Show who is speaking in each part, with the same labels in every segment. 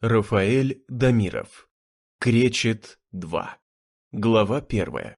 Speaker 1: Рафаэль Дамиров. Кречет 2. Глава 1.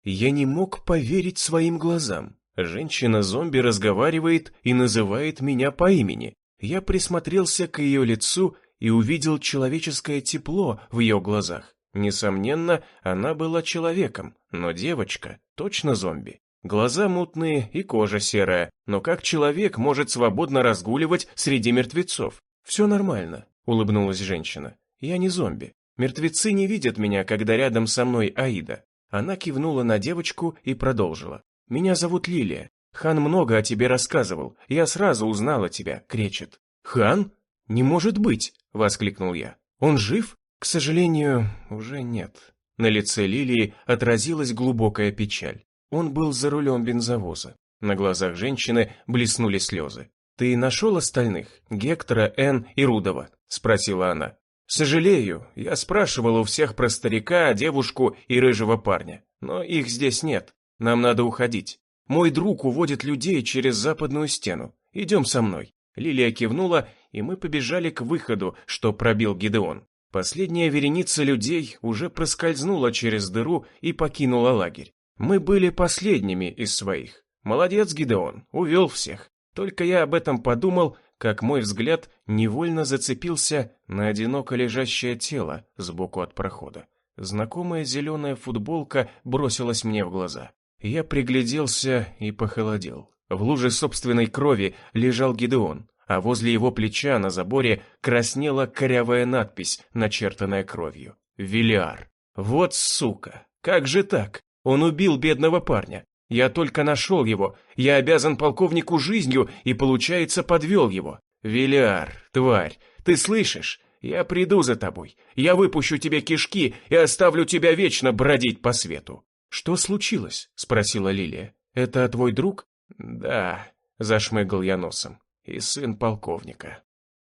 Speaker 1: Я не мог поверить своим глазам. Женщина-зомби разговаривает и называет меня по имени. Я присмотрелся к ее лицу и увидел человеческое тепло в ее глазах. Несомненно, она была человеком, но девочка точно зомби. Глаза мутные и кожа серая, но как человек может свободно разгуливать среди мертвецов? Все нормально. Улыбнулась женщина. «Я не зомби. Мертвецы не видят меня, когда рядом со мной Аида». Она кивнула на девочку и продолжила. «Меня зовут Лилия. Хан много о тебе рассказывал. Я сразу узнала тебя, Кречет». «Хан? Не может быть!» — воскликнул я. «Он жив?» «К сожалению, уже нет». На лице Лилии отразилась глубокая печаль. Он был за рулем бензовоза. На глазах женщины блеснули слезы. «Ты нашел остальных? Гектора, Энн и Рудова?» — спросила она. «Сожалею, я спрашивал у всех про старика, девушку и рыжего парня, но их здесь нет. Нам надо уходить. Мой друг уводит людей через западную стену. Идем со мной». Лилия кивнула, и мы побежали к выходу, что пробил Гидеон. Последняя вереница людей уже проскользнула через дыру и покинула лагерь. Мы были последними из своих. Молодец, Гидеон, увел всех. Только я об этом подумал, как мой взгляд невольно зацепился на одиноко лежащее тело сбоку от прохода. Знакомая зеленая футболка бросилась мне в глаза. Я пригляделся и похолодел. В луже собственной крови лежал Гидеон, а возле его плеча на заборе краснела корявая надпись, начертанная кровью. «Велиар». Вот сука! Как же так? Он убил бедного парня. Я только нашел его, я обязан полковнику жизнью и, получается, подвел его. Велиар, тварь, ты слышишь? Я приду за тобой, я выпущу тебе кишки и оставлю тебя вечно бродить по свету. Что случилось? Спросила Лилия. Это твой друг? Да, зашмыгал я носом. И сын полковника.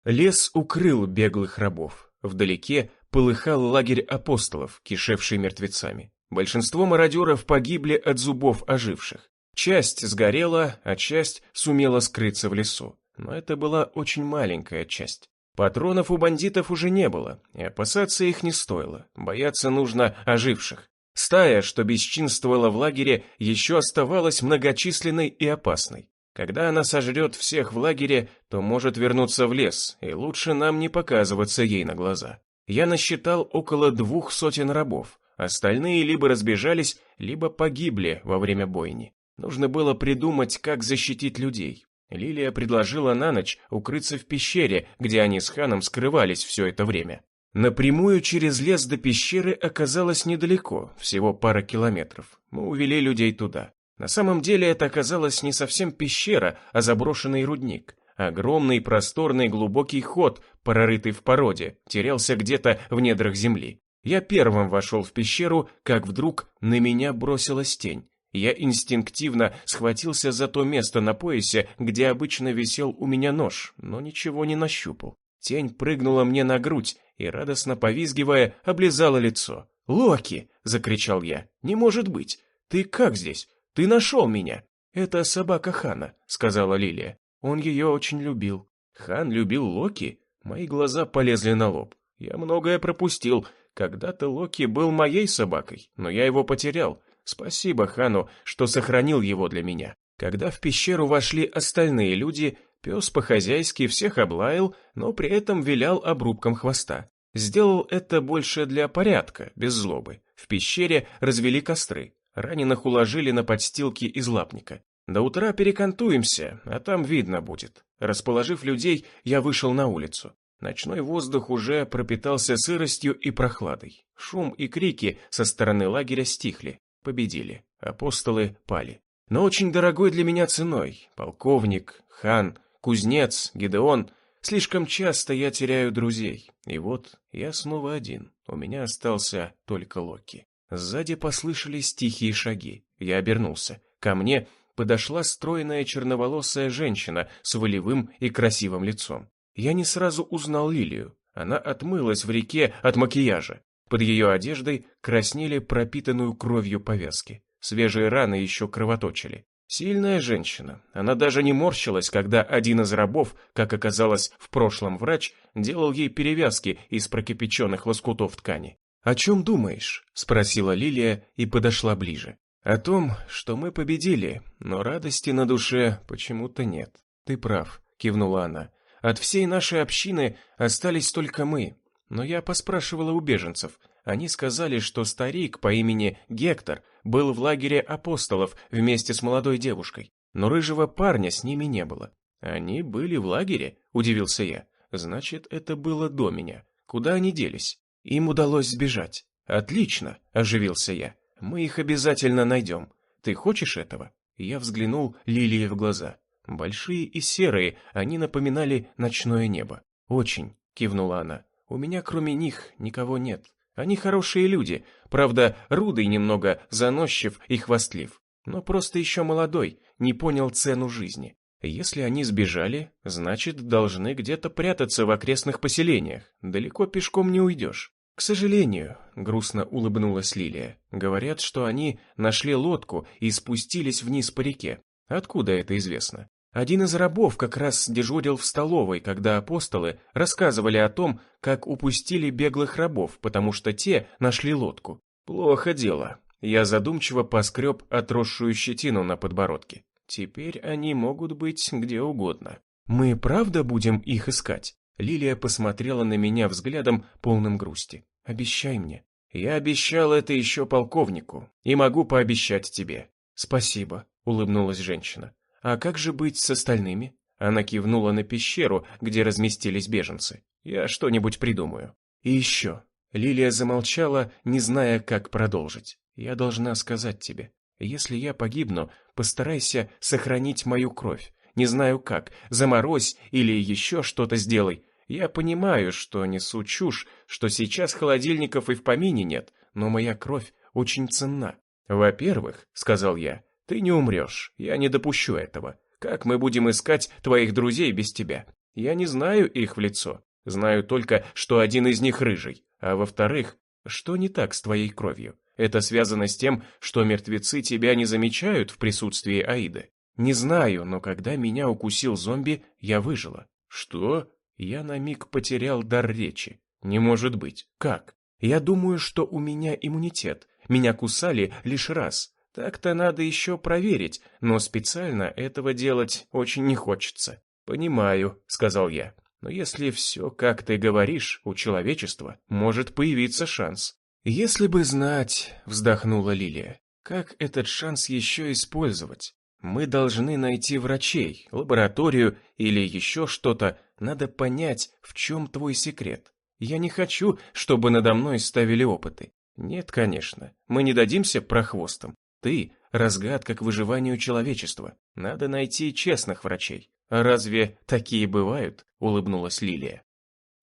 Speaker 1: Лес укрыл беглых рабов. Вдалеке полыхал лагерь апостолов, кишевший мертвецами. Большинство мародеров погибли от зубов оживших. Часть сгорела, а часть сумела скрыться в лесу. Но это была очень маленькая часть. Патронов у бандитов уже не было, и опасаться их не стоило. Бояться нужно оживших. Стая, что бесчинствовала в лагере, еще оставалась многочисленной и опасной. Когда она сожрет всех в лагере, то может вернуться в лес, и лучше нам не показываться ей на глаза. Я насчитал около 200 рабов. Остальные либо разбежались, либо погибли во время бойни. Нужно было придумать, как защитить людей. Лилия предложила на ночь укрыться в пещере, где они с ханом скрывались все это время. Напрямую через лес до пещеры оказалось недалеко, всего пара километров. Мы увели людей туда. На самом деле это оказалась не совсем пещера, а заброшенный рудник. Огромный, просторный, глубокий ход, прорытый в породе, терялся где-то в недрах земли. Я первым вошел в пещеру, как вдруг на меня бросилась тень. Я инстинктивно схватился за то место на поясе, где обычно висел у меня нож, но ничего не нащупал. Тень прыгнула мне на грудь и, радостно повизгивая, облизала лицо. «Локи!» — закричал я. «Не может быть! Ты как здесь? Ты нашел меня!» «Это собака Хана», — сказала Лилия. «Он ее очень любил». «Хан любил Локи?» Мои глаза полезли на лоб. Я многое пропустил. Когда-то Локи был моей собакой, но я его потерял. Спасибо Хану, что сохранил его для меня. Когда в пещеру вошли остальные люди, пес по-хозяйски всех облаял, но при этом вилял обрубком хвоста. Сделал это больше для порядка, без злобы. В пещере развели костры. Раненых уложили на подстилки из лапника. До утра перекантуемся, а там видно будет. Расположив людей, я вышел на улицу. Ночной воздух уже пропитался сыростью и прохладой. Шум и крики со стороны лагеря стихли. Победили. Апостолы пали. Но очень дорогой для меня ценой. Полковник, хан, кузнец, Гидеон. Слишком часто я теряю друзей. И вот я снова один. У меня остался только Локи. Сзади послышались тихие шаги. Я обернулся. Ко мне подошла стройная черноволосая женщина с волевым и красивым лицом. Я не сразу узнал Лилию. Она отмылась в реке от макияжа. Под ее одеждой краснели пропитанную кровью повязки. Свежие раны еще кровоточили. Сильная женщина. Она даже не морщилась, когда один из рабов, как оказалось в прошлом врач, делал ей перевязки из прокипяченных лоскутов ткани. «О чем думаешь?» – спросила Лилия и подошла ближе. «О том, что мы победили, но радости на душе почему-то нет». «Ты прав», – кивнула она. «От всей нашей общины остались только мы. Но я поспрашивала у беженцев. Они сказали, что старик по имени Гектор был в лагере апостолов вместе с молодой девушкой, но рыжего парня с ними не было». «Они были в лагере?» – удивился я. «Значит, это было до меня. Куда они делись?» «Им удалось сбежать». «Отлично», – оживился я. «Мы их обязательно найдем. Ты хочешь этого?» Я взглянул Лилии в глаза. Большие и серые, они напоминали ночное небо. «Очень», – кивнула она. «У меня кроме них никого нет. Они хорошие люди. Правда, Рудый немного заносчив и хвастлив. Но просто еще молодой, не понял цену жизни. Если они сбежали, значит, должны где-то прятаться в окрестных поселениях. Далеко пешком не уйдешь». «К сожалению», — грустно улыбнулась Лилия, — «говорят, что они нашли лодку и спустились вниз по реке. Откуда это известно? Один из рабов как раз дежурил в столовой, когда апостолы рассказывали о том, как упустили беглых рабов, потому что те нашли лодку. Плохо дело». Я задумчиво поскреб отросшую щетину на подбородке. Теперь они могут быть где угодно. «Мы правда будем их искать?» Лилия посмотрела на меня взглядом, полным грусти. «Обещай мне». «Я обещал это еще полковнику, и могу пообещать тебе». «Спасибо», — улыбнулась женщина. «А как же быть с остальными?» Она кивнула на пещеру, где разместились беженцы. «Я что-нибудь придумаю». «И еще». Лилия замолчала, не зная, как продолжить. «Я должна сказать тебе, если я погибну, постарайся сохранить мою кровь. Не знаю как, заморозь или еще что-то сделай. Я понимаю, что несу чушь, что сейчас холодильников и в помине нет, но моя кровь очень ценна». «Во-первых, — сказал я, — ты не умрешь, я не допущу этого. Как мы будем искать твоих друзей без тебя? Я не знаю их в лицо, знаю только, что один из них рыжий. А во-вторых, что не так с твоей кровью? Это связано с тем, что мертвецы тебя не замечают в присутствии Аиды. Не знаю, но когда меня укусил зомби, я выжила». «Что?» Я на миг потерял дар речи. «Не может быть. Как?» «Я думаю, что у меня иммунитет. Меня кусали лишь раз. Так-то надо еще проверить, но специально этого делать очень не хочется». «Понимаю», — сказал я. «Но если все, как ты говоришь, у человечества может появиться шанс». «Если бы знать», — вздохнула Лилия, — «как этот шанс еще использовать? Мы должны найти врачей, лабораторию или еще что-то. Надо понять, в чем твой секрет. Я не хочу, чтобы надо мной ставили опыты. Нет, конечно, мы не дадимся прохвостам. Ты — разгадка к выживанию человечества. Надо найти честных врачей». «А разве такие бывают?» — улыбнулась Лилия.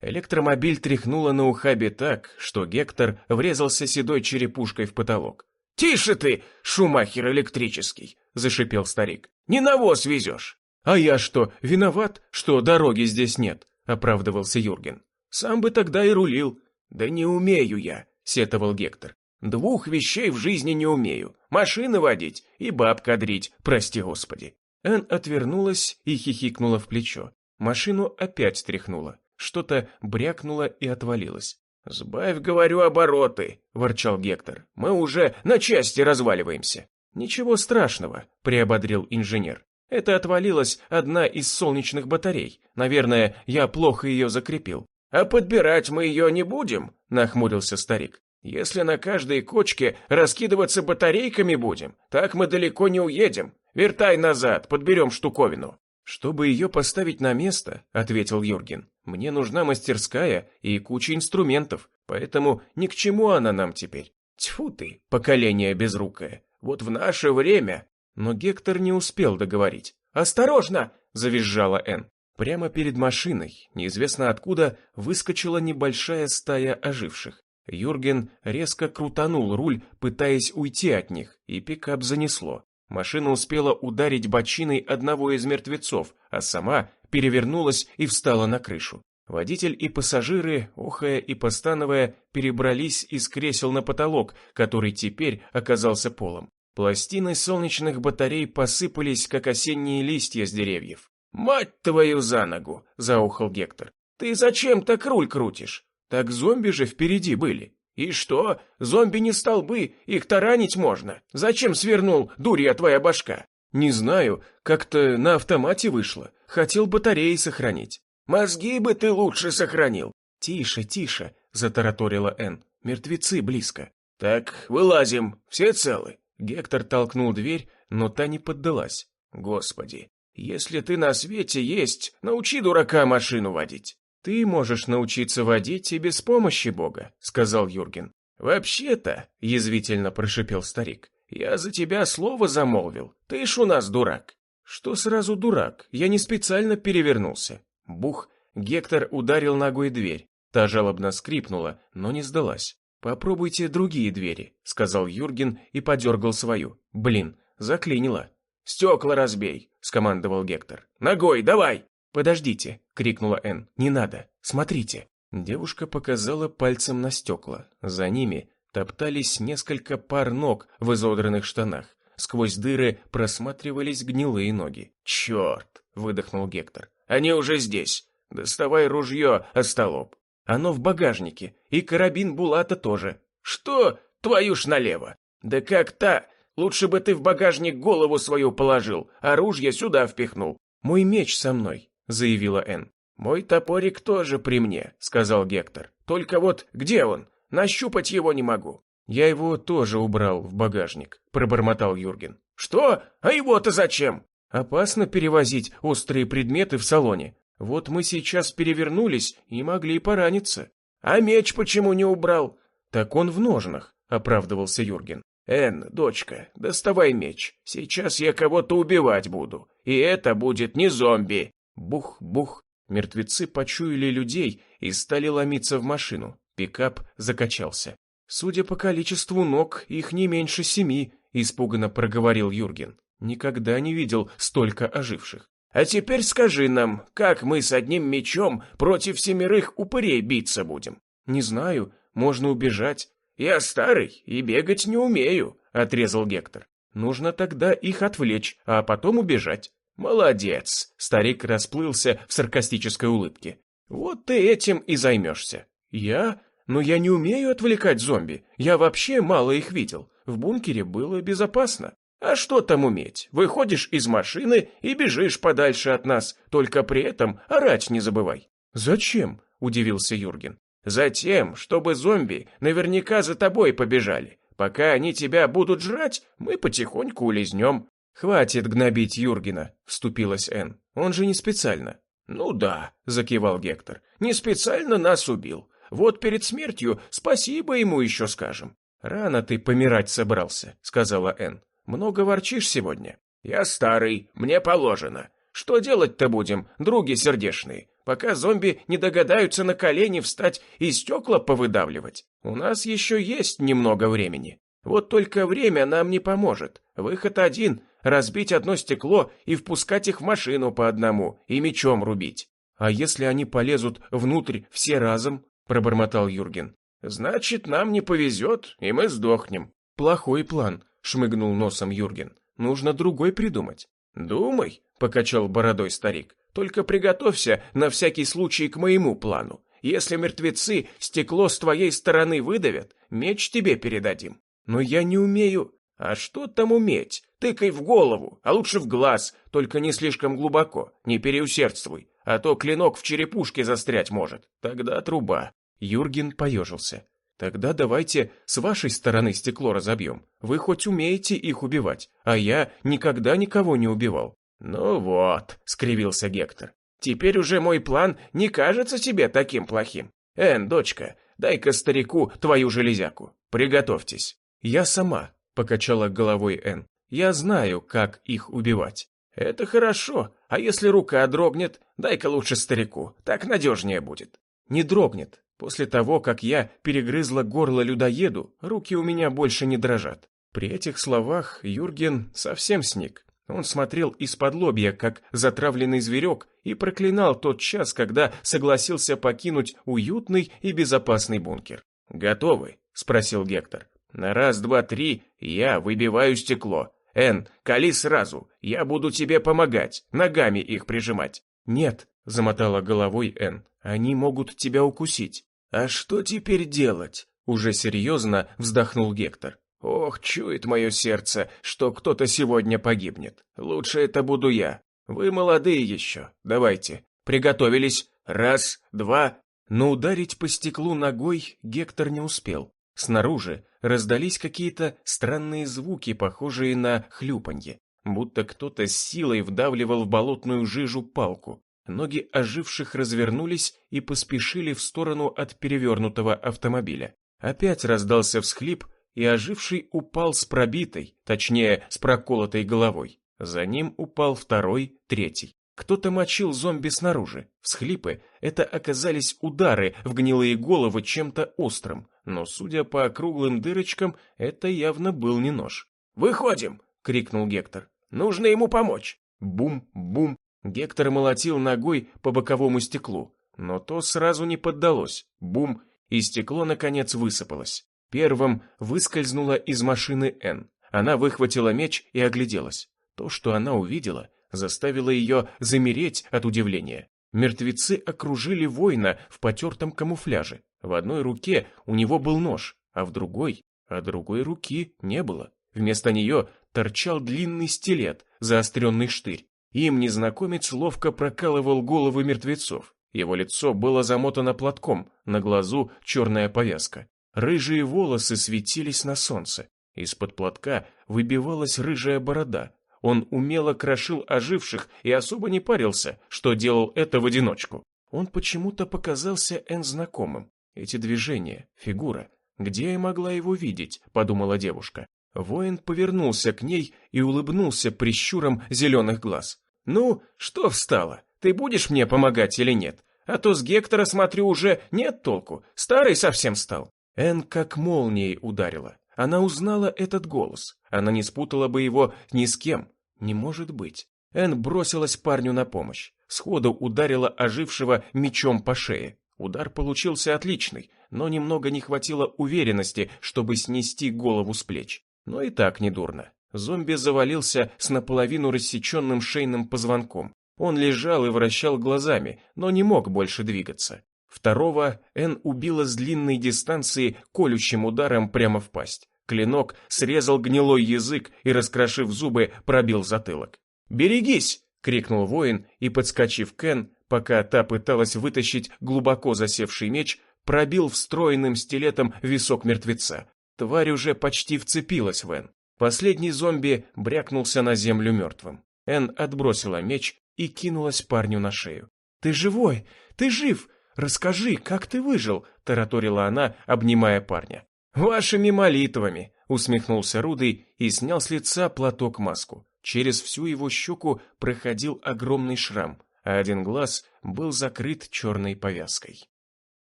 Speaker 1: Электромобиль тряхнуло на ухабе так, что Гектор врезался седой черепушкой в потолок. «Тише ты, шумахер электрический!» — зашипел старик. «Не навоз везешь!» «А я что, виноват, что дороги здесь нет?» — оправдывался Юрген. «Сам бы тогда и рулил». «Да не умею я», — сетовал Гектор. «Двух вещей в жизни не умею. Машины водить и баб кадрить, прости господи». Энн отвернулась и хихикнула в плечо. Машину опять тряхнуло. Что-то брякнуло и отвалилось. «Сбавь, говорю, обороты», — ворчал Гектор. «Мы уже на части разваливаемся». «Ничего страшного», — приободрил инженер. «Это отвалилась одна из солнечных батарей. Наверное, я плохо ее закрепил». «А подбирать мы ее не будем», — нахмурился старик. «Если на каждой кочке раскидываться батарейками будем, так мы далеко не уедем. Вертай назад, подберем штуковину». «Чтобы ее поставить на место, — ответил Юрген, — мне нужна мастерская и куча инструментов, поэтому ни к чему она нам теперь. Тьфу ты, поколение безрукое, вот в наше время...» Но Гектор не успел договорить. «Осторожно!» — завизжала Энн. Прямо перед машиной, неизвестно откуда, выскочила небольшая стая оживших. Юрген резко крутанул руль, пытаясь уйти от них, и пикап занесло. Машина успела ударить бочиной одного из мертвецов, а сама перевернулась и встала на крышу. Водитель и пассажиры, охая и постановая, перебрались из кресел на потолок, который теперь оказался полом. Пластины солнечных батарей посыпались, как осенние листья с деревьев. «Мать твою за ногу!» – заухал Гектор. «Ты зачем так руль крутишь? Так зомби же впереди были. И что? Зомби не столбы, их таранить можно. Зачем свернул, дурья твоя башка?» «Не знаю, как-то на автомате вышло. Хотел батареи сохранить». «Мозги бы ты лучше сохранил». «Тише, тише», – затараторила Энн. «Мертвецы близко». «Так, вылазим, все целы». Гектор толкнул дверь, но та не поддалась. «Господи, если ты на свете есть, научи дурака машину водить». «Ты можешь научиться водить и без помощи Бога», — сказал Юрген. «Вообще-то», — язвительно прошипел старик, — «я за тебя слово замолвил. Ты ж у нас дурак». «Что сразу дурак? Я не специально перевернулся». Бух, Гектор ударил ногой дверь. Та жалобно скрипнула, но не сдалась. «Попробуйте другие двери», — сказал Юрген и подергал свою. «Блин, заклинило». «Стекла разбей», — скомандовал Гектор. «Ногой, давай!» «Подождите!» — крикнула Энн. «Не надо! Смотрите!» Девушка показала пальцем на стекла. За ними топтались несколько пар ног в изодранных штанах. Сквозь дыры просматривались гнилые ноги. «Черт!» — выдохнул Гектор. «Они уже здесь! Доставай ружье, остолоп!» «Оно в багажнике, и карабин Булата тоже». «Что? Твою ж налево!» «Да как-то! Лучше бы ты в багажник голову свою положил, а ружье сюда впихнул». «Мой меч со мной», — заявила Энн. «Мой топорик тоже при мне», — сказал Гектор. «Только вот где он? Нащупать его не могу». «Я его тоже убрал в багажник», — пробормотал Юрген. «Что? А его-то зачем?» «Опасно перевозить острые предметы в салоне. Вот мы сейчас перевернулись и могли пораниться». «А меч почему не убрал?» «Так он в ножнах», — оправдывался Юрген. «Энн, дочка, доставай меч. Сейчас я кого-то убивать буду. И это будет не зомби». Бух-бух. Мертвецы почуяли людей и стали ломиться в машину. Пикап закачался. «Судя по количеству ног, их не меньше 7», — испуганно проговорил Юрген. Никогда не видел столько оживших. «А теперь скажи нам, как мы с одним мечом против 7 упырей биться будем?» «Не знаю, можно убежать». «Я старый и бегать не умею», — отрезал Гектор. «Нужно тогда их отвлечь, а потом убежать». «Молодец!» — старик расплылся в саркастической улыбке. «Вот ты этим и займешься». «Я? Но я не умею отвлекать зомби. Я вообще мало их видел. В бункере было безопасно». «А что там уметь? Выходишь из машины и бежишь подальше от нас, только при этом орать не забывай». «Зачем?» — удивился Юрген. «Затем, чтобы зомби наверняка за тобой побежали. Пока они тебя будут жрать, мы потихоньку улизнем». «Хватит гнобить Юргена», — вступилась Энн. «Он же не специально». «Ну да», — закивал Гектор. «Не специально нас убил. Вот перед смертью спасибо ему еще скажем». «Рано ты помирать собрался», — сказала Энн. «Много ворчишь сегодня?» «Я старый, мне положено. Что делать-то будем, други сердечные? Пока зомби не догадаются на колени встать и стекла повыдавливать. У нас еще есть немного времени. Вот только время нам не поможет. Выход один — разбить одно стекло и впускать их в машину по одному, и мечом рубить». «А если они полезут внутрь все разом?» — пробормотал Юрген. «Значит, нам не повезет, и мы сдохнем». «Плохой план», — шмыгнул носом Юрген. «Нужно другой придумать». «Думай», — покачал бородой старик. «Только приготовься на всякий случай к моему плану. Если мертвецы стекло с твоей стороны выдавят, меч тебе передадим». «Но я не умею». «А что там уметь? Тыкай в голову, а лучше в глаз, только не слишком глубоко, не переусердствуй, а то клинок в черепушке застрять может. Тогда труба». Юрген поежился. «Тогда давайте с вашей стороны стекло разобьем. Вы хоть умеете их убивать, а я никогда никого не убивал». «Ну вот», — скривился Гектор, — «теперь уже мой план не кажется тебе таким плохим. Энн, дочка, дай-ка старику твою железяку. Приготовьтесь». «Я сама», — покачала головой Энн. «Я знаю, как их убивать». «Это хорошо, а если рука дрогнет, дай-ка лучше старику, так надежнее будет». «Не дрогнет. После того, как я перегрызла горло людоеду, руки у меня больше не дрожат». При этих словах Юрген совсем сник. Он смотрел из-под лобья, как затравленный зверек, и проклинал тот час, когда согласился покинуть уютный и безопасный бункер. «Готовы?» — спросил Гектор. На раз, два, три я выбиваю стекло. Энн, кали сразу, я буду тебе помогать, ногами их прижимать». «Нет», — замотала головой Энн, — «они могут тебя укусить». «А что теперь делать?» — уже серьезно вздохнул Гектор. «Ох, чует мое сердце, что кто-то сегодня погибнет. Лучше это буду я. Вы молодые еще. Давайте. Приготовились. Раз, два». Но ударить по стеклу ногой Гектор не успел. Снаружи раздались какие-то странные звуки, похожие на хлюпанье, будто кто-то с силой вдавливал в болотную жижу палку. Ноги оживших развернулись и поспешили в сторону от перевернутого автомобиля. Опять раздался всхлип, и оживший упал с пробитой, точнее, с проколотой головой. За ним упал второй, третий. Кто-то мочил зомби снаружи. Всхлипы — это оказались удары в гнилые головы чем-то острым, но, судя по округлым дырочкам, это явно был не нож. «Выходим!» — крикнул Гектор. «Нужно ему помочь!» Бум-бум. Гектор молотил ногой по боковому стеклу, но то сразу не поддалось. Бум, и стекло, наконец, высыпалось. Первым выскользнула из машины Энн. Она выхватила меч и огляделась. То, что она увидела, заставило ее замереть от удивления. Мертвецы окружили воина в потертом камуфляже. В одной руке у него был нож, а другой руки не было. Вместо нее торчал длинный стилет, заостренный штырь. Им незнакомец ловко прокалывал головы мертвецов. Его лицо было замотано платком, на глазу черная повязка. Рыжие волосы светились на солнце. Из-под платка выбивалась рыжая борода. Он умело крошил оживших и особо не парился, что делал это в одиночку. Он почему-то показался Энн знакомым. Эти движения, фигура. Где я могла его видеть, подумала девушка. Воин повернулся к ней и улыбнулся прищуром зеленых глаз. «Ну, что встала? Ты будешь мне помогать или нет? А то с Гектора, смотрю, уже нет толку. Старый совсем стал». Энн как молнией ударила. Она узнала этот голос. Она не спутала бы его ни с кем. Не может быть. Энн бросилась парню на помощь. Сходу ударила ожившего мечом по шее. Удар получился отличный, но немного не хватило уверенности, чтобы снести голову с плеч. Но и так недурно. Зомби завалился с наполовину рассеченным шейным позвонком. Он лежал и вращал глазами, но не мог больше двигаться. Второго Энн убила с длинной дистанции колющим ударом прямо в пасть. Клинок срезал гнилой язык и, раскрошив зубы, пробил затылок. «Берегись!» — крикнул воин и, подскочив к Энн, пока та пыталась вытащить глубоко засевший меч, пробил встроенным стилетом висок мертвеца. Тварь уже почти вцепилась в Энн. Последний зомби брякнулся на землю мертвым. Энн отбросила меч и кинулась парню на шею. «Ты живой! Ты жив! Расскажи, как ты выжил?» — тараторила она, обнимая парня. «Вашими молитвами!» — усмехнулся Рудый и снял с лица платок-маску. Через всю его щеку проходил огромный шрам, а один глаз был закрыт черной повязкой.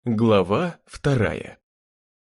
Speaker 1: Глава 2.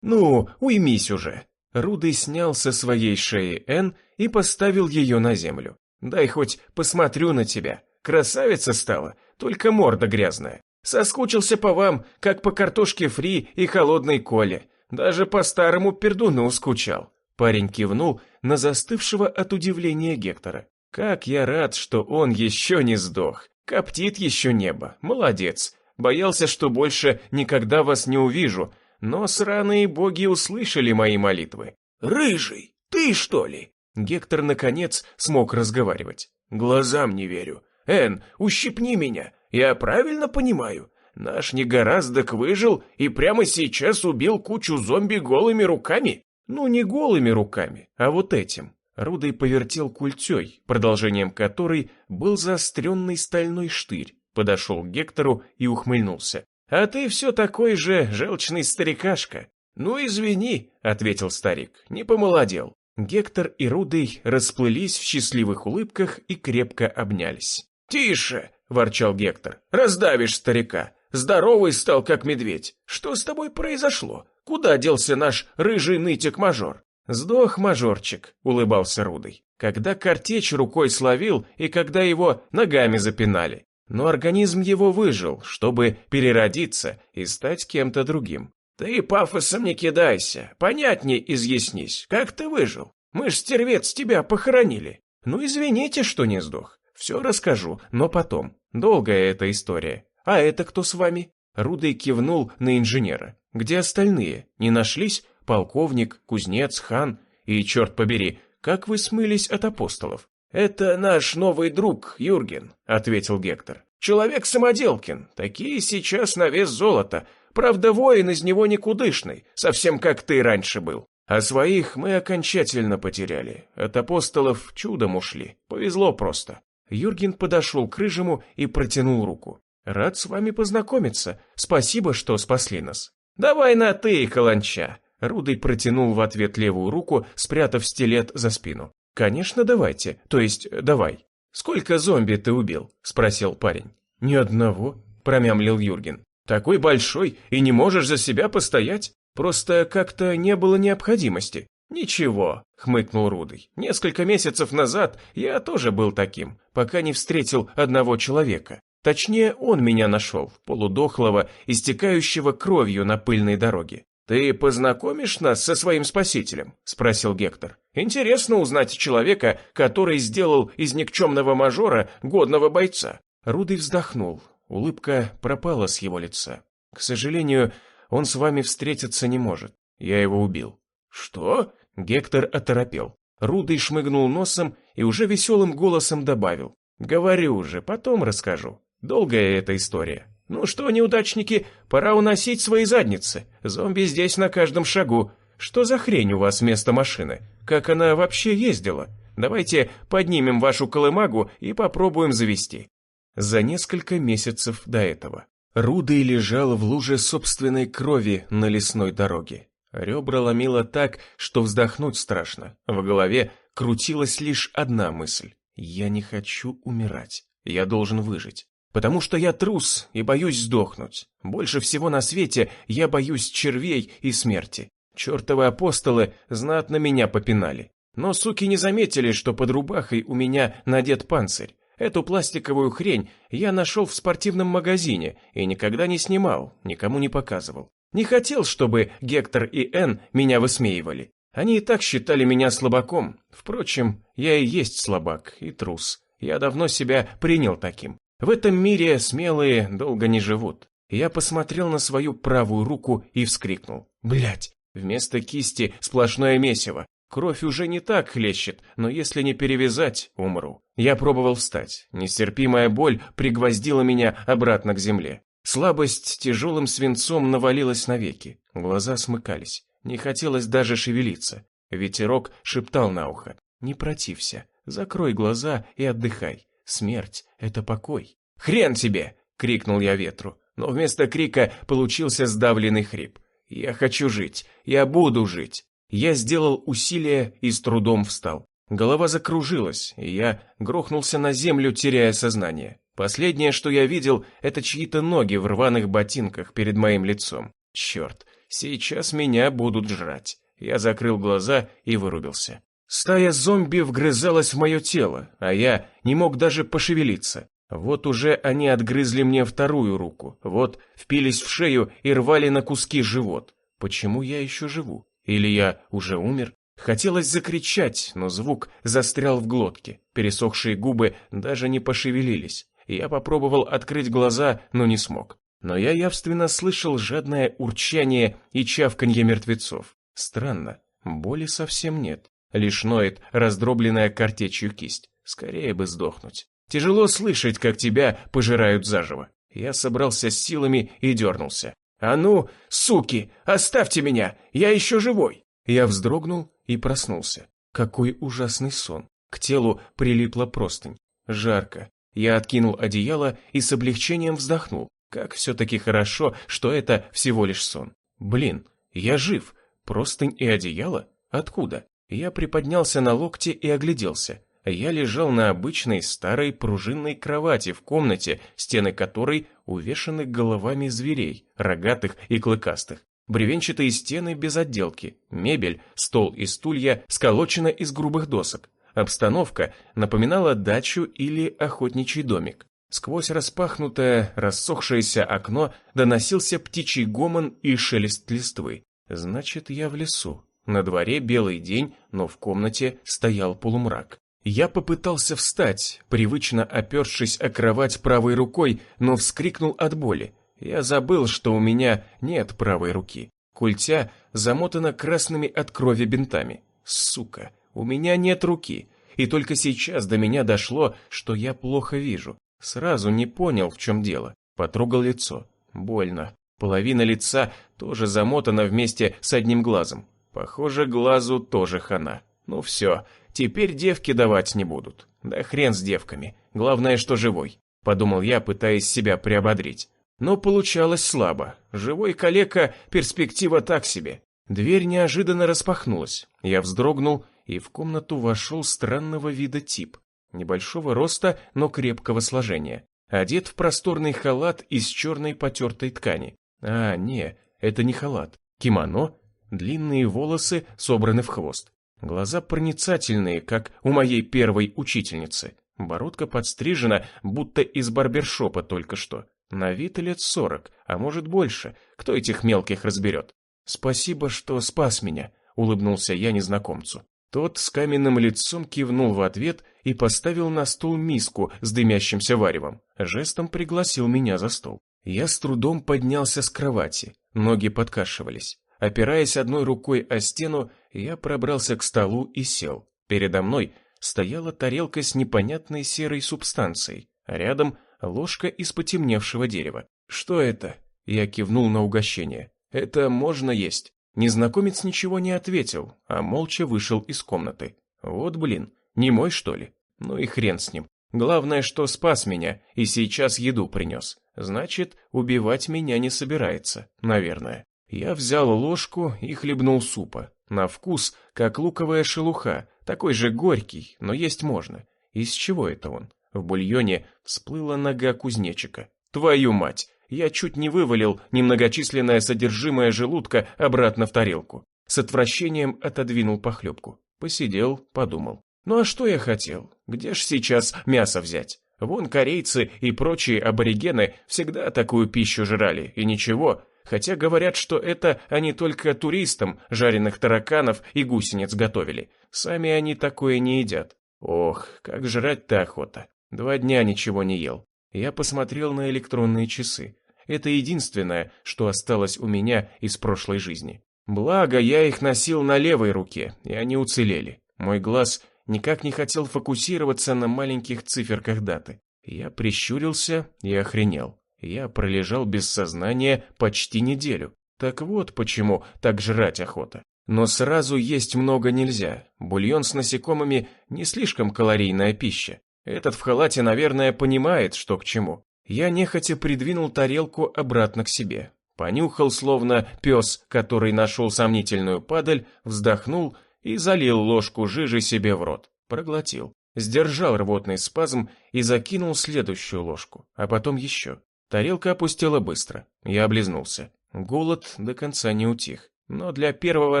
Speaker 1: «Ну, уймись уже!» Рудый снял со своей шеи Энн и поставил ее на землю. «Дай хоть посмотрю на тебя. Красавица стала, только морда грязная. Соскучился по вам, как по картошке фри и холодной коле. Даже по старому пердуну скучал». Парень кивнул на застывшего от удивления Гектора. «Как я рад, что он еще не сдох. Коптит еще небо. Молодец. Боялся, что больше никогда вас не увижу. Но сраные боги услышали мои молитвы». «Рыжий, ты что ли?» Гектор, наконец, смог разговаривать. «Глазам не верю. Энн, ущипни меня. Я правильно понимаю? Наш негораздок выжил и прямо сейчас убил кучу зомби голыми руками?» «Ну, не голыми руками, а вот этим». Рудый повертел культей, продолжением которой был заостренный стальной штырь. Подошел к Гектору и ухмыльнулся. «А ты все такой же желчный старикашка». «Ну, извини», — ответил старик, — «не помолодел». Гектор и Рудый расплылись в счастливых улыбках и крепко обнялись. «Тише!» — ворчал Гектор. «Раздавишь старика. Здоровый стал, как медведь. Что с тобой произошло? Куда делся наш рыжий нытик-мажор?» «Сдох мажорчик», — улыбался Рудый, «когда картечь рукой словил и когда его ногами запинали. Но организм его выжил, чтобы переродиться и стать кем-то другим. «Ты пафосом не кидайся, понятней изъяснись, как ты выжил? Мы ж, стервец, тебя похоронили. Ну извините, что не сдох. Все расскажу, но потом. Долгая эта история. А это кто с вами?» Рудый кивнул на инженера. «Где остальные? Не нашлись? Полковник, кузнец, хан? И, черт побери, как вы смылись от апостолов?» «Это наш новый друг, Юрген», — ответил Гектор. «Человек-самоделкин, такие сейчас на вес золота. Правда, воин из него никудышный, совсем как ты раньше был. А своих мы окончательно потеряли. От апостолов чудом ушли. Повезло просто». Юрген подошел к Рыжему и протянул руку. «Рад с вами познакомиться. Спасибо, что спасли нас». «Давай на «ты», каланча». Рудый протянул в ответ левую руку, спрятав стилет за спину. «Конечно, давайте. То есть, давай». «Сколько зомби ты убил?» – спросил парень. «Ни одного», – промямлил Юрген. «Такой большой и не можешь за себя постоять? Просто как-то не было необходимости». «Ничего», – хмыкнул Рудый. «Несколько месяцев назад я тоже был таким, пока не встретил одного человека. Точнее, он меня нашел, полудохлого, истекающего кровью на пыльной дороге. «Ты познакомишь нас со своим спасителем?» – спросил Гектор. «Интересно узнать человека, который сделал из никчемного мажора годного бойца». Рудый вздохнул. Улыбка пропала с его лица. «К сожалению, он с вами встретиться не может. Я его убил». «Что?» – Гектор оторопел. Рудый шмыгнул носом и уже веселым голосом добавил. «Говорю же, потом расскажу. Долгая эта история. Ну что, неудачники, пора уносить свои задницы. Зомби здесь на каждом шагу. Что за хрень у вас вместо машины? Как она вообще ездила? Давайте поднимем вашу колымагу и попробуем завести». За несколько месяцев до этого Рудый лежал в луже собственной крови на лесной дороге. Ребра ломило так, что вздохнуть страшно. В голове крутилась лишь одна мысль. «Я не хочу умирать. Я должен выжить. Потому что я трус и боюсь сдохнуть. Больше всего на свете я боюсь червей и смерти. Чертовы апостолы знатно меня попинали. Но суки не заметили, что под рубахой у меня надет панцирь. Эту пластиковую хрень я нашел в спортивном магазине и никогда не снимал, никому не показывал. Не хотел, чтобы Гектор и Энн меня высмеивали. Они и так считали меня слабаком. Впрочем, я и есть слабак и трус. Я давно себя принял таким. В этом мире смелые долго не живут. Я посмотрел на свою правую руку и вскрикнул. Блять! Вместо кисти сплошное месиво. Кровь уже не так хлещет, но если не перевязать, умру. Я пробовал встать. Нестерпимая боль пригвоздила меня обратно к земле. Слабость тяжелым свинцом навалилась на веки. Глаза смыкались. Не хотелось даже шевелиться. Ветерок шептал на ухо. «Не протився. Закрой глаза и отдыхай. Смерть — это покой». «Хрен тебе!» — крикнул я ветру, но вместо крика получился сдавленный хрип. «Я хочу жить, я буду жить». Я сделал усилие и с трудом встал. Голова закружилась, и я грохнулся на землю, теряя сознание. Последнее, что я видел, это чьи-то ноги в рваных ботинках перед моим лицом. Черт, сейчас меня будут жрать. Я закрыл глаза и вырубился. Стая зомби вгрызалась в мое тело, а я не мог даже пошевелиться. Вот уже они отгрызли мне вторую руку, вот впились в шею и рвали на куски живот. Почему я еще живу? Или я уже умер? Хотелось закричать, но звук застрял в глотке. Пересохшие губы даже не пошевелились. Я попробовал открыть глаза, но не смог. Но я явственно слышал жадное урчание и чавканье мертвецов. Странно, боли совсем нет. Лишь ноет раздробленная картечью кисть. Скорее бы сдохнуть. Тяжело слышать, как тебя пожирают заживо. Я собрался с силами и дернулся. «А ну, суки, оставьте меня, я еще живой!» Я вздрогнул и проснулся. Какой ужасный сон. К телу прилипла простынь. Жарко. Я откинул одеяло и с облегчением вздохнул. Как все-таки хорошо, что это всего лишь сон. Блин, я жив. Простынь и одеяло? Откуда? Я приподнялся на локте и огляделся. Я лежал на обычной старой пружинной кровати в комнате, стены которой увешаны головами зверей, рогатых и клыкастых. Бревенчатые стены без отделки, мебель, стол и стулья сколочена из грубых досок. Обстановка напоминала дачу или охотничий домик. Сквозь распахнутое, рассохшееся окно доносился птичий гомон и шелест листвы. Значит, я в лесу. На дворе белый день, но в комнате стоял полумрак. Я попытался встать, привычно опершись о кровать правой рукой, но вскрикнул от боли. Я забыл, что у меня нет правой руки. Культя замотана красными от крови бинтами. Сука, у меня нет руки. И только сейчас до меня дошло, что я плохо вижу. Сразу не понял, в чем дело. Потрогал лицо. Больно. Половина лица тоже замотана вместе с одним глазом. Похоже, глазу тоже хана. Ну все, теперь девки давать не будут. Да хрен с девками. Главное, что живой. Подумал я, пытаясь себя приободрить. Но получалось слабо. Живой калека – перспектива так себе. Дверь неожиданно распахнулась. Я вздрогнул, и в комнату вошел странного вида тип. Небольшого роста, но крепкого сложения. Одет в просторный халат из черной потертой ткани. А, не, это не халат. Кимоно, длинные волосы собраны в хвост. Глаза проницательные, как у моей первой учительницы. Бородка подстрижена, будто из барбершопа только что. На вид лет 40, а может больше. Кто этих мелких разберет? «Спасибо, что спас меня», — улыбнулся я незнакомцу. Тот с каменным лицом кивнул в ответ и поставил на стол миску с дымящимся варевом. Жестом пригласил меня за стол. Я с трудом поднялся с кровати, ноги подкашивались. Опираясь одной рукой о стену, я пробрался к столу и сел. Передо мной стояла тарелка с непонятной серой субстанцией, а рядом ложка из потемневшего дерева. «Что это?» Я кивнул на угощение. «Это можно есть?» Незнакомец ничего не ответил, а молча вышел из комнаты. Вот блин, не мой что ли? Ну и хрен с ним. Главное, что спас меня и сейчас еду принес. Значит, убивать меня не собирается, наверное. Я взял ложку и хлебнул супа. На вкус, как луковая шелуха, такой же горький, но есть можно. Из чего это он? В бульоне всплыла нога кузнечика. Твою мать! Я чуть не вывалил немногочисленное содержимое желудка обратно в тарелку. С отвращением отодвинул похлебку. Посидел, подумал. Ну а что я хотел? Где ж сейчас мясо взять? Вон корейцы и прочие аборигены всегда такую пищу жрали, и ничего. Хотя говорят, что это они только туристам жареных тараканов и гусениц готовили. Сами они такое не едят. Ох, как жрать-то охота. 2 дня ничего не ел. Я посмотрел на электронные часы. Это единственное, что осталось у меня из прошлой жизни. Благо, я их носил на левой руке, и они уцелели. Мой глаз никак не хотел фокусироваться на маленьких циферках даты. Я прищурился и охренел. Я пролежал без сознания почти неделю. Так вот почему так жрать охота. Но сразу есть много нельзя. Бульон с насекомыми не слишком калорийная пища. Этот в халате, наверное, понимает, что к чему. Я нехотя придвинул тарелку обратно к себе. Понюхал, словно пес, который нашел сомнительную падаль, вздохнул и залил ложку жижи себе в рот. Проглотил. Сдержал рвотный спазм и закинул следующую ложку, а потом еще. Тарелка опустела быстро. Я облизнулся. Голод до конца не утих. Но для первого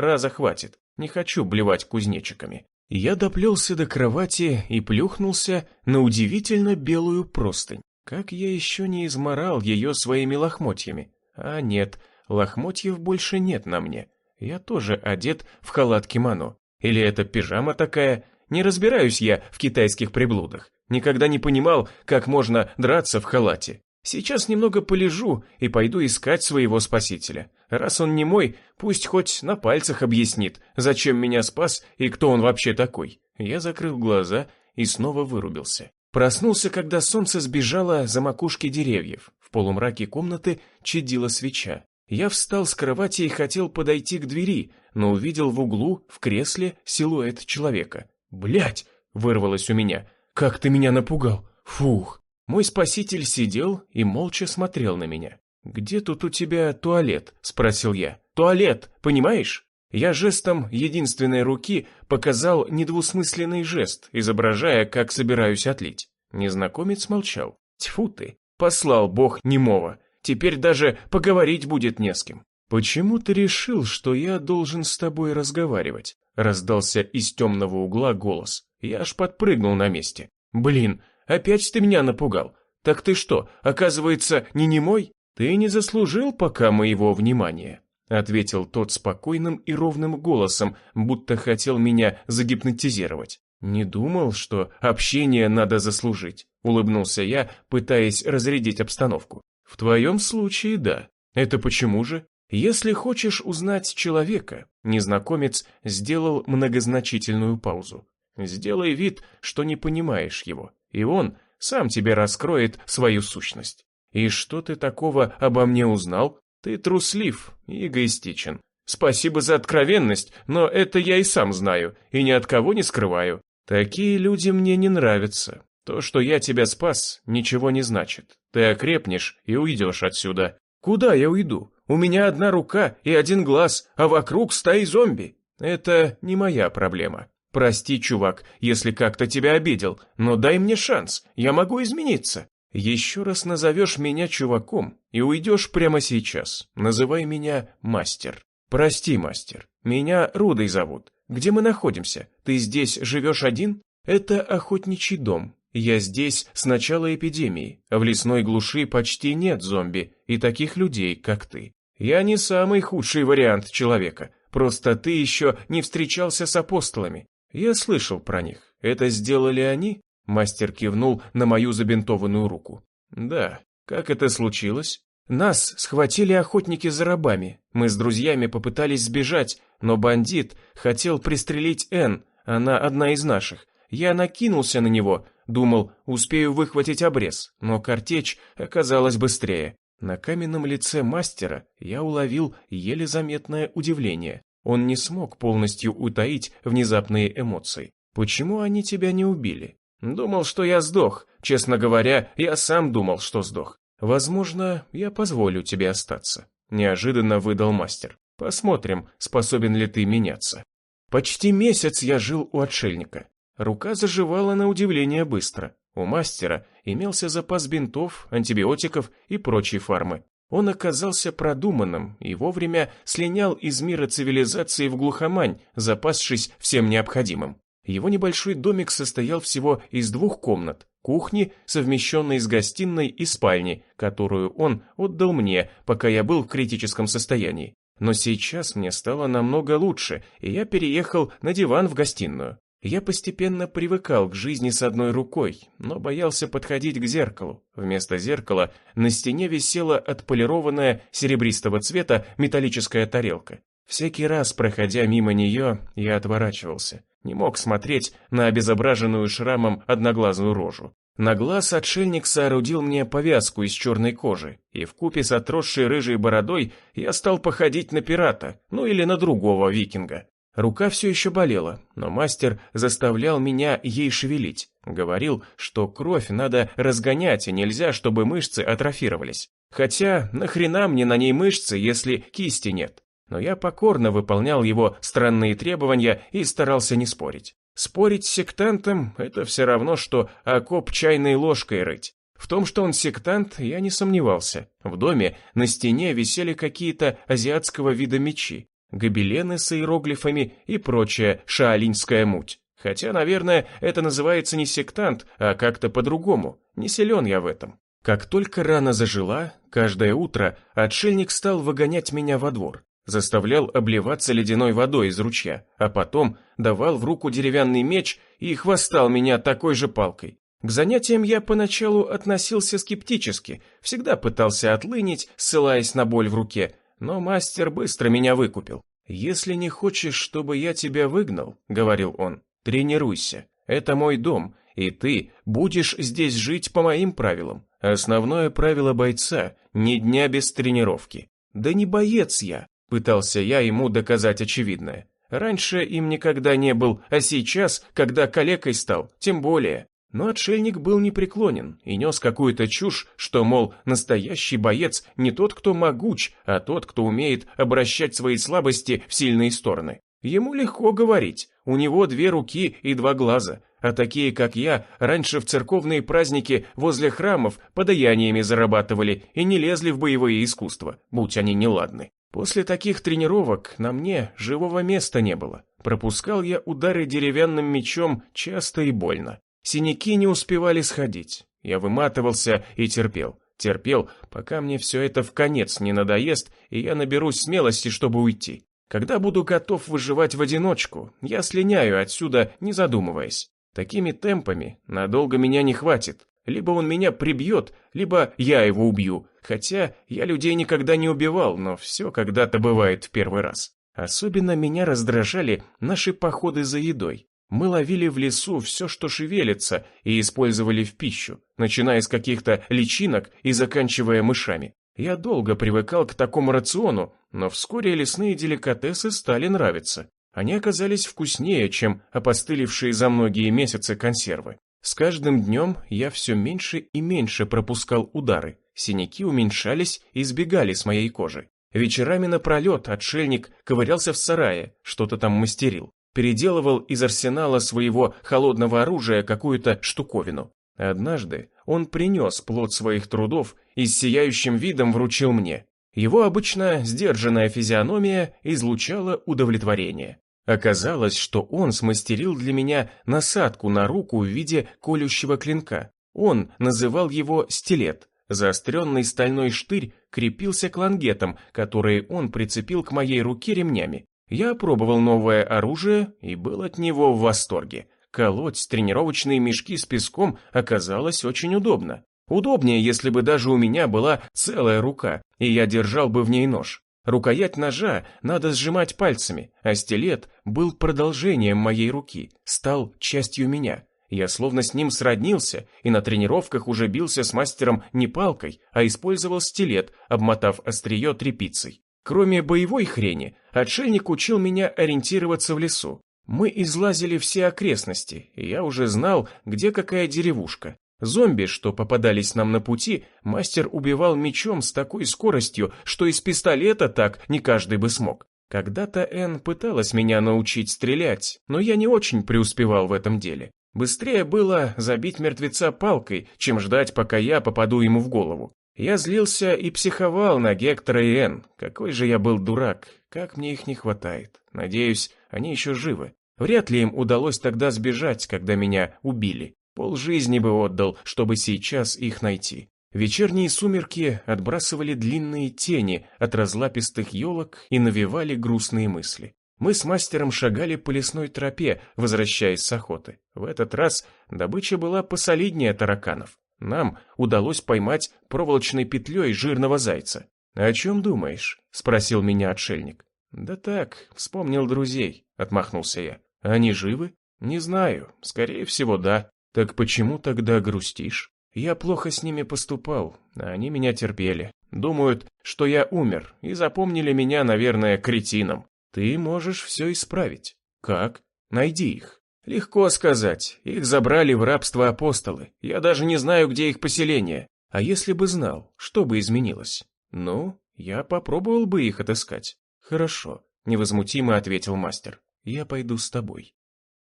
Speaker 1: раза хватит. Не хочу блевать кузнечиками. Я доплелся до кровати и плюхнулся на удивительно белую простынь. Как я еще не изморал ее своими лохмотьями? А нет, лохмотьев больше нет на мне. Я тоже одет в халат кимоно. Или это пижама такая? Не разбираюсь я в китайских приблудах. Никогда не понимал, как можно драться в халате. Сейчас немного полежу и пойду искать своего спасителя. Раз он не мой, пусть хоть на пальцах объяснит, зачем меня спас и кто он вообще такой. Я закрыл глаза и снова вырубился. Проснулся, когда солнце сбежало за макушки деревьев. В полумраке комнаты чадила свеча. Я встал с кровати и хотел подойти к двери, но увидел в углу, в кресле, силуэт человека. «Блядь!» — вырвалось у меня. «Как ты меня напугал! Фух!» Мой спаситель сидел и молча смотрел на меня. «Где тут у тебя туалет?» — спросил я. «Туалет, понимаешь?» Я жестом единственной руки показал недвусмысленный жест, изображая, как собираюсь отлить. Незнакомец молчал. «Тьфу ты! Послал бог немого! Теперь даже поговорить будет не с кем!» «Почему ты решил, что я должен с тобой разговаривать?» — раздался из темного угла голос. Я аж подпрыгнул на месте. «Блин, опять ты меня напугал! Так ты что, оказывается, не немой? Ты не заслужил пока моего внимания, ответил тот спокойным и ровным голосом, будто хотел меня загипнотизировать. Не думал, что общение надо заслужить, улыбнулся я, пытаясь разрядить обстановку. В твоем случае да. Это почему же? Если хочешь узнать человека, незнакомец сделал многозначительную паузу. Сделай вид, что не понимаешь его, и он сам тебе раскроет свою сущность. И что ты такого обо мне узнал? Ты труслив и эгоистичен. Спасибо за откровенность, но это я и сам знаю, и ни от кого не скрываю. Такие люди мне не нравятся. То, что я тебя спас, ничего не значит. Ты окрепнешь и уйдешь отсюда. Куда я уйду? У меня одна рука и один глаз, а вокруг стаи зомби. Это не моя проблема. Прости, чувак, если как-то тебя обидел, но дай мне шанс, я могу измениться. Еще раз назовешь меня чуваком и уйдешь прямо сейчас. Называй меня мастер. Прости, мастер, меня Рудой зовут. Где мы находимся? Ты здесь живешь один? Это охотничий дом. Я здесь с начала эпидемии, а в лесной глуши почти нет зомби и таких людей, как ты. Я не самый худший вариант человека, просто ты еще не встречался с апостолами. Я слышал про них. Это сделали они? Мастер кивнул на мою забинтованную руку. Да. Как это случилось? Нас схватили охотники за рабами. Мы с друзьями попытались сбежать, но бандит хотел пристрелить Энн, она одна из наших. Я накинулся на него, думал, успею выхватить обрез, но картечь оказалась быстрее. На каменном лице мастера я уловил еле заметное удивление. Он не смог полностью утаить внезапные эмоции. Почему они тебя не убили? Думал, что я сдох. Честно говоря, я сам думал, что сдох. Возможно, я позволю тебе остаться. Неожиданно выдал мастер. Посмотрим, способен ли ты меняться. Почти месяц я жил у отшельника. Рука заживала на удивление быстро. У мастера имелся запас бинтов, антибиотиков и прочей фармы. Он оказался продуманным и вовремя слинял из мира цивилизации в глухомань, запасшись всем необходимым. Его небольшой домик состоял всего из 2 комнат, кухни, совмещенной с гостиной и спальней, которую он отдал мне, пока я был в критическом состоянии. Но сейчас мне стало намного лучше, и я переехал на диван в гостиную. Я постепенно привыкал к жизни с одной рукой, но боялся подходить к зеркалу. Вместо зеркала на стене висела отполированная серебристого цвета металлическая тарелка. Всякий раз, проходя мимо нее, я отворачивался. Не мог смотреть на обезображенную шрамом одноглазую рожу. На глаз отшельник соорудил мне повязку из черной кожи, и вкупе с отросшей рыжей бородой я стал походить на пирата, ну или на другого викинга. Рука все еще болела, но мастер заставлял меня ей шевелить. Говорил, что кровь надо разгонять, и нельзя, чтобы мышцы атрофировались. Хотя нахрена мне на ней мышцы, если кисти нет? Но я покорно выполнял его странные требования и старался не спорить. Спорить с сектантом – это все равно, что окоп чайной ложкой рыть. В том, что он сектант, я не сомневался. В доме на стене висели какие-то азиатского вида мечи, гобелены с иероглифами и прочая шаолиньская муть. Хотя, наверное, это называется не сектант, а как-то по-другому. Не силен я в этом. Как только рана зажила, каждое утро отшельник стал выгонять меня во двор. Заставлял обливаться ледяной водой из ручья, а потом давал в руку деревянный меч и хвастал меня такой же палкой. К занятиям я поначалу относился скептически, всегда пытался отлынить, ссылаясь на боль в руке, но мастер быстро меня выкупил. «Если не хочешь, чтобы я тебя выгнал, — говорил он, — тренируйся, это мой дом, и ты будешь здесь жить по моим правилам. Основное правило бойца — ни дня без тренировки». «Да не боец я!» — пытался я ему доказать очевидное. Раньше им никогда не был, а сейчас, когда калекой стал, тем более. Но отшельник был непреклонен и нес какую-то чушь, что, мол, настоящий боец не тот, кто могуч, а тот, кто умеет обращать свои слабости в сильные стороны. Ему легко говорить, у него 2 руки и 2 глаза, а такие, как я, раньше в церковные праздники возле храмов подаяниями зарабатывали и не лезли в боевые искусства, будь они неладны. После таких тренировок на мне живого места не было. Пропускал я удары деревянным мечом часто и больно. Синяки не успевали сходить. Я выматывался и терпел. Терпел, пока мне все это вконец не надоест, и я наберусь смелости, чтобы уйти. Когда буду готов выживать в одиночку, я слиняю отсюда, не задумываясь. Такими темпами надолго меня не хватит. Либо он меня прибьет, либо я его убью. Хотя я людей никогда не убивал, но все когда-то бывает в первый раз. Особенно меня раздражали наши походы за едой. Мы ловили в лесу все, что шевелится, и использовали в пищу, начиная с каких-то личинок и заканчивая мышами. Я долго привыкал к такому рациону, но вскоре лесные деликатесы стали нравиться. Они оказались вкуснее, чем опостылевшие за многие месяцы консервы. С каждым днем я все меньше и меньше пропускал удары. Синяки уменьшались и сбегали с моей кожи. Вечерами напролет отшельник ковырялся в сарае, что-то там мастерил. Переделывал из арсенала своего холодного оружия какую-то штуковину. Однажды он принес плод своих трудов и с сияющим видом вручил мне. Его обычно сдержанная физиономия излучала удовлетворение. Оказалось, что он смастерил для меня насадку на руку в виде колющего клинка. Он называл его стилет. Заостренный стальной штырь крепился к лангетам, которые он прицепил к моей руке ремнями. Я опробовал новое оружие и был от него в восторге. Колоть тренировочные мешки с песком оказалось очень удобно. Удобнее, если бы даже у меня была целая рука, и я держал бы в ней нож. Рукоять ножа надо сжимать пальцами, а стилет был продолжением моей руки, стал частью меня. Я словно с ним сроднился и на тренировках уже бился с мастером не палкой, а использовал стилет, обмотав острие тряпицей. Кроме боевой хрени, отшельник учил меня ориентироваться в лесу. Мы излазили все окрестности, и я уже знал, где какая деревушка. Зомби, что попадались нам на пути, мастер убивал мечом с такой скоростью, что из пистолета так не каждый бы смог. Когда-то Энн пыталась меня научить стрелять, но я не очень преуспевал в этом деле. Быстрее было забить мертвеца палкой, чем ждать, пока я попаду ему в голову. Я злился и психовал на Гектора и Энн. Какой же я был дурак, как мне их не хватает. Надеюсь, они еще живы. Вряд ли им удалось тогда сбежать, когда меня убили. Полжизни бы отдал, чтобы сейчас их найти. Вечерние сумерки отбрасывали длинные тени от разлапистых елок и навевали грустные мысли. Мы с мастером шагали по лесной тропе, возвращаясь с охоты. В этот раз добыча была посолиднее тараканов. Нам удалось поймать проволочной петлей жирного зайца. «О чем думаешь?» — спросил меня отшельник. «Да так, вспомнил друзей», — отмахнулся я. «Они живы?» «Не знаю, скорее всего, да». «Так почему тогда грустишь?» «Я плохо с ними поступал, а они меня терпели. Думают, что я умер, и запомнили меня, наверное, кретином. Ты можешь все исправить». «Как?» «Найди их». «Легко сказать. Их забрали в рабство апостолы. Я даже не знаю, где их поселение. А если бы знал, что бы изменилось?» «Ну, я попробовал бы их отыскать». «Хорошо», — невозмутимо ответил мастер. «Я пойду с тобой».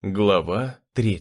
Speaker 1: Глава 3.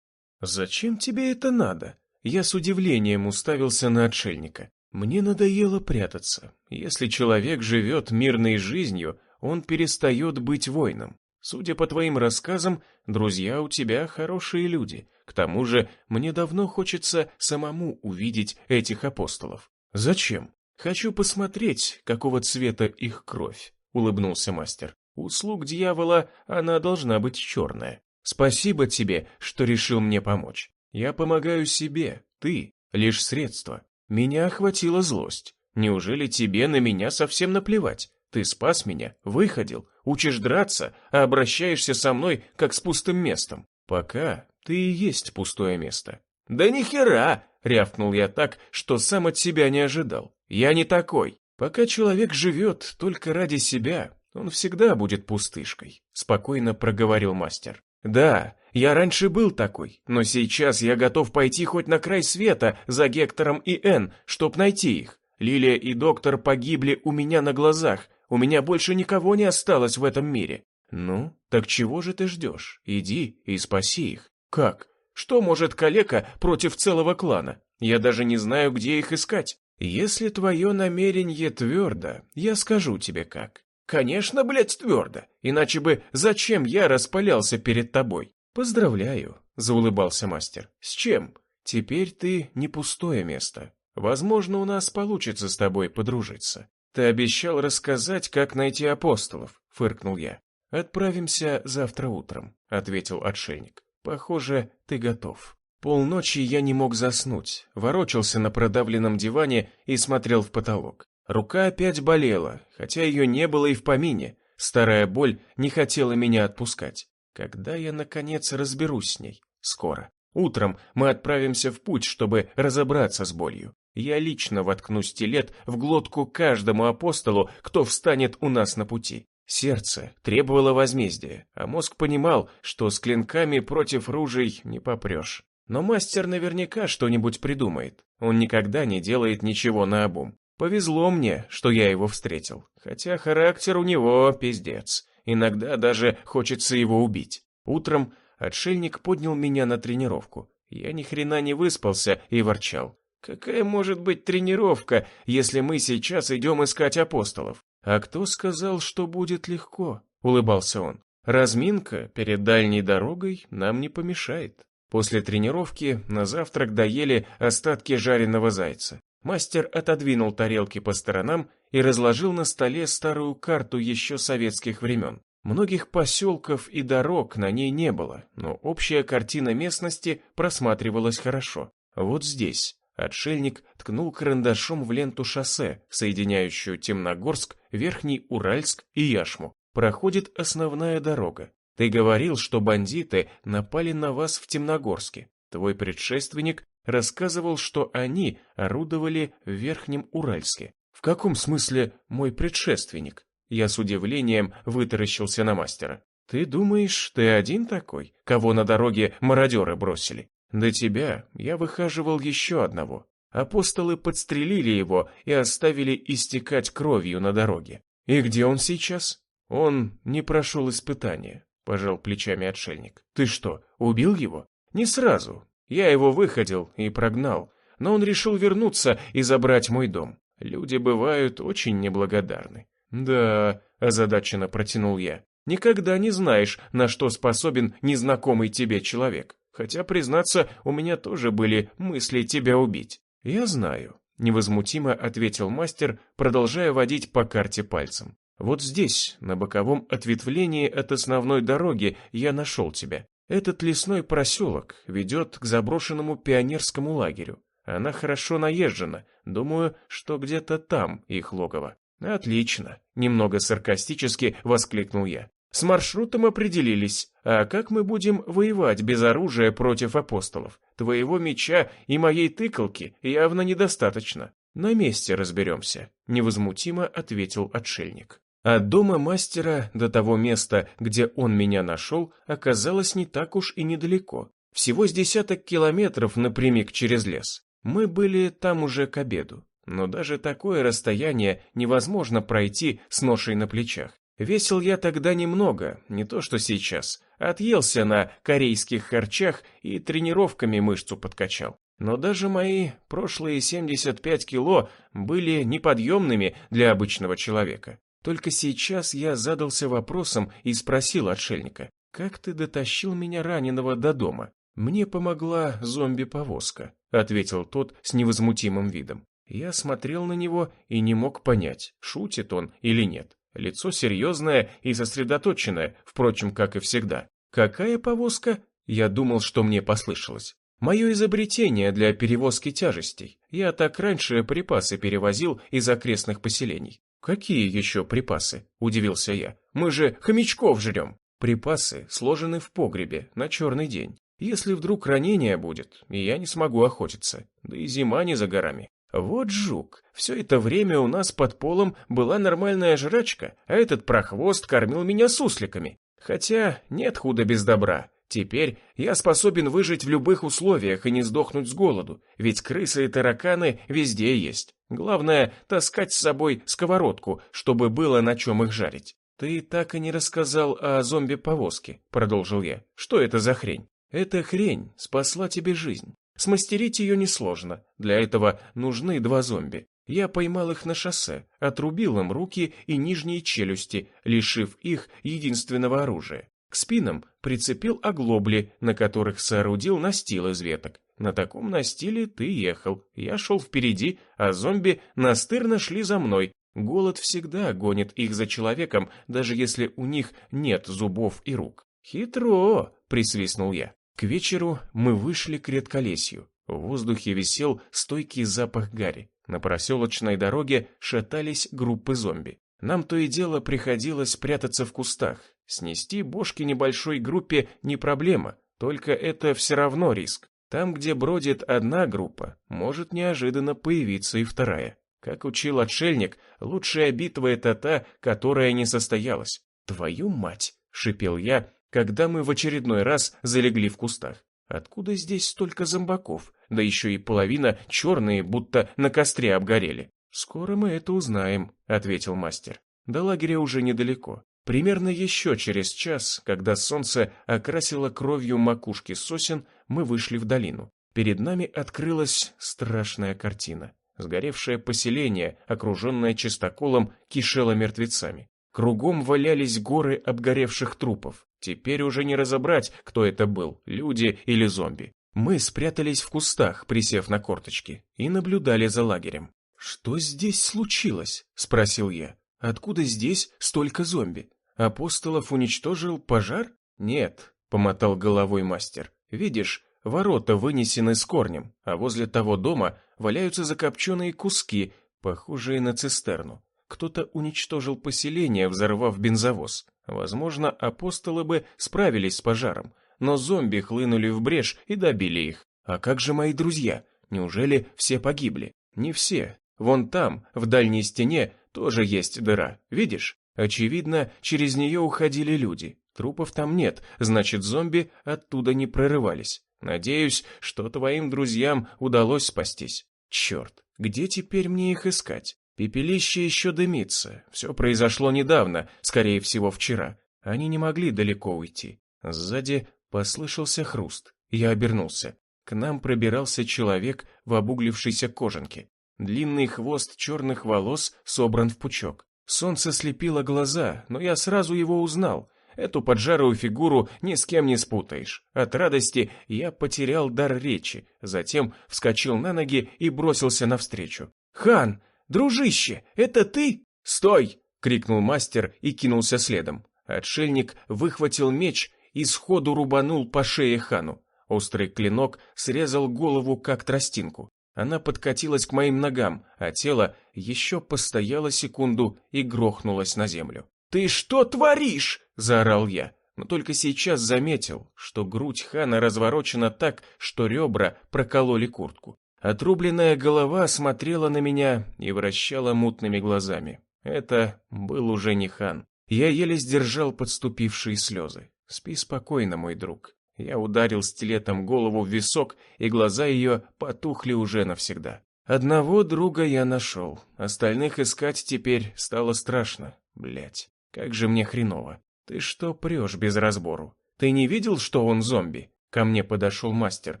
Speaker 1: «Зачем тебе это надо?» Я с удивлением уставился на отшельника. Мне надоело прятаться. Если человек живет мирной жизнью, он перестает быть воином. Судя по твоим рассказам, друзья у тебя хорошие люди. К тому же, мне давно хочется самому увидеть этих апостолов. Зачем? Хочу посмотреть, какого цвета их кровь, улыбнулся мастер. У слуг дьявола она должна быть черная. Спасибо тебе, что решил мне помочь. Я помогаю себе, ты — лишь средство. Меня охватила злость. Неужели тебе на меня совсем наплевать? Ты спас меня, выходил, учишь драться, а обращаешься со мной, как с пустым местом. Пока ты и есть пустое место». «Да ни хера!» — рявкнул я так, что сам от себя не ожидал. «Я не такой. Пока человек живет только ради себя, он всегда будет пустышкой», — спокойно проговорил мастер. «Да, я раньше был такой, но сейчас я готов пойти хоть на край света за Гектором и Энн, чтоб найти их. Лилия и доктор погибли у меня на глазах, у меня больше никого не осталось в этом мире». «Ну, так чего же ты ждешь? Иди и спаси их». «Как? Что может калека против целого клана? Я даже не знаю, где их искать». «Если твое намерение твердо, я скажу тебе как». «Конечно, блядь, твердо, иначе бы зачем я распалялся перед тобой?» «Поздравляю, заулыбался мастер. С чем? Теперь ты не пустое место. Возможно, у нас получится с тобой подружиться. Ты обещал рассказать, как найти апостолов, фыркнул я. Отправимся завтра утром, ответил отшельник. Похоже, ты готов. Полночи я не мог заснуть, ворочался на продавленном диване и смотрел в потолок. Рука опять болела, хотя ее не было и в помине. Старая боль не хотела меня отпускать. Когда я, наконец, разберусь с ней? Скоро. Утром мы отправимся в путь, чтобы разобраться с болью. Я лично воткну стилет в глотку каждому апостолу, кто встанет у нас на пути. Сердце требовало возмездия, а мозг понимал, что с клинками против ружей не попрешь. Но мастер наверняка что-нибудь придумает. Он никогда не делает ничего наобум. Повезло мне, что я его встретил, хотя характер у него пиздец. Иногда даже хочется его убить. Утром отшельник поднял меня на тренировку. Я ни хрена не выспался и ворчал. Какая может быть тренировка, если мы сейчас идем искать апостолов? А кто сказал, что будет легко? Улыбался он. Разминка перед дальней дорогой нам не помешает. После тренировки на завтрак доели остатки жареного зайца. Мастер отодвинул тарелки по сторонам и разложил на столе старую карту еще советских времен. Многих поселков и дорог на ней не было, но общая картина местности просматривалась хорошо. Вот здесь отшельник ткнул карандашом в ленту шоссе, соединяющую Темногорск, Верхний Уральск и Яшму. Проходит основная дорога. Ты говорил, что бандиты напали на вас в Темногорске. Твой предшественник рассказывал, что они орудовали в Верхнем Уральске. В каком смысле мой предшественник? Я с удивлением вытаращился на мастера. Ты думаешь, ты один такой, кого на дороге мародеры бросили? До тебя я выхаживал еще одного. Апостолы подстрелили его и оставили истекать кровью на дороге. И где он сейчас? Он не прошел испытания, пожал плечами отшельник. Ты что, убил его? Не сразу. Я его выходил и прогнал, но он решил вернуться и забрать мой дом. Люди бывают очень неблагодарны. Да, озадаченно протянул я. Никогда не знаешь, на что способен незнакомый тебе человек. Хотя, признаться, у меня тоже были мысли тебя убить. Я знаю, невозмутимо ответил мастер, продолжая водить по карте пальцем. Вот здесь, на боковом ответвлении от основной дороги, я нашел тебя. Этот лесной проселок ведет к заброшенному пионерскому лагерю. Она хорошо наезжена, думаю, что где-то там их логово. Отлично, немного саркастически воскликнул я. С маршрутом определились, а как мы будем воевать без оружия против апостолов? Твоего меча и моей тыкалки явно недостаточно. На месте разберемся, невозмутимо ответил отшельник. От дома мастера до того места, где он меня нашел, оказалось не так уж и недалеко. Всего с 10 километров напрямик через лес. Мы были там уже к обеду, но даже такое расстояние невозможно пройти с ношей на плечах. Весил я тогда немного, не то что сейчас. Отъелся на корейских харчах и тренировками мышцу подкачал. Но даже мои прошлые 75 кило были неподъемными для обычного человека. Только сейчас я задался вопросом и спросил отшельника, «Как ты дотащил меня раненого до дома?» «Мне помогла зомби-повозка», — ответил тот с невозмутимым видом. Я смотрел на него и не мог понять, шутит он или нет. Лицо серьезное и сосредоточенное, впрочем, как и всегда. «Какая повозка?» Я думал, что мне послышалось. «Мое изобретение для перевозки тяжестей. Я так раньше припасы перевозил из окрестных поселений». «Какие еще припасы?» – удивился я. «Мы же хомячков жрем». «Припасы сложены в погребе на черный день. Если вдруг ранение будет, и я не смогу охотиться. Да и зима не за горами». Вот жук, все это время у нас под полом была нормальная жрачка, а этот прохвост кормил меня сусликами. Хотя нет худа без добра. Теперь я способен выжить в любых условиях и не сдохнуть с голоду, ведь крысы и тараканы везде есть. Главное таскать с собой сковородку, чтобы было на чем их жарить. «Ты так и не рассказал о зомби-повозке», — продолжил я. «Что это за хрень?» «Эта хрень спасла тебе жизнь. Смастерить ее несложно, для этого нужны 2 зомби. Я поймал их на шоссе, отрубил им руки и нижние челюсти, лишив их единственного оружия. К спинам прицепил оглобли, на которых соорудил настил из веток. На таком настиле ты ехал, я шел впереди, а зомби настырно шли за мной. Голод всегда гонит их за человеком, даже если у них нет зубов и рук. «Хитро!» — присвистнул я. К вечеру мы вышли к редколесью. В воздухе висел стойкий запах гари. На проселочной дороге шатались группы зомби. Нам то и дело приходилось прятаться в кустах. Снести бошки небольшой группе не проблема, только это все равно риск. Там, где бродит одна группа, может неожиданно появиться и вторая. Как учил отшельник, лучшая битва — это та, которая не состоялась. «Твою мать!» — шипел я, когда мы в очередной раз залегли в кустах. «Откуда здесь столько зомбаков? Да еще и половина черные, будто на костре обгорели». «Скоро мы это узнаем», — ответил мастер. «До лагеря уже недалеко. Примерно еще через час, когда солнце окрасило кровью макушки сосен, мы вышли в долину. Перед нами открылась страшная картина. Сгоревшее поселение, окруженное чистоколом, кишело мертвецами. Кругом валялись горы обгоревших трупов. Теперь уже не разобрать, кто это был, люди или зомби. Мы спрятались в кустах, присев на корточки, и наблюдали за лагерем. «Что здесь случилось?» – спросил я. «Откуда здесь столько зомби? Апостолов уничтожил пожар?» «Нет», – помотал головой мастер. «Видишь, ворота вынесены с корнем, а возле того дома валяются закопченные куски, похожие на цистерну. Кто-то уничтожил поселение, взорвав бензовоз. Возможно, апостолы бы справились с пожаром, но зомби хлынули в брешь и добили их. А как же мои друзья? Неужели все погибли? Не все. Вон там, в дальней стене, тоже есть дыра. Видишь? Очевидно, через нее уходили люди. Трупов там нет, значит, зомби оттуда не прорывались. Надеюсь, что твоим друзьям удалось спастись. Черт, где теперь мне их искать? Пепелище еще дымится. Все произошло недавно, скорее всего, вчера. Они не могли далеко уйти. Сзади послышался хруст. Я обернулся. К нам пробирался человек в обуглившейся кожанке. Длинный хвост черных волос собран в пучок. Солнце слепило глаза, но я сразу его узнал. Эту поджарую фигуру ни с кем не спутаешь. От радости я потерял дар речи, затем вскочил на ноги и бросился навстречу. «Хан! Дружище, это ты?» «Стой!» — крикнул мастер и кинулся следом. Отшельник выхватил меч и сходу рубанул по шее хану. Острый клинок срезал голову, как тростинку. Она подкатилась к моим ногам, а тело еще постояло секунду и грохнулось на землю. «Ты что творишь?» — заорал я, но только сейчас заметил, что грудь хана разворочена так, что ребра прокололи куртку. Отрубленная голова смотрела на меня и вращала мутными глазами. Это был уже не хан. Я еле сдержал подступившие слезы. «Спи спокойно, мой друг». Я ударил стилетом голову в висок, и глаза ее потухли уже навсегда. Одного друга я нашел, остальных искать теперь стало страшно. Блять, как же мне хреново. Ты что прешь без разбору? Ты не видел, что он зомби? Ко мне подошел мастер,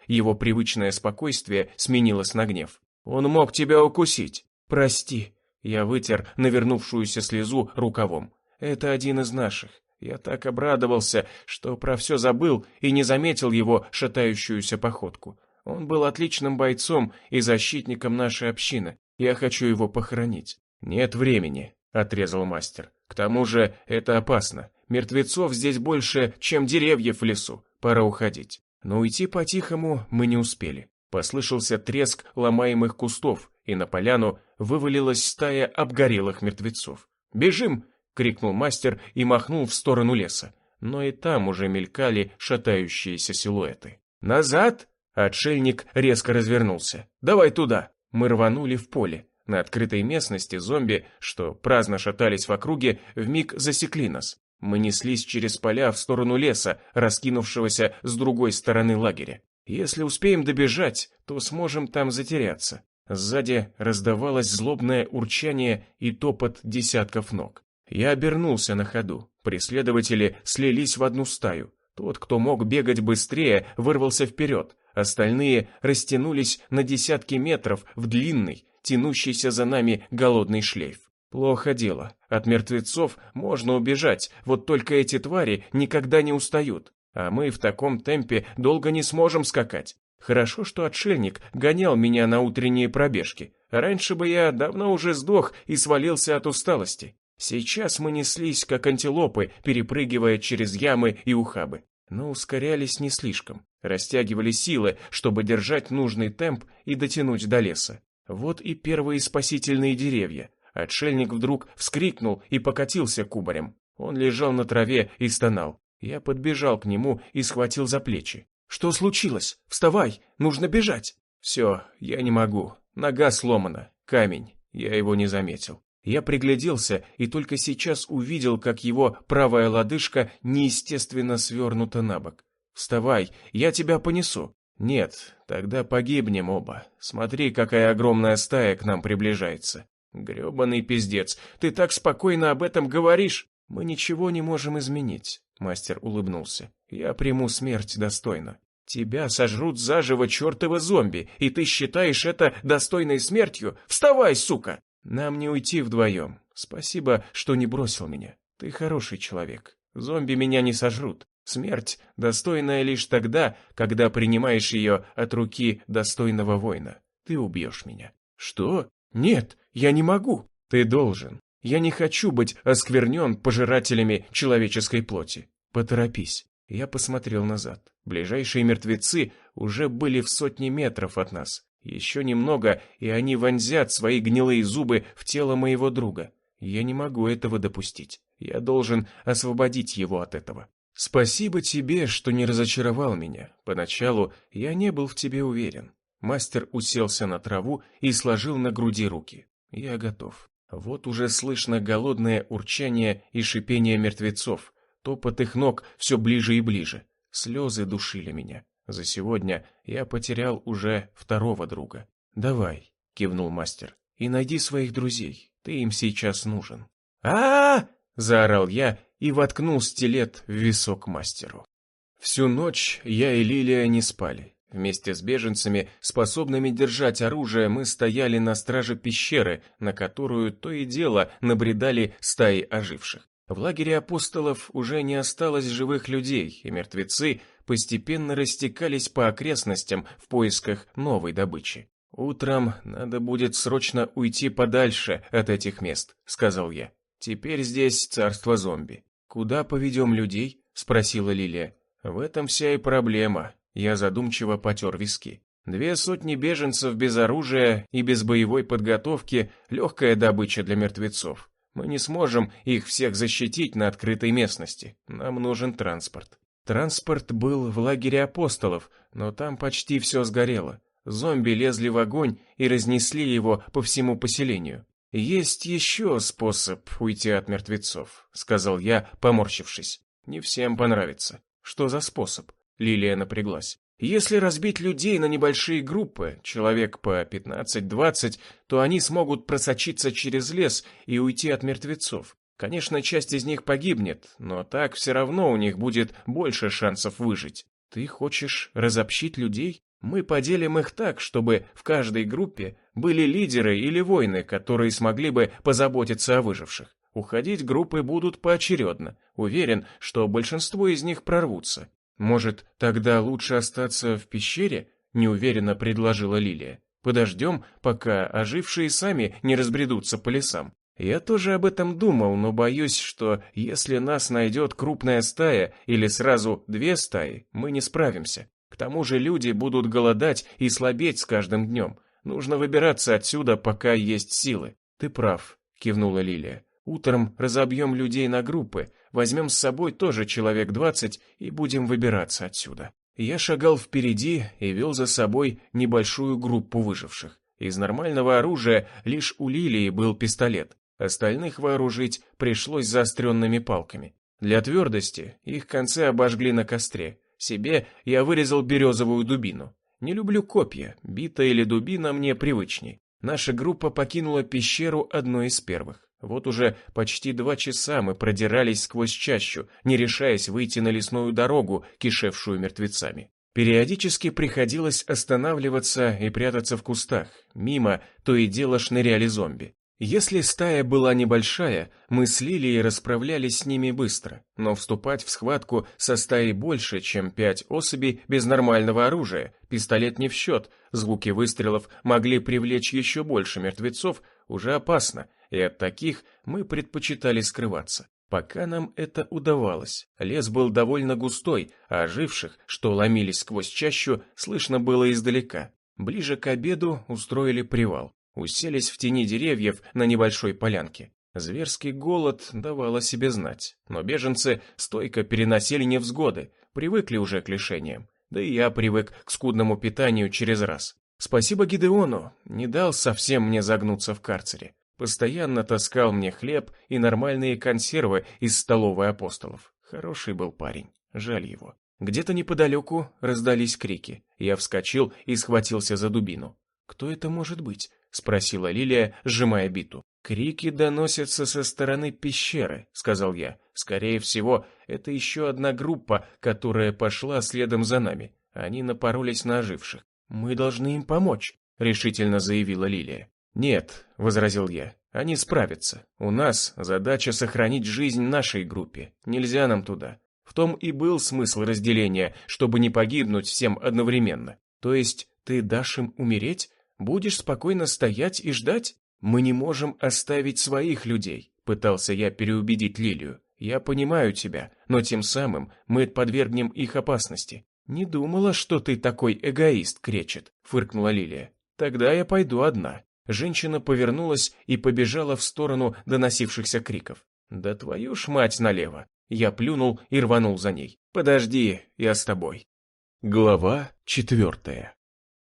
Speaker 1: его привычное спокойствие сменилось на гнев. Он мог тебя укусить. Прости. Я вытер навернувшуюся слезу рукавом. Это один из наших. Я так обрадовался, что про все забыл и не заметил его шатающуюся походку. Он был отличным бойцом и защитником нашей общины. Я хочу его похоронить. Нет времени, отрезал мастер. К тому же это опасно. Мертвецов здесь больше, чем деревьев в лесу. Пора уходить. Но уйти по-тихому мы не успели. Послышался треск ломаемых кустов, и на поляну вывалилась стая обгорелых мертвецов. «Бежим!» — крикнул мастер и махнул в сторону леса. Но и там уже мелькали шатающиеся силуэты. «Назад!» — отшельник резко развернулся. «Давай туда!» Мы рванули в поле. На открытой местности зомби, что праздно шатались в округе, вмиг засекли нас. Мы неслись через поля в сторону леса, раскинувшегося с другой стороны лагеря. Если успеем добежать, то сможем там затеряться. Сзади раздавалось злобное урчание и топот десятков ног. Я обернулся на ходу. Преследователи слились в одну стаю. Тот, кто мог бегать быстрее, вырвался вперед. Остальные растянулись на десятки метров в длинный, тянущийся за нами голодный шлейф. Плохо дело. От мертвецов можно убежать, вот только эти твари никогда не устают. А мы в таком темпе долго не сможем скакать. Хорошо, что отшельник гонял меня на утренние пробежки. Раньше бы я давно уже сдох и свалился от усталости. Сейчас мы неслись, как антилопы, перепрыгивая через ямы и ухабы. Но ускорялись не слишком. Растягивали силы, чтобы держать нужный темп и дотянуть до леса. Вот и первые спасительные деревья. Отшельник вдруг вскрикнул и покатился кубарем. Он лежал на траве и стонал. Я подбежал к нему и схватил за плечи. «Что случилось? Вставай, нужно бежать!» «Все, я не могу. Нога сломана. Камень. Я его не заметил». Я пригляделся и только сейчас увидел, как его правая лодыжка неестественно свернута на бок. «Вставай, я тебя понесу». «Нет, тогда погибнем оба. Смотри, какая огромная стая к нам приближается». «Гребаный пиздец, ты так спокойно об этом говоришь!» «Мы ничего не можем изменить», — мастер улыбнулся. «Я приму смерть достойно. Тебя сожрут заживо чертовы зомби, и ты считаешь это достойной смертью? Вставай, сука!» «Нам не уйти вдвоем. Спасибо, что не бросил меня. Ты хороший человек. Зомби меня не сожрут. Смерть достойная лишь тогда, когда принимаешь ее от руки достойного воина. Ты убьешь меня». «Что? Нет, я не могу». «Ты должен. Я не хочу быть осквернен пожирателями человеческой плоти. Поторопись». Я посмотрел назад. Ближайшие мертвецы уже были в 100 метров от нас. Еще немного, и они вонзят свои гнилые зубы в тело моего друга. Я не могу этого допустить. Я должен освободить его от этого. Спасибо тебе, что не разочаровал меня. Поначалу я не был в тебе уверен. Мастер уселся на траву и сложил на груди руки. Я готов. Вот уже слышно голодное урчание и шипение мертвецов. Топот их ног все ближе и ближе. Слезы душили меня. За сегодня я потерял уже второго друга. «Давай», — кивнул мастер, — «и найди своих друзей. Ты им сейчас нужен». Заорал я и воткнул стилет в висок мастеру. Всю ночь я и Лилия не спали. Вместе с беженцами, способными держать оружие, мы стояли на страже пещеры, на которую то и дело набредали стаи оживших. В лагере апостолов уже не осталось живых людей, и мертвецы постепенно растекались по окрестностям в поисках новой добычи. «Утром надо будет срочно уйти подальше от этих мест», — сказал я. «Теперь здесь царство зомби». «Куда поведем людей?» — спросила Лилия. «В этом вся и проблема». Я задумчиво потер виски. 200 беженцев без оружия и без боевой подготовки — легкая добыча для мертвецов. Мы не сможем их всех защитить на открытой местности. Нам нужен транспорт. Транспорт был в лагере апостолов, но там почти все сгорело. Зомби лезли в огонь и разнесли его по всему поселению. «Есть еще способ уйти от мертвецов», — сказал я, поморщившись. «Не всем понравится». «Что за способ?» Лилия напряглась. «Если разбить людей на небольшие группы, человек по 15-20, то они смогут просочиться через лес и уйти от мертвецов. Конечно, часть из них погибнет, но так все равно у них будет больше шансов выжить. Ты хочешь разобщить людей? Мы поделим их так, чтобы в каждой группе были лидеры или воины, которые смогли бы позаботиться о выживших. Уходить группы будут поочередно. Уверен, что большинство из них прорвутся. «Может, тогда лучше остаться в пещере?» — неуверенно предложила Лилия. «Подождем, пока ожившие сами не разбредутся по лесам». Я тоже об этом думал, но боюсь, что если нас найдет крупная стая или сразу 2 стаи, мы не справимся. К тому же люди будут голодать и слабеть с каждым днем. Нужно выбираться отсюда, пока есть силы. «Ты прав», — кивнула Лилия. «Утром разобьем людей на группы, возьмем с собой тоже человек 20 и будем выбираться отсюда». Я шагал впереди и вел за собой небольшую группу выживших. Из нормального оружия лишь у Лилии был пистолет. Остальных вооружить пришлось заостренными палками. Для твердости их концы обожгли на костре. Себе я вырезал березовую дубину. Не люблю копья, бита или дубина мне привычней. Наша группа покинула пещеру одной из первых. Вот уже почти 2 часа мы продирались сквозь чащу, не решаясь выйти на лесную дорогу, кишевшую мертвецами. Периодически приходилось останавливаться и прятаться в кустах. Мимо то и дело шныряли зомби. Если стая была небольшая, мы с Лилией расправлялись с ними быстро, но вступать в схватку со стаей больше, чем 5 особей без нормального оружия, пистолет не в счет, звуки выстрелов могли привлечь еще больше мертвецов, уже опасно, и от таких мы предпочитали скрываться. Пока нам это удавалось, лес был довольно густой, а оживших, что ломились сквозь чащу, слышно было издалека. Ближе к обеду устроили привал. Уселись в тени деревьев на небольшой полянке. Зверский голод давал о себе знать, но беженцы стойко переносили невзгоды, привыкли уже к лишениям. Да и я привык к скудному питанию через раз. Спасибо Гидеону, не дал совсем мне загнуться в карцере. Постоянно таскал мне хлеб и нормальные консервы из столовой апостолов. Хороший был парень, жаль его. Где-то неподалеку раздались крики. Я вскочил и схватился за дубину. «Кто это может быть?» — спросила Лилия, сжимая биту. «Крики доносятся со стороны пещеры», — сказал я. «Скорее всего, это еще одна группа, которая пошла следом за нами. Они напоролись на оживших. Мы должны им помочь», — решительно заявила Лилия. «Нет», — возразил я, — «они справятся. У нас задача сохранить жизнь нашей группе. Нельзя нам туда». В том и был смысл разделения, чтобы не погибнуть всем одновременно. То есть ты дашь им умереть? Будешь спокойно стоять и ждать? Мы не можем оставить своих людей, пытался я переубедить Лилию. Я понимаю тебя, но тем самым мы подвергнем их опасности. Не думала, что ты такой эгоист, Кречет, фыркнула Лилия. Тогда я пойду одна. Женщина повернулась и побежала в сторону доносившихся криков. Да твою ж мать налево. Я плюнул и рванул за ней. Подожди, я с тобой. Глава 4.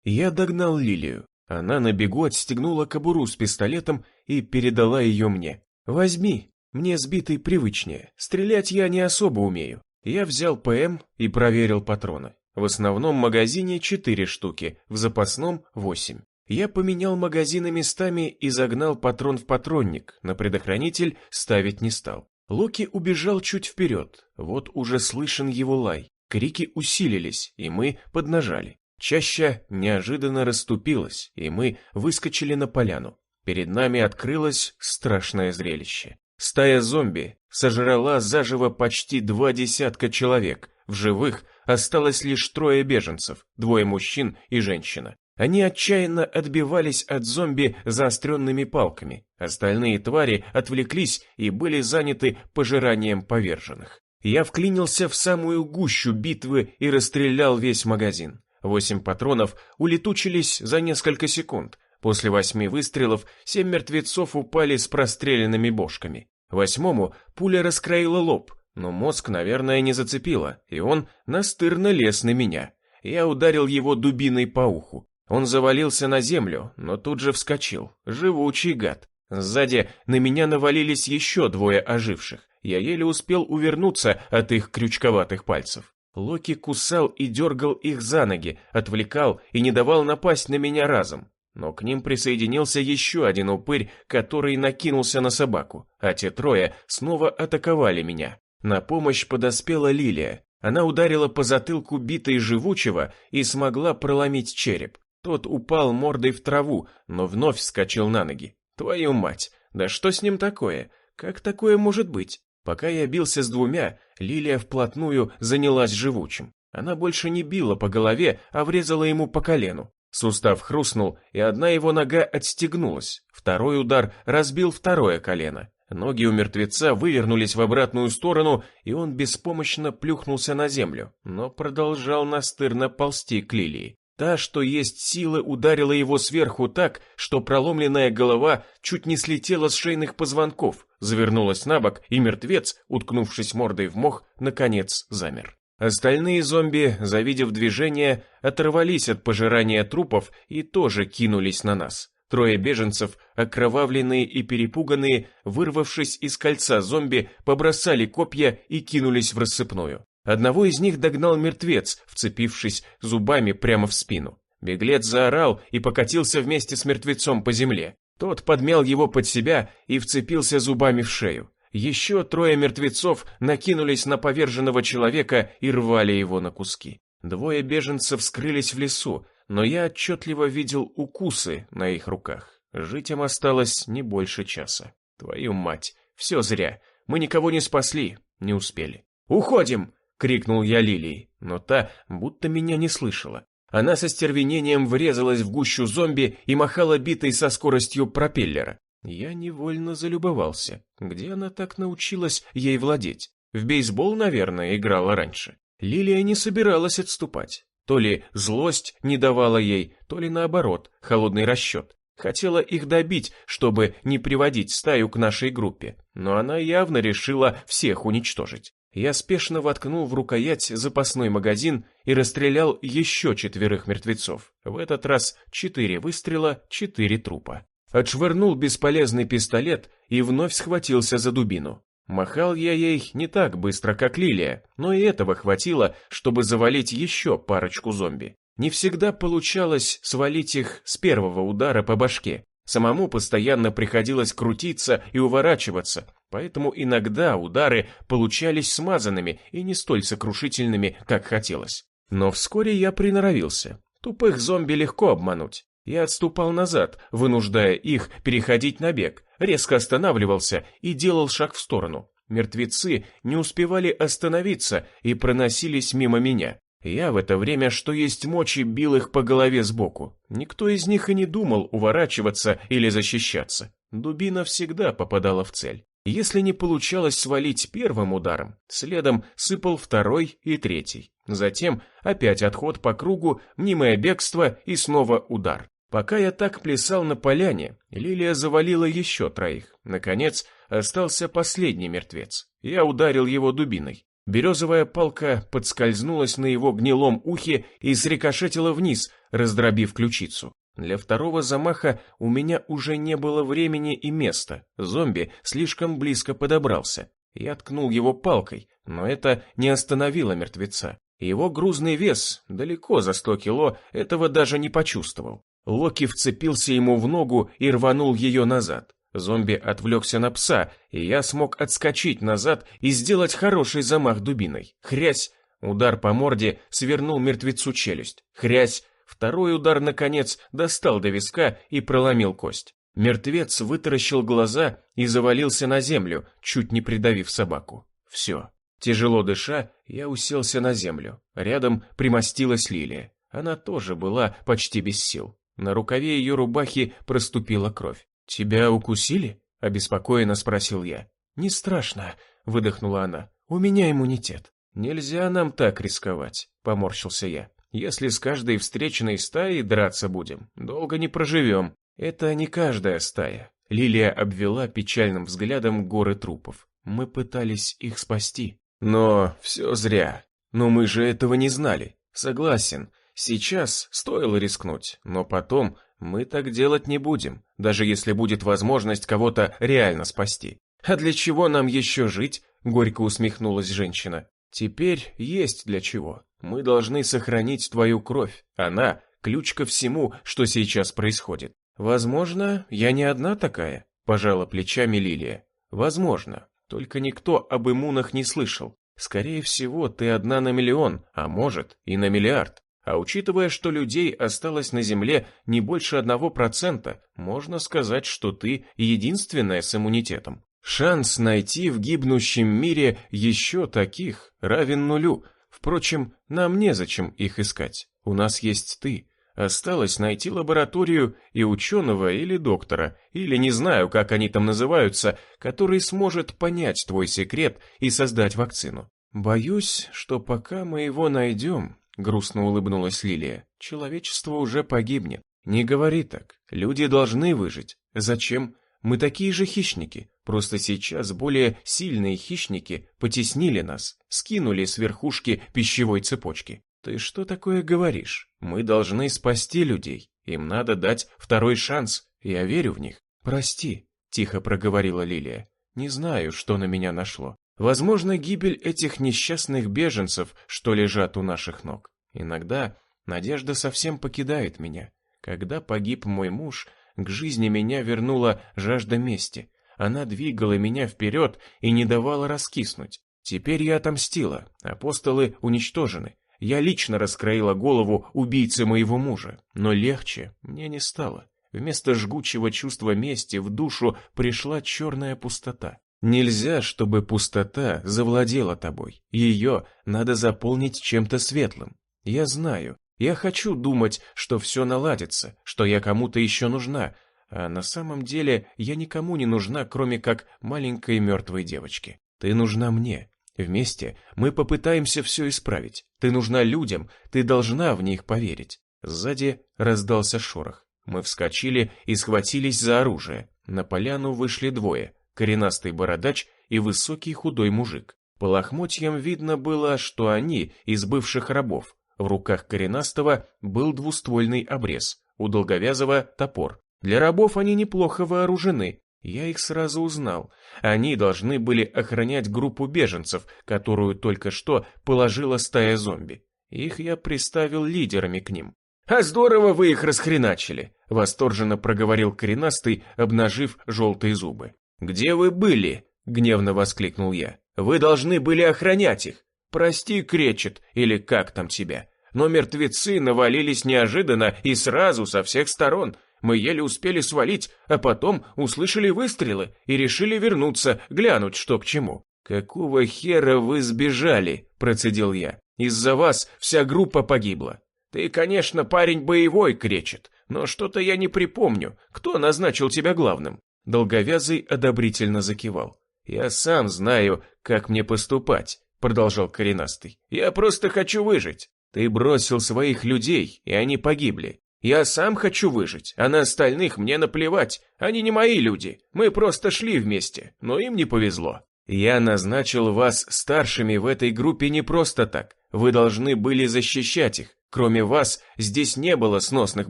Speaker 1: Я догнал Лилию. Она на бегу отстегнула кобуру с пистолетом и передала ее мне. «Возьми, мне сбитый привычнее, стрелять я не особо умею». Я взял ПМ и проверил патроны. В основном магазине 4 штуки, в запасном 8. Я поменял магазины местами и загнал патрон в патронник, на предохранитель ставить не стал. Локи убежал чуть вперед, вот уже слышен его лай. Крики усилились, и мы поднажали. Чаща неожиданно расступилась, и мы выскочили на поляну. Перед нами открылось страшное зрелище. Стая зомби сожрала заживо почти 20 человек. В живых осталось лишь 3 беженцев, 2 мужчин и женщина. Они отчаянно отбивались от зомби заостренными палками. Остальные твари отвлеклись и были заняты пожиранием поверженных. Я вклинился в самую гущу битвы и расстрелял весь магазин. 8 патронов улетучились за несколько секунд. После 8 выстрелов 7 мертвецов упали с простреленными бошками. 8-му пуля раскроила лоб, но мозг, наверное, не зацепила, и он настырно лез на меня. Я ударил его дубиной по уху. Он завалился на землю, но тут же вскочил. Живучий гад. Сзади на меня навалились еще 2 оживших. Я еле успел увернуться от их крючковатых пальцев. Локи кусал и дергал их за ноги, отвлекал и не давал напасть на меня разом. Но к ним присоединился еще один упырь, который накинулся на собаку, а те 3 снова атаковали меня. На помощь подоспела Лилия. Она ударила по затылку битой живучего и смогла проломить череп. Тот упал мордой в траву, но вновь вскочил на ноги. Твою мать, да что с ним такое? Как такое может быть? Пока я бился с 2, Лилия вплотную занялась живучим. Она больше не била по голове, а врезала ему по колену. Сустав хрустнул, и одна его нога отстегнулась. Второй удар разбил 2 колено. Ноги у мертвеца вывернулись в обратную сторону, и он беспомощно плюхнулся на землю, но продолжал настырно ползти к Лилии. Та, что есть силы, ударила его сверху так, что проломленная голова чуть не слетела с шейных позвонков, завернулась на бок, и мертвец, уткнувшись мордой в мох, наконец замер. Остальные зомби, завидев движение, оторвались от пожирания трупов и тоже кинулись на нас. 3 беженцев, окровавленные и перепуганные, вырвавшись из кольца зомби, побросали копья и кинулись в рассыпную. Одного из них догнал мертвец, вцепившись зубами прямо в спину. Беглец заорал и покатился вместе с мертвецом по земле. Тот подмял его под себя и вцепился зубами в шею. Еще 3 мертвецов накинулись на поверженного человека и рвали его на куски. 2 беженцев скрылись в лесу, но я отчетливо видел укусы на их руках. Жить им осталось не больше часа. Твою мать, все зря. Мы никого не спасли, не успели. «Уходим!» — крикнул я Лилии, но та будто меня не слышала. Она со стервенением врезалась в гущу зомби и махала битой со скоростью пропеллера. Я невольно залюбовался. Где она так научилась ей владеть? В бейсбол, наверное, играла раньше. Лилия не собиралась отступать. То ли злость не давала ей, то ли наоборот, холодный расчет. Хотела их добить, чтобы не приводить стаю к нашей группе, но она явно решила всех уничтожить. Я спешно воткнул в рукоять запасной магазин и расстрелял еще 4 мертвецов. В этот раз 4 выстрела, 4 трупа. Отшвырнул бесполезный пистолет и вновь схватился за дубину. Махал я ей не так быстро, как Лилия, но и этого хватило, чтобы завалить еще парочку зомби. Не всегда получалось свалить их с первого удара по башке. Самому постоянно приходилось крутиться и уворачиваться, поэтому иногда удары получались смазанными и не столь сокрушительными, как хотелось. Но вскоре я приноровился. Тупых зомби легко обмануть. Я отступал назад, вынуждая их переходить на бег, резко останавливался и делал шаг в сторону. Мертвецы не успевали остановиться и проносились мимо меня. Я в это время, что есть мочи, бил их по голове сбоку. Никто из них и не думал уворачиваться или защищаться. Дубина всегда попадала в цель. Если не получалось свалить первым ударом, следом сыпал второй и третий. Затем опять отход по кругу, мнимое бегство и снова удар. Пока я так плясал на поляне, Лилия завалила еще 3. Наконец, остался последний мертвец. Я ударил его дубиной. Березовая палка подскользнулась на его гнилом ухе и срикошетила вниз, раздробив ключицу. Для второго замаха у меня уже не было времени и места. Зомби слишком близко подобрался. Я ткнул его палкой, но это не остановило мертвеца. Его грузный вес, далеко за 100 кило, этого даже не почувствовал. Локи вцепился ему в ногу и рванул ее назад. Зомби отвлекся на пса, и я смог отскочить назад и сделать хороший замах дубиной. Хрясь! Удар по морде свернул мертвецу челюсть. Хрясь! Второй удар, наконец, достал до виска и проломил кость. Мертвец вытаращил глаза и завалился на землю, чуть не придавив собаку. Все. Тяжело дыша, я уселся на землю. Рядом примостилась Лилия. Она тоже была почти без сил. На рукаве ее рубахи проступила кровь. «Тебя укусили?» – обеспокоенно спросил я. «Не страшно», – выдохнула она. «У меня иммунитет». «Нельзя нам так рисковать», – поморщился я. «Если с каждой встречной стаей драться будем, долго не проживем». «Это не каждая стая». Лилия обвела печальным взглядом горы трупов. «Мы пытались их спасти». «Но все зря. Но мы же этого не знали. Согласен, сейчас стоило рискнуть, но потом мы так делать не будем, даже если будет возможность кого-то реально спасти». «А для чего нам еще жить?» – горько усмехнулась женщина. «Теперь есть для чего. Мы должны сохранить твою кровь. Она – ключ ко всему, что сейчас происходит». «Возможно, я не одна такая», – пожала плечами Лилия. «Возможно. Только никто об иммунах не слышал. Скорее всего, ты одна на миллион, а может и на миллиард. А учитывая, что людей осталось на Земле не больше 1%, можно сказать, что ты единственная с иммунитетом. Шанс найти в гибнущем мире еще таких равен 0. Впрочем, нам незачем их искать. У нас есть ты. Осталось найти лабораторию и ученого или доктора, или не знаю, как они там называются, который сможет понять твой секрет и создать вакцину. Боюсь, что пока мы его найдем, грустно улыбнулась Лилия, человечество уже погибнет. Не говори так. Люди должны выжить. Зачем? Мы такие же хищники. Просто сейчас более сильные хищники потеснили нас, скинули с верхушки пищевой цепочки. Ты что такое говоришь? Мы должны спасти людей. Им надо дать второй шанс. Я верю в них. Прости, тихо проговорила Лилия. Не знаю, что на меня нашло. Возможно, гибель этих несчастных беженцев, что лежат у наших ног. Иногда надежда совсем покидает меня. Когда погиб мой муж, к жизни меня вернула жажда мести. Она двигала меня вперед и не давала раскиснуть. Теперь я отомстила. Апостолы уничтожены. Я лично раскроила голову убийце моего мужа, но легче мне не стало. Вместо жгучего чувства мести в душу пришла черная пустота. Нельзя, чтобы пустота завладела тобой. Ее надо заполнить чем-то светлым. Я знаю, я хочу думать, что все наладится, что я кому-то еще нужна, а на самом деле я никому не нужна, кроме как маленькой мертвой девочки. Ты нужна мне. Вместе мы попытаемся все исправить. Ты нужна людям, ты должна в них поверить. Сзади раздался шорох. Мы вскочили и схватились за оружие. На поляну вышли двое. Коренастый бородач и высокий худой мужик. По лохмотьям видно было, что они из бывших рабов. В руках коренастого был двуствольный обрез, у долговязого топор. Для рабов они неплохо вооружены. Я их сразу узнал. Они должны были охранять группу беженцев, которую только что положила стая зомби. Их я приставил лидерами к ним. «А здорово вы их расхреначили!» — восторженно проговорил коренастый, обнажив желтые зубы. «Где вы были?» — гневно воскликнул я. «Вы должны были охранять их. Прости, кречет, или как там тебя. Но мертвецы навалились неожиданно и сразу со всех сторон. Мы еле успели свалить, а потом услышали выстрелы и решили вернуться, глянуть, что к чему». «Какого хера вы сбежали?» — процедил я. «Из-за вас вся группа погибла». «Ты, конечно, парень боевой, кречет, но что-то я не припомню. Кто назначил тебя главным?» Долговязый одобрительно закивал. «Я сам знаю, как мне поступать», — продолжал коренастый. «Я просто хочу выжить. Ты бросил своих людей, и они погибли. Я сам хочу выжить, а на остальных мне наплевать. Они не мои люди. Мы просто шли вместе, но им не повезло. Я назначил вас старшими в этой группе не просто так. Вы должны были защищать их. Кроме вас, здесь не было сносных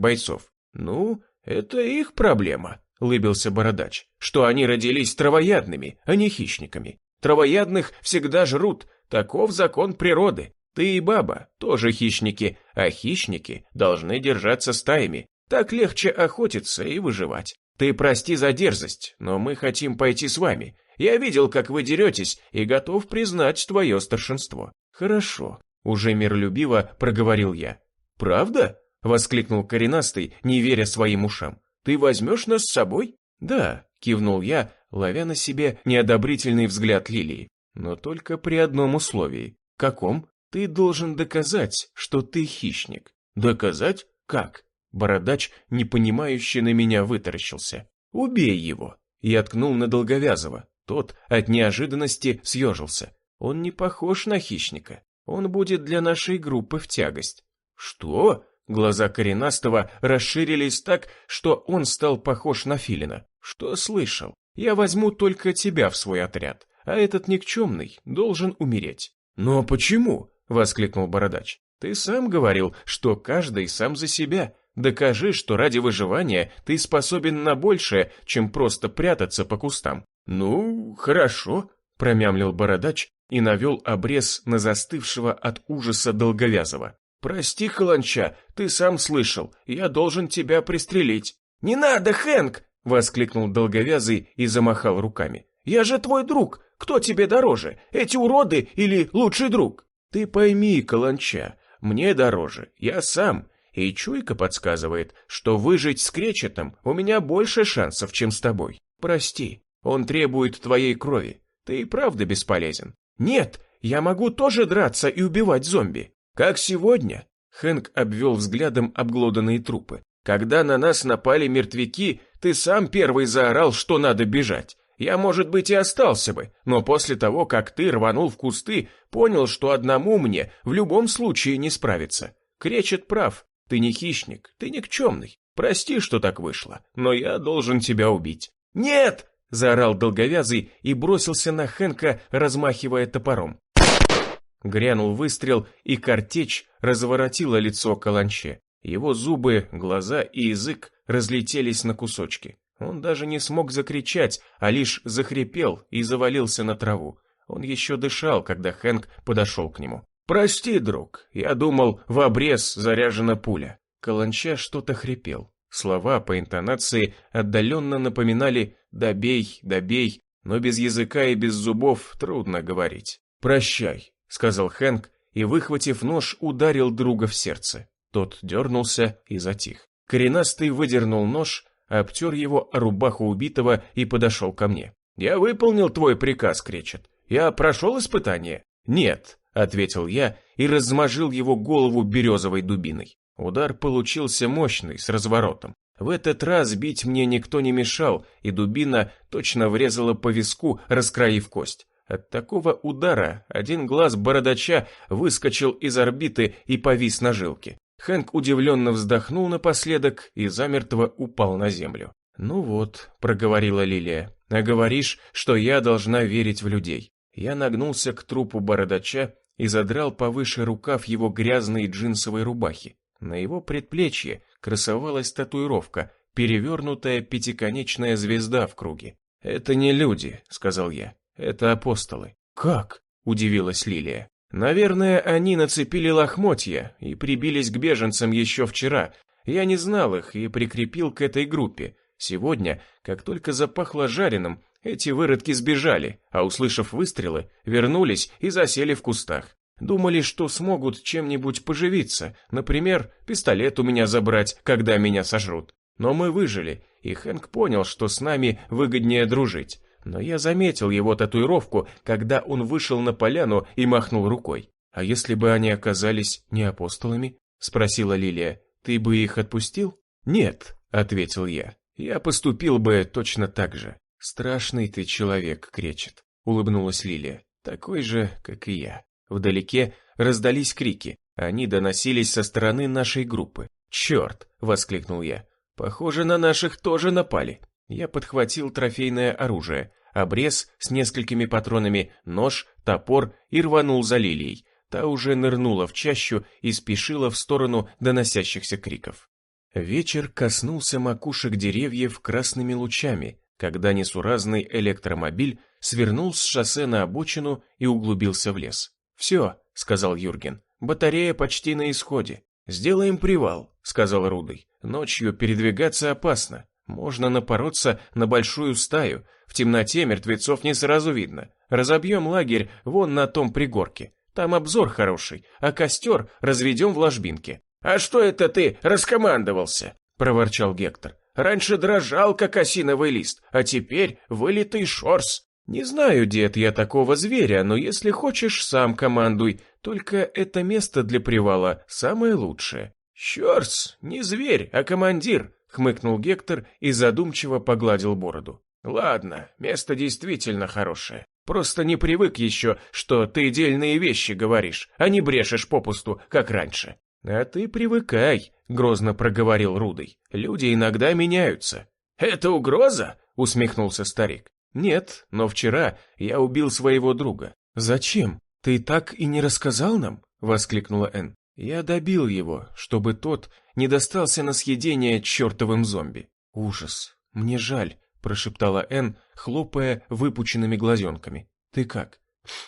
Speaker 1: бойцов». «Ну, это их проблема», — лыбился бородач, «что они родились травоядными, а не хищниками. Травоядных всегда жрут, таков закон природы. Ты и баба тоже хищники, а хищники должны держаться стаями. Так легче охотиться и выживать. Ты прости за дерзость, но мы хотим пойти с вами. Я видел, как вы деретесь, и готов признать твое старшинство». «Хорошо», — уже миролюбиво проговорил я. «Правда?» — воскликнул коренастый, не веря своим ушам. «Ты возьмешь нас с собой?» «Да», — кивнул я, ловя на себе неодобрительный взгляд Лилии. «Но только при одном условии». «Каком?» «Ты должен доказать, что ты хищник». «Доказать? Как?» Бородач, непонимающе на меня вытаращился. «Убей его!» Я ткнул на долговязого. Тот от неожиданности съежился. «Он не похож на хищника. Он будет для нашей группы в тягость». «Что?» Глаза коренастого расширились так, что он стал похож на филина. «Что слышал? Я возьму только тебя в свой отряд, а этот никчемный должен умереть». «Но почему?» — воскликнул бородач. «Ты сам говорил, что каждый сам за себя. Докажи, что ради выживания ты способен на большее, чем просто прятаться по кустам». «Ну, хорошо», — промямлил бородач и навел обрез на застывшего от ужаса долговязого. «Прости, каланча, ты сам слышал, я должен тебя пристрелить». «Не надо, Хэнк!» — воскликнул долговязый и замахал руками. «Я же твой друг! Кто тебе дороже, эти уроды или лучший друг?» «Ты пойми, каланча, мне дороже, я сам, и чуйка подсказывает, что выжить с кречетом у меня больше шансов, чем с тобой. Прости, он требует твоей крови, ты и правда бесполезен». «Нет, я могу тоже драться и убивать зомби». «Как сегодня?» Хэнк обвел взглядом обглоданные трупы. «Когда на нас напали мертвяки, ты сам первый заорал, что надо бежать. Я, может быть, и остался бы, но после того, как ты рванул в кусты, понял, что одному мне в любом случае не справиться. Кречет прав, ты не хищник, ты никчемный. Прости, что так вышло, но я должен тебя убить». «Нет!» — заорал долговязый и бросился на Хэнка, размахивая топором. Грянул выстрел, и картечь разворотила лицо каланче. Его зубы, глаза и язык разлетелись на кусочки. Он даже не смог закричать, а лишь захрипел и завалился на траву. Он еще дышал, когда Хэнк подошел к нему. «Прости, друг, я думал, в обрез заряжена пуля». Каланча что-то хрипел. Слова по интонации отдаленно напоминали «добей, добей», но без языка и без зубов трудно говорить. «Прощай», — сказал Хэнк и, выхватив нож, ударил друга в сердце. Тот дернулся и затих. Коренастый выдернул нож, обтер его о рубаху убитого и подошел ко мне. «Я выполнил твой приказ, Кречет. Я прошел испытание?» «Нет», — ответил я и размажил его голову березовой дубиной. Удар получился мощный, с разворотом. В этот раз бить мне никто не мешал, и дубина точно врезала по виску, раскроив кость. От такого удара один глаз бородача выскочил из орбиты и повис на жилке. Хэнк удивленно вздохнул напоследок и замертво упал на землю. «Ну вот», — проговорила Лилия, — «а говоришь, что я должна верить в людей». Я нагнулся к трупу бородача и задрал повыше рукав его грязной джинсовой рубахи. На его предплечье красовалась татуировка, перевернутая пятиконечная звезда в круге. «Это не люди», — сказал я, — «это апостолы». «Как?» — удивилась Лилия. «Наверное, они нацепили лохмотья и прибились к беженцам еще вчера. Я не знал их и прикрепил к этой группе. Сегодня, как только запахло жареным, эти выродки сбежали, а, услышав выстрелы, вернулись и засели в кустах. Думали, что смогут чем-нибудь поживиться, например, пистолет у меня забрать, когда меня сожрут. Но мы выжили, и Хэнк понял, что с нами выгоднее дружить. Но я заметил его татуировку, когда он вышел на поляну и махнул рукой. «А если бы они оказались не апостолами?» — спросила Лилия. «Ты бы их отпустил?» «Нет», — ответил я. «Я поступил бы точно так же». «Страшный ты человек, Кречет», — улыбнулась Лилия. «Такой же, как и я». Вдалеке раздались крики. Они доносились со стороны нашей группы. «Черт!» — воскликнул я. «Похоже, на наших тоже напали». Я подхватил трофейное оружие, обрез с несколькими патронами, нож, топор и рванул за Лилией. Та уже нырнула в чащу и спешила в сторону доносящихся криков. Вечер коснулся макушек деревьев красными лучами, когда несуразный электромобиль свернул с шоссе на обочину и углубился в лес. «Все», — сказал Юрген, — «батарея почти на исходе». «Сделаем привал», — сказал Рудый. «Ночью передвигаться опасно. Можно напороться на большую стаю. В темноте мертвецов не сразу видно. Разобьем лагерь вон на том пригорке. Там обзор хороший, а костер разведем в ложбинке». «А что это ты раскомандовался?» — проворчал Гектор. «Раньше дрожал, как осиновый лист, а теперь вылитый шорс». «Не знаю, дед, я такого зверя, но если хочешь, сам командуй. Только это место для привала самое лучшее». «Щорс, не зверь, а командир», — хмыкнул Гектор и задумчиво погладил бороду. «Ладно, место действительно хорошее. Просто не привык еще, что ты дельные вещи говоришь, а не брешешь попусту, как раньше». «А ты привыкай», — грозно проговорил Рудый. «Люди иногда меняются». «Это угроза?» — усмехнулся старик. «Нет, но вчера я убил своего друга». «Зачем? Ты так и не рассказал нам?» — воскликнула Энн. «Я добил его, чтобы тот не достался на съедение чертовым зомби». «Ужас, мне жаль», — прошептала Энн, хлопая выпученными глазенками. «Ты как?»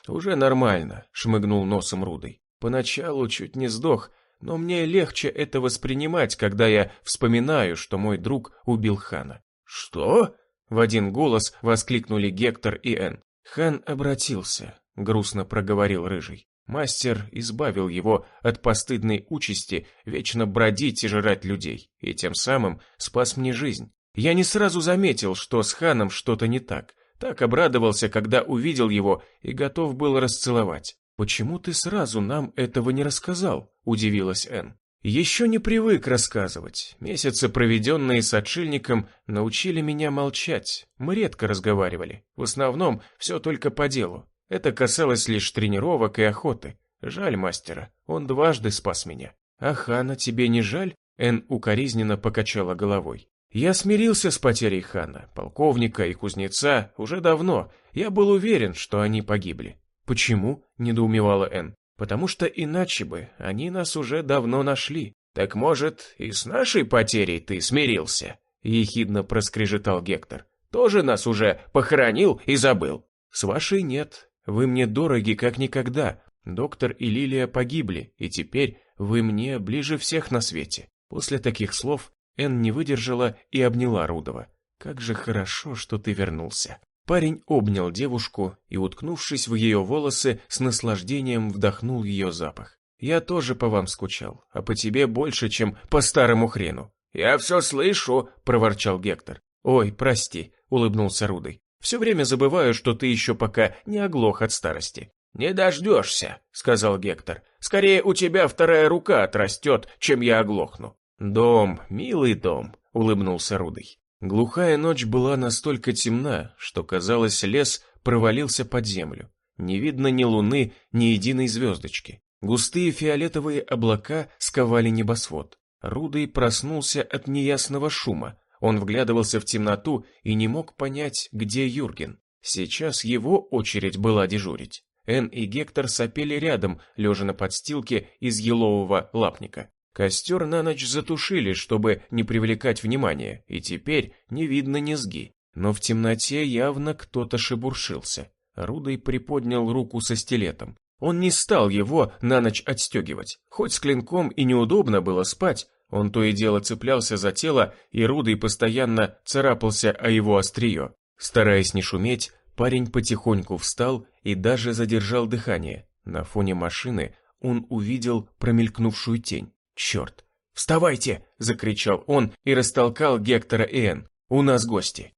Speaker 1: «Уже нормально», — шмыгнул носом Рудый. «Поначалу чуть не сдох, но мне легче это воспринимать, когда я вспоминаю, что мой друг убил Хана». «Что?» — в один голос воскликнули Гектор и Энн. «Хан обратился», — грустно проговорил Рыжий. «Мастер избавил его от постыдной участи вечно бродить и жрать людей, и тем самым спас мне жизнь. Я не сразу заметил, что с Ханом что-то не так. Так обрадовался, когда увидел его и готов был расцеловать». «Почему ты сразу нам этого не рассказал?» – удивилась Энн. «Еще не привык рассказывать. Месяцы, проведенные с отшельником, научили меня молчать. Мы редко разговаривали. В основном все только по делу. Это касалось лишь тренировок и охоты. Жаль мастера, он дважды спас меня». «А Хана тебе не жаль?» – Энн укоризненно покачала головой. «Я смирился с потерей Хана, полковника и кузнеца уже давно. Я был уверен, что они погибли». «Почему?» – недоумевала Энн. «Потому что иначе бы они нас уже давно нашли». «Так, может, и с нашей потерей ты смирился?» – ехидно проскрежетал Гектор. «Тоже нас уже похоронил и забыл?» «С вашей нет. Вы мне дороги как никогда. Доктор и Лилия погибли, и теперь вы мне ближе всех на свете». После таких слов Энн не выдержала и обняла Рудова. «Как же хорошо, что ты вернулся». Парень обнял девушку и, уткнувшись в ее волосы, с наслаждением вдохнул ее запах. «Я тоже по вам скучал, а по тебе больше, чем по старому хрену. «Я все слышу», — проворчал Гектор. «Ой, прости», — улыбнулся Рудый. «Все время забываю, что ты еще пока не оглох от старости». «Не дождешься», — сказал Гектор. «Скорее у тебя вторая рука отрастет, чем я оглохну». «Дом, милый дом», — улыбнулся Рудый. Глухая ночь была настолько темна, что, казалось, лес провалился под землю. Не видно ни луны, ни единой звездочки. Густые фиолетовые облака сковали небосвод. Рудый проснулся от неясного шума. Он вглядывался в темноту и не мог понять, где Юрген. Сейчас его очередь была дежурить. Энн и Гектор сопели рядом, лежа на подстилке из елового лапника. Костер на ночь затушили, чтобы не привлекать внимания, и теперь не видно низги. Но в темноте явно кто-то шебуршился. Рудый приподнял руку со стилетом. Он не стал его на ночь отстегивать. Хоть с клинком и неудобно было спать, он то и дело цеплялся за тело, и Рудый постоянно царапался о его острие. Стараясь не шуметь, парень потихоньку встал и даже задержал дыхание. На фоне машины он увидел промелькнувшую тень. «Черт! Вставайте!» – закричал он и растолкал Гектора и Энн. «У нас гости!»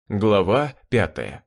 Speaker 1: Глава 5.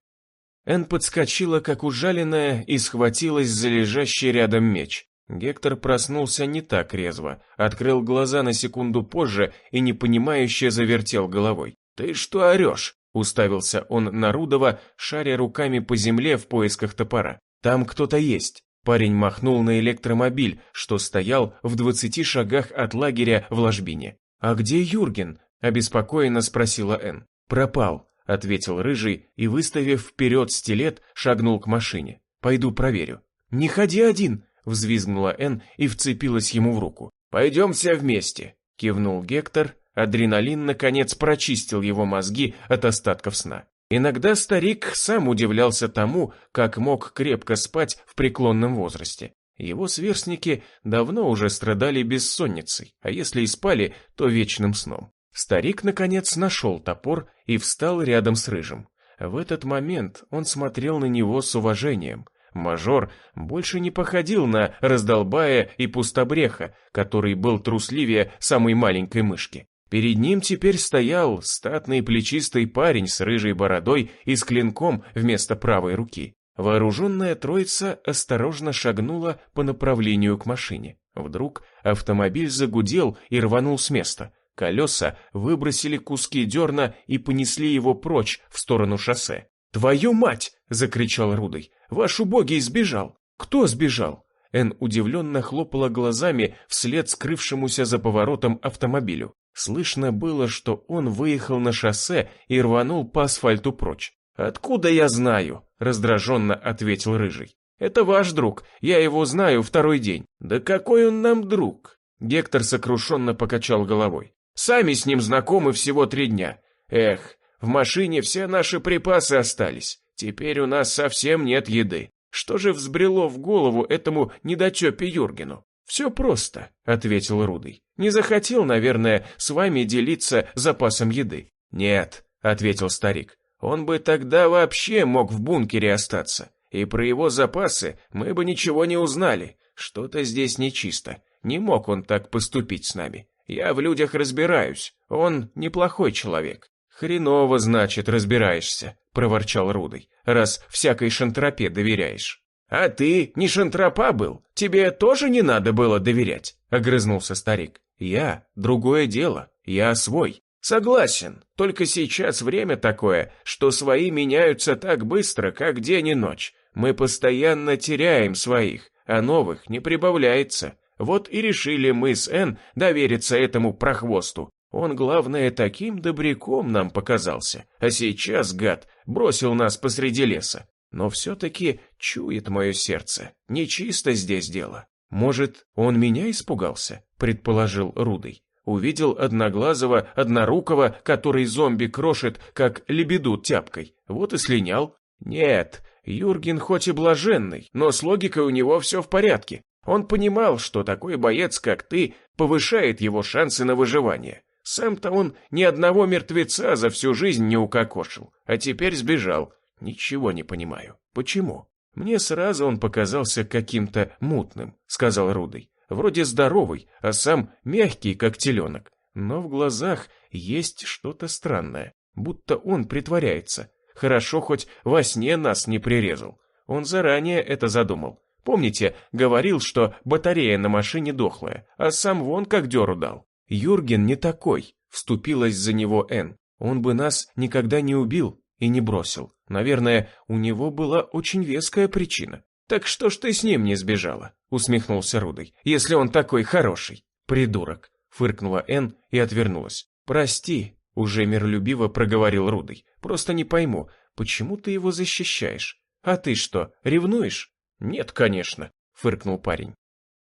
Speaker 1: Энн подскочила, как ужаленная, и схватилась за лежащий рядом меч. Гектор проснулся не так резво, открыл глаза на секунду позже и непонимающе завертел головой. «Ты что орешь?» – уставился он на Рудова, шаря руками по земле в поисках топора. «Там кто-то есть». Парень махнул на электромобиль, что стоял в 20 шагах от лагеря в ложбине. «А где Юрген?» – обеспокоенно спросила Энн. «Пропал», – ответил Рыжий и, выставив вперед стилет, шагнул к машине. «Пойду проверю». «Не ходи один», – взвизгнула Энн и вцепилась ему в руку. «Пойдем все вместе», – кивнул Гектор. Адреналин, наконец, прочистил его мозги от остатков сна. Иногда старик сам удивлялся тому, как мог крепко спать в преклонном возрасте. Его сверстники давно уже страдали бессонницей, а если и спали, то вечным сном. Старик, наконец, нашел топор и встал рядом с Рыжим. В этот момент он смотрел на него с уважением. Мажор больше не походил на раздолбая и пустобреха, который был трусливее самой маленькой мышки. Перед ним теперь стоял статный плечистый парень с рыжей бородой и с клинком вместо правой руки. Вооруженная троица осторожно шагнула по направлению к машине. Вдруг автомобиль загудел и рванул с места. Колеса выбросили куски дерна и понесли его прочь в сторону шоссе. «Твою мать!» – закричал Рудый. «Ваш убогий сбежал!» «Кто сбежал?» Энн удивленно хлопала глазами вслед скрывшемуся за поворотом автомобилю. Слышно было, что он выехал на шоссе и рванул по асфальту прочь. «Откуда я знаю?» – раздраженно ответил Рыжий. «Это ваш друг, я его знаю второй день». «Да какой он нам друг?» Гектор сокрушенно покачал головой. «Сами с ним знакомы всего 3 дня. Эх, в машине все наши припасы остались. Теперь у нас совсем нет еды. Что же взбрело в голову этому недотепе Юргену?» «Все просто», — ответил Рудый. «Не захотел, наверное, с вами делиться запасом еды». «Нет», — ответил старик, — «он бы тогда вообще мог в бункере остаться. И про его запасы мы бы ничего не узнали. Что-то здесь нечисто. Не мог он так поступить с нами. Я в людях разбираюсь. Он неплохой человек». «Хреново, значит, разбираешься», — проворчал Рудый, «раз всякой шантропе доверяешь». «А ты не шантропа был? Тебе тоже не надо было доверять?» — огрызнулся старик. «Я? Другое дело. Я свой». «Согласен. Только сейчас время такое, что свои меняются так быстро, как день и ночь. Мы постоянно теряем своих, а новых не прибавляется. Вот и решили мы с Энн довериться этому прохвосту. Он, главное, таким добряком нам показался. А сейчас, гад, бросил нас посреди леса. Но все-таки чует мое сердце. Нечисто здесь дело. Может, он меня испугался?» – предположил Рудый. Увидел одноглазого, однорукого, который зомби крошит, как лебеду тяпкой. Вот и слинял. Нет, Юрген хоть и блаженный, но с логикой у него все в порядке. Он понимал, что такой боец, как ты, повышает его шансы на выживание. Сам-то он ни одного мертвеца за всю жизнь не укокошил, а теперь сбежал. Ничего не понимаю. Почему? Мне сразу он показался каким-то мутным, сказал Рудый. Вроде здоровый, а сам мягкий, как теленок. но в глазах есть что-то странное, будто он притворяется. Хорошо, хоть во сне нас не прирезал. Он заранее это задумал. Помните, говорил, что батарея на машине дохлая, а сам вон как дёру дал. Юрген не такой, вступилась за него Энн. Он бы нас никогда не убил и не бросил. Наверное, у него была очень веская причина. «Так что ж ты с ним не сбежала?» — усмехнулся Рудый. «Если он такой хороший». «Придурок», — фыркнула Энн и отвернулась. «Прости», — уже миролюбиво проговорил Рудый. «Просто не пойму, почему ты его защищаешь? А ты что, ревнуешь?» «Нет, конечно», — фыркнул парень.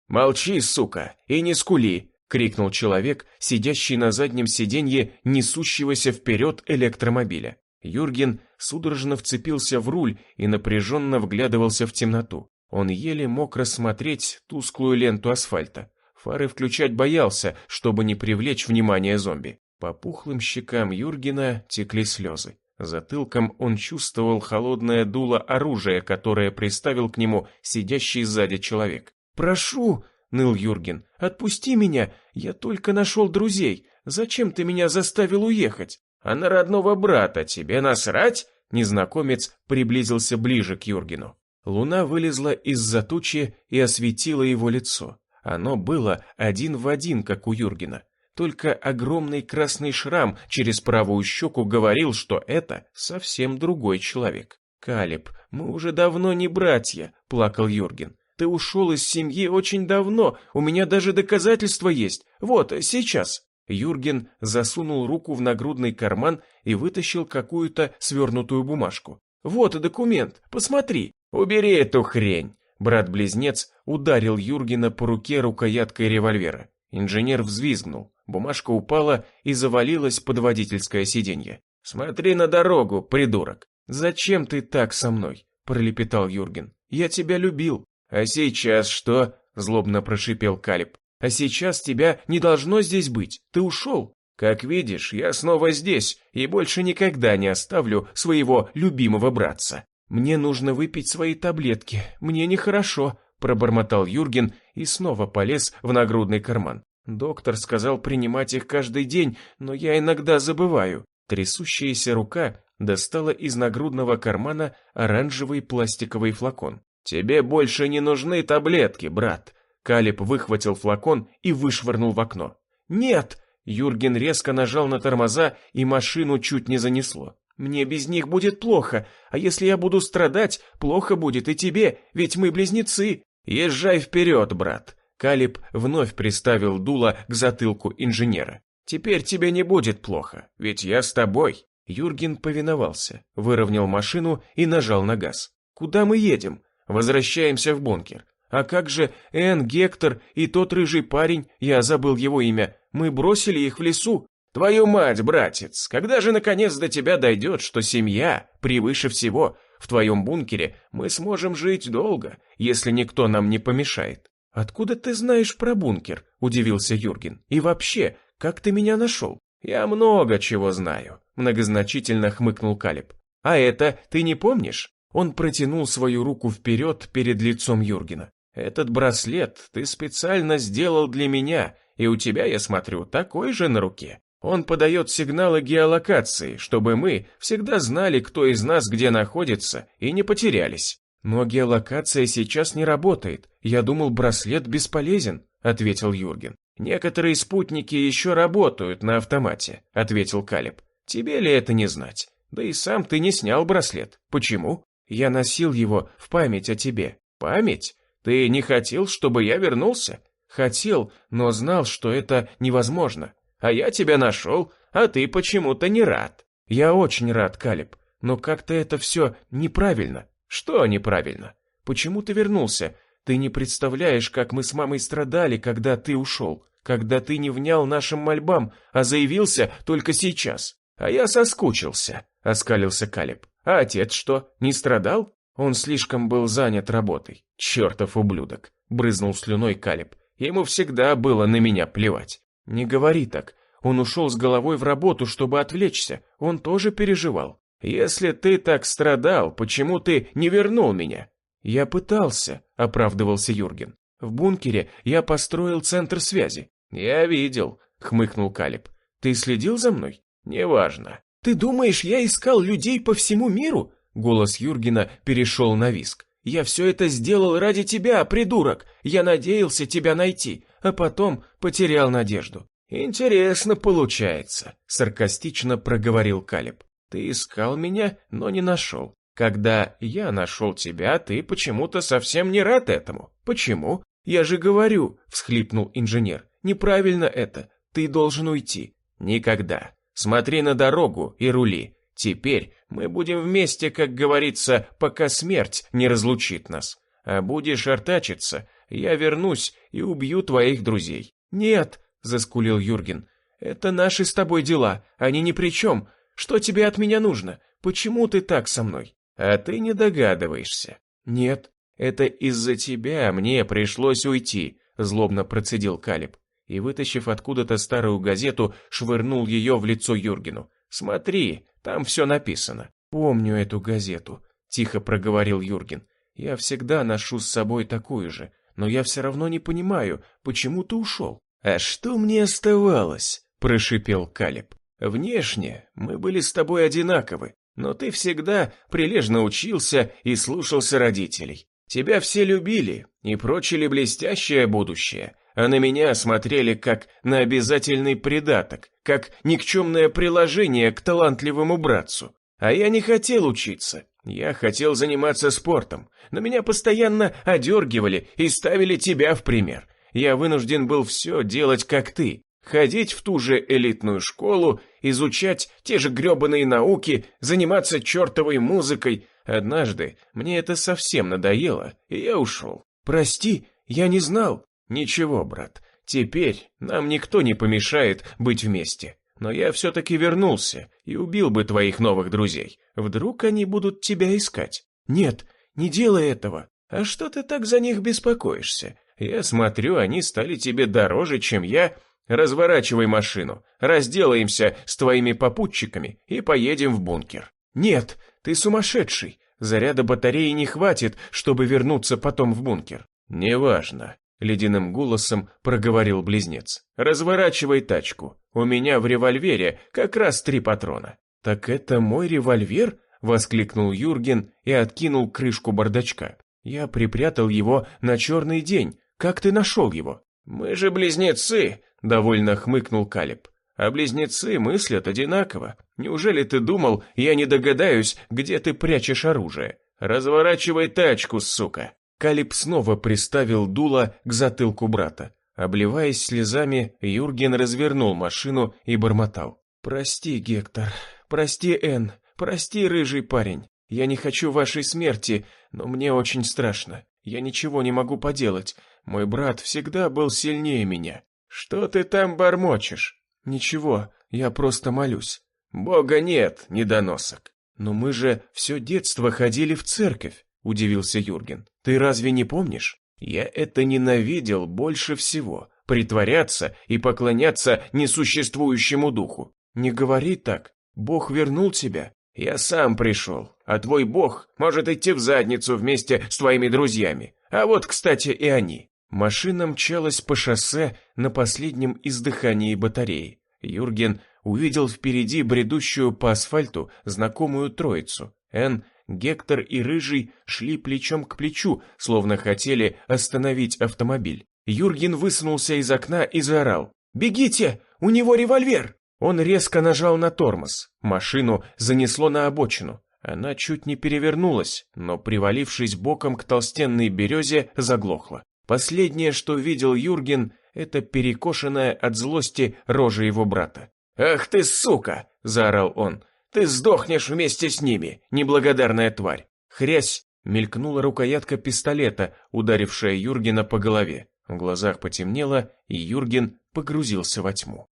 Speaker 1: «Молчи, сука, и не скули!» — крикнул человек, сидящий на заднем сиденье несущегося вперед электромобиля. Юрген судорожно вцепился в руль и напряженно вглядывался в темноту. Он еле мог рассмотреть тусклую ленту асфальта. Фары включать боялся, чтобы не привлечь внимание зомби. По пухлым щекам Юргена текли слезы. Затылком он чувствовал холодное дуло оружия, которое приставил к нему сидящий сзади человек. «Прошу!» — ныл Юрген. «Отпусти меня! Я только нашел друзей! Зачем ты меня заставил уехать?» «А на родного брата тебе насрать?» Незнакомец приблизился ближе к Юргену. Луна вылезла из-за тучи и осветила его лицо. Оно было один в один, как у Юргена. Только огромный красный шрам через правую щеку говорил, что это совсем другой человек. «Калеб, мы уже давно не братья», — плакал Юрген. «Ты ушел из семьи очень давно, у меня даже доказательства есть. Вот, сейчас». Юрген засунул руку в нагрудный карман и вытащил какую-то свернутую бумажку. «Вот документ, посмотри». «Убери эту хрень!» Брат-близнец ударил Юргена по руке рукояткой револьвера. Инженер взвизгнул. Бумажка упала и завалилась под водительское сиденье. «Смотри на дорогу, придурок!» «Зачем ты так со мной?» – пролепетал Юрген. «Я тебя любил». «А сейчас что?» – злобно прошипел Калеб. «А сейчас тебя не должно здесь быть. Ты ушел. Как видишь, я снова здесь и больше никогда не оставлю своего любимого братца. Мне нужно выпить свои таблетки. Мне нехорошо», – пробормотал Юрген и снова полез в нагрудный карман. «Доктор сказал принимать их каждый день, но я иногда забываю». Трясущаяся рука достала из нагрудного кармана оранжевый пластиковый флакон. «Тебе больше не нужны таблетки, брат». Калеб выхватил флакон и вышвырнул в окно. «Нет!» Юрген резко нажал на тормоза, и машину чуть не занесло. «Мне без них будет плохо, а если я буду страдать, плохо будет и тебе, ведь мы близнецы». «Езжай вперед, брат!» Калеб вновь приставил дуло к затылку инженера. «Теперь тебе не будет плохо, ведь я с тобой». Юрген повиновался, выровнял машину и нажал на газ. «Куда мы едем?» «Возвращаемся в бункер». «А как же Энн, Гектор и тот рыжий парень, я забыл его имя, мы бросили их в лесу?» «Твою мать, братец, когда же наконец до тебя дойдет, что семья превыше всего? В твоем бункере мы сможем жить долго, если никто нам не помешает». «Откуда ты знаешь про бункер?» – удивился Юрген. «И вообще, как ты меня нашел?» «Я много чего знаю», – многозначительно хмыкнул Калеб. «А это ты не помнишь?» Он протянул свою руку вперед перед лицом Юргена. «Этот браслет ты специально сделал для меня, и у тебя, я смотрю, такой же на руке. Он подает сигналы геолокации, чтобы мы всегда знали, кто из нас где находится, и не потерялись». «Но геолокация сейчас не работает. Я думал, браслет бесполезен», — ответил Юрген. «Некоторые спутники еще работают на автомате», — ответил Калеб. «Тебе ли это не знать? Да и сам ты не снял браслет. Почему?» «Я носил его в память о тебе». «Память? Ты не хотел, чтобы я вернулся?» «Хотел, но знал, что это невозможно. А я тебя нашел, а ты почему-то не рад». «Я очень рад, Калеб, но как-то это все неправильно». «Что неправильно?» «Почему ты вернулся? Ты не представляешь, как мы с мамой страдали, когда ты ушел, когда ты не внял нашим мольбам, а заявился только сейчас». «А я соскучился», — оскалился Калеб. «А отец что, не страдал?» «Он слишком был занят работой». «Чертов ублюдок», — брызнул слюной Калеб. «Ему всегда было на меня плевать». «Не говори так. Он ушел с головой в работу, чтобы отвлечься. Он тоже переживал». «Если ты так страдал, почему ты не вернул меня?» «Я пытался», — оправдывался Юрген. «В бункере я построил центр связи». «Я видел. хмыкнул Калиб. Ты следил за мной? Неважно. Ты думаешь, я искал людей по всему миру? Голос Юргена перешел на визг. Я все это сделал ради тебя, придурок. Я надеялся тебя найти, а потом потерял надежду. Интересно получается, саркастично проговорил Калиб. Ты искал меня, но не нашел. Когда я нашел тебя, ты почему-то совсем не рад этому. Почему? Я же говорю, всхлипнул инженер. Неправильно это. Ты должен уйти. Никогда. Смотри на дорогу и рули. Теперь мы будем вместе, как говорится, пока смерть не разлучит нас. А будешь артачиться, я вернусь и убью твоих друзей. Нет, заскулил Юрген. Это наши с тобой дела, они ни при чем. Что тебе от меня нужно? Почему ты так со мной? А ты не догадываешься. Нет, это из-за тебя мне пришлось уйти, злобно процедил Калиб. И, вытащив откуда-то старую газету, швырнул ее в лицо Юргену. «Смотри, там все написано». «Помню эту газету», – тихо проговорил Юрген. «Я всегда ношу с собой такую же, но я все равно не понимаю, почему ты ушел». «А что мне оставалось?» – прошипел Калиб. «Внешне мы были с тобой одинаковы, но ты всегда прилежно учился и слушался родителей. Тебя все любили и прочили блестящее будущее, а на меня смотрели как на обязательный придаток, как никчемное приложение к талантливому братцу. А я не хотел учиться, я хотел заниматься спортом, но меня постоянно одергивали и ставили тебя в пример. Я вынужден был все делать как ты, ходить в ту же элитную школу, изучать те же гребаные науки, заниматься чертовой музыкой. Однажды мне это совсем надоело, и я ушел. Прости, я не знал. Ничего, брат, теперь нам никто не помешает быть вместе. Но я все-таки вернулся и убил бы твоих новых друзей. Вдруг они будут тебя искать? Нет, не делай этого. А что ты так за них беспокоишься? Я смотрю, они стали тебе дороже, чем я. Разворачивай машину, разделаемся с твоими попутчиками и поедем в бункер. Нет, ты сумасшедший. Заряда батареи не хватит, чтобы вернуться потом в бункер. Неважно. Ледяным голосом проговорил близнец. «Разворачивай тачку. У меня в револьвере как раз 3 патрона». «Так это мой револьвер?» – воскликнул Юрген и откинул крышку бардачка. «Я припрятал его на черный день. Как ты нашел его?» «Мы же близнецы!» – довольно хмыкнул Калиб. «А близнецы мыслят одинаково. Неужели ты думал, я не догадаюсь, где ты прячешь оружие? Разворачивай тачку, сука!» Калиб снова приставил дуло к затылку брата. Обливаясь слезами, Юрген развернул машину и бормотал. «Прости, Гектор, прости, Энн, прости, рыжий парень. Я не хочу вашей смерти, но мне очень страшно. Я ничего не могу поделать. Мой брат всегда был сильнее меня». «Что ты там бормочешь?» «Ничего, я просто молюсь». «Бога нет, недоносок». «Но мы же все детство ходили в церковь», – удивился Юрген. «Ты разве не помнишь? Я это ненавидел больше всего. Притворяться и поклоняться несуществующему духу. Не говори так. Бог вернул тебя. Я сам пришел, а твой Бог может идти в задницу вместе с твоими друзьями. А вот, кстати, и они». Машина мчалась по шоссе на последнем издыхании батареи. Юрген увидел впереди бредущую по асфальту знакомую троицу. Энн, Гектор и Рыжий шли плечом к плечу, словно хотели остановить автомобиль. Юрген высунулся из окна и заорал. «Бегите! У него револьвер!» Он резко нажал на тормоз. Машину занесло на обочину. Она чуть не перевернулась, но, привалившись боком к толстенной березе, заглохла. Последнее, что видел Юрген, это перекошенная от злости рожа его брата. «Ах ты, сука!» – заорал он. «Ты сдохнешь вместе с ними, неблагодарная тварь!» Хрясь! Мелькнула рукоятка пистолета, ударившая Юргена по голове. В глазах потемнело, и Юрген погрузился во тьму.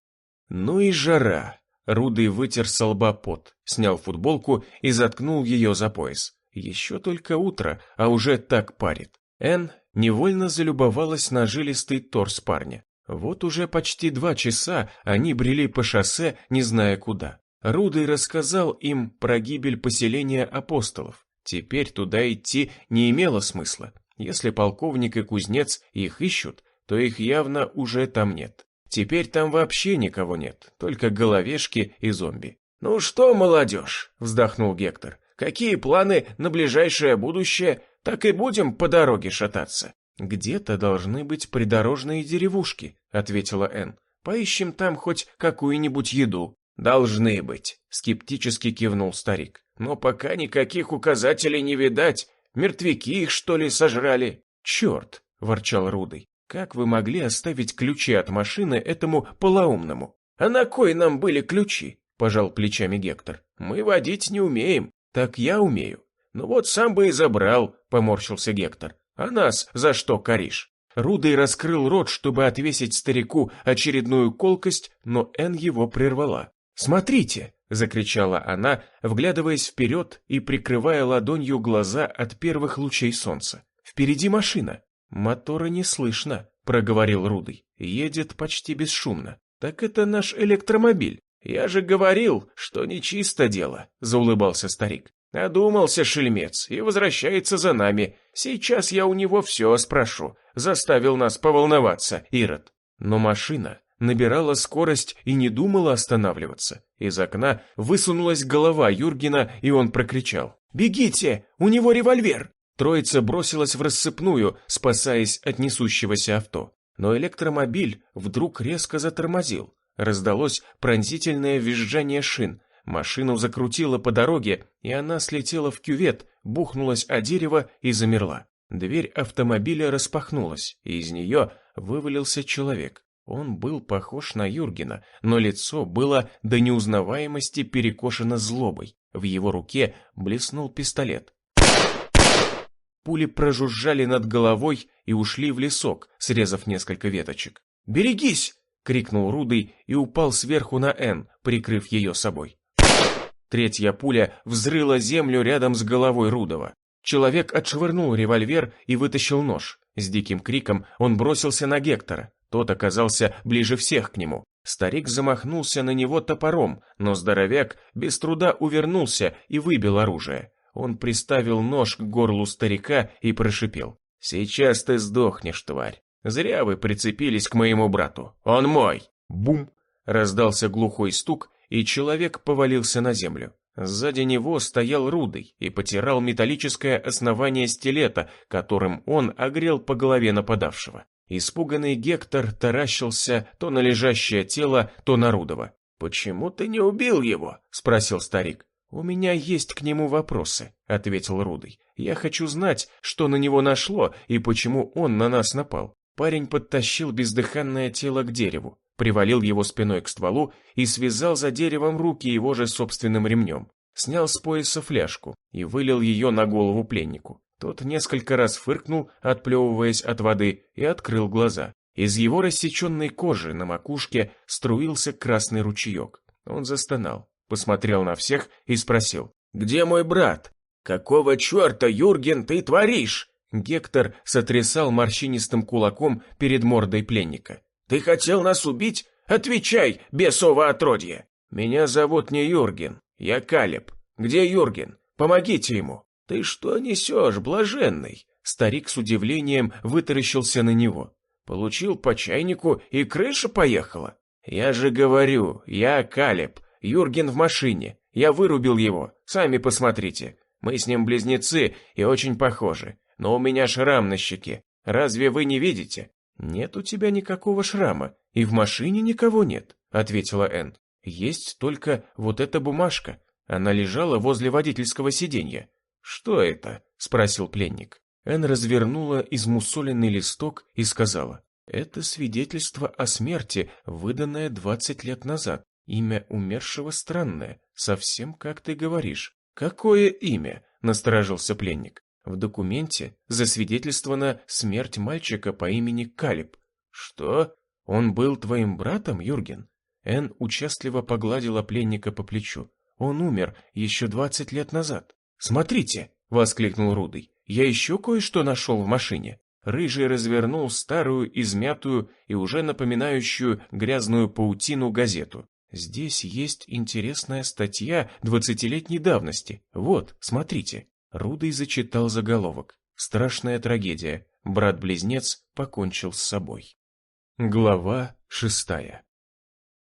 Speaker 1: Ну и жара! Рудый вытер со лба пот, снял футболку и заткнул ее за пояс. Еще только утро, а уже так парит. Энн невольно залюбовалась на жилистый торс парня. Вот уже почти 2 часа они брели по шоссе, не зная куда. Рудый рассказал им про гибель поселения апостолов. Теперь туда идти не имело смысла. Если полковник и кузнец их ищут, то их явно уже там нет. Теперь там вообще никого нет, только головешки и зомби. «Ну что, молодежь?» – вздохнул Гектор. «Какие планы на ближайшее будущее? Так и будем по дороге шататься». «Где-то должны быть придорожные деревушки», – ответила Энн. «Поищем там хоть какую-нибудь еду». «Должны быть», – скептически кивнул старик. «Но пока никаких указателей не видать. Мертвяки их, что ли, сожрали?» «Черт!» – ворчал Рудый. «Как вы могли оставить ключи от машины этому полоумному?» «А на кой нам были ключи?» – пожал плечами Гектор. «Мы водить не умеем». «Так я умею». «Ну вот сам бы и забрал», – поморщился Гектор. «А нас за что коришь?» Рудый раскрыл рот, чтобы отвесить старику очередную колкость, но Энн его прервала. «Смотрите!» – закричала она, вглядываясь вперед и прикрывая ладонью глаза от первых лучей солнца. «Впереди машина!» «Мотора не слышно», – проговорил Рудый. «Едет почти бесшумно». «Так это наш электромобиль». «Я же говорил, что нечисто дело», – заулыбался старик. «Одумался шельмец и возвращается за нами. Сейчас я у него все спрошу. Заставил нас поволноваться, Ирод». Но машина набирала скорость и не думала останавливаться. Из окна высунулась голова Юргена, и он прокричал: «Бегите! У него револьвер!» Троица бросилась в рассыпную, спасаясь от несущегося авто. Но электромобиль вдруг резко затормозил. Раздалось пронзительное визжание шин. Машину закрутило по дороге, и она слетела в кювет, бухнулась о дерево и замерла. Дверь автомобиля распахнулась, и из нее вывалился человек. Он был похож на Юргена, но лицо было до неузнаваемости перекошено злобой. В его руке блеснул пистолет. Пули прожужжали над головой и ушли в лесок, срезав несколько веточек. «Берегись!» — крикнул Рудый и упал сверху на Энн, прикрыв ее собой. Третья пуля взрыла землю рядом с головой Рудова. Человек отшвырнул револьвер и вытащил нож. С диким криком он бросился на Гектора. Тот оказался ближе всех к нему. Старик замахнулся на него топором, но здоровяк без труда увернулся и выбил оружие. Он приставил нож к горлу старика и прошипел: «Сейчас ты сдохнешь, тварь. Зря вы прицепились к моему брату. Он мой!» Бум! Раздался глухой стук, и человек повалился на землю. Сзади него стоял Рудый и потирал металлическое основание стилета, которым он огрел по голове нападавшего. Испуганный Гектор таращился то на лежащее тело, то на Рудова. «Почему ты не убил его?» – спросил старик. «У меня есть к нему вопросы», – ответил Рудый. «Я хочу знать, что на него нашло и почему он на нас напал». Парень подтащил бездыханное тело к дереву, привалил его спиной к стволу и связал за деревом руки его же собственным ремнем. Снял с пояса фляжку и вылил ее на голову пленнику. Тот несколько раз фыркнул, отплевываясь от воды, и открыл глаза. Из его рассеченной кожи на макушке струился красный ручеек. Он застонал, посмотрел на всех и спросил: «Где мой брат?» «Какого черта, Юрген, ты творишь?» Гектор сотрясал морщинистым кулаком перед мордой пленника. «Ты хотел нас убить? Отвечай, бесово отродье!» «Меня зовут не Юрген, я Калеб. Где Юрген? Помогите ему!» «Ты что несешь, блаженный?» Старик с удивлением вытаращился на него. «Получил по чайнику и крыша поехала?» «Я же говорю, я Калеб. Юрген в машине. Я вырубил его. Сами посмотрите. Мы с ним близнецы и очень похожи. Но у меня шрам на щеке. Разве вы не видите?» «Нет у тебя никакого шрама, и в машине никого нет», — ответила Энн. «Есть только вот эта бумажка. Она лежала возле водительского сиденья». «Что это?» — спросил пленник. Энн развернула измусоленный листок и сказала: «Это свидетельство о смерти, выданное 20 лет назад. Имя умершего странное, совсем как ты говоришь». «Какое имя?» — насторожился пленник. «В документе засвидетельствована смерть мальчика по имени Калеб». «Что? Он был твоим братом, Юрген?» Энн участливо погладила пленника по плечу. «Он умер еще 20 лет назад». «Смотрите!» — воскликнул Рудый. «Я еще кое-что нашел в машине». Рыжий развернул старую, измятую и уже напоминающую грязную паутину газету. «Здесь есть интересная статья 20-летней давности. Вот, смотрите». Рудый зачитал заголовок: «Страшная трагедия. Брат-близнец покончил с собой». Глава 6.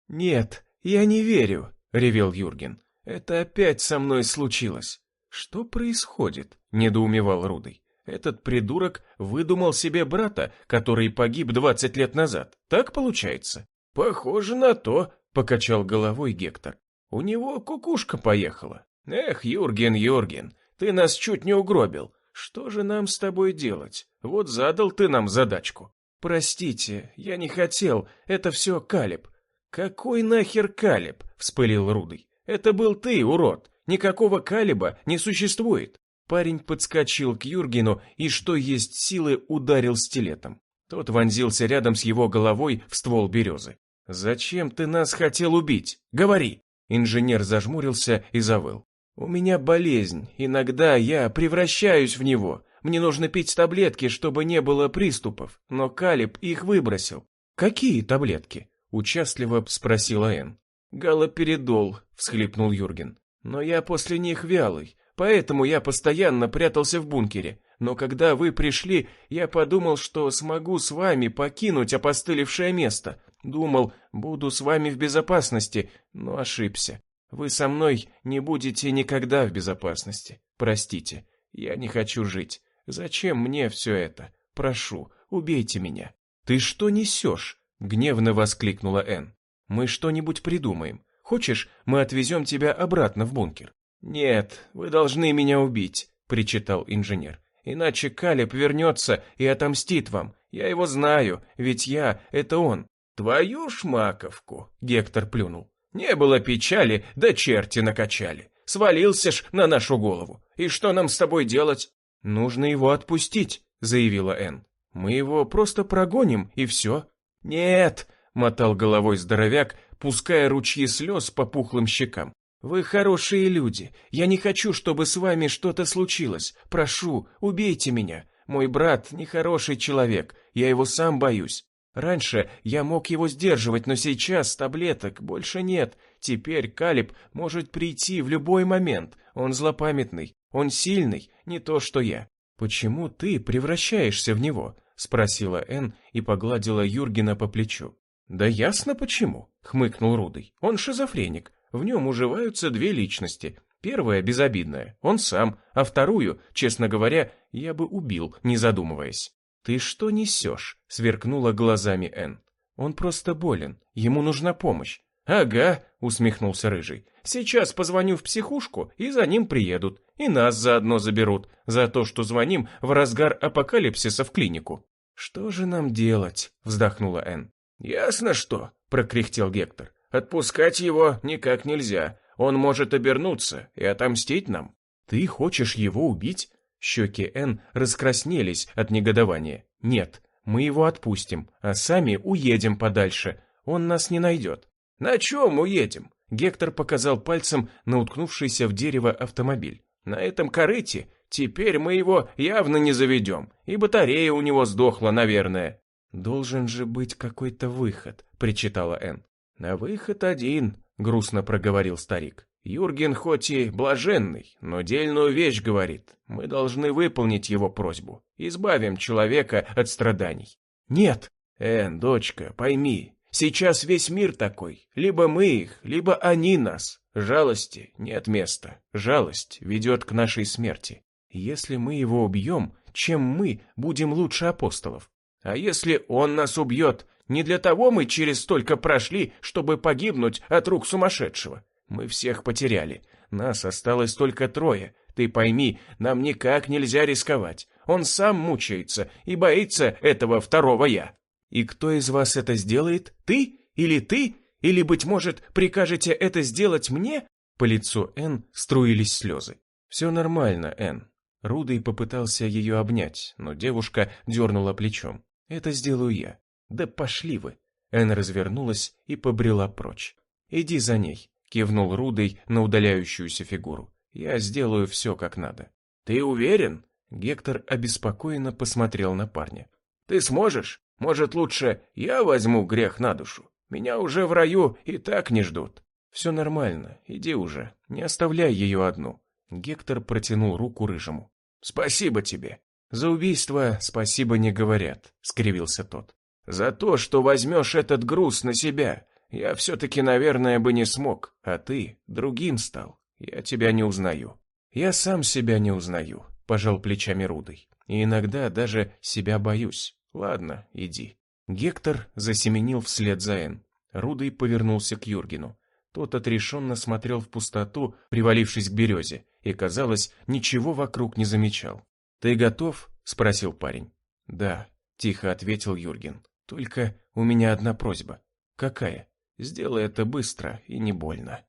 Speaker 1: «Нет, я не верю», — ревел Юрген. «Это опять со мной случилось». «Что происходит?» — недоумевал Рудый. «Этот придурок выдумал себе брата, который погиб 20 лет назад. Так получается?» «Похоже на то», — покачал головой Гектор. «У него кукушка поехала. Эх, Юрген, ты нас чуть не угробил. Что же нам с тобой делать? Вот задал ты нам задачку». «Простите, я не хотел, это все Калеб». «Какой нахер Калеб?» — вспылил Рудый. «Это был ты, урод. Никакого Калеба не существует». Парень подскочил к Юргену и, что есть силы, ударил стилетом. Тот вонзился рядом с его головой в ствол березы. «Зачем ты нас хотел убить? Говори!» Инженер зажмурился и завыл. «У меня болезнь, иногда я превращаюсь в него. Мне нужно пить таблетки, чтобы не было приступов, но Калеб их выбросил». «Какие таблетки?» – участливо спросила Энн. «Галоперидол», – всхлипнул Юрген. «Но я после них вялый, поэтому я постоянно прятался в бункере. Но когда вы пришли, я подумал, что смогу с вами покинуть опостылевшее место. Думал, буду с вами в безопасности, но ошибся. Вы со мной не будете никогда в безопасности. Простите, я не хочу жить. Зачем мне все это? Прошу, убейте меня». «Ты что несешь?» — гневно воскликнула Энн. «Мы что-нибудь придумаем. Хочешь, мы отвезем тебя обратно в бункер?» «Нет, вы должны меня убить», — причитал инженер. «Иначе Калеб вернется и отомстит вам. Я его знаю, ведь я — это он». «Твою ж маковку!» — Гектор плюнул. «Не было печали, да черти накачали. Свалился ж на нашу голову. И что нам с тобой делать?» «Нужно его отпустить», — заявила Энн. «Мы его просто прогоним, и все». «Нет», — мотал головой здоровяк, пуская ручьи слез по пухлым щекам. «Вы хорошие люди. Я не хочу, чтобы с вами что-то случилось. Прошу, убейте меня. Мой брат нехороший человек, я его сам боюсь. Раньше я мог его сдерживать, но сейчас таблеток больше нет. Теперь Калеб может прийти в любой момент. Он злопамятный, он сильный, не то что я». «Почему ты превращаешься в него?» — спросила Энн и погладила Юргена по плечу. «Да ясно почему», — хмыкнул Рудый. «Он шизофреник. В нем уживаются две личности. Первая безобидная, он сам, а вторую, честно говоря, я бы убил, не задумываясь». «Ты что несешь?» — сверкнула глазами Энн. «Он просто болен, ему нужна помощь». «Ага», — усмехнулся Рыжий. «Сейчас позвоню в психушку, и за ним приедут. И нас заодно заберут, за то, что звоним в разгар апокалипсиса в клинику». «Что же нам делать?» — вздохнула Энн. «Ясно что», — прокряхтел Гектор. «Отпускать его никак нельзя. Он может обернуться и отомстить нам». «Ты хочешь его убить?» Щеки Энн раскраснелись от негодования. «Нет, мы его отпустим, а сами уедем подальше. Он нас не найдет». «На чем уедем?» Гектор показал пальцем на уткнувшийся в дерево автомобиль. «На этом корыте? Теперь мы его явно не заведем, и батарея у него сдохла, наверное». «Должен же быть какой-то выход», — причитала Энн. «На выход один», — грустно проговорил старик. «Юрген хоть и блаженный, но дельную вещь говорит. Мы должны выполнить его просьбу. Избавим человека от страданий». «Нет!» «Энн, дочка, пойми, сейчас весь мир такой. Либо мы их, либо они нас. Жалости нет места. Жалость ведет к нашей смерти. Если мы его убьем, чем мы будем лучше апостолов? А если он нас убьет, не для того мы через столько прошли, чтобы погибнуть от рук сумасшедшего. Мы всех потеряли. Нас осталось только 3. Ты пойми, нам никак нельзя рисковать. Он сам мучается и боится этого второго я». «И кто из вас это сделает? Ты? Или, быть может, прикажете это сделать мне?» По лицу Энн струились слезы. «Все нормально, Энн». Рудый попытался ее обнять, но девушка дернула плечом. «Это сделаю я». «Да пошли вы!» Энн развернулась и побрела прочь. «Иди за ней», — кивнул Рудый на удаляющуюся фигуру. «Я сделаю все как надо». «Ты уверен?» Гектор обеспокоенно посмотрел на парня. «Ты сможешь? Может, лучше я возьму грех на душу? Меня уже в раю и так не ждут». «Все нормально, иди уже, не оставляй ее одну». Гектор протянул руку Рыжему. «Спасибо тебе». «За убийство спасибо не говорят», — скривился тот. За то, что возьмешь этот груз на себя. Я все-таки, наверное, бы не смог, а ты другим стал. Я тебя не узнаю». «Я сам себя не узнаю», — пожал плечами Рудый. «И иногда даже себя боюсь. Ладно, иди». Гектор засеменил вслед за Энн. Рудый повернулся к Юргену. Тот отрешенно смотрел в пустоту, привалившись к березе, и, казалось, ничего вокруг не замечал. «Ты готов?» — спросил парень. «Да», — тихо ответил Юрген. «Только у меня одна просьба». «Какая?» «Сделай это быстро и не больно».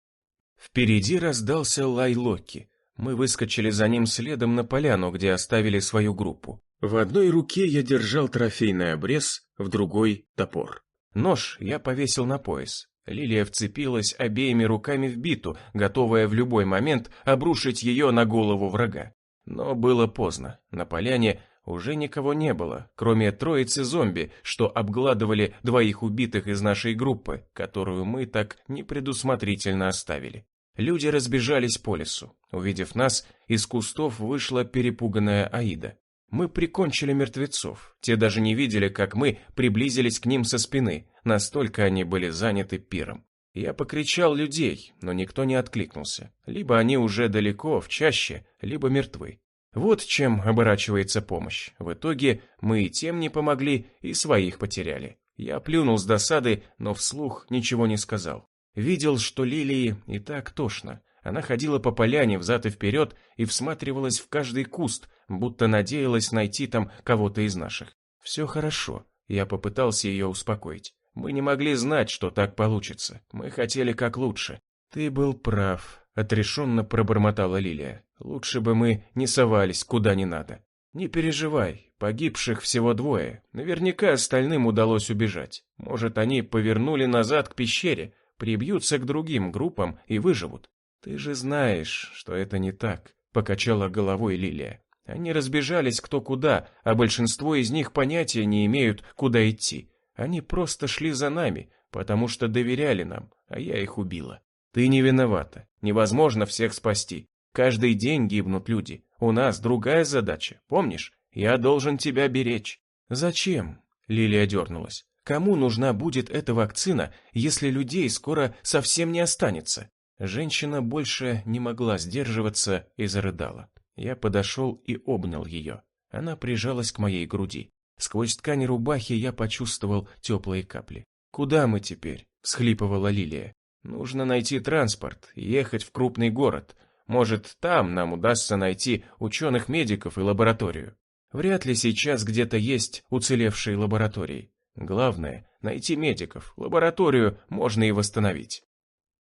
Speaker 1: Впереди раздался лай Локи. Мы выскочили за ним следом на поляну, где оставили свою группу. В одной руке я держал трофейный обрез, в другой — топор. Нож я повесил на пояс. Лилия вцепилась обеими руками в биту, готовая в любой момент обрушить ее на голову врага. Но было поздно. На поляне уже никого не было, кроме троицы зомби, что обгладывали двоих убитых из нашей группы, которую мы так непредусмотрительно оставили. Люди разбежались по лесу. Увидев нас, из кустов вышла перепуганная Аида. Мы прикончили мертвецов. Те даже не видели, как мы приблизились к ним со спины, настолько они были заняты пиром. Я покричал людей, но никто не откликнулся. Либо они уже далеко, в чаще, либо мертвы. Вот чем оборачивается помощь. В итоге мы и тем не помогли, и своих потеряли. Я плюнул с досады, но вслух ничего не сказал. Видел, что Лилии и так тошно. Она ходила по поляне взад и вперед и всматривалась в каждый куст, будто надеялась найти там кого-то из наших. «Все хорошо», — я попытался ее успокоить. «Мы не могли знать, что так получится. Мы хотели как лучше». «Ты был прав», — отрешенно пробормотала Лилия. «Лучше бы мы не совались куда не надо». «Не переживай, погибших всего 2. Наверняка остальным удалось убежать. Может, они повернули назад к пещере, прибьются к другим группам и выживут». «Ты же знаешь, что это не так», — покачала головой Лилия. «Они разбежались кто куда, а большинство из них понятия не имеют, куда идти. Они просто шли за нами, потому что доверяли нам, а я их убила. Ты не виновата. Невозможно всех спасти. Каждый день гибнут люди. У нас другая задача, помнишь? Я должен тебя беречь». «Зачем?» — Лилия дернулась. «Кому нужна будет эта вакцина, если людей скоро совсем не останется?» Женщина больше не могла сдерживаться и зарыдала. Я подошел и обнял ее. Она прижалась к моей груди. Сквозь ткань рубахи я почувствовал теплые капли. «Куда мы теперь?» — всхлипывала Лилия. «Нужно найти транспорт и ехать в крупный город. Может, там нам удастся найти ученых-медиков и лабораторию. Вряд ли сейчас где-то есть уцелевшие лаборатории. Главное — найти медиков. Лабораторию можно и восстановить».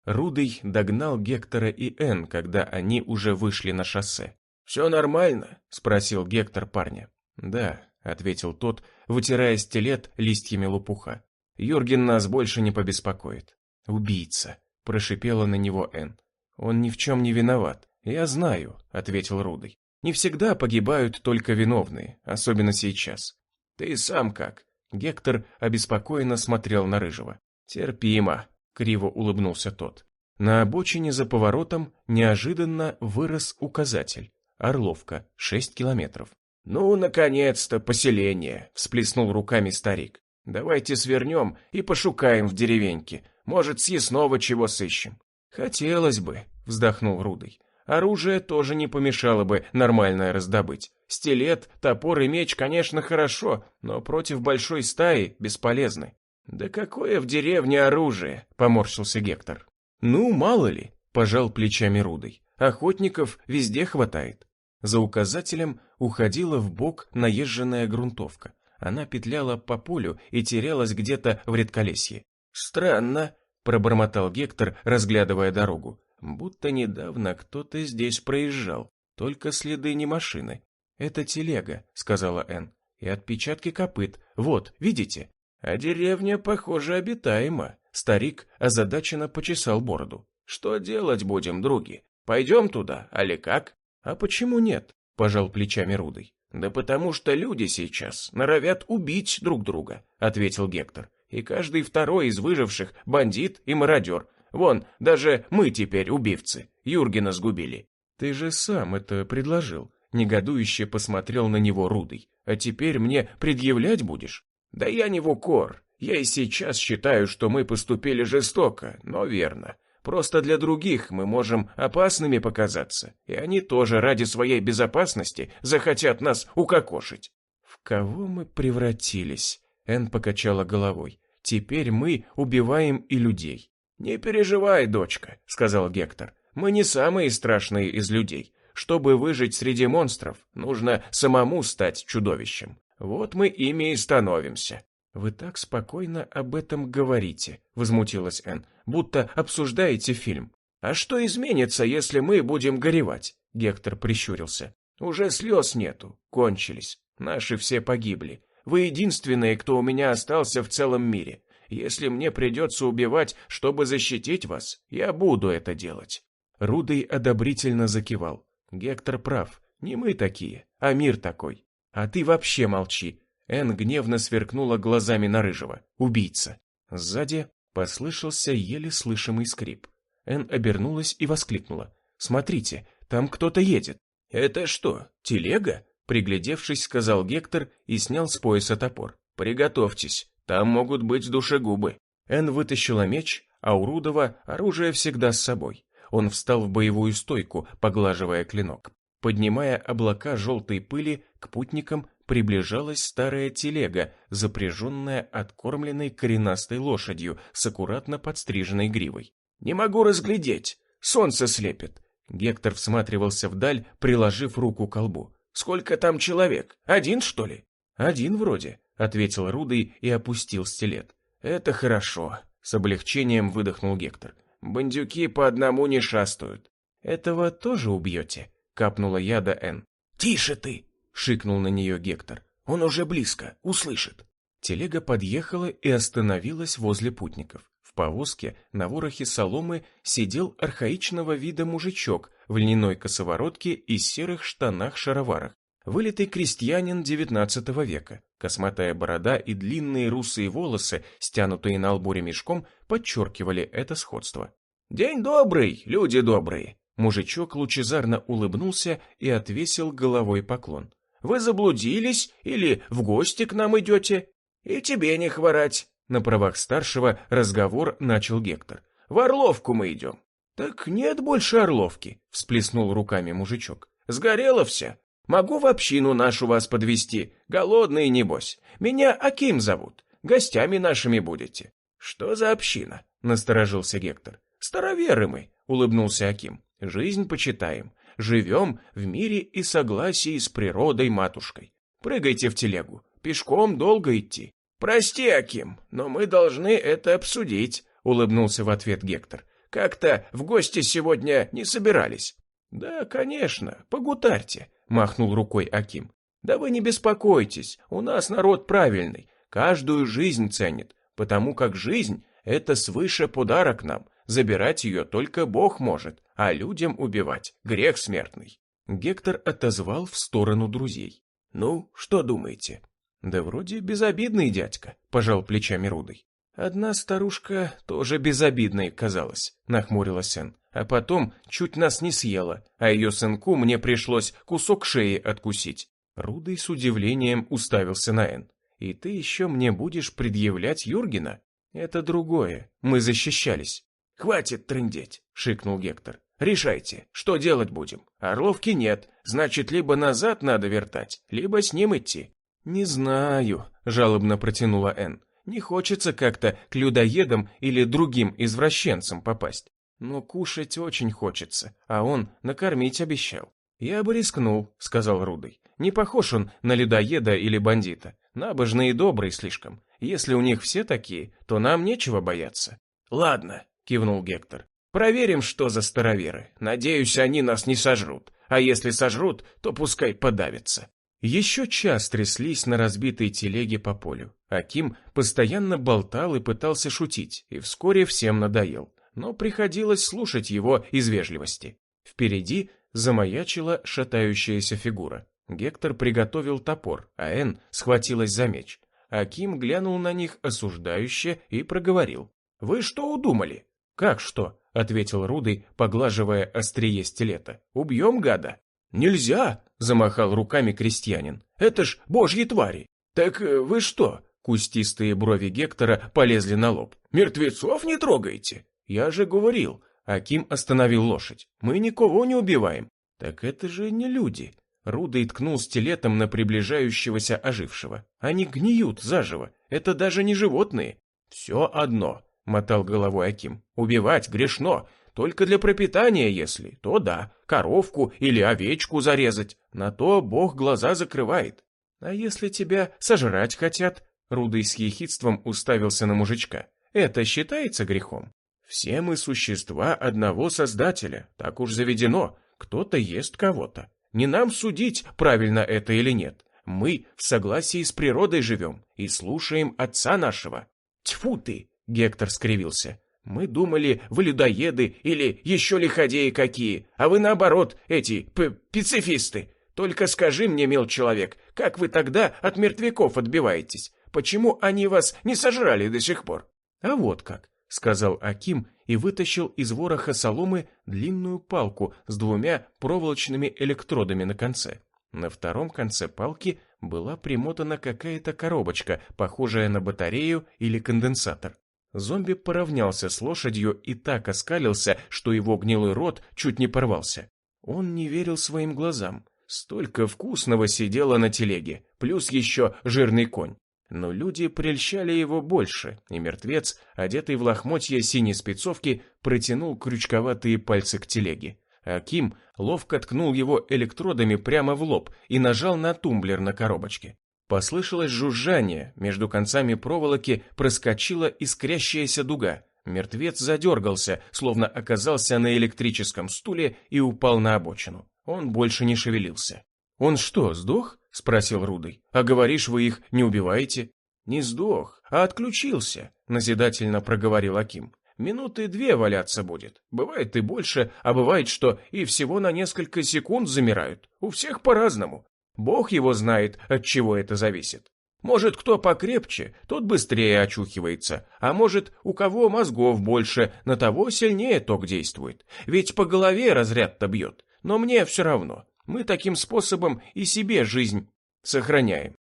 Speaker 1: Рудый догнал Гектора и Энн, когда они уже вышли на шоссе. «Все нормально?» — спросил Гектор парня. «Да», — ответил тот, вытирая стилет листьями лопуха. «Юрген нас больше не побеспокоит». «Убийца», — прошипела на него Энн. «Он ни в чем не виноват». «Я знаю», — ответил Рудый. «Не всегда погибают только виновные, особенно сейчас». «Ты сам как?» Гектор обеспокоенно смотрел на Рыжего. «Терпимо», — криво улыбнулся тот. На обочине за поворотом неожиданно вырос указатель. Орловка, 6 километров. «Ну, наконец-то, поселение!» — всплеснул руками старик. «Давайте свернем и пошукаем в деревеньке. Может, съестного чего сыщем». «Хотелось бы», — вздохнул Рудый. «Оружие тоже не помешало бы нормальное раздобыть. Стилет, топор и меч, конечно, хорошо, но против большой стаи бесполезны». «Да какое в деревне оружие?» — поморщился Гектор. «Ну, мало ли», — пожал плечами Рудый. «Охотников везде хватает». За указателем уходила вбок наезженная грунтовка. Она петляла по полю и терялась где-то в редколесье. «Странно», — пробормотал Гектор, разглядывая дорогу. «Будто недавно кто-то здесь проезжал, только следы не машины». «Это телега», — сказала Энн. «И отпечатки копыт. Вот, видите?» «А деревня, похоже, обитаема». Старик озадаченно почесал бороду. «Что делать будем, други? Пойдем туда, али как?» «А почему нет?» — пожал плечами Рудый. «Да потому что люди сейчас норовят убить друг друга», — ответил Гектор. «И каждый второй из выживших — бандит и мародер. Вон, даже мы теперь убивцы. Юргена сгубили». «Ты же сам это предложил», — негодующе посмотрел на него Рудый. «А теперь мне предъявлять будешь?» Да я не в укор. Я и сейчас считаю, что мы поступили жестоко, но верно. Просто для других мы можем опасными показаться, и они тоже ради своей безопасности захотят нас укокошить». «В кого мы превратились?» Энн покачала головой. «Теперь мы убиваем и людей». «Не переживай, дочка», — сказал Гектор. «Мы не самые страшные из людей. Чтобы выжить среди монстров, нужно самому стать чудовищем. Вот мы ими и становимся». «Вы так спокойно об этом говорите», — возмутилась Энн, «будто обсуждаете фильм». «А что изменится, если мы будем горевать?» Гектор прищурился. «Уже слез нету, кончились. Наши все погибли. Вы единственные, кто у меня остался в целом мире. Если мне придется убивать, чтобы защитить вас, я буду это делать». Рудый одобрительно закивал. «Гектор прав. Не мы такие, а мир такой. А ты вообще молчи». Энн гневно сверкнула глазами на Рыжего. «Убийца!» Сзади послышался еле слышимый скрип. Энн обернулась и воскликнула. «Смотрите, там кто-то едет». «Это что, телега?» Приглядевшись, сказал Гектор и снял с пояса топор. «Приготовьтесь, там могут быть душегубы». Энн вытащила меч, а у Рудова оружие всегда с собой. Он встал в боевую стойку, поглаживая клинок. Поднимая облака желтой пыли, к путникам приближалась старая телега, запряженная откормленной коренастой лошадью с аккуратно подстриженной гривой. «Не могу разглядеть, солнце слепит». Гектор всматривался вдаль, приложив руку к колбу. «Сколько там человек? Один, что ли?» «Один вроде», — ответил Рудый и опустил стилет. «Это хорошо», — с облегчением выдохнул Гектор. «Бандюки по одному не шастают». «Этого тоже убьете?» — капнула яда Энн. «Тише ты!» — шикнул на нее Гектор. «Он уже близко, услышит». Телега подъехала и остановилась возле путников. В повозке на ворохе соломы сидел архаичного вида мужичок в льняной косоворотке и серых штанах-шароварах. Вылитый крестьянин XIX века. Косматая борода и длинные русые волосы, стянутые на лбу ремешком, подчеркивали это сходство. «День добрый, люди добрые!» Мужичок лучезарно улыбнулся и отвесил головой поклон. «Вы заблудились или в гости к нам идете? И тебе не хворать!» На правах старшего разговор начал Гектор. «В Орловку мы идем». «Так нет больше Орловки», — всплеснул руками мужичок. «Сгорела вся. Могу в общину нашу вас подвести. Голодные, небось. Меня Аким зовут. Гостями нашими будете». «Что за община?» — насторожился Гектор. «Староверы мы», — улыбнулся Аким. «Жизнь почитаем. Живем в мире и согласии с природой-матушкой. Прыгайте в телегу. Пешком долго идти». «Прости, Аким, но мы должны это обсудить», — улыбнулся в ответ Гектор. «Как-то в гости сегодня не собирались». «Да, конечно, погутарьте», — махнул рукой Аким. «Да вы не беспокойтесь, у нас народ правильный, каждую жизнь ценит, потому как жизнь — это свыше подарок нам, забирать ее только Бог может, а людям убивать — грех смертный». Гектор отозвал в сторону друзей. «Ну, что думаете?» «Да вроде безобидный дядька», — пожал плечами Рудый. «Одна старушка тоже безобидной казалась», — нахмурилась Энн. «А потом чуть нас не съела, а ее сынку мне пришлось кусок шеи откусить». Рудый с удивлением уставился на Энн. «И ты еще мне будешь предъявлять Юргена? Это другое, мы защищались». «Хватит трындеть», — шикнул Гектор. «Решайте, что делать будем? Орловки нет, значит, либо назад надо вертать, либо с ним идти». «Не знаю», — жалобно протянула Энн. «Не хочется как-то к людоедам или другим извращенцам попасть. Но кушать очень хочется, а он накормить обещал». «Я бы рискнул», — сказал Рудый. «Не похож он на людоеда или бандита. Набожный и добрый слишком. Если у них все такие, то нам нечего бояться». «Ладно», — кивнул Гектор. «Проверим, что за староверы. Надеюсь, они нас не сожрут. А если сожрут, то пускай подавятся». Еще час тряслись на разбитой телеге по полю. Аким постоянно болтал и пытался шутить, и вскоре всем надоел. Но приходилось слушать его из вежливости. Впереди замаячила шатающаяся фигура. Гектор приготовил топор, а Энн схватилась за меч. Аким глянул на них осуждающе и проговорил. «Вы что удумали?» «Как что?» — ответил Рудый, поглаживая острие стилета. «Убьем гада?» «Нельзя!» — замахал руками крестьянин. «Это ж божьи твари!» «Так вы что, Кустистые брови Гектора полезли на лоб. «Мертвецов не трогайте!» «Я же говорил!» Аким остановил лошадь. «Мы никого не убиваем!» «Так это же не люди!» Рудый ткнул стилетом на приближающегося ожившего. «Они гниют заживо! Это даже не животные!» «Все одно!» — мотал головой Аким. «Убивать грешно! Только для пропитания, если, то да, коровку или овечку зарезать. На то Бог глаза закрывает. А если тебя сожрать хотят?» Рудый с ехидством уставился на мужичка. «Это считается грехом?» «Все мы существа одного Создателя, так уж заведено. Кто-то ест кого-то. Не нам судить, правильно это или нет. Мы в согласии с природой живем и слушаем Отца нашего». «Тьфу ты!» — Гектор скривился. «Мы думали, вы людоеды или еще лиходеи какие, а вы наоборот, эти пацифисты. Только скажи мне, мил человек, как вы тогда от мертвяков отбиваетесь? Почему они вас не сожрали до сих пор?» «А вот как», — сказал Аким и вытащил из вороха соломы длинную палку с 2 проволочными электродами на конце. На втором конце палки была примотана какая-то коробочка, похожая на батарею или конденсатор. Зомби поравнялся с лошадью и так оскалился, что его гнилой рот чуть не порвался. Он не верил своим глазам. Столько вкусного сидело на телеге, плюс еще жирный конь. Но люди прельщали его больше, и мертвец, одетый в лохмотья синей спецовки, протянул крючковатые пальцы к телеге. Аким ловко ткнул его электродами прямо в лоб и нажал на тумблер на коробочке. Послышалось жужжание, между концами проволоки проскочила искрящаяся дуга. Мертвец задергался, словно оказался на электрическом стуле и упал на обочину. Он больше не шевелился. «Он что, сдох?» — спросил Рудый. «А говоришь, вы их не убиваете?» «Не сдох, а отключился», — назидательно проговорил Аким. «Минуты 2 валяться будет. Бывает и больше, а бывает, что и всего на несколько секунд замирают. У всех по-разному. Бог его знает, от чего это зависит. Может, кто покрепче, тот быстрее очухивается, а может, у кого мозгов больше, на того сильнее ток действует. Ведь по голове разряд-то бьет. Но мне все равно. Мы таким способом и себе жизнь сохраняем.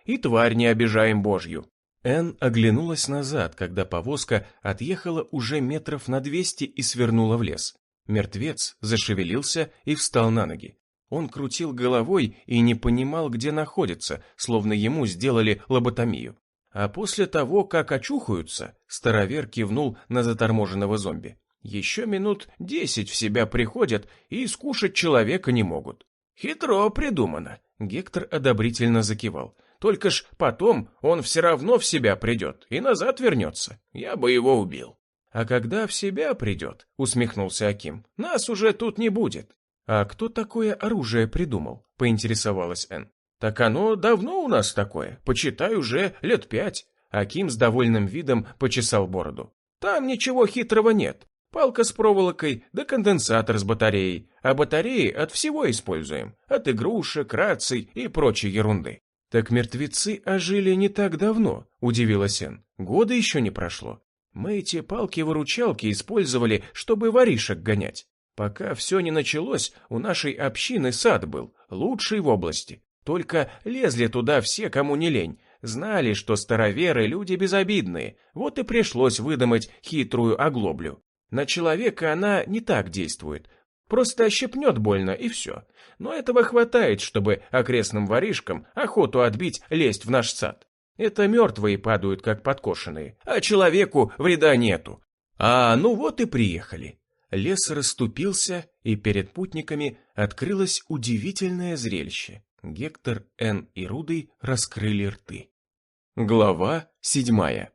Speaker 1: И тварь не обижаем Божью». Энн оглянулась назад, когда повозка отъехала уже метров на 200 и свернула в лес. Мертвец зашевелился и встал на ноги. Он крутил головой и не понимал, где находится, словно ему сделали лоботомию. А после того, как очухаются, старовер кивнул на заторможенного зомби. Еще минут 10 в себя приходят и скушать человека не могут. «Хитро придумано», — Гектор одобрительно закивал. «Только ж потом он все равно в себя придет и назад вернется. Я бы его убил». «А когда в себя придет», — усмехнулся Аким, — «нас уже тут не будет». «А кто такое оружие придумал?» — поинтересовалась Энн. «Так оно давно у нас такое, почитай, уже лет 5». Аким с довольным видом почесал бороду. «Там ничего хитрого нет. Палка с проволокой, да конденсатор с батареей. А батареи от всего используем. От игрушек, раций и прочей ерунды». «Так мертвецы ожили не так давно», — удивилась Энн. «Года еще не прошло. Мы эти палки-выручалки использовали, чтобы воришек гонять. Пока все не началось, у нашей общины сад был, лучший в области. Только лезли туда все, кому не лень. Знали, что староверы люди безобидные, вот и пришлось выдумать хитрую оглоблю. На человека она не так действует, просто щипнет больно и все. Но этого хватает, чтобы окрестным воришкам охоту отбить лезть в наш сад. Это мертвые падают, как подкошенные, а человеку вреда нету. Ну вот и приехали». Лес расступился, и перед путниками открылось удивительное зрелище. Гектор, Энн и Рудый раскрыли рты. Глава 7.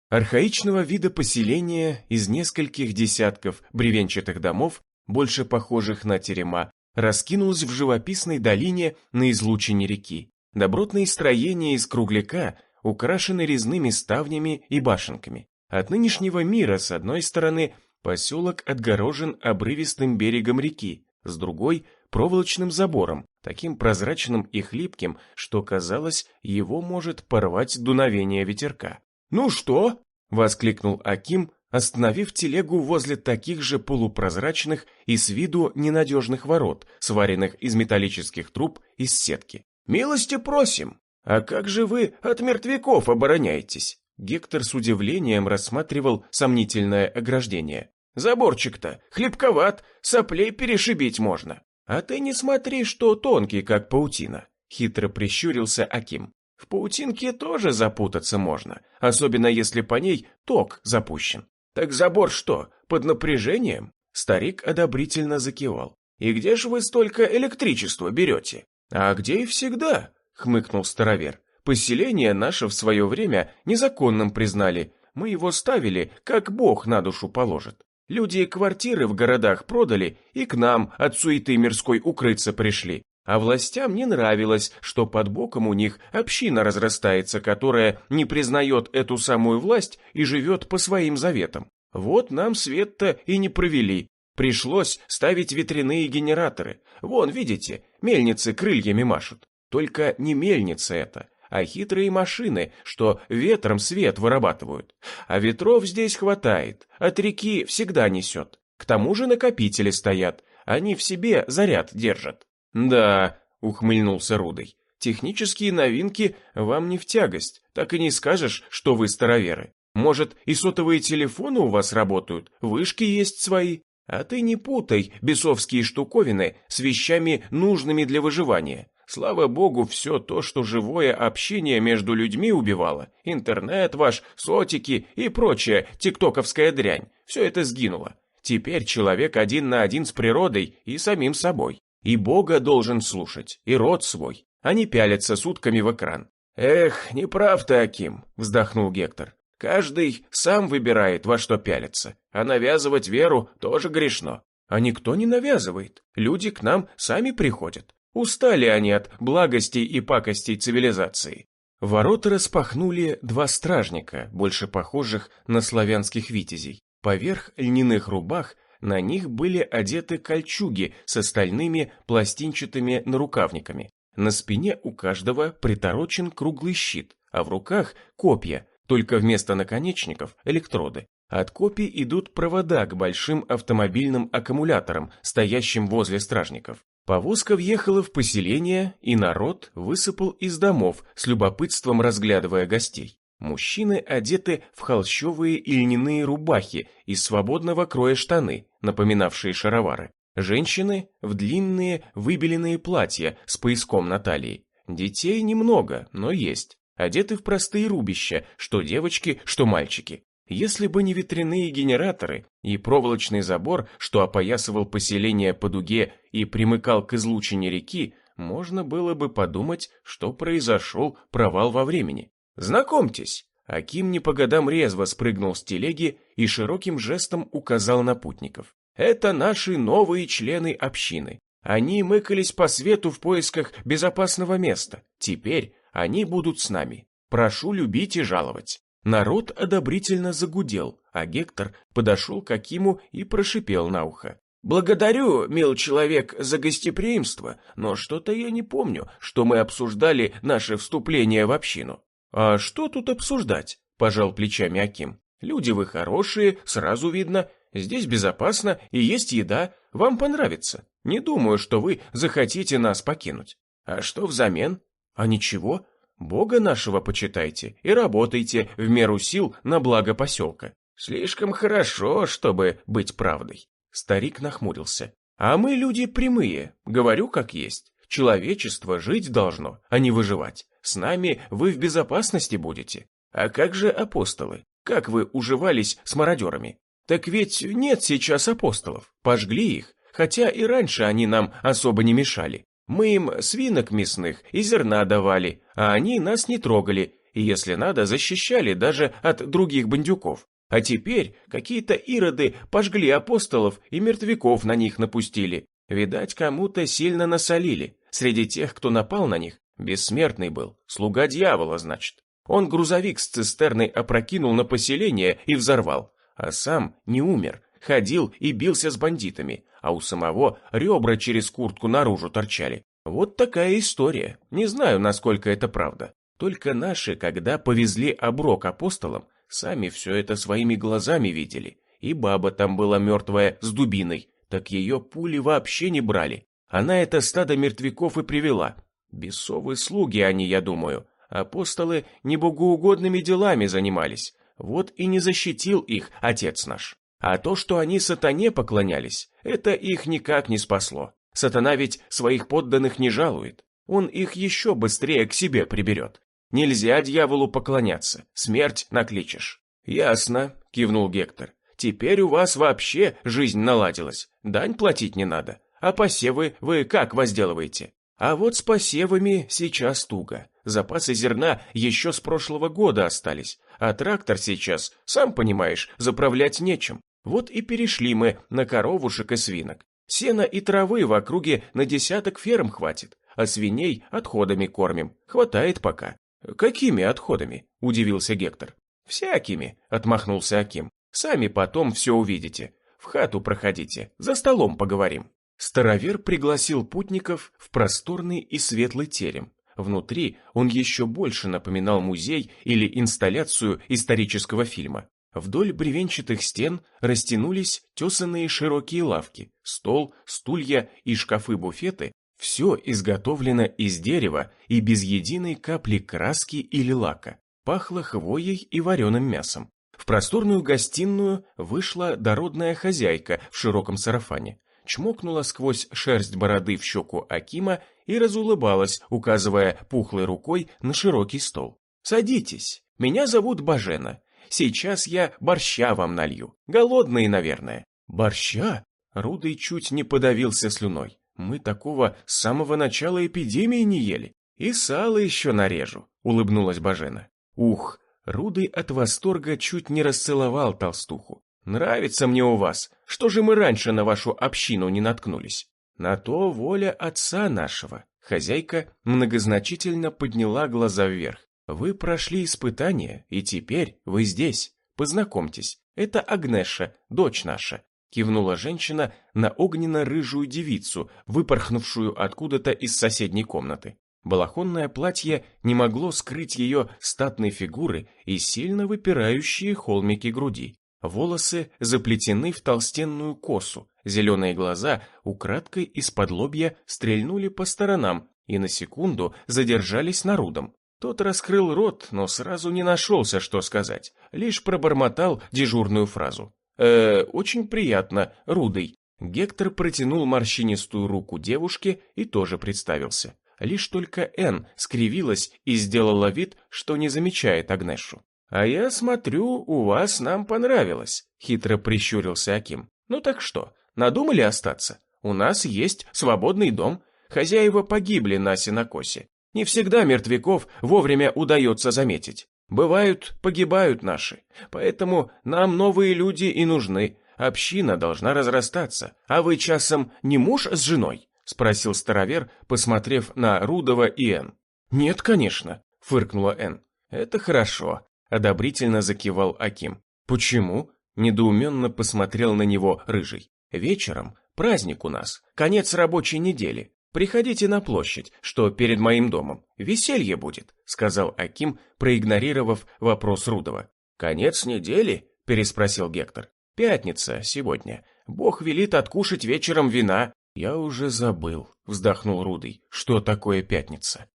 Speaker 1: Архаичного вида поселения из нескольких десятков бревенчатых домов, больше похожих на терема, раскинулось в живописной долине на излучине реки. Добротные строения из кругляка украшены резными ставнями и башенками. От нынешнего мира, с одной стороны, поселок отгорожен обрывистым берегом реки, с другой – проволочным забором, таким прозрачным и хлипким, что, казалось, его может порвать дуновение ветерка. «Ну что?» – воскликнул Аким, остановив телегу возле таких же полупрозрачных и с виду ненадежных ворот, сваренных из металлических труб из сетки. Милости просим. А как же вы от мертвяков обороняетесь? Гектор с удивлением рассматривал сомнительное ограждение. Заборчик-то хлипковат, соплей перешибить можно. А ты не смотри, что тонкий, как паутина. Хитро прищурился Аким. В паутинке тоже запутаться можно, особенно если по ней ток запущен. Так забор что, под напряжением? Старик одобрительно закивал. И где же вы столько электричества берете? А где и всегда, хмыкнул старовер. Поселение наше в свое время незаконным признали. Мы его ставили, как Бог на душу положит. Люди квартиры в городах продали и к нам от суеты мирской укрыться пришли. А властям не нравилось, что под боком у них община разрастается, которая не признает эту самую власть и живет по своим заветам. Вот нам свет-то и не провели. Пришлось ставить ветряные генераторы. Вон, видите, мельницы крыльями машут. Только не мельница это, а хитрые машины, что ветром свет вырабатывают. А ветров здесь хватает, от реки всегда несет. К тому же накопители стоят, они в себе заряд держат. «Да», — ухмыльнулся Рудый, — «технические новинки вам не в тягость, так и не скажешь, что вы староверы. Может, и сотовые телефоны у вас работают, вышки есть свои. А ты не путай бесовские штуковины с вещами, нужными для выживания. Слава богу, все то, что живое общение между людьми убивало, интернет ваш, сотики и прочая тиктоковская дрянь, все это сгинуло. Теперь человек один на один с природой и самим собой. И Бога должен слушать, и род свой, а не пялиться сутками в экран. «Эх, не прав ты, Аким», — вздохнул Гектор. «Каждый сам выбирает, во что пялиться, а навязывать веру тоже грешно. А никто не навязывает, люди к нам сами приходят. Устали они от благостей и пакостей цивилизации». Ворота распахнули два стражника, больше похожих на славянских витязей. Поверх льняных рубах на них были одеты кольчуги с стальными пластинчатыми нарукавниками. На спине у каждого приторочен круглый щит, а в руках копья, только вместо наконечников электроды. От копий идут провода к большим автомобильным аккумуляторам, стоящим возле стражников. Повозка въехала в поселение, и народ высыпал из домов, с любопытством разглядывая гостей. Мужчины одеты в холщовые и льняные рубахи и свободного кроя штаны, напоминавшие шаровары. Женщины в длинные выбеленные платья с пояском на талии. Детей немного, но есть. Одеты в простые рубища, что девочки, что мальчики. Если бы не ветряные генераторы и проволочный забор, что опоясывал поселение по дуге и примыкал к излучине реки, можно было бы подумать, что произошел провал во времени. «Знакомьтесь!» Аким не по годам резво спрыгнул с телеги и широким жестом указал на путников. «Это наши новые члены общины. Они мыкались по свету в поисках безопасного места. Теперь они будут с нами. Прошу любить и жаловать». Народ одобрительно загудел, а Гектор подошел к Акиму и прошипел на ухо. «Благодарю, мил человек, за гостеприимство, но что-то я не помню, что мы обсуждали наше вступление в общину». «А что тут обсуждать?» – пожал плечами Аким. «Люди вы хорошие, сразу видно. Здесь безопасно и есть еда. Вам понравится. Не думаю, что вы захотите нас покинуть. А что взамен? А ничего. Бога нашего почитайте и работайте в меру сил на благо поселка. Слишком хорошо, чтобы быть правдой». Старик нахмурился. «А мы люди прямые, говорю как есть. Человечество жить должно, а не выживать. С нами вы в безопасности будете. А как же апостолы? Как вы уживались с мародерами? Так ведь нет сейчас апостолов. Пожгли их, хотя и раньше они нам особо не мешали. Мы им свинок мясных и зерна давали, а они нас не трогали, и если надо, защищали даже от других бандюков. А теперь какие-то ироды пожгли апостолов и мертвяков на них напустили. Видать, кому-то сильно насолили. Среди тех, кто напал на них, бессмертный был, слуга дьявола, значит. Он грузовик с цистерной опрокинул на поселение и взорвал, а сам не умер, ходил и бился с бандитами, а у самого ребра через куртку наружу торчали. Вот такая история. Не знаю, насколько это правда. Только наши, когда повезли оброк апостолам, сами все это своими глазами видели. И баба там была мертвая с дубиной, так ее пули вообще не брали. Она это стадо мертвяков и привела. Бесовы слуги они, я думаю. Апостолы не богоугодными делами занимались. Вот и не защитил их Отец наш. А то, что они сатане поклонялись, это их никак не спасло. Сатана ведь своих подданных не жалует. Он их еще быстрее к себе приберет. Нельзя дьяволу поклоняться, смерть накличешь. Ясно, кивнул Гектор. Теперь у вас вообще жизнь наладилась. Дань платить не надо. А посевы вы как возделываете? А вот с посевами сейчас туго. Запасы зерна еще с прошлого года остались, а трактор сейчас, сам понимаешь, заправлять нечем. Вот и перешли мы на коровушек и свинок. Сена и травы в округе на 10 ферм хватит, а свиней отходами кормим. Хватает пока. Какими отходами? Удивился Гектор. Всякими, отмахнулся Аким. Сами потом все увидите. В хату проходите, за столом поговорим. Старовер пригласил путников в просторный и светлый терем. Внутри он еще больше напоминал музей или инсталляцию исторического фильма. Вдоль бревенчатых стен растянулись тесанные широкие лавки, стол, стулья и шкафы-буфеты. Все изготовлено из дерева и без единой капли краски или лака. Пахло хвоей и вареным мясом. В просторную гостиную вышла дородная хозяйка в широком сарафане. Чмокнула сквозь шерсть бороды в щеку Акима и разулыбалась, указывая пухлой рукой на широкий стол. «Садитесь, меня зовут Бажена. Сейчас я борща вам налью. Голодные, наверное». «Борща?» Рудый чуть не подавился слюной. «Мы такого с самого начала эпидемии не ели. И сало еще нарежу», — улыбнулась Бажена. «Ух!» Рудый от восторга чуть не расцеловал толстуху. «Нравится мне у вас. Что же мы раньше на вашу общину не наткнулись?» «На то воля отца нашего». Хозяйка многозначительно подняла глаза вверх. «Вы прошли испытание, и теперь вы здесь. Познакомьтесь, это Агнеша, дочь наша». Кивнула женщина на огненно-рыжую девицу, выпорхнувшую откуда-то из соседней комнаты. Балахонное платье не могло скрыть ее статной фигуры и сильно выпирающие холмики груди. Волосы заплетены в толстенную косу, зеленые глаза украдкой из-под лобья стрельнули по сторонам и на секунду задержались на Рудом. Тот раскрыл рот, но сразу не нашелся, что сказать, лишь пробормотал дежурную фразу. Очень приятно, Рудый». Гектор протянул морщинистую руку девушке и тоже представился. Лишь только Энн скривилась и сделала вид, что не замечает Агнешу. «А я смотрю, у вас нам понравилось», — хитро прищурился Аким. «Ну так что, надумали остаться? У нас есть свободный дом. Хозяева погибли на сенокосе. Не всегда мертвяков вовремя удается заметить. Погибают наши. Поэтому нам новые люди и нужны. Община должна разрастаться. А вы часом не муж с женой?» — спросил старовер, посмотрев на Рудова и Энн. «Нет, конечно», — фыркнула Энн. «Это хорошо», — одобрительно закивал Аким. «Почему?» — недоуменно посмотрел на него Рыжий. «Вечером праздник у нас, конец рабочей недели. Приходите на площадь, что перед моим домом. Веселье будет», — сказал Аким, проигнорировав вопрос Рудова. «Конец недели?» — переспросил Гектор. «Пятница сегодня. Бог велит откушать вечером вина». «Я уже забыл», — вздохнул Рудый, — «что такое пятница?»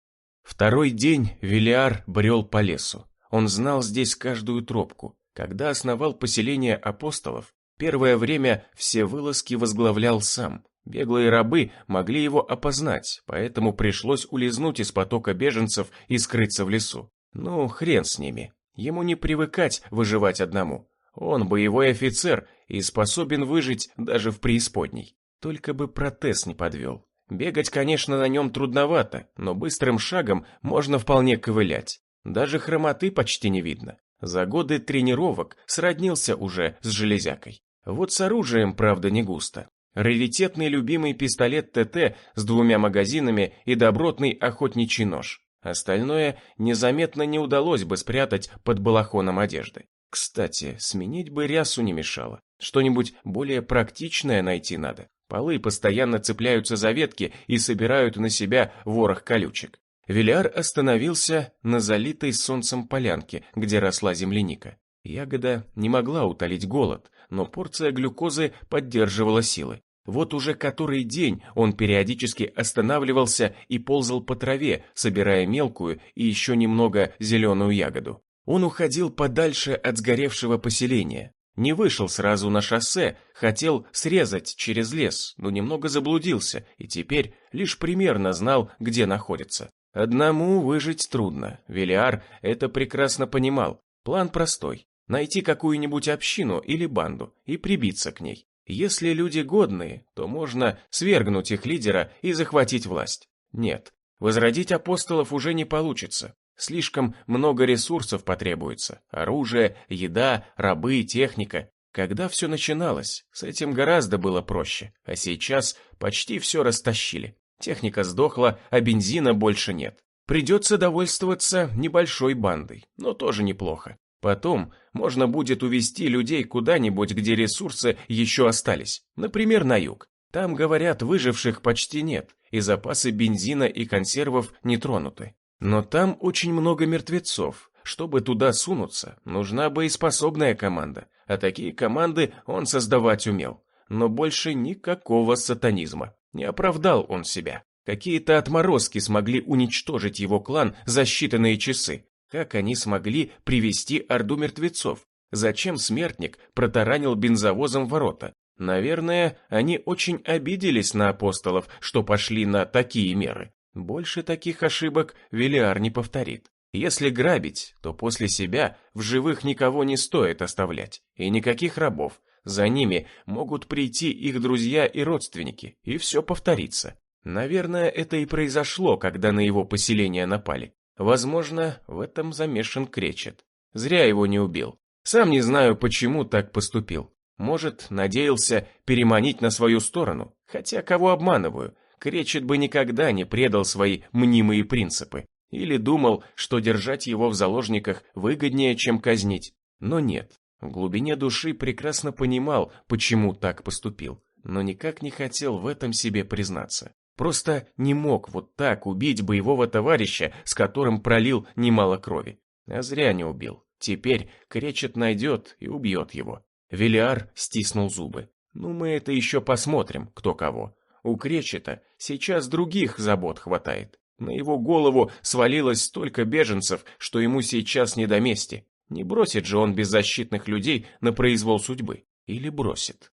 Speaker 1: Второй день Велиар брел по лесу. Он знал здесь каждую тропку. Когда основал поселение апостолов, первое время все вылазки возглавлял сам. Беглые рабы могли его опознать, поэтому пришлось улизнуть из потока беженцев и скрыться в лесу. Ну, хрен с ними. Ему не привыкать выживать одному. Он боевой офицер и способен выжить даже в преисподней. Только бы протез не подвел. Бегать, конечно, на нем трудновато, но быстрым шагом можно вполне ковылять. Даже хромоты почти не видно. За годы тренировок сроднился уже с железякой. Вот с оружием, правда, не густо. Раритетный любимый пистолет ТТ с 2 магазинами и добротный охотничий нож. Остальное незаметно не удалось бы спрятать под балахоном одежды. Кстати, сменить бы рясу не мешало. Что-нибудь более практичное найти надо. Полы постоянно цепляются за ветки и собирают на себя ворох колючек. Велиар остановился на залитой солнцем полянке, где росла земляника. Ягода не могла утолить голод, но порция глюкозы поддерживала силы. Вот уже который день он периодически останавливался и ползал по траве, собирая мелкую и еще немного зеленую ягоду. Он уходил подальше от сгоревшего поселения. Не вышел сразу на шоссе, хотел срезать через лес, но немного заблудился и теперь лишь примерно знал, где находится. Одному выжить трудно, Велиар это прекрасно понимал. План простой – найти какую-нибудь общину или банду и прибиться к ней. Если люди годные, то можно свергнуть их лидера и захватить власть. Нет, возродить апостолов уже не получится. Слишком много ресурсов потребуется. Оружие, еда, рабы, техника. Когда все начиналось, с этим гораздо было проще. А сейчас почти все растащили. Техника сдохла, а бензина больше нет. Придется довольствоваться небольшой бандой, но тоже неплохо. Потом можно будет увезти людей куда-нибудь, где ресурсы еще остались. Например, на юг. Там, говорят, выживших почти нет, и запасы бензина и консервов не тронуты. Но там очень много мертвецов. Чтобы туда сунуться, нужна боеспособная команда. А такие команды он создавать умел. Но больше никакого сатанизма. Не оправдал он себя. Какие-то отморозки смогли уничтожить его клан за считанные часы. Как они смогли привести орду мертвецов? Зачем смертник протаранил бензовозом ворота? Наверное, они очень обиделись на апостолов, что пошли на такие меры. Больше таких ошибок Велиар не повторит. Если грабить, то после себя в живых никого не стоит оставлять. И никаких рабов. За ними могут прийти их друзья и родственники, и все повторится. Наверное, это и произошло, когда на его поселение напали. Возможно, в этом замешан Кречет. Зря его не убил. Сам не знаю, почему так поступил. Может, надеялся переманить на свою сторону. Хотя кого обманываю? Кречет бы никогда не предал свои мнимые принципы. Или думал, что держать его в заложниках выгоднее, чем казнить. Но нет. В глубине души прекрасно понимал, почему так поступил. Но никак не хотел в этом себе признаться. Просто не мог вот так убить боевого товарища, с которым пролил немало крови. А зря не убил. Теперь Кречет найдет и убьет его. Велиар стиснул зубы. Ну, мы это еще посмотрим, кто кого. У Кречета сейчас других забот хватает. На его голову свалилось столько беженцев, что ему сейчас не до мести. Не бросит же он беззащитных людей на произвол судьбы. Или бросит?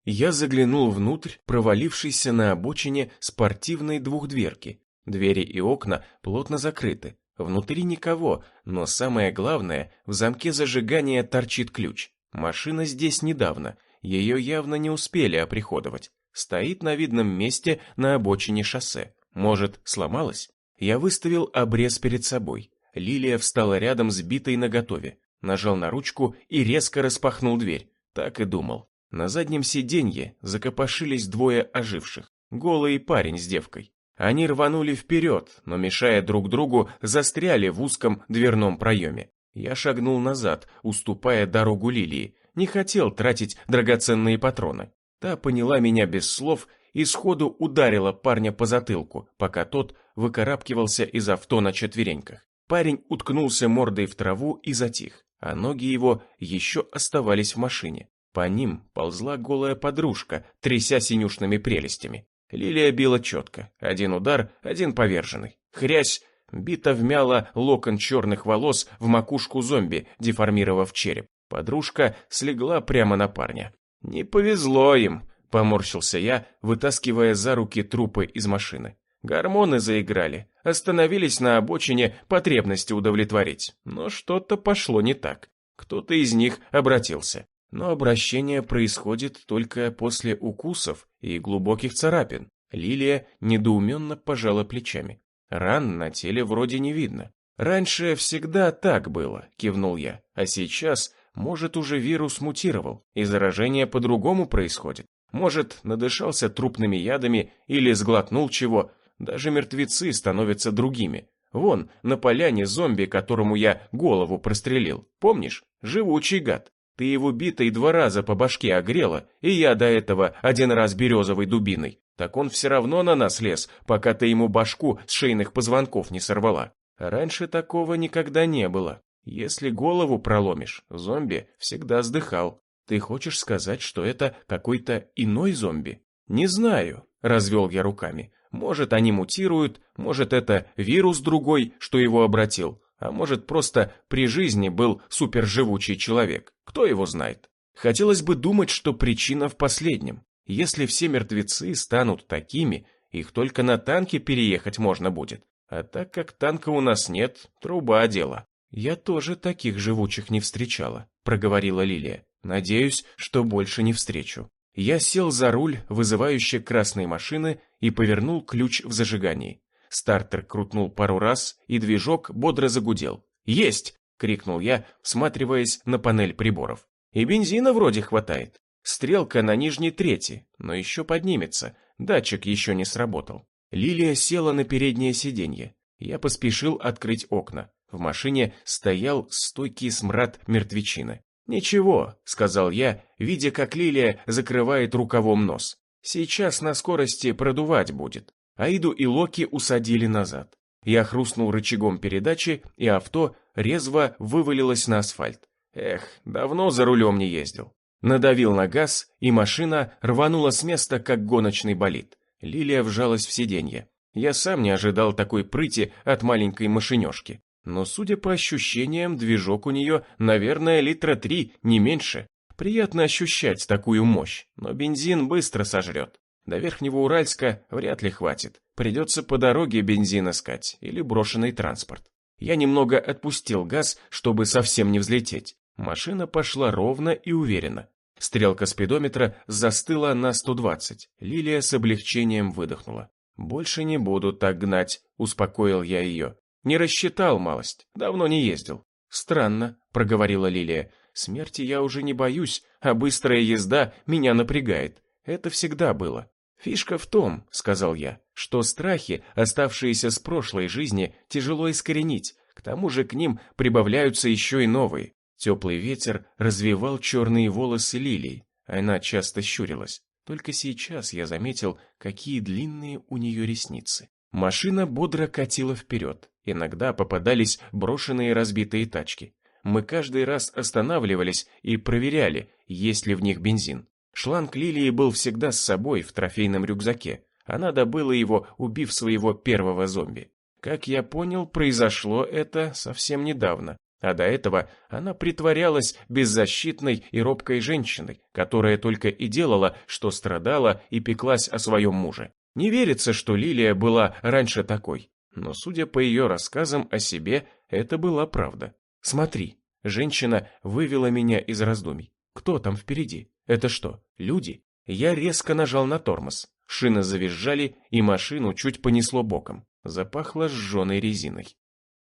Speaker 1: Я заглянул внутрь провалившейся на обочине спортивной двухдверки. Двери и окна плотно закрыты. Внутри никого, но самое главное, в замке зажигания торчит ключ. Машина здесь недавно, ее явно не успели оприходовать. Стоит на видном месте на обочине шоссе. Может, сломалась? Я выставил обрез перед собой. Лилия встала рядом с битой наготове. Нажал на ручку и резко распахнул дверь. Так и думал. На заднем сиденье закопошились двое оживших. Голый парень с девкой. Они рванули вперед, но, мешая друг другу, застряли в узком дверном проеме. Я шагнул назад, уступая дорогу Лилии. Не хотел тратить драгоценные патроны. Та поняла меня без слов и сходу ударила парня по затылку, пока тот выкарабкивался из авто на четвереньках. Парень уткнулся мордой в траву и затих, а ноги его еще оставались в машине. По ним ползла голая подружка, тряся синюшными прелестями. Лилия била четко. Один удар, один поверженный. Хрясь! Бита вмяла локон черных волос в макушку зомби, деформировав череп. Подружка слегла прямо на парня. «Не повезло им», — поморщился я, вытаскивая за руки трупы из машины. Гормоны заиграли, остановились на обочине потребности удовлетворить. Но что-то пошло не так. Кто-то из них обратился. Но обращение происходит только после укусов и глубоких царапин. Лилия недоуменно пожала плечами. Ран на теле вроде не видно. «Раньше всегда так было», — кивнул я. «А сейчас, может, уже вирус мутировал, и заражение по-другому происходит. Может, надышался трупными ядами или сглотнул чего. Даже мертвецы становятся другими. Вон, на поляне зомби, которому я голову прострелил. Помнишь? Живучий гад. Ты его битой 2 раза по башке огрела, и я до этого 1 раз березовой дубиной. Так он все равно на нас лез, пока ты ему башку с шейных позвонков не сорвала. Раньше такого никогда не было. Если голову проломишь, зомби всегда сдыхал. Ты хочешь сказать, что это какой-то иной зомби? «Не знаю», – развел я руками. «Может, они мутируют, может, это вирус другой, что его обратил, а может, просто при жизни был суперживучий человек. Кто его знает? Хотелось бы думать, что причина в последнем. Если все мертвецы станут такими, их только на танке переехать можно будет. А так как танка у нас нет, труба дело». «Я тоже таких живучих не встречала», – проговорила Лилия. «Надеюсь, что больше не встречу». Я сел за руль вызывающей красной машины и повернул ключ в зажигании. Стартер крутнул пару раз, и движок бодро загудел. «Есть!» – крикнул я, всматриваясь на панель приборов. «И бензина вроде хватает. Стрелка на нижней трети, но еще поднимется. Датчик еще не сработал». Лилия села на переднее сиденье. Я поспешил открыть окна. В машине стоял стойкий смрад мертвечины. «Ничего», — сказал я, видя, как Лилия закрывает рукавом нос. «Сейчас на скорости продувать будет». Аиду и Локи усадили назад. Я хрустнул рычагом передачи, и авто резво вывалилось на асфальт. Эх, давно за рулем не ездил. Надавил на газ, и машина рванула с места, как гоночный болид. Лилия вжалась в сиденье. Я сам не ожидал такой прыти от маленькой машинешки. Но, судя по ощущениям, движок у нее, наверное, литра 3, не меньше. Приятно ощущать такую мощь, но бензин быстро сожрет. До Верхнего Уральска вряд ли хватит. Придется по дороге бензин искать или брошенный транспорт. Я немного отпустил газ, чтобы совсем не взлететь. Машина пошла ровно и уверенно. Стрелка спидометра застыла на 120. Лилия с облегчением выдохнула. «Больше не буду так гнать», — успокоил я ее. «Не рассчитал малость, давно не ездил». «Странно», — проговорила Лилия. «Смерти я уже не боюсь, а быстрая езда меня напрягает. Это всегда было». «Фишка в том», — сказал я, «что страхи, оставшиеся с прошлой жизни, тяжело искоренить, к тому же к ним прибавляются еще и новые». Теплый ветер развевал черные волосы Лилии, она часто щурилась. Только сейчас я заметил, какие длинные у нее ресницы. Машина бодро катила вперед. Иногда попадались брошенные разбитые тачки. Мы каждый раз останавливались и проверяли, есть ли в них бензин. Шланг Лилии был всегда с собой в трофейном рюкзаке. Она добыла его, убив своего первого зомби. Как я понял, произошло это совсем недавно. А до этого она притворялась беззащитной и робкой женщиной, которая только и делала, что страдала и пеклась о своем муже. Не верится, что Лилия была раньше такой. Но, судя по ее рассказам о себе, это была правда. «Смотри», женщина вывела меня из раздумий. «Кто там впереди? Это что, люди?» Я резко нажал на тормоз. Шины завизжали, и машину чуть понесло боком. Запахло сжженной резиной.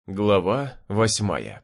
Speaker 1: Глава 8.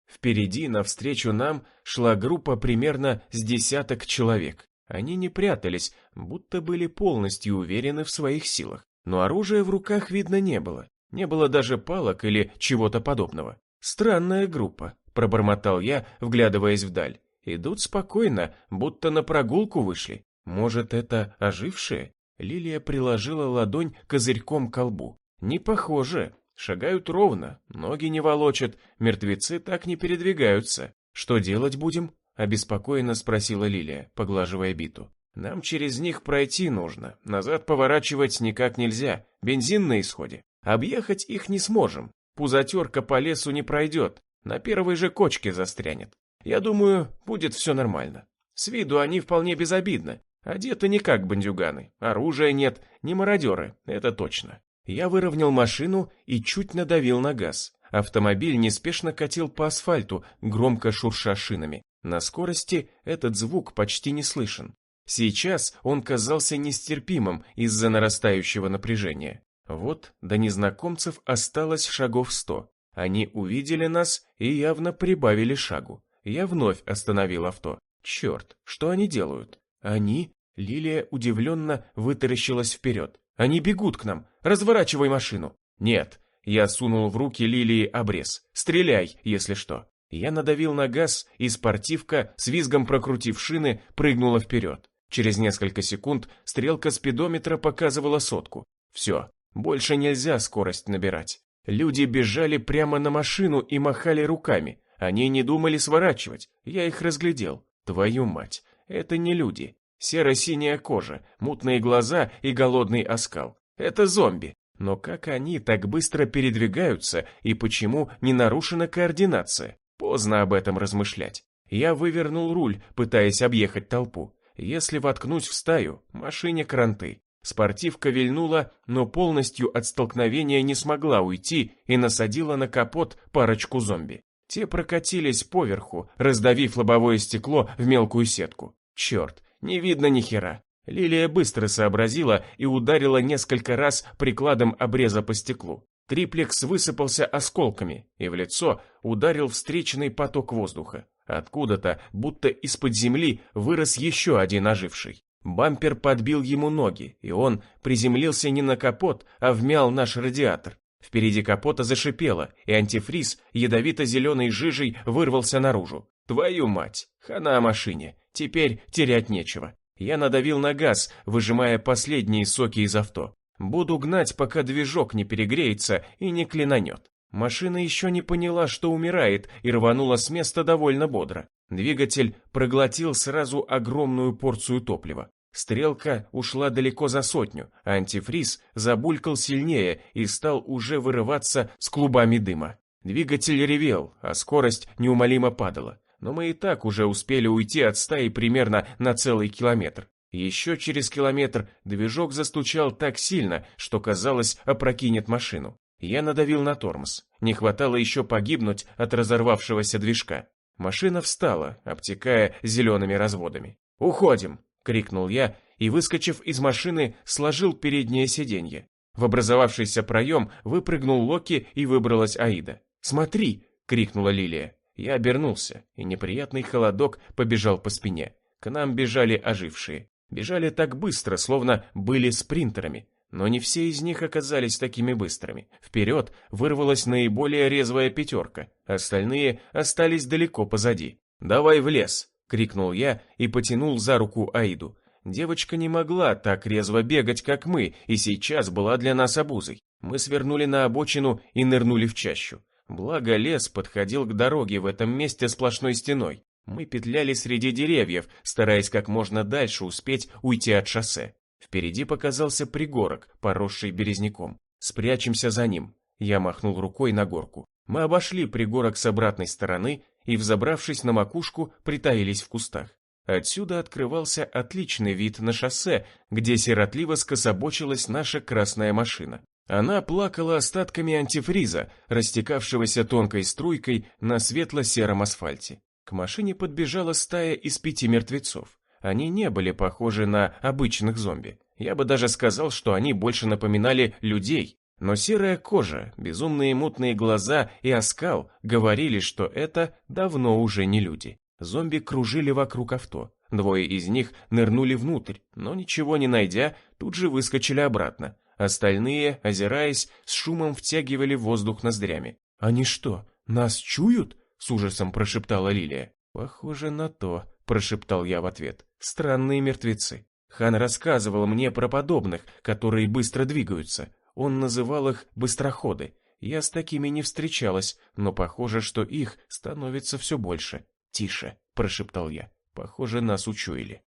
Speaker 1: Впереди, навстречу нам, шла группа примерно с десяток человек. Они не прятались, будто были полностью уверены в своих силах. Но оружия в руках видно не было. Не было даже палок или чего-то подобного. «Странная группа», – пробормотал я, вглядываясь вдаль. «Идут спокойно, будто на прогулку вышли. Может, это ожившие?» Лилия приложила ладонь козырьком к лбу. «Не похоже. Шагают ровно, ноги не волочат, мертвецы так не передвигаются. Что делать будем?» – обеспокоенно спросила Лилия, поглаживая биту. «Нам через них пройти нужно, назад поворачивать никак нельзя, бензин на исходе. Объехать их не сможем, пузатерка по лесу не пройдет, на первой же кочке застрянет. Я думаю, будет все нормально. С виду они вполне безобидны, одеты не как бандюганы, оружия нет, не мародеры, это точно». Я выровнял машину и чуть надавил на газ. Автомобиль неспешно катил по асфальту, громко шурша шинами. На скорости этот звук почти не слышен. Сейчас он казался нестерпимым из-за нарастающего напряжения. Вот до незнакомцев осталось шагов 100. Они увидели нас и явно прибавили шагу. Я вновь остановил авто. Черт, что они делают? Они? Лилия удивленно вытаращилась вперед. Они бегут к нам. Разворачивай машину. Нет. Я сунул в руки Лилии обрез. Стреляй, если что. Я надавил на газ, и спортивка, с визгом прокрутив шины, прыгнула вперед. Через несколько секунд стрелка спидометра показывала 100. Все, больше нельзя скорость набирать. Люди бежали прямо на машину и махали руками. Они не думали сворачивать. Я их разглядел. Твою мать, это не люди. Серо-синяя кожа, мутные глаза и голодный оскал. Это зомби. Но как они так быстро передвигаются и почему не нарушена координация? Поздно об этом размышлять. Я вывернул руль, пытаясь объехать толпу. Если воткнуть в стаю, машине кранты. Спортивка вильнула, но полностью от столкновения не смогла уйти и насадила на капот парочку зомби. Те прокатились поверху, раздавив лобовое стекло в мелкую сетку. Черт, не видно ни хера. Лилия быстро сообразила и ударила несколько раз прикладом обреза по стеклу. Триплекс высыпался осколками, и в лицо ударил встречный поток воздуха. Откуда-то, будто из-под земли, вырос еще один оживший. Бампер подбил ему ноги, и он приземлился не на капот, а вмял наш радиатор. Впереди капота зашипело, и антифриз ядовито-зеленой жижей вырвался наружу. Твою мать, хана машине, теперь терять нечего. Я надавил на газ, выжимая последние соки из авто. Буду гнать, пока движок не перегреется и не клинанет. Машина еще не поняла, что умирает, и рванула с места довольно бодро. Двигатель проглотил сразу огромную порцию топлива. Стрелка ушла далеко за 100, а антифриз забулькал сильнее и стал уже вырываться с клубами дыма. Двигатель ревел, а скорость неумолимо падала. Но мы и так уже успели уйти от стаи примерно на целый километр. Еще через километр движок застучал так сильно, что казалось, опрокинет машину. Я надавил на тормоз. Не хватало еще погибнуть от разорвавшегося движка. Машина встала, обтекая зелеными разводами. «Уходим!» — крикнул я и, выскочив из машины, сложил переднее сиденье. В образовавшийся проем выпрыгнул Локи и выбралась Аида. «Смотри!» — крикнула Лилия. Я обернулся, и неприятный холодок побежал по спине. К нам бежали ожившие. Бежали так быстро, словно были спринтерами. Но не все из них оказались такими быстрыми. Вперед вырвалась наиболее резвая пятерка, остальные остались далеко позади. «Давай в лес!» — крикнул я и потянул за руку Аиду. Девочка не могла так резво бегать, как мы, и сейчас была для нас обузой. Мы свернули на обочину и нырнули в чащу. Благо лес подходил к дороге в этом месте сплошной стеной. Мы петляли среди деревьев, стараясь как можно дальше успеть уйти от шоссе. Впереди показался пригорок, поросший березняком. «Спрячемся за ним». Я махнул рукой на горку. Мы обошли пригорок с обратной стороны и, взобравшись на макушку, притаились в кустах. Отсюда открывался отличный вид на шоссе, где сиротливо скособочилась наша красная машина. Она плакала остатками антифриза, растекавшегося тонкой струйкой на светло-сером асфальте. К машине подбежала стая из 5 мертвецов. Они не были похожи на обычных зомби. Я бы даже сказал, что они больше напоминали людей. Но серая кожа, безумные мутные глаза и оскал говорили, что это давно уже не люди. Зомби кружили вокруг авто. 2 из них нырнули внутрь, но ничего не найдя, тут же выскочили обратно. Остальные, озираясь, с шумом втягивали воздух ноздрями. «Они что, нас чуют?» — с ужасом прошептала Лилия. «Похоже на то», — прошептал я в ответ. «Странные мертвецы. Хан рассказывал мне про подобных, которые быстро двигаются. Он называл их быстроходы. Я с такими не встречалась, но похоже, что их становится все больше». «Тише», — прошептал я. «Похоже, нас учуяли».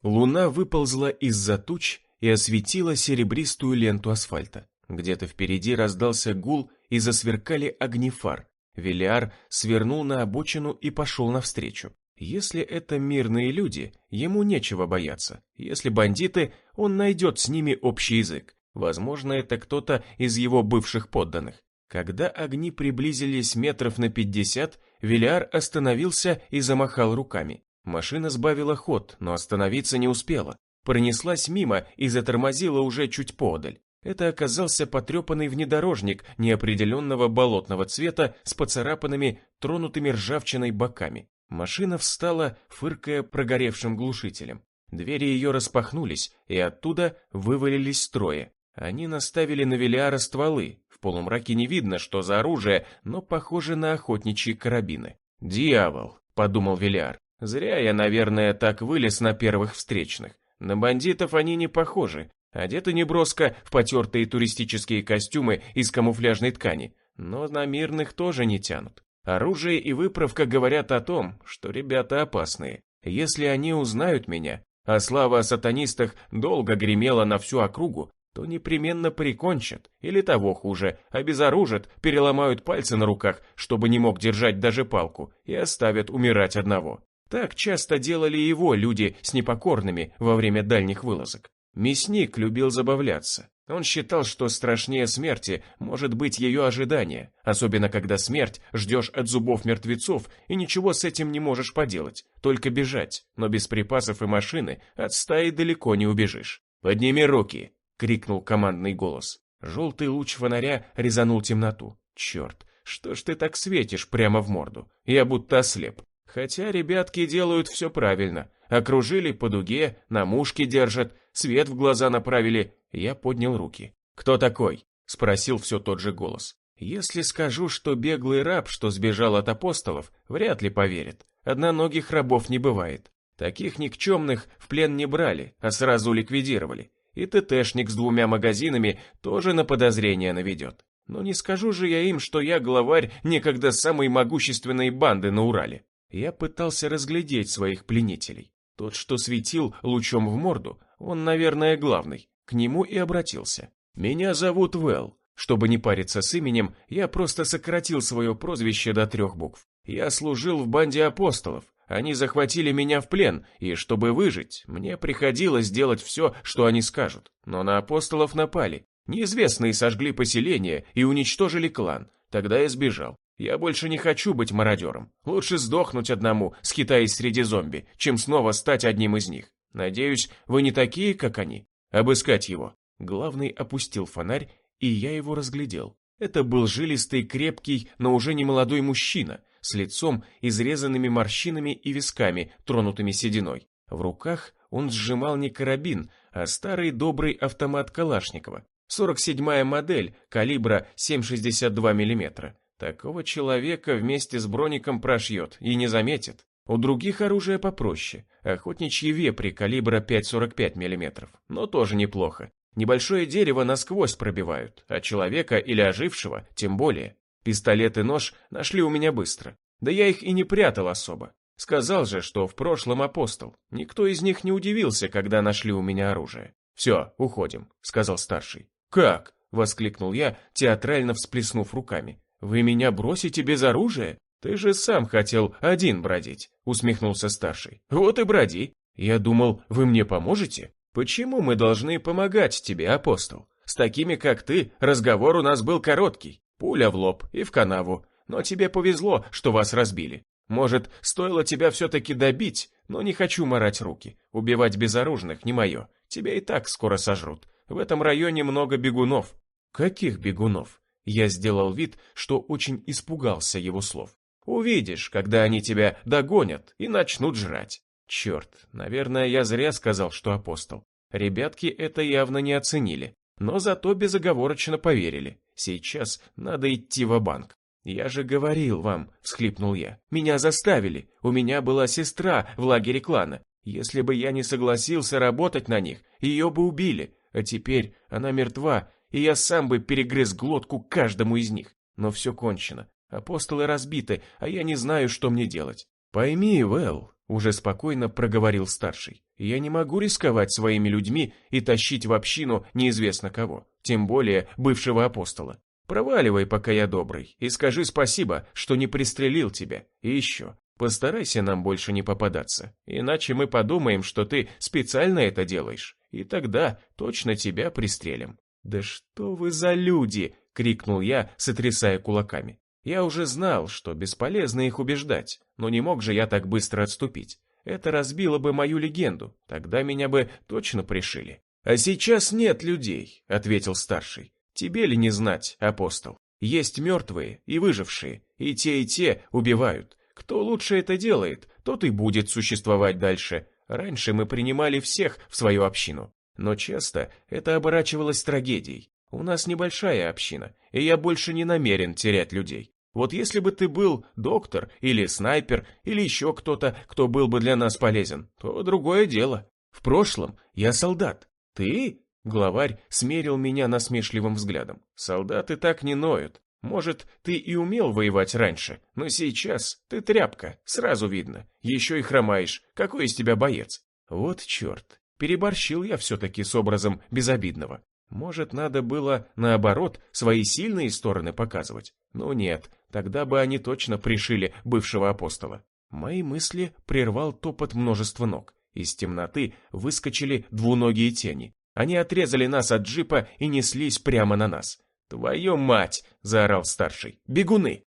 Speaker 1: Луна выползла из-за туч и осветила серебристую ленту асфальта. Где-то впереди раздался гул и засверкали огни фар. Велиар свернул на обочину и пошел навстречу. Если это мирные люди, ему нечего бояться. Если бандиты, он найдет с ними общий язык. Возможно, это кто-то из его бывших подданных. Когда огни приблизились метров на 50, Велиар остановился и замахал руками. Машина сбавила ход, но остановиться не успела. Пронеслась мимо и затормозила уже чуть поодаль. Это оказался потрепанный внедорожник неопределенного болотного цвета с поцарапанными, тронутыми ржавчиной боками. Машина встала, фыркая прогоревшим глушителем. Двери ее распахнулись, и оттуда вывалились трое. Они наставили на Велиара стволы. В полумраке не видно, что за оружие, но похоже на охотничьи карабины. «Дьявол», — подумал Велиар. «Зря я, наверное, так вылез на первых встречных. На бандитов они не похожи. Одеты неброско в потертые туристические костюмы из камуфляжной ткани, но на мирных тоже не тянут. Оружие и выправка говорят о том, что ребята опасные. Если они узнают меня, а слава о сатанистах долго гремела на всю округу, то непременно прикончат, или того хуже, обезоружат, переломают пальцы на руках, чтобы не мог держать даже палку, и оставят умирать одного. Так часто делали его люди с непокорными во время дальних вылазок. Мясник любил забавляться. Он считал, что страшнее смерти может быть ее ожидание, особенно когда смерть ждешь от зубов мертвецов и ничего с этим не можешь поделать, только бежать, но без припасов и машины от стаи далеко не убежишь. «Подними руки!» — крикнул командный голос. Желтый луч фонаря резанул темноту. «Черт, что ж ты так светишь прямо в морду? Я будто ослеп». Хотя ребятки делают все правильно. Окружили по дуге, на мушке держат, свет в глаза направили. Я поднял руки. «Кто такой?» — спросил все тот же голос. Если скажу, что беглый раб, что сбежал от апостолов, вряд ли поверят. Одноногих рабов не бывает. Таких никчемных в плен не брали, а сразу ликвидировали. И ТТшник с 2 магазинами тоже на подозрение наведет. Но не скажу же я им, что я главарь некогда самой могущественной банды на Урале. Я пытался разглядеть своих пленителей. Тот, что светил лучом в морду, он, наверное, главный. К нему и обратился. «Меня зовут Вэл». Чтобы не париться с именем, я просто сократил свое прозвище до 3 букв. Я служил в банде апостолов. Они захватили меня в плен, и чтобы выжить, мне приходилось делать все, что они скажут. Но на апостолов напали. Неизвестные сожгли поселение и уничтожили клан. Тогда я сбежал. Я больше не хочу быть мародером. Лучше сдохнуть одному, скитаясь среди зомби, чем снова стать одним из них. Надеюсь, вы не такие, как они. Обыскать его». Главный опустил фонарь, и я его разглядел. Это был жилистый, крепкий, но уже не молодой мужчина, с лицом, изрезанными морщинами и висками, тронутыми сединой. В руках он сжимал не карабин, а старый добрый автомат Калашникова. 47-я модель, калибра 7,62 мм. Такого человека вместе с броником прошьет и не заметит. У других оружие попроще. Охотничьи вепри калибра 5,45 мм, но тоже неплохо. Небольшое дерево насквозь пробивают, а человека или ожившего тем более. Пистолет и нож нашли у меня быстро. Да я их и не прятал особо. Сказал же, что в прошлом апостол. Никто из них не удивился, когда нашли у меня оружие. «Все, уходим», — сказал старший. «Как?» — воскликнул я, театрально всплеснув руками. «Вы меня бросите без оружия? Ты же сам хотел один бродить», — усмехнулся старший. «Вот и броди. Я думал, вы мне поможете?» «Почему мы должны помогать тебе, апостол? С такими, как ты, разговор у нас был короткий. Пуля в лоб и в канаву. Но тебе повезло, что вас разбили. Может, стоило тебя все-таки добить, но не хочу марать руки. Убивать безоружных не мое. Тебя и так скоро сожрут. В этом районе много бегунов». «Каких бегунов?» Я сделал вид, что очень испугался его слов. «Увидишь, когда они тебя догонят и начнут жрать». Черт, наверное, я зря сказал, что апостол. Ребятки это явно не оценили, но зато безоговорочно поверили. Сейчас надо идти ва-банк. «Я же говорил вам», — всхлипнул я, — «меня заставили. У меня была сестра в лагере клана. Если бы я не согласился работать на них, ее бы убили. А теперь она мертва, и я сам бы перегрыз глотку каждому из них. Но все кончено. Апостолы разбиты, а я не знаю, что мне делать». «Пойми, Вэл», — уже спокойно проговорил старший, — «я не могу рисковать своими людьми и тащить в общину неизвестно кого, тем более бывшего апостола. Проваливай, пока я добрый, и скажи спасибо, что не пристрелил тебя. И еще, постарайся нам больше не попадаться, иначе мы подумаем, что ты специально это делаешь, и тогда точно тебя пристрелим». «Да что вы за люди!» — крикнул я, сотрясая кулаками. Я уже знал, что бесполезно их убеждать, но не мог же я так быстро отступить. Это разбило бы мою легенду, тогда меня бы точно пришили. «А сейчас нет людей», — ответил старший. «Тебе ли не знать, апостол? Есть мертвые и выжившие, и те убивают. Кто лучше это делает, тот и будет существовать дальше. Раньше мы принимали всех в свою общину, но часто это оборачивалось трагедией. У нас небольшая община, и я больше не намерен терять людей. Вот если бы ты был доктор или снайпер, или еще кто-то, кто был бы для нас полезен, то другое дело. В прошлом я солдат. Ты?» Главарь смерил меня насмешливым взглядом. «Солдаты так не ноют. Может, ты и умел воевать раньше, но сейчас ты тряпка, сразу видно. Еще и хромаешь. Какой из тебя боец?» Вот черт, переборщил я все-таки с образом безобидного. Может, надо было, наоборот, свои сильные стороны показывать? Ну нет, тогда бы они точно пришили бывшего апостола. Мои мысли прервал топот множества ног. Из темноты выскочили двуногие тени. Они отрезали нас от джипа и неслись прямо на нас. «Твою мать!» – заорал старший. «Бегуны!»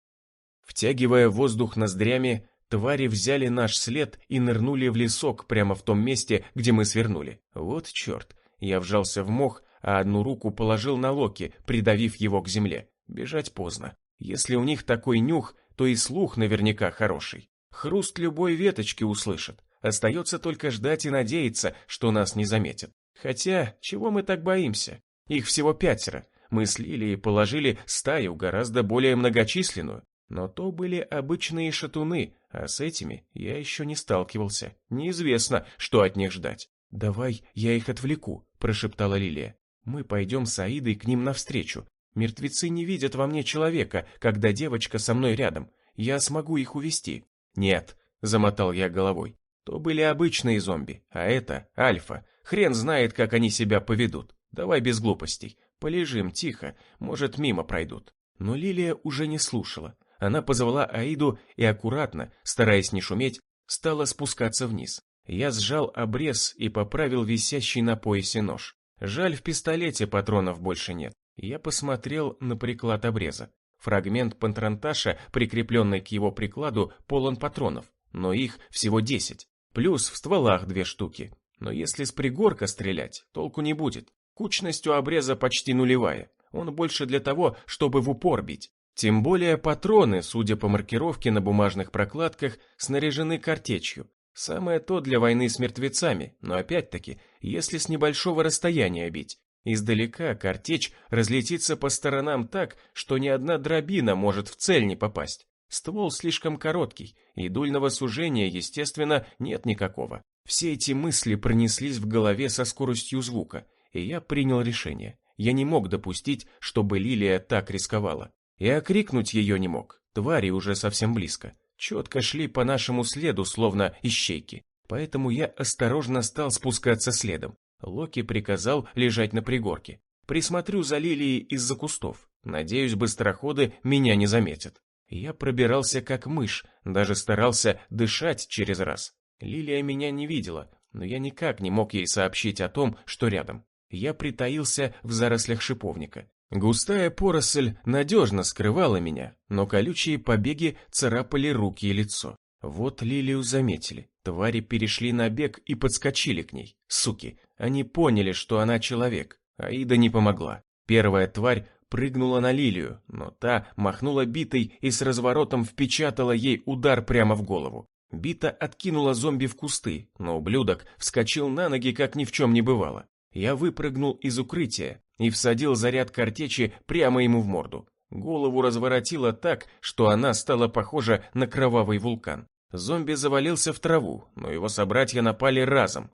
Speaker 1: Втягивая воздух ноздрями, твари взяли наш след и нырнули в лесок прямо в том месте, где мы свернули. Вот черт! Я вжался в мох, а одну руку положил на Локи, придавив его к земле. Бежать поздно. Если у них такой нюх, то и слух наверняка хороший. Хруст любой веточки услышат. Остается только ждать и надеяться, что нас не заметят. Хотя, чего мы так боимся? Их всего 5. Мы с Лилией положили стаю гораздо более многочисленную. Но то были обычные шатуны, а с этими я еще не сталкивался. Неизвестно, что от них ждать. «Давай я их отвлеку», – прошептала Лилия. «Мы пойдем с Аидой к ним навстречу. Мертвецы не видят во мне человека, когда девочка со мной рядом. Я смогу их увести». «Нет», – замотал я головой. «То были обычные зомби, а это альфа. Хрен знает, как они себя поведут. Давай без глупостей. Полежим тихо, может, мимо пройдут». Но Лилия уже не слушала. Она позвала Аиду и аккуратно, стараясь не шуметь, стала спускаться вниз. Я сжал обрез и поправил висящий на поясе нож. Жаль, в пистолете патронов больше нет. Я посмотрел на приклад обреза. Фрагмент патронташа, прикрепленный к его прикладу, полон патронов, но их всего 10. Плюс в стволах 2 штуки. Но если с пригорка стрелять, толку не будет. Кучность у обреза почти нулевая. Он больше для того, чтобы в упор бить. Тем более патроны, судя по маркировке на бумажных прокладках, снаряжены картечью. Самое то для войны с мертвецами, но опять-таки, если с небольшого расстояния бить. Издалека картечь разлетится по сторонам так, что ни одна дробина может в цель не попасть. Ствол слишком короткий, и дульного сужения, естественно, нет никакого. Все эти мысли пронеслись в голове со скоростью звука, и я принял решение. Я не мог допустить, чтобы Лилия так рисковала. И окрикнуть ее не мог, твари уже совсем близко. Четко шли по нашему следу, словно ищейки. Поэтому я осторожно стал спускаться следом. Локи приказал лежать на пригорке. Присмотрю за Лилией из-за кустов. Надеюсь, быстроходы меня не заметят. Я пробирался как мышь, даже старался дышать через раз. Лилия меня не видела, но я никак не мог ей сообщить о том, что рядом. Я притаился в зарослях шиповника. Густая поросль надежно скрывала меня, но колючие побеги царапали руки и лицо. Вот Лилию заметили. Твари перешли на бег и подскочили к ней. Суки, они поняли, что она человек. Аида не помогла. Первая тварь прыгнула на Лилию, но та махнула битой и с разворотом впечатала ей удар прямо в голову. Бита откинула зомби в кусты, но ублюдок вскочил на ноги, как ни в чем не бывало. Я выпрыгнул из укрытия и всадил заряд картечи прямо ему в морду. Голову разворотило так, что она стала похожа на кровавый вулкан. Зомби завалился в траву, но его собратья напали разом.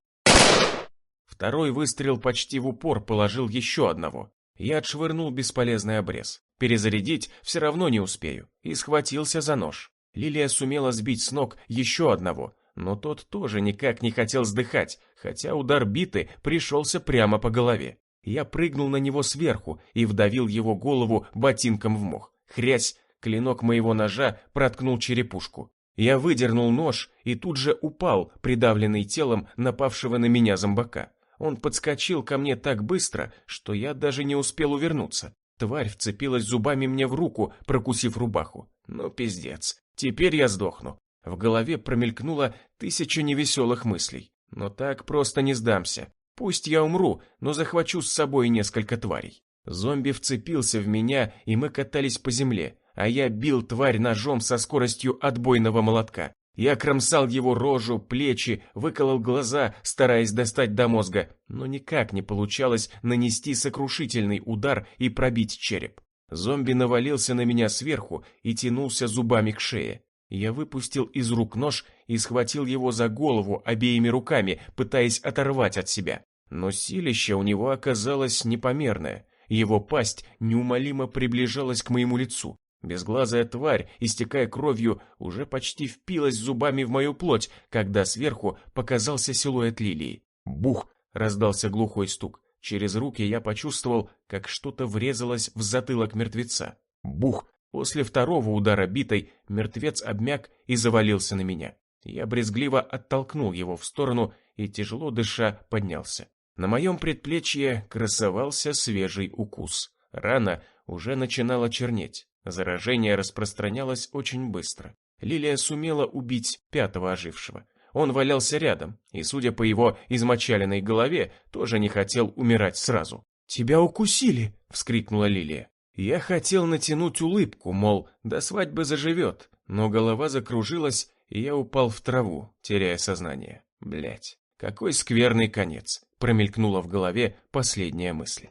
Speaker 1: Второй выстрел почти в упор положил еще одного. Я отшвырнул бесполезный обрез. Перезарядить все равно не успею. И схватился за нож. Лилия сумела сбить с ног еще одного, но тот тоже никак не хотел сдыхать, хотя удар биты пришелся прямо по голове. Я прыгнул на него сверху и вдавил его голову ботинком в мох. Хрясь, клинок моего ножа проткнул черепушку. Я выдернул нож и тут же упал, придавленный телом напавшего на меня зомбака. Он подскочил ко мне так быстро, что я даже не успел увернуться. Тварь вцепилась зубами мне в руку, прокусив рубаху. Ну, пиздец, теперь я сдохну. В голове промелькнуло 1000 невеселых мыслей. Но так просто не сдамся. Пусть я умру, но захвачу с собой несколько тварей. Зомби вцепился в меня, и мы катались по земле, а я бил тварь ножом со скоростью отбойного молотка. Я кромсал его рожу, плечи, выколол глаза, стараясь достать до мозга, но никак не получалось нанести сокрушительный удар и пробить череп. Зомби навалился на меня сверху и тянулся зубами к шее. Я выпустил из рук нож и схватил его за голову обеими руками, пытаясь оторвать от себя. Но силище у него оказалось непомерное. Его пасть неумолимо приближалась к моему лицу. Безглазая тварь, истекая кровью, уже почти впилась зубами в мою плоть, когда сверху показался силуэт Лилии. Бух! Раздался глухой стук. Через руки я почувствовал, как что-то врезалось в затылок мертвеца. Бух! После второго удара битой мертвец обмяк и завалился на меня. Я брезгливо оттолкнул его в сторону и, тяжело дыша, поднялся. На моем предплечье красовался свежий укус. Рана уже начинала чернеть. Заражение распространялось очень быстро. Лилия сумела убить пятого ожившего. Он валялся рядом, и, судя по его измочаленной голове, тоже не хотел умирать сразу. «Тебя укусили!» — вскрикнула Лилия. Я хотел натянуть улыбку, мол, до свадьбы заживет, но голова закружилась, и я упал в траву, теряя сознание. Блять, какой скверный конец, промелькнула в голове последняя мысль.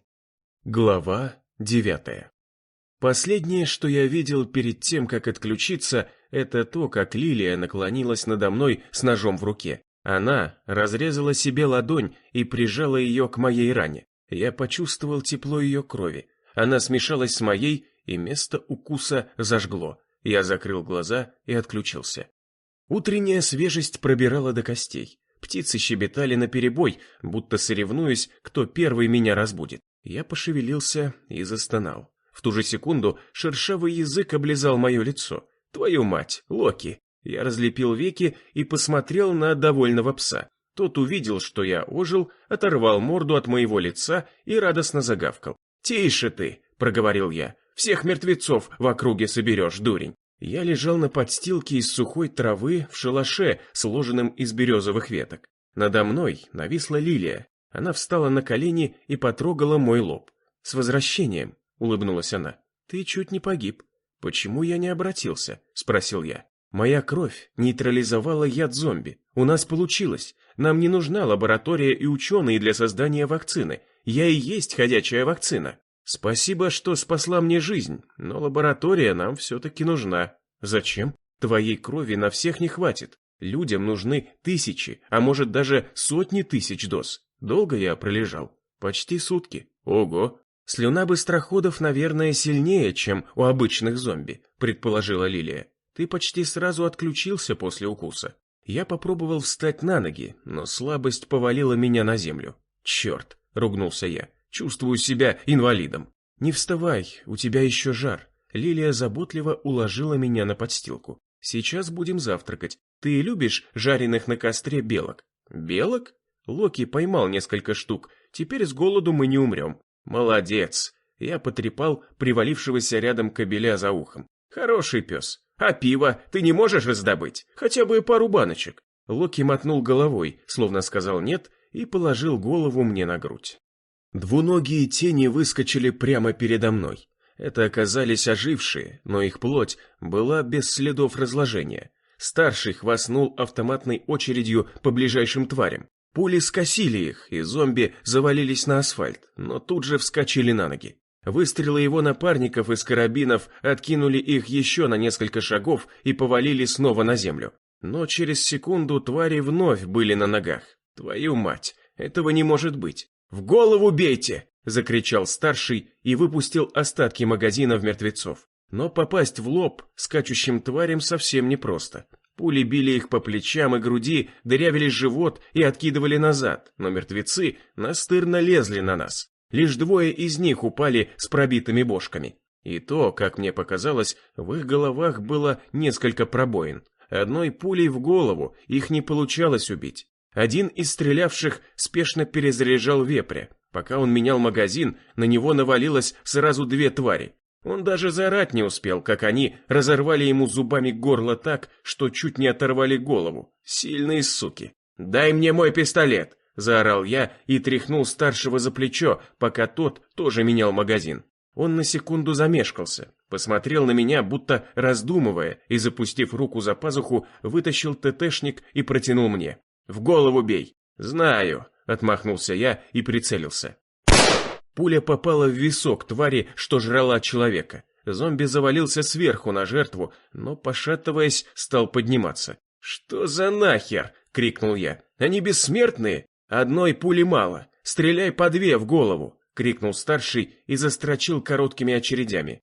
Speaker 1: Глава 9. Последнее, что я видел перед тем, как отключиться, это то, как Лилия наклонилась надо мной с ножом в руке. Она разрезала себе ладонь и прижала ее к моей ране. Я почувствовал тепло ее крови. Она смешалась с моей, и место укуса зажгло. Я закрыл глаза и отключился. Утренняя свежесть пробирала до костей. Птицы щебетали наперебой, будто соревнуясь, кто первый меня разбудит. Я пошевелился и застонал. В ту же секунду шершавый язык облизал мое лицо. «Твою мать, Локи!» Я разлепил веки и посмотрел на довольного пса. Тот увидел, что я ожил, оторвал морду от моего лица и радостно загавкал. «Тише ты!» — проговорил я. «Всех мертвецов в округе соберешь, дурень!» Я лежал на подстилке из сухой травы в шалаше, сложенном из березовых веток. Надо мной нависла Лилия. Она встала на колени и потрогала мой лоб. «С возвращением!» — улыбнулась она. «Ты чуть не погиб». «Почему я не обратился?» — спросил я. «Моя кровь нейтрализовала яд зомби. У нас получилось. Нам не нужна лаборатория и ученые для создания вакцины. Я и есть ходячая вакцина. Спасибо, что спасла мне жизнь, но лаборатория нам все-таки нужна. Зачем? Твоей крови на всех не хватит. Людям нужны тысячи, а может даже сотни тысяч доз. Долго я пролежал? Почти сутки. Ого! Слюна быстроходов, наверное, сильнее, чем у обычных зомби, предположила Лилия. Ты почти сразу отключился после укуса. Я попробовал встать на ноги, но слабость повалила меня на землю. Черт, ругнулся я. Чувствую себя инвалидом. Не вставай, у тебя еще жар. Лилия заботливо уложила меня на подстилку. Сейчас будем завтракать. Ты любишь жареных на костре белок? Белок? Локи поймал несколько штук. Теперь с голоду мы не умрем. Молодец. Я потрепал привалившегося рядом кобеля за ухом. Хороший пес. А пиво ты не можешь раздобыть? Хотя бы пару баночек. Локи мотнул головой, словно сказал нет, и положил голову мне на грудь. Двуногие тени выскочили прямо передо мной. Это оказались ожившие, но их плоть была без следов разложения. Старший хвастнул автоматной очередью по ближайшим тварям. Пули скосили их, и зомби завалились на асфальт, но тут же вскочили на ноги. Выстрелы его напарников из карабинов откинули их еще на несколько шагов и повалили снова на землю. Но через секунду твари вновь были на ногах. Твою мать, этого не может быть. «В голову бейте!» — закричал старший и выпустил остатки магазина в мертвецов. Но попасть в лоб скачущим тварям совсем непросто. Пули били их по плечам и груди, дырявили живот и откидывали назад, но мертвецы настырно лезли на нас. Лишь двое из них упали с пробитыми бошками. И то, как мне показалось, в их головах было несколько пробоин. Одной пулей в голову их не получалось убить. Один из стрелявших спешно перезаряжал вепря. Пока он менял магазин, на него навалилось сразу две твари. Он даже заорать не успел, как они разорвали ему зубами горло так, что чуть не оторвали голову. Сильные суки. «Дай мне мой пистолет!» – заорал я и тряхнул старшего за плечо, пока тот тоже менял магазин. Он на секунду замешкался, посмотрел на меня, будто раздумывая, и, запустив руку за пазуху, вытащил ТТшник и протянул мне. «В голову бей!» «Знаю!» – отмахнулся я и прицелился. Пуля попала в висок твари, что жрала человека. Зомби завалился сверху на жертву, но, пошатываясь, стал подниматься. «Что за нахер?» – крикнул я. «Они бессмертные? Одной пули мало. Стреляй по две в голову!» – крикнул старший и застрочил короткими очередями.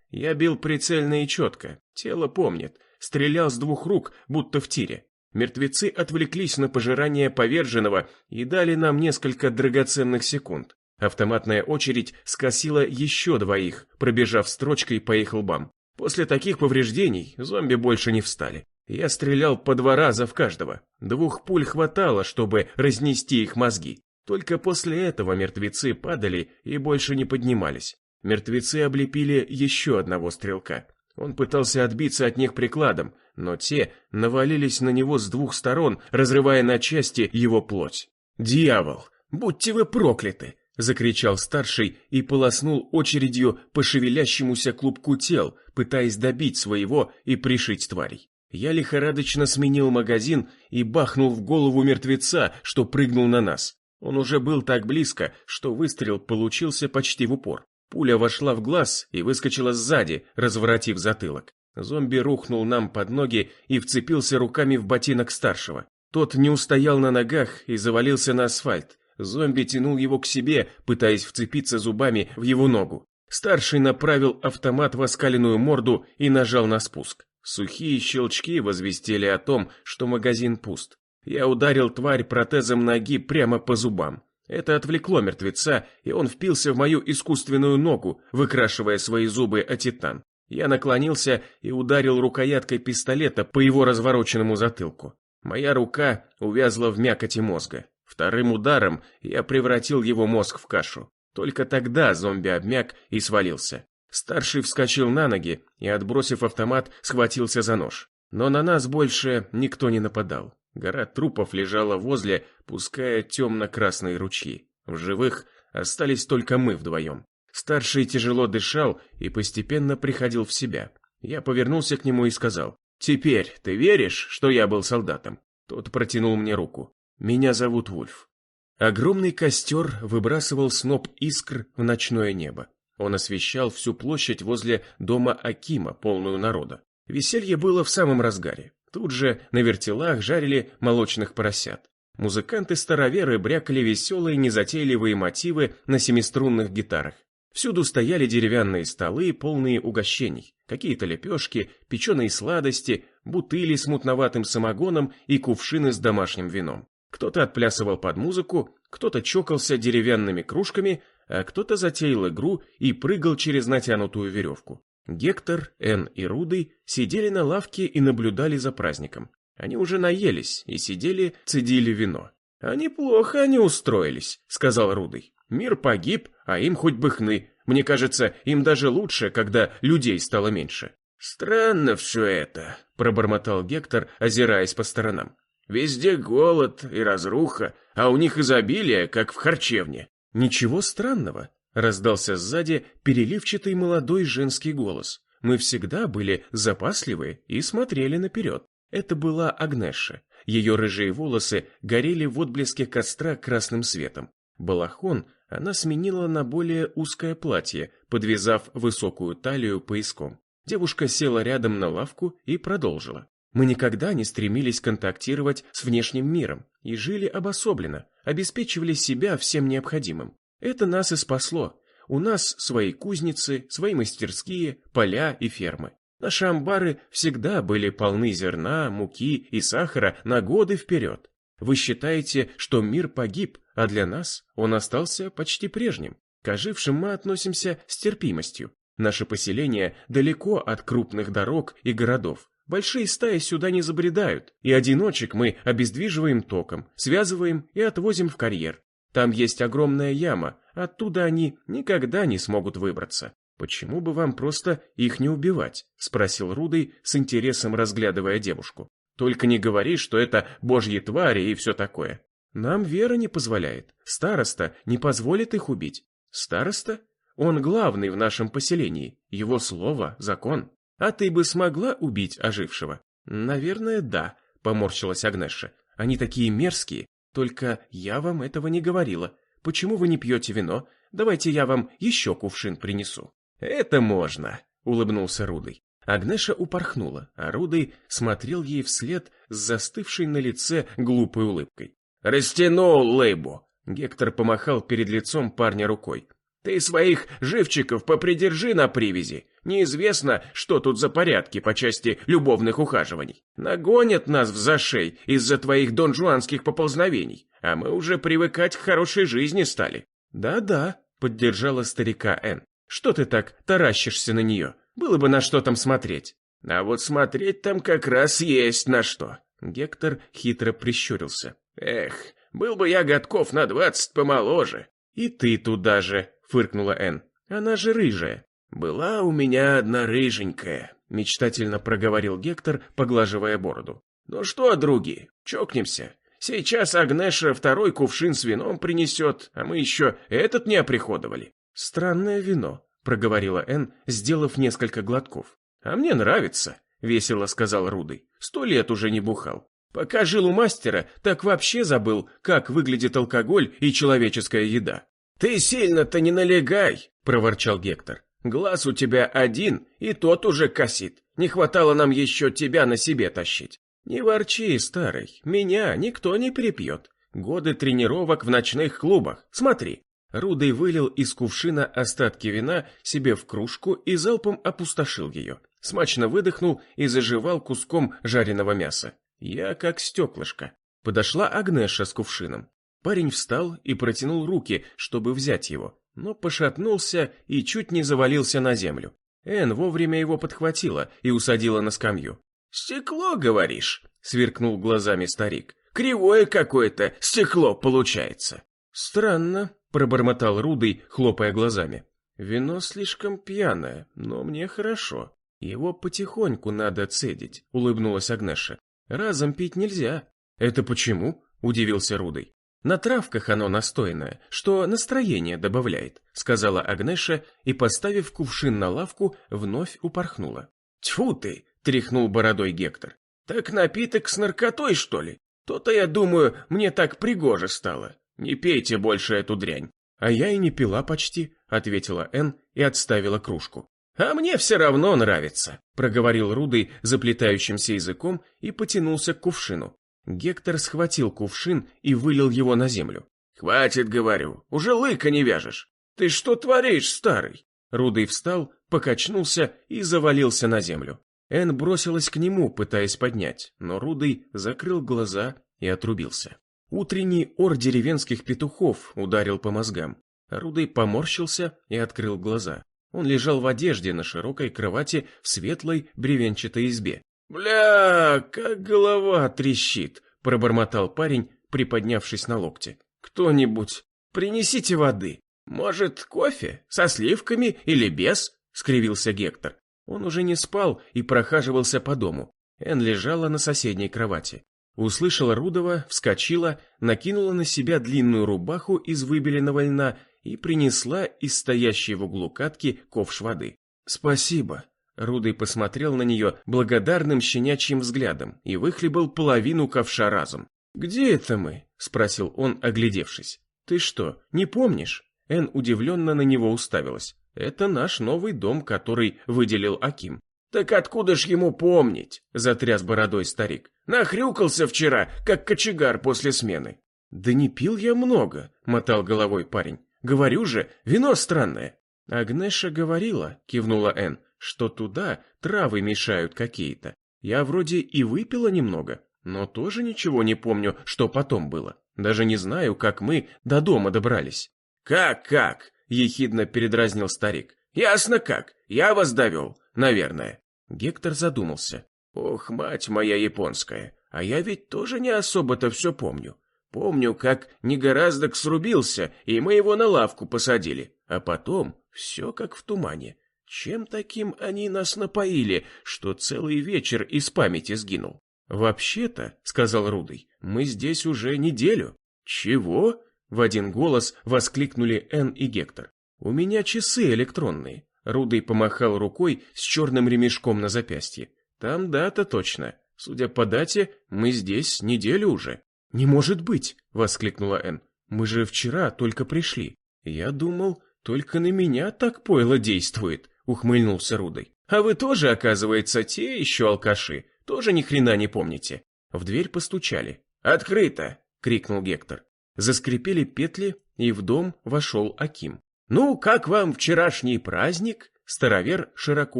Speaker 1: Я бил прицельно и четко, тело помнит, стрелял с 2 рук, будто в тире. Мертвецы отвлеклись на пожирание поверженного и дали нам несколько драгоценных секунд. Автоматная очередь скосила еще 2, пробежав строчкой по их лбам. После таких повреждений зомби больше не встали. Я стрелял по 2 раза в каждого. 2 пуль хватало, чтобы разнести их мозги. Только после этого мертвецы падали и больше не поднимались. Мертвецы облепили еще одного стрелка. Он пытался отбиться от них прикладом, но те навалились на него с 2 сторон, разрывая на части его плоть. «Дьявол! Будьте вы прокляты!» — закричал старший и полоснул очередью по шевелящемуся клубку тел, пытаясь добить своего и пришить тварей. Я лихорадочно сменил магазин и бахнул в голову мертвеца, что прыгнул на нас. Он уже был так близко, что выстрел получился почти в упор. Пуля вошла в глаз и выскочила сзади, разворотив затылок. Зомби рухнул нам под ноги и вцепился руками в ботинок старшего. Тот не устоял на ногах и завалился на асфальт. Зомби тянул его к себе, пытаясь вцепиться зубами в его ногу. Старший направил автомат в оскаленную морду и нажал на спуск. Сухие щелчки возвестили о том, что магазин пуст. Я ударил тварь протезом ноги прямо по зубам. Это отвлекло мертвеца, и он впился в мою искусственную ногу, выкрашивая свои зубы о титан. Я наклонился и ударил рукояткой пистолета по его развороченному затылку. Моя рука увязла в мякоти мозга. Вторым ударом я превратил его мозг в кашу. Только тогда зомби обмяк и свалился. Старший вскочил на ноги и, отбросив автомат, схватился за нож. Но на нас больше никто не нападал. Гора трупов лежала возле, пуская темно-красные ручьи. В живых остались только мы вдвоем. Старший тяжело дышал и постепенно приходил в себя. Я повернулся к нему и сказал: «Теперь ты веришь, что я был солдатом?» Тот протянул мне руку. «Меня зовут Вульф». Огромный костер выбрасывал сноп искр в ночное небо. Он освещал всю площадь возле дома Акима, полную народа. Веселье было в самом разгаре. Тут же на вертелах жарили молочных поросят. Музыканты-староверы брякали веселые незатейливые мотивы на семиструнных гитарах. Всюду стояли деревянные столы, полные угощений. Какие-то лепешки, печеные сладости, бутыли с мутноватым самогоном и кувшины с домашним вином. Кто-то отплясывал под музыку, кто-то чокался деревянными кружками, а кто-то затеял игру и прыгал через натянутую веревку. Гектор, Энн и Рудый сидели на лавке и наблюдали за праздником. Они уже наелись и сидели, цедили вино. «А неплохо они устроились», — сказал Рудый. «Мир погиб, а им хоть бы хны. Мне кажется, им даже лучше, когда людей стало меньше». «Странно все это», — пробормотал Гектор, озираясь по сторонам. «Везде голод и разруха, а у них изобилие, как в харчевне». «Ничего странного», — раздался сзади переливчатый молодой женский голос. «Мы всегда были запасливы и смотрели наперед». Это была Агнеша. Ее рыжие волосы горели в отблеске костра красным светом. Балахон она сменила на более узкое платье, подвязав высокую талию пояском. Девушка села рядом на лавку и продолжила. «Мы никогда не стремились контактировать с внешним миром и жили обособленно, обеспечивали себя всем необходимым. Это нас и спасло. У нас свои кузницы, свои мастерские, поля и фермы. Наши амбары всегда были полны зерна, муки и сахара на годы вперед. Вы считаете, что мир погиб, а для нас он остался почти прежним. К ожившим мы относимся с терпимостью. Наше поселение далеко от крупных дорог и городов. Большие стаи сюда не забредают, и одиночек мы обездвиживаем током, связываем и отвозим в карьер. Там есть огромная яма, оттуда они никогда не смогут выбраться. «Почему бы вам просто их не убивать?» — спросил Рудый, с интересом разглядывая девушку. «Только не говори, что это божьи твари и все такое. Нам вера не позволяет. Староста не позволит их убить». «Староста? Он главный в нашем поселении. Его слово — закон. А ты бы смогла убить ожившего?» «Наверное, да», — поморщилась Агнеша. «Они такие мерзкие. Только я вам этого не говорила. Почему вы не пьете вино? Давайте я вам еще кувшин принесу». «Это можно», — улыбнулся Рудый. Агнеша упорхнула, а Рудый смотрел ей вслед с застывшей на лице глупой улыбкой. «Растянул лыбу!» — Гектор помахал перед лицом парня рукой. «Ты своих живчиков попридержи на привязи. Неизвестно, что тут за порядки по части любовных ухаживаний. Нагонят нас в зашей из-за твоих донжуанских поползновений, а мы уже привыкать к хорошей жизни стали». «Да-да», — поддержала старика Энн. «Что ты так таращишься на нее? Было бы на что там смотреть». «А вот смотреть там как раз есть на что». Гектор хитро прищурился. «Эх, был бы я годков на 20 помоложе». «И ты туда же», — фыркнула Энн. «Она же рыжая». «Была у меня одна рыженькая», — мечтательно проговорил Гектор, поглаживая бороду. «Ну что, други, чокнемся? Сейчас Агнеша второй кувшин с вином принесет, а мы еще этот не оприходовали». «Странное вино», — проговорила Энн, сделав несколько глотков. «А мне нравится», — весело сказал Рудый. 100 лет уже не бухал. Пока жил у мастера, так вообще забыл, как выглядит алкоголь и человеческая еда». «Ты сильно-то не налегай», — проворчал Гектор. «Глаз у тебя один, и тот уже косит. Не хватало нам еще тебя на себе тащить». «Не ворчи, старый, меня никто не перепьет. Годы тренировок в ночных клубах. Смотри». Рудый вылил из кувшина остатки вина себе в кружку и залпом опустошил ее. Смачно выдохнул и заживал куском жареного мяса. Я как стеклышко. Подошла Агнеша с кувшином. Парень встал и протянул руки, чтобы взять его, но пошатнулся и чуть не завалился на землю. Энн вовремя его подхватила и усадила на скамью. «Стекло, говоришь?» — сверкнул глазами старик. «Кривое какое-то стекло получается». «Странно», — пробормотал Рудый, хлопая глазами. «Вино слишком пьяное, но мне хорошо. Его потихоньку надо цедить», — улыбнулась Агнеша. «Разом пить нельзя». «Это почему?» — удивился Рудый. «На травках оно настоянное, что настроение добавляет», — сказала Агнеша и, поставив кувшин на лавку, вновь упорхнула. «Тьфу ты!» — тряхнул бородой Гектор. «Так напиток с наркотой, что ли? То-то, я думаю, мне так пригоже стало. Не пейте больше эту дрянь». «А я и не пила почти», — ответила Энн и отставила кружку. «А мне все равно нравится», — проговорил Рудый заплетающимся языком и потянулся к кувшину. Гектор схватил кувшин и вылил его на землю. «Хватит, говорю, уже лыка не вяжешь. Ты что творишь, старый?» Рудый встал, покачнулся и завалился на землю. Энн бросилась к нему, пытаясь поднять, но Рудый закрыл глаза и отрубился. Утренний ор деревенских петухов ударил по мозгам. Рудый поморщился и открыл глаза. Он лежал в одежде на широкой кровати в светлой бревенчатой избе. «Бля, как голова трещит!» — пробормотал парень, приподнявшись на локте. «Кто-нибудь, принесите воды. Может, кофе? Со сливками или без?» — скривился Гектор. Он уже не спал и прохаживался по дому. Энн лежала на соседней кровати. Услышала Рудова, вскочила, накинула на себя длинную рубаху из выбеленного льна и принесла из стоящей в углу катки ковш воды. «Спасибо». Рудый посмотрел на нее благодарным щенячьим взглядом и выхлебал половину ковша разом. «Где это мы?» — спросил он, оглядевшись. «Ты что, не помнишь?» Энн удивленно на него уставилась. «Это наш новый дом, который выделил Аким». «Так откуда ж ему помнить?» — затряс бородой старик. «Нахрюкался вчера, как кочегар после смены». «Да не пил я много», — мотал головой парень. «Говорю же, вино странное». «Агнеша говорила», — кивнула Энн, «что туда травы мешают какие-то. Я вроде и выпила немного, но тоже ничего не помню, что потом было. Даже не знаю, как мы до дома добрались». «Как?» — ехидно передразнил старик. «Ясно как. Я вас довел, наверное». Гектор задумался. «Ох, мать моя японская, а я ведь тоже не особо-то все помню. Помню, как негораздок срубился, и мы его на лавку посадили. А потом все как в тумане. Чем таким они нас напоили, что целый вечер из памяти сгинул?» «Вообще-то, — сказал Рудый, — мы здесь уже неделю». «Чего?» — в один голос воскликнули Энн и Гектор. «У меня часы электронные». Рудый помахал рукой с черным ремешком на запястье. «Там дата точно. Судя по дате, мы здесь неделю уже». «Не может быть!» — воскликнула Энн. «Мы же вчера только пришли». «Я думал, только на меня так пойло действует», — ухмыльнулся Рудый. «А вы тоже, оказывается, те еще алкаши. Тоже ни хрена не помните». В дверь постучали. «Открыто!» — крикнул Гектор. Заскрипели петли, и в дом вошел Аким. «Ну, как вам вчерашний праздник?» — Старовер широко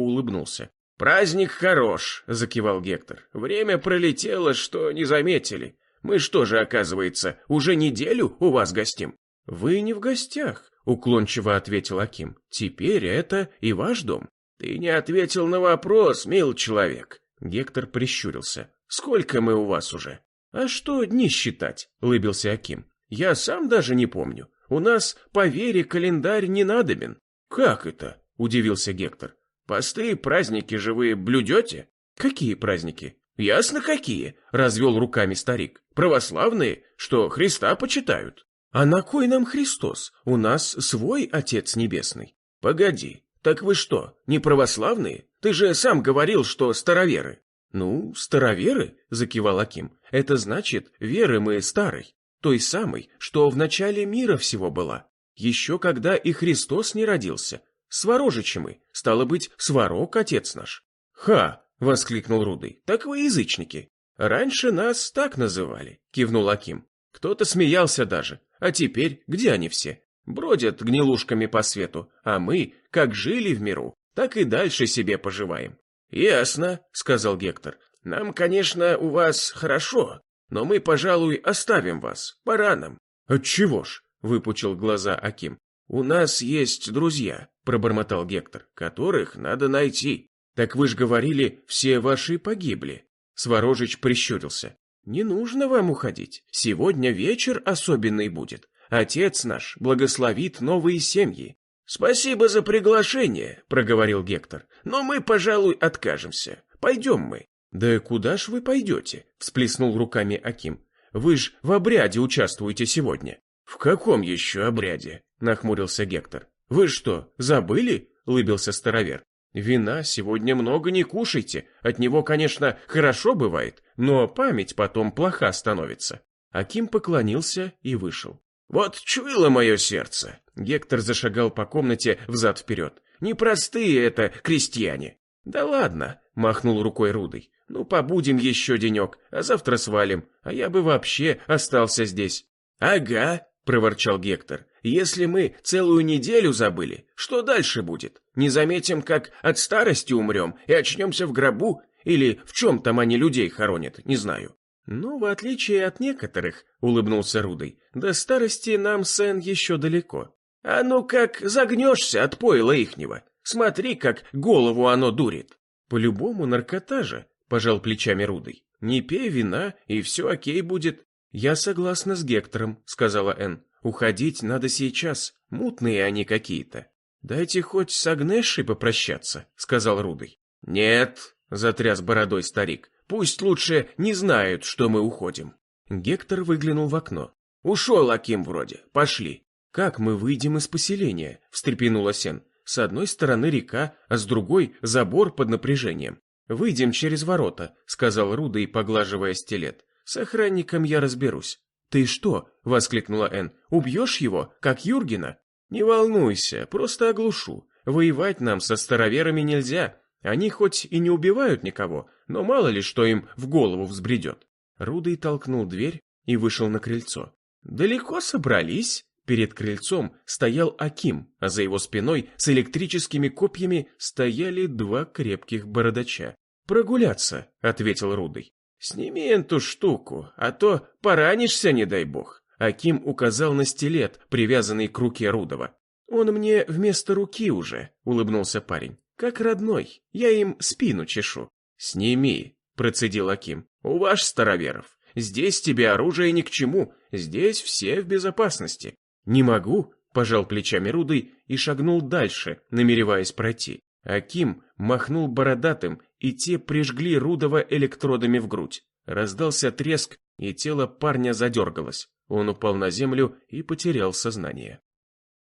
Speaker 1: улыбнулся. «Праздник хорош», — закивал Гектор. «Время пролетело, что не заметили. Мы что же, оказывается, уже неделю у вас гостим?» «Вы не в гостях», — уклончиво ответил Аким. «Теперь это и ваш дом». «Ты не ответил на вопрос, мил человек». Гектор прищурился. «Сколько мы у вас уже?» «А что дни считать?» — улыбился Аким. «Я сам даже не помню. У нас по вере календарь не надобен». «Как это?» — удивился Гектор. «Посты, праздники же вы блюдете?» «Какие праздники?» «Ясно какие», — развел руками старик. «Православные, что Христа почитают». «А на кой нам Христос? У нас свой Отец Небесный». «Погоди, так вы что, не православные? Ты же сам говорил, что староверы». «Ну, староверы», — закивал Аким, — «это значит, веры мы старой, той самой, что в начале мира всего была, еще когда и Христос не родился. Сворожичи мы, стало быть, Сварог Отец наш». «Ха!» — воскликнул Рудый, — «так вы язычники». «Раньше нас так называли», — кивнул Аким. «Кто-то смеялся даже, а теперь где они все? Бродят гнилушками по свету, а мы, как жили в миру, так и дальше себе поживаем». «Ясно», — сказал Гектор. «Нам, конечно, у вас хорошо, но мы, пожалуй, оставим вас, пора нам». «Отчего ж?» — выпучил глаза Аким. «У нас есть друзья», — пробормотал Гектор, — «которых надо найти». «Так вы ж говорили, все ваши погибли». Сворожич прищурился. «Не нужно вам уходить. Сегодня вечер особенный будет. Отец наш благословит новые семьи». «Спасибо за приглашение», — проговорил Гектор, — «но мы, пожалуй, откажемся. Пойдем мы». «Да куда ж вы пойдете?» — всплеснул руками Аким. «Вы ж в обряде участвуете сегодня». «В каком еще обряде?» — нахмурился Гектор. «Вы что, забыли?» — улыбился старовер. «Вина сегодня много не кушайте. От него, конечно, хорошо бывает, но память потом плоха становится». Аким поклонился и вышел. «Вот чуяло мое сердце!» Гектор зашагал по комнате взад-вперед. «Непростые это крестьяне!» «Да ладно!» — махнул рукой Рудый. «Ну, побудем еще денек, а завтра свалим, а я бы вообще остался здесь». «Ага!» — проворчал Гектор. «Если мы целую неделю забыли, что дальше будет? Не заметим, как от старости умрем и очнемся в гробу? Или в чем там они людей хоронят, не знаю». «Ну, в отличие от некоторых», — улыбнулся Рудый, — «до старости нам, Сен, еще далеко». «А ну как загнешься от пойла ихнего? Смотри, как голову оно дурит». «По-любому наркота же», — пожал плечами Рудый. «Не пей вина, и все окей будет». «Я согласна с Гектором», — сказала Энн. «Уходить надо сейчас, мутные они какие-то». «Дайте хоть с Агнешей попрощаться», — сказал Рудый. «Нет», — затряс бородой старик, — «пусть лучше не знают, что мы уходим». Гектор выглянул в окно. «Ушел Аким вроде, пошли». «Как мы выйдем из поселения?» — встрепенулась Энн. «С одной стороны река, а с другой забор под напряжением». «Выйдем через ворота», — сказал Рудый, поглаживая стилет. «С охранником я разберусь». «Ты что?» — воскликнула Энн. «Убьешь его, как Юргена?» «Не волнуйся, просто оглушу. Воевать нам со староверами нельзя. Они хоть и не убивают никого, но мало ли что им в голову взбредет». Рудый толкнул дверь и вышел на крыльцо. «Далеко собрались?» Перед крыльцом стоял Аким, а за его спиной с электрическими копьями стояли два крепких бородача. «Прогуляться», — ответил Рудый. «Сними эту штуку, а то поранишься, не дай бог». Аким указал на стилет, привязанный к руке Рудова. «Он мне вместо руки уже», — улыбнулся парень. «Как родной, я им спину чешу». «Сними», — процедил Аким. «У ваш староверов. Здесь тебе оружие ни к чему, здесь все в безопасности». «Не могу», — пожал плечами Рудый и шагнул дальше, намереваясь пройти. Аким махнул бородатым, и те прижгли Рудова электродами в грудь. Раздался треск, и тело парня задергалось. Он упал на землю и потерял сознание.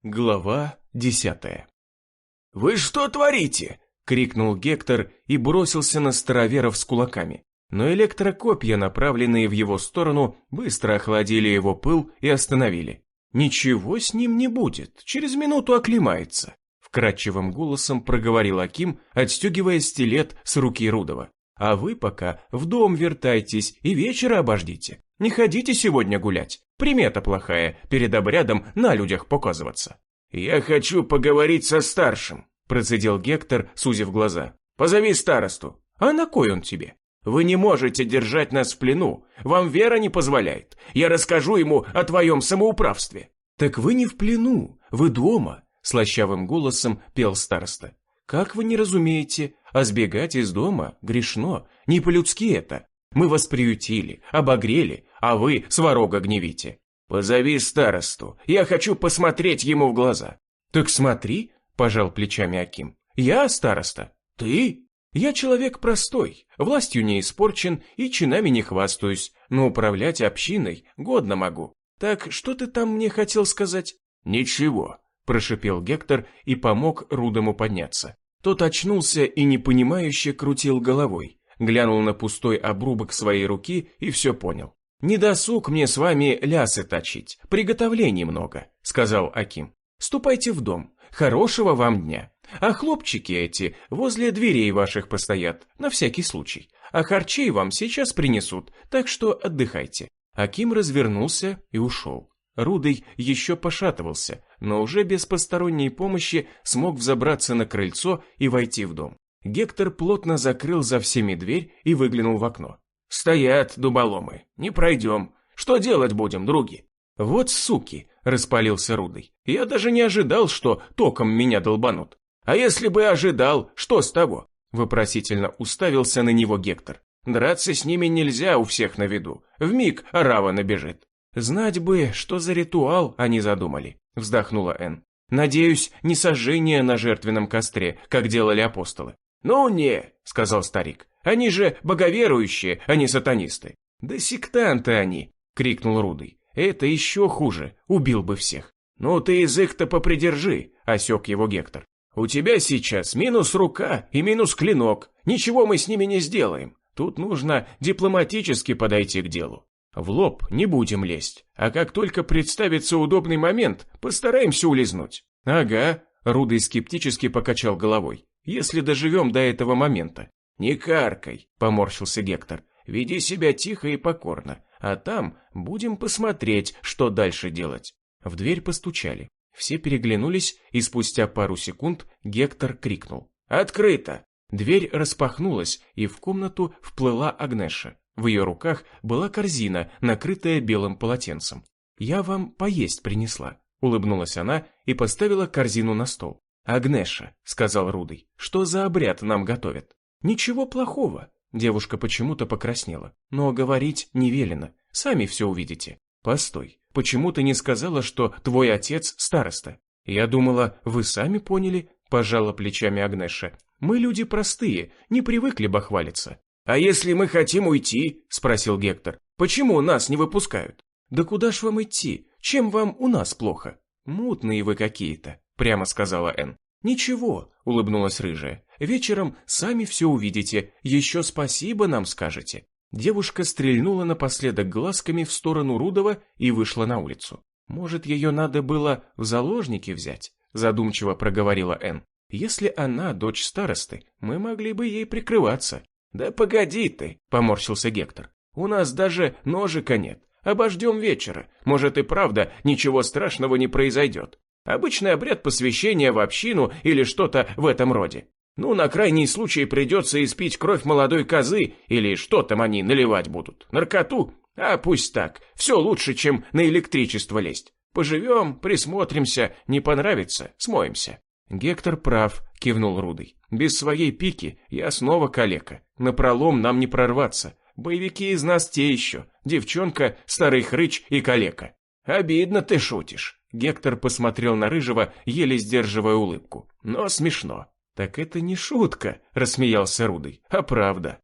Speaker 1: Глава 10.
Speaker 2: «Вы что творите?»
Speaker 1: — крикнул Гектор и бросился на староверов с кулаками. Но электрокопья, направленные в его сторону, быстро охладили его пыл и остановили. «Ничего с ним не будет, через минуту оклемается», — вкрадчивым голосом проговорил Аким, отстегивая стилет с руки Рудова. «А вы пока в дом вертайтесь и вечера обождите. Не ходите сегодня гулять. Примета плохая, перед обрядом на людях показываться».
Speaker 2: «Я хочу поговорить со старшим»,
Speaker 1: процедил Гектор, сузив глаза. «Позови старосту». «А на кой он тебе?» «Вы не можете держать нас в плену. Вам вера не позволяет. Я расскажу ему о твоем самоуправстве». «Так вы не в плену, вы дома», – слащавым голосом пел староста. «Как вы не разумеете, а сбегать из дома грешно, не по-людски это. Мы вас приютили, обогрели, а вы сварога гневите». «Позови старосту, я хочу посмотреть ему в глаза». «Так смотри», – пожал плечами Аким. «Я староста». «Ты?» «Я человек простой, властью не испорчен и чинами не хвастаюсь, но управлять общиной годно могу. Так что ты там мне хотел сказать?» «Ничего», – прошипел Гектор и помог Рудому подняться. Тот очнулся и непонимающе крутил головой, глянул на пустой обрубок своей руки и все понял. «Не досуг мне с вами лясы точить, приготовлений много», – сказал Аким. «Ступайте в дом, хорошего вам дня. А хлопчики эти возле дверей ваших постоят, на всякий случай. А харчей вам сейчас принесут, так что отдыхайте». Аким развернулся и ушел. Рудый еще пошатывался, но уже без посторонней помощи смог взобраться на крыльцо и войти в дом. Гектор плотно закрыл за всеми дверь и выглянул в окно. «Стоят дуболомы, не пройдем. Что делать будем, други?» «Вот суки!» – распалился Рудый. «Я даже не ожидал, что током меня долбанут». «А если бы ожидал, что с того?» – вопросительно уставился на него Гектор. «Драться с ними нельзя у всех на виду. Вмиг орава набежит». «Знать бы, что за ритуал они задумали», – вздохнула Энн. «Надеюсь, не сожжение на жертвенном костре, как делали апостолы». «Ну не», – сказал старик. «Они же боговерующие, а не сатанисты». «Да сектанты они», – крикнул Рудый. «Это еще хуже, убил бы всех». «Ну ты язык-то попридержи», – осек его Гектор. «У тебя сейчас минус рука и минус клинок. Ничего мы с ними не сделаем. Тут нужно дипломатически подойти к делу. В лоб не будем лезть, а как только представится удобный момент, постараемся улизнуть». «Ага», – Рудый скептически покачал головой. «Если доживем до этого момента». «Не каркай», – поморщился Гектор. «Веди себя тихо и покорно, а там будем посмотреть, что дальше делать». В дверь постучали. Все переглянулись, и спустя пару секунд Гектор крикнул. «Открыто!» Дверь распахнулась, и в комнату вплыла Агнеша. В ее руках была корзина, накрытая белым полотенцем. «Я вам поесть принесла», — улыбнулась она и поставила корзину на стол. «Агнеша», — сказал Рудый, — «что за обряд нам готовят?» «Ничего плохого», — девушка почему-то покраснела. «Но говорить не велено, сами все увидите». «Постой, почему ты не сказала, что твой отец староста?» «Я думала, вы сами поняли», — пожала плечами Агнеша. «Мы люди простые, не привыкли бахвалиться». «А если мы хотим уйти?» – спросил Гектор. «Почему нас не выпускают?» «Да куда ж вам идти? Чем вам у нас плохо?» «Мутные вы какие-то», – прямо сказала Энн. «Ничего», – улыбнулась рыжая. «Вечером сами все увидите, еще спасибо нам скажете». Девушка стрельнула напоследок глазками в сторону Рудова и вышла на улицу. «Может, ее надо было в заложники взять?» – задумчиво проговорила Энн. «Если она дочь старосты, мы могли бы ей прикрываться». «Да погоди ты», – поморщился Гектор. «У нас даже ножика нет. Обождем вечера. Может и правда ничего страшного не произойдет. Обычный обряд посвящения в общину или что-то в этом роде. Ну, на крайний случай придется испить кровь молодой козы или что там они наливать будут. Наркоту? А пусть так. Все лучше, чем на электричество лезть. Поживем, присмотримся, не понравится, смоемся». «Гектор прав», – кивнул Рудый. «Без своей пики я снова калека. Напролом нам не прорваться. Боевики из нас те еще. Девчонка, старый хрыч и калека». «Обидно ты шутишь». Гектор посмотрел на Рыжего, еле сдерживая улыбку. «Но смешно». «Так это не шутка», – рассмеялся Рудый, – «а правда».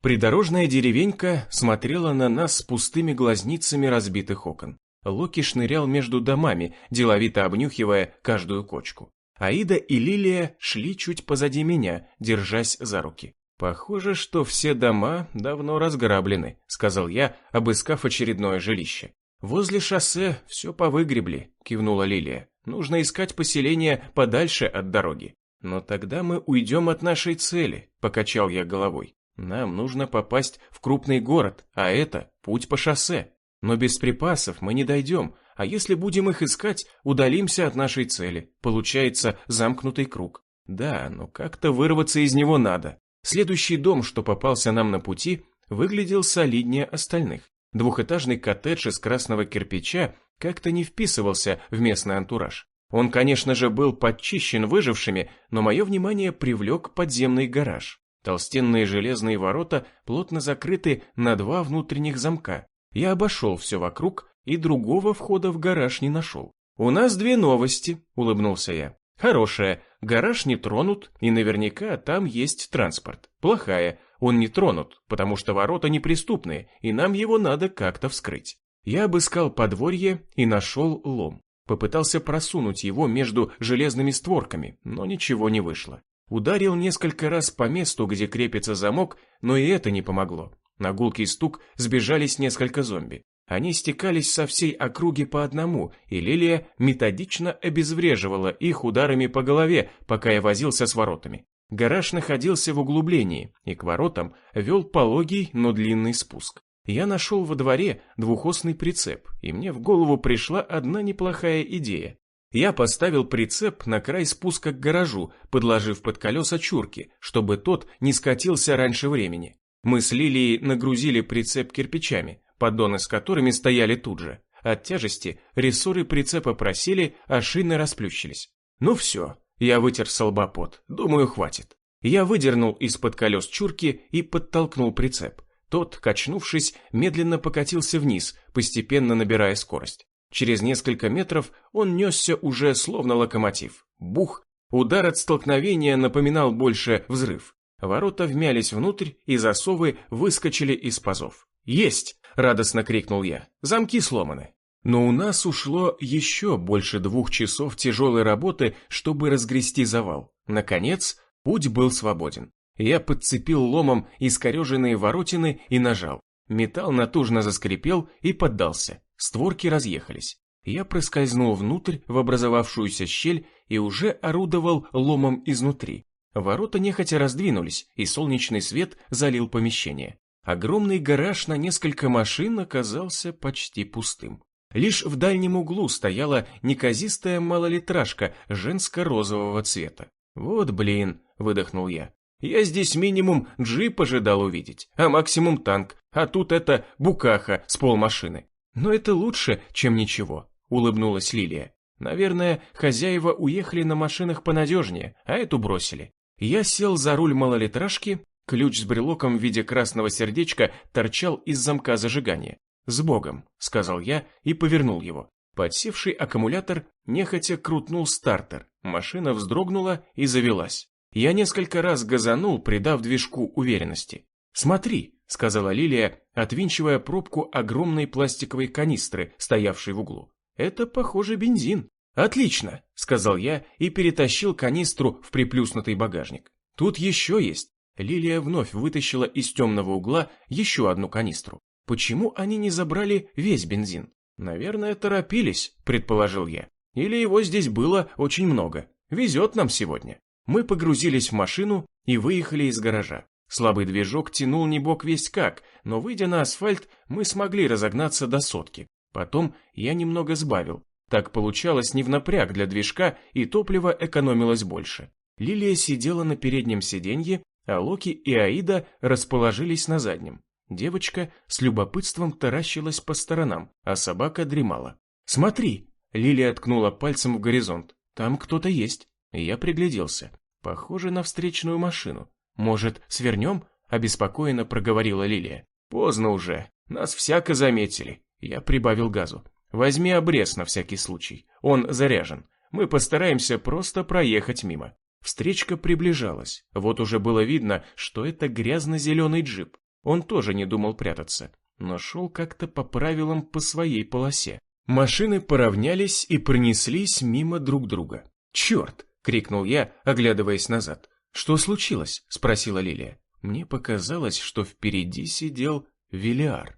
Speaker 1: Придорожная деревенька смотрела на нас с пустыми глазницами разбитых окон. Локи шнырял между домами, деловито обнюхивая каждую кочку. Аида и Лилия шли чуть позади меня, держась за руки. «Похоже, что все дома давно разграблены», — сказал я, обыскав очередное жилище. «Возле шоссе все повыгребли», — кивнула Лилия. «Нужно искать поселение подальше от дороги». «Но тогда мы уйдем от нашей цели», — покачал я головой. «Нам нужно попасть в крупный город, а это путь по шоссе. Но без припасов мы не дойдем, а если будем их искать, удалимся от нашей цели. Получается замкнутый круг». Да, но как-то вырваться из него надо. Следующий дом, что попался нам на пути, выглядел солиднее остальных. Двухэтажный коттедж из красного кирпича как-то не вписывался в местный антураж. Он, конечно же, был подчищен выжившими, но мое внимание привлек подземный гараж. Толстенные железные ворота плотно закрыты на 2 внутренних замка. Я обошел все вокруг и другого входа в гараж не нашел. «У нас 2 новости», — улыбнулся я. «Хорошая, гараж не тронут, и наверняка там есть транспорт. Плохая, он не тронут, потому что ворота неприступные, и нам его надо как-то вскрыть». Я обыскал подворье и нашел лом. Попытался просунуть его между железными створками, но ничего не вышло. Ударил несколько раз по месту, где крепится замок, но и это не помогло. На гулкий стук сбежались несколько зомби. Они стекались со всей округи по одному, и Лилия методично обезвреживала их ударами по голове, пока я возился с воротами. Гараж находился в углублении, и к воротам вел пологий, но длинный спуск. Я нашел во дворе двухосный прицеп, и мне в голову пришла одна неплохая идея. Я поставил прицеп на край спуска к гаражу, подложив под колеса чурки, чтобы тот не скатился раньше времени. Мы с Лилией нагрузили прицеп кирпичами, поддоны с которыми стояли тут же. От тяжести рессоры прицепа просели, а шины расплющились. Ну все, я вытер со лба пот, думаю, хватит. Я выдернул из-под колес чурки и подтолкнул прицеп. Тот, качнувшись, медленно покатился вниз, постепенно набирая скорость. Через несколько метров он несся уже словно локомотив. Бух! Удар от столкновения напоминал больше взрыв. Ворота вмялись внутрь, и засовы выскочили из пазов. «Есть!» – радостно крикнул я. «Замки сломаны». Но у нас ушло еще больше 2 часов тяжелой работы, чтобы разгрести завал. Наконец, путь был свободен. Я подцепил ломом искореженные воротины и нажал. Металл натужно заскрипел и поддался. Створки разъехались. Я проскользнул внутрь в образовавшуюся щель и уже орудовал ломом изнутри. Ворота нехотя раздвинулись, и солнечный свет залил помещение. Огромный гараж на несколько машин оказался почти пустым. Лишь в дальнем углу стояла неказистая малолитражка женско-розового цвета. «Вот блин», — выдохнул я. «Я здесь минимум джип ожидал увидеть, а максимум танк, а тут это букаха с полмашины». «Но это лучше, чем ничего», — улыбнулась Лилия. «Наверное, хозяева уехали на машинах понадежнее, а эту бросили». Я сел за руль малолитражки, ключ с брелоком в виде красного сердечка торчал из замка зажигания. «С Богом», — сказал я и повернул его. Подсевший аккумулятор нехотя крутнул стартер, машина вздрогнула и завелась. Я несколько раз газанул, придав движку уверенности. «Смотри», — сказала Лилия, отвинчивая пробку огромной пластиковой канистры, стоявшей в углу. «Это, похоже, бензин». «Отлично», — сказал я и перетащил канистру в приплюснутый багажник. «Тут еще есть». Лилия вновь вытащила из темного угла еще одну канистру. «Почему они не забрали весь бензин?» «Наверное, торопились», — предположил я. «Или его здесь было очень много. Везет нам сегодня». Мы погрузились в машину и выехали из гаража. Слабый движок тянул не бог весть как, но, выйдя на асфальт, мы смогли разогнаться до 100. Потом я немного сбавил. Так получалось не в напряг для движка, и топливо экономилось больше. Лилия сидела на переднем сиденье, а Локи и Аида расположились на заднем. Девочка с любопытством таращилась по сторонам, а собака дремала. «Смотри!» — Лилия ткнула пальцем в горизонт. «Там кто-то есть». Я пригляделся. Похоже на встречную машину. «Может, свернем?» — обеспокоенно проговорила Лилия. «Поздно уже. Нас всяко заметили». Я прибавил газу. «Возьми обрез на всякий случай. Он заряжен. Мы постараемся просто проехать мимо». Встречка приближалась. Вот уже было видно, что это грязно-зеленый джип. Он тоже не думал прятаться, но шел как-то по правилам по своей полосе. Машины поравнялись и пронеслись мимо друг друга. «Черт!» — крикнул я, оглядываясь назад. «Что случилось?» — спросила Лилия. Мне показалось, что впереди сидел Велиар.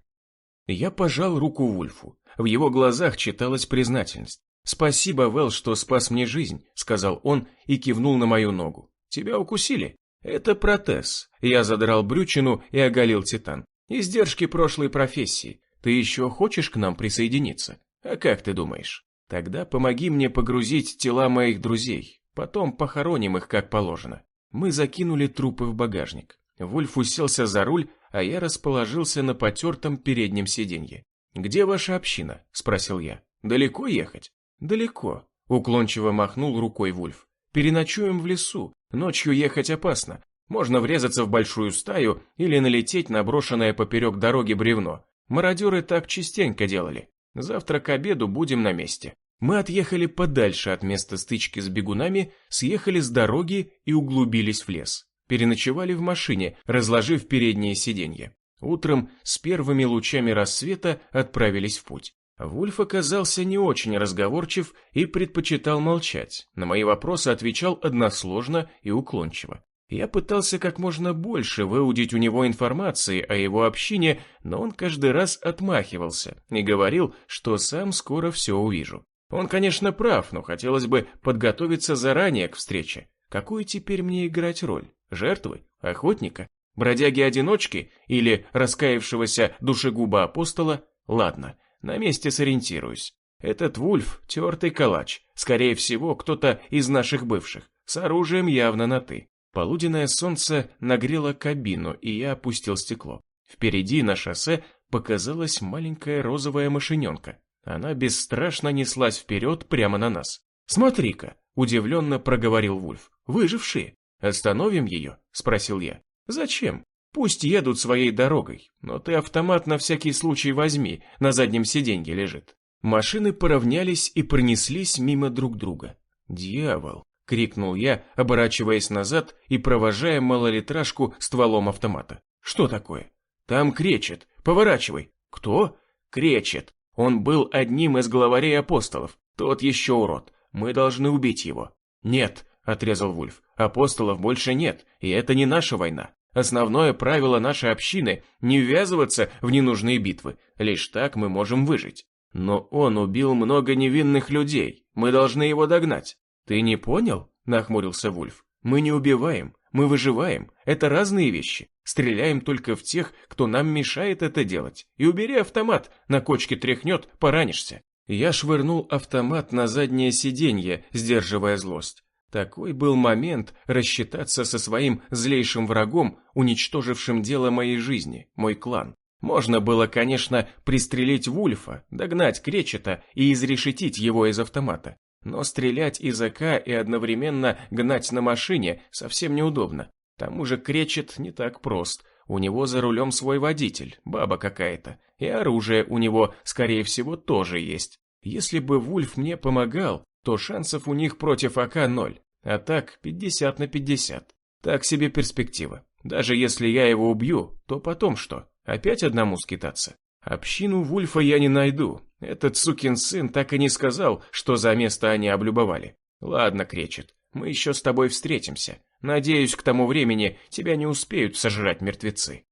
Speaker 1: Я пожал руку Вульфу. В его глазах читалась признательность. «Спасибо, Вэл, что спас мне жизнь», — сказал он и кивнул на мою ногу. «Тебя укусили?» «Это протез». Я задрал брючину и оголил титан. «Издержки прошлой профессии. Ты еще хочешь к нам присоединиться? А как ты думаешь? Тогда помоги мне погрузить тела моих друзей. Потом похороним их как положено. Мы закинули трупы в багажник. Вульф уселся за руль, а я расположился на потертом переднем сиденье. «Где ваша община?» – спросил я. «Далеко ехать?» «Далеко», – уклончиво махнул рукой Вульф. «Переночуем в лесу. Ночью ехать опасно. Можно врезаться в большую стаю или налететь на брошенное поперек дороги бревно. Мародеры так частенько делали. Завтра к обеду будем на месте». Мы отъехали подальше от места стычки с бегунами, съехали с дороги и углубились в лес. Переночевали в машине, разложив передние сиденья. Утром с первыми лучами рассвета отправились в путь. Вульф оказался не очень разговорчив и предпочитал молчать. На мои вопросы отвечал односложно и уклончиво. Я пытался как можно больше выудить у него информации о его общине, но он каждый раз отмахивался и говорил, что сам скоро все увижу. Он, конечно, прав, но хотелось бы подготовиться заранее к встрече. Какую теперь мне играть роль? Жертвы? Охотника? Бродяги-одиночки? Или раскаявшегося душегуба-апостола? Ладно, на месте сориентируюсь. Этот Вульф – тертый калач. Скорее всего, кто-то из наших бывших. С оружием явно на «ты». Полуденное солнце нагрело кабину, и я опустил стекло. Впереди на шоссе показалась маленькая розовая машиненка. Она бесстрашно неслась вперед прямо на нас. «Смотри-ка!» – удивленно проговорил Вульф. «Выжившие! Остановим ее?» – спросил я. «Зачем? Пусть едут своей дорогой, но ты автомат на всякий случай возьми, на заднем сиденье лежит». Машины поравнялись и пронеслись мимо друг друга. «Дьявол!» – крикнул я, оборачиваясь назад и провожая малолитражку стволом автомата. «Что такое?» «Там кречет! Поворачивай!» «Кто?» «Кречет! Он был одним из главарей апостолов. Тот еще урод. Мы должны убить его». «Нет», — отрезал Вульф, — «апостолов больше нет, и это не наша война. Основное правило нашей общины — не ввязываться в ненужные битвы. Лишь так мы можем выжить. Но он убил много невинных людей. Мы должны его догнать». «Ты не понял?» — нахмурился Вульф. «Мы не убиваем, мы выживаем. Это разные вещи. Стреляем только в тех, кто нам мешает это делать. И убери автомат, на кочке тряхнет, поранишься». Я швырнул автомат на заднее сиденье, сдерживая злость. Такой был момент рассчитаться со своим злейшим врагом, уничтожившим дело моей жизни, мой клан. Можно было, конечно, пристрелить Вульфа, догнать Кречета и изрешетить его из автомата. Но стрелять из АК и одновременно гнать на машине совсем неудобно. К тому же Кречет не так прост. У него за рулем свой водитель, баба какая-то. И оружие у него, скорее всего, тоже есть. Если бы Вульф мне помогал, то шансов у них против АК 0. А так 50 на 50. Так себе перспектива. Даже если я его убью, то потом что? Опять одному скитаться? Общину Вульфа я не найду. Этот сукин сын так и не сказал, что за место они облюбовали. Ладно, Кречет, мы еще с тобой встретимся. Надеюсь, к тому времени тебя не успеют сожрать мертвецы.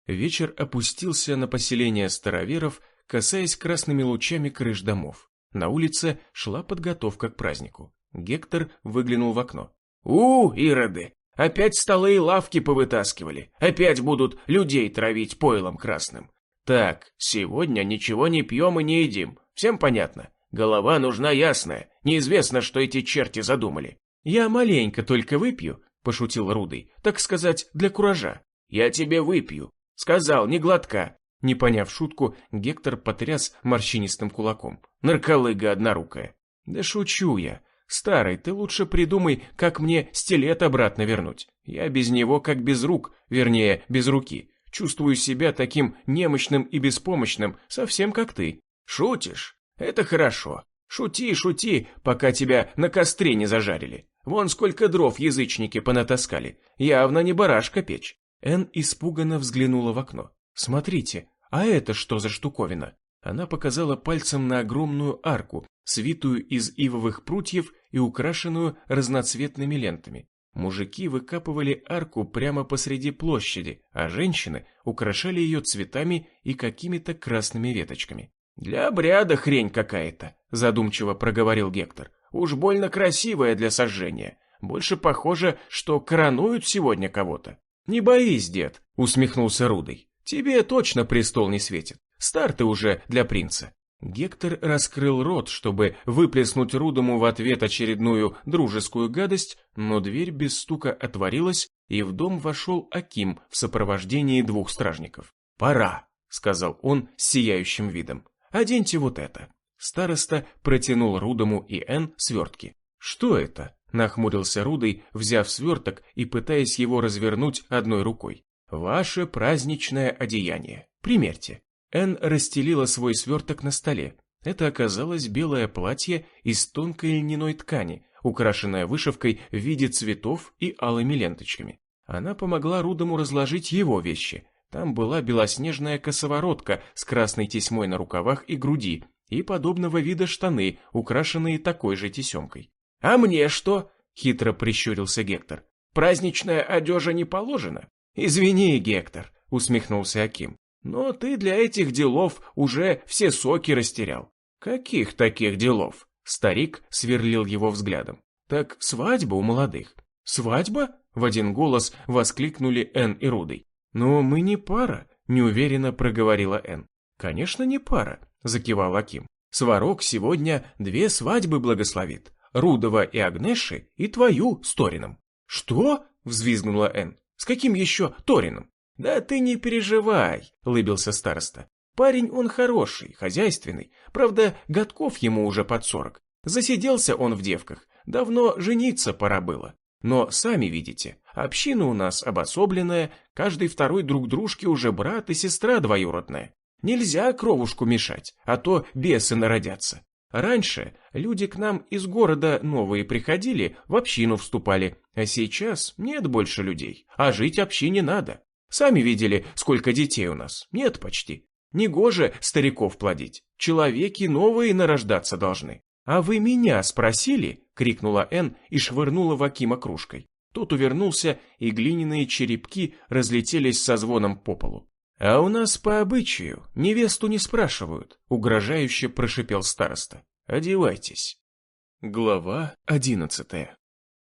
Speaker 1: Вечер опустился на поселение староверов, касаясь красными лучами крыш домов. На улице шла подготовка к празднику. Гектор выглянул в окно. Ироды! Опять столы и лавки повытаскивали. Опять будут людей травить пойлом красным. Так, сегодня ничего не пьем и не едим. Всем понятно? Голова нужна ясная. Неизвестно, что эти черти задумали. Я маленько только выпью, пошутил Рудый, так сказать, для куража. Я тебе выпью. Сказал, не глотка. Не поняв шутку, Гектор потряс морщинистым кулаком. Нарколыга однорукая. Да шучу я. Старый, ты лучше придумай, как мне стилет обратно вернуть. Я без него как без рук, вернее, без руки. Чувствую себя таким немощным и беспомощным, совсем как ты. Шутишь? Это хорошо. Шути, шути, пока тебя на костре не зажарили. Вон сколько дров язычники понатаскали. Явно не барашка печь. Энн испуганно взглянула в окно. Смотрите, а это что за штуковина? Она показала пальцем на огромную арку, свитую из ивовых прутьев и украшенную разноцветными лентами. Мужики выкапывали арку прямо посреди площади, а женщины украшали ее цветами и какими-то красными веточками. «Для обряда хрень какая-то», — задумчиво проговорил Гектор. «Уж больно красивая для сожжения. Больше похоже, что коронуют сегодня кого-то». «Не боись, дед», — усмехнулся Рудый. «Тебе точно престол не светит. Стар ты уже для принца». Гектор раскрыл рот, чтобы выплеснуть Рудому в ответ очередную дружескую гадость, но дверь без стука отворилась, и в дом вошел Аким в сопровождении 2 стражников. «Пора», — сказал он с сияющим видом. «Оденьте вот это». Староста протянул Рудому и Энн свертки. «Что это?» — нахмурился Рудый, взяв сверток и пытаясь его развернуть одной рукой. «Ваше праздничное одеяние. Примерьте». Энн расстелила свой сверток на столе. Это оказалось белое платье из тонкой льняной ткани, украшенное вышивкой в виде цветов и алыми ленточками. Она помогла Рудому разложить его вещи. Там была белоснежная косоворотка с красной тесьмой на рукавах и груди, и подобного вида штаны, украшенные такой же тесемкой. «А мне что?» — хитро прищурился Гектор. «Праздничная одежа не положена?» «Извини, Гектор», — усмехнулся Аким. «Но ты для этих делов уже все соки растерял». «Каких таких делов?» Старик сверлил его взглядом. «Так свадьба у молодых». «Свадьба?» — в один голос воскликнули Энн и Рудый. «Но мы не пара», — неуверенно проговорила Энн. «Конечно, не пара», — закивал Аким. «Сварог сегодня 2 свадьбы благословит. Рудова и Агнеши, и твою с Торином». «Что?» — взвизгнула Энн. «С каким еще Торином?» «Да ты не переживай», — улыбился староста. «Парень он хороший, хозяйственный. Правда, годков ему уже под 40. Засиделся он в девках. Давно жениться пора было. Но, сами видите, община у нас обособленная, каждый второй друг дружке уже брат и сестра двоюродная. Нельзя кровушку мешать, а то бесы народятся. Раньше люди к нам из города новые приходили, в общину вступали, а сейчас нет больше людей, а жить общине надо. Сами видели, сколько детей у нас, нет почти. Негоже стариков плодить, человеки новые нарождаться должны. «А вы меня спросили?» — крикнула Энн и швырнула в Акима кружкой. Тот увернулся, и глиняные черепки разлетелись со звоном по полу. «А у нас по обычаю невесту не спрашивают», — угрожающе прошипел староста. «Одевайтесь». Глава 11.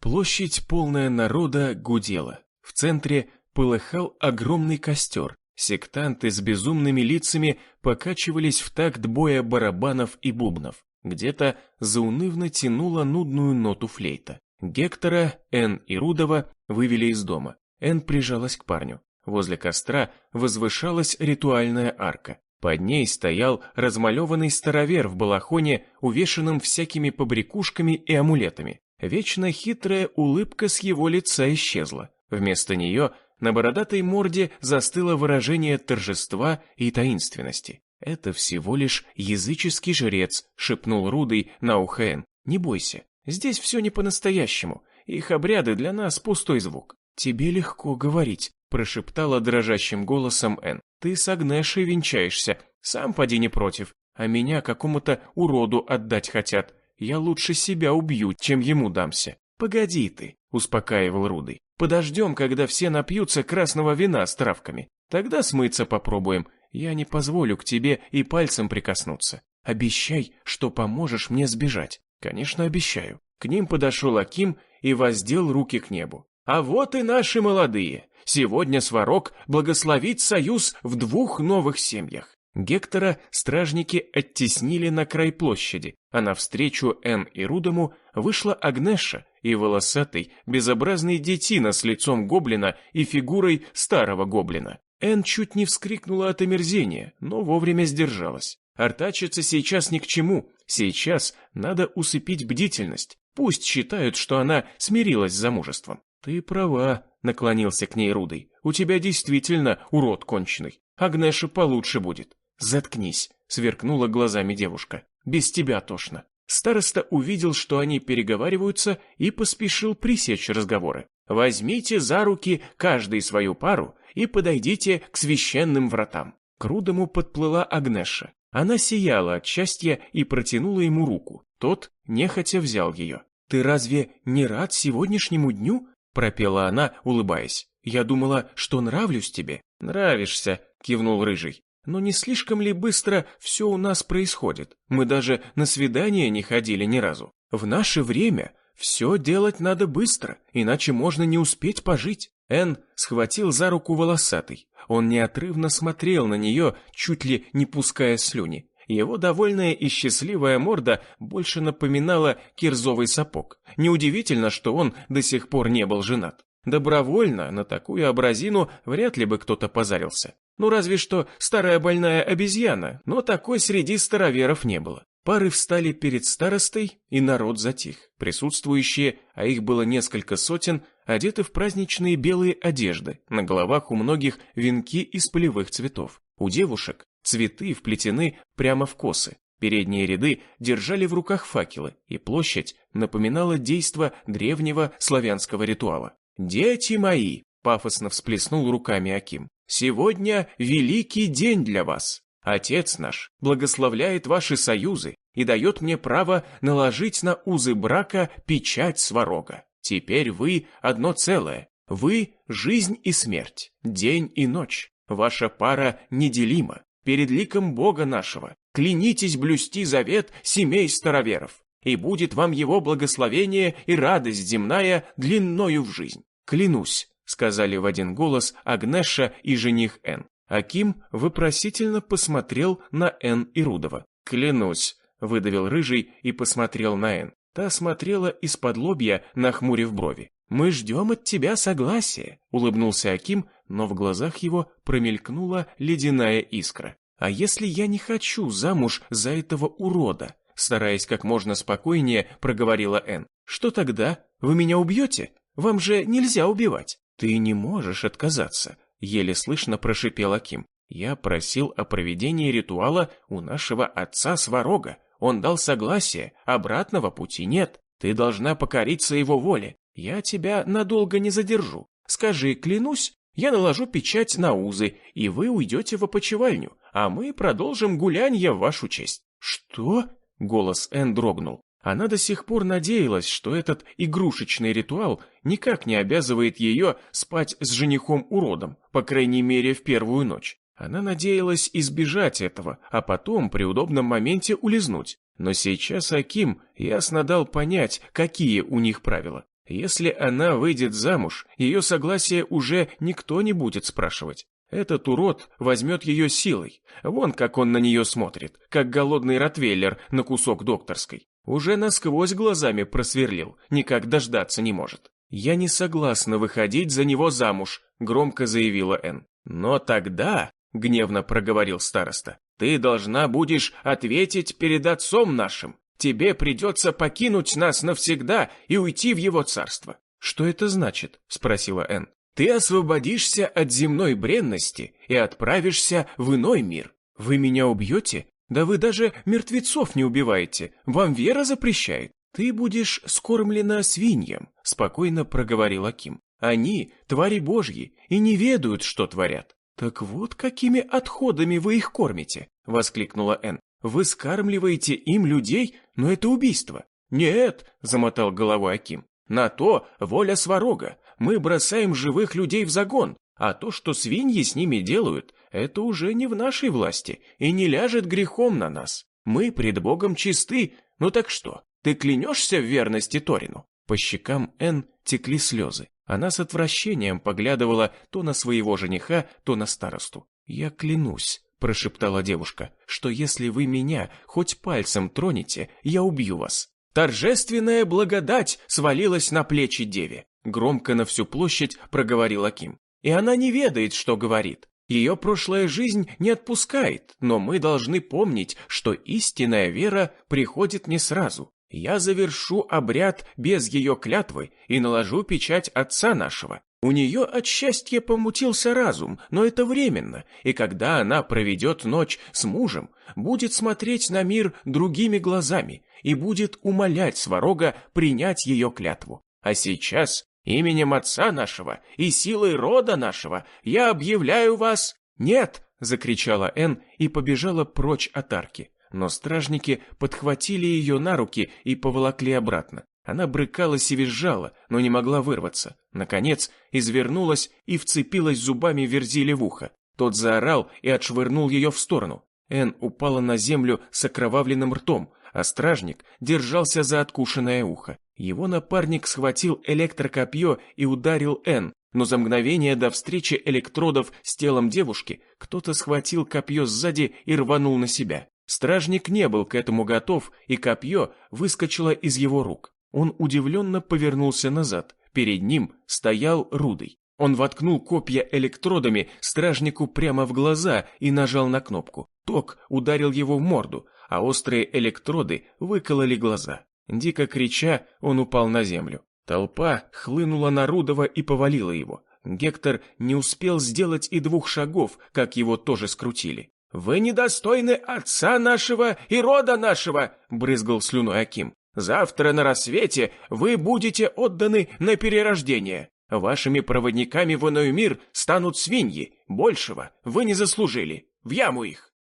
Speaker 1: Площадь, полная народа, гудела. В центре полыхал огромный костер. Сектанты с безумными лицами покачивались в такт боя барабанов и бубнов. Где-то заунывно тянула нудную ноту флейта. Гектора, Энн и Рудова вывели из дома. Энн прижалась к парню. Возле костра возвышалась ритуальная арка. Под ней стоял размалеванный старовер в балахоне, увешанном всякими побрякушками и амулетами. Вечно хитрая улыбка с его лица исчезла. Вместо нее на бородатой морде застыло выражение торжества и таинственности. «Это всего лишь языческий жрец», — шепнул Рудый на ухо Энн. «Не бойся, здесь все не по-настоящему, их обряды для нас пустой звук». «Тебе легко говорить», — прошептала дрожащим голосом Энн. «Ты с Агнешей венчаешься, сам поди не против, а меня какому-то уроду отдать хотят. Я лучше себя убью, чем ему дамся». «Погоди ты», — успокаивал Рудый. «Подождем, когда все напьются красного вина с травками. Тогда смыться попробуем. Я не позволю к тебе и пальцем прикоснуться. Обещай, что поможешь мне сбежать». «Конечно, обещаю». К ним подошел Аким и воздел руки к небу. «А вот и наши молодые. Сегодня Сварог благословит союз в 2 новых семьях». Гектора стражники оттеснили на край площади, а навстречу Энн и Рудому вышла Агнеша и волосатый, безобразный детина с лицом гоблина и фигурой старого гоблина. Энн чуть не вскрикнула от омерзения, но вовремя сдержалась. Артачиться сейчас ни к чему, сейчас надо усыпить бдительность. Пусть считают, что она смирилась с замужеством. «Ты права», — наклонился к ней Рудый. «У тебя действительно урод конченый. Агнеша получше будет». «Заткнись», — сверкнула глазами девушка. «Без тебя тошно». Староста увидел, что они переговариваются, и поспешил пресечь разговоры. «Возьмите за руки каждый свою пару и подойдите к священным вратам». К Рудому подплыла Агнеша. Она сияла от счастья и протянула ему руку. Тот нехотя взял ее. «Ты разве не рад сегодняшнему дню?» — пропела она, улыбаясь. «Я думала, что нравлюсь тебе». «Нравишься», — кивнул Рыжий. «Но не слишком ли быстро все у нас происходит? Мы даже на свидание не ходили ни разу. В наше время все делать надо быстро, иначе можно не успеть пожить». Энн схватил за руку волосатый. Он неотрывно смотрел на нее, чуть ли не пуская слюни. Его довольная и счастливая морда больше напоминала кирзовый сапог. Неудивительно, что он до сих пор не был женат. Добровольно на такую образину вряд ли бы кто-то позарился. Ну разве что старая больная обезьяна, но такой среди староверов не было. Пары встали перед старостой, и народ затих. Присутствующие, а их было несколько сотен, одеты в праздничные белые одежды, на головах у многих венки из полевых цветов. У девушек цветы вплетены прямо в косы. Передние ряды держали в руках факелы, и площадь напоминала действо древнего славянского ритуала. «Дети мои!» – пафосно всплеснул руками Аким. «Сегодня великий день для вас. Отец наш благословляет ваши союзы и дает мне право наложить на узы брака печать сварога. Теперь вы одно целое. Вы – жизнь и смерть, день и ночь. Ваша пара неделима. Перед ликом Бога нашего клянитесь блюсти завет семей староверов, и будет вам его благословение и радость земная длинною в жизнь». «Клянусь», — сказали в один голос Агнеша и жених Н. Аким вопросительно посмотрел на Н. Ирудова. «Клянусь», — выдавил Рыжий и посмотрел на Н. Та смотрела из-под лобья, нахмурив брови. «Мы ждем от тебя согласия», — улыбнулся Аким, но в глазах его промелькнула ледяная искра. «А если я не хочу замуж за этого урода?» Стараясь как можно спокойнее, проговорила Н. «Что тогда? Вы меня убьете? Вам же нельзя убивать». «Ты не можешь отказаться», — еле слышно прошипел Аким. «Я просил о проведении ритуала у нашего отца Сварога. Он дал согласие, обратного пути нет. Ты должна покориться его воле. Я тебя надолго не задержу. Скажи, клянусь, я наложу печать на узы, и вы уйдете в опочивальню, а мы продолжим гулянье в вашу честь». «Что?» — голос Энн дрогнул. Она до сих пор надеялась, что этот игрушечный ритуал никак не обязывает ее спать с женихом-уродом, по крайней мере в первую ночь. Она надеялась избежать этого, а потом при удобном моменте улизнуть. Но сейчас Аким ясно дал понять, какие у них правила. Если она выйдет замуж, ее согласие уже никто не будет спрашивать. Этот урод возьмет ее силой. Вон как он на нее смотрит, как голодный ротвейлер на кусок докторской. Уже насквозь глазами просверлил, никак дождаться не может. «Я не согласна выходить за него замуж», — громко заявила Энн. «Но тогда», — гневно проговорил староста, «ты должна будешь ответить перед отцом нашим. Тебе придется покинуть нас навсегда и уйти в его царство». «Что это значит?» — спросила Энн. «Ты освободишься от земной бренности и отправишься в иной мир. Вы меня убьете? Да вы даже мертвецов не убиваете, вам вера запрещает. Ты будешь скормлена свиньям», — спокойно проговорил Аким. «Они — твари божьи и не ведают, что творят». «Так вот какими отходами вы их кормите?» — воскликнула Энн. «Вы скармливаете им людей, но это убийство». «Нет», — замотал головой Аким, — «на то воля Сварога. Мы бросаем живых людей в загон, а то, что свиньи с ними делают, это уже не в нашей власти и не ляжет грехом на нас. Мы пред Богом чисты. Ну так что, ты клянешься в верности Торину?» По щекам Энн текли слезы. Она с отвращением поглядывала то на своего жениха, то на старосту. «Я клянусь», — прошептала девушка, — «что если вы меня хоть пальцем тронете, я убью вас». «Торжественная благодать свалилась на плечи деве», — громко на всю площадь проговорил Аким. «И она не ведает, что говорит. Ее прошлая жизнь не отпускает, но мы должны помнить, что истинная вера приходит не сразу. Я завершу обряд без ее клятвы и наложу печать отца нашего. У нее от счастья помутился разум, но это временно, и когда она проведет ночь с мужем, будет смотреть на мир другими глазами и будет умолять Сварога принять ее клятву. А сейчас, именем отца нашего и силой рода нашего, я объявляю вас...» «Нет!» — закричала Энн и побежала прочь от арки. Но стражники подхватили ее на руки и поволокли обратно. Она брыкалась и визжала, но не могла вырваться. Наконец, извернулась и вцепилась зубами Верзиле в ухо. Тот заорал и отшвырнул ее в сторону. Энн упала на землю с окровавленным ртом, а стражник держался за откушенное ухо. Его напарник схватил электрокопье и ударил Энн, но за мгновение до встречи электродов с телом девушки кто-то схватил копье сзади и рванул на себя. Стражник не был к этому готов, и копье выскочило из его рук. Он удивленно повернулся назад. Перед ним стоял Рудый. Он воткнул копья электродами стражнику прямо в глаза и нажал на кнопку. Ток ударил его в морду, а острые электроды выкололи глаза. Дико крича, он упал на землю. Толпа хлынула на Рудого и повалила его. Гектор не успел сделать и 2 шагов, как его тоже скрутили. «Вы недостойны отца нашего и рода нашего!» — брызгал слюной Аким. «Завтра на рассвете вы будете отданы на перерождение. Вашими проводниками в иной мир станут свиньи. Большего вы не заслужили. В яму их!»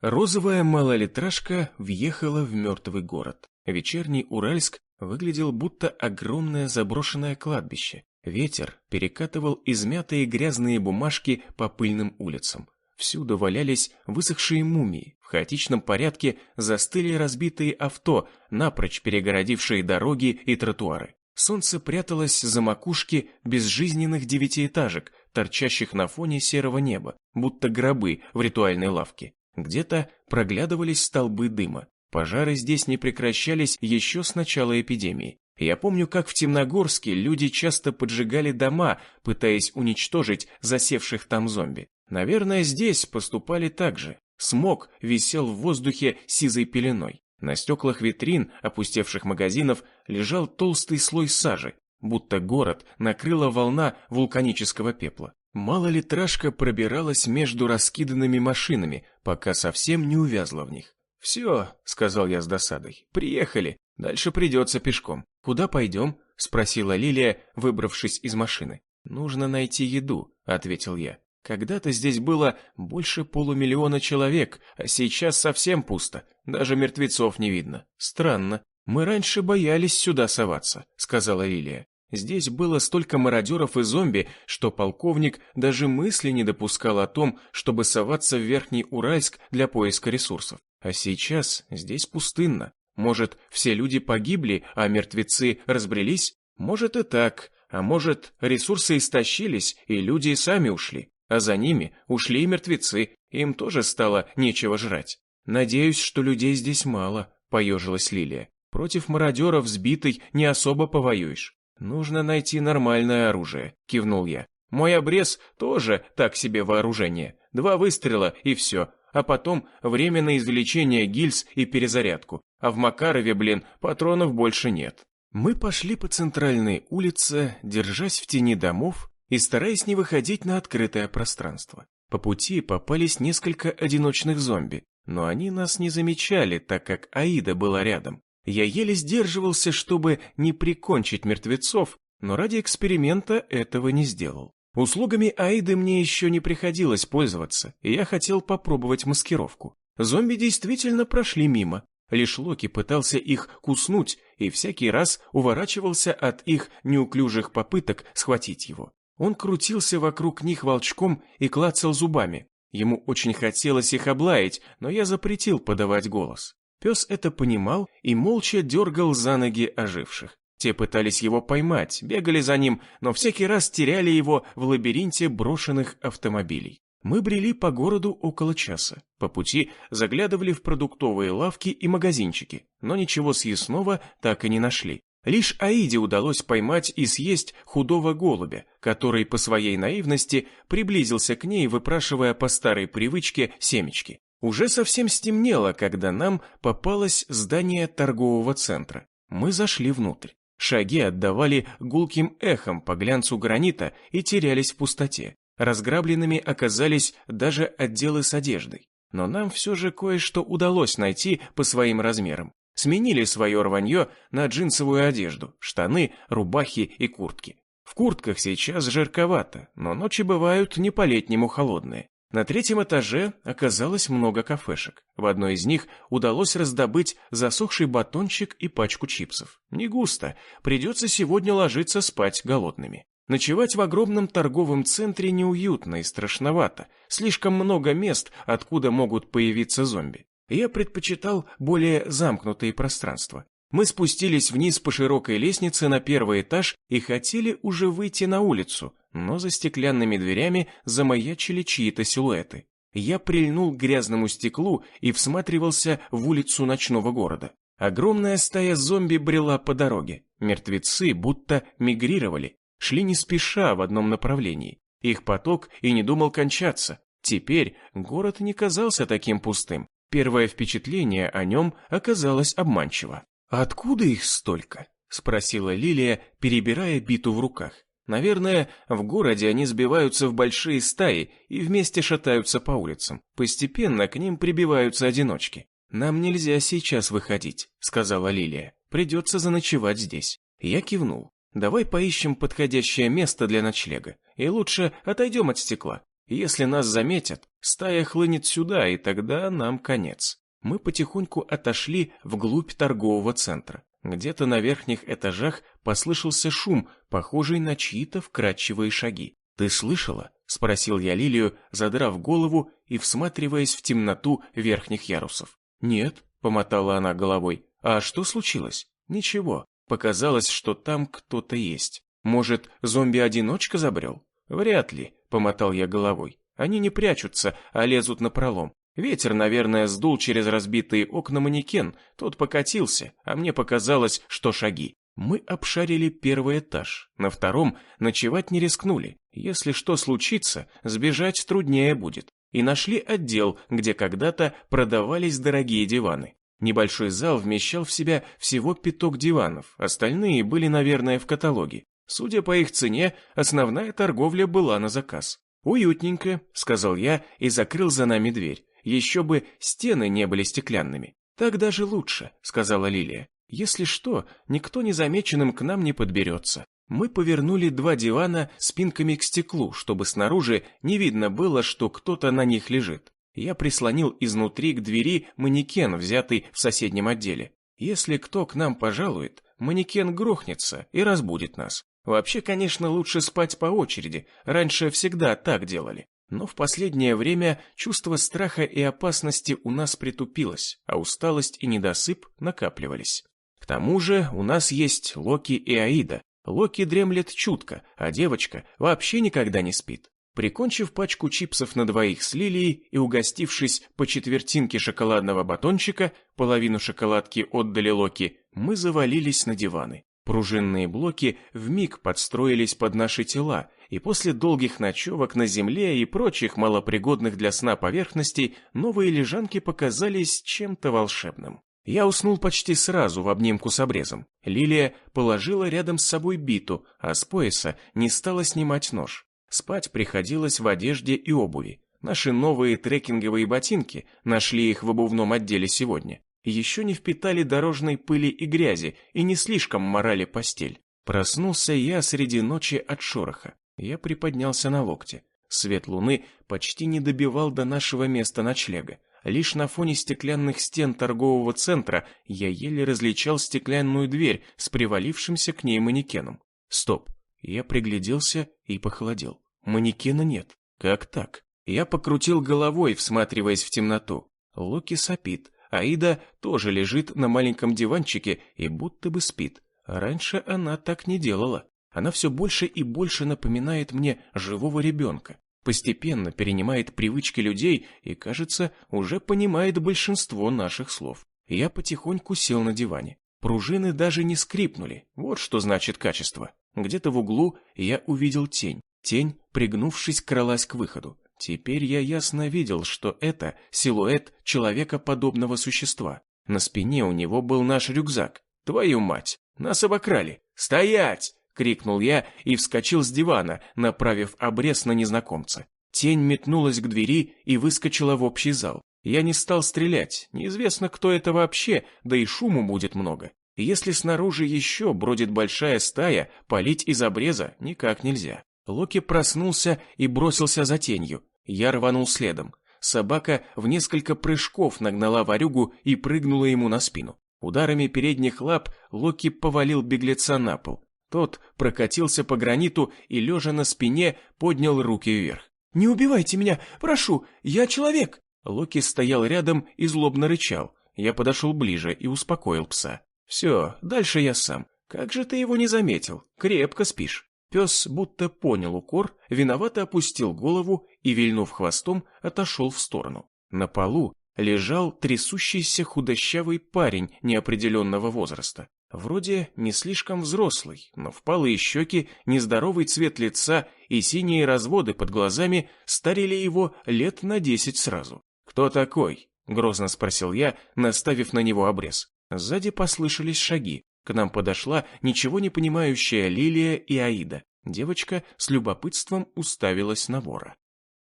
Speaker 1: Розовая малолитражка въехала в мертвый город. Вечерний Уральск выглядел будто огромное заброшенное кладбище. Ветер перекатывал измятые грязные бумажки по пыльным улицам. Всюду валялись высохшие мумии. В хаотичном порядке застыли разбитые авто, напрочь перегородившие дороги и тротуары. Солнце пряталось за макушки безжизненных 9-этажек, торчащих на фоне серого неба, будто гробы в ритуальной лавке. Где-то проглядывались столбы дыма. Пожары здесь не прекращались еще с начала эпидемии. Я помню, как в Темногорске люди часто поджигали дома, пытаясь уничтожить засевших там зомби. Наверное, здесь поступали так же. Смог висел в воздухе сизой пеленой. На стеклах витрин опустевших магазинов лежал толстый слой сажи, будто город накрыла волна вулканического пепла. Малолитражка пробиралась между раскиданными машинами, пока совсем не увязла в них. «Все», — сказал я с досадой, — «приехали, дальше придется пешком». «Куда пойдем?» — спросила Лилия, выбравшись из машины. «Нужно найти еду», — ответил я. «Когда-то здесь было больше 500 000 человек, а сейчас совсем пусто, даже мертвецов не видно. Странно. Мы раньше боялись сюда соваться», — сказала Лилия. «Здесь было столько мародеров и зомби, что полковник даже мысли не допускал о том, чтобы соваться в Верхний Уральск для поиска ресурсов. А сейчас здесь пустынно. Может, все люди погибли, а мертвецы разбрелись? Может и так, а может, ресурсы истощились, и люди сами ушли. А за ними ушли и мертвецы, им тоже стало нечего жрать. Надеюсь, что людей здесь мало», — поежилась Лилия. «Против мародеров сбитой не особо повоюешь». «Нужно найти нормальное оружие», — кивнул я. «Мой обрез тоже так себе вооружение. 2 выстрела и все, а потом время на извлечение гильз и перезарядку. А в Макарове, патронов больше нет». Мы пошли по центральной улице, держась в тени домов и стараясь не выходить на открытое пространство. По пути попались несколько одиночных зомби, но они нас не замечали, так как Аида была рядом. Я еле сдерживался, чтобы не прикончить мертвецов, но ради эксперимента этого не сделал. Услугами Аиды мне еще не приходилось пользоваться, и я хотел попробовать маскировку. Зомби действительно прошли мимо. Лишь Локи пытался их куснуть и всякий раз уворачивался от их неуклюжих попыток схватить его. Он крутился вокруг них волчком и клацал зубами. Ему очень хотелось их облаять, но я запретил подавать голос. Пес это понимал и молча дергал за ноги оживших. Те пытались его поймать, бегали за ним, но всякий раз теряли его в лабиринте брошенных автомобилей. Мы брели по городу около часа. По пути заглядывали в продуктовые лавки и магазинчики, но ничего съестного так и не нашли. Лишь Аиде удалось поймать и съесть худого голубя, который по своей наивности приблизился к ней, выпрашивая по старой привычке семечки. Уже совсем стемнело, когда нам попалось здание торгового центра. Мы зашли внутрь. Шаги отдавали гулким эхом по глянцу гранита и терялись в пустоте. Разграбленными оказались даже отделы с одеждой. Но нам все же кое-что удалось найти по своим размерам. Сменили свое рванье на джинсовую одежду, штаны, рубахи и куртки. В куртках сейчас жарковато, но ночи бывают не по-летнему холодные. На 3-м этаже оказалось много кафешек. В одной из них удалось раздобыть засохший батончик и пачку чипсов. Не густо, придется сегодня ложиться спать голодными. Ночевать в огромном торговом центре неуютно и страшновато. Слишком много мест, откуда могут появиться зомби. Я предпочитал более замкнутые пространства. Мы спустились вниз по широкой лестнице на 1-й этаж и хотели уже выйти на улицу, но за стеклянными дверями замаячили чьи-то силуэты. Я прильнул к грязному стеклу и всматривался в улицу ночного города. Огромная стая зомби брела по дороге. Мертвецы будто мигрировали, шли не спеша в одном направлении. Их поток и не думал кончаться. Теперь город не казался таким пустым. Первое впечатление о нем оказалось обманчиво. «А откуда их столько?» – спросила Лилия, перебирая биту в руках. «Наверное, в городе они сбиваются в большие стаи и вместе шатаются по улицам. Постепенно к ним прибиваются одиночки». «Нам нельзя сейчас выходить», – сказала Лилия. «Придется заночевать здесь». Я кивнул. «Давай поищем подходящее место для ночлега. И лучше отойдем от стекла. Если нас заметят, стая хлынет сюда, и тогда нам конец». Мы потихоньку отошли вглубь торгового центра. Где-то на верхних этажах послышался шум, похожий на чьи-то вкрадчивые шаги. «Ты слышала?» – спросил я Лилию, задрав голову и всматриваясь в темноту верхних ярусов. «Нет», – помотала она головой. «А что случилось?» «Ничего. Показалось, что там кто-то есть. Может, зомби-одиночка забрел?» «Вряд ли», – помотал я головой. «Они не прячутся, а лезут напролом. Ветер, наверное, сдул через разбитые окна манекен, тот покатился, а мне показалось, что шаги». Мы обшарили первый этаж, на втором ночевать не рискнули. Если что случится, сбежать труднее будет. И нашли отдел, где когда-то продавались дорогие диваны. Небольшой зал вмещал в себя всего 5 диванов, остальные были, наверное, в каталоге. Судя по их цене, основная торговля была на заказ. «Уютненько», — сказал я и закрыл за нами дверь. «Еще бы стены не были стеклянными». «Так даже лучше», — сказала Лилия. «Если что, никто незамеченным к нам не подберется». Мы повернули 2 дивана спинками к стеклу, чтобы снаружи не видно было, что кто-то на них лежит. Я прислонил изнутри к двери манекен, взятый в соседнем отделе. Если кто к нам пожалует, манекен грохнется и разбудит нас. Вообще, конечно, лучше спать по очереди, раньше всегда так делали. Но в последнее время чувство страха и опасности у нас притупилось, а усталость и недосып накапливались. К тому же у нас есть Локи и Аида. Локи дремлет чутко, а девочка вообще никогда не спит. Прикончив пачку чипсов на 2 с Лилией и угостившись по четвертинке шоколадного батончика, половину шоколадки отдали Локи, мы завалились на диваны. Пружинные блоки вмиг подстроились под наши тела, и после долгих ночевок на земле и прочих малопригодных для сна поверхностей новые лежанки показались чем-то волшебным. Я уснул почти сразу в обнимку с обрезом. Лилия положила рядом с собой биту, а с пояса не стала снимать нож. Спать приходилось в одежде и обуви. Наши новые трекинговые ботинки, нашли их в обувном отделе сегодня, еще не впитали дорожной пыли и грязи и не слишком морали постель. Проснулся я среди ночи от шороха. Я приподнялся на локте. Свет луны почти не добивал до нашего места ночлега. Лишь на фоне стеклянных стен торгового центра я еле различал стеклянную дверь с привалившимся к ней манекеном. Стоп. Я пригляделся и похолодел. Манекена нет. Как так? Я покрутил головой, всматриваясь в темноту. Локи сопит. Аида тоже лежит на маленьком диванчике и будто бы спит. Раньше она так не делала. Она все больше и больше напоминает мне живого ребенка. Постепенно перенимает привычки людей и, кажется, уже понимает большинство наших слов. Я потихоньку сел на диване. Пружины даже не скрипнули. Вот что значит качество. Где-то в углу я увидел тень. Тень, пригнувшись, кралась к выходу. Теперь я ясно видел, что это силуэт человекоподобного существа. На спине у него был наш рюкзак. Твою мать, нас обокрали! Стоять! — крикнул я и вскочил с дивана, направив обрез на незнакомца. Тень метнулась к двери и выскочила в общий зал. Я не стал стрелять, неизвестно, кто это вообще, да и шуму будет много. Если снаружи еще бродит большая стая, палить из обреза никак нельзя. Локи проснулся и бросился за тенью. Я рванул следом. Собака в несколько прыжков нагнала ворюгу и прыгнула ему на спину. Ударами передних лап Локи повалил беглеца на пол. Тот прокатился по граниту и, лежа на спине, поднял руки вверх. «Не убивайте меня, прошу, я человек!» Локи стоял рядом и злобно рычал. Я подошел ближе и успокоил пса. «Все, дальше я сам. Как же ты его не заметил? Крепко спишь». Пес будто понял укор, виновато опустил голову и, вильнув хвостом, отошел в сторону. На полу лежал трясущийся худощавый парень неопределенного возраста. Вроде не слишком взрослый, но впалые щеки, нездоровый цвет лица и синие разводы под глазами старили его лет на 10 сразу. «Кто такой?» — грозно спросил я, наставив на него обрез. Сзади послышались шаги. К нам подошла ничего не понимающая Лилия и Аида. Девочка с любопытством уставилась на вора.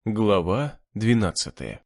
Speaker 1: Глава 12.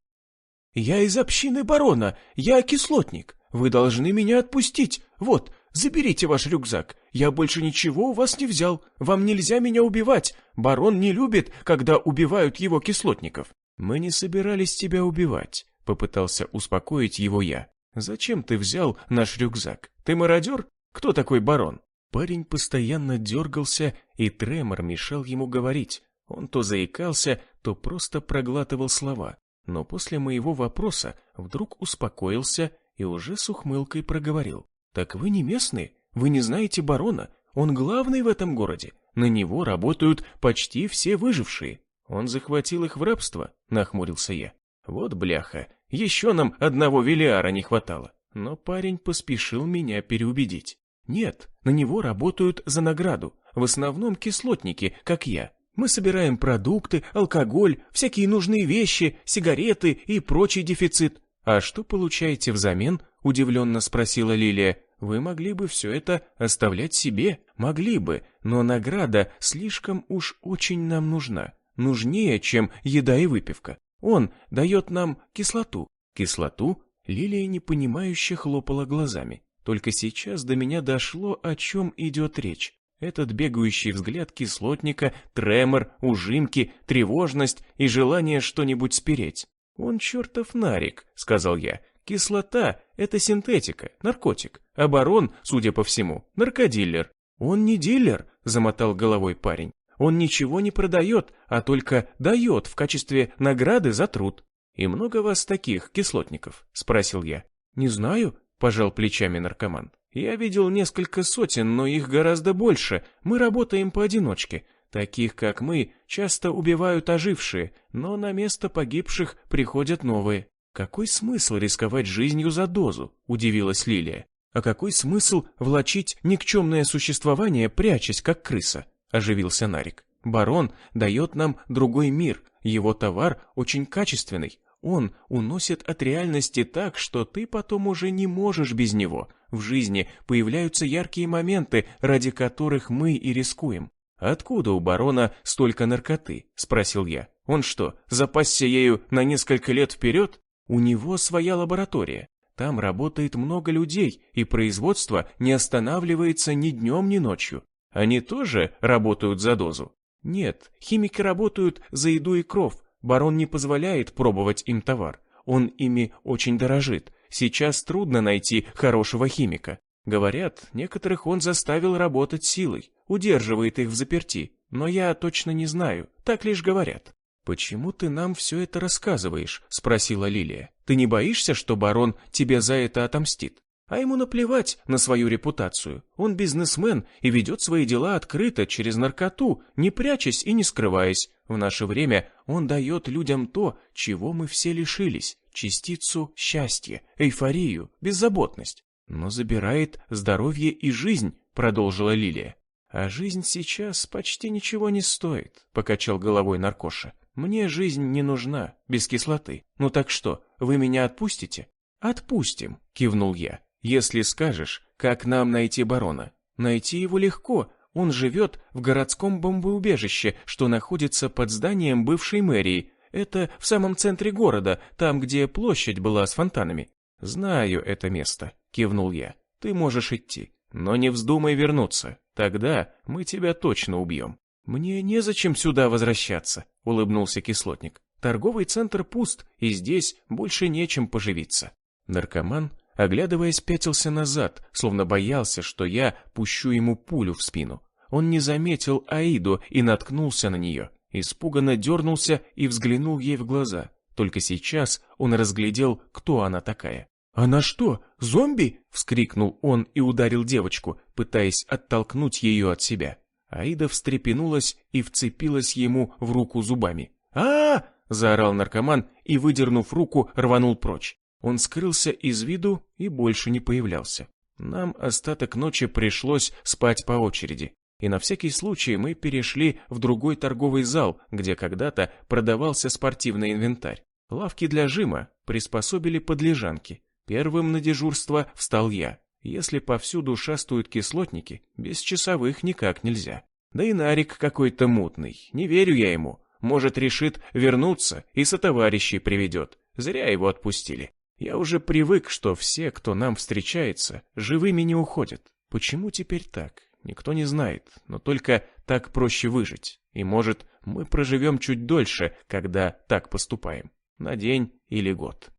Speaker 1: «Я из общины барона, я кислотник. Вы должны меня отпустить. Вот, заберите ваш рюкзак. Я больше ничего у вас не взял. Вам нельзя меня убивать. Барон не любит, когда убивают его кислотников». «Мы не собирались тебя убивать», — попытался успокоить его я. «Зачем ты взял наш рюкзак? Ты мародер? Кто такой барон?» Парень постоянно дергался, и тремор мешал ему говорить. Он то заикался, то просто проглатывал слова. Но после моего вопроса вдруг успокоился и уже с ухмылкой проговорил. «Так вы не местные? Вы не знаете барона? Он главный в этом городе. На него работают почти все выжившие». «Он захватил их в рабство?» — нахмурился я. «Вот бляха, еще нам одного Велиара не хватало». Но парень поспешил меня переубедить. «Нет, на него работают за награду, в основном кислотники, как я. Мы собираем продукты, алкоголь, всякие нужные вещи, сигареты и прочий дефицит». «А что получаете взамен?» — удивленно спросила Лилия. «Вы могли бы все это оставлять себе?» «Могли бы, но награда слишком уж очень нам нужна. Нужнее, чем еда и выпивка. Он дает нам кислоту». «Кислоту?» — Лилия непонимающе хлопала глазами. Только сейчас до меня дошло, о чем идет речь. Этот бегающий взгляд кислотника, тремор, ужимки, тревожность и желание что-нибудь спереть. «Он чертов нарик», — сказал я. «Кислота — это синтетика, наркотик, а барон, судя по всему, наркодиллер». «Он не дилер», — замотал головой парень. «Он ничего не продает, а только дает в качестве награды за труд». «И много вас таких кислотников?» — спросил я. «Не знаю», — пожал плечами наркоман. «Я видел несколько сотен, но их гораздо больше. Мы работаем поодиночке. Таких, как мы, часто убивают ожившие, но на место погибших приходят новые». «Какой смысл рисковать жизнью за дозу?» — удивилась Лилия. «А какой смысл влачить никчемное существование, прячась, как крыса?» — оживился Нарик. «Барон дает нам другой мир. Его товар очень качественный. Он уносит от реальности так, что ты потом уже не можешь без него. В жизни появляются яркие моменты, ради которых мы и рискуем». «Откуда у барона столько наркоты?» — спросил я. «Он что, запасся ею на несколько лет вперед?» «У него своя лаборатория. Там работает много людей, и производство не останавливается ни днем, ни ночью». «Они тоже работают за дозу?» «Нет, химики работают за еду и кров. Барон не позволяет пробовать им товар. Он ими очень дорожит. Сейчас трудно найти хорошего химика. Говорят, некоторых он заставил работать силой, удерживает их взаперти. Но я точно не знаю, так лишь говорят». «Почему ты нам все это рассказываешь?» — спросила Лилия. «Ты не боишься, что барон тебе за это отомстит?» «А ему наплевать на свою репутацию. Он бизнесмен и ведет свои дела открыто, через наркоту, не прячась и не скрываясь. В наше время он дает людям то, чего мы все лишились. Частицу счастья, эйфорию, беззаботность. Но забирает здоровье и жизнь», — продолжила Лилия. «А жизнь сейчас почти ничего не стоит», — покачал головой наркоша. «Мне жизнь не нужна, без кислоты. Ну так что, вы меня отпустите?» «Отпустим», — кивнул я. «Если скажешь, как нам найти барона». «Найти его легко. Он живет в городском бомбоубежище, что находится под зданием бывшей мэрии. Это в самом центре города, там, где площадь была с фонтанами». «Знаю это место», — кивнул я. «Ты можешь идти. Но не вздумай вернуться. Тогда мы тебя точно убьем». «Мне незачем сюда возвращаться», — улыбнулся кислотник. «Торговый центр пуст, и здесь больше нечем поживиться». Наркоман, оглядываясь, пятился назад, словно боялся, что я пущу ему пулю в спину. Он не заметил Аиду и наткнулся на нее. Испуганно дернулся и взглянул ей в глаза. Только сейчас он разглядел, кто она такая. «Она что, зомби?» — вскрикнул он и ударил девочку, пытаясь оттолкнуть ее от себя. Аида встрепенулась и вцепилась ему в руку зубами. а заорал наркоман и, выдернув руку, рванул прочь. Он скрылся из виду и больше не появлялся. Нам остаток ночи пришлось спать по очереди. И на всякий случай мы перешли в другой торговый зал, где когда-то продавался спортивный инвентарь. Лавки для жима приспособили под лежанки. Первым на дежурство встал я. Если повсюду шастают кислотники, без часовых никак нельзя. Да и Нарик какой-то мутный, не верю я ему. Может, решит вернуться и сотоварищей приведет. Зря его отпустили. Я уже привык, что все, кто нам встречается, живыми не уходят. Почему теперь так? Никто не знает, но только так проще выжить. И может, мы проживем чуть дольше, когда так поступаем. На день или год.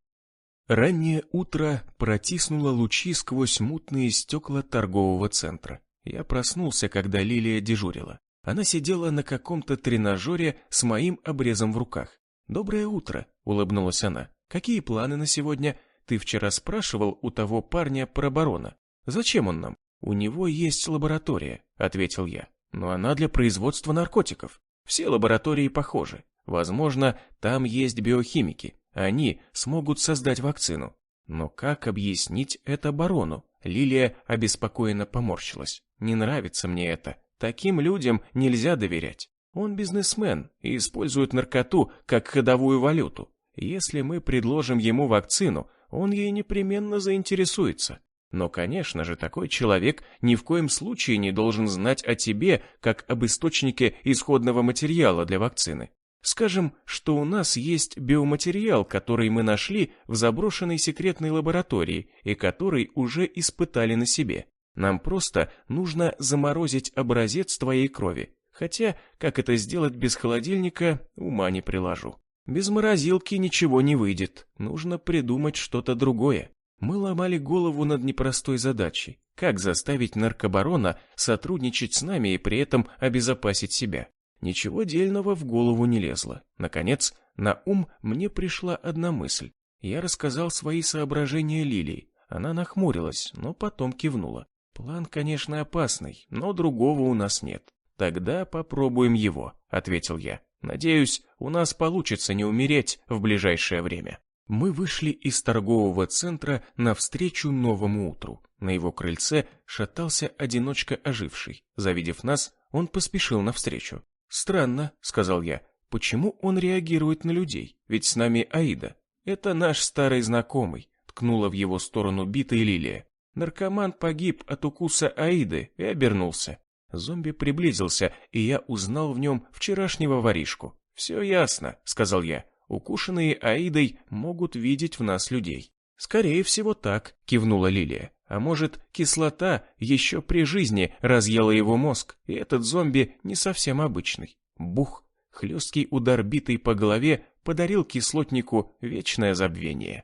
Speaker 1: Раннее утро протиснуло лучи сквозь мутные стекла торгового центра. Я проснулся, когда Лилия дежурила. Она сидела на каком-то тренажере с моим обрезом в руках. «Доброе утро», — улыбнулась она. «Какие планы на сегодня? Ты вчера спрашивал у того парня про барона. Зачем он нам?» «У него есть лаборатория», — ответил я. «Но она для производства наркотиков. Все лаборатории похожи. Возможно, там есть биохимики. Они смогут создать вакцину. Но как объяснить это барону?» Лилия обеспокоенно поморщилась. «Не нравится мне это. Таким людям нельзя доверять. Он бизнесмен и использует наркоту как ходовую валюту. Если мы предложим ему вакцину, он ей непременно заинтересуется. Но, конечно же, такой человек ни в коем случае не должен знать о тебе как об источнике исходного материала для вакцины. Скажем, что у нас есть биоматериал, который мы нашли в заброшенной секретной лаборатории и который уже испытали на себе. Нам просто нужно заморозить образец твоей крови. Хотя, как это сделать без холодильника, ума не приложу. Без морозилки ничего не выйдет. Нужно придумать что-то другое. Мы ломали голову над непростой задачей. Как заставить наркобарона сотрудничать с нами и при этом обезопасить себя? Ничего дельного в голову не лезло. Наконец, на ум мне пришла одна мысль. Я рассказал свои соображения Лилии. Она нахмурилась, но потом кивнула. План, конечно, опасный, но другого у нас нет. «Тогда попробуем его», — ответил я. «Надеюсь, у нас получится не умереть в ближайшее время». Мы вышли из торгового центра навстречу новому утру. На его крыльце шатался одиночка оживший. Завидев нас, он поспешил навстречу. «Странно», — сказал я, — «почему он реагирует на людей? Ведь с нами Аида». «Это наш старый знакомый», — ткнула в его сторону битая Лилия. «Наркоман погиб от укуса Аиды и обернулся». Зомби приблизился, и я узнал в нем вчерашнего воришку. «Все ясно», — сказал я. «Укушенные Аидой могут видеть в нас людей». «Скорее всего так», — кивнула Лилия. «А может, кислота еще при жизни разъела его мозг, и этот зомби не совсем обычный». Бух! Хлесткий удар битой по голове подарил кислотнику вечное забвение.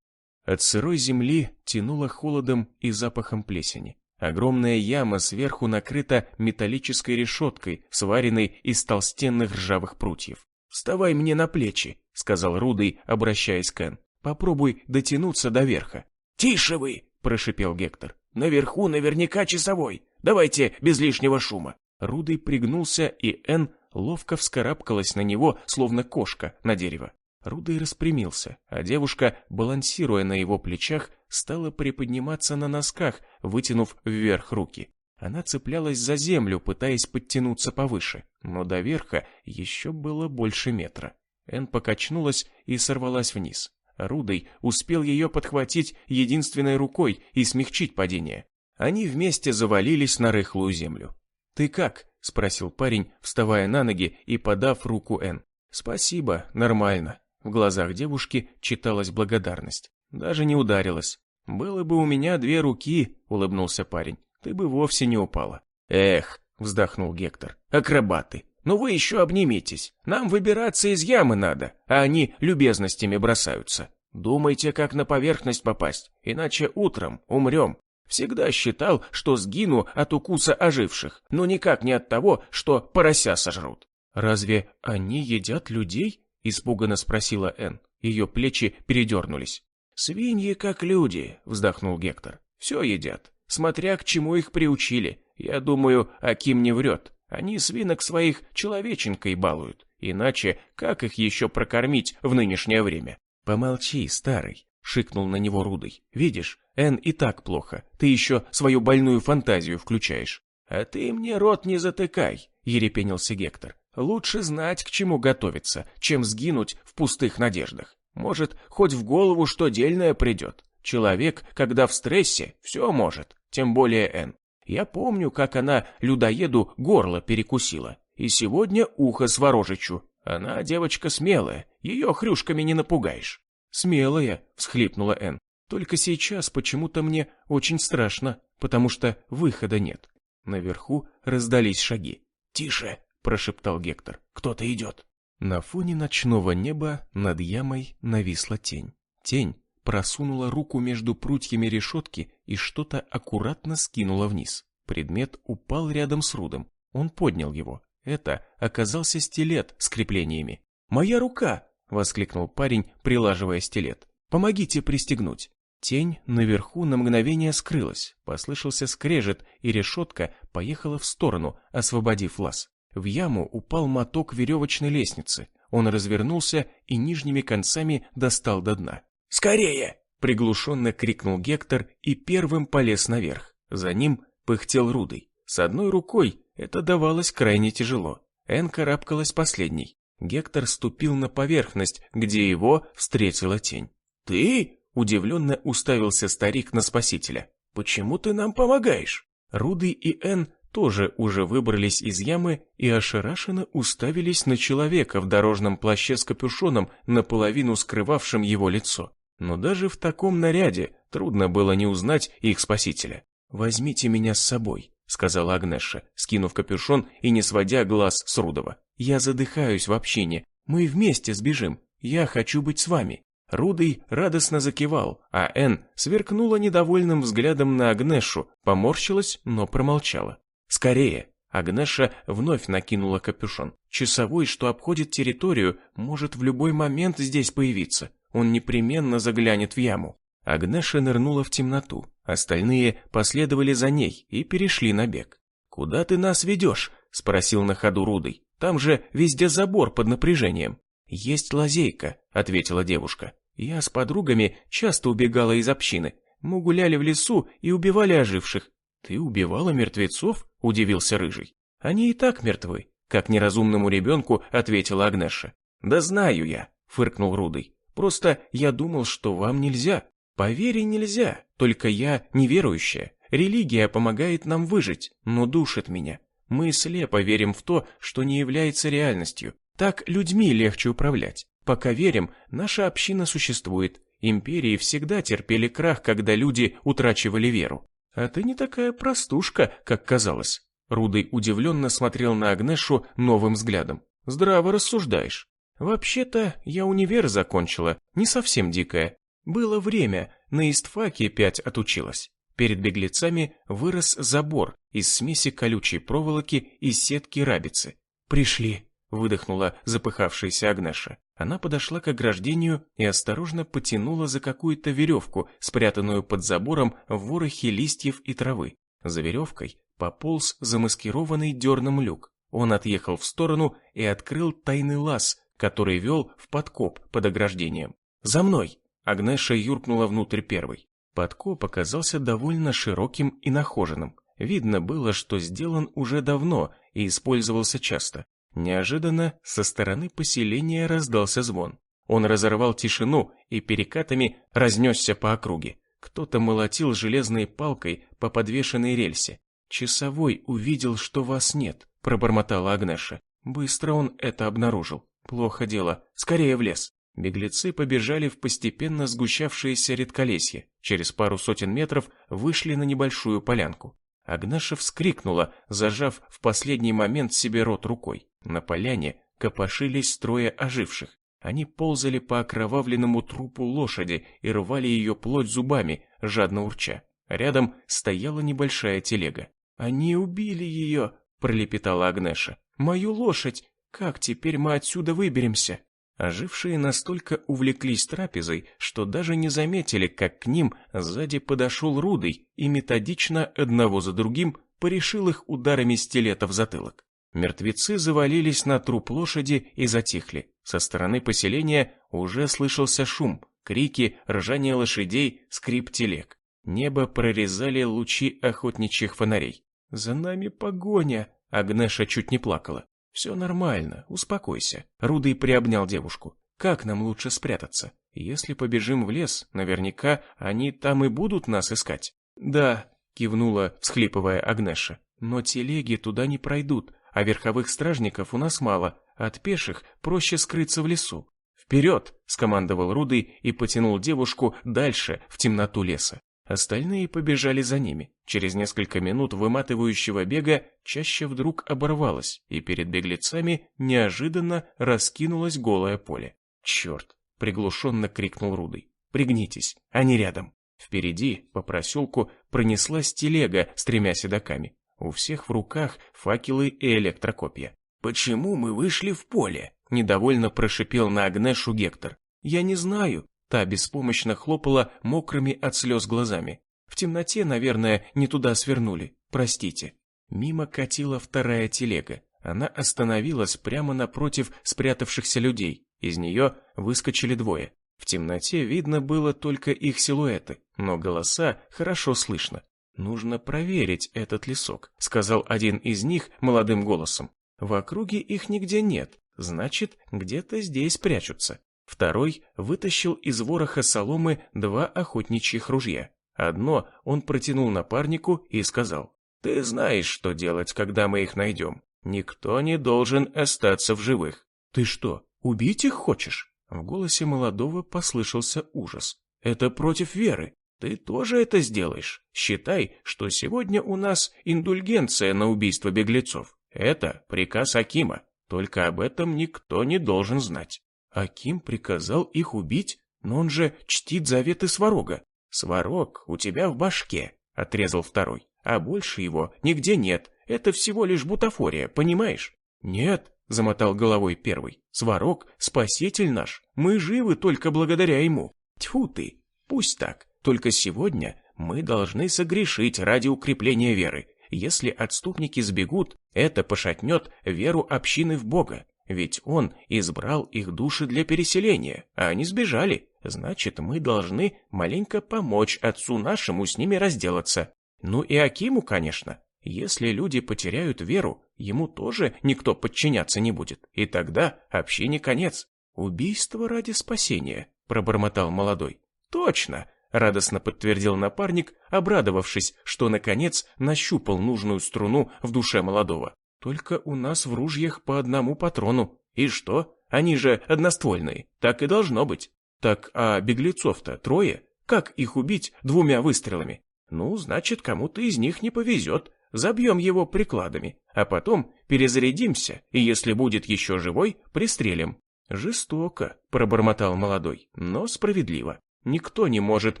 Speaker 1: От сырой земли тянуло холодом и запахом плесени. Огромная яма сверху накрыта металлической решеткой, сваренной из толстенных ржавых прутьев. «Вставай мне на плечи», — сказал Рудый, обращаясь к Энн. «Попробуй дотянуться до верха». «Тише вы!» — прошипел Гектор. «Наверху наверняка часовой. Давайте без лишнего шума». Рудый пригнулся, и Энн ловко вскарабкалась на него, словно кошка на дерево. Рудый распрямился, а девушка, балансируя на его плечах, стала приподниматься на носках, вытянув вверх руки. Она цеплялась за землю, пытаясь подтянуться повыше, но до верха еще было больше метра. Энн покачнулась и сорвалась вниз. Рудый успел ее подхватить единственной рукой и смягчить падение. Они вместе завалились на рыхлую землю. «Ты как?» — спросил парень, вставая на ноги и подав руку Энн. «Спасибо, нормально». В глазах девушки читалась благодарность. Даже не ударилась. «Было бы у меня 2 руки», — улыбнулся парень, — «ты бы вовсе не упала». «Эх», — вздохнул Гектор, — «акробаты, ну вы еще обнимитесь. Нам выбираться из ямы надо, а они любезностями бросаются. Думайте, как на поверхность попасть, иначе утром умрем. Всегда считал, что сгину от укуса оживших, но никак не от того, что порося сожрут». «Разве они едят людей?» — испуганно спросила Энн. Ее плечи передернулись. «Свиньи как люди», — вздохнул Гектор. «Все едят, смотря к чему их приучили. Я думаю, Аким не врет. Они свинок своих человеченкой балуют. Иначе как их еще прокормить в нынешнее время? Помолчи, старый, шикнул на него Рудый. Видишь, Энн и так плохо. Ты еще свою больную фантазию включаешь. А ты мне рот не затыкай, ерепенился Гектор. Лучше знать, к чему готовиться, чем сгинуть в пустых надеждах. Может, хоть в голову что дельное придет. Человек, когда в стрессе, все может, тем более Энн. Я помню, как она людоеду горло перекусила. И сегодня ухо сворожичу. Она девочка смелая, ее хрюшками не напугаешь. Смелая, всхлипнула Энн. Только сейчас почему-то мне очень страшно, потому что выхода нет. Наверху раздались шаги. «Тише!» – прошептал Гектор. «Кто-то идет!» На фоне ночного неба над ямой нависла тень. Тень просунула руку между прутьями решетки и что-то аккуратно скинула вниз. Предмет упал рядом с Рудом. Он поднял его. Это оказался стилет с креплениями. «Моя рука!» – воскликнул парень, прилаживая стилет. «Помогите пристегнуть!» Тень наверху на мгновение скрылась, послышался скрежет, и решетка поехала в сторону, освободив лаз. В яму упал моток веревочной лестницы. Он развернулся и нижними концами достал до дна. «Скорее!» – приглушенно крикнул Гектор и первым полез наверх. За ним пыхтел Рудый. С одной рукой это давалось крайне тяжело. Энн карабкалась последней. Гектор ступил на поверхность, где его встретила тень. «Ты?» – удивленно уставился старик на спасителя. «Почему ты нам помогаешь?» Рудый и Энн тоже уже выбрались из ямы и ошарашенно уставились на человека в дорожном плаще с капюшоном, наполовину скрывавшим его лицо. Но даже в таком наряде трудно было не узнать их спасителя. «Возьмите меня с собой», — сказала Агнеша, скинув капюшон и не сводя глаз с Рудова. «Я задыхаюсь в общине. Мы вместе сбежим. Я хочу быть с вами». Рудый радостно закивал, а Энн сверкнула недовольным взглядом на Агнешу, поморщилась, но промолчала. «Скорее!» Агнеша вновь накинула капюшон. «Часовой, что обходит территорию, может в любой момент здесь появиться. Он непременно заглянет в яму». Агнеша нырнула в темноту. Остальные последовали за ней и перешли на бег. «Куда ты нас ведешь?» – спросил на ходу Рудый. «Там же везде забор под напряжением». «Есть лазейка», – ответила девушка. «Я с подругами часто убегала из общины. Мы гуляли в лесу и убивали оживших». «Ты убивала мертвецов?» – удивился Рыжий. «Они и так мертвы», – как неразумному ребенку ответила Агнеша. «Да знаю я», – фыркнул Рудый. «Просто я думал, что вам нельзя». «По вере нельзя, только я неверующая. Религия помогает нам выжить, но душит меня. Мы слепо верим в то, что не является реальностью. Так людьми легче управлять. Пока верим, наша община существует. Империи всегда терпели крах, когда люди утрачивали веру. А ты не такая простушка, как казалось». Рудый удивленно смотрел на Агнешу новым взглядом. «Здраво рассуждаешь. Вообще-то я универ закончила, не совсем дикая. Было время, на истфаке 5 отучилась. Перед беглецами вырос забор из смеси колючей проволоки и сетки рабицы. «Пришли», – выдохнула запыхавшаяся Агнеша. Она подошла к ограждению и осторожно потянула за какую-то веревку, спрятанную под забором в ворохе листьев и травы. За веревкой пополз замаскированный дерном люк. Он отъехал в сторону и открыл тайный лаз, который вел в подкоп под ограждением. «За мной!» Агнеша юркнула внутрь первой. Подкоп оказался довольно широким и нахоженным. Видно было, что сделан уже давно и использовался часто. Неожиданно со стороны поселения раздался звон. Он разорвал тишину и перекатами разнесся по округе. Кто-то молотил железной палкой по подвешенной рельсе. «Часовой увидел, что вас нет», – пробормотала Агнеша. «Быстро он это обнаружил. Плохо дело. Скорее в лес». Беглецы побежали в постепенно сгущавшееся редколесье. Через пару сотен метров вышли на небольшую полянку. Агнеша вскрикнула, зажав в последний момент себе рот рукой. На поляне копошились трое оживших. Они ползали по окровавленному трупу лошади и рвали ее плоть зубами, жадно урча. Рядом стояла небольшая телега. «Они убили ее!» – пролепетала Агнеша. «Мою лошадь! Как теперь мы отсюда выберемся?» Ожившие настолько увлеклись трапезой, что даже не заметили, как к ним сзади подошел Рудый и методично одного за другим порешил их ударами стилета в затылок. Мертвецы завалились на труп лошади и затихли. Со стороны поселения уже слышался шум, крики, ржание лошадей, скрип телег. Небо прорезали лучи охотничьих фонарей. «За нами погоня!» Агнеша чуть не плакала. «Все нормально, успокойся». Рудый приобнял девушку. «Как нам лучше спрятаться? Если побежим в лес, наверняка они там и будут нас искать». «Да», кивнула, всхлипывая Агнеша. «Но телеги туда не пройдут, а верховых стражников у нас мало, от пеших проще скрыться в лесу». «Вперед!» – скомандовал Рудый и потянул девушку дальше, в темноту леса. Остальные побежали за ними. Через несколько минут выматывающего бега чаще вдруг оборвалась, и перед беглецами неожиданно раскинулось голое поле. «Черт!» – приглушенно крикнул Рудый. «Пригнитесь, они рядом». Впереди, по проселку, пронеслась телега с 3 седоками. У всех в руках факелы и электрокопья. «Почему мы вышли в поле?» – недовольно прошипел на Агнешу Гектор. «Я не знаю». Та беспомощно хлопала мокрыми от слез глазами. «В темноте, наверное, не туда свернули. Простите». Мимо катила вторая телега. Она остановилась прямо напротив спрятавшихся людей. Из нее выскочили 2. В темноте видно было только их силуэты, но голоса хорошо слышно. «Нужно проверить этот лесок», — сказал один из них молодым голосом. «В округе их нигде нет, значит, где-то здесь прячутся». Второй вытащил из вороха соломы 2 охотничьих ружья. Одно он протянул напарнику и сказал: «Ты знаешь, что делать, когда мы их найдем. Никто не должен остаться в живых». «Ты что, убить их хочешь?» В голосе молодого послышался ужас. «Это против веры. Ты тоже это сделаешь. Считай, что сегодня у нас индульгенция на убийство беглецов. Это приказ Акима, только об этом никто не должен знать». Аким приказал их убить, но он же чтит заветы Сварога. «Сварог у тебя в башке», — отрезал второй, «а больше его нигде нет, это всего лишь бутафория, понимаешь?» «Нет», — замотал головой первый, «Сварог — спаситель наш, мы живы только благодаря ему». «Тьфу ты, пусть так, только сегодня мы должны согрешить ради укрепления веры. Если отступники сбегут, это пошатнет веру общины в Бога. Ведь он избрал их души для переселения, а они сбежали. Значит, мы должны маленько помочь отцу нашему с ними разделаться. Ну и Акиму, конечно. Если люди потеряют веру, ему тоже никто подчиняться не будет. И тогда общине конец». «Убийство ради спасения», — пробормотал молодой. «Точно», — радостно подтвердил напарник, обрадовавшись, что наконец нащупал нужную струну в душе молодого. «Только у нас в ружьях по 1 патрону. И что? Они же одноствольные. Так и должно быть». «Так, а беглецов-то 3? Как их убить 2 выстрелами?» «Ну, значит, кому-то из них не повезет. Забьем его прикладами, а потом перезарядимся, и если будет еще живой, пристрелим». «Жестоко», — пробормотал молодой, — «но справедливо. Никто не может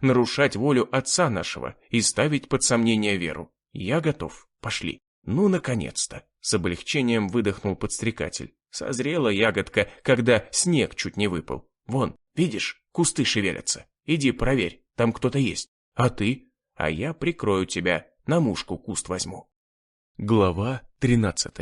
Speaker 1: нарушать волю отца нашего и ставить под сомнение веру. Я готов. Пошли». «Ну, наконец-то!» — с облегчением выдохнул подстрекатель. «Созрела ягодка, когда снег чуть не выпал. Вон, видишь, кусты шевелятся. Иди проверь, там кто-то есть. А ты? А я прикрою тебя, на мушку куст возьму». Глава 13.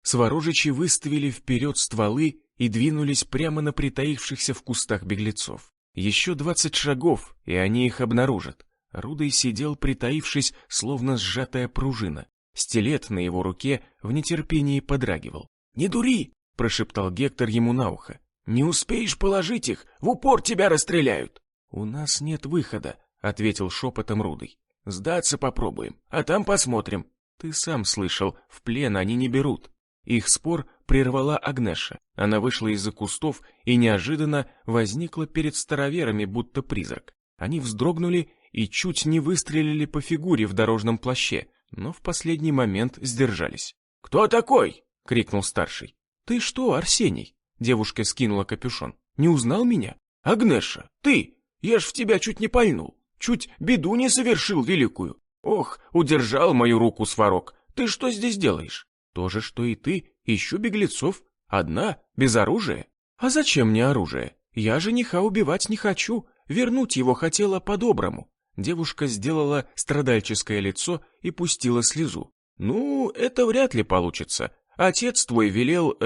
Speaker 1: Сварожичи выставили вперед стволы и двинулись прямо на притаившихся в кустах беглецов. Еще 20 шагов, и они их обнаружат. Рудый сидел, притаившись, словно сжатая пружина. Стилет на его руке в нетерпении подрагивал. «Не дури!» – прошептал Гектор ему на ухо. «Не успеешь положить их, в упор тебя расстреляют!» «У нас нет выхода», – ответил шепотом Рудый. «Сдаться попробуем, а там посмотрим». «Ты сам слышал, в плен они не берут». Их спор прервала Агнеша. Она вышла из-за кустов и неожиданно возникла перед староверами, будто призрак. Они вздрогнули и чуть не выстрелили по фигуре в дорожном плаще, но в последний момент сдержались. «Кто такой?» — крикнул старший. «Ты что, Арсений?» — девушка скинула капюшон. «Не узнал меня?» «Агнеша, ты! Я ж в тебя чуть не пальнул. Чуть беду не совершил великую. Ох, удержал мою руку Сварог. Ты что здесь делаешь?» «То же, что и ты. Ищу беглецов. Одна, без оружия». «А зачем мне оружие? Я жениха убивать не хочу. Вернуть его хотела по-доброму». Девушка сделала страдальческое лицо и пустила слезу. Ну, это вряд ли получится. Отец твой велел,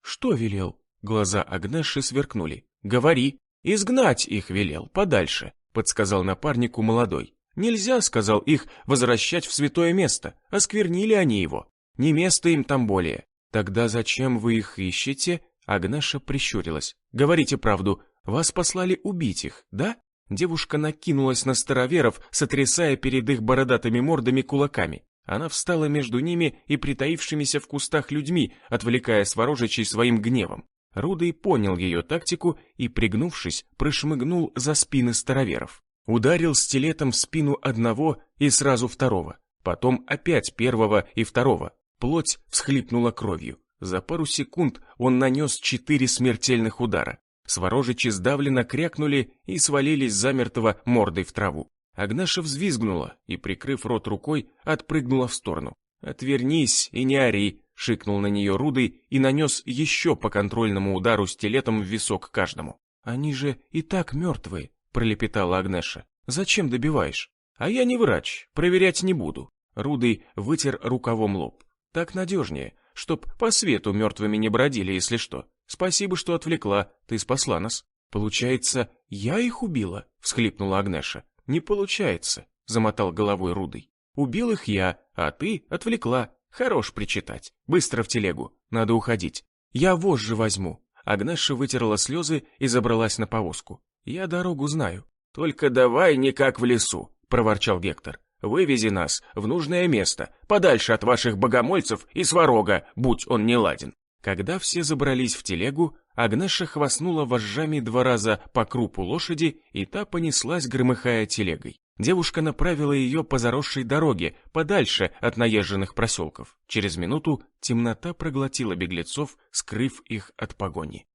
Speaker 1: Что велел? Глаза Агнеши сверкнули. Говори. Изгнать их велел, подальше, подсказал напарнику молодой. Нельзя, сказал, их возвращать в святое место. Осквернили они его. Не место им там более. Тогда зачем вы их ищете? Агнеша прищурилась. Говорите правду. Вас послали убить их, да? Девушка накинулась на староверов, сотрясая перед их бородатыми мордами кулаками. Она встала между ними и притаившимися в кустах людьми, отвлекая Сворожичей своим гневом. Рудый понял ее тактику и, пригнувшись, прошмыгнул за спины староверов. Ударил стилетом в спину одного и сразу второго. Потом опять первого и второго. Плоть всхлипнула кровью. За пару секунд он нанес 4 смертельных удара. Сворожичи сдавленно крякнули и свалились замертво мордой в траву. Агнеша взвизгнула и, прикрыв рот рукой, отпрыгнула в сторону. «Отвернись и не ори!» — шикнул на нее Рудый и нанес еще по контрольному удару стилетом в висок каждому. «Они же и так мертвые!» — пролепетала Агнеша. «Зачем добиваешь?» «А я не врач, проверять не буду». Рудый вытер рукавом лоб. «Так надежнее, чтоб по свету мертвыми не бродили, если что. Спасибо, что отвлекла, ты спасла нас». «Получается, я их убила?» — всхлипнула Агнеша. «Не получается», — замотал головой Рудый. «Убил их я, а ты отвлекла. Хорош причитать. Быстро в телегу, надо уходить. Я вожжи возьму». Агнеша вытерла слезы и забралась на повозку. «Я дорогу знаю». «Только давай не как в лесу», — проворчал Гектор. «Вывези нас в нужное место, подальше от ваших богомольцев и Сварога, будь он неладен». Когда все забрались в телегу, Агнеша хвастнула вожжами 2 раза по крупу лошади, и та понеслась, громыхая телегой. Девушка направила ее по заросшей дороге, подальше от наезженных проселков. Через минуту темнота проглотила беглецов, скрыв их от погони.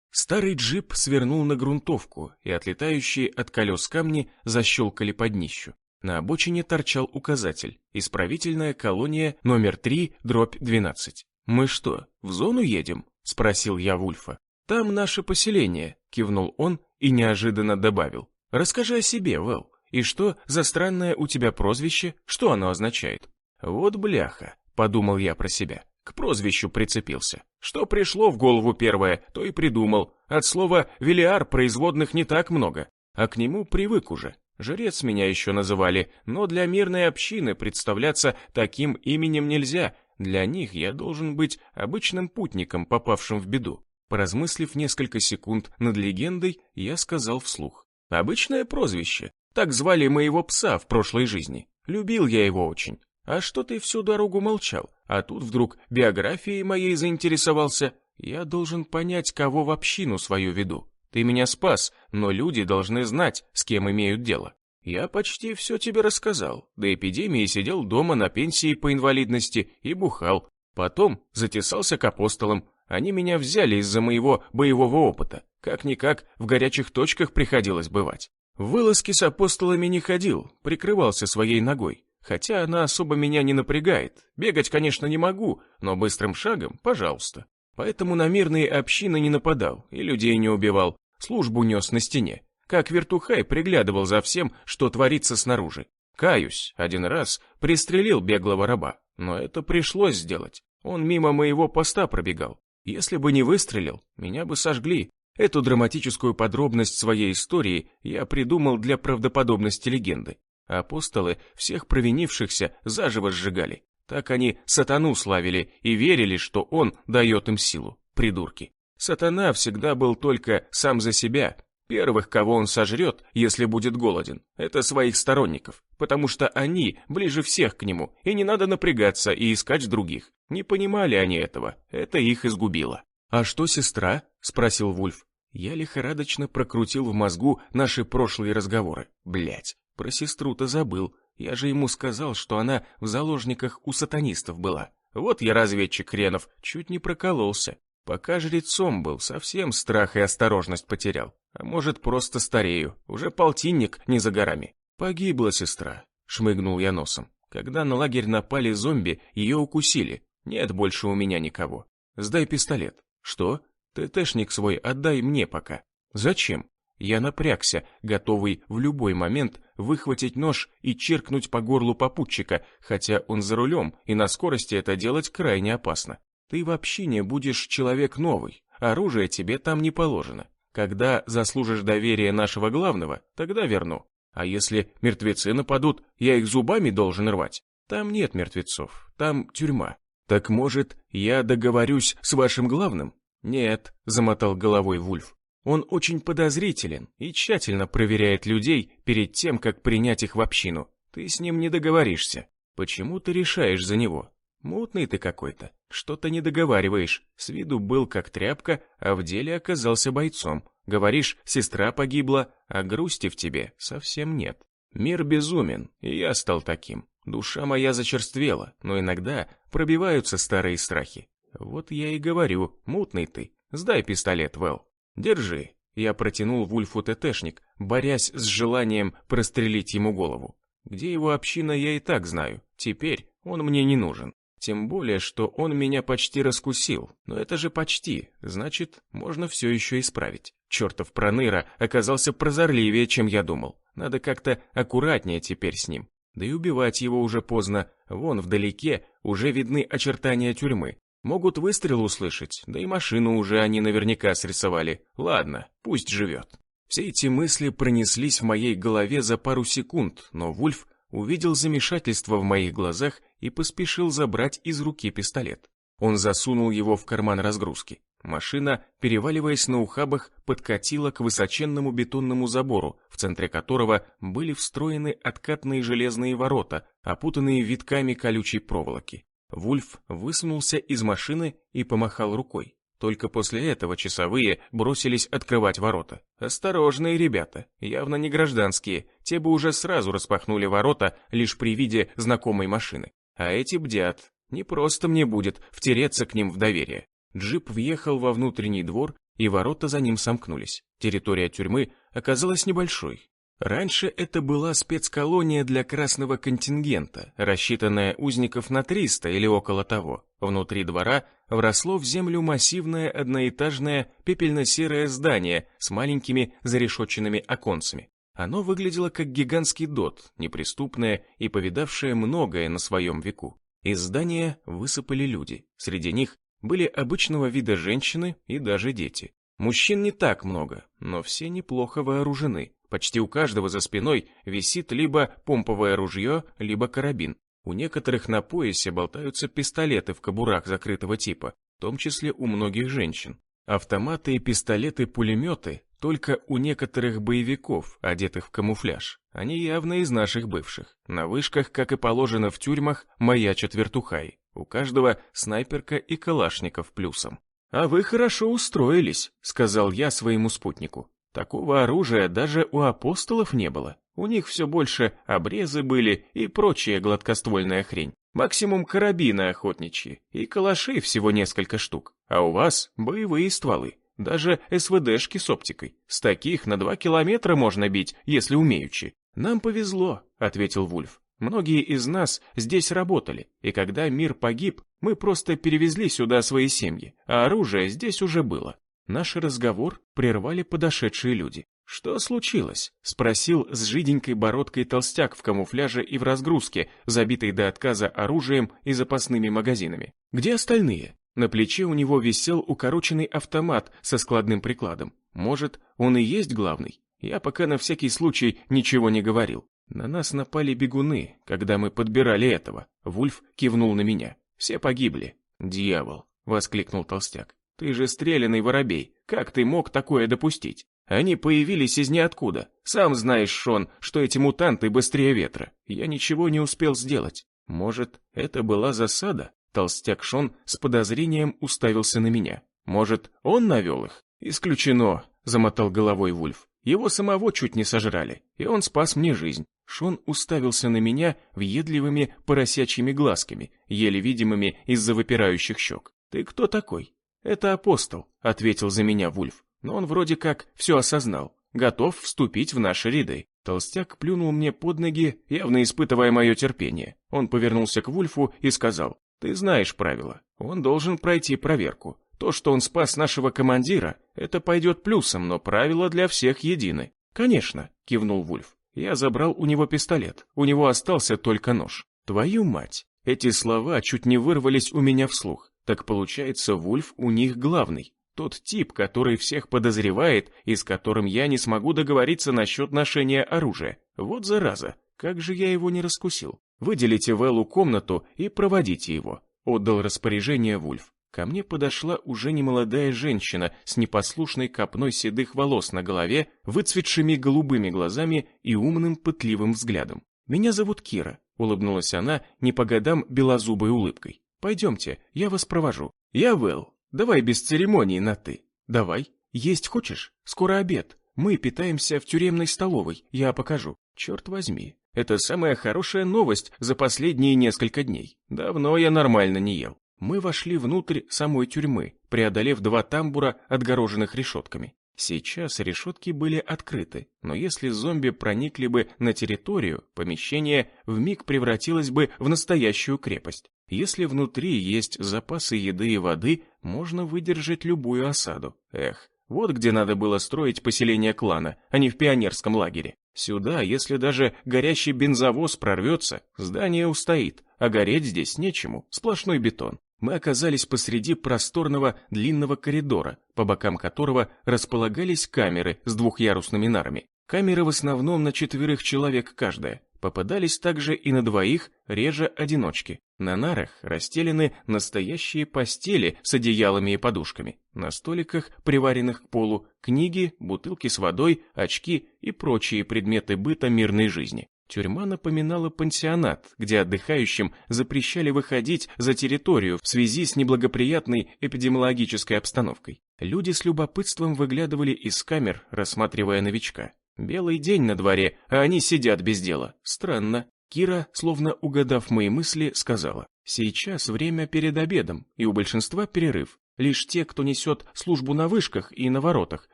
Speaker 1: Старый джип свернул на грунтовку, и отлетающие от колес камни защелкали под днищу. На обочине торчал указатель «Исправительная колония номер 3/12». «Мы что, в зону едем?» — спросил я Вульфа. «Там наше поселение», — кивнул он и неожиданно добавил. «Расскажи о себе, Вэл, и что за странное у тебя прозвище, что оно означает?» «Вот бляха», — подумал я про себя, к прозвищу прицепился. Что пришло в голову первое, то и придумал. От слова «велиар» производных не так много, а к нему привык уже. Жрец меня еще называли, но для мирной общины представляться таким именем нельзя. Для них я должен быть обычным путником, попавшим в беду. Поразмыслив несколько секунд над легендой, я сказал вслух. Обычное прозвище. Так звали моего пса в прошлой жизни. Любил я его очень. А что ты всю дорогу молчал? А тут вдруг биографией моей заинтересовался. Я должен понять, кого в общину свою веду. Ты меня спас, но люди должны знать, с кем имеют дело. Я почти все тебе рассказал. До эпидемии сидел дома на пенсии по инвалидности и бухал. Потом затесался к апостолам. Они меня взяли из-за моего боевого опыта. Как-никак в горячих точках приходилось бывать. В вылазки с апостолами не ходил, прикрывался своей ногой. Хотя она особо меня не напрягает. Бегать, конечно, не могу, но быстрым шагом, пожалуйста. Поэтому на мирные общины не нападал и людей не убивал. Службу нес на стене. Как вертухай приглядывал за всем, что творится снаружи. Каюсь, один раз пристрелил беглого раба, но это пришлось сделать. Он мимо моего поста пробегал. Если бы не выстрелил, меня бы сожгли. Эту драматическую подробность своей истории я придумал для правдоподобности легенды. Апостолы всех провинившихся заживо сжигали. Так они сатану славили и верили, что он дает им силу. Придурки. Сатана всегда был только сам за себя. Первых, кого он сожрет, если будет голоден, это своих сторонников, потому что они ближе всех к нему, и не надо напрягаться и искать других. Не понимали они этого, это их изгубило. «А что сестра?» — спросил Вульф. Я лихорадочно прокрутил в мозгу наши прошлые разговоры. Блять, про сестру-то забыл. Я же ему сказал, что она в заложниках у сатанистов была. Вот я разведчик хренов, чуть не прокололся. Пока жрецом был, совсем страх и осторожность потерял. А может, просто старею, уже полтинник не за горами. Погибла сестра, шмыгнул я носом. Когда на лагерь напали зомби, ее укусили. Нет больше у меня никого. Сдай пистолет. Что? ТТшник свой отдай мне пока. Зачем? Я напрягся, готовый в любой момент выхватить нож и чиркнуть по горлу попутчика, хотя он за рулем, и на скорости это делать крайне опасно. Ты вообще не будешь человек новый, оружие тебе там не положено. Когда заслужишь доверие нашего главного, тогда верну. А если мертвецы нападут, я их зубами должен рвать? Там нет мертвецов, там тюрьма. Так может, я договорюсь с вашим главным? Нет, замотал головой Вульф. Он очень подозрителен и тщательно проверяет людей перед тем, как принять их в общину. Ты с ним не договоришься. Почему ты решаешь за него? Мутный ты какой-то. Что-то не договариваешь. С виду был как тряпка, а в деле оказался бойцом. Говоришь, сестра погибла, а грусти в тебе совсем нет. Мир безумен, и я стал таким. Душа моя зачерствела, но иногда пробиваются старые страхи. Вот я и говорю, мутный ты. Сдай пистолет, Вэл. Держи. Я протянул Вульфу ТТшник, борясь с желанием прострелить ему голову. Где его община, я и так знаю. Теперь он мне не нужен. Тем более, что он меня почти раскусил. Но это же почти, значит, можно все еще исправить. Чертов проныра оказался прозорливее, чем я думал. Надо как-то аккуратнее теперь с ним. Да и убивать его уже поздно. Вон вдалеке уже видны очертания тюрьмы. Могут выстрел услышать, да и машину уже они наверняка срисовали. Ладно, пусть живет. Все эти мысли пронеслись в моей голове за пару секунд, но Вульф увидел замешательство в моих глазах и поспешил забрать из руки пистолет. Он засунул его в карман разгрузки. Машина, переваливаясь на ухабах, подкатила к высоченному бетонному забору, в центре которого были встроены откатные железные ворота, опутанные витками колючей проволоки. Вульф высунулся из машины и помахал рукой. Только после этого часовые бросились открывать ворота. Осторожные ребята, явно не гражданские, те бы уже сразу распахнули ворота лишь при виде знакомой машины. А эти бдят. Не просто мне будет втереться к ним в доверие. Джип въехал во внутренний двор, и ворота за ним сомкнулись. Территория тюрьмы оказалась небольшой. Раньше это была спецколония для красного контингента, рассчитанная узников на 300 или около того. Внутри двора вросло в землю массивное одноэтажное пепельно-серое здание с маленькими зарешетченными оконцами. Оно выглядело как гигантский дот, неприступное и повидавшее многое на своем веку. Из здания высыпали люди, среди них были обычного вида женщины и даже дети. Мужчин не так много, но все неплохо вооружены. Почти у каждого за спиной висит либо помповое ружье, либо карабин. У некоторых на поясе болтаются пистолеты в кобурах закрытого типа, в том числе у многих женщин. Автоматы и пистолеты-пулеметы только у некоторых боевиков, одетых в камуфляж. Они явно из наших бывших. На вышках, как и положено в тюрьмах, маячат вертухаи. У каждого снайперка и калашников плюсом. «А вы хорошо устроились», — сказал я своему спутнику. Такого оружия даже у апостолов не было. У них все больше обрезы были и прочая гладкоствольная хрень. Максимум карабины охотничьи и калаши всего несколько штук. А у вас боевые стволы, даже СВДшки с оптикой. С таких на 2 километра можно бить, если умеючи. «Нам повезло», — ответил Вульф. «Многие из нас здесь работали, и когда мир погиб, мы просто перевезли сюда свои семьи, а оружие здесь уже было». Наш разговор прервали подошедшие люди. «Что случилось?» — спросил с жиденькой бородкой толстяк в камуфляже и в разгрузке, забитый до отказа оружием и запасными магазинами. «Где остальные?» На плече у него висел укороченный автомат со складным прикладом. Может, он и есть главный? Я пока на всякий случай ничего не говорил. На нас напали бегуны, когда мы подбирали этого. Вульф кивнул на меня. Все погибли. «Дьявол!» — воскликнул толстяк. «Ты же стрелянный воробей. Как ты мог такое допустить? Они появились из ниоткуда. Сам знаешь, Шон, что эти мутанты быстрее ветра. Я ничего не успел сделать. Может, это была засада?» Толстяк Шон с подозрением уставился на меня. «Может, он навел их?» «Исключено», — замотал головой Вульф. «Его самого чуть не сожрали, и он спас мне жизнь». Шон уставился на меня въедливыми поросячьими глазками, еле видимыми из-за выпирающих щек. «Ты кто такой?» «Это апостол», — ответил за меня Вульф. «Но он вроде как все осознал, готов вступить в наши ряды». Толстяк плюнул мне под ноги, явно испытывая мое терпение. Он повернулся к Вульфу и сказал: «Ты знаешь правила, он должен пройти проверку. То, что он спас нашего командира, это пойдет плюсом, но правила для всех едины. Конечно, кивнул Вульф. Я забрал у него пистолет, у него остался только нож. Твою мать, эти слова чуть не вырвались у меня вслух. Так получается, Вульф у них главный. Тот тип, который всех подозревает и с которым я не смогу договориться насчет ношения оружия. Вот зараза, как же я его не раскусил. Выделите Вэллу комнату и проводите его. Отдал распоряжение Вульф. Ко мне подошла уже немолодая женщина с непослушной копной седых волос на голове, выцветшими голубыми глазами и умным пытливым взглядом. «Меня зовут Кира», — улыбнулась она не по годам белозубой улыбкой. «Пойдемте, я вас провожу». «Я Вэл. Давай без церемоний на «ты». «Давай. Есть хочешь? Скоро обед. Мы питаемся в тюремной столовой, я покажу». «Черт возьми, это самая хорошая новость за последние несколько дней. Давно я нормально не ел». Мы вошли внутрь самой тюрьмы, преодолев 2 тамбура, отгороженных решетками. Сейчас решетки были открыты, но если зомби проникли бы на территорию, помещение вмиг превратилось бы в настоящую крепость. Если внутри есть запасы еды и воды, можно выдержать любую осаду. Эх, вот где надо было строить поселение клана, а не в пионерском лагере. Сюда, если даже горящий бензовоз прорвется, здание устоит, а гореть здесь нечему, сплошной бетон. Мы оказались посреди просторного длинного коридора, по бокам которого располагались камеры с двухъярусными нарами. Камеры в основном на 4 человек каждая. Попадались также и на 2, реже одиночки. На нарах расстелены настоящие постели с одеялами и подушками. На столиках, приваренных к полу, книги, бутылки с водой, очки и прочие предметы быта мирной жизни. Тюрьма напоминала пансионат, где отдыхающим запрещали выходить за территорию в связи с неблагоприятной эпидемиологической обстановкой. Люди с любопытством выглядывали из камер, рассматривая новичка. Белый день на дворе, а они сидят без дела. Странно. Кира, словно угадав мои мысли, сказала: «Сейчас время перед обедом, и у большинства перерыв. Лишь те, кто несет службу на вышках и на воротах,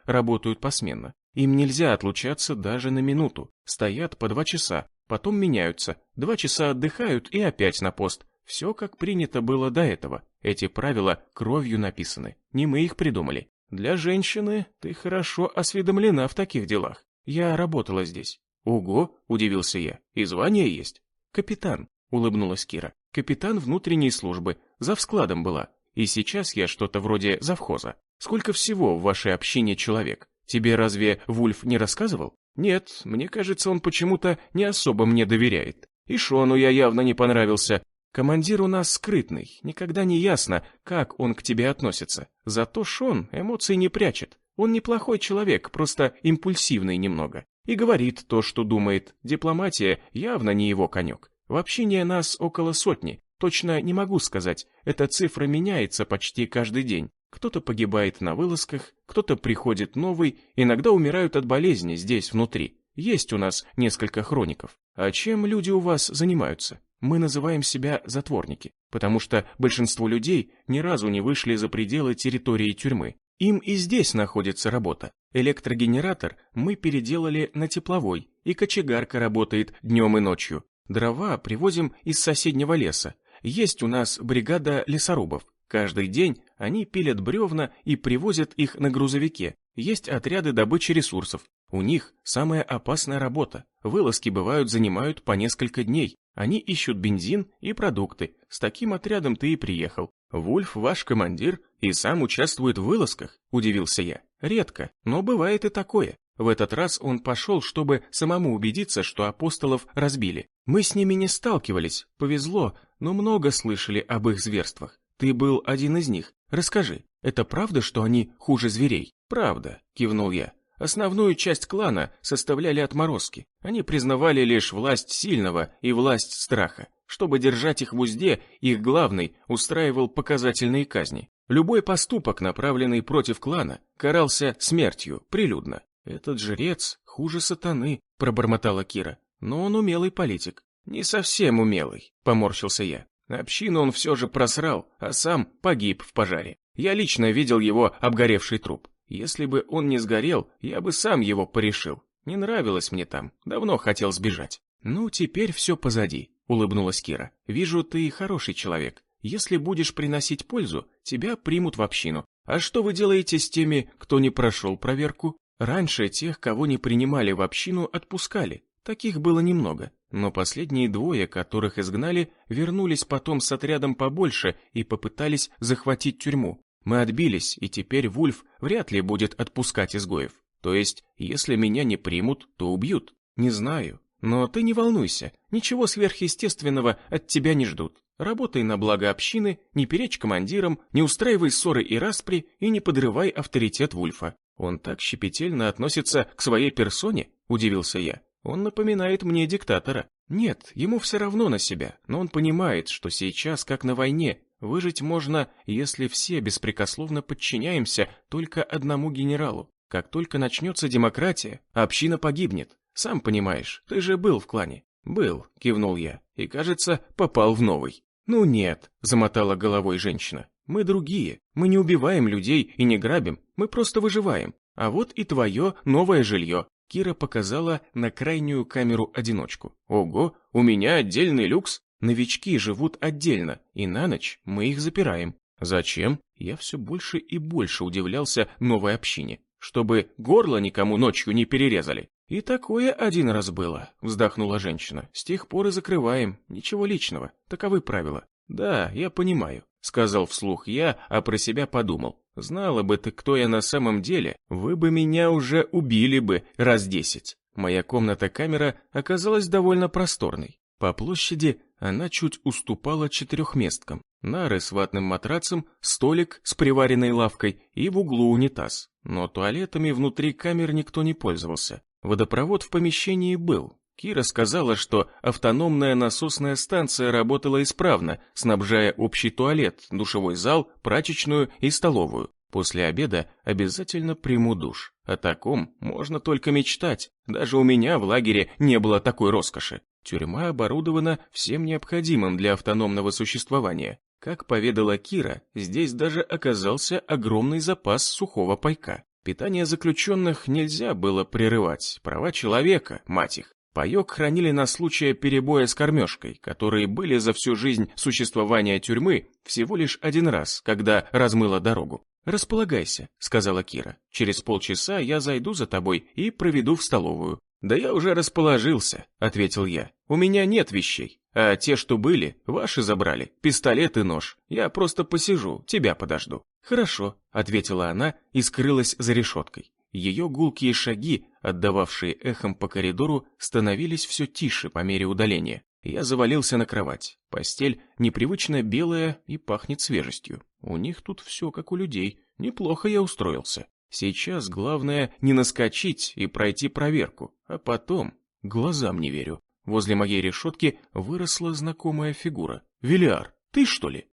Speaker 1: работают посменно. Им нельзя отлучаться даже на минуту. Стоят по 2 часа, потом меняются, 2 часа отдыхают и опять на пост. Все как принято было до этого. Эти правила кровью написаны. Не мы их придумали. Для женщины ты хорошо осведомлена в таких делах. Я работала здесь». «Ого!» – удивился я. «И звание есть?» «Капитан», – улыбнулась Кира. «Капитан внутренней службы. Завскладом была. И сейчас я что-то вроде завхоза. Сколько всего в вашей общине человек? Тебе разве Вульф не рассказывал?» «Нет, мне кажется, он почему-то не особо мне доверяет. И Шону я явно не понравился. Командир у нас скрытный, никогда не ясно, как он к тебе относится. Зато Шон эмоций не прячет. Он неплохой человек, просто импульсивный немного. И говорит то, что думает. Дипломатия явно не его конек. В общине нас около 100. Точно не могу сказать, эта цифра меняется почти каждый день. Кто-то погибает на вылазках, кто-то приходит новый, иногда умирают от болезни здесь внутри. Есть у нас несколько хроников. А чем люди у вас занимаются? Мы называем себя затворники, потому что большинство людей ни разу не вышли за пределы территории тюрьмы. Им и здесь находится работа. Электрогенератор мы переделали на тепловой, и кочегарка работает днем и ночью. Дрова привозим из соседнего леса. Есть у нас бригада лесорубов. Каждый день они пилят бревна и привозят их на грузовике. Есть отряды добычи ресурсов. У них самая опасная работа. Вылазки бывают занимают по несколько дней. Они ищут бензин и продукты. С таким отрядом ты и приехал. Вульф ваш командир и сам участвует в вылазках, удивился я. Редко, но бывает и такое. В этот раз он пошел, чтобы самому убедиться, что апостолов разбили. Мы с ними не сталкивались, повезло, но много слышали об их зверствах. Ты был один из них. Расскажи, это правда, что они хуже зверей? Правда, кивнул я. Основную часть клана составляли отморозки. Они признавали лишь власть сильного и власть страха. Чтобы держать их в узде, их главный устраивал показательные казни. Любой поступок, направленный против клана, карался смертью, прилюдно. «Этот жрец хуже сатаны», — пробормотала Кира. «Но он умелый политик». «Не совсем умелый», — поморщился я. Общину он все же просрал, а сам погиб в пожаре. Я лично видел его обгоревший труп. Если бы он не сгорел, я бы сам его порешил. Не нравилось мне там, давно хотел сбежать. «Ну, теперь все позади», — улыбнулась Кира. «Вижу, ты хороший человек. Если будешь приносить пользу, тебя примут в общину. А что вы делаете с теми, кто не прошел проверку? Раньше тех, кого не принимали в общину, отпускали. Таких было немного. Но последние двое, которых изгнали, вернулись потом с отрядом побольше и попытались захватить тюрьму. Мы отбились, и теперь Вульф вряд ли будет отпускать изгоев. То есть, если меня не примут, то убьют. Не знаю. Но ты не волнуйся, ничего сверхъестественного от тебя не ждут. Работай на благо общины, не перечь командирам, не устраивай ссоры и распри и не подрывай авторитет Вульфа. Он так щепетильно относится к своей персоне, удивился я. Он напоминает мне диктатора. Нет, ему все равно на себя, но он понимает, что сейчас, как на войне, выжить можно, если все беспрекословно подчиняемся только одному генералу. Как только начнется демократия, община погибнет. Сам понимаешь, ты же был в клане. Был, кивнул я, и, кажется, попал в новый. Ну нет, замотала головой женщина. Мы другие, мы не убиваем людей и не грабим, мы просто выживаем. А вот и твое новое жилье. Кира показала на крайнюю камеру-одиночку. Ого, у меня отдельный люкс. Новички живут отдельно, и на ночь мы их запираем. Зачем? Я все больше и больше удивлялся новой общине. Чтобы горло никому ночью не перерезали. И такое один раз было, вздохнула женщина. С тех пор и закрываем, ничего личного, таковы правила. Да, я понимаю, сказал вслух я, а про себя подумал. Знала бы ты, кто я на самом деле, вы бы меня уже убили бы раз 10. Моя комната-камера оказалась довольно просторной. По площади она чуть уступала четырехместкам. Нары с ватным матрацем, столик с приваренной лавкой и в углу унитаз. Но туалетами внутри камер никто не пользовался. Водопровод в помещении был. Кира сказала, что автономная насосная станция работала исправно, снабжая общий туалет, душевой зал, прачечную и столовую. После обеда обязательно приму душ. О таком можно только мечтать. Даже у меня в лагере не было такой роскоши. Тюрьма оборудована всем необходимым для автономного существования. Как поведала Кира, здесь даже оказался огромный запас сухого пайка. Питание заключенных нельзя было прерывать, права человека, мать их. Паёк хранили на случай перебоя с кормежкой, которые были за всю жизнь существования тюрьмы всего лишь один раз, когда размыла дорогу. «Располагайся», — сказала Кира. «Через полчаса я зайду за тобой и проведу в столовую». «Да я уже расположился», — ответил я. «У меня нет вещей, а те, что были, ваши забрали, пистолет и нож. Я просто посижу, тебя подожду». «Хорошо», — ответила она и скрылась за решеткой. Ее гулкие шаги, отдававшие эхом по коридору, становились все тише по мере удаления. Я завалился на кровать. Постель непривычно белая и пахнет свежестью. У них тут все как у людей. Неплохо я устроился. Сейчас главное не наскочить и пройти проверку, а потом... Глазам не верю. Возле моей решетки выросла знакомая фигура. «Велиар, ты что ли?»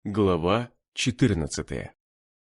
Speaker 1: Глава 14.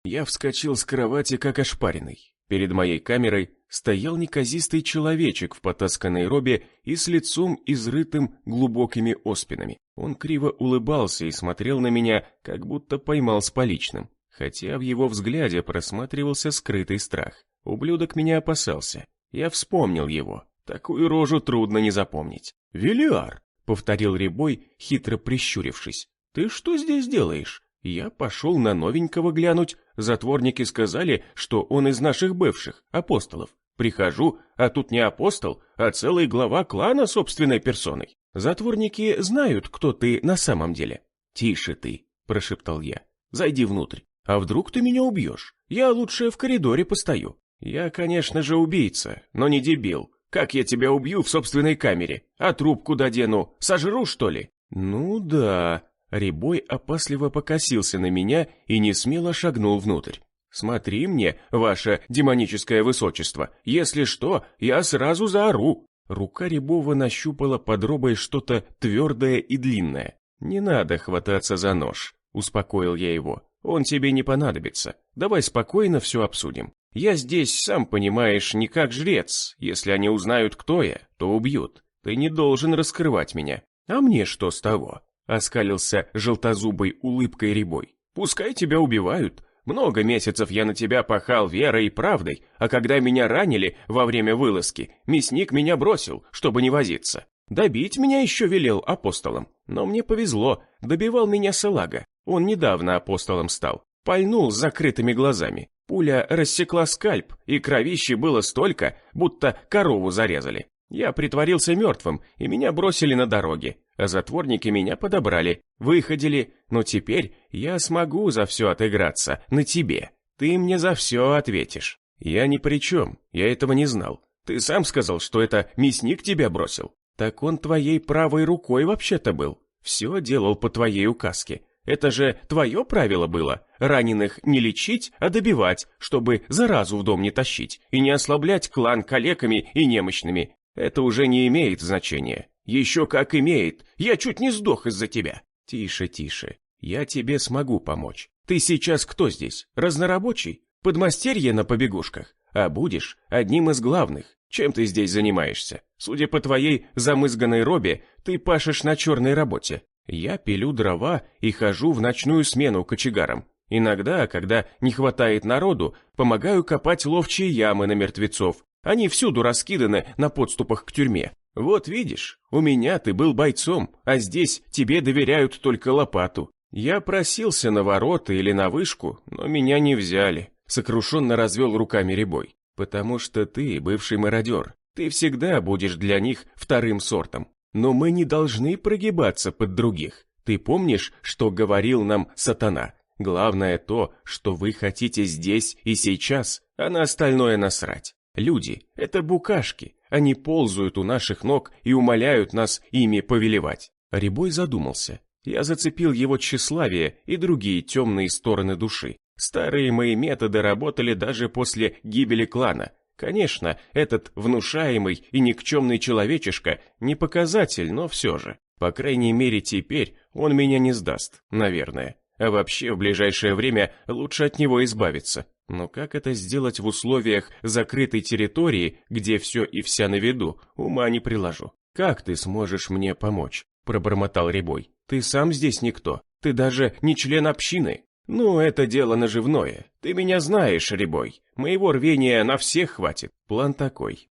Speaker 1: Я вскочил с кровати как ошпаренный. Перед моей камерой стоял неказистый человечек в потасканной робе и с лицом, изрытым глубокими оспинами. Он криво улыбался и смотрел на меня, как будто поймал с поличным. Хотя в его взгляде просматривался скрытый страх. Ублюдок меня опасался. Я вспомнил его. Такую рожу трудно не запомнить. «Велиар», — повторил Рябой, хитро прищурившись. «Ты что здесь делаешь?» Я пошел на новенького глянуть. Затворники сказали, что он из наших бывших, апостолов. Прихожу, а тут не апостол, а целый глава клана собственной персоной. Затворники знают, кто ты на самом деле. «Тише ты», — прошептал я. «Зайди внутрь. А вдруг ты меня убьешь? Я лучше в коридоре постою». «Я, конечно же, убийца, но не дебил. Как я тебя убью в собственной камере? А труп куда дену? Сожру, что ли?» «Ну да». Рябой опасливо покосился на меня и несмело шагнул внутрь. «Смотри мне, ваше демоническое высочество, если что, я сразу заору». Рука Рябова нащупала под робой что-то твердое и длинное. «Не надо хвататься за нож», — успокоил я его. «Он тебе не понадобится. Давай спокойно все обсудим. Я здесь, сам понимаешь, не как жрец. Если они узнают, кто я, то убьют. Ты не должен раскрывать меня. А мне что с того?» Оскалился желтозубой улыбкой Рябой. «Пускай тебя убивают. Много месяцев я на тебя пахал верой и правдой, а когда меня ранили во время вылазки, мясник меня бросил, чтобы не возиться. Добить меня еще велел апостолом, но мне повезло, добивал меня салага. Он недавно апостолом стал. Пальнул с закрытыми глазами. Пуля рассекла скальп, и кровищи было столько, будто корову зарезали. Я притворился мертвым, и меня бросили на дороге, а затворники меня подобрали, выходили, но теперь я смогу за все отыграться, на тебе. Ты мне за все ответишь. Я ни при чем, я этого не знал. Ты сам сказал, что это мясник тебя бросил. Так он твоей правой рукой вообще-то был. Все делал по твоей указке. Это же твое правило было, раненых не лечить, а добивать, чтобы заразу в дом не тащить, и не ослаблять клан калеками и немощными. Это уже не имеет значения. Еще как имеет, я чуть не сдох из-за тебя. Тише, тише, я тебе смогу помочь. Ты сейчас кто здесь, разнорабочий? Подмастерье на побегушках? А будешь одним из главных. Чем ты здесь занимаешься? Судя по твоей замызганной робе, ты пашешь на черной работе. Я пилю дрова и хожу в ночную смену кочегаром. Иногда, когда не хватает народу, помогаю копать ловчие ямы на мертвецов. Они всюду раскиданы на подступах к тюрьме. Вот видишь, у меня ты был бойцом, а здесь тебе доверяют только лопату. Я просился на ворота или на вышку, но меня не взяли. Сокрушенно развел руками Рябой. Потому что ты бывший мародер. Ты всегда будешь для них вторым сортом. Но мы не должны прогибаться под других. Ты помнишь, что говорил нам сатана? Главное то, что вы хотите здесь и сейчас, а на остальное насрать. Люди – это букашки. Они ползают у наших ног и умоляют нас ими повелевать. Рябой задумался. Я зацепил его тщеславие и другие темные стороны души. Старые мои методы работали даже после гибели клана. Конечно, этот внушаемый и никчемный человечишка не показатель, но все же. По крайней мере, теперь он меня не сдаст, наверное. А вообще, в ближайшее время лучше от него избавиться. Но как это сделать в условиях закрытой территории, где все и вся на виду, ума не приложу. «Как ты сможешь мне помочь?» – пробормотал Рябой. «Ты сам здесь никто, ты даже не член общины». «Ну, это дело наживное. Ты меня знаешь, Рябой. Моего рвения на всех хватит. План такой».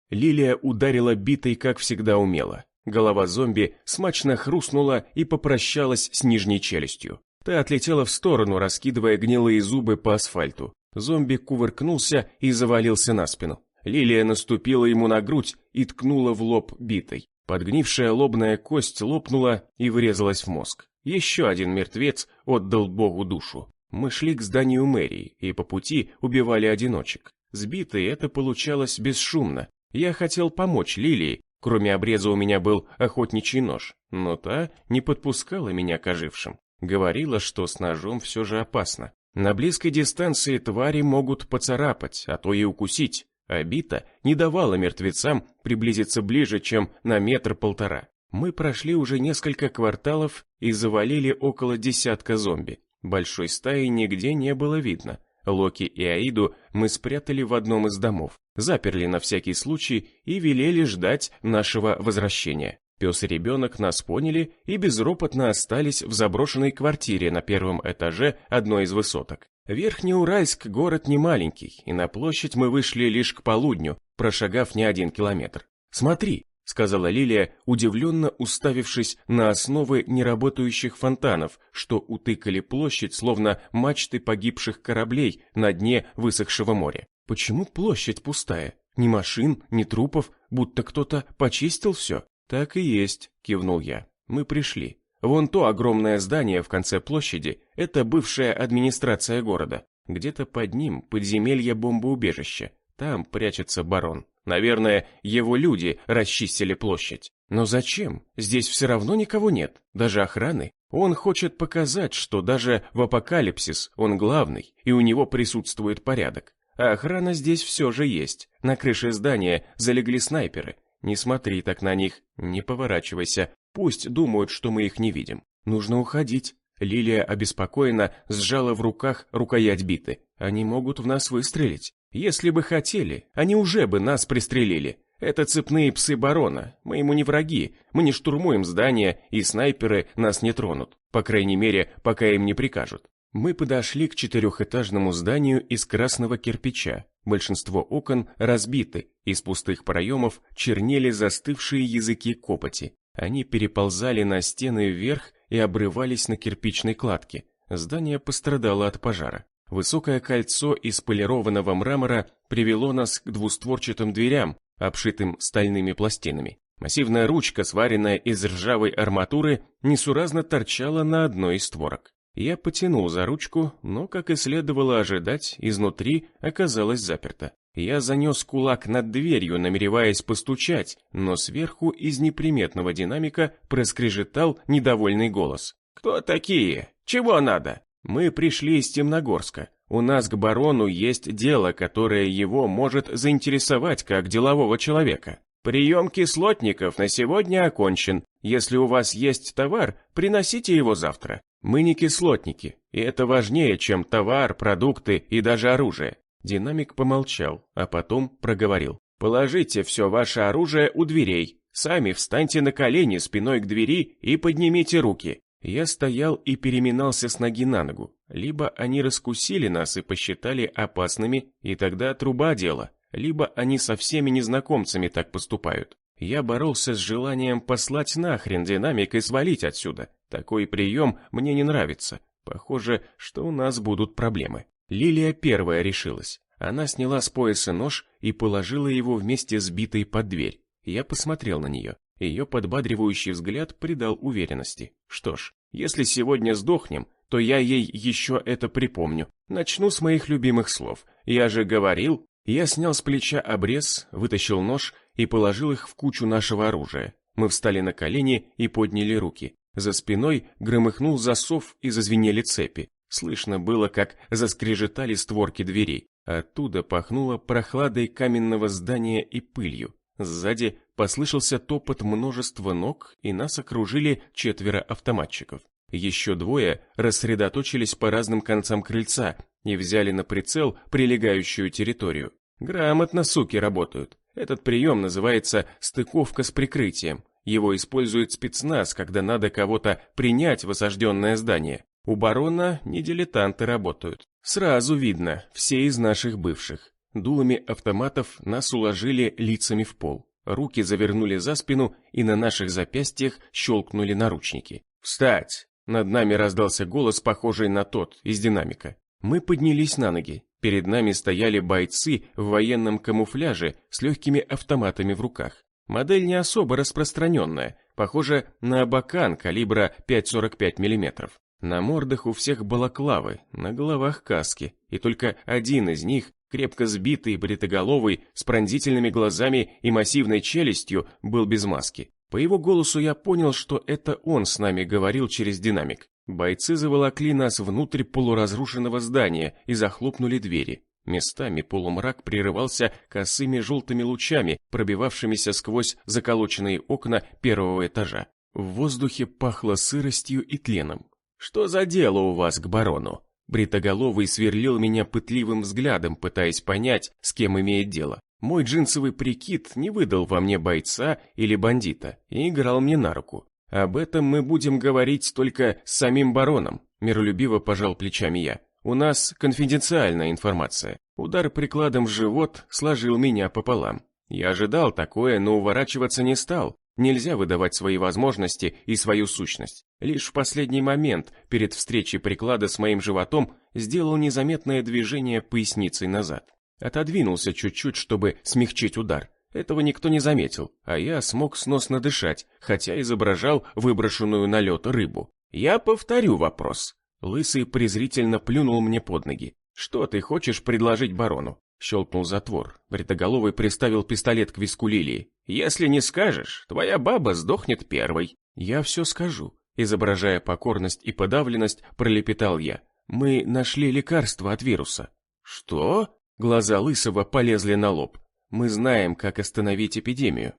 Speaker 1: Лилия ударила битой, как всегда умела. Голова зомби смачно хрустнула и попрощалась с нижней челюстью. Та отлетела в сторону, раскидывая гнилые зубы по асфальту. Зомби кувыркнулся и завалился на спину. Лилия наступила ему на грудь и ткнула в лоб битой. Подгнившая лобная кость лопнула и врезалась в мозг. Еще один мертвец отдал Богу душу. Мы шли к зданию мэрии и по пути убивали одиночек. Сбитый это получалось бесшумно. Я хотел помочь Лилии, кроме обреза у меня был охотничий нож, но та не подпускала меня к ожившим. Говорила, что с ножом все же опасно. На близкой дистанции твари могут поцарапать, а то и укусить. А бита не давала мертвецам приблизиться ближе, чем на 1-1,5 метра. Мы прошли уже несколько кварталов и завалили около десятка зомби. Большой стаи нигде не было видно. Локи и Аиду мы спрятали в одном из домов, заперли на всякий случай и велели ждать нашего возвращения. Пес и ребенок нас поняли и безропотно остались в заброшенной квартире на 1-м этаже одной из высоток. Верхнеуральск – город не маленький, и на площадь мы вышли лишь к полудню, прошагав не 1 километр. «Смотри», – сказала Лилия, удивленно уставившись на основы неработающих фонтанов, что утыкали площадь, словно мачты погибших кораблей на дне высохшего моря. «Почему площадь пустая? Ни машин, ни трупов, будто кто-то почистил все?» «Так и есть», – кивнул я. «Мы пришли. Вон то огромное здание в конце площади – это бывшая администрация города. Где-то под ним подземелье бомбоубежища. Там прячется барон. Наверное, его люди расчистили площадь. Но зачем? Здесь все равно никого нет, даже охраны. Он хочет показать, что даже в апокалипсис он главный, и у него присутствует порядок. А охрана здесь все же есть. На крыше здания залегли снайперы. Не смотри так на них, не поворачивайся. Пусть думают, что мы их не видим. Нужно уходить. Лилия обеспокоенно сжала в руках рукоять биты. Они могут в нас выстрелить. Если бы хотели, они уже бы нас пристрелили. Это цепные псы барона. Мы ему не враги. Мы не штурмуем здание, и снайперы нас не тронут. По крайней мере, пока им не прикажут. Мы подошли к 4-этажному зданию из красного кирпича. Большинство окон разбиты, из пустых проемов чернели застывшие языки копоти. Они переползали на стены вверх и обрывались на кирпичной кладке. Здание пострадало от пожара. Высокое кольцо из полированного мрамора привело нас к двустворчатым дверям, обшитым стальными пластинами. Массивная ручка, сваренная из ржавой арматуры, несуразно торчала на одной из створок. Я потянул за ручку, но, как и следовало ожидать, изнутри оказалось заперто. Я занес кулак над дверью, намереваясь постучать, но сверху из неприметного динамика проскрежетал недовольный голос. «Кто такие? Чего надо?» «Мы пришли из Темногорска. У нас к барону есть дело, которое его может заинтересовать как делового человека. Прием кислотников на сегодня окончен. Если у вас есть товар, приносите его завтра. Мы не кислотники, и это важнее, чем товар, продукты и даже оружие». Динамик помолчал, а потом проговорил. «Положите все ваше оружие у дверей. Сами встаньте на колени спиной к двери и поднимите руки». Я стоял и переминался с ноги на ногу. Либо они раскусили нас и посчитали опасными, и тогда труба дело, либо они со всеми незнакомцами так поступают. Я боролся с желанием послать нахрен динамик и свалить отсюда. Такой прием мне не нравится. Похоже, что у нас будут проблемы. Лилия первая решилась. Она сняла с пояса нож и положила его вместе с битой под дверь. Я посмотрел на нее. Ее подбадривающий взгляд придал уверенности. Что ж, если сегодня сдохнем, то я ей еще это припомню. Начну с моих любимых слов. Я же говорил. Я снял с плеча обрез, вытащил нож и положил их в кучу нашего оружия. Мы встали на колени и подняли руки. За спиной громыхнул засов и зазвенели цепи. Слышно было, как заскрежетали створки дверей. Оттуда пахнуло прохладой каменного здания и пылью. Сзади послышался топот множества ног, и нас окружили 4 автоматчиков. Еще 2 рассредоточились по разным концам крыльца и взяли на прицел прилегающую территорию. Грамотно суки работают. Этот прием называется «стыковка с прикрытием». Его использует спецназ, когда надо кого-то принять в осажденное здание. У барона не дилетанты работают. Сразу видно, все из наших бывших. Дулами автоматов нас уложили лицами в пол. Руки завернули за спину, и на наших запястьях щелкнули наручники. «Встать!» Над нами раздался голос, похожий на тот из динамика. Мы поднялись на ноги. Перед нами стояли бойцы в военном камуфляже с легкими автоматами в руках. Модель не особо распространенная, похожа на Абакан калибра 5,45 мм. На мордах у всех балаклавы, на головах каски, и только один из них, крепко сбитый, бритоголовый, с пронзительными глазами и массивной челюстью, был без маски. По его голосу я понял, что это он с нами говорил через динамик. Бойцы заволокли нас внутрь полуразрушенного здания и захлопнули двери. Местами полумрак прерывался косыми желтыми лучами, пробивавшимися сквозь заколоченные окна 1-го этажа. В воздухе пахло сыростью и тленом. «Что за дело у вас к барону?» Бритоголовый сверлил меня пытливым взглядом, пытаясь понять, с кем имеет дело. Мой джинсовый прикид не выдал во мне бойца или бандита и играл мне на руку. «Об этом мы будем говорить только с самим бароном», миролюбиво пожал плечами я. «У нас конфиденциальная информация». Удар прикладом в живот сложил меня пополам. Я ожидал такое, но уворачиваться не стал. Нельзя выдавать свои возможности и свою сущность. Лишь в последний момент, перед встречей приклада с моим животом, сделал незаметное движение поясницей назад. Отодвинулся чуть-чуть, чтобы смягчить удар. Этого никто не заметил, а я смог сносно дышать, хотя изображал выброшенную на лед рыбу. «Я повторю вопрос». Лысый презрительно плюнул мне под ноги. «Что ты хочешь предложить барону?» Щелкнул затвор. Бритоголовый приставил пистолет к виску Лилии. «Если не скажешь, твоя баба сдохнет первой». «Я все скажу», изображая покорность и подавленность, пролепетал я. «Мы нашли лекарство от вируса». «Что?» Глаза Лысого полезли на лоб. «Мы знаем, как остановить эпидемию».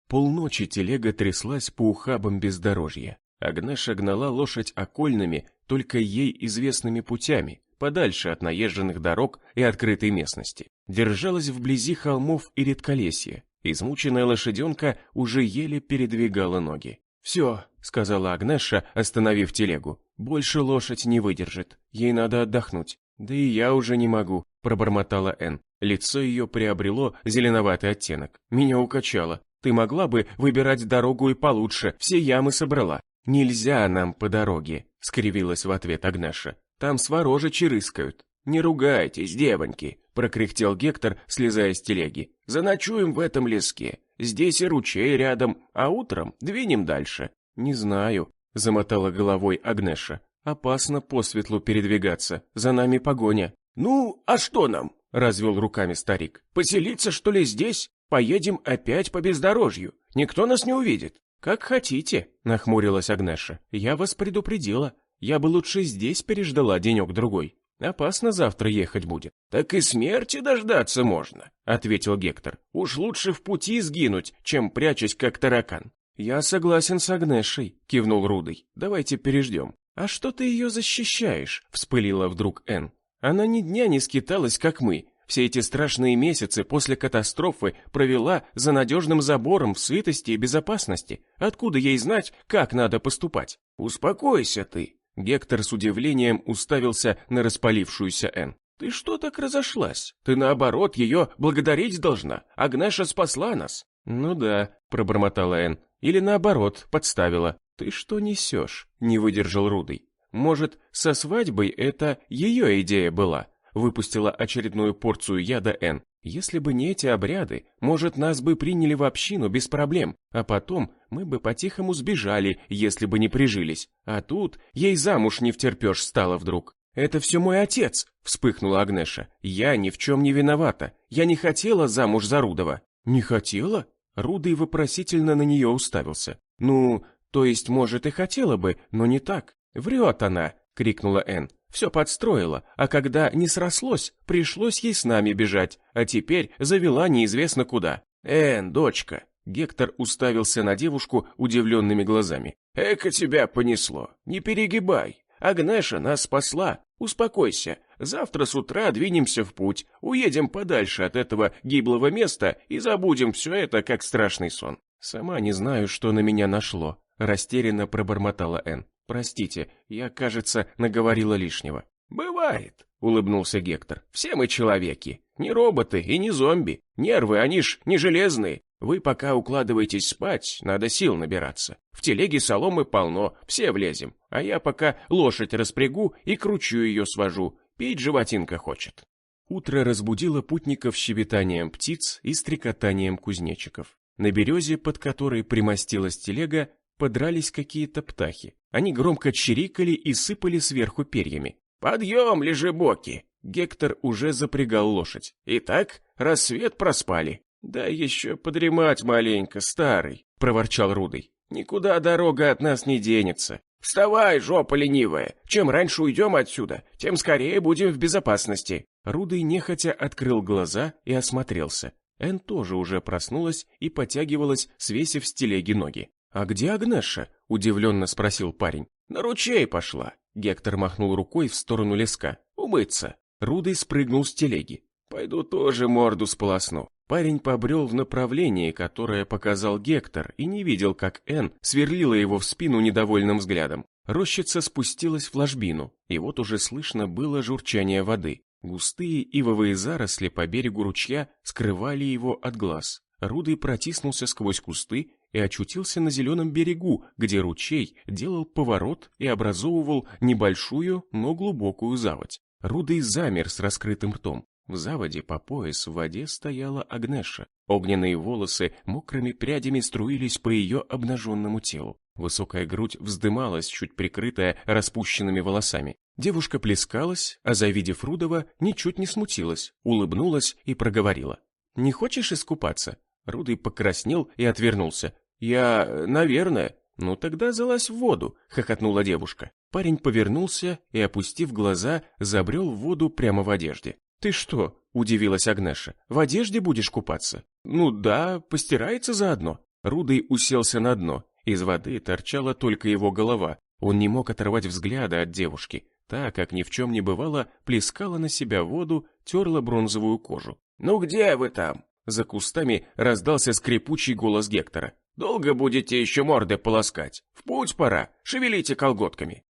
Speaker 1: Полночи телега тряслась по ухабам бездорожья. Агнеша гнала лошадь окольными, только ей известными путями, подальше от наезженных дорог и открытой местности. Держалась вблизи холмов и редколесья. Измученная лошаденка уже еле передвигала ноги. «Все», — сказала Агнеша, остановив телегу, — «больше лошадь не выдержит, ей надо отдохнуть». «Да и я уже не могу», — пробормотала Энн. Лицо ее приобрело зеленоватый оттенок. «Меня укачало. Ты могла бы выбирать дорогу и получше, все ямы собрала». «Нельзя нам по дороге», — скривилась в ответ Агнеша. «Там сворожичи рыскают». «Не ругайтесь, девоньки», — прокряхтел Гектор, слезая с телеги. «Заночуем в этом леске. Здесь и ручей рядом, а утром двинем дальше». «Не знаю», — замотала головой Агнеша. «Опасно посветлу передвигаться, за нами погоня». «Ну, а что нам?» — развел руками старик. «Поселиться, что ли, здесь? Поедем опять по бездорожью. Никто нас не увидит». «Как хотите», — нахмурилась Агнеша. «Я вас предупредила. Я бы лучше здесь переждала денек-другой. Опасно завтра ехать будет». «Так и смерти дождаться можно», — ответил Гектор. «Уж лучше в пути сгинуть, чем прячась как таракан». «Я согласен с Агнешей», — кивнул Рудый. «Давайте переждем». «А что ты ее защищаешь?» — вспылила вдруг Энн. «Она ни дня не скиталась, как мы. Все эти страшные месяцы после катастрофы провела за надежным забором в сытости и безопасности. Откуда ей знать, как надо поступать?» «Успокойся ты». Гектор с удивлением уставился на распалившуюся Энн. «Ты что так разошлась? Ты, наоборот, ее благодарить должна. Агнеша спасла нас». «Ну да», — пробормотала Энн. «Или наоборот, подставила». «Ты что несешь?» — не выдержал Рудый. «Может, со свадьбой это ее идея была?» Выпустила очередную порцию яда Энн. «Если бы не эти обряды, может, нас бы приняли в общину без проблем, а потом мы бы по-тихому сбежали, если бы не прижились. А тут ей замуж не втерпешь стало вдруг». «Это все мой отец!» — вспыхнула Агнеша. «Я ни в чем не виновата. Я не хотела замуж за Рудова». «Не хотела?» Рудый вопросительно на нее уставился. «Ну, то есть, может, и хотела бы, но не так». «Врет она!» — крикнула Энн. «Все подстроила, а когда не срослось, пришлось ей с нами бежать, а теперь завела неизвестно куда». «Энн, дочка!» — Гектор уставился на девушку удивленными глазами. «Эка тебя понесло! Не перегибай! Агнеша нас спасла! Успокойся! Завтра с утра двинемся в путь, уедем подальше от этого гиблого места и забудем все это, как страшный сон». «Сама не знаю, что на меня нашло», — растерянно пробормотала Энн. «Простите, я, кажется, наговорила лишнего». «Бывает», — улыбнулся Гектор. «Все мы человеки, не роботы и не зомби. Нервы, они ж не железные. Вы пока укладываетесь спать, надо сил набираться. В телеге соломы полно, все влезем. А я пока лошадь распрягу и кручу ее свожу. Пить животинка хочет». Утро разбудило путников щебетанием птиц и стрекотанием кузнечиков. На березе, под которой примостилась телега, подрались какие-то птахи. Они громко чирикали и сыпали сверху перьями. «Подъем, лежебоки!» Гектор уже запрягал лошадь. «Итак, рассвет проспали». «Да еще подремать маленько, старый», — проворчал Рудый. «Никуда дорога от нас не денется». «Вставай, жопа ленивая! Чем раньше уйдем отсюда, тем скорее будем в безопасности». Рудый нехотя открыл глаза и осмотрелся. Энн тоже уже проснулась и потягивалась, свесив с телеги ноги. «А где Агнеша?» — удивленно спросил парень. «На ручей пошла». Гектор махнул рукой в сторону леска. «Умыться». Рудый спрыгнул с телеги. «Пойду тоже морду сполосну». Парень побрел в направлении, которое показал Гектор, и не видел, как Энн сверлила его в спину недовольным взглядом. Рощица спустилась в ложбину, и вот уже слышно было журчание воды. Густые ивовые заросли по берегу ручья скрывали его от глаз. Рудый протиснулся сквозь кусты и очутился на зеленом берегу, где ручей делал поворот и образовывал небольшую, но глубокую заводь. Рудый замер с раскрытым ртом. В заводе по пояс в воде стояла Агнеша. Огненные волосы мокрыми прядями струились по ее обнаженному телу. Высокая грудь вздымалась, чуть прикрытая распущенными волосами. Девушка плескалась, а завидев Рудова, ничуть не смутилась, улыбнулась и проговорила. «Не хочешь искупаться?» Рудый покраснел и отвернулся. «Я, наверное». «Ну тогда залазь в воду», — хохотнула девушка. Парень повернулся и, опустив глаза, забрел в воду прямо в одежде. «Ты что?» — удивилась Агнеша. «В одежде будешь купаться?» «Ну да, постирается заодно». Рудый уселся на дно. Из воды торчала только его голова. Он не мог оторвать взгляда от девушки. Та, как ни в чем не бывало, плескала на себя воду, терла бронзовую кожу. «Ну где вы там?» За кустами раздался скрипучий голос Гектора. «Долго будете еще морды полоскать? В путь пора, шевелите колготками».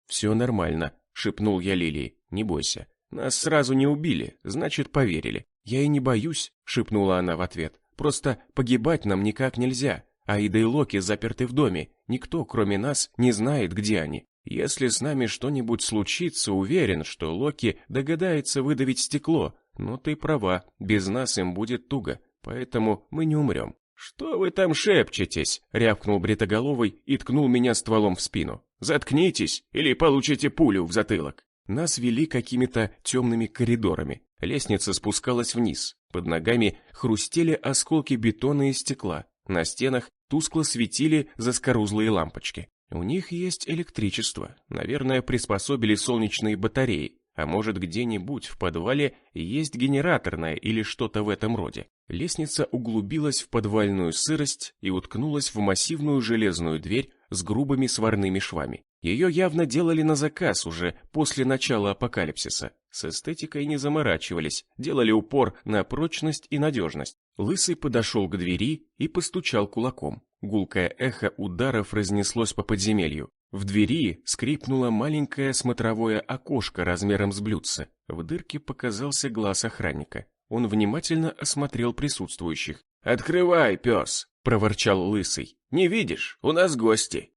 Speaker 1: «Все нормально», — шепнул я Лилии, — «не бойся. Нас сразу не убили, значит, поверили». «Я и не боюсь», — шепнула она в ответ. «Просто погибать нам никак нельзя. Аида и Локи заперты в доме. Никто, кроме нас, не знает, где они. Если с нами что-нибудь случится, уверен, что Локи догадается выдавить стекло. Но ты права, без нас им будет туго, поэтому мы не умрем». «Что вы там шепчетесь?» — рявкнул Бритоголовый и ткнул меня стволом в спину. «Заткнитесь, или получите пулю в затылок». Нас вели какими-то темными коридорами. Лестница спускалась вниз. Под ногами хрустели осколки бетона и стекла. На стенах тускло светили заскорузлые лампочки. У них есть электричество. Наверное, приспособили солнечные батареи. А может, где-нибудь в подвале есть генераторная или что-то в этом роде. Лестница углубилась в подвальную сырость и уткнулась в массивную железную дверь с грубыми сварными швами. Ее явно делали на заказ уже после начала апокалипсиса. С эстетикой не заморачивались, делали упор на прочность и надежность. Лысый подошел к двери и постучал кулаком. Гулкое эхо ударов разнеслось по подземелью. В двери скрипнуло маленькое смотровое окошко размером с блюдце. В дырке показался глаз охранника. Он внимательно осмотрел присутствующих. «Открывай, пес!» — проворчал Лысый. «Не видишь? У нас гости!»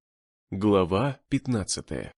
Speaker 1: Глава 15.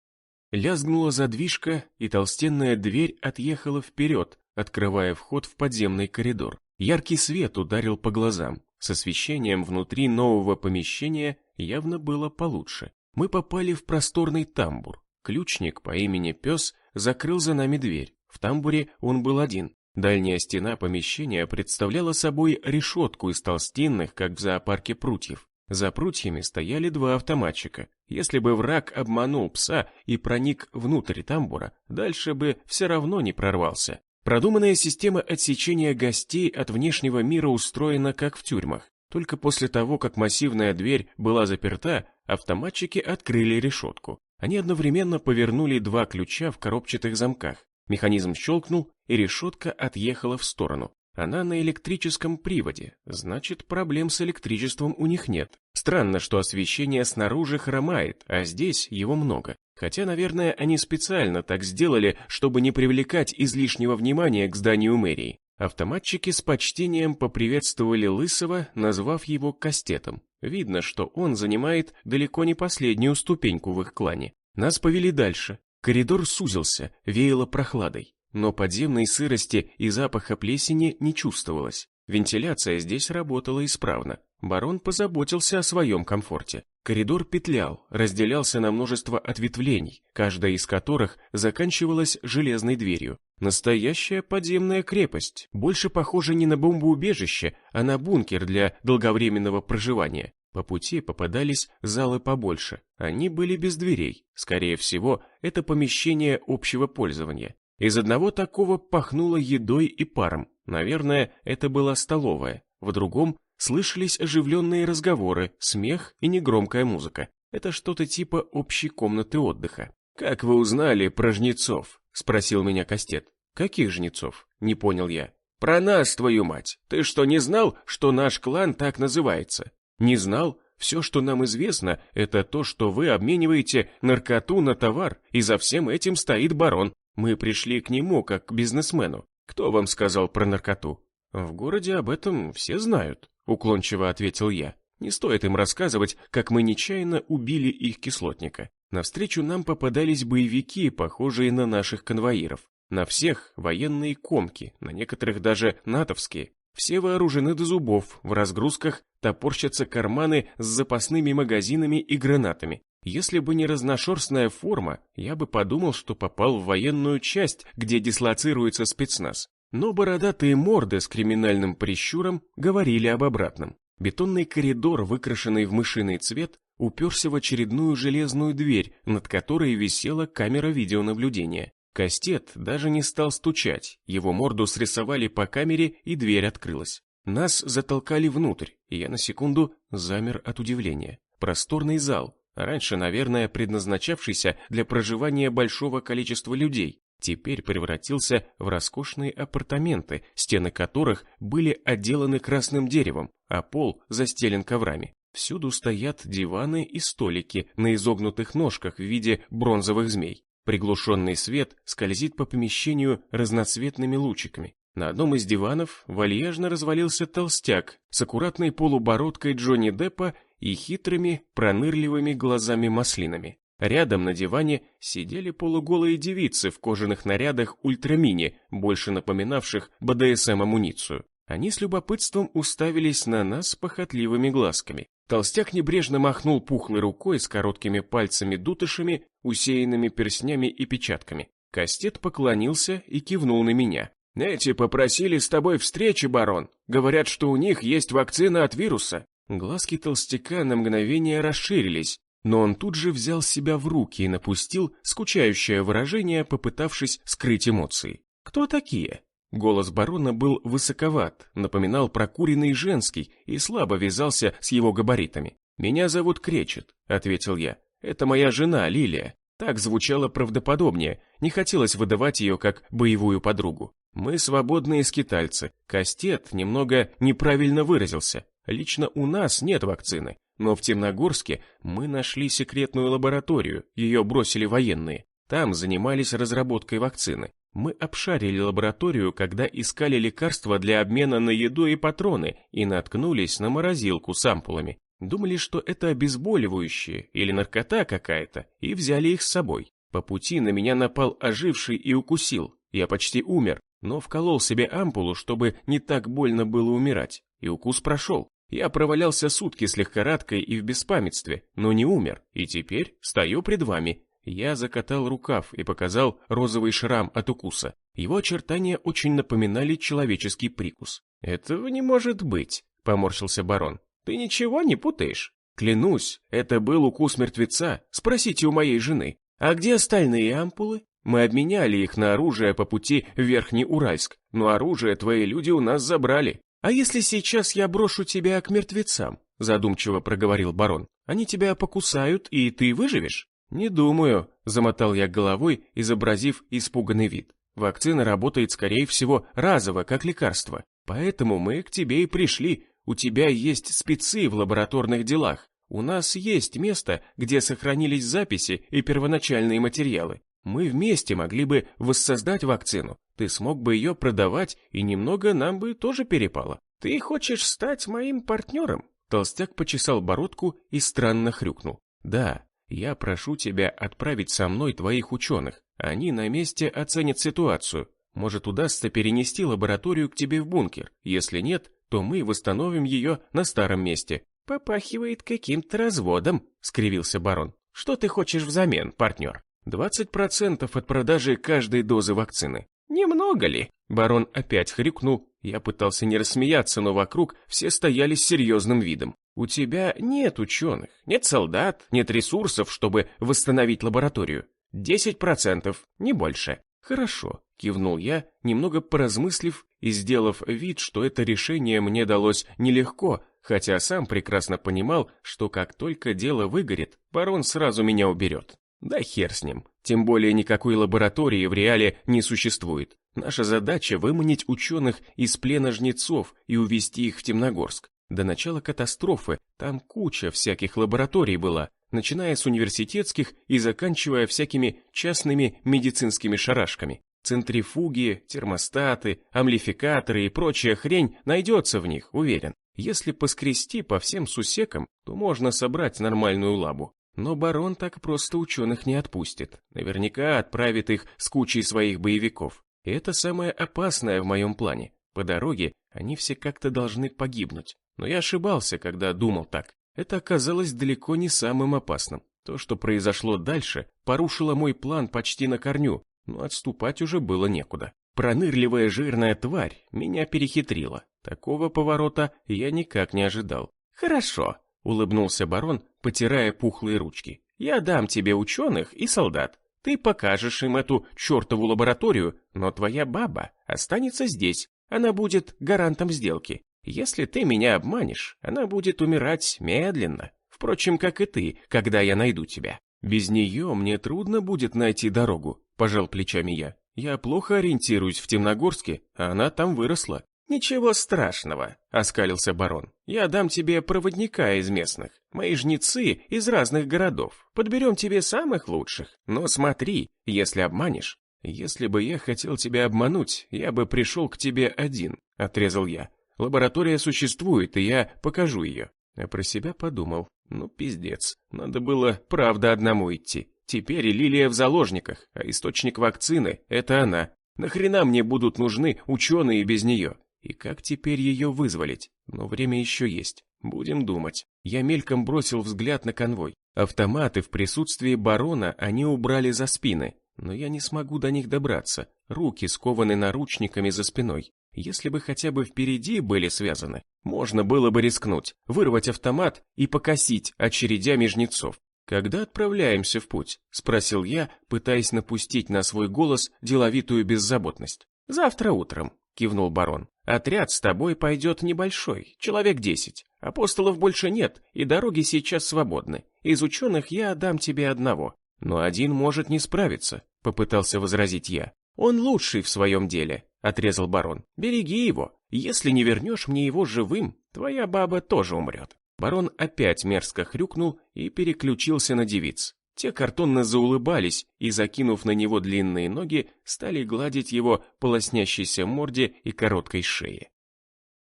Speaker 1: Лязгнула задвижка, и толстенная дверь отъехала вперед, открывая вход в подземный коридор. Яркий свет ударил по глазам. С освещением внутри нового помещения явно было получше. Мы попали в просторный тамбур. Ключник по имени Пес закрыл за нами дверь. В тамбуре он был один. Дальняя стена помещения представляла собой решетку из толстенных, как в зоопарке, прутьев. За прутьями стояли два автоматчика. Если бы враг обманул пса и проник внутрь тамбура, дальше бы все равно не прорвался. Продуманная система отсечения гостей от внешнего мира устроена как в тюрьмах. Только после того, как массивная дверь была заперта, автоматчики открыли решетку. Они одновременно повернули два ключа в коробчатых замках. Механизм щелкнул, и решетка отъехала в сторону. Она на электрическом приводе, значит, проблем с электричеством у них нет. Странно, что освещение снаружи хромает, а здесь его много. Хотя, наверное, они специально так сделали, чтобы не привлекать излишнего внимания к зданию мэрии. Автоматчики с почтением поприветствовали Лысого, назвав его Кастетом. Видно, что он занимает далеко не последнюю ступеньку в их клане. Нас повели дальше. Коридор сузился, веяло прохладой. Но подземной сырости и запаха плесени не чувствовалось. Вентиляция здесь работала исправно. Барон позаботился о своем комфорте. Коридор петлял, разделялся на множество ответвлений, каждая из которых заканчивалась железной дверью. Настоящая подземная крепость, больше похожа не на бомбоубежище, а на бункер для долговременного проживания. По пути попадались залы побольше. Они были без дверей. Скорее всего, это помещение общего пользования. Из одного такого пахнуло едой и паром. Наверное, это была столовая. В другом слышались оживленные разговоры, смех и негромкая музыка. Это что-то типа общей комнаты отдыха. «Как вы узнали про жнецов?» — спросил меня Кастет. «Каких жнецов?» — не понял я. «Про нас, твою мать! Ты что, не знал, что наш клан так называется?» «Не знал? Все, что нам известно, это то, что вы обмениваете наркоту на товар, и за всем этим стоит барон. Мы пришли к нему, как к бизнесмену. Кто вам сказал про наркоту?» «В городе об этом все знают», — уклончиво ответил я. «Не стоит им рассказывать, как мы нечаянно убили их кислотника. Навстречу нам попадались боевики, похожие на наших конвоиров. На всех военные комки, на некоторых даже натовские. Все вооружены до зубов, в разгрузках топорщатся карманы с запасными магазинами и гранатами. Если бы не разношерстная форма, я бы подумал, что попал в военную часть, где дислоцируется спецназ. Но бородатые морды с криминальным прищуром говорили об обратном. Бетонный коридор, выкрашенный в мышиный цвет, уперся в очередную железную дверь, над которой висела камера видеонаблюдения. Кастет даже не стал стучать, его морду срисовали по камере, и дверь открылась. Нас затолкали внутрь, и я на секунду замер от удивления. Просторный зал, раньше, наверное, предназначавшийся для проживания большого количества людей, теперь превратился в роскошные апартаменты, стены которых были отделаны красным деревом, а пол застелен коврами. Всюду стоят диваны и столики на изогнутых ножках в виде бронзовых змей. Приглушенный свет скользит по помещению разноцветными лучиками. На одном из диванов вальяжно развалился толстяк с аккуратной полубородкой Джонни Деппа и хитрыми, пронырливыми глазами-маслинами. Рядом на диване сидели полуголые девицы в кожаных нарядах ультрамини, больше напоминавших БДСМ-амуницию. Они с любопытством уставились на нас похотливыми глазками. Толстяк небрежно махнул пухлой рукой с короткими пальцами-дутышами, усеянными перстнями и печатками. Кастет поклонился и кивнул на меня. «Эти попросили с тобой встречи, барон. Говорят, что у них есть вакцина от вируса». Глазки толстяка на мгновение расширились, но он тут же взял себя в руки и напустил скучающее выражение, попытавшись скрыть эмоции. «Кто такие?» Голос барона был высоковат, напоминал прокуренный женский и слабо вязался с его габаритами. «Меня зовут Кречет», — ответил я. «Это моя жена, Лилия». Так звучало правдоподобнее, не хотелось выдавать ее как боевую подругу. Мы свободные скитальцы. Кастет немного неправильно выразился. Лично у нас нет вакцины, но в Темногорске мы нашли секретную лабораторию, ее бросили военные. Там занимались разработкой вакцины. Мы обшарили лабораторию, когда искали лекарства для обмена на еду и патроны, и наткнулись на морозилку с ампулами. Думали, что это обезболивающие или наркота какая-то, и взяли их с собой. По пути на меня напал оживший и укусил. Я почти умер, но вколол себе ампулу, чтобы не так больно было умирать, и укус прошел. Я провалялся сутки с лихорадкой и в беспамятстве, но не умер, и теперь стою пред вами. Я закатал рукав и показал розовый шрам от укуса. Его очертания очень напоминали человеческий прикус. «Этого не может быть», — поморщился барон. «Ты ничего не путаешь?» «Клянусь, это был укус мертвеца. Спросите у моей жены. А где остальные ампулы? Мы обменяли их на оружие по пути в Верхний Уральск, но оружие твои люди у нас забрали. А если сейчас я брошу тебя к мертвецам?» Задумчиво проговорил барон. «Они тебя покусают, и ты выживешь?» «Не думаю», — замотал я головой, изобразив испуганный вид. «Вакцина работает, скорее всего, разово, как лекарство. Поэтому мы к тебе и пришли. У тебя есть спецы в лабораторных делах. У нас есть место, где сохранились записи и первоначальные материалы. Мы вместе могли бы воссоздать вакцину. Ты смог бы ее продавать, и немного нам бы тоже перепало. Ты хочешь стать моим партнером?» Толстяк почесал бородку и странно хрюкнул. «Да, я прошу тебя отправить со мной твоих ученых. Они на месте оценят ситуацию. Может, удастся перенести лабораторию к тебе в бункер. Если нет, то мы восстановим ее на старом месте». «Попахивает каким-то разводом», — скривился барон. «Что ты хочешь взамен, партнер?» 20% от продажи каждой дозы вакцины. «Немного ли?» Барон опять хрюкнул. Я пытался не рассмеяться, но вокруг все стояли с серьезным видом. «У тебя нет ученых, нет солдат, нет ресурсов, чтобы восстановить лабораторию. 10%, не больше». «Хорошо», — кивнул я, немного поразмыслив и сделав вид, что это решение мне далось нелегко, хотя сам прекрасно понимал, что как только дело выгорит, барон сразу меня уберет. Да хер с ним, тем более никакой лаборатории в реале не существует. Наша задача выманить ученых из плена жнецов и увезти их в Темногорск. До начала катастрофы там куча всяких лабораторий была, начиная с университетских и заканчивая всякими частными медицинскими шарашками. Центрифуги, термостаты, амплификаторы и прочая хрень найдется в них, уверен. Если поскрести по всем сусекам, то можно собрать нормальную лабу. Но барон так просто ученых не отпустит. Наверняка отправит их с кучей своих боевиков. И это самое опасное в моем плане. По дороге они все как-то должны погибнуть. Но я ошибался, когда думал так. Это оказалось далеко не самым опасным. То, что произошло дальше, порушило мой план почти на корню, но отступать уже было некуда. Пронырливая жирная тварь меня перехитрила. Такого поворота я никак не ожидал. «Хорошо», — улыбнулся барон, потирая пухлые ручки. «Я дам тебе ученых и солдат. Ты покажешь им эту чертову лабораторию, но твоя баба останется здесь. Она будет гарантом сделки. Если ты меня обманешь, она будет умирать медленно. Впрочем, как и ты, когда я найду тебя. Без нее мне трудно будет найти дорогу», — пожал плечами я. «Я плохо ориентируюсь в Темногорске, а она там выросла». «Ничего страшного», — оскалился барон. «Я дам тебе проводника из местных. Мои жнецы из разных городов. Подберем тебе самых лучших. Но смотри, если обманешь». «Если бы я хотел тебя обмануть, я бы пришел к тебе один», — отрезал я. «Лаборатория существует, и я покажу ее». А про себя подумал, ну пиздец, надо было правда одному идти. Теперь и Лилия в заложниках, а источник вакцины – это она. Нахрена мне будут нужны ученые без нее? И как теперь ее вызволить? Но время еще есть. Будем думать. Я мельком бросил взгляд на конвой. Автоматы в присутствии барона они убрали за спины. Но я не смогу до них добраться. Руки скованы наручниками за спиной. Если бы хотя бы впереди были связаны, можно было бы рискнуть, вырвать автомат и покосить очередями жнецов. «Когда отправляемся в путь?» – спросил я, пытаясь напустить на свой голос деловитую беззаботность. «Завтра утром», – кивнул барон. «Отряд с тобой пойдет небольшой, человек 10. Апостолов больше нет, и дороги сейчас свободны. Из ученых я отдам тебе одного. Но один может не справиться», – попытался возразить я. «Он лучший в своем деле», – отрезал барон. «Береги его. Если не вернешь мне его живым, твоя баба тоже умрет». Барон опять мерзко хрюкнул и переключился на девиц. Те картонно заулыбались и, закинув на него длинные ноги, стали гладить его по лоснящейся морде и короткой шее.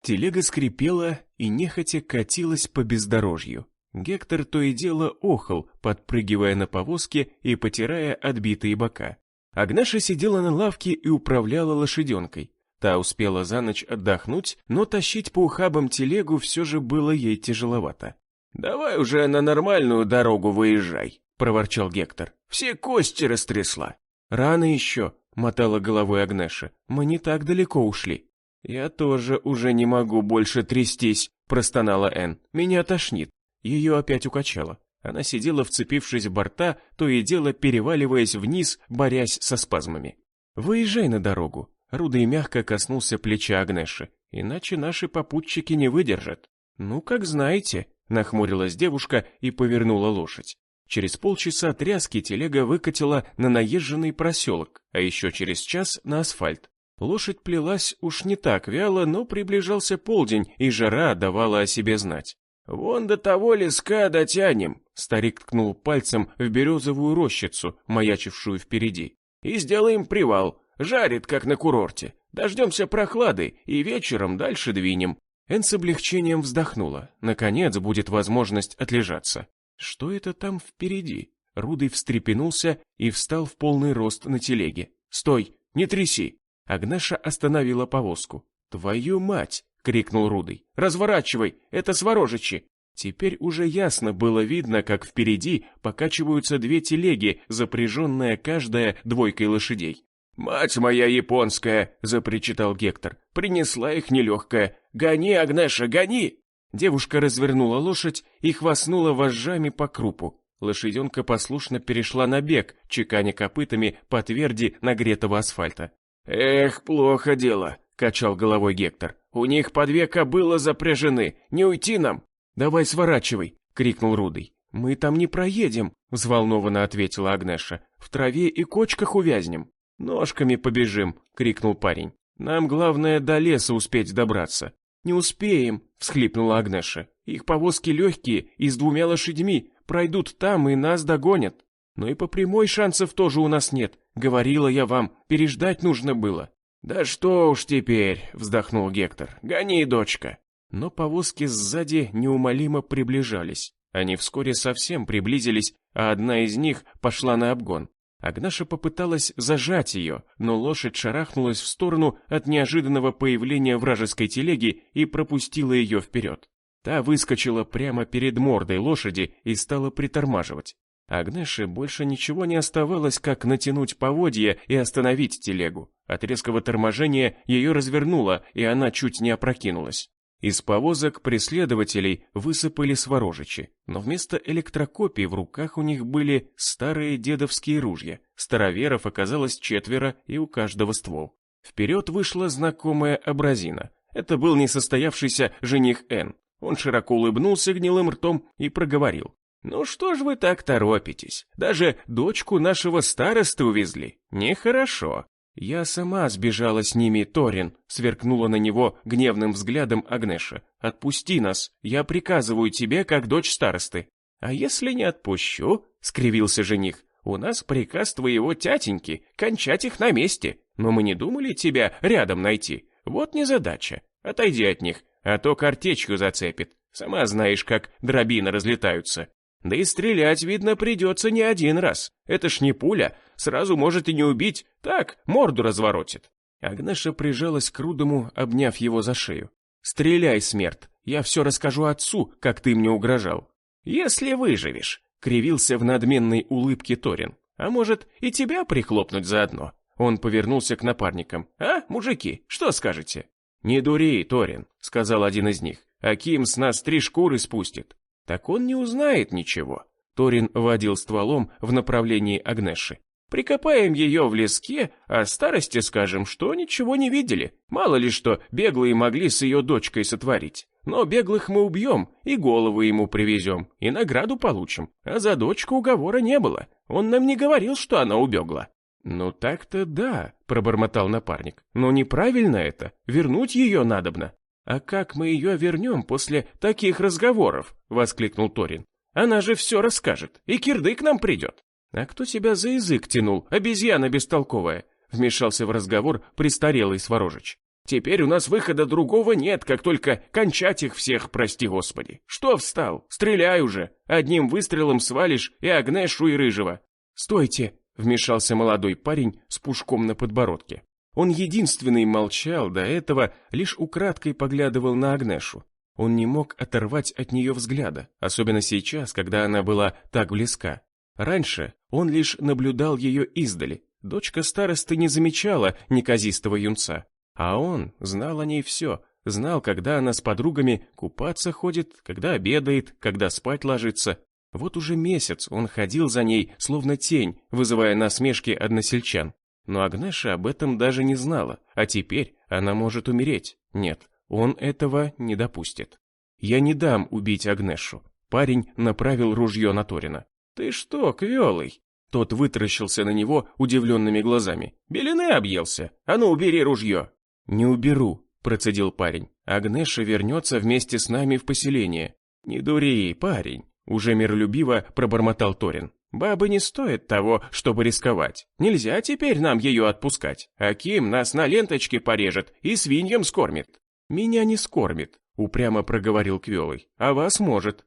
Speaker 1: Телега скрипела и нехотя катилась по бездорожью. Гектор то и дело охал, подпрыгивая на повозке и потирая отбитые бока. Агнеша сидела на лавке и управляла лошаденкой. Та успела за ночь отдохнуть, но тащить по ухабам телегу все же было ей тяжеловато. «Давай уже на нормальную дорогу выезжай», — проворчал Гектор. «Все кости растрясла». «Рано еще», — мотала головой Агнеша. «Мы не так далеко ушли». «Я тоже уже не могу больше трястись», — простонала Энн. «Меня тошнит». Ее опять укачало. Она сидела, вцепившись в борта, то и дело переваливаясь вниз, борясь со спазмами. «Выезжай на дорогу». Рудый мягко коснулся плеча Агнеши. «Иначе наши попутчики не выдержат». «Ну, как знаете», — нахмурилась девушка и повернула лошадь. Через полчаса тряски телега выкатила на наезженный проселок, а еще через час на асфальт. Лошадь плелась уж не так вяло, но приближался полдень, и жара давала о себе знать. «Вон до того леска дотянем», — старик ткнул пальцем в березовую рощицу, маячившую впереди. «И сделаем привал. Жарит, как на курорте. Дождемся прохлады и вечером дальше двинем». Энн с облегчением вздохнула. Наконец будет возможность отлежаться. Что это там впереди? Рудый встрепенулся и встал в полный рост на телеге. «Стой, не тряси!» Агнеша остановила повозку. «Твою мать!» — крикнул Рудый. «Разворачивай, это сворожичи!» Теперь уже ясно было видно, как впереди покачиваются две телеги, запряженные каждая двойкой лошадей. «Мать моя японская!» — запричитал Гектор. «Принесла их нелегкая! Гони, Агнеша, гони!» Девушка развернула лошадь и хвастнула вожжами по крупу. Лошаденка послушно перешла на бег, чеканя копытами по тверди нагретого асфальта. «Эх, плохо дело!» — качал головой Гектор. «У них по две кобылы запряжены, не уйти нам!» «Давай сворачивай!» — крикнул Рудый. «Мы там не проедем!» — взволнованно ответила Агнеша. «В траве и кочках увязнем!» «Ножками побежим!» — крикнул парень. «Нам главное до леса успеть добраться». «Не успеем!» — всхлипнула Агнеша. «Их повозки легкие и с двумя лошадьми. Пройдут там и нас догонят. Но и по прямой шансов тоже у нас нет. Говорила я вам, переждать нужно было». «Да что уж теперь!» — вздохнул Гектор. «Гони, дочка!» Но повозки сзади неумолимо приближались. Они вскоре совсем приблизились, а одна из них пошла на обгон. Агнеша попыталась зажать ее, но лошадь шарахнулась в сторону от неожиданного появления вражеской телеги и пропустила ее вперед. Та выскочила прямо перед мордой лошади и стала притормаживать. Агнеше больше ничего не оставалось, как натянуть поводья и остановить телегу. От резкого торможения ее развернуло, и она чуть не опрокинулась. Из повозок преследователей высыпали сворожичи, но вместо электрокопий в руках у них были старые дедовские ружья. Староверов оказалось 4, и у каждого ствол. Вперед вышла знакомая образина. Это был несостоявшийся жених Энн. Он широко улыбнулся гнилым ртом и проговорил. «Ну что ж вы так торопитесь? Даже дочку нашего старосты увезли. Нехорошо». «Я сама сбежала с ними, Торин», — сверкнула на него гневным взглядом Агнеша. «Отпусти нас, я приказываю тебе, как дочь старосты». «А если не отпущу?» — скривился жених. «У нас приказ твоего тятеньки кончать их на месте, но мы не думали тебя рядом найти. Вот незадача. Отойди от них, а то картечью зацепит. Сама знаешь, как дробины разлетаются. Да и стрелять, видно, придется не один раз. Это ж не пуля, сразу может и не убить, так, морду разворотит». Агнеша прижалась к Рудому, обняв его за шею. «Стреляй, смерть, я все расскажу отцу, как ты мне угрожал». «Если выживешь», — кривился в надменной улыбке Торин. «А может, и тебя прихлопнуть заодно?» Он повернулся к напарникам. «А, мужики, что скажете?» «Не дури, Торин», — сказал один из них. «Аким с нас 3 шкуры спустит». «Так он не узнает ничего». Торин водил стволом в направлении Агнеши. «Прикопаем ее в леске, а старости скажем, что ничего не видели. Мало ли что беглые могли с ее дочкой сотворить. Но беглых мы убьем, и голову ему привезем, и награду получим. А за дочку уговора не было. Он нам не говорил, что она убегла». «Ну так-то да», — пробормотал напарник. «Но неправильно это, вернуть ее надобно». «А как мы ее вернем после таких разговоров?» — воскликнул Торин. «Она же все расскажет, и кирдык нам придет». «А кто тебя за язык тянул, обезьяна бестолковая?» — вмешался в разговор престарелый Сворожич. «Теперь у нас выхода другого нет, как только кончать их всех, прости господи. Что встал? Стреляй уже, одним выстрелом свалишь и Агнешу, и Рыжего». «Стойте!» — вмешался молодой парень с пушком на подбородке. Он единственный молчал, до этого лишь украдкой поглядывал на Агнешу. Он не мог оторвать от нее взгляда, особенно сейчас, когда она была так близка. Раньше он лишь наблюдал ее издали. Дочка старосты не замечала неказистого юнца. А он знал о ней все, знал, когда она с подругами купаться ходит, когда обедает, когда спать ложится. Вот уже месяц он ходил за ней, словно тень, вызывая насмешки односельчан. Но Агнеша об этом даже не знала, а теперь она может умереть. Нет, он этого не допустит. «Я не дам убить Агнешу». Парень направил ружье на Торина. «Ты что, квелый?» Тот вытаращился на него удивленными глазами. «Белины объелся? А ну, убери ружье!» «Не уберу», — процедил парень. «Агнеша вернется вместе с нами в поселение». «Не дури, парень», — уже миролюбиво пробормотал Торин. «Бабы не стоит того, чтобы рисковать. Нельзя теперь нам ее отпускать. Аким нас на ленточке порежет и свиньям скормит». «Меня не скормит», — упрямо проговорил Квелый. «А вас может».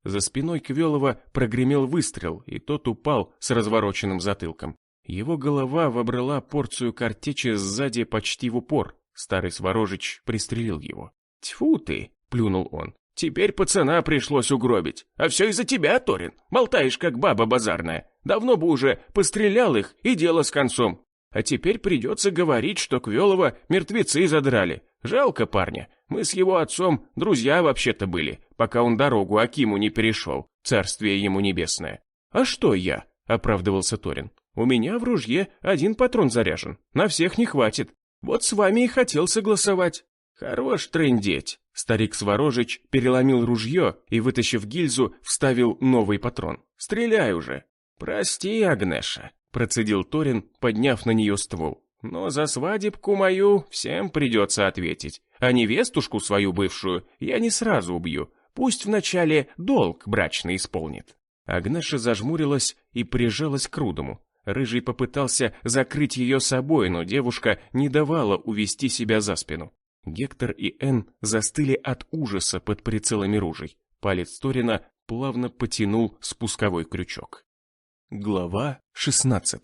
Speaker 1: За спиной Квелова прогремел выстрел, и тот упал с развороченным затылком. Его голова вобрала порцию картечи сзади почти в упор. Старый Сворожич пристрелил его. «Тьфу ты!» — плюнул он. «Теперь пацана пришлось угробить. А все из-за тебя, Торин. Болтаешь, как баба базарная. Давно бы уже пострелял их, и дело с концом. А теперь придется говорить, что Квелова мертвецы задрали. Жалко парня. Мы с его отцом друзья вообще-то были, пока он дорогу Акиму не перешел. Царствие ему небесное». «А что я?» — оправдывался Торин. «У меня в ружье 1 патрон заряжен. На всех не хватит. Вот с вами и хотел согласовать». «Хорош трындеть». Старик Сворожич переломил ружье и, вытащив гильзу, вставил новый патрон. «Стреляй уже». «Прости, Агнеша», — процедил Торин, подняв на нее ствол. «Но за свадебку мою всем придется ответить. А невестушку свою бывшую я не сразу убью. Пусть вначале долг брачный исполнит». Агнеша зажмурилась и прижалась к Рудому. Рыжий попытался закрыть ее собой, но девушка не давала увести себя за спину. Гектор и Энн застыли от ужаса под прицелами ружей. Палец Торина плавно потянул спусковой крючок. Глава 16.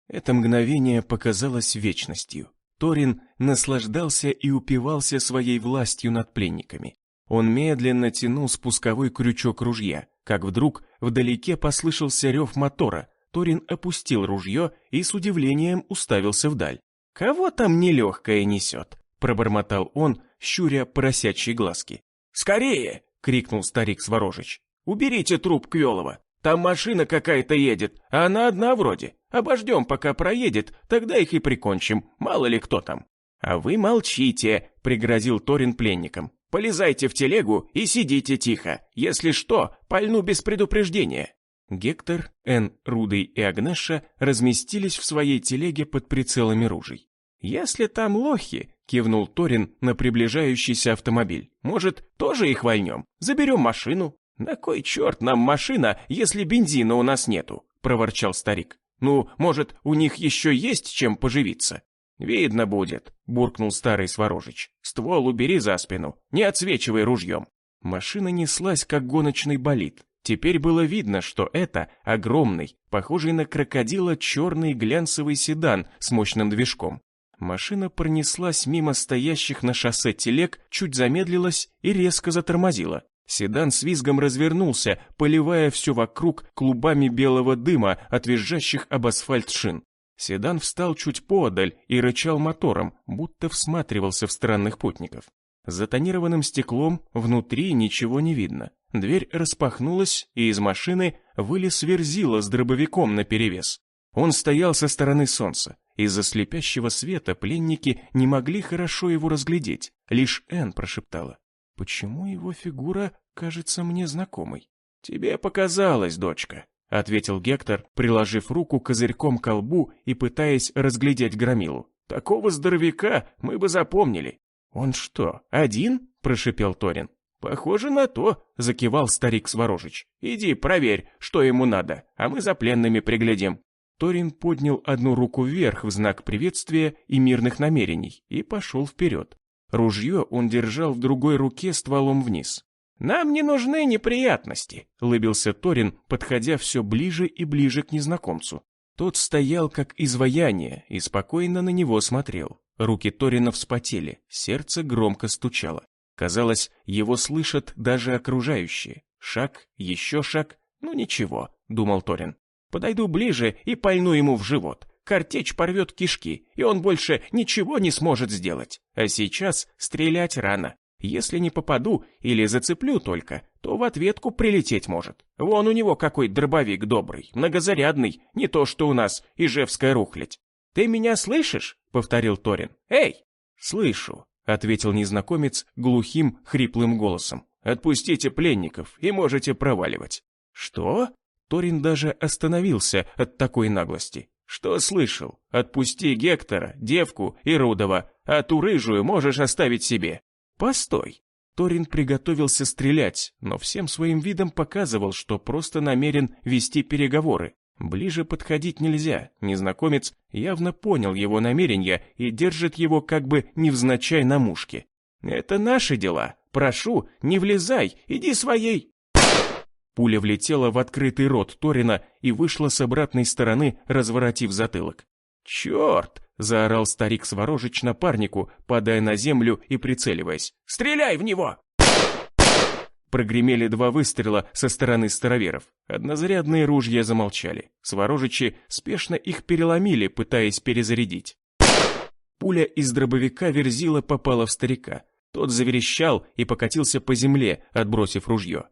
Speaker 1: Это мгновение показалось вечностью. Торин наслаждался и упивался своей властью над пленниками. Он медленно тянул спусковой крючок ружья, как вдруг вдалеке послышался рев мотора. Торин опустил ружье и с удивлением уставился вдаль. «Кого там нелегкое несет?» — пробормотал он, щуря поросячьи глазки. «Скорее!» — крикнул старик Сворожич. «Уберите труп Квелова. Там машина какая-то едет, а она одна вроде. Обождем, пока проедет, тогда их и прикончим, мало ли кто там». «А вы молчите!» — пригрозил Торин пленникам. «Полезайте в телегу и сидите тихо. Если что, пальну без предупреждения». Гектор, Энн, Рудый и Агнеша разместились в своей телеге под прицелами ружей. «Если там лохи», — кивнул Торин на приближающийся автомобиль, «может, тоже их вольнем? Заберем машину?» «На кой черт нам машина, если бензина у нас нету?» — проворчал старик. «Ну, может, у них еще есть чем поживиться?» «Видно будет», — буркнул старый Сворожич. «Ствол убери за спину, не отсвечивай ружьем». Машина неслась, как гоночный болид. Теперь было видно, что это огромный, похожий на крокодила черный глянцевый седан с мощным движком. Машина пронеслась мимо стоящих на шоссе телег, чуть замедлилась и резко затормозила. Седан с визгом развернулся, поливая все вокруг клубами белого дыма от визжащих об асфальт шин. Седан встал чуть поодаль и рычал мотором, будто всматривался в странных путников. За тонированным стеклом внутри ничего не видно. Дверь распахнулась, и из машины вылез Верзила с дробовиком наперевес. Он стоял со стороны солнца. Из-за слепящего света пленники не могли хорошо его разглядеть. Лишь Энн прошептала: «Почему его фигура кажется мне знакомой?» «Тебе показалось, дочка», — ответил Гектор, приложив руку козырьком к колбу и пытаясь разглядеть громилу. «Такого здоровяка мы бы запомнили». «Он что, один?» — прошипел Торин. «Похоже на то», — закивал старик Сворожич. «Иди проверь, что ему надо, а мы за пленными приглядим». Торин поднял одну руку вверх в знак приветствия и мирных намерений и пошел вперед. Ружье он держал в другой руке стволом вниз. «Нам не нужны неприятности», — лыбился Торин, подходя все ближе и ближе к незнакомцу. Тот стоял как изваяние и спокойно на него смотрел. Руки Торина вспотели, сердце громко стучало. Казалось, его слышат даже окружающие. Шаг, еще шаг. «Ну ничего», — думал Торин. «Подойду ближе и пальну ему в живот. Картечь порвет кишки, и он больше ничего не сможет сделать. А сейчас стрелять рано. Если не попаду или зацеплю только, то в ответку прилететь может. Вон у него какой дробовик добрый, многозарядный, не то что у нас ижевская рухлядь». «Ты меня слышишь?» — повторил Торин. «Эй!» «Слышу», — ответил незнакомец глухим, хриплым голосом. «Отпустите пленников и можете проваливать». «Что?» Торин даже остановился от такой наглости. «Что слышал? Отпусти Гектора, девку и Рудова, а ту рыжую можешь оставить себе». «Постой!» Торин приготовился стрелять, но всем своим видом показывал, что просто намерен вести переговоры. Ближе подходить нельзя, незнакомец явно понял его намерения и держит его как бы невзначай на мушке. «Это наши дела. Прошу, не влезай, иди своей...» Пуля влетела в открытый рот Торина и вышла с обратной стороны, разворотив затылок. «Черт!» — заорал старик Сворожич напарнику, падая на землю и прицеливаясь. «Стреляй в него!» Прогремели два выстрела со стороны староверов. Однозарядные ружья замолчали. Сворожичи спешно их переломили, пытаясь перезарядить. Пуля из дробовика Верзила попала в старика. Тот заверещал и покатился по земле, отбросив ружье.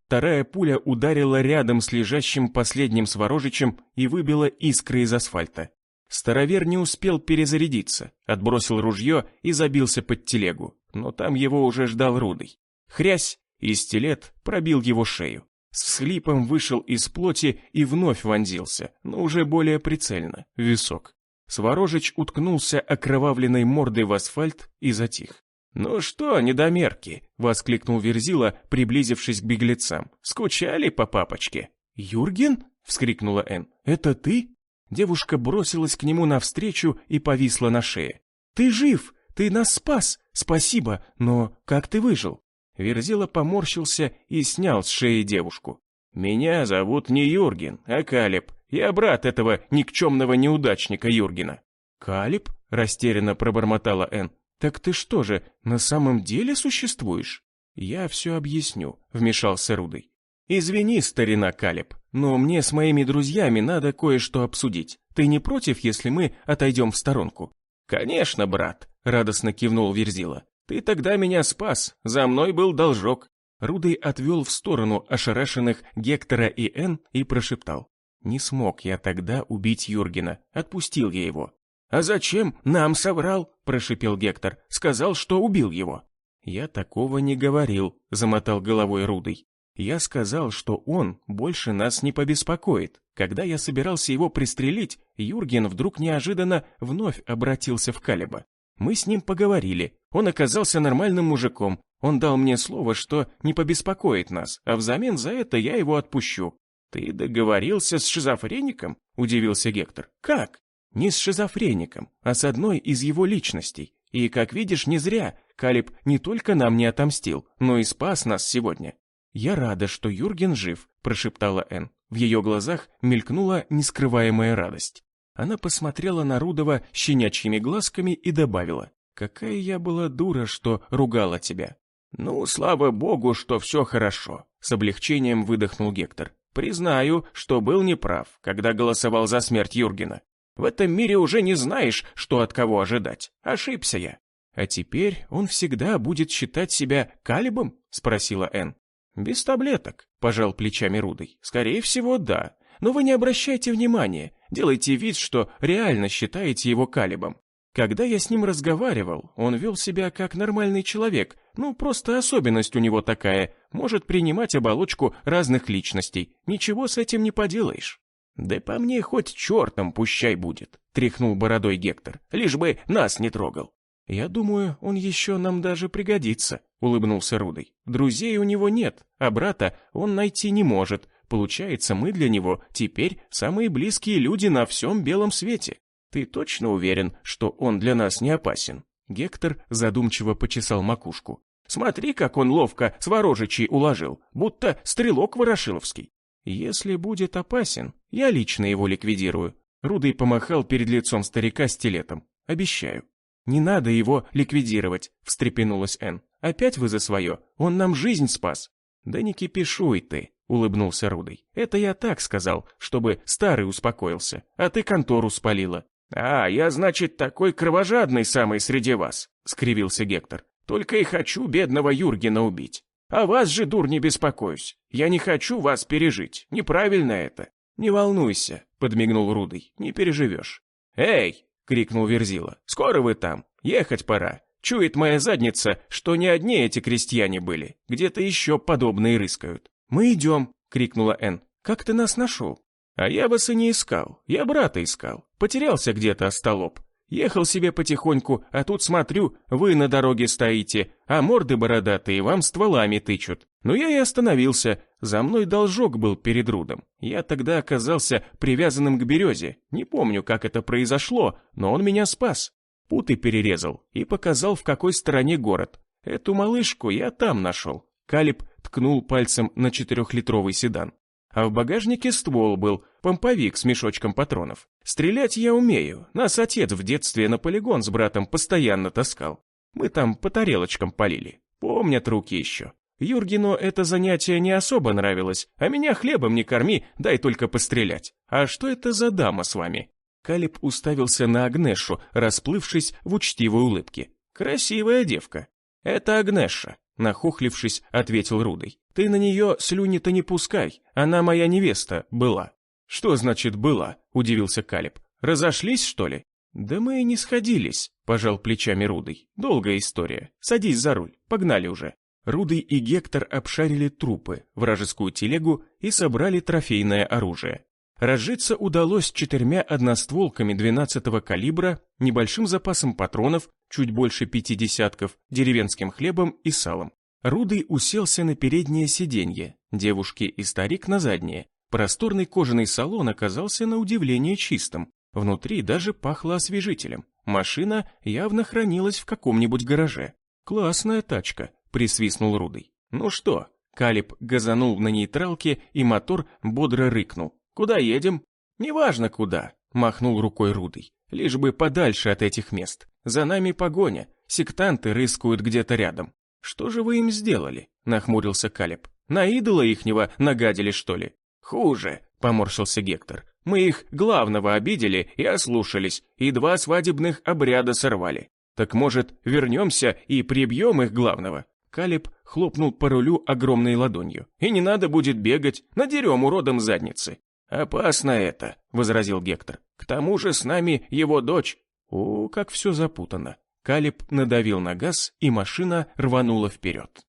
Speaker 1: Вторая пуля ударила рядом с лежащим последним Сворожичем и выбила искры из асфальта. Старовер не успел перезарядиться, отбросил ружье и забился под телегу, но там его уже ждал Рудый. Хрясь, и стилет пробил его шею. С всхлипом вышел из плоти и вновь вонзился, но уже более прицельно, в висок. Сворожич уткнулся окровавленной мордой в асфальт и затих. «Ну что, недомерки!» — воскликнул Верзила, приблизившись к беглецам. «Скучали по папочке?» «Юрген?» — вскрикнула Энн. «Это ты?» Девушка бросилась к нему навстречу и повисла на шее. «Ты жив! Ты нас спас! Спасибо! Но как ты выжил?» Верзила поморщился и снял с шеи девушку. «Меня зовут не Юрген, а Калеб. Я брат этого никчемного неудачника Юргена». «Калеб?» — растерянно пробормотала Энн. «Так ты что же, на самом деле существуешь?» «Я все объясню», — вмешался Рудый. «Извини, старина Калеб, но мне с моими друзьями надо кое-что обсудить. Ты не против, если мы отойдем в сторонку?» «Конечно, брат», — радостно кивнул Верзила. «Ты тогда меня спас, за мной был должок». Рудый отвел в сторону ошарашенных Гектора и Энн и прошептал. «Не смог я тогда убить Юргена, отпустил я его». «А зачем нам соврал?» – прошипел Гектор. «Сказал, что убил его». «Я такого не говорил», – замотал головой Рудый. «Я сказал, что он больше нас не побеспокоит. Когда я собирался его пристрелить, Юрген вдруг неожиданно вновь обратился в Калеба. Мы с ним поговорили. Он оказался нормальным мужиком. Он дал мне слово, что не побеспокоит нас, а взамен за это я его отпущу». «Ты договорился с шизофреником?» – удивился Гектор. «Как?» Не с шизофреником, а с одной из его личностей. И, как видишь, не зря Калиб не только нам не отомстил, но и спас нас сегодня. «Я рада, что Юрген жив», – прошептала Энн. В ее глазах мелькнула нескрываемая радость. Она посмотрела на Рудова щенячьими глазками и добавила: «Какая я была дура, что ругала тебя». «Ну, слава богу, что все хорошо», – с облегчением выдохнул Гектор. «Признаю, что был неправ, когда голосовал за смерть Юргена. В этом мире уже не знаешь, что от кого ожидать. Ошибся я». «А теперь он всегда будет считать себя Калибом?» – спросила Энн. «Без таблеток», – пожал плечами Рудый. «Скорее всего, да. Но вы не обращайте внимания, делайте вид, что реально считаете его Калибом. Когда я с ним разговаривал, он вел себя как нормальный человек, просто особенность у него такая, может принимать оболочку разных личностей, ничего с этим не поделаешь». «Да по мне хоть чертом пущай будет», – тряхнул бородой Гектор, – «лишь бы нас не трогал». «Я думаю, он еще нам даже пригодится», — улыбнулся Рудый. «Друзей у него нет, а брата он найти не может. Получается, мы для него теперь самые близкие люди на всем белом свете. Ты точно уверен, что он для нас не опасен?» Гектор задумчиво почесал макушку. «Смотри, как он ловко сворожичей уложил, будто стрелок ворошиловский. Если будет опасен, я лично его ликвидирую». Рудый помахал перед лицом старика стилетом. «Обещаю». «Не надо его ликвидировать», — встрепенулась Энн. «Опять вы за свое? Он нам жизнь спас». «Да не кипишуй ты», — улыбнулся Рудый. «Это я так сказал, чтобы старый успокоился, а ты контору спалила». «А, я, значит, такой кровожадный самый среди вас», — скривился Гектор. «Только и хочу бедного Юргена убить. А вас же, дур, не беспокоюсь. Я не хочу вас пережить. Неправильно это». «Не волнуйся», — подмигнул Рудый, — «не переживешь». «Эй!» — крикнул Верзила. «Скоро вы там? Ехать пора. Чует моя задница, что не одни эти крестьяне были. Где-то еще подобные рыскают». «Мы идем!» — крикнула Энн. «Как ты нас нашел?» «А я вас и не искал. Я брата искал. Потерялся где-то, остолоп. Ехал себе потихоньку, а тут смотрю, вы на дороге стоите, а морды бородатые вам стволами тычут. Ну я и остановился. За мной должок был перед Рудом. Я тогда оказался привязанным к березе. Не помню, как это произошло, но он меня спас. Путы перерезал и показал, в какой стороне город. Эту малышку я там нашел». Калиб ткнул пальцем на 4-литровый седан. «А в багажнике ствол был, помповик с мешочком патронов. Стрелять я умею, нас отец в детстве на полигон с братом постоянно таскал. Мы там по тарелочкам полили, помнят руки еще. Юргену это занятие не особо нравилось, а меня хлебом не корми, дай только пострелять. А что это за дама с вами?» Калиб уставился на Агнешу, расплывшись в учтивой улыбке. «Красивая девка». «Это Агнеша», нахохлившись, ответил Рудый. «Ты на нее слюни-то не пускай, она моя невеста была». «Что значит «была»?» – удивился Калиб. «Разошлись, что ли?» «Да мы и не сходились», – пожал плечами Рудый. «Долгая история. Садись за руль, погнали уже». Рудый и Гектор обшарили трупы, вражескую телегу и собрали трофейное оружие. Разжиться удалось 4 одностволками 12-го калибра, небольшим запасом патронов, чуть больше 5 десятков, деревенским хлебом и салом. Рудый уселся на переднее сиденье, девушки и старик на заднее. Просторный кожаный салон оказался на удивление чистым. Внутри даже пахло освежителем. Машина явно хранилась в каком-нибудь гараже. «Классная тачка», — присвистнул Рудый. «Ну что?» Калиб газанул на нейтралке, и мотор бодро рыкнул. «Куда едем?» «Неважно куда», — махнул рукой Рудый. «Лишь бы подальше от этих мест. За нами погоня, сектанты рыскают где-то рядом». «Что же вы им сделали?» — нахмурился Калиб. «На идола ихнего нагадили, что ли?» «Хуже», — поморщился Гектор. «Мы их главного обидели и ослушались, и 2 свадебных обряда сорвали. Так, может, вернемся и прибьем их главного?» Калиб хлопнул по рулю огромной ладонью. «И не надо будет бегать, надерем уродом задницы». «Опасно это», — возразил Гектор. «К тому же с нами его дочь». О, как все запутано. Калиб надавил на газ, и машина рванула вперед.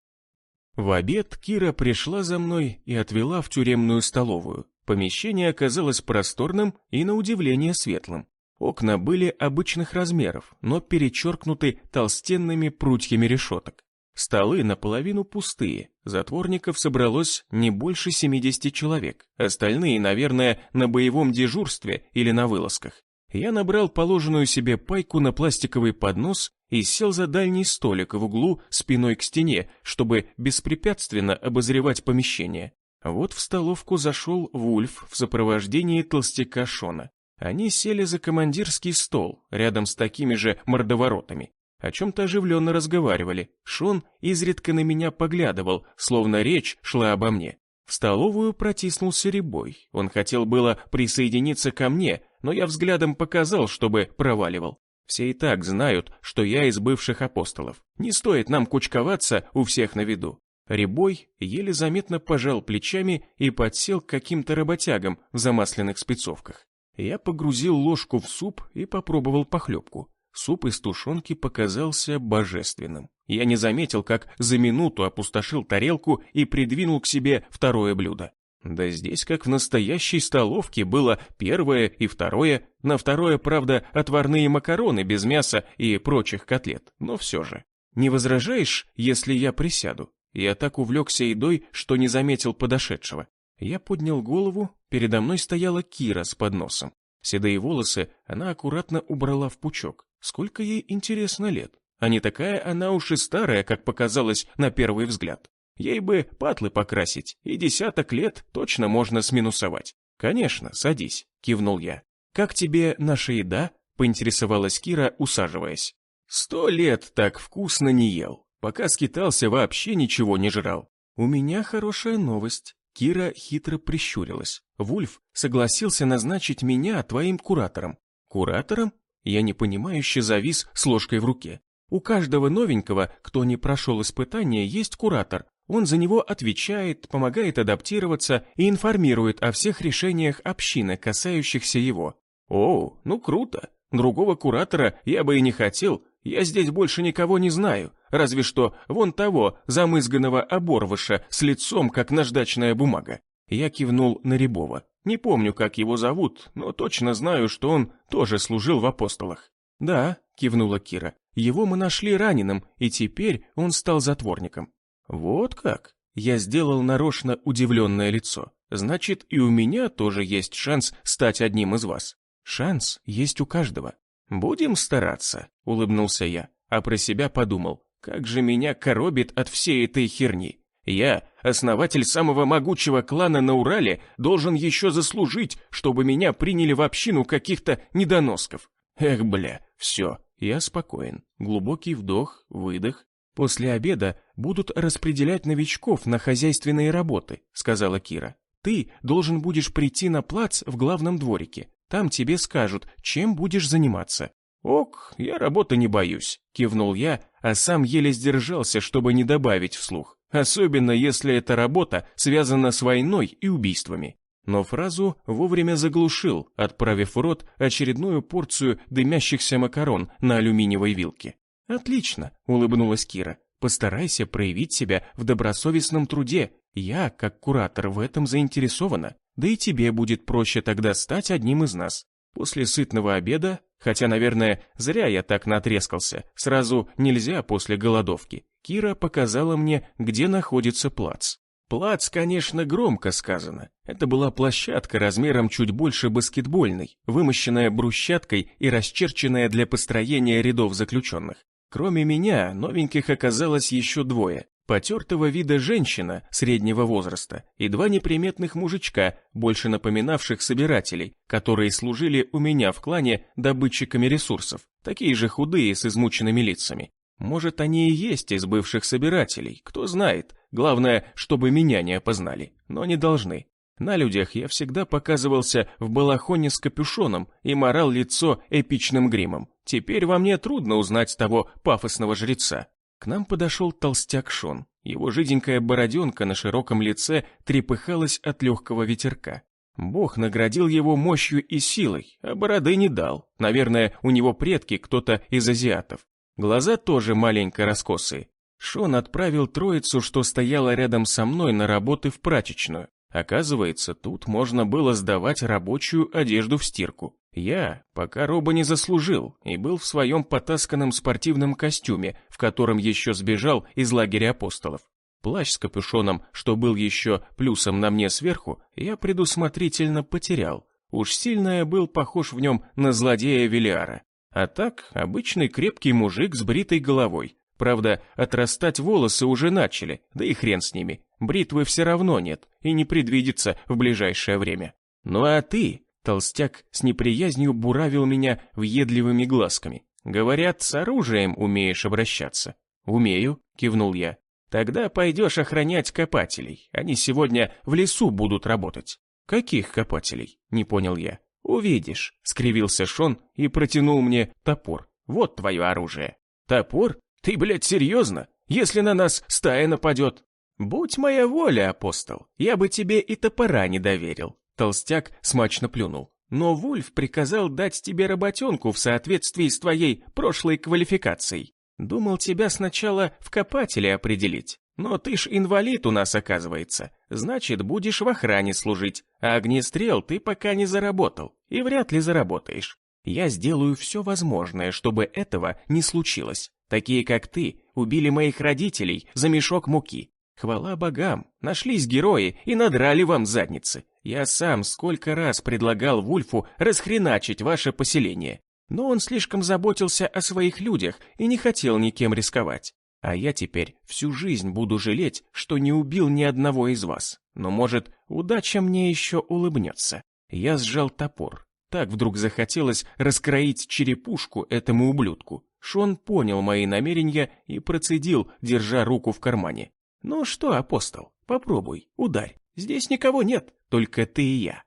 Speaker 1: В обед Кира пришла за мной и отвела в тюремную столовую. Помещение оказалось просторным и, на удивление, светлым. Окна были обычных размеров, но перечеркнуты толстенными прутьями решеток. Столы наполовину пустые, затворников собралось не больше 70 человек, остальные, наверное, на боевом дежурстве или на вылазках. Я набрал положенную себе пайку на пластиковый поднос и сел за дальний столик в углу спиной к стене, чтобы беспрепятственно обозревать помещение. Вот в столовку зашел Вульф в сопровождении толстяка Шона. Они сели за командирский стол, рядом с такими же мордоворотами. О чем-то оживленно разговаривали. Шон изредка на меня поглядывал, словно речь шла обо мне. В столовую протиснулся Рябой. Он хотел было присоединиться ко мне, но я взглядом показал, чтобы проваливал. Все и так знают, что я из бывших апостолов. Не стоит нам кучковаться у всех на виду. Рябой еле заметно пожал плечами и подсел к каким-то работягам в замасленных спецовках. Я погрузил ложку в суп и попробовал похлебку. Суп из тушенки показался божественным. Я не заметил, как за минуту опустошил тарелку и придвинул к себе второе блюдо. Да здесь, как в настоящей столовке, было первое и второе. На второе, правда, отварные макароны без мяса и прочих котлет, но все же. Не возражаешь, если я присяду? Я так увлекся едой, что не заметил подошедшего. Я поднял голову, передо мной стояла Кира с подносом. Седые волосы она аккуратно убрала в пучок. Сколько ей, интересно, лет? А не такая она уж и старая, как показалось на первый взгляд. Ей бы патлы покрасить, и 10 лет точно можно сминусовать. «Конечно, садись», — кивнул я. «Как тебе наша еда?» — поинтересовалась Кира, усаживаясь. 100 лет так вкусно не ел. Пока скитался, вообще ничего не жрал. У меня хорошая новость. Кира хитро прищурилась. Вульф согласился назначить меня твоим куратором. Куратором? Я непонимающе завис с ложкой в руке. У каждого новенького, кто не прошел испытание, есть куратор. Он за него отвечает, помогает адаптироваться и информирует о всех решениях общины, касающихся его. О, ну круто. Другого куратора я бы и не хотел. Я здесь больше никого не знаю, разве что вон того замызганного оборвыша с лицом, как наждачная бумага. Я кивнул на Рябова. Не помню, как его зовут, но точно знаю, что он тоже служил в апостолах. «Да», — кивнула Кира, — «его мы нашли раненым, и теперь он стал затворником». «Вот как?» Я сделал нарочно удивленное лицо. «Значит, и у меня тоже есть шанс стать одним из вас». «Шанс есть у каждого». «Будем стараться», — улыбнулся я, а про себя подумал, как же меня коробит от всей этой херни. Я, основатель самого могучего клана на Урале, должен еще заслужить, чтобы меня приняли в общину каких-то недоносков. Эх, бля, все, я спокоен. Глубокий вдох, выдох. После обеда будут распределять новичков на хозяйственные работы, сказала Кира. Ты должен будешь прийти на плац в главном дворике. Там тебе скажут, чем будешь заниматься. Ок, я работы не боюсь, кивнул я, а сам еле сдержался, чтобы не добавить вслух. Особенно если эта работа связана с войной и убийствами. Но фразу вовремя заглушил, отправив в рот очередную порцию дымящихся макарон на алюминиевой вилке. «Отлично», — улыбнулась Кира. «Постарайся проявить себя в добросовестном труде. Я, как куратор, в этом заинтересована. Да и тебе будет проще тогда стать одним из нас». После сытного обеда, хотя, наверное, зря я так натрескался, сразу нельзя после голодовки, Кира показала мне, где находится плац. Плац, конечно, громко сказано. Это была площадка размером чуть больше баскетбольной, вымощенная брусчаткой и расчерченная для построения рядов заключенных. Кроме меня, новеньких оказалось еще двое. Потертого вида женщина среднего возраста и два неприметных мужичка, больше напоминавших собирателей, которые служили у меня в клане добытчиками ресурсов, такие же худые с измученными лицами. Может, они и есть из бывших собирателей, кто знает. Главное, чтобы меня не опознали, но не должны. На людях я всегда показывался в балахоне с капюшоном и морал лицо эпичным гримом. Теперь во мне трудно узнать того пафосного жреца. К нам подошел толстяк Шон. Его жиденькая бороденка на широком лице трепыхалась от легкого ветерка. Бог наградил его мощью и силой, а бороды не дал. Наверное, у него предки кто-то из азиатов. Глаза тоже маленько раскосые. Шон отправил троицу, что стояла рядом со мной, на работы в прачечную. Оказывается, тут можно было сдавать рабочую одежду в стирку. Я пока роба не заслужил и был в своем потасканном спортивном костюме, в котором еще сбежал из лагеря апостолов. Плащ с капюшоном, что был еще плюсом на мне сверху, я предусмотрительно потерял. Уж сильно я был похож в нем на злодея Велиара. А так, обычный крепкий мужик с бритой головой. Правда, отрастать волосы уже начали, да и хрен с ними. Бритвы все равно нет и не предвидится в ближайшее время. Ну а ты, толстяк с неприязнью буравил меня въедливыми глазками. Говорят, с оружием умеешь обращаться. Умею, кивнул я. Тогда пойдешь охранять копателей. Они сегодня в лесу будут работать. Каких копателей? Не понял я. Увидишь, скривился Шон и протянул мне топор. Вот твое оружие. Топор? Ты, блядь, серьезно? Если на нас стая нападет? Будь моя воля, апостол, я бы тебе и топора не доверил. Толстяк смачно плюнул. Но Вульф приказал дать тебе работенку в соответствии с твоей прошлой квалификацией. Думал тебя сначала в копатели определить. Но ты ж инвалид у нас, оказывается. Значит, будешь в охране служить. А огнестрел ты пока не заработал. И вряд ли заработаешь. Я сделаю все возможное, чтобы этого не случилось. Такие, как ты, убили моих родителей за мешок муки. Хвала богам, нашлись герои и надрали вам задницы. Я сам сколько раз предлагал Вульфу расхреначить ваше поселение. Но он слишком заботился о своих людях и не хотел никем рисковать. А я теперь всю жизнь буду жалеть, что не убил ни одного из вас. Но, может, удача мне еще улыбнется. Я сжал топор. Так вдруг захотелось раскроить черепушку этому ублюдку. Шон понял мои намерения и процедил, держа руку в кармане. «Ну что, апостол, попробуй, ударь. Здесь никого нет, только ты и я».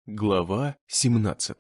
Speaker 1: Глава 17.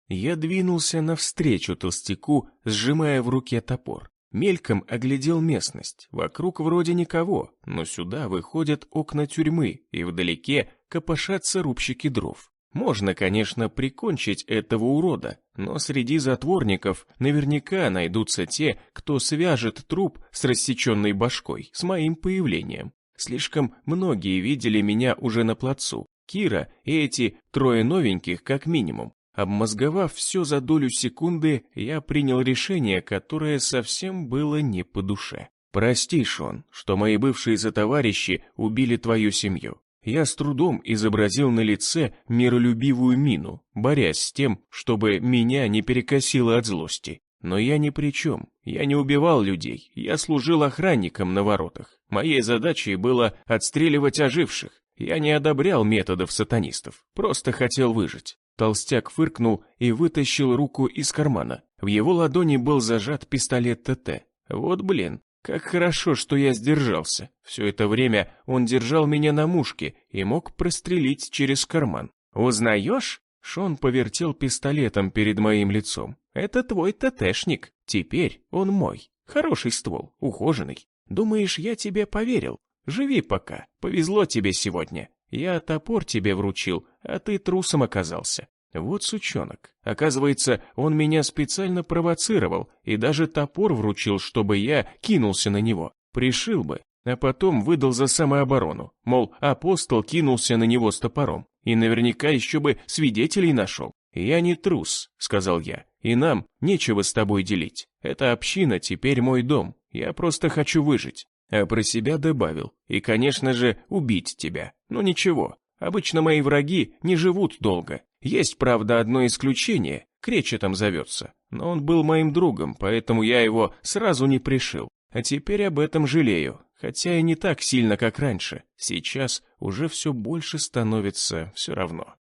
Speaker 1: Я двинулся навстречу толстяку, сжимая в руке топор. Мельком оглядел местность. Вокруг вроде никого, но сюда выходят окна тюрьмы, и вдалеке копошатся рубщики дров. Можно, конечно, прикончить этого урода, но среди затворников наверняка найдутся те, кто свяжет труп с рассеченной башкой с моим появлением. Слишком многие видели меня уже на плацу. Кира и эти трое новеньких как минимум. Обмозговав все за долю секунды, я принял решение, которое совсем было не по душе. «Прости, Шон, что мои бывшие сотоварищи убили твою семью». Я с трудом изобразил на лице миролюбивую мину, борясь с тем, чтобы меня не перекосило от злости. Но я ни при чем. Я не убивал людей, я служил охранником на воротах. Моей задачей было отстреливать оживших. Я не одобрял методов сатанистов, просто хотел выжить. Толстяк фыркнул и вытащил руку из кармана. В его ладони был зажат пистолет ТТ. Вот блин. Как хорошо, что я сдержался. Все это время он держал меня на мушке и мог прострелить через карман. «Узнаешь?» Шон повертел пистолетом перед моим лицом. «Это твой ТТшник. Теперь он мой. Хороший ствол, ухоженный. Думаешь, я тебе поверил? Живи пока. Повезло тебе сегодня. Я топор тебе вручил, а ты трусом оказался. Вот сучонок. Оказывается, он меня специально провоцировал и даже топор вручил, чтобы я кинулся на него. Пришил бы, а потом выдал за самооборону. Мол, апостол кинулся на него с топором. И наверняка еще бы свидетелей нашел. «Я не трус», — сказал я, — «и нам нечего с тобой делить. Эта община теперь мой дом. Я просто хочу выжить». А про себя добавил. «И, конечно же, убить тебя. Но ничего. Обычно мои враги не живут долго. Есть, правда, одно исключение, Кречетом зовется, но он был моим другом, поэтому я его сразу не пришил. А теперь об этом жалею, хотя и не так сильно, как раньше. Сейчас уже все больше становится все равно».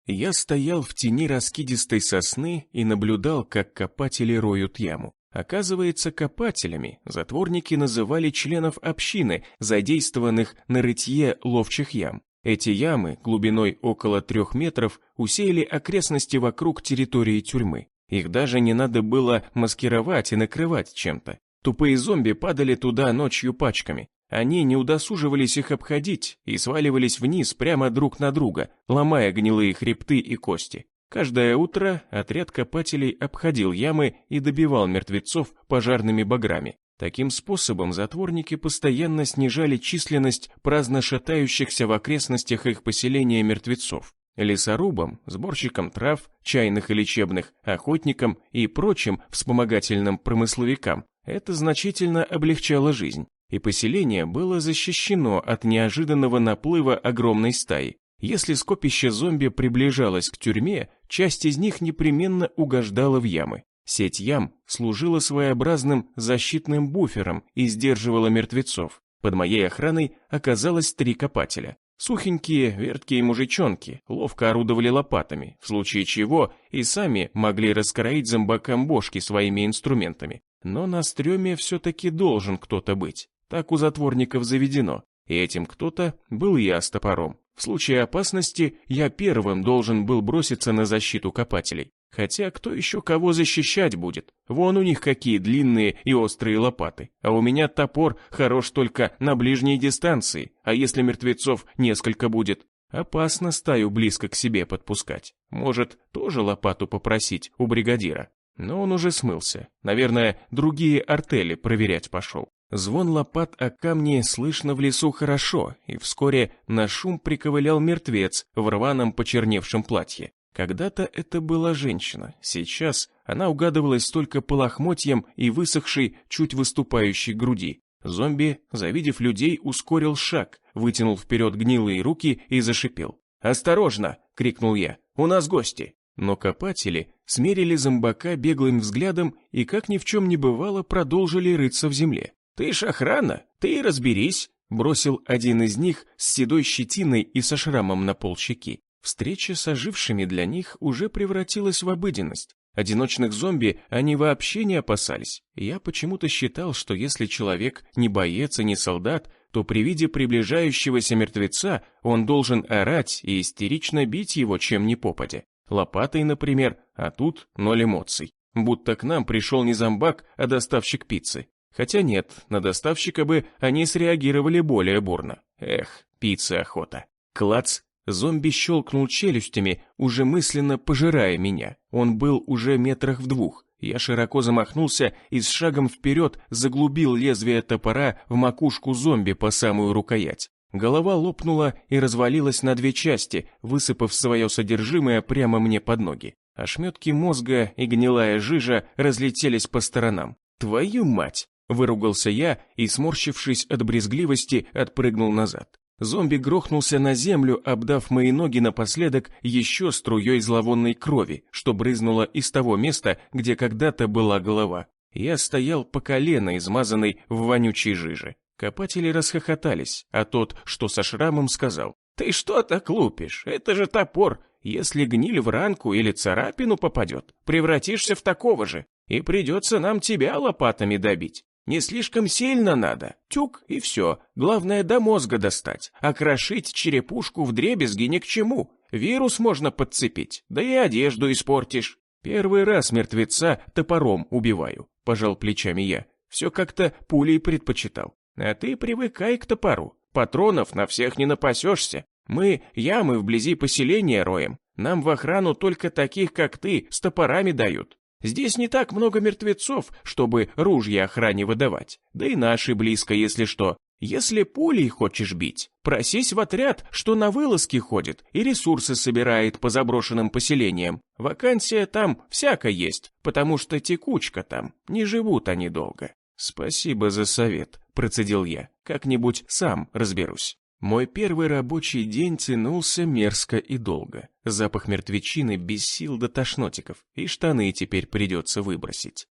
Speaker 1: Я стоял в тени раскидистой сосны и наблюдал, как копатели роют яму. Оказывается, копателями затворники называли членов общины, задействованных на рытье ловчих ям. Эти ямы, глубиной около 3 метров, усеяли окрестности вокруг территории тюрьмы. Их даже не надо было маскировать и накрывать чем-то. Тупые зомби падали туда ночью пачками. Они не удосуживались их обходить и сваливались вниз прямо друг на друга, ломая гнилые хребты и кости. Каждое утро отряд копателей обходил ямы и добивал мертвецов пожарными баграми. Таким способом затворники постоянно снижали численность праздно шатающихся в окрестностях их поселения мертвецов. Лесорубам, сборщикам трав, чайных и лечебных, охотникам и прочим вспомогательным промысловикам это значительно облегчало жизнь, и поселение было защищено от неожиданного наплыва огромной стаи. Если скопище зомби приближалось к тюрьме, часть из них непременно угождала в ямы. Сеть ям служила своеобразным защитным буфером и сдерживала мертвецов. Под моей охраной оказалось 3 копателя. Сухенькие, верткие мужичонки ловко орудовали лопатами, в случае чего и сами могли раскроить зомбакам бошки своими инструментами. Но на стреме все-таки должен кто-то быть. Так у затворников заведено. И этим кто-то был я с топором. В случае опасности я первым должен был броситься на защиту копателей. Хотя кто еще кого защищать будет? Вон у них какие длинные и острые лопаты. А у меня топор хорош только на ближней дистанции. А если мертвецов несколько будет? Опасно стаю близко к себе подпускать. Может, тоже лопату попросить у бригадира? Но он уже смылся. Наверное, другие артели проверять пошел. Звон лопат о камни слышно в лесу хорошо, и вскоре на шум приковылял мертвец в рваном почерневшем платье. Когда-то это была женщина, сейчас она угадывалась только по лохмотьям и высохшей, чуть выступающей груди. Зомби, завидев людей, ускорил шаг, вытянул вперед гнилые руки и зашипел. «Осторожно!» — крикнул я. «У нас гости!» Но копатели смерили зомбака беглым взглядом и, как ни в чем не бывало, продолжили рыться в земле. «Ты ж охрана, ты и разберись!» — бросил один из них с седой щетиной и со шрамом на полщеки. Встреча с ожившими для них уже превратилась в обыденность. Одиночных зомби они вообще не опасались. Я почему-то считал, что если человек не боец и не солдат, то при виде приближающегося мертвеца он должен орать и истерично бить его чем ни попадя. Лопатой, например, а тут 0 эмоций. Будто к нам пришел не зомбак, а доставщик пиццы. Хотя нет, на доставщика бы они среагировали более бурно. Эх, пиццы охота. Клац! Зомби щелкнул челюстями, уже мысленно пожирая меня. Он был уже метрах в 2. Я широко замахнулся и с шагом вперед заглубил лезвие топора в макушку зомби по самую рукоять. Голова лопнула и развалилась на 2 части, высыпав свое содержимое прямо мне под ноги. Ошметки мозга и гнилая жижа разлетелись по сторонам. «Твою мать!» — выругался я и, сморщившись от брезгливости, отпрыгнул назад. Зомби грохнулся на землю, обдав мои ноги напоследок еще струей зловонной крови, что брызнуло из того места, где когда-то была голова. Я стоял по колено, измазанный в вонючей жиже. Копатели расхохотались, а тот, что со шрамом, сказал: «Ты что так лупишь? Это же топор. Если гниль в ранку или царапину попадет, превратишься в такого же, и придется нам тебя лопатами добить. Не слишком сильно надо. Тюк и все. Главное до мозга достать. А крошить черепушку вдребезги ни к чему. Вирус можно подцепить, да и одежду испортишь». «Первый раз мертвеца топором убиваю», — пожал плечами я. «Все как-то пулей предпочитал». «А ты привыкай к топору. Патронов на всех не напасешься. Мы ямы вблизи поселения роем. Нам в охрану только таких, как ты, с топорами дают. Здесь не так много мертвецов, чтобы ружья охране выдавать. Да и наши близко, если что. Если пулей хочешь бить, просись в отряд, что на вылазки ходит и ресурсы собирает по заброшенным поселениям. Вакансия там всяко есть, потому что текучка там, не живут они долго». «Спасибо за совет», — процедил я. «Как-нибудь сам разберусь». Мой первый рабочий день тянулся мерзко и долго. Запах мертвечины без сил до тошнотиков, и штаны теперь придется выбросить.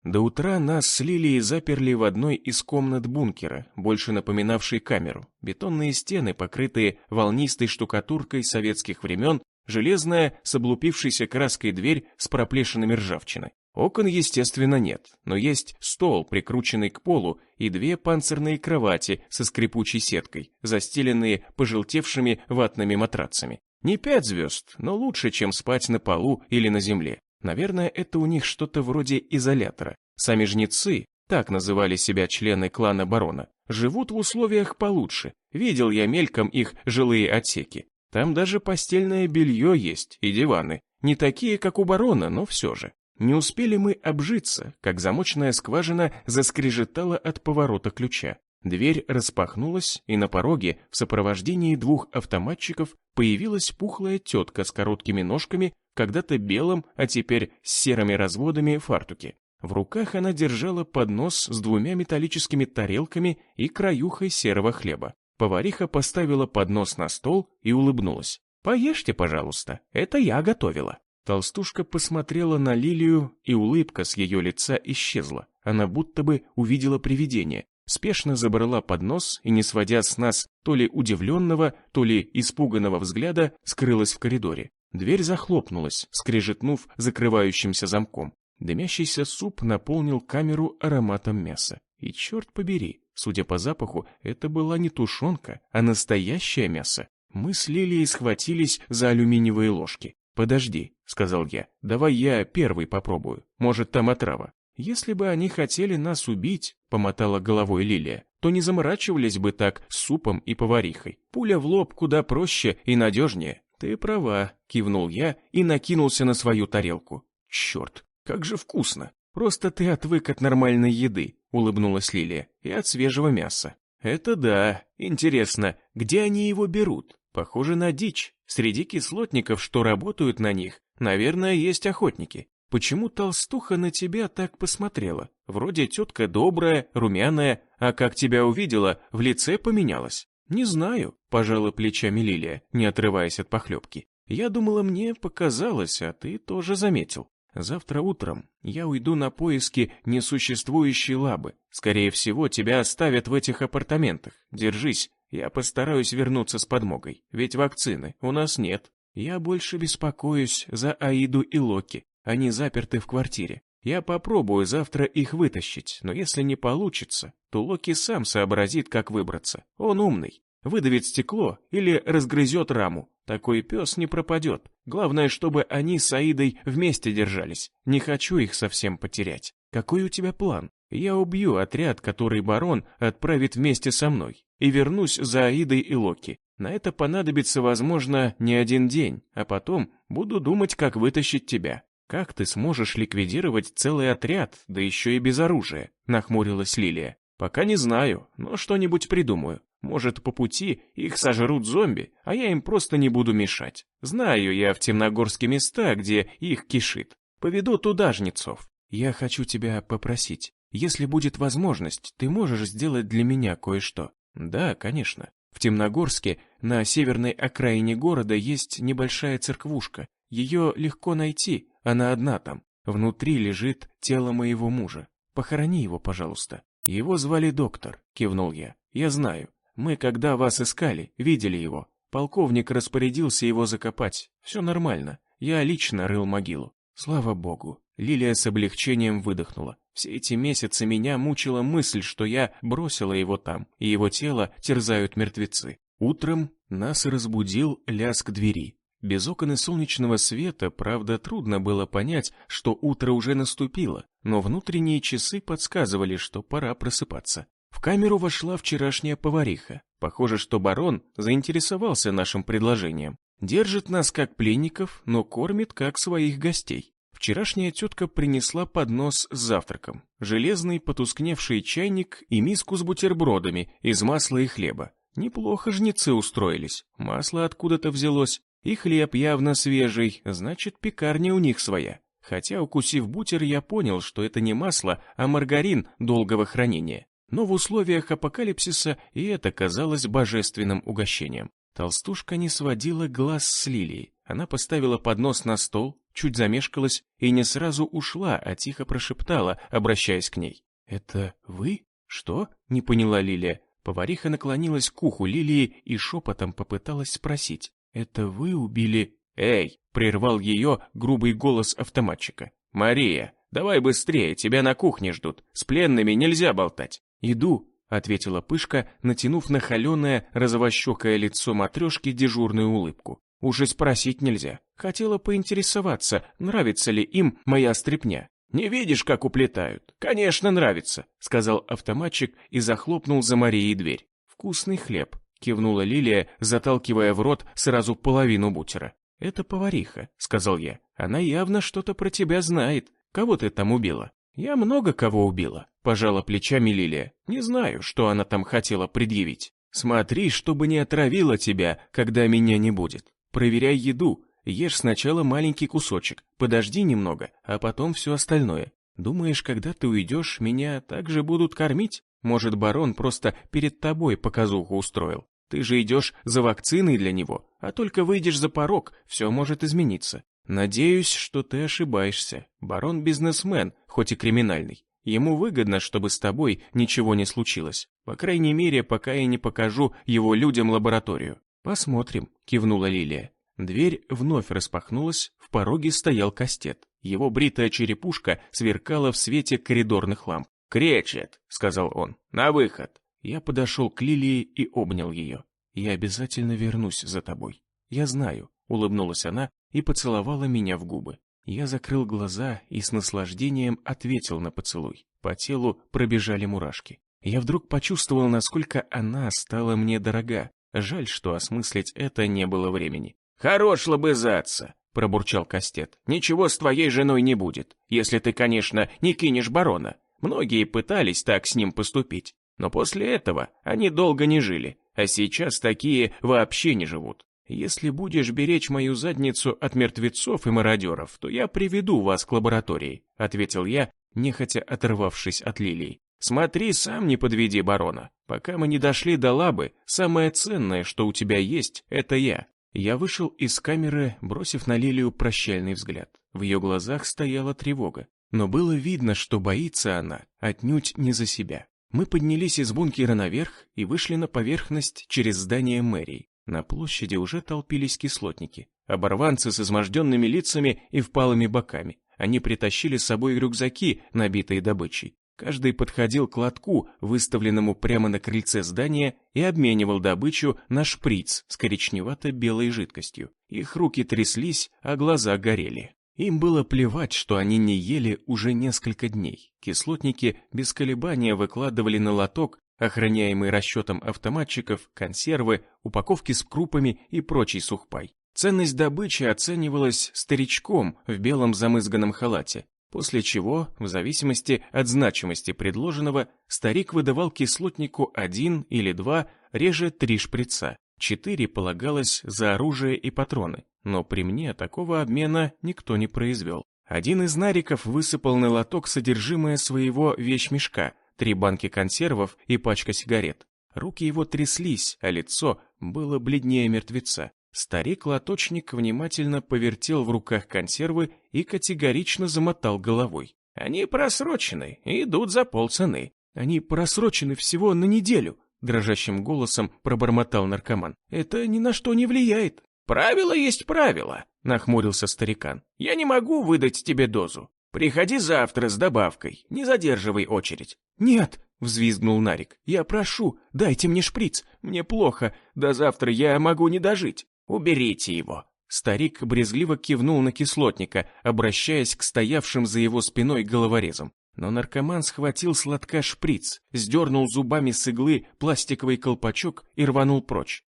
Speaker 1: До утра нас слили и заперли в одной из комнат бункера, больше напоминавшей камеру. Бетонные стены, покрытые волнистой штукатуркой советских времен, железная с облупившейся краской дверь с проплешинами ржавчины. Окон, естественно, нет, но есть стол, прикрученный к полу, и 2 панцирные кровати со скрипучей сеткой, застеленные пожелтевшими ватными матрацами. Не 5 звезд, но лучше, чем спать на полу или на земле. Наверное, это у них что-то вроде изолятора. Сами жнецы, так называли себя члены клана барона, живут в условиях получше. Видел я мельком их жилые отсеки. Там даже постельное белье есть и диваны. Не такие, как у барона, но все же. Не успели мы обжиться, как замочная скважина заскрежетала от поворота ключа. Дверь распахнулась, и на пороге, в сопровождении 2 автоматчиков, появилась пухлая тетка с короткими ножками, когда-то белым, а теперь с серыми разводами фартуке. В руках она держала поднос с 2 металлическими тарелками и краюхой серого хлеба. Повариха поставила поднос на стол и улыбнулась. «Поешьте, пожалуйста, это я готовила». Толстушка посмотрела на Лилию, и улыбка с ее лица исчезла. Она будто бы увидела привидение. Спешно забрала поднос и, не сводя с нас то ли удивленного, то ли испуганного взгляда, скрылась в коридоре. Дверь захлопнулась, скрежетнув закрывающимся замком. Дымящийся суп наполнил камеру ароматом мяса. И черт побери, судя по запаху, это была не тушенка, а настоящее мясо. Мы с Лилией схватились за алюминиевые ложки. «Подожди», — сказал я, — «давай я первый попробую. Может, там отрава». «Если бы они хотели нас убить», — помотала головой Лилия, «то не заморачивались бы так с супом и поварихой. Пуля в лоб куда проще и надежнее». «Ты права», — кивнул я и накинулся на свою тарелку. «Черт, как же вкусно! Просто ты отвык от нормальной еды», — улыбнулась Лилия, — «и от свежего мяса». «Это да. Интересно, где они его берут? Похоже на дичь. Среди кислотников, что работают на них, наверное, есть охотники. Почему толстуха на тебя так посмотрела? Вроде тетка добрая, румяная, а как тебя увидела, в лице поменялась». «Не знаю», — пожала плечами Лилия, не отрываясь от похлебки. «Я думала, мне показалось, а ты тоже заметил. Завтра утром я уйду на поиски несуществующей лабы. Скорее всего, тебя оставят в этих апартаментах. Держись, я постараюсь вернуться с подмогой, ведь вакцины у нас нет. Я больше беспокоюсь за Аиду и Локи. Они заперты в квартире. Я попробую завтра их вытащить, но если не получится, то Локи сам сообразит, как выбраться. Он умный. Выдавит стекло или разгрызет раму. Такой пес не пропадет. Главное, чтобы они с Аидой вместе держались. Не хочу их совсем потерять. Какой у тебя план? Я убью отряд, который барон отправит вместе со мной, и вернусь за Аидой и Локи. На это понадобится, возможно, не один день, а потом буду думать, как вытащить тебя. Как ты сможешь ликвидировать целый отряд, да еще и без оружия? Нахмурилась Лилия. Пока не знаю, но что-нибудь придумаю. Может, по пути их сожрут зомби, а я им просто не буду мешать. Знаю я в Темногорске места, где их кишит. Поведу туда жнецов. Я хочу тебя попросить. Если будет возможность, ты можешь сделать для меня кое-что? Да, конечно. В Темногорске, на северной окраине города, есть небольшая церквушка. Ее легко найти, она одна там. Внутри лежит тело моего мужа. Похорони его, пожалуйста. Его звали Доктор, кивнул я. Я знаю. Мы, когда вас искали, видели его. Полковник распорядился его закопать. Все нормально. Я лично рыл могилу. Слава богу. Лилия с облегчением выдохнула. Все эти месяцы меня мучила мысль, что я бросила его там, и его тело терзают мертвецы. Утром нас разбудил лязг двери. Без окон и солнечного света, правда, трудно было понять, что утро уже наступило, но внутренние часы подсказывали, что пора просыпаться. В камеру вошла вчерашняя повариха. Похоже, что барон заинтересовался нашим предложением. Держит нас как пленников, но кормит как своих гостей. Вчерашняя тетка принесла поднос с завтраком, железный потускневший чайник и миску с бутербродами из масла и хлеба. Неплохо жнецы устроились, масло откуда-то взялось, и хлеб явно свежий, значит, пекарня у них своя. Хотя, укусив бутер, я понял, что это не масло, а маргарин долгого хранения. Но в условиях апокалипсиса и это казалось божественным угощением. Толстушка не сводила глаз с Лилией. Она поставила поднос на стол, чуть замешкалась и не сразу ушла, а тихо прошептала, обращаясь к ней. «Это вы? Что?» — не поняла Лилия. Повариха наклонилась к уху Лилии и шепотом попыталась спросить. «Это вы убили...» «Эй!» — прервал ее грубый голос автоматчика. «Мария, давай быстрее, тебя на кухне ждут. С пленными нельзя болтать». «Иду», — ответила Пышка, натянув на холеное, розовощекое лицо матрешки дежурную улыбку. «Уж и спросить нельзя. Хотела поинтересоваться, нравится ли им моя стряпня». «Не видишь, как уплетают? Конечно, нравится», — сказал автоматчик и захлопнул за Марией дверь. «Вкусный хлеб», — кивнула Лилия, заталкивая в рот сразу половину бутера. «Это повариха», — сказал я. «Она явно что-то про тебя знает. Кого ты там убила?» «Я много кого убила», — пожала плечами Лилия. «Не знаю, что она там хотела предъявить». «Смотри, чтобы не отравила тебя, когда меня не будет. Проверяй еду. Ешь сначала маленький кусочек, подожди немного, а потом все остальное. Думаешь, когда ты уйдешь, меня также будут кормить? Может, барон просто перед тобой показуху устроил. Ты же идешь за вакциной для него, а только выйдешь за порог, все может измениться. Надеюсь, что ты ошибаешься. Барон бизнесмен, хоть и криминальный. Ему выгодно, чтобы с тобой ничего не случилось. По крайней мере, пока я не покажу его людям лабораторию. Посмотрим, кивнула Лилия. Дверь вновь распахнулась, в пороге стоял Кастет. Его бритая черепушка сверкала в свете коридорных ламп. «Кречет», — сказал он, — «на выход». Я подошел к Лилии и обнял ее. «Я обязательно вернусь за тобой. Я знаю», — улыбнулась она и поцеловала меня в губы. Я закрыл глаза и с наслаждением ответил на поцелуй. По телу пробежали мурашки. Я вдруг почувствовал, насколько она стала мне дорога. Жаль, что осмыслить это не было времени.
Speaker 2: «Хорош лобызаться», — пробурчал Кастет. «Ничего с твоей женой не будет, если ты, конечно, не кинешь барона. Многие пытались так с ним поступить, но после этого они долго не жили, а сейчас такие вообще не живут. Если будешь беречь мою задницу от мертвецов и мародеров, то я приведу вас к лаборатории», — ответил я, нехотя оторвавшись от Лилии. «Смотри, сам не подведи барона. Пока мы не дошли до лабы, самое ценное, что у тебя есть, это я». Я вышел из камеры, бросив на Лилию прощальный взгляд. В ее глазах стояла тревога, но было видно, что боится она отнюдь не за себя. Мы поднялись из бункера наверх и вышли на поверхность через здание мэрии. На площади уже толпились кислотники, оборванцы с изможденными лицами и впалыми боками. Они притащили с собой рюкзаки, набитые добычей. Каждый подходил к лотку, выставленному прямо на крыльце здания, и обменивал добычу на шприц с коричневато-белой жидкостью. Их руки тряслись, а глаза горели. Им было плевать, что они не ели уже несколько дней. Кислотники без колебания выкладывали на лоток, охраняемый расчетом автоматчиков, консервы, упаковки с крупами и прочий сухпай. Ценность добычи оценивалась старичком в белом замызганном халате, после чего, в зависимости от значимости предложенного, старик выдавал кислотнику 1 или 2, реже 3 шприца. 4 полагалось за оружие и патроны, но при мне такого обмена никто не произвел. Один из нариков высыпал на лоток содержимое своего вещмешка, 3 банки консервов и пачка сигарет. Руки его тряслись, а лицо было бледнее мертвеца. Старик-лоточник внимательно повертел в руках консервы и категорично замотал головой. «Они просрочены и идут за полцены». «Они просрочены всего на неделю», — дрожащим голосом пробормотал наркоман. «Это ни на что не влияет». «Правило есть правило», — нахмурился старикан. «Я не могу выдать тебе дозу. Приходи завтра с добавкой, не задерживай очередь». «Нет», — взвизгнул Нарик, — «я прошу, дайте мне шприц. Мне плохо, до завтра я могу не дожить». «Уберите его!» Старик брезгливо кивнул на кислотника, обращаясь к стоявшим за его спиной головорезам. Но наркоман схватил с лотка шприц, сдернул зубами с иглы пластиковый колпачок и рванул прочь.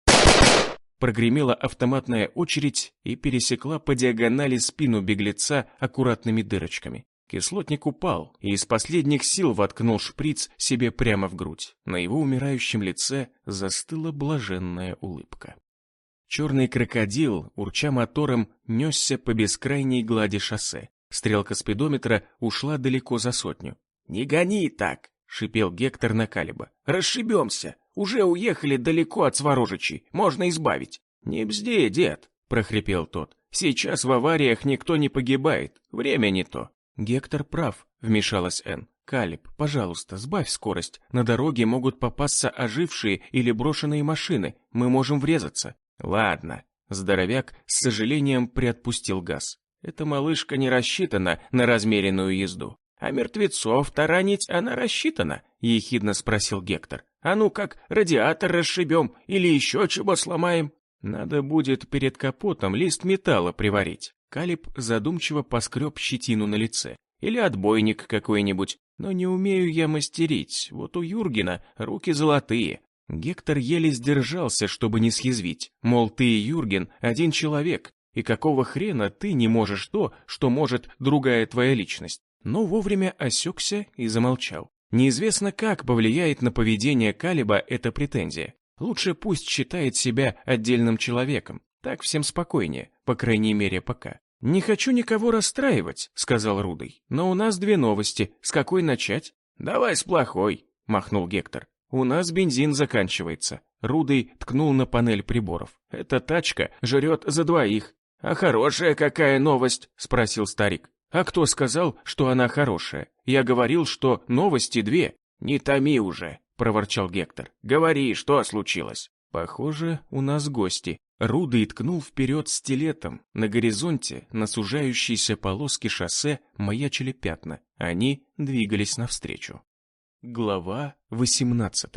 Speaker 2: Прогремела автоматная очередь и пересекла по диагонали спину беглеца аккуратными дырочками. Кислотник упал и из последних сил воткнул шприц себе прямо в грудь. На его умирающем лице застыла блаженная улыбка. Черный крокодил, урча мотором, несся по бескрайней глади шоссе. Стрелка спидометра ушла далеко за 100. «Не гони так!» — шипел Гектор на Калиба. «Расшибемся! Уже уехали далеко от Сворожичей, можно избавить!» «Не бзди, дед!» — прохрипел тот. «Сейчас в авариях никто не погибает, время не то». «Гектор прав», — вмешалась Энн. «Калиб, пожалуйста, сбавь скорость. На дороге могут попасться ожившие или брошенные машины. Мы можем врезаться». «Ладно», — здоровяк с сожалением приотпустил газ. «Эта малышка не рассчитана на размеренную езду». «А мертвецов таранить она рассчитана?» — ехидно спросил Гектор. «А ну как, радиатор расшибем или еще чего сломаем?» «Надо будет перед капотом лист металла приварить». Калиб задумчиво поскреб щетину на лице. «Или отбойник какой-нибудь. Но не умею я мастерить. Вот у Юргена руки золотые». Гектор еле сдержался, чтобы не съязвить. Мол, ты и Юрген один человек, и какого хрена ты не можешь то, что может другая твоя личность. Но вовремя осекся и замолчал. Неизвестно, как повлияет на поведение Калиба эта претензия. Лучше пусть считает себя отдельным человеком. Так всем спокойнее, по крайней мере пока. «Не хочу никого расстраивать», — сказал Рудый. «Но у нас 2 новости. С какой начать?» «Давай с плохой», — махнул Гектор. «У нас бензин заканчивается». Рудый ткнул на панель приборов. «Эта тачка жрет за двоих». «А хорошая какая новость?» — спросил старик. «А кто сказал, что она хорошая? Я говорил, что новости две». «Не томи уже», — проворчал Гектор. «Говори, что случилось?» «Похоже, у нас гости». Рудый ткнул вперед стилетом. На горизонте, на сужающейся полоске шоссе, маячили пятна. Они двигались навстречу. Глава 18.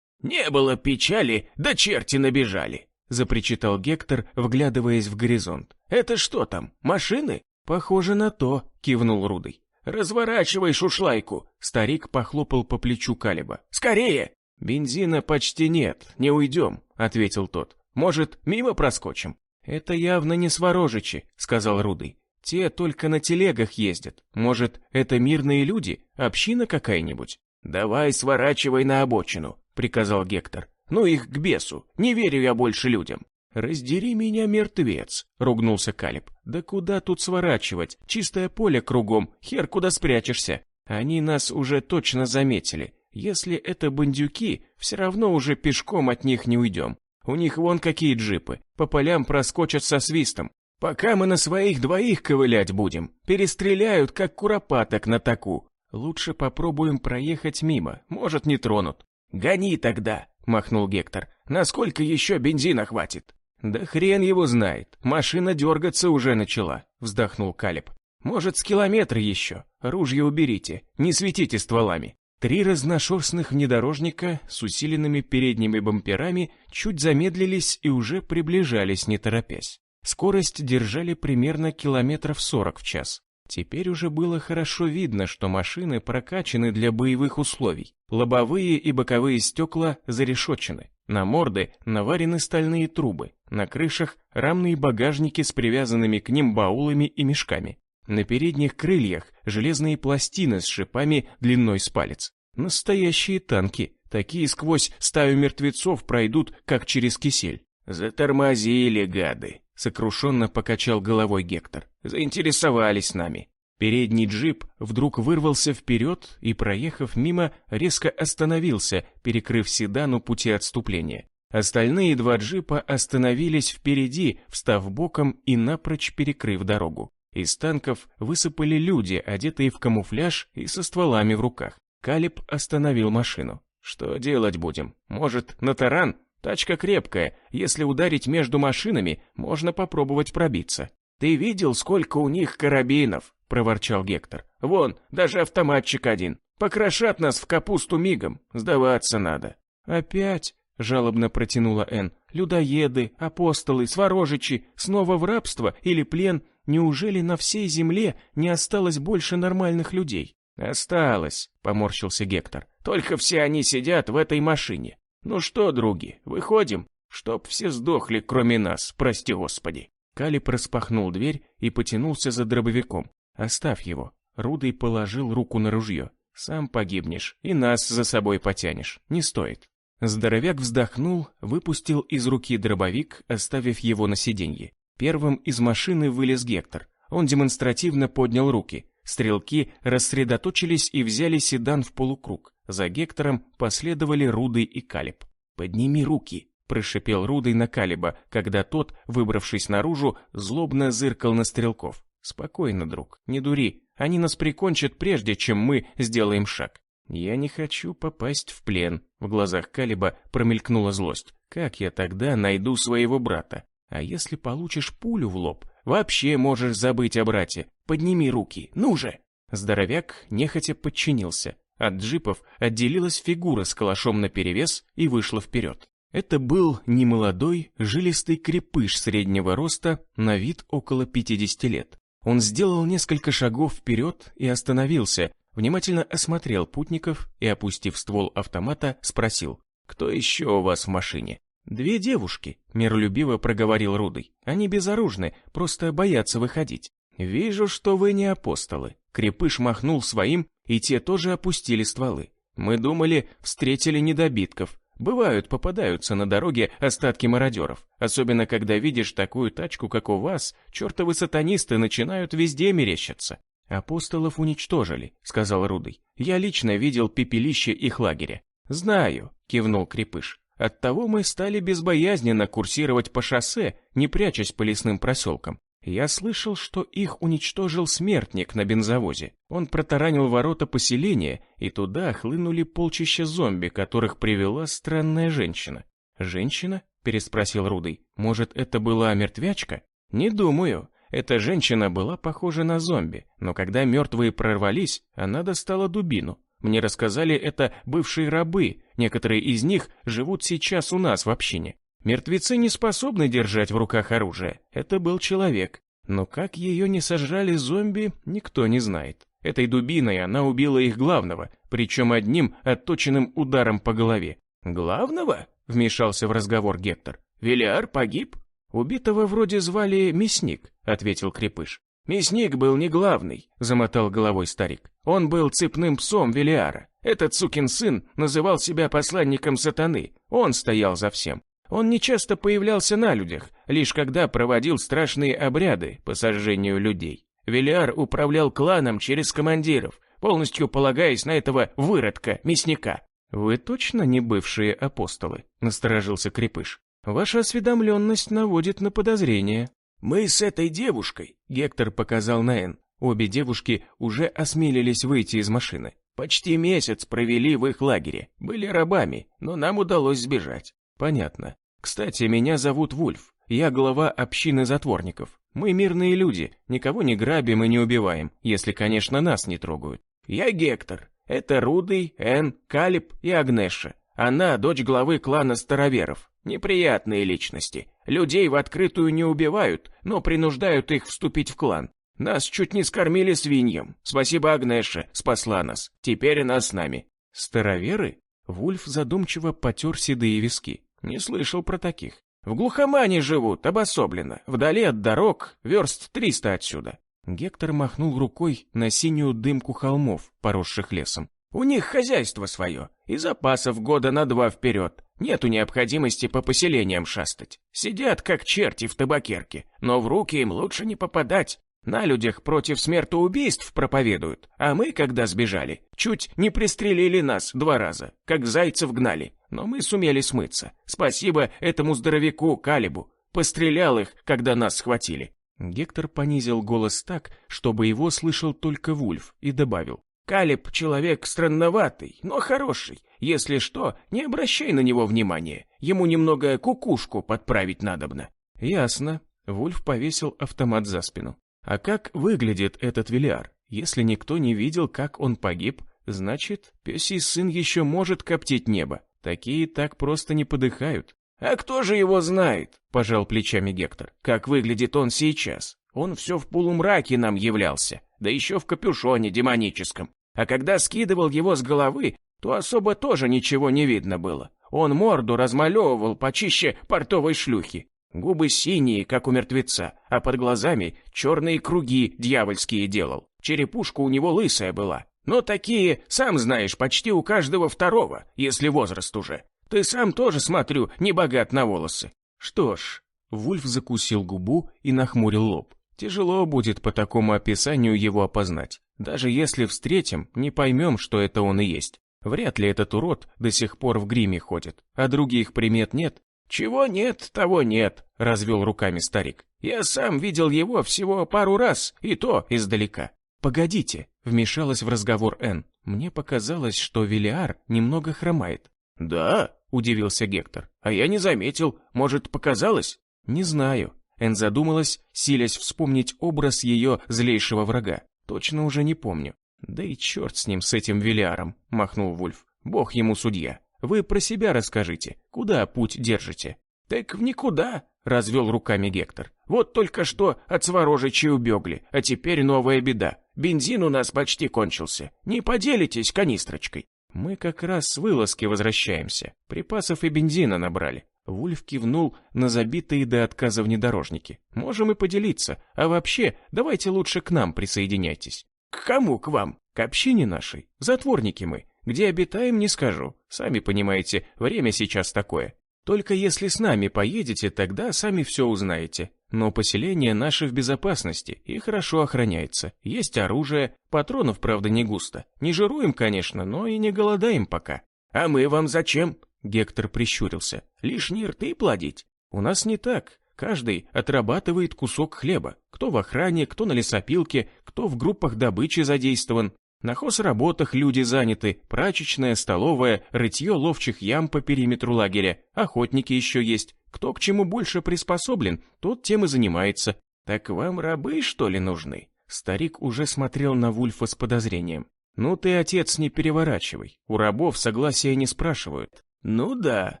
Speaker 2: «Не было печали, да черти набежали!» — запричитал Гектор, вглядываясь в горизонт. «Это что там, машины?» «Похоже на то», — кивнул Рудый. «Разворачивай шушлайку!» — старик похлопал по плечу Калиба. «Скорее!» «Бензина почти нет, не уйдем», — ответил тот. «Может, мимо проскочим?» «Это явно не сворожичи», — сказал Рудый. «Те только на телегах ездят. Может, это мирные люди, община какая-нибудь?» «Давай сворачивай на обочину», — приказал Гектор. «Ну их к бесу, не верю я больше людям». «Раздери меня, мертвец», — ругнулся Калиб. «Да куда тут сворачивать? Чистое поле кругом, хер куда спрячешься. Они нас уже точно заметили. Если это бандюки, все равно уже пешком от них не уйдем. У них вон какие джипы, по полям проскочат со свистом. Пока мы на своих двоих ковылять будем, перестреляют, как куропаток на таку. Лучше попробуем проехать мимо, может, не тронут». «Гони тогда», — махнул Гектор. «Насколько еще бензина хватит?» «Да хрен его знает, машина дергаться уже начала», — вздохнул Калиб. «Может, с километра еще. Ружья уберите, не светите стволами». 3 разношерстных внедорожника с усиленными передними бамперами чуть замедлились и уже приближались, не торопясь. Скорость держали примерно километров 40 в час. Теперь уже было хорошо видно, что машины прокачаны для боевых условий. Лобовые и боковые стекла зарешочены. На морды наварены стальные трубы. На крышах рамные багажники с привязанными к ним баулами и мешками. На передних крыльях железные пластины с шипами длиной с палец. Настоящие танки. Такие сквозь стаю мертвецов пройдут, как через кисель. «Затормозили, гады», — сокрушенно покачал головой Гектор. «Заинтересовались нами». Передний джип вдруг вырвался вперед и, проехав мимо, резко остановился, перекрыв седану пути отступления. Остальные 2 джипа остановились впереди, встав боком и напрочь перекрыв дорогу. Из танков высыпали люди, одетые в камуфляж и со стволами в руках. Калиб остановил машину. «Что делать будем? Может, на таран? Тачка крепкая, если ударить между машинами, можно попробовать пробиться». «Ты видел, сколько у них карабинов?» — проворчал Гектор. «Вон, даже автоматчик один. Покрошат нас в капусту мигом. Сдаваться надо». «Опять?» — жалобно протянула Энн. «Людоеды, апостолы, сворожичи, снова в рабство или плен? Неужели на всей земле не осталось больше нормальных людей?» «Осталось», — поморщился Гектор. «Только все они сидят в этой машине. Ну что, други, выходим? Чтоб все сдохли, кроме нас, прости господи». Калиб распахнул дверь и потянулся за дробовиком. «Оставь его». Рудый положил руку на ружье. «Сам погибнешь и нас за собой потянешь. Не стоит». Здоровяк вздохнул, выпустил из руки дробовик, оставив его на сиденье. Первым из машины вылез Гектор. Он демонстративно поднял руки. Стрелки рассредоточились и взяли седан в полукруг. За Гектором последовали Рудый и Калиб. «Подними руки», — прошипел Рудый на Калиба, когда тот, выбравшись наружу, злобно зыркал на стрелков. «Спокойно, друг, не дури, они нас прикончат прежде, чем мы сделаем шаг». «Я не хочу попасть в плен», — в глазах Калиба промелькнула злость. «Как я тогда найду своего брата? А если получишь пулю в лоб, вообще можешь забыть о брате. Подними руки, ну же!» Здоровяк нехотя подчинился. От джипов отделилась фигура с калашом наперевес и вышла вперед. Это был немолодой, жилистый крепыш среднего роста, на вид около 50 лет. Он сделал несколько шагов вперед и остановился, внимательно осмотрел путников и, опустив ствол автомата, спросил: «Кто еще у вас в машине?» «2 девушки», — миролюбиво проговорил Рудый. «Они безоружны, просто боятся выходить». «Вижу, что вы не апостолы». Крепыш махнул своим, и те тоже опустили стволы. «Мы думали, встретили недобитков. Бывают, попадаются на дороге остатки мародеров. Особенно, когда видишь такую тачку, как у вас, чертовы сатанисты начинают везде мерещиться». «Апостолов уничтожили», — сказал Рудый. «Я лично видел пепелище их лагеря». «Знаю», — кивнул Крепыш. «Оттого мы стали безбоязненно курсировать по шоссе, не прячась по лесным проселкам. Я слышал, что их уничтожил смертник на бензовозе. Он протаранил ворота поселения, и туда хлынули полчища зомби, которых привела странная женщина». «Женщина?» — переспросил Рудый. «Может, это была мертвячка?» «Не думаю. Эта женщина была похожа на зомби, но когда мертвые прорвались, она достала дубину. Мне рассказали, это бывшие рабы, некоторые из них живут сейчас у нас в общине. Мертвецы не способны держать в руках оружие, это был человек. Но как ее не сожрали зомби, никто не знает. Этой дубиной она убила их главного, причем одним отточенным ударом по голове». «Главного?» — вмешался в разговор Гектор. «Велиар погиб?» «Убитого вроде звали Мясник», — ответил Крепыш. «Мясник был не главный», — замотал головой старик. «Он был цепным псом Велиара. Этот сукин сын называл себя посланником сатаны. Он стоял за всем. Он нечасто появлялся на людях, лишь когда проводил страшные обряды по сожжению людей. Велиар управлял кланом через командиров, полностью полагаясь на этого выродка, мясника». «Вы точно не бывшие апостолы?» — насторожился Крепыш. «Ваша осведомленность наводит на подозрение». «Мы с этой девушкой», — Гектор показал на Энн. Обе девушки уже осмелились выйти из машины. «Почти месяц провели в их лагере. Были рабами, но нам удалось сбежать». «Понятно. Кстати, меня зовут Вульф. Я глава общины затворников. Мы мирные люди, никого не грабим и не убиваем, если, конечно, нас не трогают». «Я Гектор. Это Рудый, Энн, Калиб и Агнеша. Она дочь главы клана Староверов. Неприятные личности. Людей в открытую не убивают, но принуждают их вступить в клан. Нас чуть не скормили свиньям. Спасибо Агнеше, спасла нас. Теперь она с нами». «Староверы?» Вульф задумчиво потер седые виски. «Не слышал про таких. В глухомане живут, обособленно, вдали от дорог, верст 300 отсюда». Гектор махнул рукой на синюю дымку холмов, поросших лесом. «У них хозяйство свое, и запасов года на 2 вперед. Нету необходимости по поселениям шастать. Сидят как черти в табакерке, но в руки им лучше не попадать. На людях против смертоубийств проповедуют, а мы, когда сбежали, чуть не пристрелили нас 2 раза, как зайцев гнали. Но мы сумели смыться. Спасибо этому здоровяку Калибу. Пострелял их, когда нас схватили». Гектор понизил голос так, чтобы его слышал только Вульф, и добавил. «Калиб человек странноватый, но хороший. Если что, не обращай на него внимания. Ему немного кукушку подправить надобно». «Ясно». Вульф повесил автомат за спину. «А как выглядит этот Велиар? Если никто не видел, как он погиб, значит, пёсий сын еще может коптить небо. Такие так просто не подыхают». «А кто же его знает?» – пожал плечами Гектор. «Как выглядит он сейчас? Он все в полумраке нам являлся, да еще в капюшоне демоническом. А когда скидывал его с головы, то особо тоже ничего не видно было. Он морду размалевывал почище портовой шлюхи. Губы синие, как у мертвеца, а под глазами черные круги дьявольские делал. Черепушка у него лысая была. Но такие, сам знаешь, почти у каждого второго, если возраст уже. Ты сам тоже, смотрю, не богат на волосы». «Что ж», Вульф закусил губу и нахмурил лоб. «Тяжело будет по такому описанию его опознать. Даже если встретим, не поймем, что это он и есть. Вряд ли этот урод до сих пор в гриме ходит, а других примет нет». «Чего нет, того нет», — развел руками старик. «Я сам видел его всего пару раз, и то издалека». «Погодите», — вмешалась в разговор Энн. «Мне показалось, что Велиар немного хромает». «Да?» — удивился Гектор. «А я не заметил. Может, показалось?» «Не знаю». Энн задумалась, силясь вспомнить образ ее злейшего врага. «Точно уже не помню». «Да и черт с ним, с этим Велиаром», — махнул Вульф. «Бог ему судья. Вы про себя расскажите. Куда путь держите?» «Так в никуда», — развел руками Гектор. «Вот только что от Сворожичей убегли, а теперь новая беда. Бензин у нас почти кончился. Не поделитесь канистрочкой?» «Мы как раз с вылазки возвращаемся. Припасов и бензина набрали». Вульф кивнул на забитые до отказа внедорожники. «Можем и поделиться. А вообще, давайте лучше к нам присоединяйтесь». «К кому к вам?» «К общине нашей. Затворники мы. Где обитаем, не скажу. Сами понимаете, время сейчас такое. Только если с нами поедете, тогда сами все узнаете. Но поселение наше в безопасности и хорошо охраняется. Есть оружие, патронов, правда, не густо. Не жируем, конечно, но и не голодаем пока.
Speaker 3: А мы вам зачем?
Speaker 2: Гектор прищурился. Лишние рты плодить? У нас не так. Каждый отрабатывает кусок хлеба. Кто в охране, кто на лесопилке, кто в группах добычи задействован. На хозработах люди заняты, прачечная, столовая, рытье ловчих ям по периметру лагеря, охотники еще есть. Кто к чему больше приспособлен, тот тем и занимается. Так вам рабы, что ли, нужны? Старик уже смотрел на Вульфа с подозрением. Ну ты, отец, не переворачивай. У рабов согласия не спрашивают.
Speaker 3: Ну да,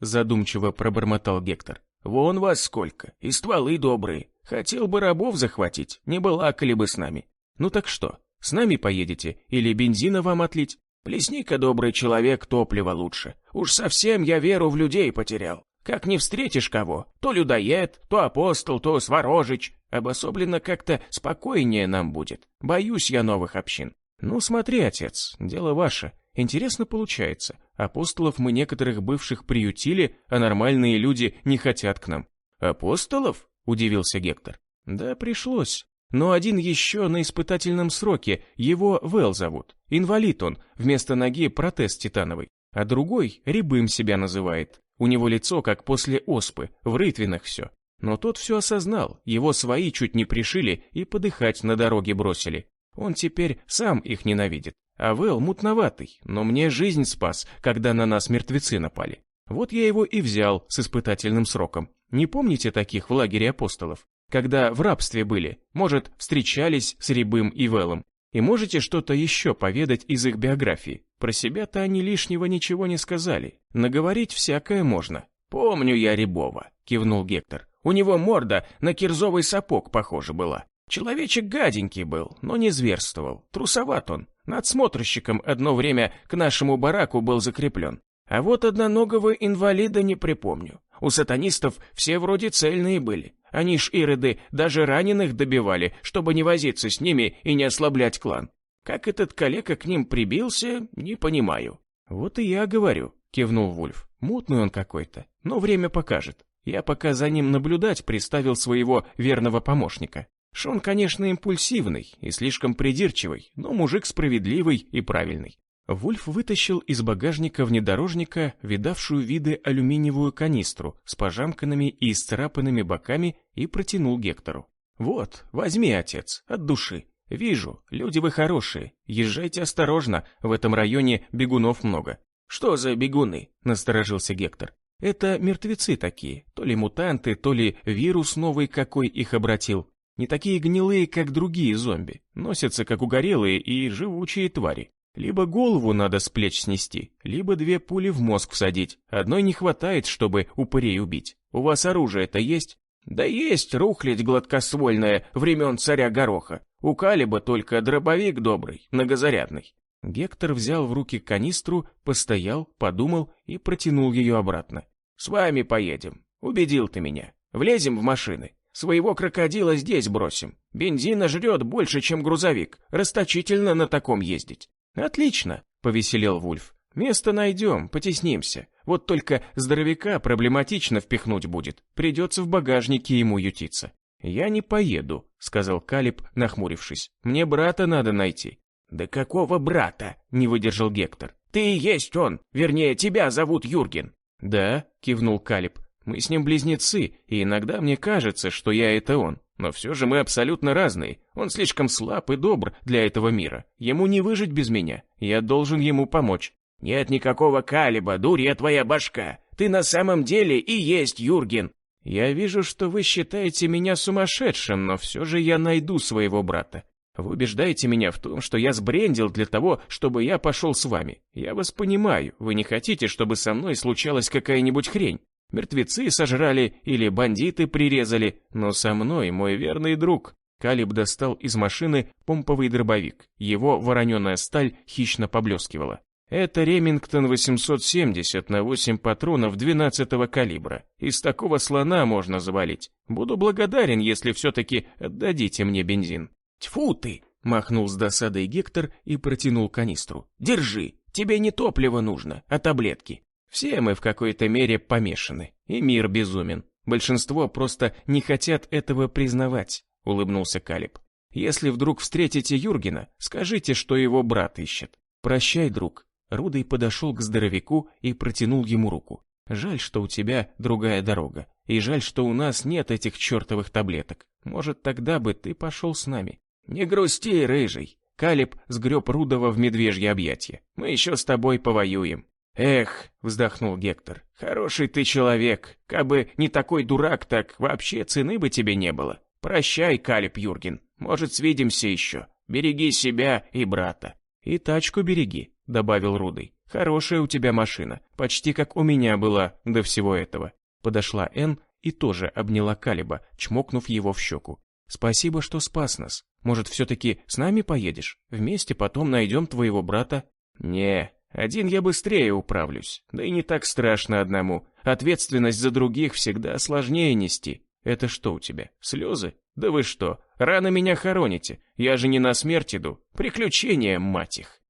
Speaker 2: задумчиво пробормотал Гектор.
Speaker 3: Вон вас сколько, и стволы добрые. Хотел бы рабов захватить, не балакали бы с нами.
Speaker 2: Ну так что? С нами поедете или бензина вам отлить?
Speaker 3: Плесни-ка, добрый человек, топливо лучше. Уж совсем я веру в людей потерял. Как не встретишь кого, то людоед, то апостол, то сворожич. Обособленно как-то спокойнее нам будет. Боюсь я новых общин.
Speaker 2: Ну смотри, отец, дело ваше. Интересно получается. Апостолов мы некоторых бывших приютили, а нормальные люди не хотят к нам.
Speaker 3: Апостолов?
Speaker 2: Удивился Гектор. Да, пришлось. Но один еще на испытательном сроке, его Вэл зовут. Инвалид он, вместо ноги протез титановый. А другой Рябым себя называет. У него лицо как после оспы, в рытвинах все. Но тот все осознал, его свои чуть не пришили и подыхать на дороге бросили. Он теперь сам их ненавидит. А Вэл мутноватый, но мне жизнь спас, когда на нас мертвецы напали. Вот я его и взял с испытательным сроком. Не помните таких в лагере апостолов? Когда в рабстве были, может, встречались с Рябым и Вэлом. И можете что-то еще поведать из их биографии? Про себя-то они лишнего ничего не сказали. Наговорить всякое можно.
Speaker 3: «Помню я Рябова», — кивнул Гектор. «У него морда на кирзовый сапог похожа была. Человечек гаденький был, но не зверствовал. Трусоват он. Надсмотрщиком одно время к нашему бараку был закреплен. А вот одноногого инвалида не припомню. У сатанистов все вроде цельные были. Они ж, ироды, даже раненых добивали, чтобы не возиться с ними и не ослаблять клан. Как этот калека к ним прибился, не понимаю».
Speaker 2: «Вот и я говорю», — кивнул Вульф. «Мутный он какой-то, но время покажет. Я пока за ним наблюдать приставил своего верного помощника. Шон, конечно, импульсивный и слишком придирчивый, но мужик справедливый и правильный». Вульф вытащил из багажника внедорожника видавшую виды алюминиевую канистру с пожамканными и исцарапанными боками и протянул Гектору. «Вот, возьми, отец, от души. Вижу, люди вы хорошие. Езжайте осторожно, в этом районе бегунов много».
Speaker 3: «Что за бегуны?» —
Speaker 2: насторожился Гектор. «Это мертвецы такие, то ли мутанты, то ли вирус новый какой их обратил. Не такие гнилые, как другие зомби, носятся как угорелые и живучие твари. Либо голову надо с плеч снести, либо 2 пули в мозг всадить. Одной не хватает, чтобы упырей убить. У вас оружие-то есть?»
Speaker 3: «Да есть рухлядь гладкоствольная времен царя Гороха. У Калиба только дробовик добрый, многозарядный».
Speaker 2: Гектор взял в руки канистру, постоял, подумал и протянул ее обратно.
Speaker 3: «С вами поедем. Убедил ты меня. Влезем в машины. Своего крокодила здесь бросим. Бензина жрет больше, чем грузовик. Расточительно на таком ездить».
Speaker 2: «Отлично», — повеселел Вульф. «Место найдем, потеснимся. Вот только здоровяка проблематично впихнуть будет. Придется в багажнике ему ютиться». «Я не поеду», — сказал Калиб, нахмурившись. «Мне брата надо найти».
Speaker 3: «Да какого брата?» — не выдержал Гектор. «Ты и есть он, вернее, тебя зовут Юрген».
Speaker 2: «Да», — кивнул Калиб. «Мы с ним близнецы, и иногда мне кажется, что я это он. Но все же мы абсолютно разные. Он слишком слаб и добр для этого мира. Ему не выжить без меня. Я должен ему помочь».
Speaker 3: «Нет никакого Калиба, дурья твоя башка. Ты на самом деле и есть Юрген».
Speaker 2: «Я вижу, что вы считаете меня сумасшедшим, но все же я найду своего брата. Вы убеждаете меня в том, что я сбрендил для того, чтобы я пошел с вами. Я вас понимаю, вы не хотите, чтобы со мной случалась какая-нибудь хрень. Мертвецы сожрали или бандиты прирезали, но со мной мой верный друг». Калиб достал из машины помповый дробовик. Его вороненая сталь хищно поблескивала. «Это Ремингтон 870 на 8 патронов 12-го калибра. Из такого слона можно завалить. Буду благодарен, если все-таки отдадите мне бензин».
Speaker 3: «Тьфу ты!» —
Speaker 2: махнул с досадой Гектор и протянул канистру.
Speaker 3: «Держи, тебе не топливо нужно, а таблетки».
Speaker 2: «Все мы в какой-то мере помешаны, и мир безумен».
Speaker 3: Большинство просто не хотят этого признавать», — улыбнулся Калиб. «Если вдруг встретите Юргена, скажите, что его брат ищет. Прощай, друг». Рудый подошел к здоровяку и протянул ему руку. «Жаль, что у тебя другая дорога, и жаль, что у нас нет этих чертовых таблеток. Может, тогда бы ты пошел с нами». «Не грусти, рыжий». Калиб сгреб Рудого в медвежье объятье. «Мы еще с тобой повоюем». «Эх», — вздохнул Гектор, — «хороший ты человек. Кабы не такой дурак, так вообще цены бы тебе не было. Прощай, Калиб Юрген. Может, свидимся еще. Береги себя и брата». «И тачку береги», — добавил Рудый. «Хорошая у тебя машина, почти как у меня была до всего этого». Подошла Энн и тоже обняла Калиба, чмокнув его в щеку. «Спасибо, что спас нас. Может, все-таки с нами поедешь? Вместе потом найдем твоего брата?» «Не, один я быстрее управлюсь. Да и не так страшно одному. Ответственность за других всегда сложнее нести. Это что у тебя, слезы? Да вы что, рано меня хороните. Я же не на смерть иду. Приключения, мать их».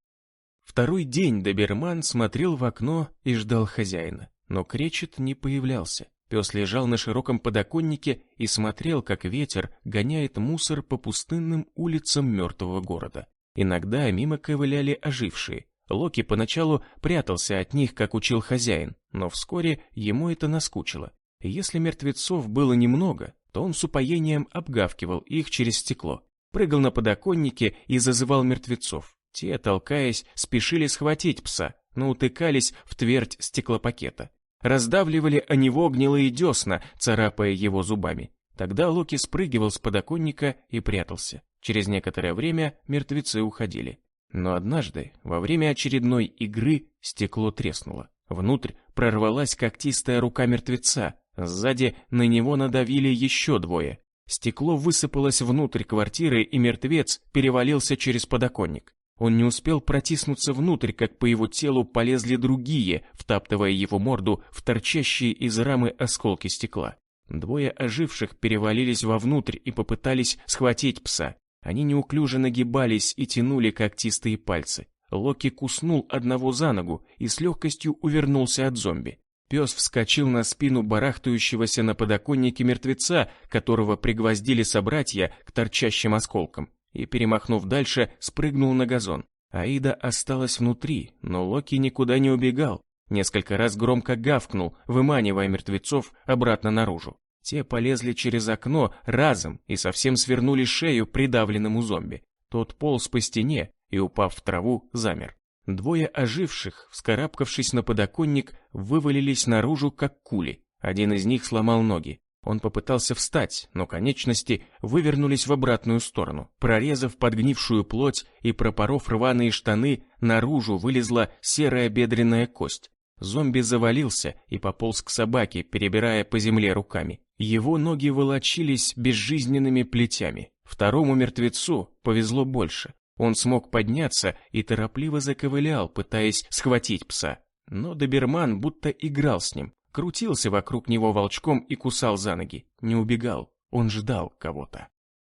Speaker 3: Второй день доберман смотрел в окно и ждал хозяина. Но Кречет не появлялся. Пес лежал на широком подоконнике и смотрел, как ветер гоняет мусор по пустынным улицам мертвого города. Иногда мимо ковыляли ожившие. Локи поначалу прятался от них, как учил хозяин, но вскоре ему это наскучило. Если мертвецов было немного, то он с упоением обгавкивал их через стекло, прыгал на подоконнике и зазывал мертвецов. Те, толкаясь, спешили схватить пса, но утыкались в твердь стеклопакета. Раздавливали о него гнилые десна, царапая его зубами. Тогда Локи спрыгивал с подоконника и прятался. Через некоторое время мертвецы уходили. Но однажды, во время очередной игры, стекло треснуло. Внутрь прорвалась когтистая рука мертвеца, сзади на него надавили еще двое. Стекло высыпалось внутрь квартиры, и мертвец перевалился через подоконник. Он не успел протиснуться внутрь, как по его телу полезли другие, втаптывая его морду в торчащие из рамы осколки стекла. Двое оживших перевалились вовнутрь и попытались схватить пса. Они неуклюже нагибались и тянули когтистые пальцы. Локи куснул одного за ногу и с легкостью увернулся от зомби. Пес вскочил на спину барахтающегося на подоконнике мертвеца, которого пригвоздили собратья к торчащим осколкам, и, перемахнув дальше, спрыгнул на газон. Аида осталась внутри, но Локи никуда не убегал. Несколько раз громко гавкнул, выманивая мертвецов обратно наружу. Те полезли через окно разом и совсем свернули шею придавленному зомби. Тот полз по стене и, упав в траву, замер. Двое оживших, вскарабкавшись на подоконник, вывалились наружу, как кули. Один из них сломал ноги. Он попытался встать, но конечности вывернулись в обратную сторону. Прорезав подгнившую плоть и пропоров рваные штаны, наружу вылезла серая бедренная кость. Зомби завалился и пополз к собаке, перебирая по земле руками. Его ноги волочились безжизненными плетями. Второму мертвецу повезло больше. Он смог подняться и торопливо заковылял, пытаясь схватить пса. Но доберман будто играл с ним. Крутился вокруг него волчком и кусал за ноги. Не убегал, он ждал кого-то.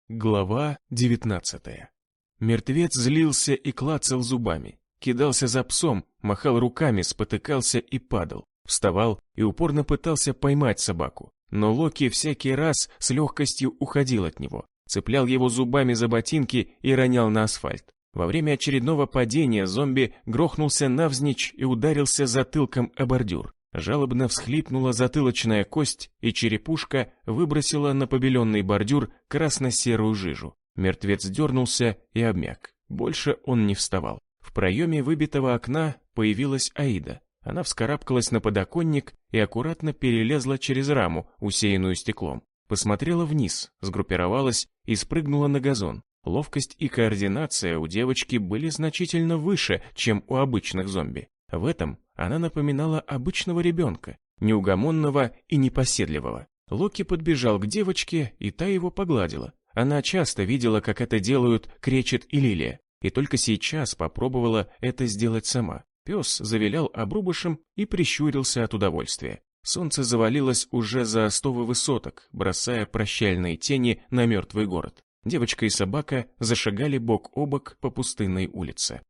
Speaker 3: Глава 19. Мертвец злился и клацал зубами. Кидался за псом, махал руками, спотыкался и падал. Вставал и упорно пытался поймать собаку. Но Локи всякий раз с легкостью уходил от него. Цеплял его зубами за ботинки и ронял на асфальт. Во время очередного падения зомби грохнулся навзничь и ударился затылком о бордюр. Жалобно всхлипнула затылочная кость, и черепушка выбросила на побеленный бордюр красно-серую жижу. Мертвец дернулся и обмяк. Больше он не вставал. В проеме выбитого окна появилась Аида. Она вскарабкалась на подоконник и аккуратно перелезла через раму, усеянную стеклом. Посмотрела вниз, сгруппировалась и спрыгнула на газон. Ловкость и координация у девочки были значительно выше, чем у обычных зомби. В этом она напоминала обычного ребенка, неугомонного и непоседливого. Локи подбежал к девочке, и та его погладила. Она часто видела, как это делают Кречет и Лилия, и только сейчас попробовала это сделать сама. Пес завилял обрубышем и прищурился от удовольствия. Солнце завалилось уже за остовы высоток, бросая прощальные тени на мертвый город. Девочка и собака зашагали бок о бок по пустынной улице.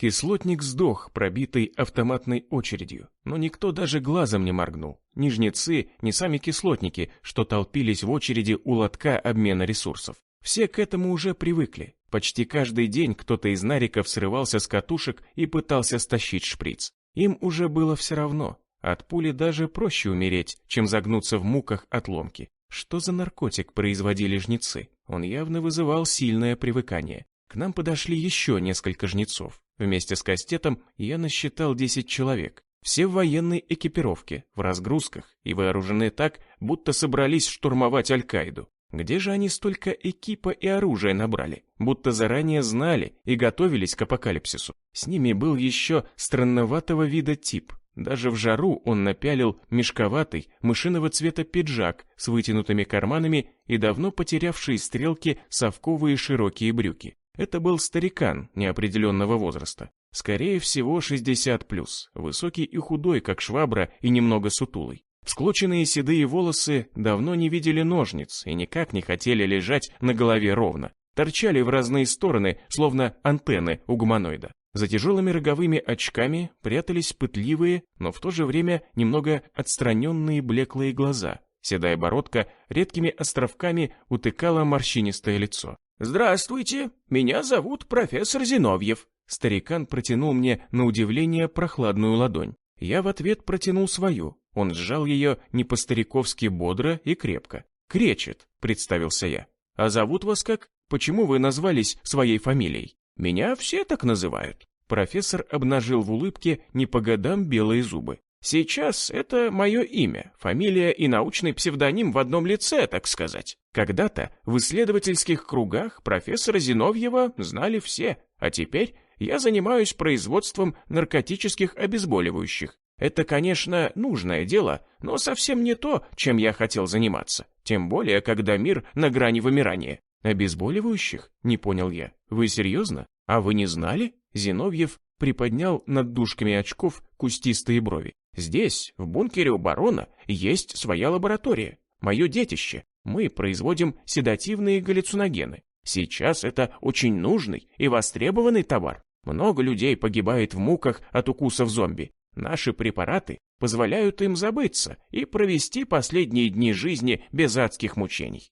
Speaker 3: Кислотник сдох, пробитый автоматной очередью, но никто даже глазом не моргнул. Ни жнецы, ни сами кислотники, что толпились в очереди у лотка обмена ресурсов. Все к этому уже привыкли. Почти каждый день кто-то из нариков срывался с катушек и пытался стащить шприц. Им уже было все равно. От пули даже проще умереть, чем загнуться в муках от ломки. Что за наркотик производили жнецы? Он явно вызывал сильное привыкание. К нам подошли еще несколько жнецов. Вместе с Кастетом я насчитал 10 человек. Все в военной экипировке, в разгрузках и вооружены так, будто собрались штурмовать Аль-Каиду. Где же они столько экипа и оружия набрали? Будто заранее знали и готовились к апокалипсису. С ними был еще странноватого вида тип. Даже в жару он напялил мешковатый, мышиного цвета пиджак с вытянутыми карманами и давно потерявшие стрелки совковые широкие брюки. Это был старикан неопределенного возраста. Скорее всего, 60+, высокий и худой, как швабра, и немного сутулый. Всклоченные седые волосы давно не видели ножниц и никак не хотели лежать на голове ровно. Торчали в разные стороны, словно антенны у гуманоида. За тяжелыми роговыми очками прятались пытливые, но в то же время немного отстраненные блеклые глаза. Седая бородка редкими островками утыкала морщинистое лицо. «Здравствуйте, меня зовут профессор Зиновьев». Старикан протянул мне на удивление прохладную ладонь. Я в ответ протянул свою. Он сжал ее не по-стариковски бодро и крепко. «Кречет», — представился я. «А зовут вас как? Почему вы назвались своей фамилией?» «Меня все так называют». Профессор обнажил в улыбке не по годам белые зубы. «Сейчас это мое имя, фамилия и научный псевдоним в одном лице, так сказать. Когда-то в исследовательских кругах профессора Зиновьева знали все, а теперь я занимаюсь производством наркотических обезболивающих. Это, конечно, нужное дело, но совсем не то, чем я хотел заниматься. Тем более, когда мир на грани вымирания». «Обезболивающих?» — не понял я. «Вы серьезно? А вы не знали?» Зиновьев приподнял над дужками очков кустистые брови. «Здесь, в бункере у барона, есть своя лаборатория. Мое детище. Мы производим седативные галлюциногены. Сейчас это очень нужный и востребованный товар. Много людей погибает в муках от укусов зомби. Наши препараты позволяют им забыться и провести последние дни жизни без адских мучений».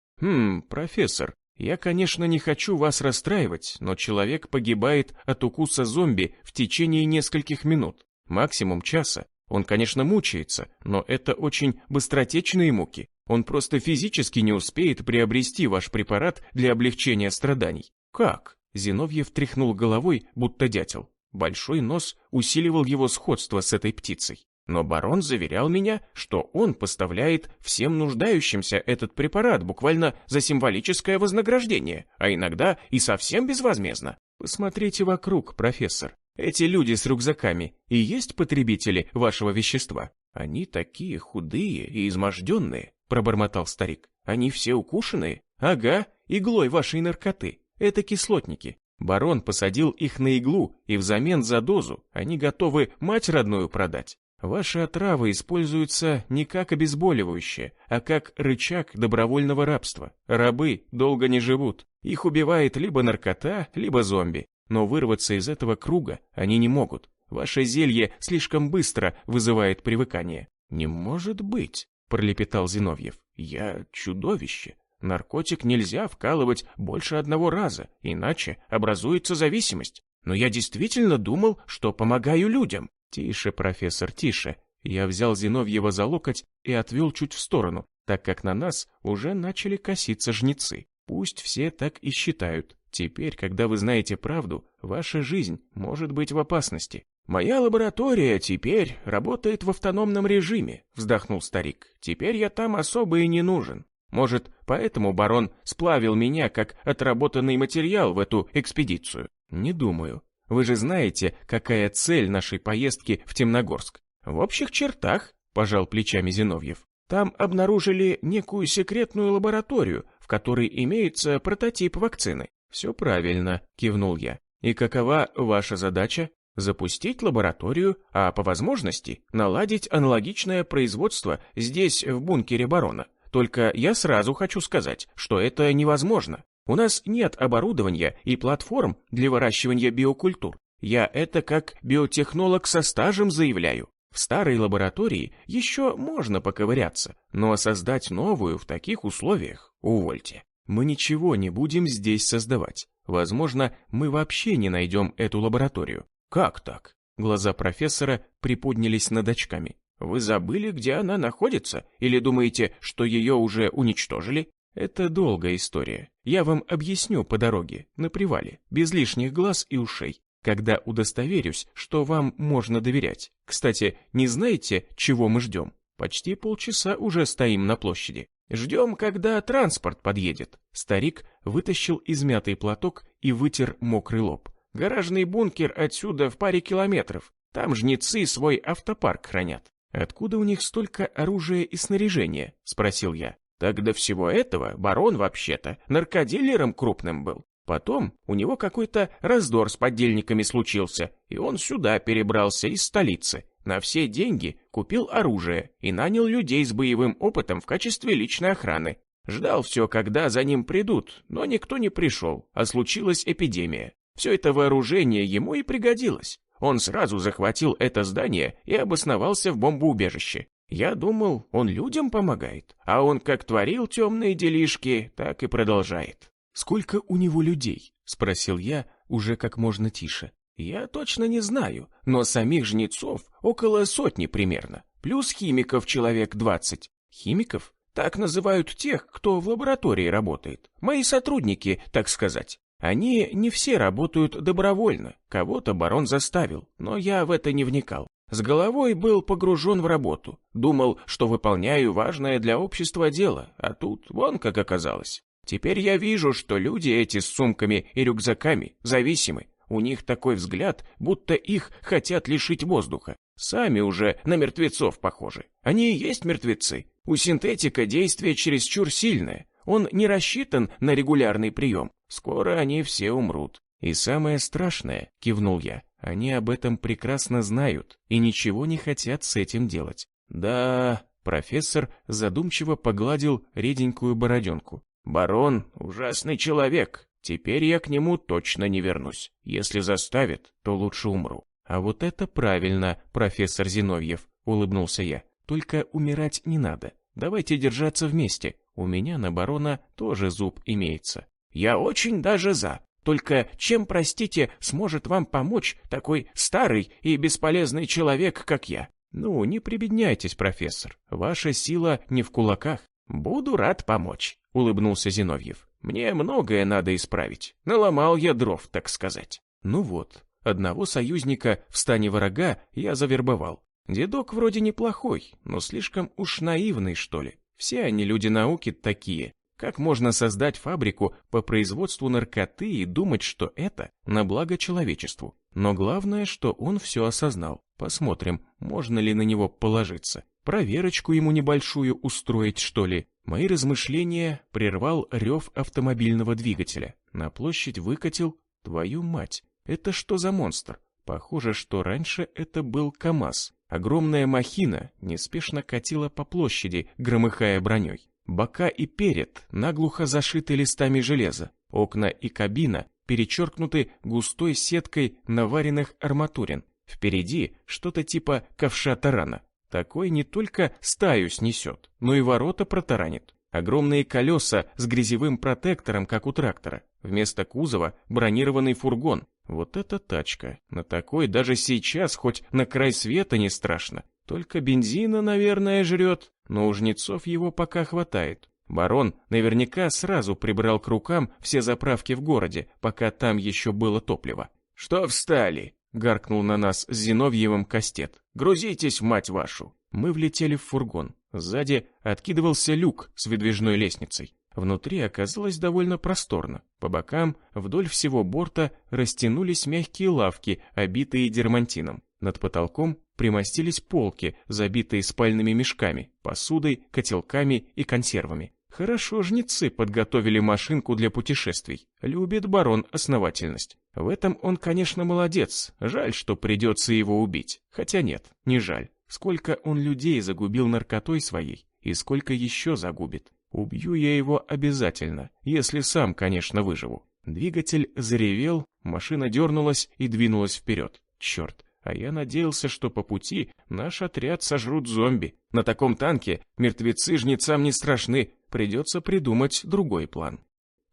Speaker 3: Профессор, я, конечно, не хочу вас расстраивать, но человек погибает от укуса зомби в течение нескольких минут, максимум часа. Он, конечно, мучается, но это очень быстротечные муки. Он просто физически не успеет приобрести ваш препарат для облегчения страданий. «Как?» — Зиновьев тряхнул головой, будто дятел. Большой нос усиливал его сходство с этой птицей. Но барон заверял меня, что он поставляет всем нуждающимся этот препарат буквально за символическое вознаграждение, а иногда и совсем безвозмездно. Посмотрите вокруг, профессор. Эти люди с рюкзаками и есть потребители вашего вещества. Они такие худые и изможденные, пробормотал старик. Они все укушенные? Ага, иглой вашей наркоты. Это кислотники. Барон посадил их на иглу, и взамен за дозу они готовы мать родную продать. Ваши отравы используются не как обезболивающее, а как рычаг добровольного рабства. Рабы долго не живут. Их убивает либо наркота, либо зомби. Но вырваться из этого круга они не могут. Ваше зелье слишком быстро вызывает привыкание. «Не может быть», — пролепетал Зиновьев. «Я чудовище. Наркотик нельзя вкалывать больше одного раза, иначе образуется зависимость. Но я действительно думал, что помогаю людям». «Тише, профессор, тише». Я взял Зиновьева за локоть и отвел чуть в сторону, так как на нас уже начали коситься жнецы. Пусть все так и считают. Теперь, когда вы знаете правду, ваша жизнь может быть в опасности. «Моя лаборатория теперь работает в автономном режиме», — вздохнул старик. «Теперь я там особо и не нужен. Может, поэтому барон сплавил меня как отработанный материал в эту экспедицию?» «Не думаю. Вы же знаете, какая цель нашей поездки в Темногорск?» «В общих чертах», — пожал плечами Зиновьев. «Там обнаружили некую секретную лабораторию, в которой имеется прототип вакцины». «Все правильно», — кивнул я. «И какова ваша задача?» «Запустить лабораторию, а по возможности наладить аналогичное производство здесь, в бункере барона. Только я сразу хочу сказать, что это невозможно. У нас нет оборудования и платформ для выращивания биокультур. Я это как биотехнолог со стажем заявляю. В старой лаборатории еще можно поковыряться, но создать новую в таких условиях — увольте. Мы ничего не будем здесь создавать. Возможно, мы вообще не найдем эту лабораторию. Как так? Глаза профессора приподнялись над очками. Вы забыли, где она находится? Или думаете, что ее уже уничтожили? Это долгая история. Я вам объясню по дороге, на привале, без лишних глаз и ушей, когда удостоверюсь, что вам можно доверять. Кстати, не знаете, чего мы ждем? Почти полчаса уже стоим на площади. Ждем, когда транспорт подъедет. Старик вытащил измятый платок и вытер мокрый лоб. Гаражный бункер отсюда в паре километров. Там жнецы свой автопарк хранят. Откуда у них столько оружия и снаряжения? Спросил я. Так до всего этого барон вообще-то наркодилером крупным был. Потом у него какой-то раздор с подельниками случился, и он сюда перебрался из столицы. На все деньги купил оружие и нанял людей с боевым опытом в качестве личной охраны. Ждал все, когда за ним придут, но никто не пришел, а случилась эпидемия. Все это вооружение ему и пригодилось. Он сразу захватил это здание и обосновался в бомбоубежище. Я думал, он людям помогает, а он как творил темные делишки, так и продолжает.
Speaker 1: «Сколько у него людей?» — спросил я уже как можно тише.
Speaker 3: Я точно не знаю, но самих жнецов около 100 примерно, плюс химиков человек 20. Химиков? Так называют тех, кто в лаборатории работает. Мои сотрудники, так сказать. Они не все работают добровольно, кого-то барон заставил, но я в это не вникал. С головой был погружен в работу, думал, что выполняю важное для общества дело, а тут вон как оказалось. Теперь я вижу, что люди эти с сумками и рюкзаками зависимы. У них такой взгляд, будто их хотят лишить воздуха. Сами уже на мертвецов похожи. Они и есть мертвецы. У синтетика действие чересчур сильное. Он не рассчитан на регулярный прием. Скоро они все умрут.
Speaker 1: И самое страшное, кивнул я, они об этом прекрасно знают и ничего не хотят с этим делать.
Speaker 3: Да,
Speaker 1: профессор задумчиво погладил реденькую бороденку.
Speaker 3: Барон ужасный человек. Теперь я к нему точно не вернусь. Если заставит, то лучше умру.
Speaker 1: А вот это правильно, профессор Зиновьев, улыбнулся я. Только умирать не надо. Давайте держаться вместе. У меня на барона тоже зуб имеется.
Speaker 3: Я очень даже за. Только чем, простите, сможет вам помочь такой старый и бесполезный человек, как я?
Speaker 1: Ну, не прибедняйтесь, профессор. Ваша сила не в кулаках.
Speaker 3: Буду рад помочь, улыбнулся Зиновьев. Мне многое надо исправить. Наломал я дров, так сказать.
Speaker 1: Ну вот, одного союзника в стане врага я завербовал. Дедок вроде неплохой, но слишком уж наивный, что ли. Все они люди науки такие. Как можно создать фабрику по производству наркоты и думать, что это на благо человечеству? Но главное, что он все осознал. Посмотрим, можно ли на него положиться. Проверочку ему небольшую устроить, что ли? Мои размышления прервал рев автомобильного двигателя. На площадь выкатил, твою мать, это что за монстр? Похоже, что раньше это был КамАЗ. Огромная махина неспешно катила по площади, громыхая броней. Бока и перед наглухо зашиты листами железа. Окна и кабина перечеркнуты густой сеткой наваренных арматурин. Впереди что-то типа ковша тарана. Такой не только стаю снесет, но и ворота протаранит. Огромные колеса с грязевым протектором, как у трактора. Вместо кузова бронированный фургон. Вот это тачка. На такой даже сейчас хоть на край света не страшно. Только бензина, наверное, жрет, но у жнецов его пока хватает. Барон наверняка сразу прибрал к рукам все заправки в городе, пока там еще было топливо.
Speaker 3: «Что встали?» — гаркнул на нас с Зиновьевым Кастет. «Грузитесь, мать вашу!»
Speaker 1: Мы влетели в фургон. Сзади откидывался люк с выдвижной лестницей. Внутри оказалось довольно просторно. По бокам вдоль всего борта растянулись мягкие лавки, обитые дермантином. Над потолком примостились полки, забитые спальными мешками, посудой, котелками и консервами. Хорошо жнецы подготовили машинку для путешествий. Любит барон основательность. В этом он, конечно, молодец. Жаль, что придется его убить. Хотя нет, не жаль. Сколько он людей загубил наркотой своей, и сколько еще загубит. Убью я его обязательно, если сам, конечно, выживу.
Speaker 3: Двигатель заревел, машина дернулась и двинулась вперед. Черт, а я надеялся, что по пути наш отряд сожрут зомби. На таком танке мертвецы жнецам не страшны, придется придумать другой план.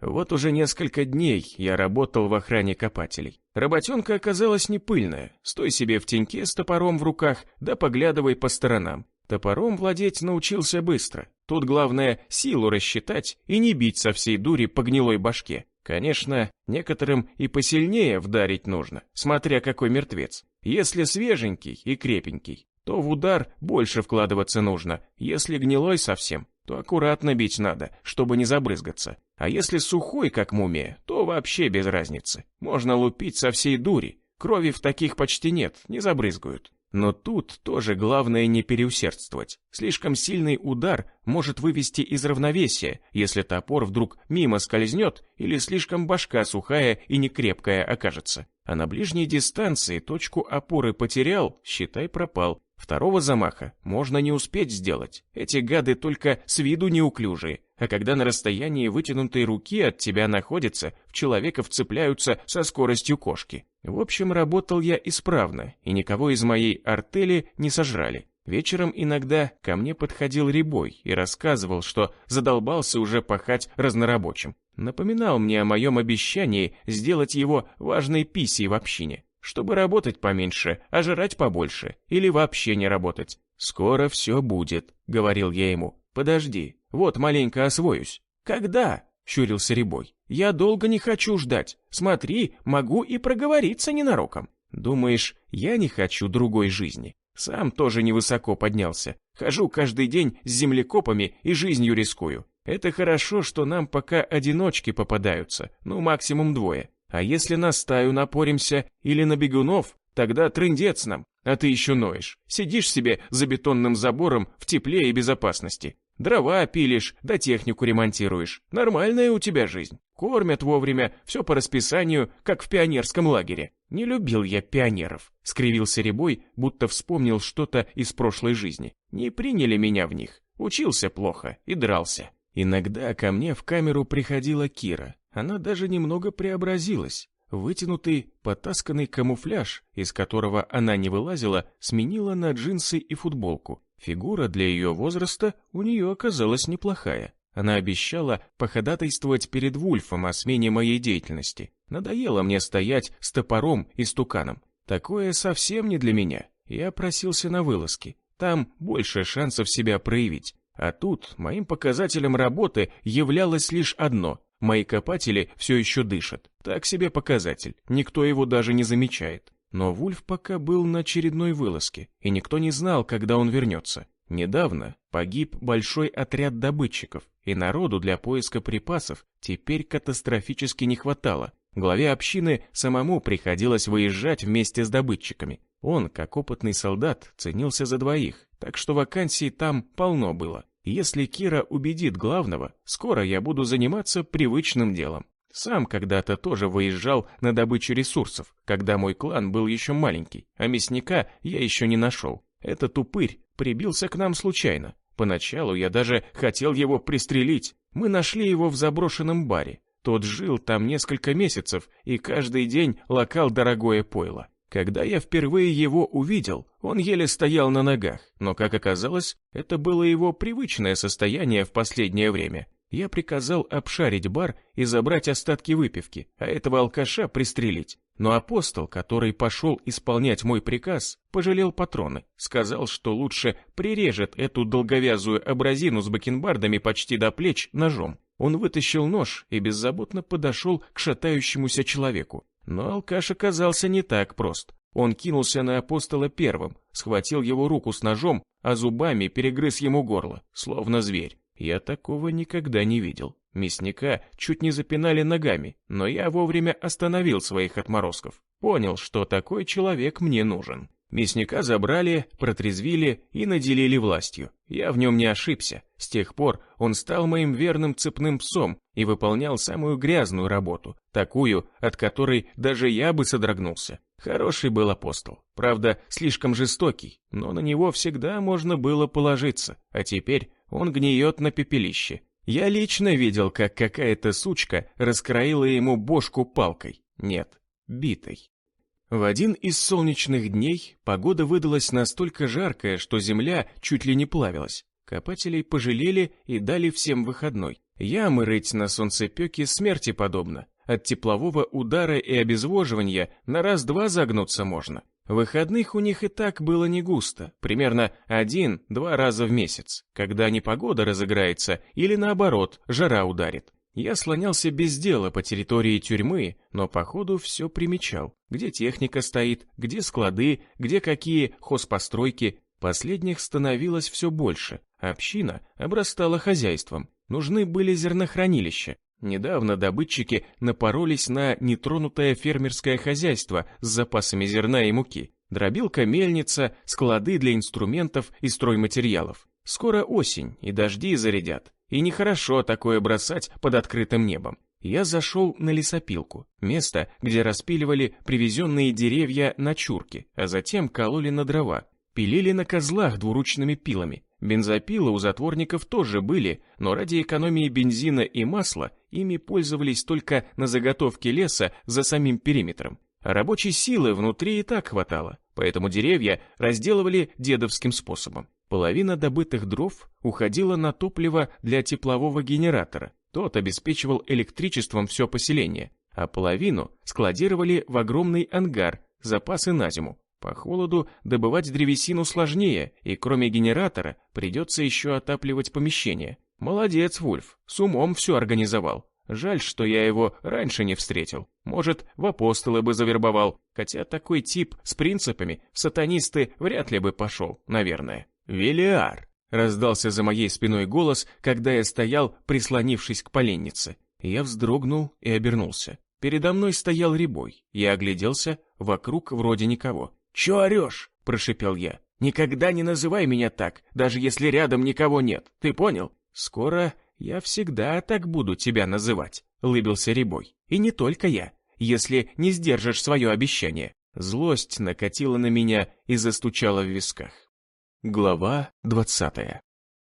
Speaker 3: Вот уже несколько дней я работал в охране копателей. Работенка оказалась не пыльная. Стой себе в теньке с топором в руках, да поглядывай по сторонам. Топором владеть научился быстро. Тут главное силу рассчитать и не бить со всей дури по гнилой башке. Конечно, некоторым и посильнее вдарить нужно, смотря какой мертвец. Если свеженький и крепенький, то в удар больше вкладываться нужно. Если гнилой совсем, то аккуратно бить надо, чтобы не забрызгаться. А если сухой, как мумия, то вообще без разницы. Можно лупить со всей дури. Крови в таких почти нет, не забрызгают. Но тут тоже главное не переусердствовать. Слишком сильный удар может вывести из равновесия, если топор вдруг мимо скользнет или слишком башка сухая и некрепкая окажется. А на ближней дистанции точку опоры потерял, считай пропал. Второго замаха можно не успеть сделать. Эти гады только с виду неуклюжие, а когда на расстоянии вытянутой руки от тебя находятся, в человека вцепляются со скоростью кошки. В общем, работал я исправно, и никого из моей артели не сожрали. Вечером иногда ко мне подходил Рябой и рассказывал, что задолбался уже пахать разнорабочим. Напоминал мне о моем обещании сделать его важной писей в общине, чтобы работать поменьше, а жрать побольше, или вообще не работать. «Скоро все будет», — говорил я ему. «Подожди, вот маленько освоюсь». «Когда?» — щурился Рябой. «Я долго не хочу ждать. Смотри, могу и проговориться ненароком». «Думаешь, я не хочу другой жизни? Сам тоже невысоко поднялся. Хожу каждый день с землекопами и жизнью рискую. Это хорошо, что нам пока одиночки попадаются, ну максимум двое. А если на стаю напоримся или на бегунов, тогда трындец нам, а ты еще ноешь. Сидишь себе за бетонным забором в тепле и безопасности. Дрова пилишь, да технику ремонтируешь. Нормальная у тебя жизнь. Кормят вовремя, все по расписанию, как в пионерском лагере. Не любил я пионеров», — скривился Рябой, будто вспомнил что-то из прошлой жизни. «Не приняли меня в них. Учился плохо и дрался». Иногда ко мне в камеру приходила Кира. Она даже немного преобразилась. Вытянутый, потасканный камуфляж, из которого она не вылазила, сменила на джинсы и футболку. Фигура для ее возраста у нее оказалась неплохая. Она обещала походатайствовать перед Вульфом о смене моей деятельности. Надоело мне стоять с топором и стуканом. Такое совсем не для меня. Я просился на вылазки. Там больше шансов себя проявить. А тут моим показателем работы являлось лишь одно. Мои копатели все еще дышат. Так себе показатель. Никто его даже не замечает. Но Вульф пока был на очередной вылазке, и никто не знал, когда он вернется. Недавно погиб большой отряд добытчиков, и народу для поиска припасов теперь катастрофически не хватало. Главе общины самому приходилось выезжать вместе с добытчиками. Он, как опытный солдат, ценился за двоих, так что вакансий там полно было. Если Кира убедит главного, скоро я буду заниматься привычным делом. Сам когда-то тоже выезжал на добычу ресурсов, когда мой клан был еще маленький, а мясника я еще не нашел. Этот упырь прибился к нам случайно. Поначалу я даже хотел его пристрелить. Мы нашли его в заброшенном баре. Тот жил там несколько месяцев и каждый день лакал дорогое пойло. Когда я впервые его увидел, он еле стоял на ногах, но, как оказалось, это было его привычное состояние в последнее время. Я приказал обшарить бар и забрать остатки выпивки, а этого алкаша пристрелить. Но апостол, который пошел исполнять мой приказ, пожалел патроны. Сказал, что лучше прирежет эту долговязую абразину с бакенбардами почти до плеч ножом. Он вытащил нож и беззаботно подошел к шатающемуся человеку. Но алкаш оказался не так прост. Он кинулся на апостола первым, схватил его руку с ножом, а зубами перегрыз ему горло, словно зверь. Я такого никогда не видел. Мясника чуть не запинали ногами, но я вовремя остановил своих отморозков. Понял, что такой человек мне нужен. Мясника забрали, протрезвили и наделили властью. Я в нем не ошибся. С тех пор он стал моим верным цепным псом и выполнял самую грязную работу, такую, от которой даже я бы содрогнулся. Хороший был апостол, правда, слишком жестокий, но на него всегда можно было положиться, а теперь он гниет на пепелище. Я лично видел, как какая-то сучка раскроила ему бошку палкой. Нет, битой. В один из солнечных дней погода выдалась настолько жаркая, что земля чуть ли не плавилась. Копателей пожалели и дали всем выходной. Ямы рыть на солнцепёке смерти подобно. От теплового удара и обезвоживания на раз-два загнуться можно. Выходных у них и так было не густо, примерно 1-2 раза в месяц, когда непогода разыграется или наоборот, жара ударит. Я слонялся без дела по территории тюрьмы, но по ходу все примечал. Где техника стоит, где склады, где какие хозпостройки. Последних становилось все больше. Община обрастала хозяйством. Нужны были зернохранилища. Недавно добытчики напоролись на нетронутое фермерское хозяйство с запасами зерна и муки. Дробилка, мельница, склады для инструментов и стройматериалов. Скоро осень, и дожди зарядят. И нехорошо такое бросать под открытым небом. Я зашел на лесопилку, место, где распиливали привезенные деревья на чурки, а затем кололи на дрова. Пилили на козлах двуручными пилами. Бензопилы у затворников тоже были, но ради экономии бензина и масла ими пользовались только на заготовке леса за самим периметром. А рабочей силы внутри и так хватало, поэтому деревья разделывали дедовским способом. Половина добытых дров уходила на топливо для теплового генератора. Тот обеспечивал электричеством все поселение, а половину складировали в огромный ангар, запасы на зиму. По холоду добывать древесину сложнее, и кроме генератора придется еще отапливать помещение. Молодец, Вульф, с умом все организовал. Жаль, что я его раньше не встретил. Может, в апостолы бы завербовал, хотя такой тип с принципами в сатанисты вряд ли бы пошел, наверное. «Велиар!» — раздался за моей спиной голос, когда я стоял, прислонившись к поленнице. Я вздрогнул и обернулся. Передо мной стоял Рябой. Я огляделся, вокруг вроде никого. «Чё орёшь?» — прошипел я. «Никогда не называй меня так, даже если рядом никого нет. Ты понял?» «Скоро я всегда так буду тебя называть», — улыбился Рябой. «И не только я, если не сдержишь свое обещание». Злость накатила на меня и застучала в висках. Глава 20.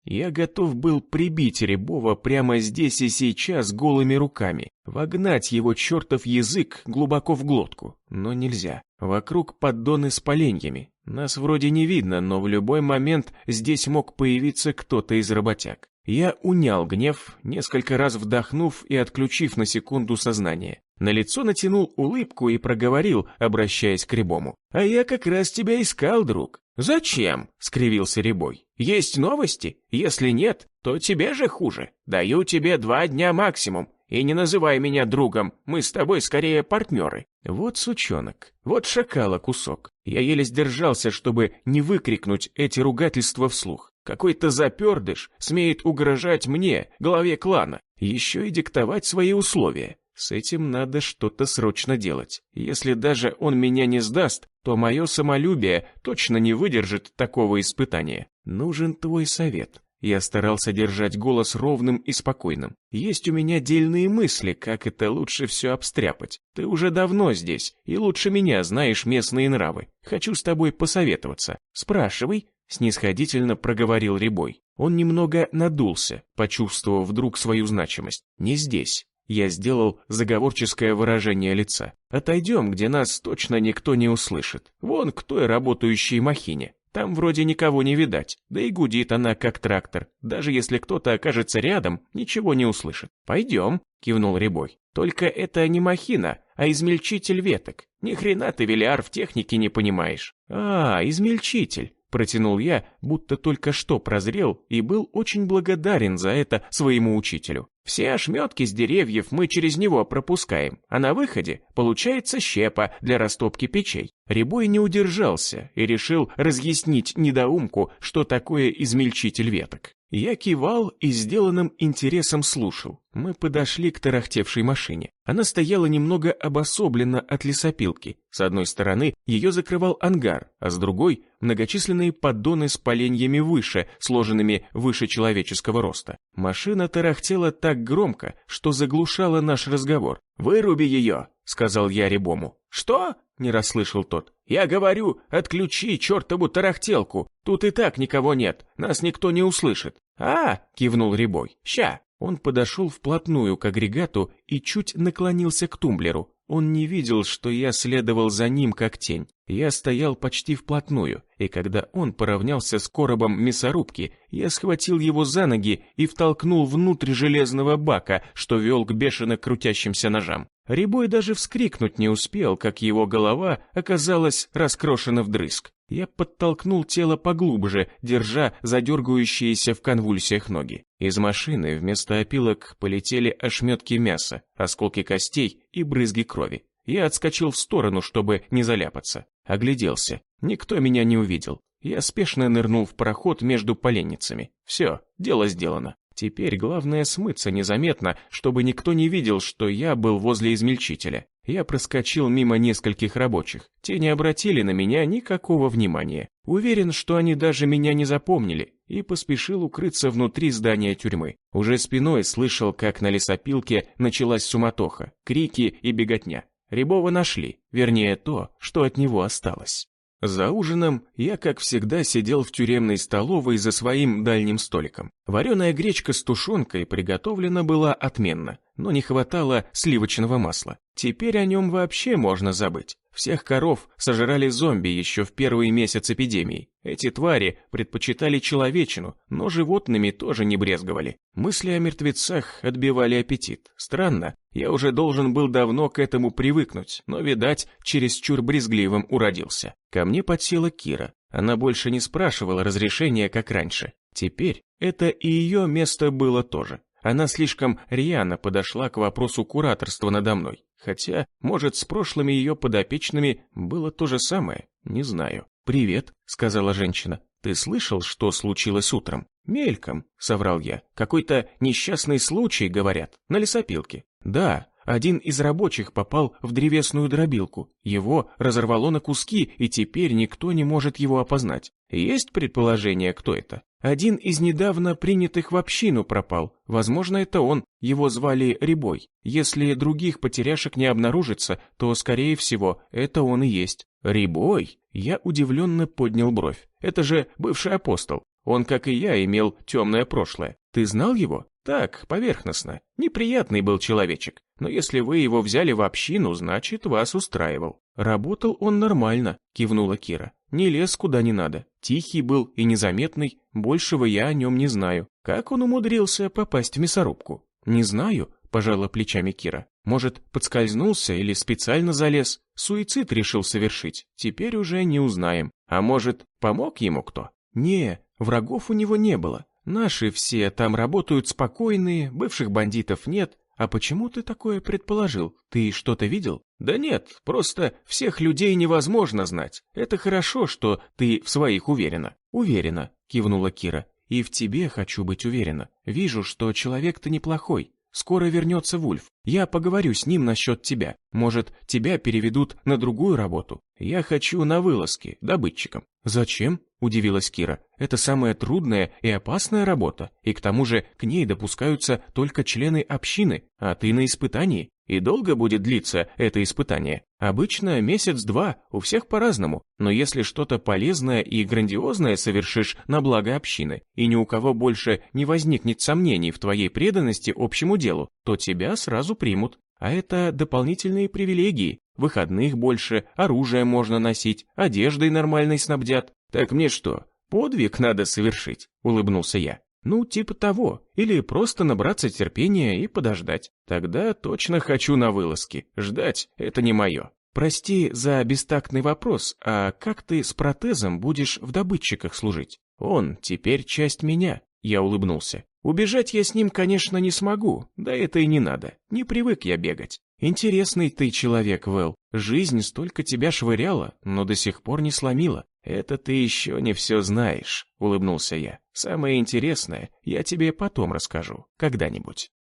Speaker 3: Я готов был прибить Рябова прямо здесь и сейчас голыми руками, вогнать его чертов язык глубоко в глотку, но нельзя. Вокруг поддоны с поленьями. Нас вроде не видно, но в любой момент здесь мог появиться кто-то из работяг. Я унял гнев, несколько раз вдохнув и отключив на секунду сознание. На лицо натянул улыбку и проговорил, обращаясь к Рябому. «А я как раз тебя искал, друг». «Зачем?» — скривился Рябой. «Есть новости? Если нет, то тебе же хуже. Даю тебе 2 дня максимум. И не называй меня другом, мы с тобой скорее партнеры». Вот сучонок, вот шакала кусок. Я еле сдержался, чтобы не выкрикнуть эти ругательства вслух. Какой-то запердыш смеет угрожать мне, главе клана, еще и диктовать свои условия. С этим надо что-то срочно делать. Если даже он меня не сдаст, то мое самолюбие точно не выдержит такого испытания. Нужен твой совет. Я старался держать голос ровным и спокойным. Есть у меня дельные мысли, как это лучше все обстряпать. Ты уже давно здесь, и лучше меня знаешь местные нравы. Хочу с тобой посоветоваться. Спрашивай, снисходительно проговорил Рябой. Он немного надулся, почувствовав вдруг свою значимость. Не здесь. Я сделал заговорческое выражение лица. Отойдем, где нас точно никто не услышит. Вон к той работающей махине. Там вроде никого не видать, да и гудит она как трактор. Даже если кто-то окажется рядом, ничего не услышит. «Пойдем», — кивнул Рябой. «Только это не махина, а измельчитель веток. Ни хрена ты, Велиар, в технике не понимаешь». «А, измельчитель», — протянул я, будто только что прозрел и был очень благодарен за это своему учителю. «Все ошметки с деревьев мы через него пропускаем, а на выходе получается щепа для растопки печей». Рябой не удержался и решил разъяснить недоумку, что такое измельчитель веток. Я кивал и сделанным интересом слушал. Мы подошли к тарахтевшей машине. Она стояла немного обособленно от лесопилки. С одной стороны ее закрывал ангар, а с другой — многочисленные поддоны с поленьями выше, сложенными выше человеческого роста. Машина тарахтела так громко, что заглушала наш разговор. «Выруби ее», — сказал я Рябому. «Что?» — не расслышал тот. «Я говорю, отключи чертову тарахтелку. Тут и так никого нет, нас никто не услышит». «А!» — кивнул Рябой. «Ща!» Он подошел вплотную к агрегату и чуть наклонился к тумблеру. Он не видел, что я следовал за ним как тень. Я стоял почти вплотную, и когда он поравнялся с коробом мясорубки, я схватил его за ноги и втолкнул внутрь железного бака, что вел к бешено крутящимся ножам. Рябой даже вскрикнуть не успел, как его голова оказалась раскрошена вдрызг. Я подтолкнул тело поглубже, держа задергающиеся в конвульсиях ноги. Из машины вместо опилок полетели ошметки мяса, осколки костей и брызги крови. Я отскочил в сторону, чтобы не заляпаться. Огляделся. Никто меня не увидел. Я спешно нырнул в проход между поленницами. Все, дело сделано. Теперь главное смыться незаметно, чтобы никто не видел, что я был возле измельчителя. Я проскочил мимо нескольких рабочих. Те не обратили на меня никакого внимания. Уверен, что они даже меня не запомнили, и поспешил укрыться внутри здания тюрьмы. Уже спиной слышал, как на лесопилке началась суматоха, крики и беготня. Рябова нашли, вернее то, что от него осталось. За ужином я, как всегда, сидел в тюремной столовой за своим дальним столиком. Вареная гречка с тушенкой приготовлена была отменно, но не хватало сливочного масла. Теперь о нем вообще можно забыть. Всех коров сожрали зомби еще в первый месяц эпидемии. Эти твари предпочитали человечину, но животными тоже не брезговали. Мысли о мертвецах отбивали аппетит. Странно, я уже должен был давно к этому привыкнуть, но, видать, чересчур брезгливым уродился. Ко мне подсела Кира. Она больше не спрашивала разрешения, как раньше. Теперь это и ее место было тоже. Она слишком рьяно подошла к вопросу кураторства надо мной. Хотя, может, с прошлыми ее подопечными было то же самое, не знаю. «Привет», — сказала женщина. «Ты слышал, что случилось утром?» «Мельком», — соврал я. «Какой-то несчастный случай, говорят, на лесопилке». «Да, один из рабочих попал в древесную дробилку. Его разорвало на куски, и теперь никто не может его опознать. Есть предположение, кто это? Один из недавно принятых в общину пропал. Возможно, это он. Его звали Рябой. Если других потеряшек не обнаружится, то, скорее всего, это он и есть». «Рябой?» Я удивленно поднял бровь. «Это же бывший апостол. Он, как и я, имел темное прошлое. Ты знал его?» «Так, поверхностно. Неприятный был человечек. Но если вы его взяли в общину, значит, вас устраивал». «Работал он нормально», — кивнула Кира. «Не лез куда не надо. Тихий был и незаметный. Большего я о нем не знаю. Как он умудрился попасть в мясорубку?» «Не знаю», — пожала плечами Кира. «Может, подскользнулся или специально залез? Суицид решил совершить. Теперь уже не узнаем. А может, помог ему кто?» «Не, врагов у него не было. Наши все там работают спокойные, бывших бандитов нет. А почему ты такое предположил? Ты что-то видел?» «Да нет, просто всех людей невозможно знать. Это хорошо, что ты в своих уверена». «Уверена», — кивнула Кира. «И в тебе хочу быть уверена. Вижу, что человек ты неплохой. Скоро вернется Вульф. Я поговорю с ним насчет тебя. Может, тебя переведут на другую работу. Я хочу на вылазки, добытчиком». «Зачем?» – удивилась Кира. «Это самая трудная и опасная работа, и к тому же к ней допускаются только члены общины, а ты на испытании. И долго будет длиться это испытание? Обычно месяц-два, у всех по-разному. Но если что-то полезное и грандиозное совершишь на благо общины, и ни у кого больше не возникнет сомнений в твоей преданности общему делу, то тебя сразу примут. А это дополнительные привилегии. Выходных больше, оружие можно носить, одеждой нормальной снабдят. Так мне что, подвиг надо совершить?» – улыбнулся я. «Ну, типа того. Или просто набраться терпения и подождать. Тогда точно хочу на вылазки. Ждать – это не мое». «Прости за бестактный вопрос, а как ты с протезом будешь в добытчиках служить?» «Он теперь часть меня», – я улыбнулся. «Убежать я с ним, конечно, не смогу, да это и не надо. Не привык я бегать. Интересный ты человек, Вэл. Жизнь столько тебя швыряла, но до сих пор не сломила». «Это ты еще не все знаешь», — улыбнулся я. «Самое интересное я тебе потом расскажу, когда-нибудь».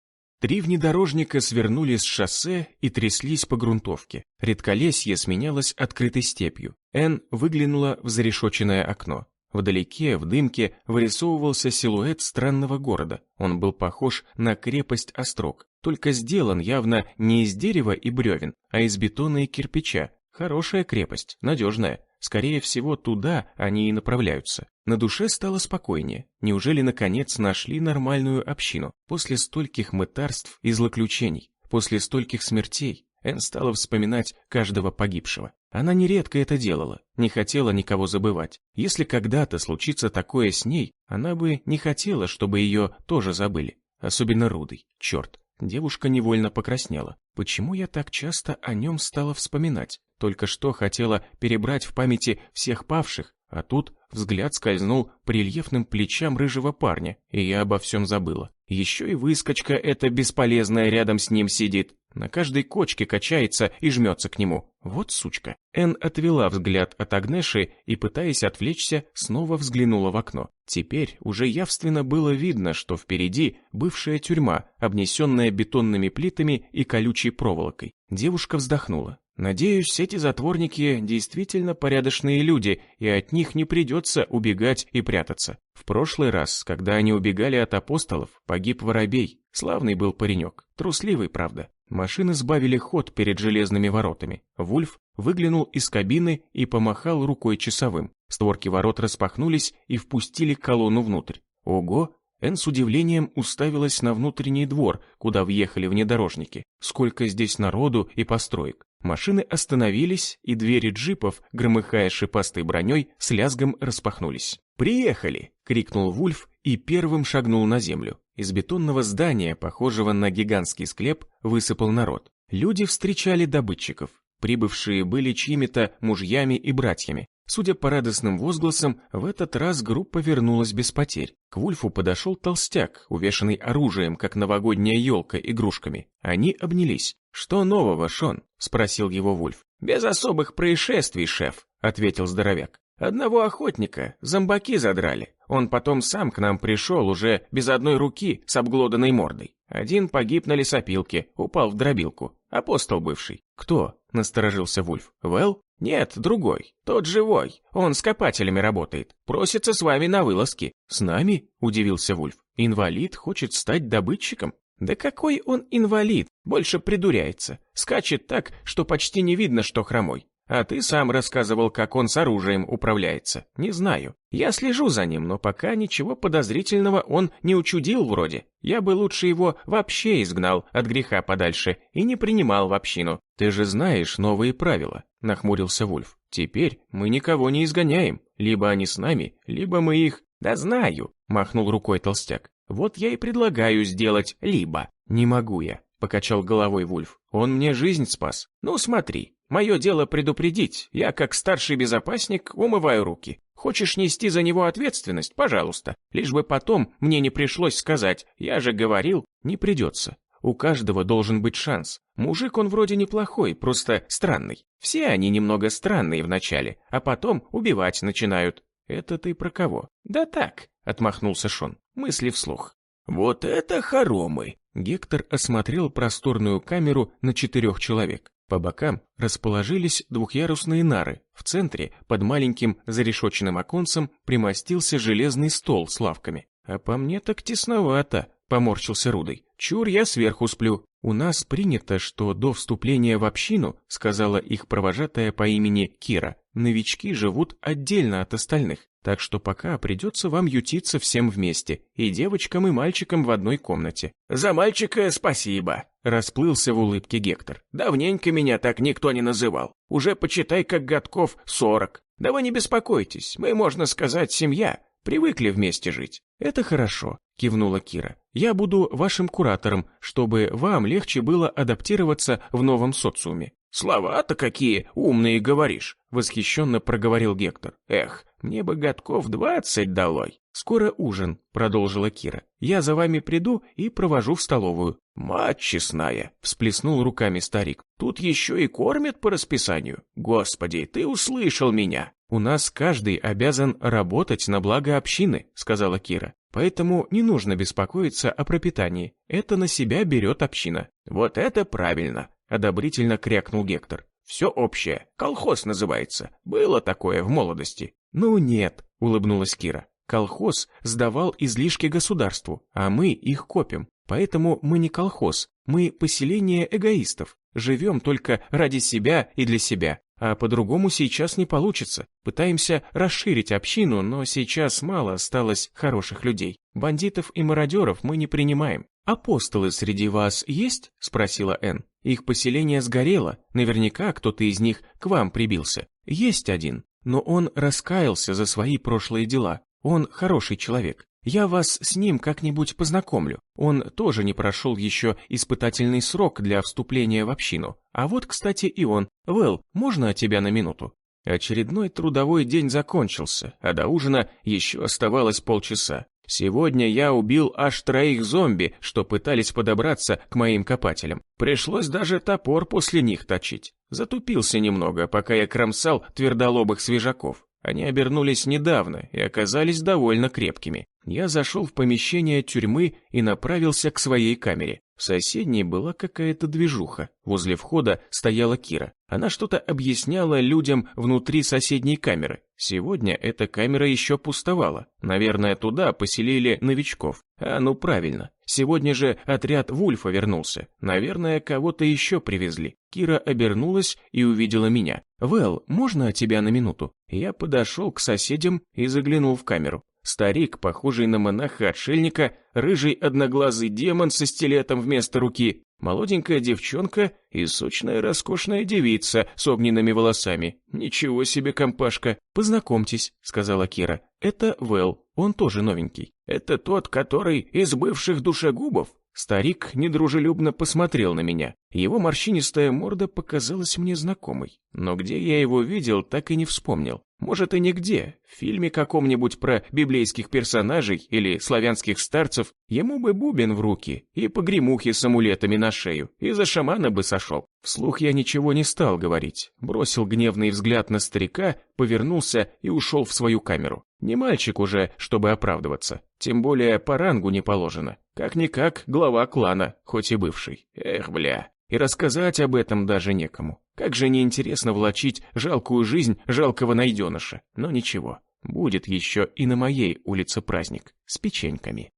Speaker 3: 3 внедорожника свернули с шоссе и тряслись по грунтовке. Редколесье сменялось открытой степью. Энн выглянула в зарешоченное окно. Вдалеке, в дымке, вырисовывался силуэт странного города. Он был похож на крепость Острог, только сделан явно не из дерева и бревен, а из бетона и кирпича. Хорошая крепость, надежная. Скорее всего, туда они и направляются. На душе стало спокойнее. Неужели, наконец, нашли нормальную общину? После стольких мытарств и злоключений, после стольких смертей, Энн стала вспоминать каждого погибшего. Она нередко это делала, не хотела никого забывать. Если когда-то случится такое с ней, она бы не хотела, чтобы ее тоже забыли. Особенно Рудый. Черт, девушка невольно покраснела. Почему я так часто о нем стала вспоминать? Только что хотела перебрать в памяти всех павших, а тут взгляд скользнул по рельефным плечам рыжего парня, и я обо всем забыла. Еще и выскочка эта бесполезная рядом с ним сидит. На каждой кочке качается и жмется к нему. Вот сучка. Энн отвела взгляд от Агнеши и, пытаясь отвлечься, снова взглянула в окно. Теперь уже явственно было видно, что впереди бывшая тюрьма, обнесенная бетонными плитами и колючей проволокой. Девушка вздохнула. Надеюсь, эти затворники действительно порядочные люди, и от них не придется убегать и прятаться. В прошлый раз, когда они убегали от апостолов, погиб воробей. Славный был паренек. Трусливый, правда. Машины сбавили ход перед железными воротами. Вульф выглянул из кабины и помахал рукой часовым. Створки ворот распахнулись и впустили колонну внутрь. Ого! Энн с удивлением уставилась на внутренний двор, куда въехали внедорожники. Сколько здесь народу и построек. Машины остановились, и двери джипов, громыхая шипастой броней, с лязгом распахнулись. «Приехали!» — крикнул Вульф и первым шагнул на землю. Из бетонного здания, похожего на гигантский склеп, высыпал народ. Люди встречали добытчиков. Прибывшие были чьими-то мужьями и братьями. Судя по радостным возгласам, в этот раз группа вернулась без потерь. К Вульфу подошел толстяк, увешанный оружием, как новогодняя елка, игрушками. Они обнялись. «Что нового, Шон?» — спросил его Вульф. «Без особых происшествий, шеф», — ответил здоровяк. «Одного охотника зомбаки задрали. Он потом сам к нам пришел уже без одной руки с обглоданной мордой. Один погиб на лесопилке, упал в дробилку. Апостол бывший». «Кто?» — насторожился Вульф. «Вэл?» «Нет, другой. Тот живой. Он с копателями работает. Просится с вами на вылазки». «С нами?» — удивился Вульф. «Инвалид хочет стать добытчиком?» «Да какой он инвалид? Больше придуряется. Скачет так, что почти не видно, что хромой. А ты сам рассказывал, как он с оружием управляется. Не знаю. Я слежу за ним, но пока ничего подозрительного он не учудил вроде. Я бы лучше его вообще изгнал от греха подальше и не принимал в общину». «Ты же знаешь новые правила», — нахмурился Вульф. «Теперь мы никого не изгоняем. Либо они с нами, либо мы их...» «Да знаю», — махнул рукой толстяк. «Вот я и предлагаю сделать либо». «Не могу я», — покачал головой Вульф. «Он мне жизнь спас». «Ну смотри, мое дело предупредить. Я, как старший безопасник, умываю руки. Хочешь нести за него ответственность? Пожалуйста. Лишь бы потом мне не пришлось сказать. Я же говорил». «Не придется. У каждого должен быть шанс. Мужик он вроде неплохой, просто странный. Все они немного странные вначале, а потом убивать начинают». «Это ты про кого?» «Да так», — отмахнулся Шон, мысли вслух. «Вот это хоромы!» Гектор осмотрел просторную камеру на 4 человек. По бокам расположились двухъярусные нары. В центре, под маленьким зарешоченным оконцем, примостился железный стол с лавками. «А по мне так тесновато», — поморщился Рудый. «Чур, я сверху сплю». «У нас принято, что до вступления в общину, — сказала их провожатая по имени Кира, — новички живут отдельно от остальных, так что пока придется вам ютиться всем вместе, и девочкам, и мальчикам в одной комнате». «За мальчика спасибо», — расплылся в улыбке Гектор. «Давненько меня так никто не называл. Уже почитай, как годков 40. Да вы не беспокойтесь, мы, можно сказать, семья. Привыкли вместе жить». «Это хорошо», — кивнула Кира. «Я буду вашим куратором, чтобы вам легче было адаптироваться в новом социуме». «Слова-то какие умные говоришь», — восхищенно проговорил Гектор. «Эх, мне бы годков 20 долой». «Скоро ужин», — продолжила Кира. «Я за вами приду и провожу в столовую». «Мать честная», — всплеснул руками старик. «Тут еще и кормят по расписанию. Господи, ты услышал меня». «У нас каждый обязан работать на благо общины», — сказала Кира. «Поэтому не нужно беспокоиться о пропитании. Это на себя берет община». «Вот это правильно», — одобрительно крякнул Гектор. «Все общее. Колхоз называется. Было такое в молодости». «Ну нет», — улыбнулась Кира. «Колхоз сдавал излишки государству, а мы их копим. Поэтому мы не колхоз, мы поселение эгоистов. Живем только ради себя и для себя. а по-другому сейчас не получится. Пытаемся расширить общину, но сейчас мало осталось хороших людей. Бандитов и мародеров мы не принимаем. «Апостолы среди вас есть?» – спросила Энн. «Их поселение сгорело, наверняка кто-то из них к вам прибился. Есть один, но он раскаялся за свои прошлые дела. Он хороший человек. Я вас с ним как-нибудь познакомлю. Он тоже не прошел еще испытательный срок для вступления в общину. А вот, кстати, и он. Вэл, можно тебя на минуту?» Очередной трудовой день закончился, а до ужина еще оставалось полчаса. Сегодня я убил аж 3 зомби, что пытались подобраться к моим копателям. Пришлось даже топор после них точить. Затупился немного, пока я кромсал твердолобых свежаков. Они обернулись недавно и оказались довольно крепкими. Я зашел в помещение тюрьмы и направился к своей камере. В соседней была какая-то движуха. Возле входа стояла Кира. Она что-то объясняла людям внутри соседней камеры. Сегодня эта камера еще пустовала. Наверное, туда поселили новичков. Ну правильно. Сегодня же отряд Вульфа вернулся. Наверное, кого-то еще привезли. Кира обернулась и увидела меня. «Вэл, можно тебя на минуту?» Я подошел к соседям и заглянул в камеру. Старик, похожий на монаха-отшельника, рыжий одноглазый демон со стилетом вместо руки, молоденькая девчонка и сочная роскошная девица с огненными волосами. Ничего себе компашка. «Познакомьтесь», — сказала Кира. «Это Вэл, он тоже новенький». «Это тот, который из бывших душегубов?» Старик недружелюбно посмотрел на меня. Его морщинистая морда показалась мне знакомой. Но где я его видел, так и не вспомнил. Может, и нигде. В фильме каком-нибудь про библейских персонажей или славянских старцев ему бы бубен в руки и погремухи с амулетами на шею, и за шамана бы сошел. Вслух я ничего не стал говорить. Бросил гневный взгляд на старика, повернулся и ушел в свою камеру. Не мальчик уже, чтобы оправдываться. Тем более по рангу не положено. Как-никак глава клана, хоть и бывший. Эх, бля. И рассказать об этом даже некому. Как же неинтересно влачить жалкую жизнь жалкого найденыша. Но ничего, будет еще и на моей улице праздник с печеньками.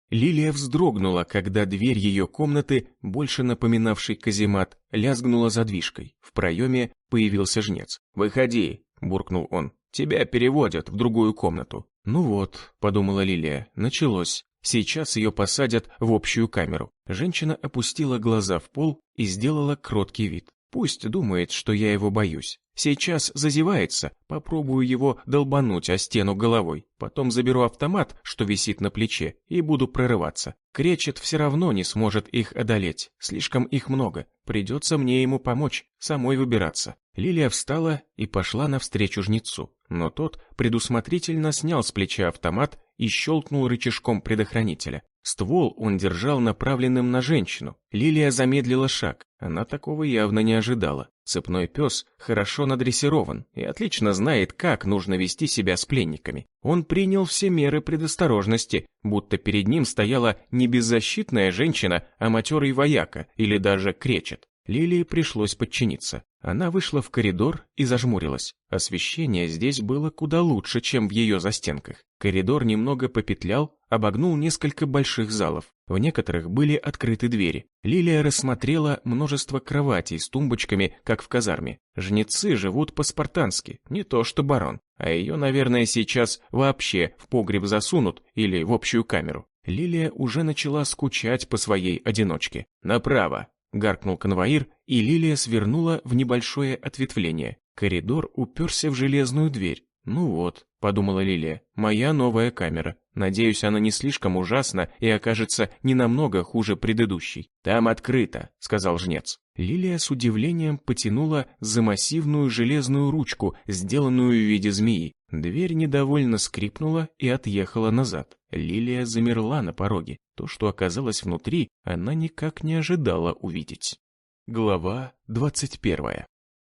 Speaker 3: Лилия вздрогнула, когда дверь ее комнаты, больше напоминавшей каземат, лязгнула задвижкой. В проеме появился жнец. «Выходи», — буркнул он, — «тебя переводят в другую комнату». «Ну вот», — подумала Лилия, — началось. Сейчас ее посадят в общую камеру. Женщина опустила глаза в пол и сделала кроткий вид. Пусть думает, что я его боюсь. Сейчас зазевается, попробую его долбануть о стену головой. Потом заберу автомат, что висит на плече, и буду прорываться. Кречет все равно не сможет их одолеть. Слишком их много. Придется мне ему помочь, самой выбираться. Лилия встала и пошла навстречу жнецу. Но тот предусмотрительно снял с плеча автомат и щелкнул рычажком предохранителя. Ствол он держал направленным на женщину. Лилия замедлила шаг. Она такого явно не ожидала. Цепной пес хорошо надрессирован и отлично знает, как нужно вести себя с пленниками. Он принял все меры предосторожности, будто перед ним стояла не беззащитная женщина, а матерый вояка или даже кречет. Лилии пришлось подчиниться. Она вышла в коридор и зажмурилась. Освещение здесь было куда лучше, чем в ее застенках. Коридор немного попетлял, обогнул несколько больших залов. В некоторых были открыты двери. Лилия рассмотрела множество кроватей с тумбочками, как в казарме. Жнецы живут по-спартански, не то что барон. А ее, наверное, сейчас вообще в погреб засунут или в общую камеру. Лилия уже начала скучать по своей одиночке. «Направо!» — гаркнул конвоир, и Лилия свернула в небольшое ответвление. Коридор уперся в железную дверь. «Ну вот», — подумала Лилия, — «моя новая камера. Надеюсь, она не слишком ужасна и окажется не намного хуже предыдущей». «Там открыто», — сказал жнец. Лилия с удивлением потянула за массивную железную ручку, сделанную в виде змеи. Дверь недовольно скрипнула и отъехала назад. Лилия замерла на пороге. То, что оказалось внутри, она никак не ожидала увидеть. Глава 21.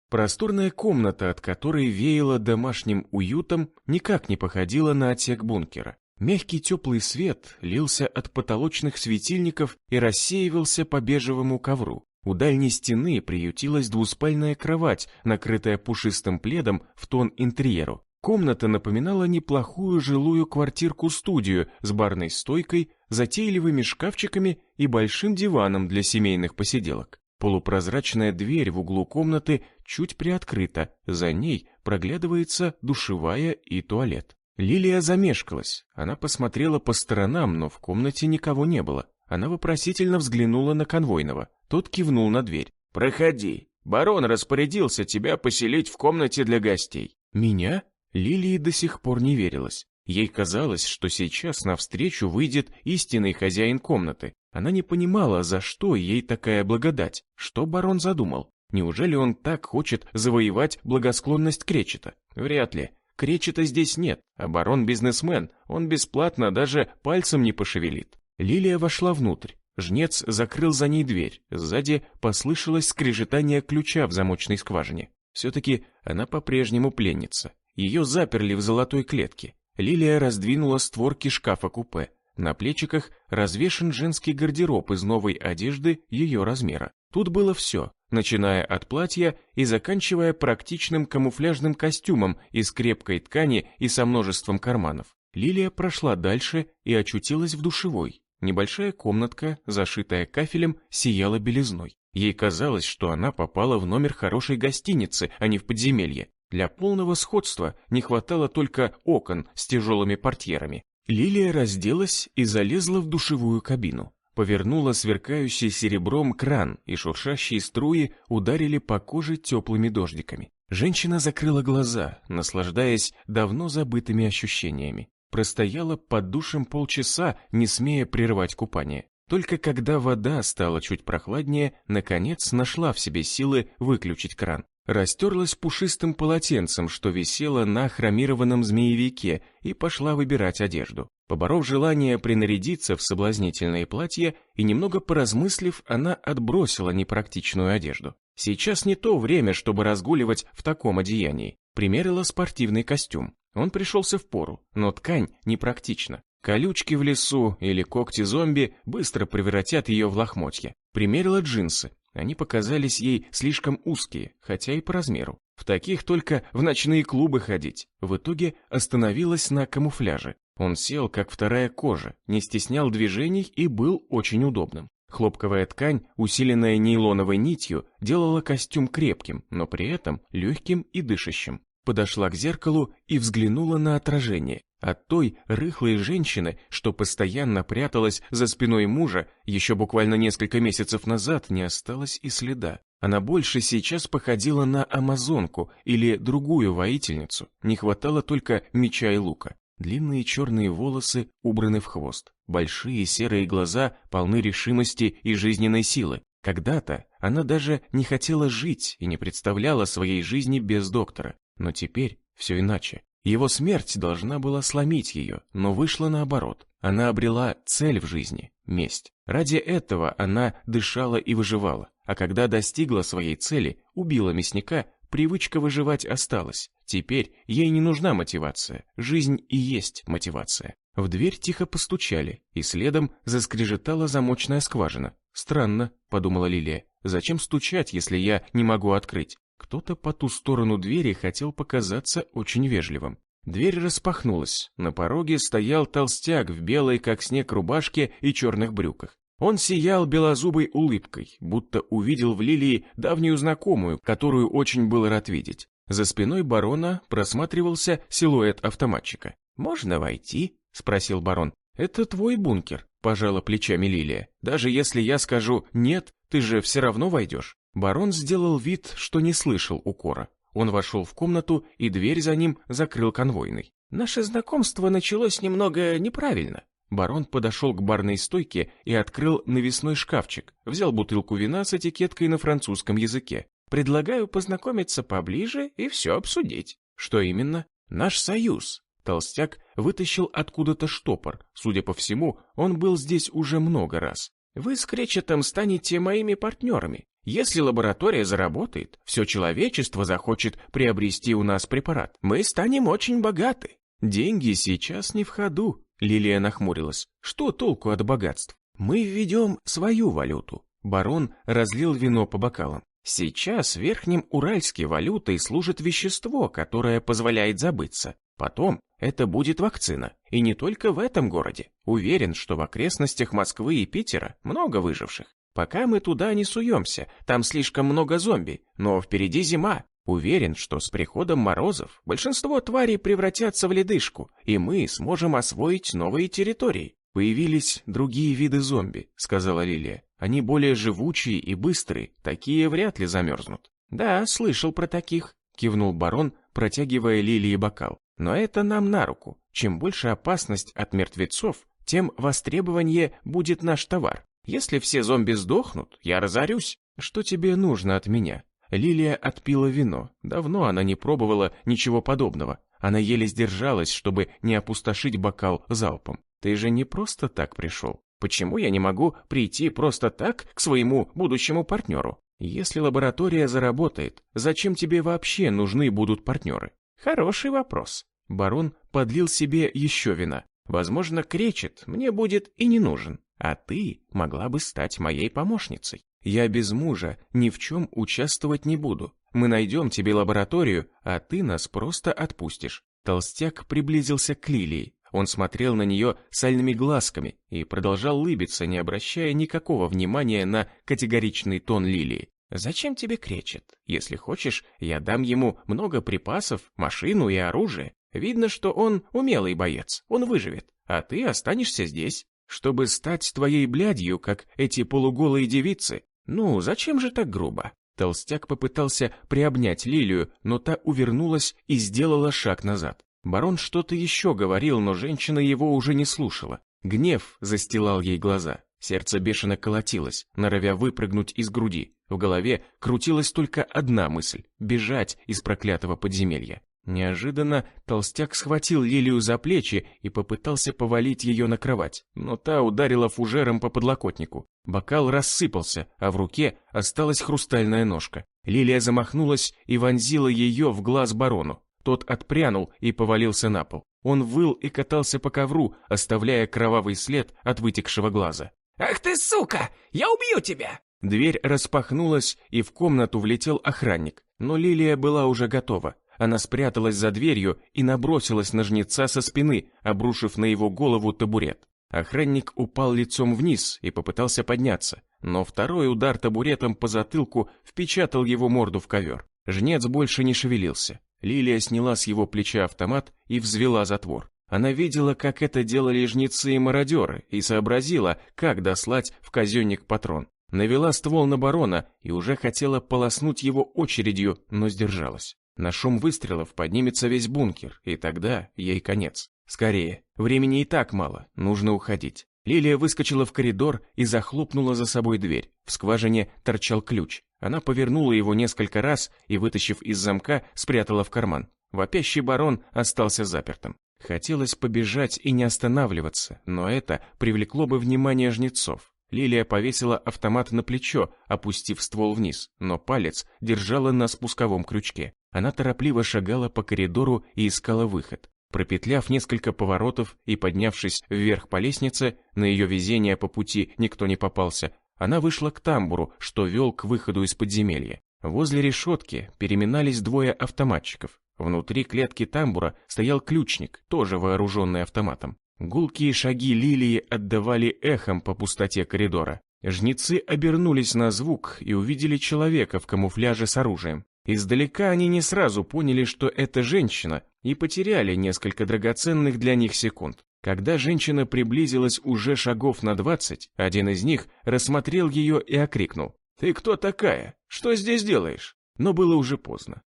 Speaker 3: Просторная комната, от которой веяло домашним уютом, никак не походила на отсек бункера. Мягкий теплый свет лился от потолочных светильников и рассеивался по бежевому ковру. У дальней стены приютилась двуспальная кровать, накрытая пушистым пледом в тон интерьеру. Комната напоминала неплохую жилую квартирку-студию с барной стойкой, затейливыми шкафчиками и большим диваном для семейных посиделок. Полупрозрачная дверь в углу комнаты чуть приоткрыта, за ней проглядывается душевая и туалет. Лилия замешкалась. Она посмотрела по сторонам, но в комнате никого не было. Она вопросительно взглянула на конвойного. Тот кивнул на дверь.
Speaker 2: «Проходи. Барон распорядился тебя поселить в комнате для гостей».
Speaker 3: «Меня?» Лилии до сих пор не верилось. Ей казалось, что сейчас навстречу выйдет истинный хозяин комнаты. Она не понимала, за что ей такая благодать. Что барон задумал? Неужели он так хочет завоевать благосклонность Кречета? Вряд ли. Кречета здесь нет, а барон бизнесмен, он бесплатно даже пальцем не пошевелит. Лилия вошла внутрь. Жнец закрыл за ней дверь. Сзади послышалось скрежетание ключа в замочной скважине. Все-таки она по-прежнему пленница. Ее заперли в золотой клетке. Лилия раздвинула створки шкафа-купе. На плечиках развешен женский гардероб из новой одежды ее размера. Тут было все, начиная от платья и заканчивая практичным камуфляжным костюмом из крепкой ткани и со множеством карманов. Лилия прошла дальше и очутилась в душевой. Небольшая комнатка, зашитая кафелем, сияла белизной. Ей казалось, что она попала в номер хорошей гостиницы, а не в подземелье. Для полного сходства не хватало только окон с тяжелыми портьерами. Лилия разделась и залезла в душевую кабину. Повернула сверкающий серебром кран, и шуршащие струи ударили по коже теплыми дождиками. Женщина закрыла глаза, наслаждаясь давно забытыми ощущениями. Простояла под душем полчаса, не смея прервать купание. Только когда вода стала чуть прохладнее, наконец нашла в себе силы выключить кран. Растерлась пушистым полотенцем, что висело на хромированном змеевике, и пошла выбирать одежду. Поборов желание принарядиться в соблазнительное платье и немного поразмыслив, она отбросила непрактичную одежду. Сейчас не то время, чтобы разгуливать в таком одеянии. Примерила спортивный костюм. Он пришелся впору, но ткань непрактична. Колючки в лесу или когти зомби быстро превратят ее в лохмотья. Примерила джинсы. Они показались ей слишком узкие, хотя и по размеру. В таких только в ночные клубы ходить. В итоге остановилась на камуфляже. Он сел, как вторая кожа, не стеснял движений и был очень удобным. Хлопковая ткань, усиленная нейлоновой нитью, делала костюм крепким, но при этом легким и дышащим. Подошла к зеркалу и взглянула на отражение. От той рыхлой женщины, что постоянно пряталась за спиной мужа, еще буквально несколько месяцев назад не осталось и следа. Она больше сейчас походила на амазонку или другую воительницу. Не хватало только меча и лука. Длинные черные волосы убраны в хвост. Большие серые глаза полны решимости и жизненной силы. Когда-то она даже не хотела жить и не представляла своей жизни без доктора. Но теперь все иначе. Его смерть должна была сломить ее, но вышло наоборот. Она обрела цель в жизни – месть. Ради этого она дышала и выживала. А когда достигла своей цели, убила мясника, привычка выживать осталась. Теперь ей не нужна мотивация. Жизнь и есть мотивация. В дверь тихо постучали, и следом заскрежетала замочная скважина. «Странно», – подумала Лилия. «Зачем стучать, если я не могу открыть?» Кто-то по ту сторону двери хотел показаться очень вежливым. Дверь распахнулась. На пороге стоял толстяк в белой, как снег, рубашке и черных брюках. Он сиял белозубой улыбкой, будто увидел в Лилии давнюю знакомую, которую очень был рад видеть. За спиной барона просматривался силуэт автоматчика. «Можно войти?» – спросил барон. «Это твой бункер», – пожала плечами Лилия. «Даже если я скажу «нет», ты же все равно войдешь». Барон сделал вид, что не слышал укора. Он вошел в комнату, и дверь за ним закрыл конвойный. «Наше знакомство началось немного неправильно». Барон подошел к барной стойке и открыл навесной шкафчик, взял бутылку вина с этикеткой на французском языке. «Предлагаю познакомиться поближе и все обсудить». «Что именно?» «Наш союз». Толстяк вытащил откуда-то штопор. Судя по всему, он был здесь уже много раз. «Вы с Кречетом станете моими партнерами. Если лаборатория заработает, все человечество захочет приобрести у нас препарат. Мы станем очень богаты». «Деньги сейчас не в ходу», — Лилия нахмурилась. «Что толку от богатств? Мы введем свою валюту». Барон разлил вино по бокалам. «Сейчас в Верхнем Уральске валютой служит вещество, которое позволяет забыться. Потом это будет вакцина. И не только в этом городе. Уверен, что в окрестностях Москвы и Питера много выживших. Пока мы туда не суемся, там слишком много зомби, но впереди зима. Уверен, что с приходом морозов большинство тварей превратятся в ледышку, и мы сможем освоить новые территории. «Появились другие виды зомби», — сказала Лилия. «Они более живучие и быстрые, такие вряд ли замерзнут». «Да, слышал про таких», — кивнул барон, протягивая Лилии бокал. «Но это нам на руку. Чем больше опасность от мертвецов, тем востребованнее будет наш товар. Если все зомби сдохнут, я разорюсь. Что тебе нужно от меня?» Лилия отпила вино. Давно она не пробовала ничего подобного. Она еле сдержалась, чтобы не опустошить бокал залпом. «Ты же не просто так пришел. Почему я не могу прийти просто так к своему будущему партнеру? Если лаборатория заработает, зачем тебе вообще нужны будут партнеры?» «Хороший вопрос». Барон подлил себе еще вина. «Возможно, кречет мне будет и не нужен, а ты могла бы стать моей помощницей. Я без мужа ни в чем участвовать не буду. Мы найдем тебе лабораторию, а ты нас просто отпустишь». Толстяк приблизился к Лилии. Он смотрел на нее сальными глазками и продолжал улыбиться, не обращая никакого внимания на категоричный тон Лилии. «Зачем тебе кречет? Если хочешь, я дам ему много припасов, машину и оружие. Видно, что он умелый боец, он выживет, а ты останешься здесь, чтобы стать твоей блядью, как эти полуголые девицы. Ну, зачем же так грубо?» Толстяк попытался приобнять Лилию, но та увернулась и сделала шаг назад. Барон что-то еще говорил, но женщина его уже не слушала. Гнев застилал ей глаза. Сердце бешено колотилось, норовя выпрыгнуть из груди. В голове крутилась только одна мысль — бежать из проклятого подземелья. Неожиданно толстяк схватил Лилию за плечи и попытался повалить ее на кровать, но та ударила фужером по подлокотнику. Бокал рассыпался, а в руке осталась хрустальная ножка. Лилия замахнулась и вонзила ее в глаз барону. Тот отпрянул и повалился на пол. Он выл и катался по ковру, оставляя кровавый след от вытекшего глаза.
Speaker 2: «Ах ты, сука! Я убью тебя!»
Speaker 3: Дверь распахнулась, и в комнату влетел охранник. Но Лилия была уже готова. Она спряталась за дверью и набросилась на жнеца со спины, обрушив на его голову табурет. Охранник упал лицом вниз и попытался подняться, но второй удар табуретом по затылку впечатал его морду в ковер. Жнец больше не шевелился. Лилия сняла с его плеча автомат и взвела затвор. Она видела, как это делали жнецы и мародеры, и сообразила, как дослать в казенник патрон. Навела ствол на барона и уже хотела полоснуть его очередью, но сдержалась. На шум выстрелов поднимется весь бункер, и тогда ей конец. Скорее, времени и так мало, нужно уходить. Лилия выскочила в коридор и захлопнула за собой дверь. В скважине торчал ключ. Она повернула его несколько раз и, вытащив из замка, спрятала в карман. Вопящий барон остался запертым. Хотелось побежать и не останавливаться, но это привлекло бы внимание жнецов. Лилия повесила автомат на плечо, опустив ствол вниз, но палец держала на спусковом крючке. Она торопливо шагала по коридору и искала выход. Пропетляв несколько поворотов и поднявшись вверх по лестнице, на ее везение по пути никто не попался, она вышла к тамбуру, что вел к выходу из подземелья. Возле решетки переминались двое автоматчиков. Внутри клетки тамбура стоял ключник, тоже вооруженный автоматом. Гулкие шаги Лилии отдавали эхом по пустоте коридора. Жнецы обернулись на звук и увидели человека в камуфляже с оружием. Издалека они не сразу поняли, что это женщина, и потеряли несколько драгоценных для них секунд. Когда женщина приблизилась уже шагов на 20, один из них рассмотрел ее и окрикнул: «Ты кто такая? Что здесь делаешь?» Но было уже поздно.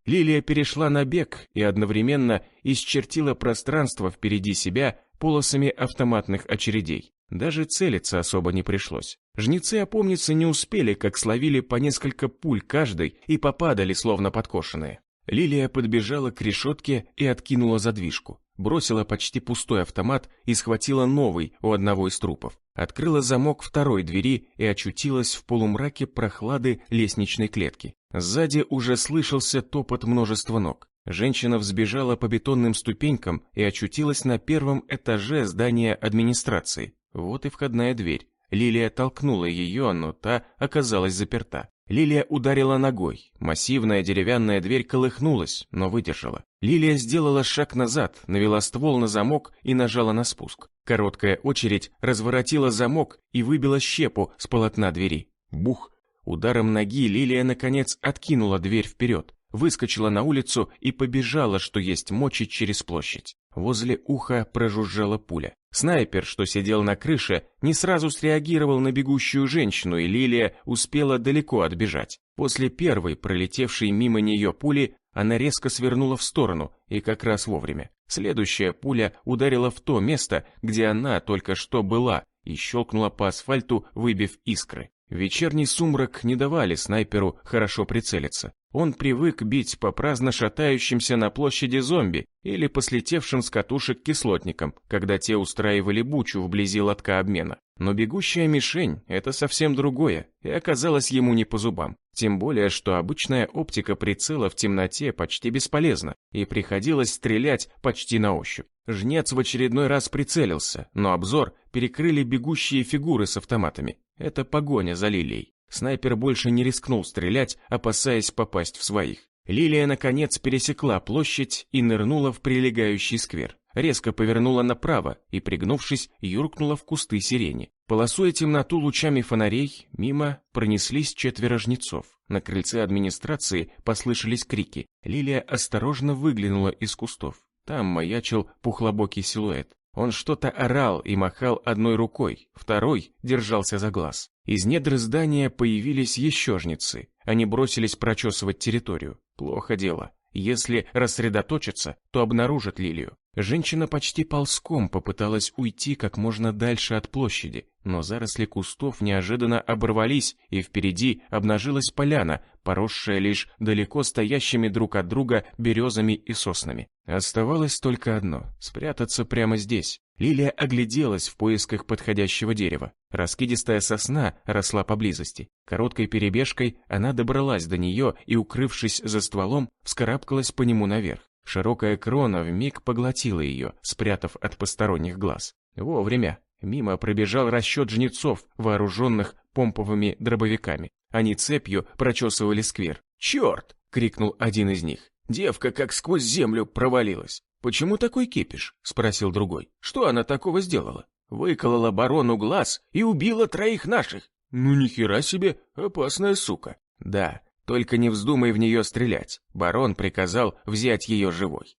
Speaker 3: Лилия перешла на бег и одновременно исчертила пространство впереди себя полосами автоматных очередей. Даже целиться особо не пришлось. Жнецы опомниться не успели, как словили по несколько пуль каждой и попадали, словно подкошенные. Лилия подбежала к решетке и откинула задвижку. Бросила почти пустой автомат и схватила новый у одного из трупов. Открыла замок второй двери и очутилась в полумраке прохлады лестничной клетки. Сзади уже слышался топот множества ног. Женщина взбежала по бетонным ступенькам и очутилась на первом этаже здания администрации. Вот и входная дверь. Лилия толкнула ее, но та оказалась заперта. Лилия ударила ногой. Массивная деревянная дверь колыхнулась, но выдержала. Лилия сделала шаг назад, навела ствол на замок и нажала на спуск. Короткая очередь разворотила замок и выбила щепу с полотна двери. Бух! Ударом ноги Лилия, наконец, откинула дверь вперед, выскочила на улицу и побежала, что есть мочи, через площадь. Возле уха прожужжала пуля. Снайпер, что сидел на крыше, не сразу среагировал на бегущую женщину, и Лилия успела далеко отбежать. После первой, пролетевшей мимо нее пули, она резко свернула в сторону, и как раз вовремя. Следующая пуля ударила в то место, где она только что была, и щелкнула по асфальту, выбив искры. Вечерний сумрак не давали снайперу хорошо прицелиться. Он привык бить по праздно шатающимся на площади зомби или по слетевшим с катушек кислотникам, когда те устраивали бучу вблизи лотка обмена. Но бегущая мишень – это совсем другое, и оказалось ему не по зубам. Тем более, что обычная оптика прицела в темноте почти бесполезна, и приходилось стрелять почти на ощупь. Жнец в очередной раз прицелился, но обзор перекрыли бегущие фигуры с автоматами. Это погоня за Лилией. Снайпер больше не рискнул стрелять, опасаясь попасть в своих. Лилия, наконец, пересекла площадь и нырнула в прилегающий сквер. Резко повернула направо и, пригнувшись, юркнула в кусты сирени. Полосуя темноту лучами фонарей, мимо пронеслись 4 жнецов. На крыльце администрации послышались крики. Лилия осторожно выглянула из кустов. Там маячил пухлобокий силуэт. Он что-то орал и махал одной рукой, второй держался за глаз. Из недр здания появились еще жнецы. Они бросились прочесывать территорию. Плохо дело. Если рассредоточиться, то обнаружат Лилию. Женщина почти ползком попыталась уйти как можно дальше от площади, но заросли кустов неожиданно оборвались, и впереди обнажилась поляна, поросшая лишь далеко стоящими друг от друга березами и соснами. Оставалось только одно — спрятаться прямо здесь. Лилия огляделась в поисках подходящего дерева. Раскидистая сосна росла поблизости. Короткой перебежкой она добралась до нее и, укрывшись за стволом, вскарабкалась по нему наверх. Широкая крона вмиг поглотила ее, спрятав от посторонних глаз. Вовремя. Мимо пробежал расчет жнецов, вооруженных помповыми дробовиками. Они цепью прочесывали сквер. «Черт!» — крикнул один из них. «Девка как сквозь землю провалилась». «Почему такой кипиш?» — спросил другой. «Что она такого сделала?» «Выколола барону глаз и убила 3 наших». «Ну нихера себе, опасная сука». «Да, только не вздумай в нее стрелять. Барон приказал взять ее живой».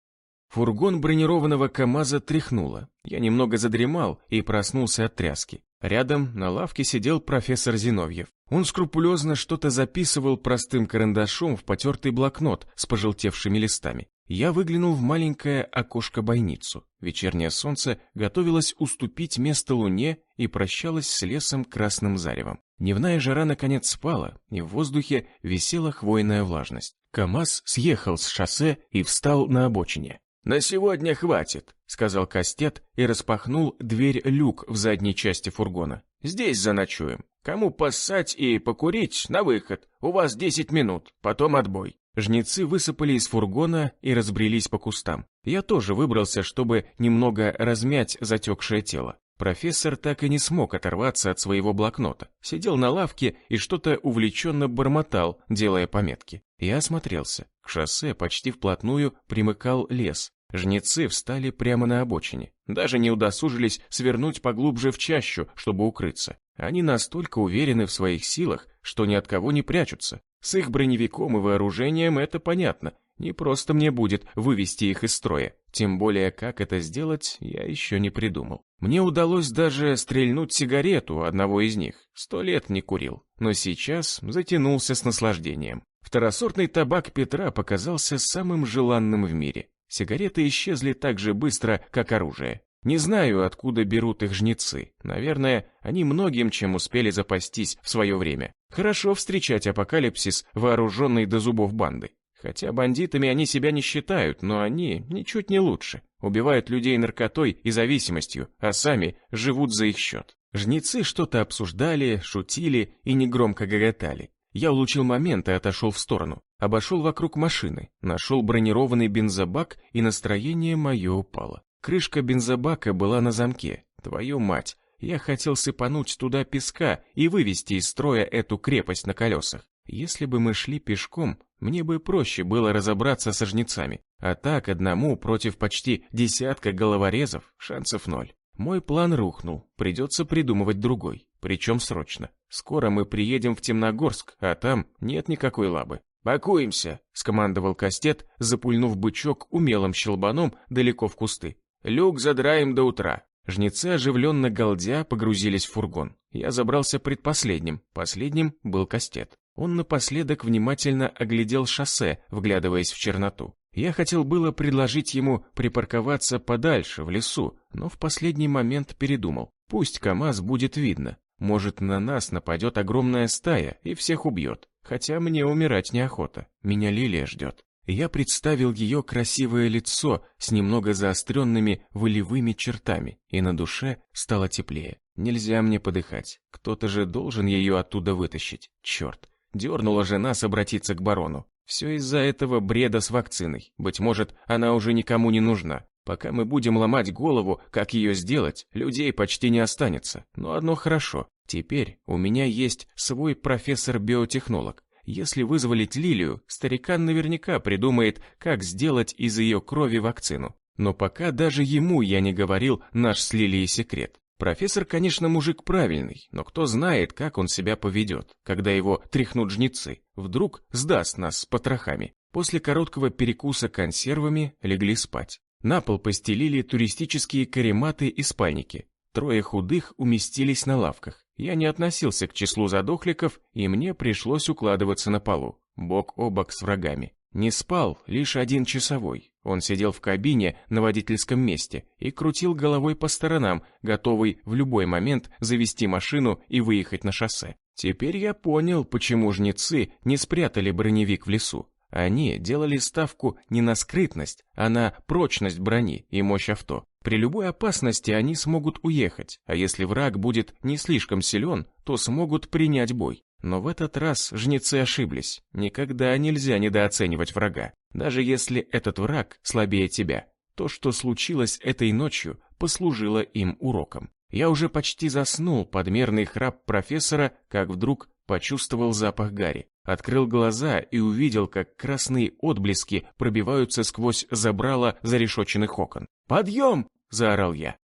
Speaker 3: Фургон бронированного КамАЗа тряхнуло. Я немного задремал и проснулся от тряски. Рядом на лавке сидел профессор Зиновьев. Он скрупулезно что-то записывал простым карандашом в потертый блокнот с пожелтевшими листами. Я выглянул в маленькое окошко-бойницу. Вечернее солнце готовилось уступить место луне и прощалось с лесом красным заревом. Дневная жара наконец спала, и в воздухе висела хвойная влажность. КамАЗ съехал с шоссе и встал на обочине. «На сегодня хватит», — сказал Кастет и распахнул дверь-люк в задней части фургона. «Здесь заночуем. Кому поссать и покурить, на выход. У вас 10 минут, потом отбой». Жнецы высыпали из фургона и разбрелись по кустам. Я тоже выбрался, чтобы немного размять затекшее тело. Профессор так и не смог оторваться от своего блокнота. Сидел на лавке и что-то увлеченно бормотал, делая пометки. Я осмотрелся. К шоссе почти вплотную примыкал лес. Жнецы встали прямо на обочине. Даже не удосужились свернуть поглубже в чащу, чтобы укрыться. Они настолько уверены в своих силах, что ни от кого не прячутся. С их броневиком и вооружением это понятно. Не просто мне будет вывести их из строя. Тем более, как это сделать, я еще не придумал. Мне удалось даже стрельнуть сигарету одного из них. 100 лет не курил, но сейчас затянулся с наслаждением. Второсортный табак Петра показался самым желанным в мире. Сигареты исчезли так же быстро, как оружие. Не знаю, откуда берут их жнецы. Наверное, они многим чем успели запастись в свое время. Хорошо встречать апокалипсис вооруженной до зубов банды. Хотя бандитами они себя не считают, но они ничуть не лучше. Убивают людей наркотой и зависимостью, а сами живут за их счет. Жнецы что-то обсуждали, шутили и негромко гоготали. Я улучил момент и отошел в сторону. Обошел вокруг машины, нашел бронированный бензобак, и настроение мое упало. Крышка бензобака была на замке. Твою мать, я хотел сыпануть туда песка и вывести из строя эту крепость на колесах. Если бы мы шли пешком, мне бы проще было разобраться со жнецами. А так одному против почти десятка головорезов шансов 0. Мой план рухнул, придется придумывать другой, причем срочно. Скоро мы приедем в Темногорск, а там нет никакой лабы. «Пакуемся», — скомандовал Кастет, запульнув бычок умелым щелбаном далеко в кусты. «Люк задраем до утра». Жнецы, оживленно галдя, погрузились в фургон. Я забрался предпоследним, последним был Кастет. Он напоследок внимательно оглядел шоссе, вглядываясь в черноту. Я хотел было предложить ему припарковаться подальше, в лесу, но в последний момент передумал. Пусть КамАЗ будет видно. Может, на нас нападет огромная стая и всех убьет. Хотя мне умирать неохота. Меня Лилия ждет. Я представил ее красивое лицо с немного заостренными волевыми чертами, и на душе стало теплее. Нельзя мне подыхать. Кто-то же должен ее оттуда вытащить. Черт. Дернула же нас обратиться к барону. Все из-за этого бреда с вакциной. Быть может, она уже никому не нужна. Пока мы будем ломать голову, как ее сделать, людей почти не останется. Но одно хорошо. Теперь у меня есть свой профессор-биотехнолог. Если вызволить Лилию, старикан наверняка придумает, как сделать из ее крови вакцину. Но пока даже ему я не говорил наш с Лилией секрет. Профессор, конечно, мужик правильный, но кто знает, как он себя поведет, когда его тряхнут жнецы. Вдруг сдаст нас с потрохами. После короткого перекуса консервами легли спать. На пол постелили туристические карематы и спальники. 3 худых уместились на лавках. Я не относился к числу задохликов, и мне пришлось укладываться на полу, бок о бок с врагами. Не спал лишь 1 часовой. Он сидел в кабине на водительском месте и крутил головой по сторонам, готовый в любой момент завести машину и выехать на шоссе. Теперь я понял, почему жнецы не спрятали броневик в лесу. Они делали ставку не на скрытность, а на прочность брони и мощь авто. При любой опасности они смогут уехать, а если враг будет не слишком силен, то смогут принять бой. Но в этот раз жнецы ошиблись. Никогда нельзя недооценивать врага. Даже если этот враг слабее тебя. То, что случилось этой ночью, послужило им уроком. Я уже почти заснул под мерный храп профессора, как вдруг почувствовал запах гари. Открыл глаза и увидел, как красные отблески пробиваются сквозь забрала зарешоченных окон. «Подъем!» – заорал я.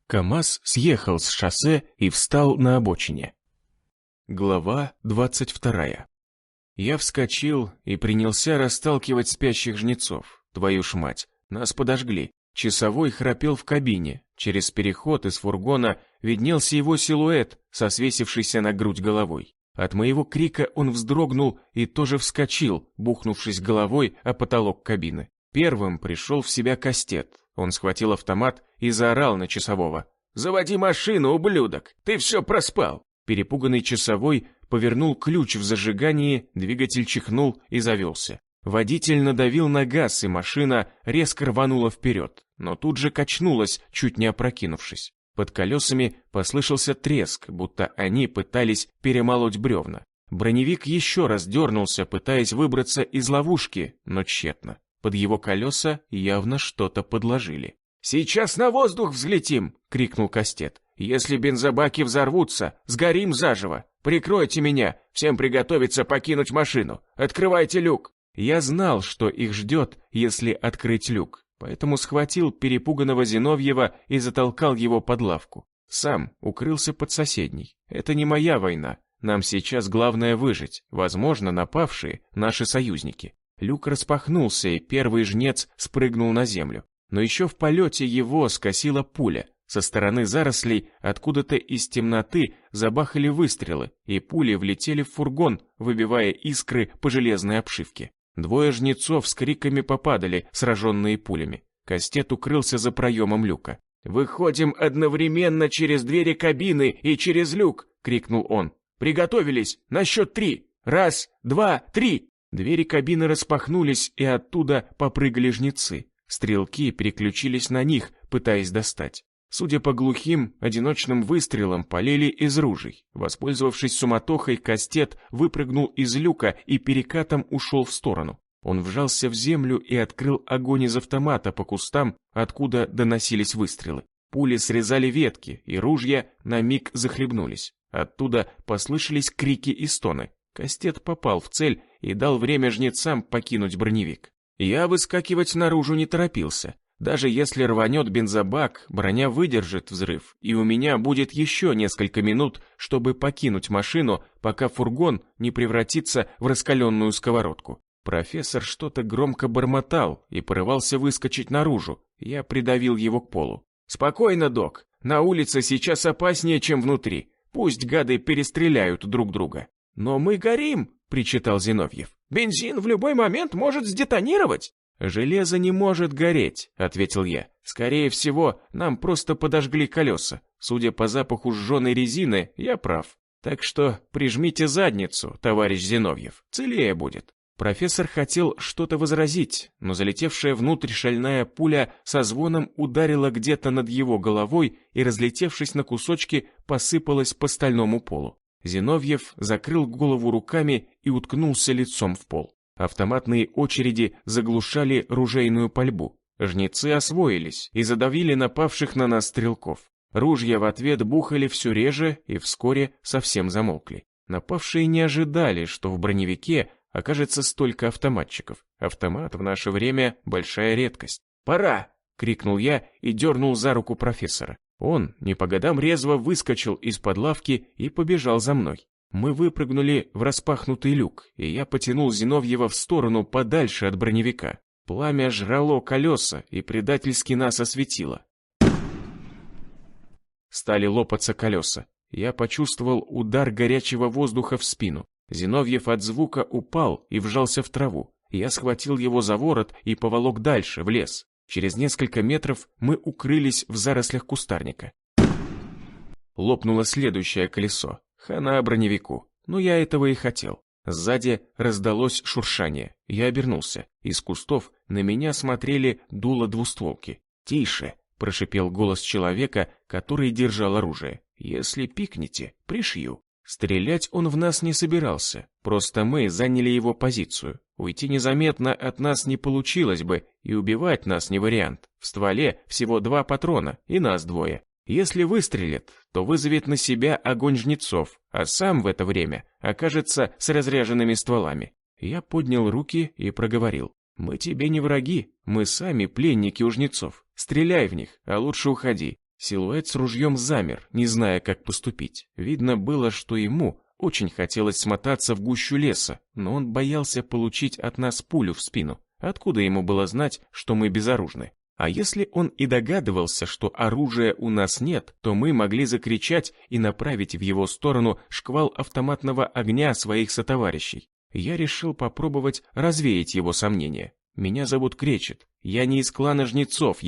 Speaker 3: КамАЗ съехал с шоссе и встал на обочине. Глава 22. Я вскочил и принялся расталкивать спящих жнецов. Твою ж мать, нас подожгли. Часовой храпел в кабине. Через переход из фургона виднелся его силуэт, со свесившейся на грудь головой. От моего крика он вздрогнул и тоже вскочил, бухнувшись головой о потолок кабины. Первым пришел в себя Кастет. Он схватил автомат и заорал на часового. «Заводи машину, ублюдок! Ты все проспал!» Перепуганный часовой повернул ключ в зажигании, двигатель чихнул и завелся. Водитель надавил на газ, и машина резко рванула вперед, но тут же качнулась, чуть не опрокинувшись. Под колесами послышался треск, будто они пытались перемолоть бревна. Броневик еще раз дернулся, пытаясь выбраться из ловушки, но тщетно. Под его колеса явно что-то подложили. «Сейчас на воздух взлетим!» — крикнул Кастет. «Если бензобаки взорвутся, сгорим заживо! Прикройте меня! Всем приготовиться покинуть машину! Открывайте люк!» Я знал, что их ждет, если открыть люк, поэтому схватил перепуганного Зиновьева и затолкал его под лавку. Сам укрылся под соседней. Это не моя война. Нам сейчас главное выжить. Возможно, напавшие — наши союзники. Люк распахнулся, и первый жнец спрыгнул на землю. Но еще в полете его скосила пуля. Со стороны зарослей откуда-то из темноты забахали выстрелы, и пули влетели в фургон, выбивая искры по железной обшивке. 2 жнецов с криками попадали, сраженные пулями. Кастет укрылся за проемом люка. «Выходим одновременно через двери кабины и через люк!» — крикнул он. «Приготовились! На счет 3! 1, 2, 3!» Двери кабины распахнулись, и оттуда попрыгали жнецы. Стрелки переключились на них, пытаясь достать. Судя по глухим, одиночным выстрелам, полили из ружей. Воспользовавшись суматохой, Кастет выпрыгнул из люка и перекатом ушел в сторону. Он вжался в землю и открыл огонь из автомата по кустам, откуда доносились выстрелы. Пули срезали ветки, и ружья на миг захлебнулись. Оттуда послышались крики и стоны. Кастет попал в цель и дал время жнецам покинуть броневик. Я выскакивать наружу не торопился. Даже если рванет бензобак, броня выдержит взрыв, и у меня будет еще несколько минут, чтобы покинуть машину, пока фургон не превратится в раскаленную сковородку. Профессор что-то громко бормотал и порывался выскочить наружу. Я придавил его к полу. «Спокойно, док. На улице сейчас опаснее, чем внутри. Пусть гады перестреляют друг друга». «Но мы горим!» — причитал Зиновьев. «Бензин в любой момент может сдетонировать!» «Железо не может гореть», — ответил я. «Скорее всего, нам просто подожгли колеса. Судя по запаху сжженной резины, я прав. Так что прижмите задницу, товарищ Зиновьев, целее будет». Профессор хотел что-то возразить, но залетевшая внутрь шальная пуля со звоном ударила где-то над его головой и, разлетевшись на кусочки, посыпалась по стальному полу. Зиновьев закрыл голову руками и уткнулся лицом в пол. Автоматные очереди заглушали ружейную пальбу. Жнецы освоились и задавили напавших на нас стрелков. Ружья в ответ бухали все реже и вскоре совсем замолкли. Напавшие не ожидали, что в броневике окажется столько автоматчиков. Автомат в наше время большая редкость. «Пора!» — крикнул я и дернул за руку профессора. Он, не по годам резво, выскочил из-под лавки и побежал за мной. Мы выпрыгнули в распахнутый люк, и я потянул Зиновьева в сторону подальше от броневика. Пламя жрало колеса и предательски нас осветило. Стали лопаться колеса. Я почувствовал удар горячего воздуха в спину. Зиновьев от звука упал и вжался в траву. Я схватил его за ворот и поволок дальше, в лес. Через несколько метров мы укрылись в зарослях кустарника. Лопнуло следующее колесо. Хана броневику. Но я этого и хотел. Сзади раздалось шуршание. Я обернулся. Из кустов на меня смотрели дуло двустволки. «Тише!» — прошипел голос человека, который держал оружие. «Если пикнете, пришью». Стрелять он в нас не собирался. Просто мы заняли его позицию. Уйти незаметно от нас не получилось бы, и убивать нас не вариант. В стволе всего 2 патрона, и нас 2. Если выстрелит, то вызовет на себя огонь жнецов, а сам в это время окажется с разряженными стволами. Я поднял руки и проговорил. «Мы тебе не враги, мы сами пленники у жнецов. Стреляй в них, а лучше уходи». Силуэт с ружьем замер, не зная, как поступить. Видно было, что ему очень хотелось смотаться в гущу леса, но он боялся получить от нас пулю в спину. Откуда ему было знать, что мы безоружны? А если он и догадывался, что оружия у нас нет, то мы могли закричать и направить в его сторону шквал автоматного огня своих сотоварищей. Я решил попробовать развеять его сомнения. Меня зовут Кречет, я не из клана жнецов,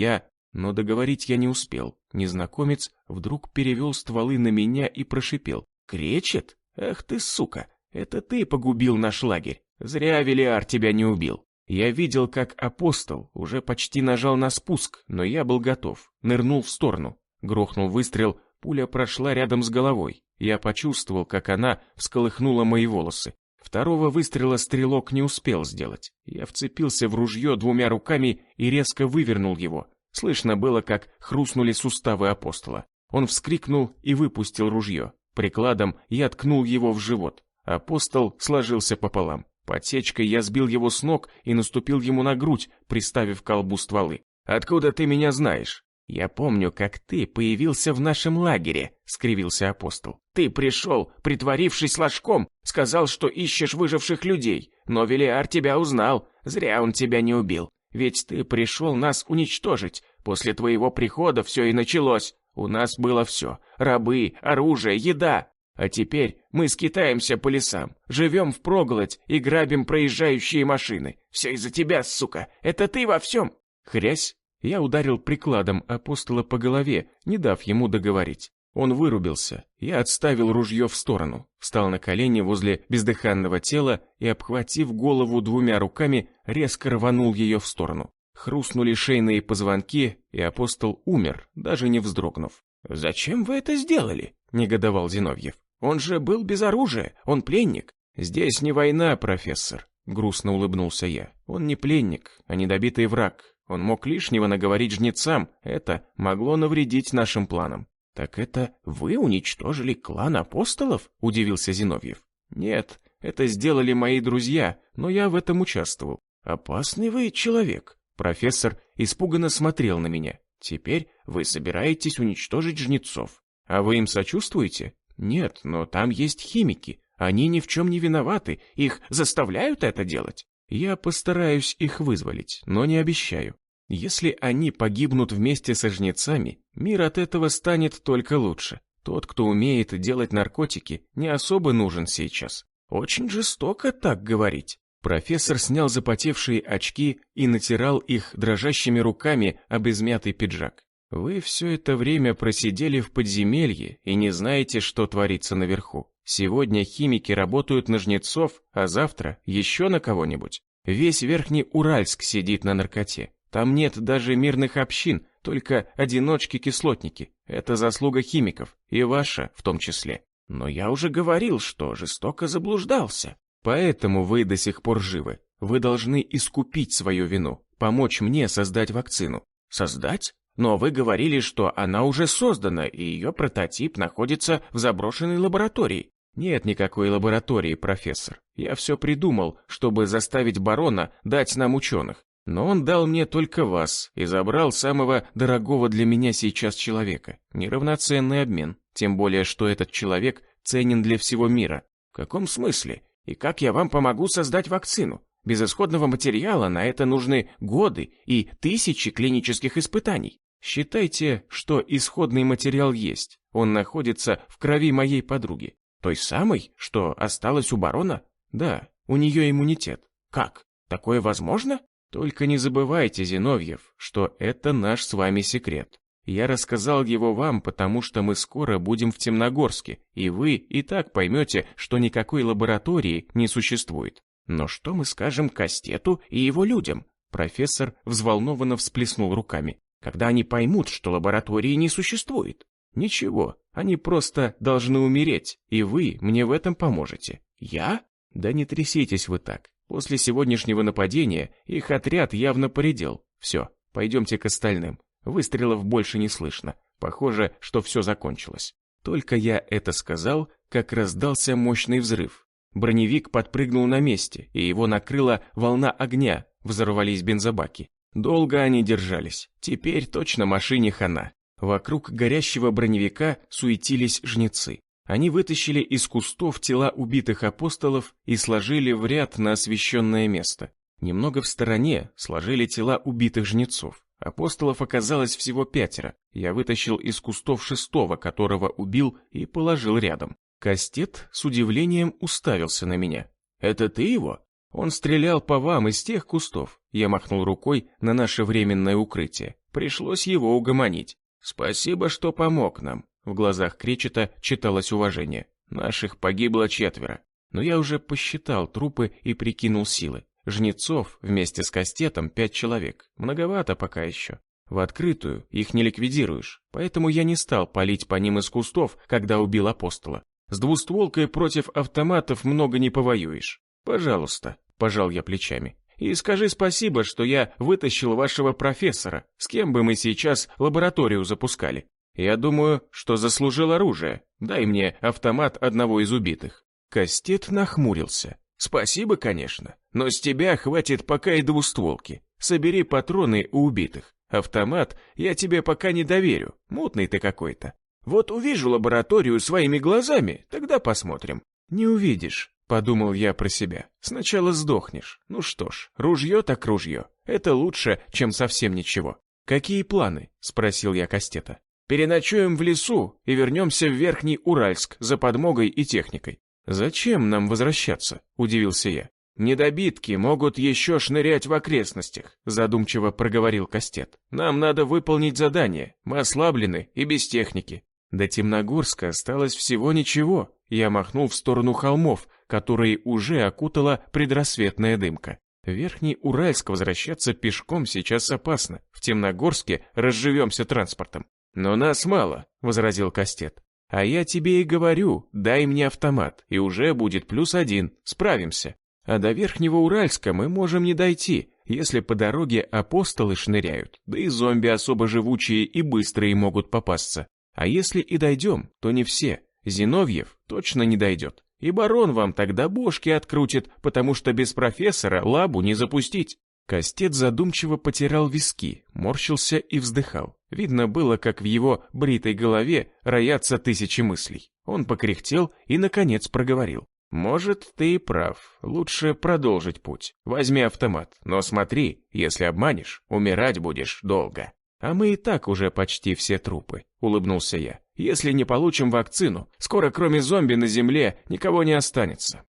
Speaker 3: Но договорить я не успел. Незнакомец вдруг перевел стволы на меня и прошипел. «Кречет? Ах ты, сука! Это ты погубил наш лагерь! Зря Велиар тебя не убил!» Я видел, как апостол уже почти нажал на спуск, но я был готов. Нырнул в сторону. Грохнул выстрел, пуля прошла рядом с головой. Я почувствовал, как она всколыхнула мои волосы. Второго выстрела стрелок не успел сделать. Я вцепился в ружье 2 руками и резко вывернул его. Слышно было, как хрустнули суставы апостола. Он вскрикнул и выпустил ружье. Прикладом я ткнул его в живот. Апостол сложился пополам. Подсечкой я сбил его с ног и наступил ему на грудь, приставив к колбу стволы. «Откуда ты меня знаешь?» «Я помню, как ты появился в нашем лагере», — скривился апостол. «Ты пришел, притворившись ложком, сказал, что ищешь выживших людей, но Велиар тебя узнал, зря он тебя не убил. Ведь ты пришел нас уничтожить. После твоего прихода все и началось. У нас было все. Рабы, оружие, еда. А теперь мы скитаемся по лесам, живем впроголодь и грабим проезжающие машины. Все из-за тебя, сука. Это ты во всем!» Хрясь, я ударил прикладом апостола по голове, не дав ему договорить. Он вырубился. Я отставил ружье в сторону, встал на колени возле бездыханного тела и, обхватив голову 2 руками, резко рванул ее в сторону. Хрустнули шейные позвонки, и апостол умер, даже не вздрогнув. «Зачем вы это сделали?» — негодовал Зиновьев. «Он же был без оружия, он пленник». «Здесь не война, профессор», — грустно улыбнулся я. «Он не пленник, а недобитый враг. Он мог лишнего наговорить жнецам, это могло навредить нашим планам». «Так это вы уничтожили клан апостолов?» — удивился Зиновьев. «Нет, Это сделали мои друзья, но я в этом участвовал. Опасный вы человек. Профессор испуганно смотрел на меня. Теперь вы собираетесь уничтожить жнецов. А вы им сочувствуете? Нет, но там есть химики. Они ни в чем не виноваты. Их заставляют это делать. Я постараюсь их вызволить, но не обещаю. Если они погибнут вместе со жнецами, мир от этого станет только лучше. Тот, кто умеет делать наркотики, не особо нужен сейчас. Очень жестоко так говорить. Профессор снял запотевшие очки и натирал их дрожащими руками об измятый пиджак. Вы все это время просидели в подземелье и не знаете, что творится наверху. Сегодня химики работают на жнецов, а завтра еще на кого-нибудь. Весь Верхний Уральск сидит на наркоте. Там нет даже мирных общин, только одиночки-кислотники. Это заслуга химиков, и ваша в том числе. Но я уже говорил, что жестоко заблуждался. Поэтому вы до сих пор живы. Вы должны искупить свою вину, помочь мне создать вакцину. Создать? Но вы говорили, что она уже создана, и ее прототип находится в заброшенной лаборатории. Нет никакой лаборатории, профессор. Я все придумал, чтобы заставить барона дать нам ученых. Но он дал мне только вас и забрал самого дорогого для меня сейчас человека. Неравноценный обмен. Тем более, что этот человек ценен для всего мира. В каком смысле? И как я вам помогу создать вакцину? Без исходного материала на это нужны годы и тысячи клинических испытаний. Считайте, что исходный материал есть. Он находится в крови моей подруги. Той самой, что осталась у барона? Да, у нее иммунитет. Как? Такое возможно? Только не забывайте, Зиновьев, что это наш с вами секрет. Я рассказал его вам, потому что мы скоро будем в Темногорске, и вы и так поймете, что никакой лаборатории не существует. Но что мы скажем Кастету и его людям? Профессор взволнованно всплеснул руками. Когда они поймут, что лаборатории не существует? Ничего, они просто должны умереть, и вы мне в этом поможете. Я? Да не тряситесь вы так. После сегодняшнего нападения их отряд явно поредел. Все, пойдемте к остальным. Выстрелов больше не слышно. Похоже, что все закончилось. Только я это сказал, как раздался мощный взрыв. Броневик подпрыгнул на месте, и его накрыла волна огня, взорвались бензобаки. Долго они держались. Теперь точно машине хана. Вокруг горящего броневика суетились жнецы. Они вытащили из кустов тела убитых апостолов и сложили в ряд на освященное место. Немного в стороне сложили тела убитых жнецов. Апостолов оказалось всего 5. Я вытащил из кустов 6-го, которого убил, и положил рядом. Кастет с удивлением уставился на меня. «Это ты его?» «Он стрелял по вам из тех кустов». Я махнул рукой на наше временное укрытие. Пришлось его угомонить. «Спасибо, что помог нам». В глазах Кречета читалось уважение. Наших погибло 4. Но я уже посчитал трупы и прикинул силы. Жнецов вместе с Кастетом 5 человек. Многовато пока еще. В открытую их не ликвидируешь. Поэтому я не стал палить по ним из кустов, когда убил апостола. С двустволкой против автоматов много не повоюешь. Пожалуйста, пожал я плечами. И скажи спасибо, что я вытащил вашего профессора. С кем бы мы сейчас лабораторию запускали? Я думаю, что заслужил оружие. Дай мне автомат одного из убитых. Кастет нахмурился. Спасибо, конечно, но с тебя хватит пока и двустволки. Собери патроны у убитых. Автомат я тебе пока не доверю, мутный ты какой-то. Вот увижу лабораторию своими глазами, тогда посмотрим. Не увидишь, подумал я про себя. Сначала сдохнешь. Ну что ж, ружье так ружье. Это лучше, чем совсем ничего. Какие планы? Спросил я Кастета. Переночуем в лесу и вернемся в Верхний Уральск за подмогой и техникой. «Зачем нам возвращаться?» – удивился я. «Недобитки могут еще шнырять в окрестностях», – задумчиво проговорил Кастет. «Нам надо выполнить задание, мы ослаблены и без техники». До Темногорска осталось всего ничего. Я махнул в сторону холмов, которые уже окутала предрассветная дымка. В Верхний Уральск возвращаться пешком сейчас опасно. В Темногорске разживемся транспортом. «Но нас мало», – возразил Кастет. «А я тебе и говорю, дай мне автомат, и уже будет +1, справимся. А до Верхнего Уральска мы можем не дойти, если по дороге апостолы шныряют, да и зомби особо живучие и быстрые могут попасться. А если и дойдем, то не все. Зиновьев точно не дойдет. И барон вам тогда бошки открутит, потому что без профессора лабу не запустить». Кастет задумчиво потирал виски, морщился и вздыхал. Видно было, как в его бритой голове роятся тысячи мыслей. Он покряхтел и, наконец, проговорил. «Может, ты и прав. Лучше продолжить путь. Возьми автомат, но смотри, если обманешь, умирать будешь долго». «А мы и так уже почти все трупы», — улыбнулся я. «Если не получим вакцину, скоро кроме зомби на земле никого не останется».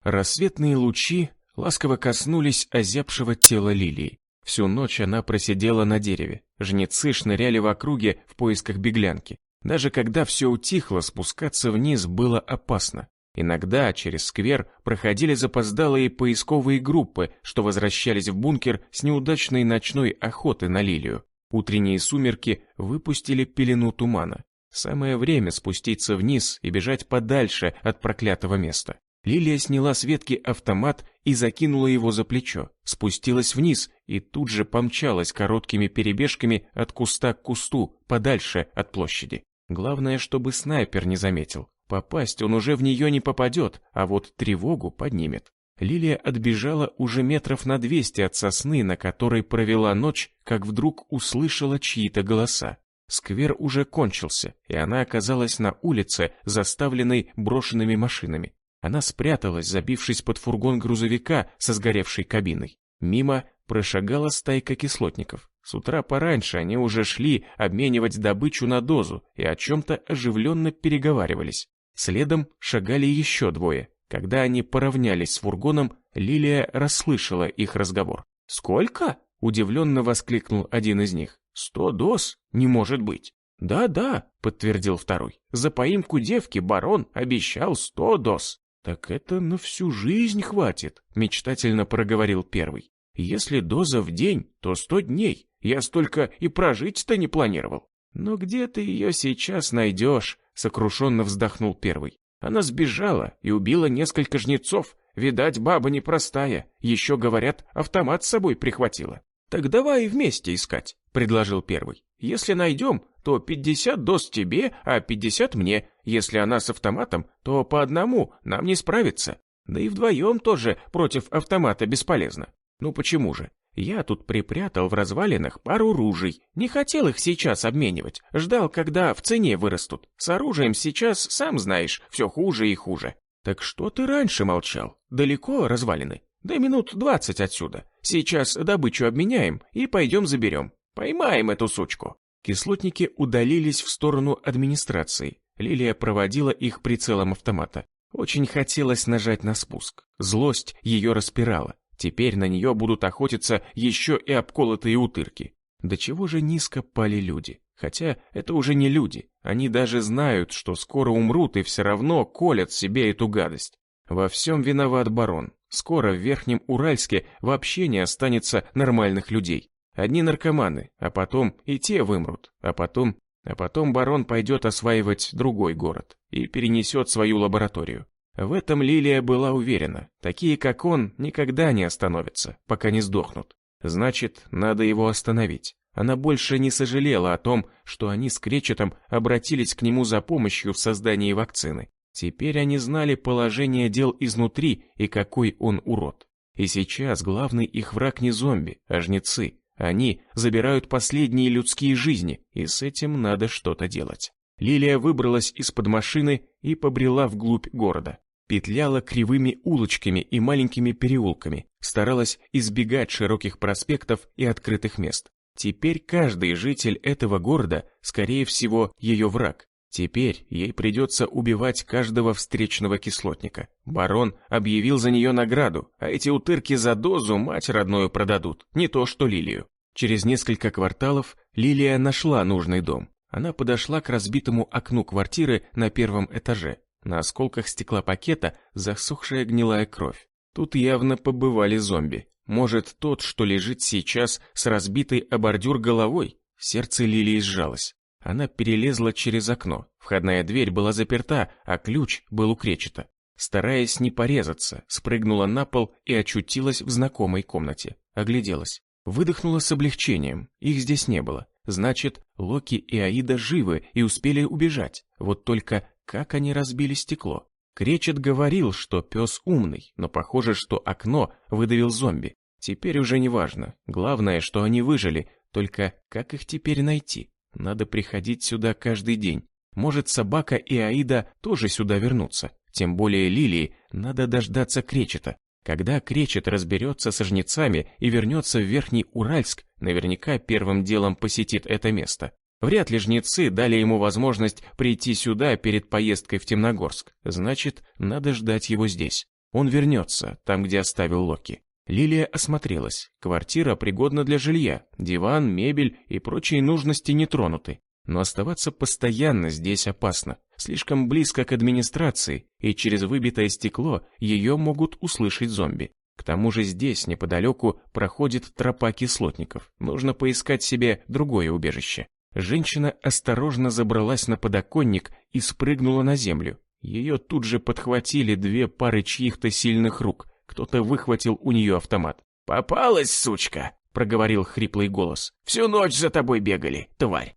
Speaker 3: Рассветные лучи ласково коснулись озябшего тела Лилии. Всю ночь она просидела на дереве. Жнецы шныряли в округе в поисках беглянки. Даже когда все утихло, спускаться вниз было опасно. Иногда через сквер проходили запоздалые поисковые группы, что возвращались в бункер с неудачной ночной охоты на Лилию. Утренние сумерки выпустили пелену тумана. Самое время спуститься вниз и бежать подальше от проклятого места. Лилия сняла с ветки автомат и закинула его за плечо, спустилась вниз и тут же помчалась короткими перебежками от куста к кусту, подальше от площади. Главное, чтобы снайпер не заметил. Попасть он уже в нее не попадет, а вот тревогу поднимет. Лилия отбежала уже метров на 200 от сосны, на которой провела ночь, как вдруг услышала чьи-то голоса. Сквер уже кончился, и она оказалась на улице, заставленной брошенными машинами. Она спряталась, забившись под фургон грузовика со сгоревшей кабиной. Мимо прошагала стайка кислотников. С утра пораньше они уже шли обменивать добычу на дозу и о чем-то оживленно переговаривались. Следом шагали еще двое. Когда они поравнялись с фургоном, Лилия расслышала их разговор. «Сколько?» – удивленно воскликнул один из них. «100 доз? Не может быть!» «Да-да», – подтвердил второй. «За поимку девки барон обещал 100 доз». «Так это на всю жизнь хватит», – мечтательно проговорил первый. «Если доза в день, то 100 дней. Я столько и прожить-то не планировал». «Но где ты ее сейчас найдешь?» – сокрушенно вздохнул первый. «Она сбежала и убила несколько жнецов. Видать, баба непростая. Еще, говорят, автомат с собой прихватила». «Так давай вместе искать», – предложил первый. «Если найдем, то 50 доз тебе, а 50 мне. Если она с автоматом, то по одному нам не справиться. Да и вдвоем тоже против автомата бесполезно. Ну почему же? Я тут припрятал в развалинах пару ружей. Не хотел их сейчас обменивать. Ждал, когда в цене вырастут. С оружием сейчас, сам знаешь, все хуже и хуже». «Так что ты раньше молчал? Далеко развалины?» «Да минут 20 отсюда. Сейчас добычу обменяем и пойдем заберем. Поймаем эту сучку». Кислотники удалились в сторону администрации. Лилия проводила их прицелом автомата. Очень хотелось нажать на спуск. Злость ее распирала. Теперь на нее будут охотиться еще и обколотые утырки. До чего же низко пали люди? Хотя это уже не люди. Они даже знают, что скоро умрут и все равно колят себе эту гадость. Во всем виноват барон. Скоро в Верхнем Уральске вообще не останется нормальных людей. Одни наркоманы, а потом и те вымрут. А потом барон пойдет осваивать другой город и перенесет свою лабораторию. В этом Лилия была уверена. Такие, как он, никогда не остановятся, пока не сдохнут. Значит, надо его остановить. Она больше не сожалела о том, что они с Кречетом обратились к нему за помощью в создании вакцины. Теперь они знали положение дел изнутри и какой он урод. И сейчас главный их враг не зомби, а жнецы. Они забирают последние людские жизни, и с этим надо что-то делать. Лилия выбралась из-под машины и побрела вглубь города. Петляла кривыми улочками и маленькими переулками, старалась избегать широких проспектов и открытых мест. Теперь каждый житель этого города, скорее всего, ее враг. Теперь ей придется убивать каждого встречного кислотника. Барон объявил за нее награду, а эти утырки за дозу мать родную продадут, не то что Лилию. Через несколько кварталов Лилия нашла нужный дом. Она подошла к разбитому окну квартиры на первом этаже. На осколках стеклопакета засохшая гнилая кровь. Тут явно побывали зомби. Может, тот, что лежит сейчас с разбитой о бордюр головой? Сердце Лилии сжалось. Она перелезла через окно. Входная дверь была заперта, а ключ был у Кречета. Стараясь не порезаться, спрыгнула на пол и очутилась в знакомой комнате. Огляделась. Выдохнула с облегчением. Их здесь не было. Значит, Локи и Аида живы и успели убежать. Вот только как они разбили стекло? Кречет говорил, что пес умный, но похоже, что окно выдавил зомби. Теперь уже не важно. Главное, что они выжили. Только как их теперь найти? Надо приходить сюда каждый день. Может, собака и Аида тоже сюда вернутся. Тем более Лилии надо дождаться Кречета. Когда Кречет разберется со жнецами и вернется в Верхний Уральск, наверняка первым делом посетит это место. Вряд ли жнецы дали ему возможность прийти сюда перед поездкой в Темногорск. Значит, надо ждать его здесь. Он вернется, там, где оставил Локи. Лилия осмотрелась. Квартира пригодна для жилья. Диван, мебель и прочие нужности не тронуты. Но оставаться постоянно здесь опасно. Слишком близко к администрации, и через выбитое стекло ее могут услышать зомби. К тому же здесь, неподалеку, проходит тропа кислотников. Нужно поискать себе другое убежище. Женщина осторожно забралась на подоконник и спрыгнула на землю. Ее тут же подхватили две пары чьих-то сильных рук. Кто-то выхватил у нее автомат.
Speaker 2: «Попалась, сучка!» — проговорил хриплый голос. «Всю ночь за тобой бегали, тварь!»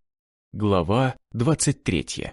Speaker 3: Глава 23.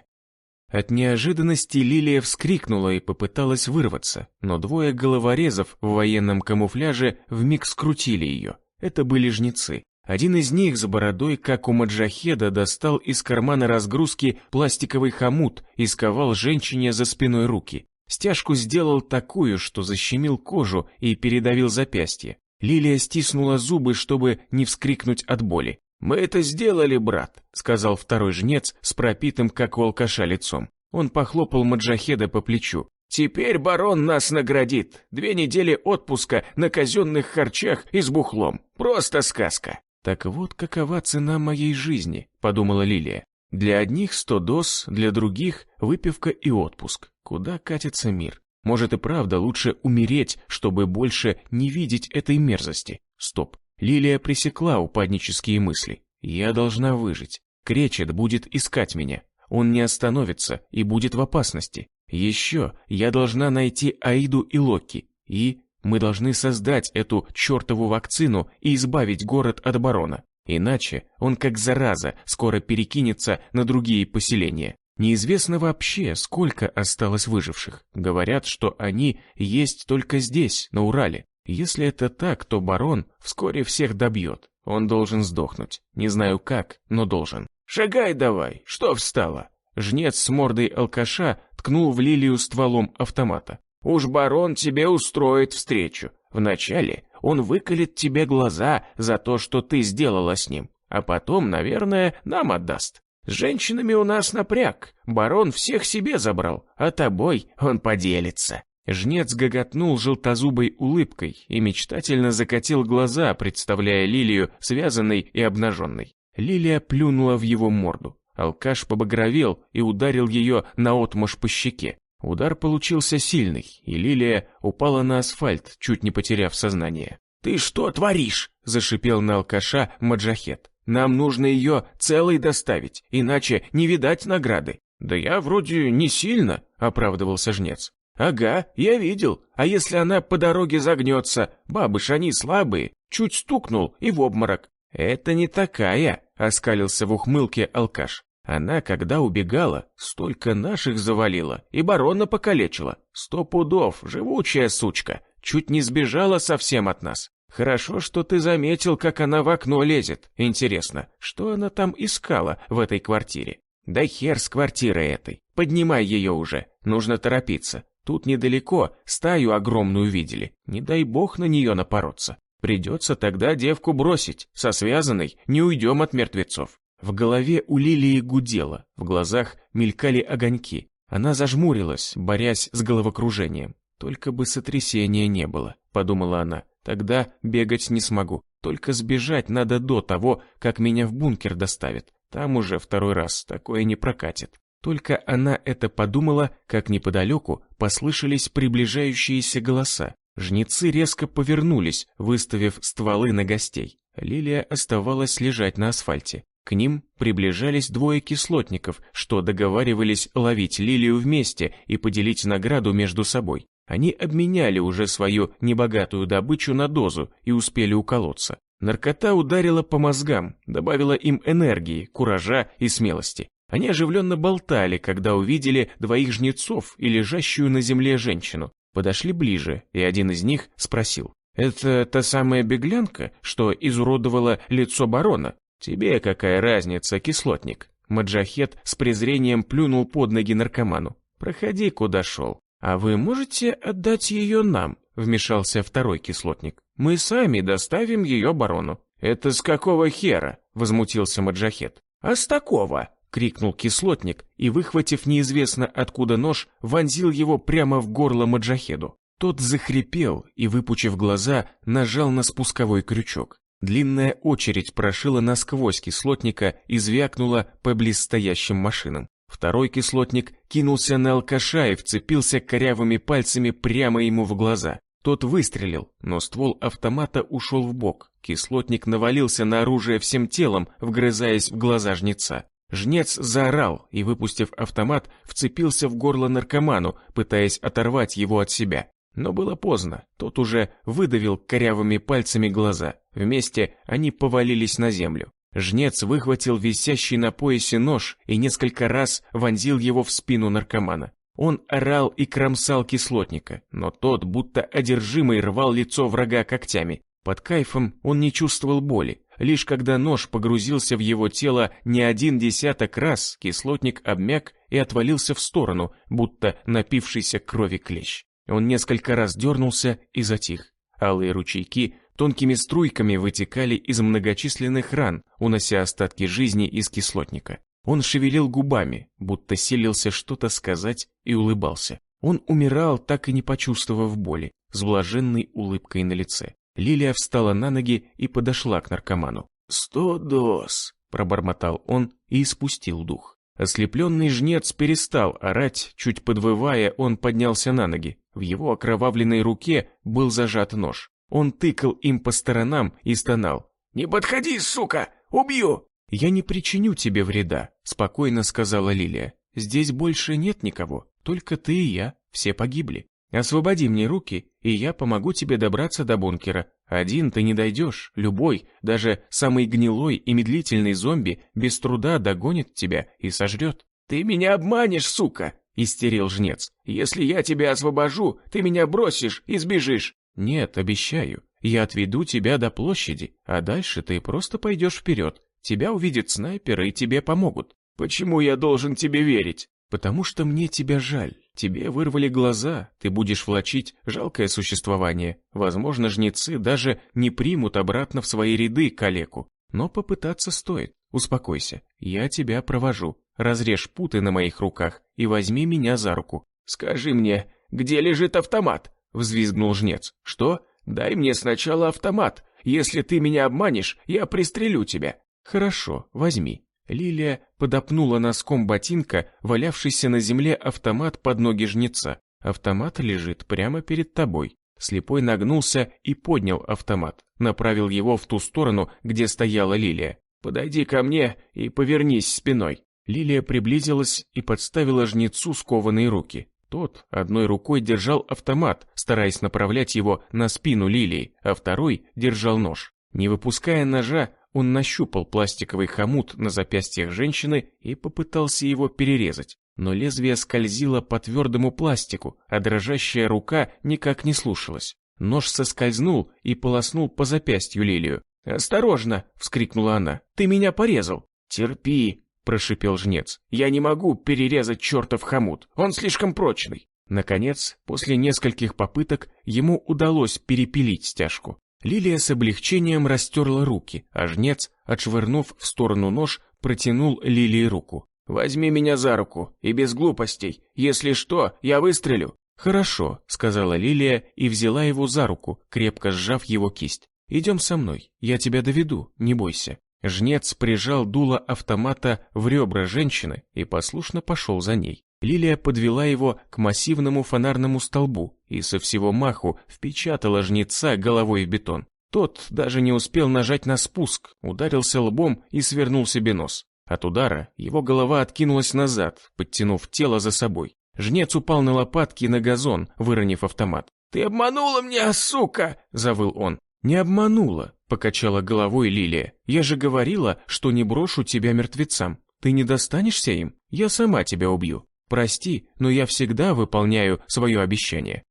Speaker 3: От неожиданности Лилия вскрикнула и попыталась вырваться, но двое головорезов в военном камуфляже вмиг скрутили ее. Это были жнецы. Один из них с бородой, как у маджахеда, достал из кармана разгрузки пластиковый хомут и сковал женщине за спиной руки. Стяжку сделал такую, что защемил кожу и передавил запястье. Лилия стиснула зубы, чтобы не вскрикнуть от боли.
Speaker 2: «Мы это сделали, брат»,
Speaker 3: — сказал второй жнец с пропитым, как у алкаша, лицом. Он похлопал маджахеда по плечу.
Speaker 2: «Теперь барон нас наградит. 2 недели отпуска на казенных харчах и с бухлом. Просто сказка».
Speaker 3: «Так вот какова цена моей жизни», — подумала Лилия. «Для одних 100 доз, для других выпивка и отпуск. Куда катится мир? Может и правда лучше умереть, чтобы больше не видеть этой мерзости? Стоп». Лилия пресекла упаднические мысли. «Я должна выжить. Кречет будет искать меня. Он не остановится и будет в опасности. Еще я должна найти Аиду и Локи. И мы должны создать эту чертову вакцину и избавить город от барона. Иначе он, как зараза, скоро перекинется на другие поселения. Неизвестно вообще, сколько осталось выживших. Говорят, что они есть только здесь, на Урале. Если это так, то барон вскоре всех добьет. Он должен сдохнуть. Не знаю как, но должен.
Speaker 2: «Шагай давай, что встала?»
Speaker 3: Жнец с мордой алкаша ткнул в Лилию стволом автомата.
Speaker 2: «Уж барон тебе устроит встречу. Вначале он выколет тебе глаза за то, что ты сделала с ним, а потом, наверное, нам отдаст. С женщинами у нас напряг. Барон всех себе забрал, а тобой он поделится».
Speaker 3: Жнец гоготнул желтозубой улыбкой и мечтательно закатил глаза, представляя Лилию связанной и обнаженной. Лилия плюнула в его морду. Алкаш побагровел и ударил ее наотмашь по щеке. Удар получился сильный, и Лилия упала на асфальт, чуть не потеряв сознание.
Speaker 2: «Ты что творишь?»
Speaker 3: – зашипел на алкаша маджахед. «Нам нужно ее целой доставить, иначе не видать награды».
Speaker 2: «Да я вроде не сильно», – оправдывался жнец.
Speaker 3: «Ага, я видел. А если она по дороге загнется? Бабы ж они слабые. Чуть стукнул и в обморок». «Это не такая», — оскалился в ухмылке алкаш. «Она, когда убегала, столько наших завалила и барона покалечила. 100 пудов, живучая сучка. Чуть не сбежала совсем от нас. Хорошо, что ты заметил, как она в окно лезет. Интересно, что она там искала в этой квартире?» «Да хер с квартирой этой. Поднимай ее уже. Нужно торопиться. Тут недалеко стаю огромную видели. Не дай бог на нее напороться. Придется тогда девку бросить. Со связанной не уйдем от мертвецов». В голове у Лилии гудело, в глазах мелькали огоньки. Она зажмурилась, борясь с головокружением. «Только бы сотрясения не было», — подумала она. «Тогда бегать не смогу. Только сбежать надо до того, как меня в бункер доставят. Там уже второй раз такое не прокатит». Только она это подумала, как неподалеку послышались приближающиеся голоса. Жнецы резко повернулись, выставив стволы на гостей. Лилия оставалась лежать на асфальте. К ним приближались 2 кислотников, что договаривались ловить Лилию вместе и поделить награду между собой. Они обменяли уже свою небогатую добычу на дозу и успели уколоться. Наркота ударила по мозгам, добавила им энергии, куража и смелости. Они оживленно болтали, когда увидели двоих жнецов и лежащую на земле женщину. Подошли ближе, и один из них спросил: «Это та самая беглянка, что изуродовала лицо барона? Тебе какая разница, кислотник?» Маджахет с презрением плюнул под ноги наркоману. «Проходи, куда шел. А вы можете отдать ее нам?» Вмешался второй кислотник. «Мы сами доставим ее барону». «Это с какого хера?» Возмутился Маджахет. «А с такого!» Крикнул кислотник и, выхватив неизвестно откуда нож, вонзил его прямо в горло Маджахеду. Тот захрипел и, выпучив глаза, нажал на спусковой крючок. Длинная очередь прошила насквозь кислотника и звякнула по близстоящим машинам. Второй кислотник кинулся на алкаша и вцепился корявыми пальцами прямо ему в глаза. Тот выстрелил, но ствол автомата ушел вбок. Кислотник навалился на оружие всем телом, вгрызаясь в глаза жнеца. Жнец заорал и, выпустив автомат, вцепился в горло наркоману, пытаясь оторвать его от себя. Но было поздно, тот уже выдавил корявыми пальцами глаза. Вместе они повалились на землю. Жнец выхватил висящий на поясе нож и несколько раз вонзил его в спину наркомана. Он орал и кромсал кислотника, но тот, будто одержимый, рвал лицо врага когтями. Под кайфом он не чувствовал боли. Лишь когда нож погрузился в его тело не один десяток раз, кислотник обмяк и отвалился в сторону, будто напившийся крови клещ. Он несколько раз дернулся и затих. Алые ручейки тонкими струйками вытекали из многочисленных ран, унося остатки жизни из кислотника. Он шевелил губами, будто силился что-то сказать, и улыбался. Он умирал, так и не почувствовав боли, с блаженной улыбкой на лице. Лилия встала на ноги и подошла к наркоману. «100 доз!» – пробормотал он и испустил дух. Ослепленный жнец перестал орать, чуть подвывая, он поднялся на ноги. В его окровавленной руке был зажат нож. Он тыкал им по сторонам и стонал. «Не подходи, сука! Убью!» «Я не причиню тебе вреда», – спокойно сказала Лилия. «Здесь больше нет никого, только ты и я, все погибли. Освободи мне руки, и я помогу тебе добраться до бункера. Один ты не дойдешь, любой, даже самый гнилой и медлительный зомби без труда догонит тебя и сожрет». «Ты меня обманешь, сука!» – истерил жнец. «Если я тебя освобожу, ты меня бросишь и сбежишь». «Нет, обещаю, я отведу тебя до площади, а дальше ты просто пойдешь вперед. Тебя увидят снайперы и тебе помогут». «Почему я должен тебе верить?» «Потому что мне тебя жаль. Тебе вырвали глаза, ты будешь влачить жалкое существование. Возможно, жнецы даже не примут обратно в свои ряды калеку. Но попытаться стоит. Успокойся, я тебя провожу. Разрежь путы на моих руках и возьми меня за руку». «Скажи мне, где лежит автомат?» – взвизгнул жнец. «Что? Дай мне сначала автомат. Если ты меня обманешь, я пристрелю тебя». «Хорошо, возьми». Лилия подопнула носком ботинка валявшийся на земле автомат под ноги жнеца. Автомат лежит прямо перед тобой. Слепой нагнулся и поднял автомат, направил его в ту сторону, где стояла Лилия. «Подойди ко мне и повернись спиной». Лилия приблизилась и подставила жнецу скованные руки. Тот одной рукой держал автомат, стараясь направлять его на спину Лилии, а второй держал нож. Не выпуская ножа, он нащупал пластиковый хомут на запястьях женщины и попытался его перерезать. Но лезвие скользило по твердому пластику, а дрожащая рука никак не слушалась. Нож соскользнул и полоснул по запястью Лилию. «Осторожно!» — вскрикнула она. «Ты меня порезал!» «Терпи!» — прошипел жнец. «Я не могу перерезать чертов хомут, он слишком прочный!» Наконец, после нескольких попыток, ему удалось перепилить стяжку. Лилия с облегчением растерла руки, а жнец, отшвырнув в сторону нож, протянул Лилии руку. «Возьми меня за руку, и без глупостей. Если что, я выстрелю». «Хорошо», — сказала Лилия и взяла его за руку, крепко сжав его кисть. «Идем со мной, я тебя доведу, не бойся». Жнец прижал дуло автомата в ребра женщины и послушно пошел за ней. Лилия подвела его к массивному фонарному столбу и со всего маху впечатала жнеца головой в бетон. Тот даже не успел нажать на спуск, ударился лбом и свернул себе нос. От удара его голова откинулась назад, подтянув тело за собой. Жнец упал на лопатки на газон, выронив автомат. «Ты обманула меня, сука!» – завыл он. «Не обманула», – покачала головой Лилия. «Я же говорила, что не брошу тебя мертвецам. Ты не достанешься им? Я сама тебя убью. Прости, но я всегда выполняю свое обещание».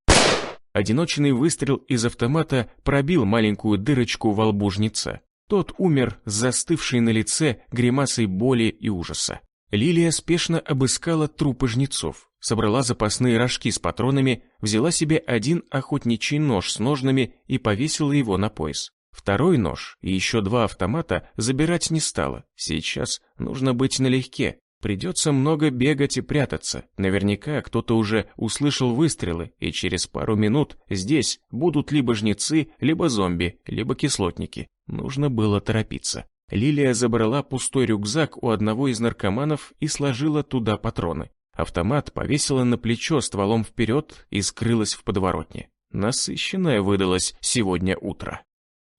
Speaker 3: Одиночный выстрел из автомата пробил маленькую дырочку во лбу жнеца. Тот умер с застывшей на лице гримасой боли и ужаса. Лилия спешно обыскала трупы жнецов, собрала запасные рожки с патронами, взяла себе один охотничий нож с ножнами и повесила его на пояс. Второй нож и еще 2 автомата забирать не стала. Сейчас нужно быть налегке. Придется много бегать и прятаться. Наверняка кто-то уже услышал выстрелы, и через пару минут здесь будут либо жнецы, либо зомби, либо кислотники. Нужно было торопиться. Лилия забрала пустой рюкзак у одного из наркоманов и сложила туда патроны. Автомат повесила на плечо стволом вперед и скрылась в подворотне. Насыщенное выдалось сегодня утро.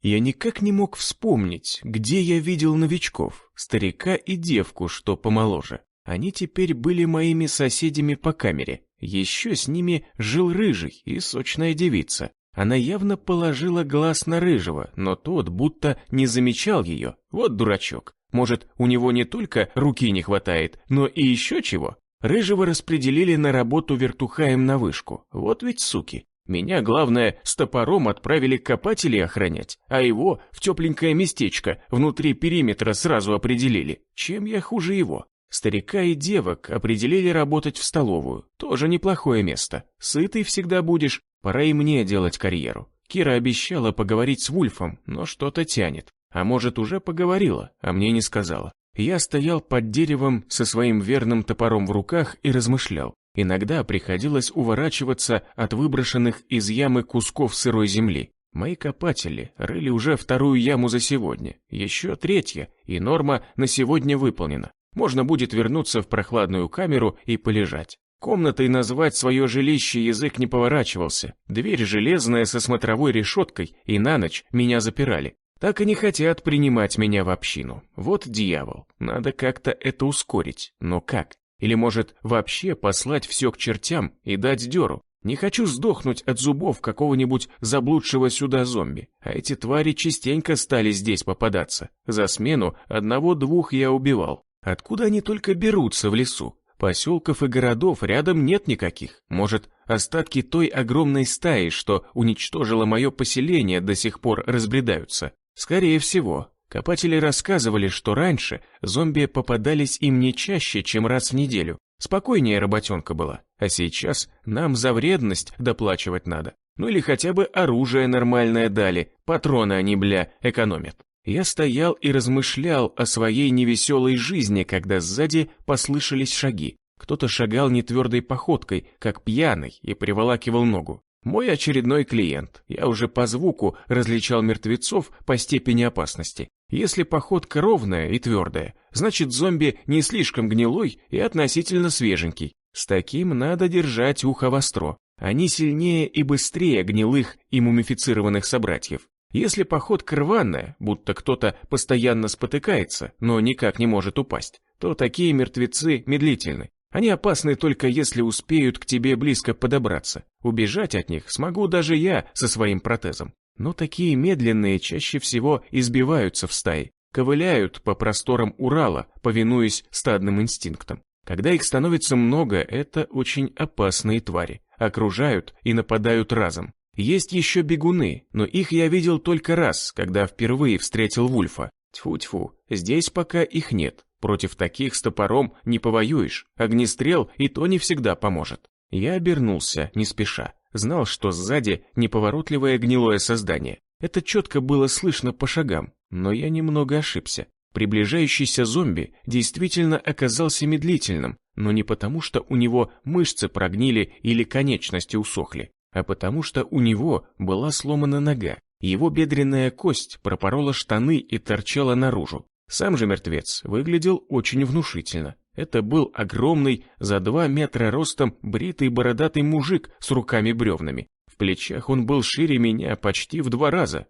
Speaker 3: Я никак не мог вспомнить, где я видел новичков, старика и девку, что помоложе. Они теперь были моими соседями по камере. Еще с ними жил рыжий и сочная девица. Она явно положила глаз на рыжего, но тот будто не замечал ее. Вот дурачок. Может, у него не только руки не хватает, но и еще чего? Рыжего распределили на работу вертухаем на вышку. Вот ведь суки. Меня, главное, с топором отправили копателей охранять, а его в тепленькое местечко внутри периметра сразу определили. Чем я хуже его? Старика и девок определили работать в столовую. Тоже неплохое место. Сытый всегда будешь. Пора и мне делать карьеру. Кира обещала поговорить с Вульфом, но что-то тянет. А может, уже поговорила, а мне не сказала. Я стоял под деревом со своим верным топором в руках и размышлял. Иногда приходилось уворачиваться от выброшенных из ямы кусков сырой земли. Мои копатели рыли уже 2-ю яму за сегодня, еще 3-я, и норма на сегодня выполнена. Можно будет вернуться в прохладную камеру и полежать. Комнатой назвать свое жилище язык не поворачивался. Дверь железная со смотровой решеткой, и на ночь меня запирали. Так и не хотят принимать меня в общину. Вот дьявол, надо как-то это ускорить. Но как? Или, может, вообще послать все к чертям и дать дёру? Не хочу сдохнуть от зубов какого-нибудь заблудшего сюда зомби. А эти твари частенько стали здесь попадаться. За смену 1-2 я убивал. Откуда они только берутся в лесу? Поселков и городов рядом нет никаких. Может, остатки той огромной стаи, что уничтожила мое поселение, до сих пор разбредаются? Скорее всего. Копатели рассказывали, что раньше зомби попадались им не чаще, чем раз в неделю. Спокойнее работенка была. А сейчас нам за вредность доплачивать надо. Ну или хотя бы оружие нормальное дали. Патроны они, экономят. Я стоял и размышлял о своей невеселой жизни, когда сзади послышались шаги. Кто-то шагал нетвердой походкой, как пьяный, и приволакивал ногу. Мой очередной клиент. Я уже по звуку различал мертвецов по степени опасности. Если походка ровная и твердая, значит зомби не слишком гнилой и относительно свеженький. С таким надо держать ухо востро. Они сильнее и быстрее гнилых и мумифицированных собратьев. Если походка рваная, будто кто-то постоянно спотыкается, но никак не может упасть, то такие мертвецы медлительны. Они опасны только если успеют к тебе близко подобраться. Убежать от них смогу даже я со своим протезом. Но такие медленные чаще всего избиваются в стае, ковыляют по просторам Урала, повинуясь стадным инстинктам. Когда их становится много, это очень опасные твари. Окружают и нападают разом. Есть еще бегуны, но их я видел только раз, когда впервые встретил Вульфа. Тьфу-тьфу, здесь пока их нет. Против таких с топором не повоюешь, огнестрел и то не всегда поможет. Я обернулся, не спеша. Знал, что сзади неповоротливое гнилое создание. Это четко было слышно по шагам, но я немного ошибся. Приближающийся зомби действительно оказался медлительным, но не потому, что у него мышцы прогнили или конечности усохли, а потому что у него была сломана нога. Его бедренная кость пропорола штаны и торчала наружу. Сам же мертвец выглядел очень внушительно. Это был огромный, за 2 метра ростом, бритый бородатый мужик с руками-бревнами. В плечах он был шире меня почти в 2 раза.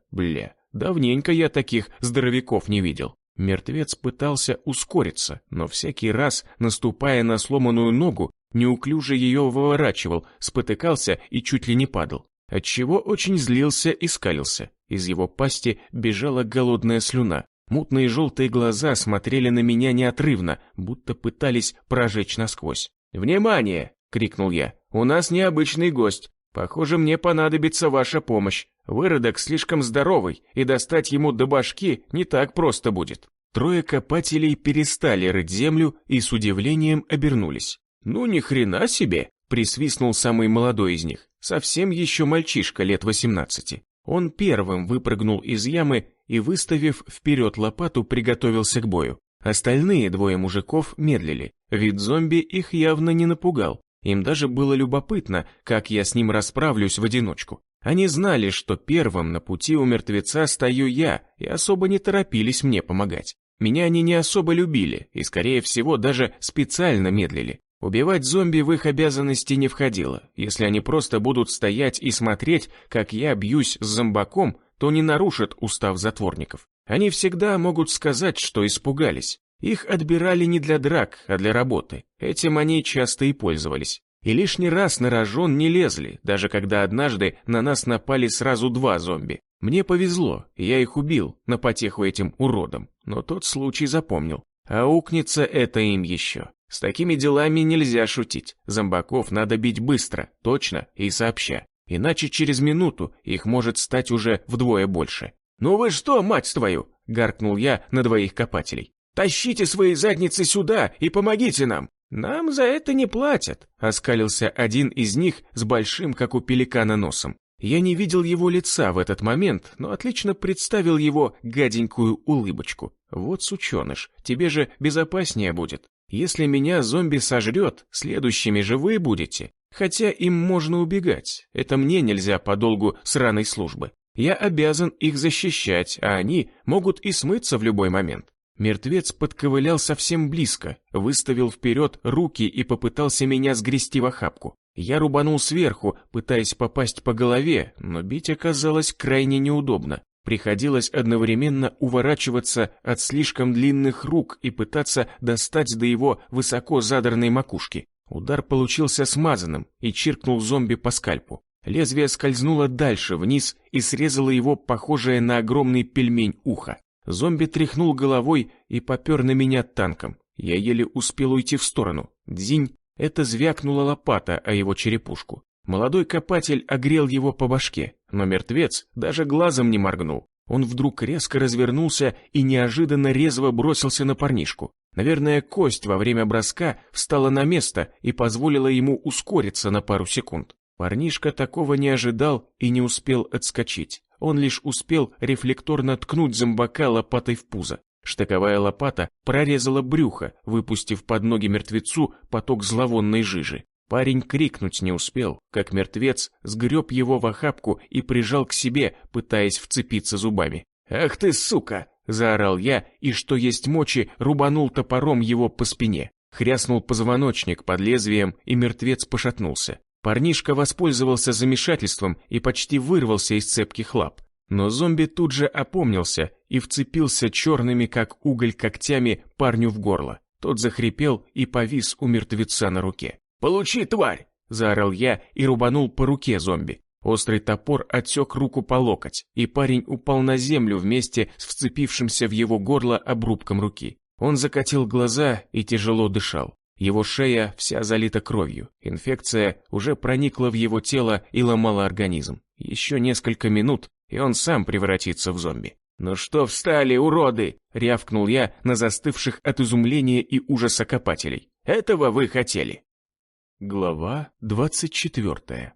Speaker 3: Давненько я таких здоровяков не видел. Мертвец пытался ускориться, но всякий раз, наступая на сломанную ногу, неуклюже ее выворачивал, спотыкался и чуть ли не падал. Отчего очень злился и скалился. Из его пасти бежала голодная слюна. Мутные желтые глаза смотрели на меня неотрывно, будто пытались прожечь насквозь. «Внимание!» — крикнул я. «У нас необычный гость. Похоже, мне понадобится ваша помощь. Выродок слишком здоровый, и достать ему до башки не так просто будет». Трое копателей перестали рыть землю и с удивлением обернулись. «Ну ни хрена себе!» — присвистнул самый молодой из них. Совсем еще мальчишка лет 18. Он первым выпрыгнул из ямы и, выставив вперед лопату, приготовился к бою. Остальные двое мужиков медлили. Вид зомби их явно не напугал. Им даже было любопытно, как я с ним расправлюсь в одиночку. Они знали, что первым на пути у мертвеца стою я, и особо не торопились мне помогать. Меня они не особо любили и, скорее всего, даже специально медлили. Убивать зомби в их обязанности не входило. Если они просто будут стоять и смотреть, как я бьюсь с зомбаком, то не нарушат устав затворников. Они всегда могут сказать, что испугались. Их отбирали не для драк, а для работы. Этим они часто и пользовались. И лишний раз на рожон не лезли, даже когда однажды на нас напали сразу 2 зомби. Мне повезло, я их убил на потеху этим уродам, но тот случай запомнил. Аукнется это им еще. С такими делами нельзя шутить. Зомбаков надо бить быстро, точно и сообща. Иначе через минуту их может стать уже вдвое больше. «Ну вы что, мать твою!» — гаркнул я на 2 копателей. «Тащите свои задницы сюда и помогите нам!» «Нам за это не платят», — оскалился один из них с большим, как у пеликана, носом. Я не видел его лица в этот момент, но отлично представил его гаденькую улыбочку. «Вот сученыш, тебе же безопаснее будет. Если меня зомби сожрет, следующими же вы будете. Хотя им можно убегать, это мне нельзя по долгу сраной службы. Я обязан их защищать, а они могут и смыться в любой момент». Мертвец подковылял совсем близко, выставил вперед руки и попытался меня сгрести в охапку. Я рубанул сверху, пытаясь попасть по голове, но бить оказалось крайне неудобно. Приходилось одновременно уворачиваться от слишком длинных рук и пытаться достать до его высоко задранной макушки. Удар получился смазанным и чиркнул зомби по скальпу. Лезвие скользнуло дальше вниз и срезало его похожее на огромный пельмень ухо. Зомби тряхнул головой и попер на меня танком. Я еле успел уйти в сторону. Дзинь! Это звякнула лопата о его черепушку. Молодой копатель огрел его по башке, но мертвец даже глазом не моргнул. Он вдруг резко развернулся и неожиданно резво бросился на парнишку. Наверное, кость во время броска встала на место и позволила ему ускориться на пару секунд. Парнишка такого не ожидал и не успел отскочить. Он лишь успел рефлекторно ткнуть зомбака лопатой в пузо. Штыковая лопата прорезала брюхо, выпустив под ноги мертвецу поток зловонной жижи. Парень крикнуть не успел, как мертвец сгреб его в охапку и прижал к себе, пытаясь вцепиться зубами. «Ах ты, сука!» – заорал я, и что есть мочи, рубанул топором его по спине. Хряснул позвоночник под лезвием, и мертвец пошатнулся. Парнишка воспользовался замешательством и почти вырвался из цепких лап. Но зомби тут же опомнился и вцепился черными, как уголь, когтями парню в горло. Тот захрипел и повис у мертвеца на руке. «Получи, тварь!» – заорал я и рубанул по руке зомби. Острый топор отсек руку по локоть, и парень упал на землю вместе с вцепившимся в его горло обрубком руки. Он закатил глаза и тяжело дышал. Его шея вся залита кровью. Инфекция уже проникла в его тело и ломала организм. Еще несколько минут, и он сам превратится в зомби. «Ну что встали, уроды?» — рявкнул я на застывших от изумления и ужаса копателей. «Этого вы хотели?» Глава 24.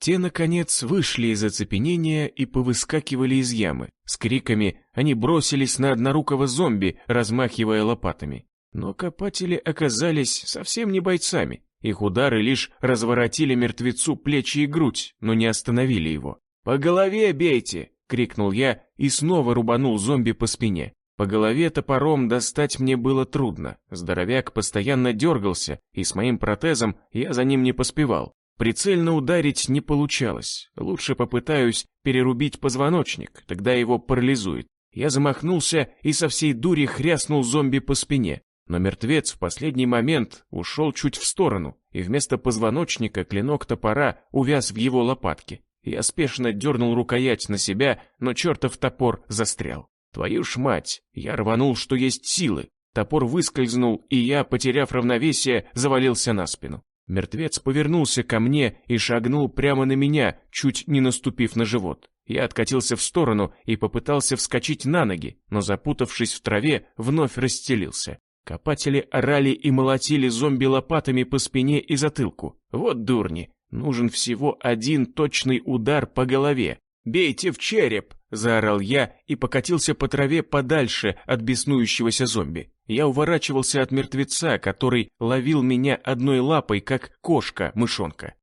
Speaker 3: Те, наконец, вышли из оцепенения и повыскакивали из ямы. С криками они бросились на однорукого зомби, размахивая лопатами. Но копатели оказались совсем не бойцами. Их удары лишь разворотили мертвецу плечи и грудь, но не остановили его. «По голове бейте!» — крикнул я и снова рубанул зомби по спине. По голове топором достать мне было трудно. Здоровяк постоянно дергался, и с моим протезом я за ним не поспевал. Прицельно ударить не получалось. Лучше попытаюсь перерубить позвоночник, тогда его парализует. Я замахнулся и со всей дури хряснул зомби по спине. Но мертвец в последний момент ушел чуть в сторону, и вместо позвоночника клинок топора увяз в его лопатке. Я спешно дернул рукоять на себя, но чертов топор застрял. Твою ж мать, я рванул, что есть силы. Топор выскользнул, и я, потеряв равновесие, завалился на спину. Мертвец повернулся ко мне и шагнул прямо на меня, чуть не наступив на живот. Я откатился в сторону и попытался вскочить на ноги, но, запутавшись в траве, вновь расстелился. Копатели орали и молотили зомби лопатами по спине и затылку. Вот дурни, нужен всего один точный удар по голове. «Бейте в череп!» – заорал я и покатился по траве подальше от беснующегося зомби. Я уворачивался от мертвеца, который ловил меня одной лапой, как кошка мышонка.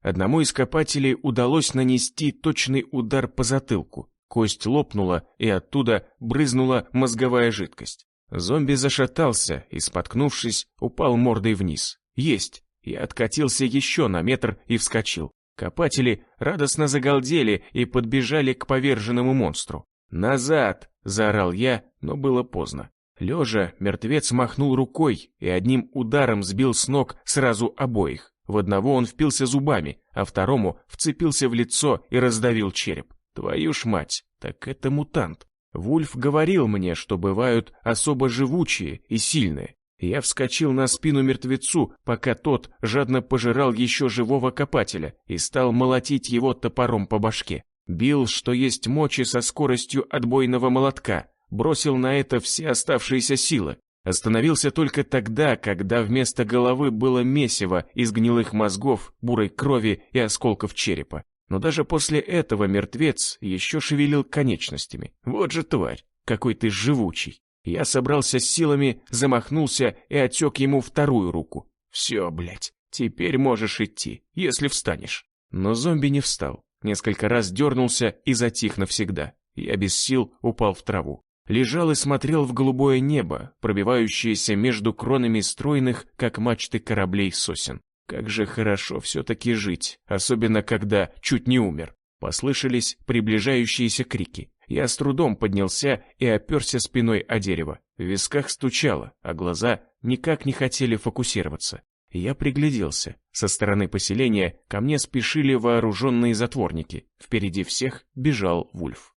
Speaker 3: Одному из копателей удалось нанести точный удар по затылку. Кость лопнула, и оттуда брызнула мозговая жидкость. Зомби зашатался и, споткнувшись, упал мордой вниз. Есть! Я откатился еще на метр и вскочил. Копатели радостно загалдели и подбежали к поверженному монстру. «Назад!» – заорал я, но было поздно. Лежа, мертвец махнул рукой и одним ударом сбил с ног сразу обоих. В одного он впился зубами, а второму вцепился в лицо и раздавил череп. Твою ж мать, так это мутант. Вульф говорил мне, что бывают особо живучие и сильные. Я вскочил на спину мертвецу, пока тот жадно пожирал еще живого копателя и стал молотить его топором по башке. Бил, что есть мочи, со скоростью отбойного молотка, бросил на это все оставшиеся силы. Остановился только тогда, когда вместо головы было месиво из гнилых мозгов, бурой крови и осколков черепа. Но даже после этого мертвец еще шевелил конечностями. Вот же тварь, какой ты живучий. Я собрался с силами, замахнулся и отсек ему вторую руку. Все, блядь, теперь можешь идти, если встанешь. Но зомби не встал. Несколько раз дернулся и затих навсегда. Я без сил упал в траву. Лежал и смотрел в голубое небо, пробивающееся между кронами стройных, как мачты кораблей, сосен. Как же хорошо все-таки жить, особенно когда чуть не умер. Послышались приближающиеся крики. Я с трудом поднялся и оперся спиной о дерево. В висках стучало, а глаза никак не хотели фокусироваться. Я пригляделся. Со стороны поселения ко мне спешили вооруженные затворники. Впереди всех бежал Вульф.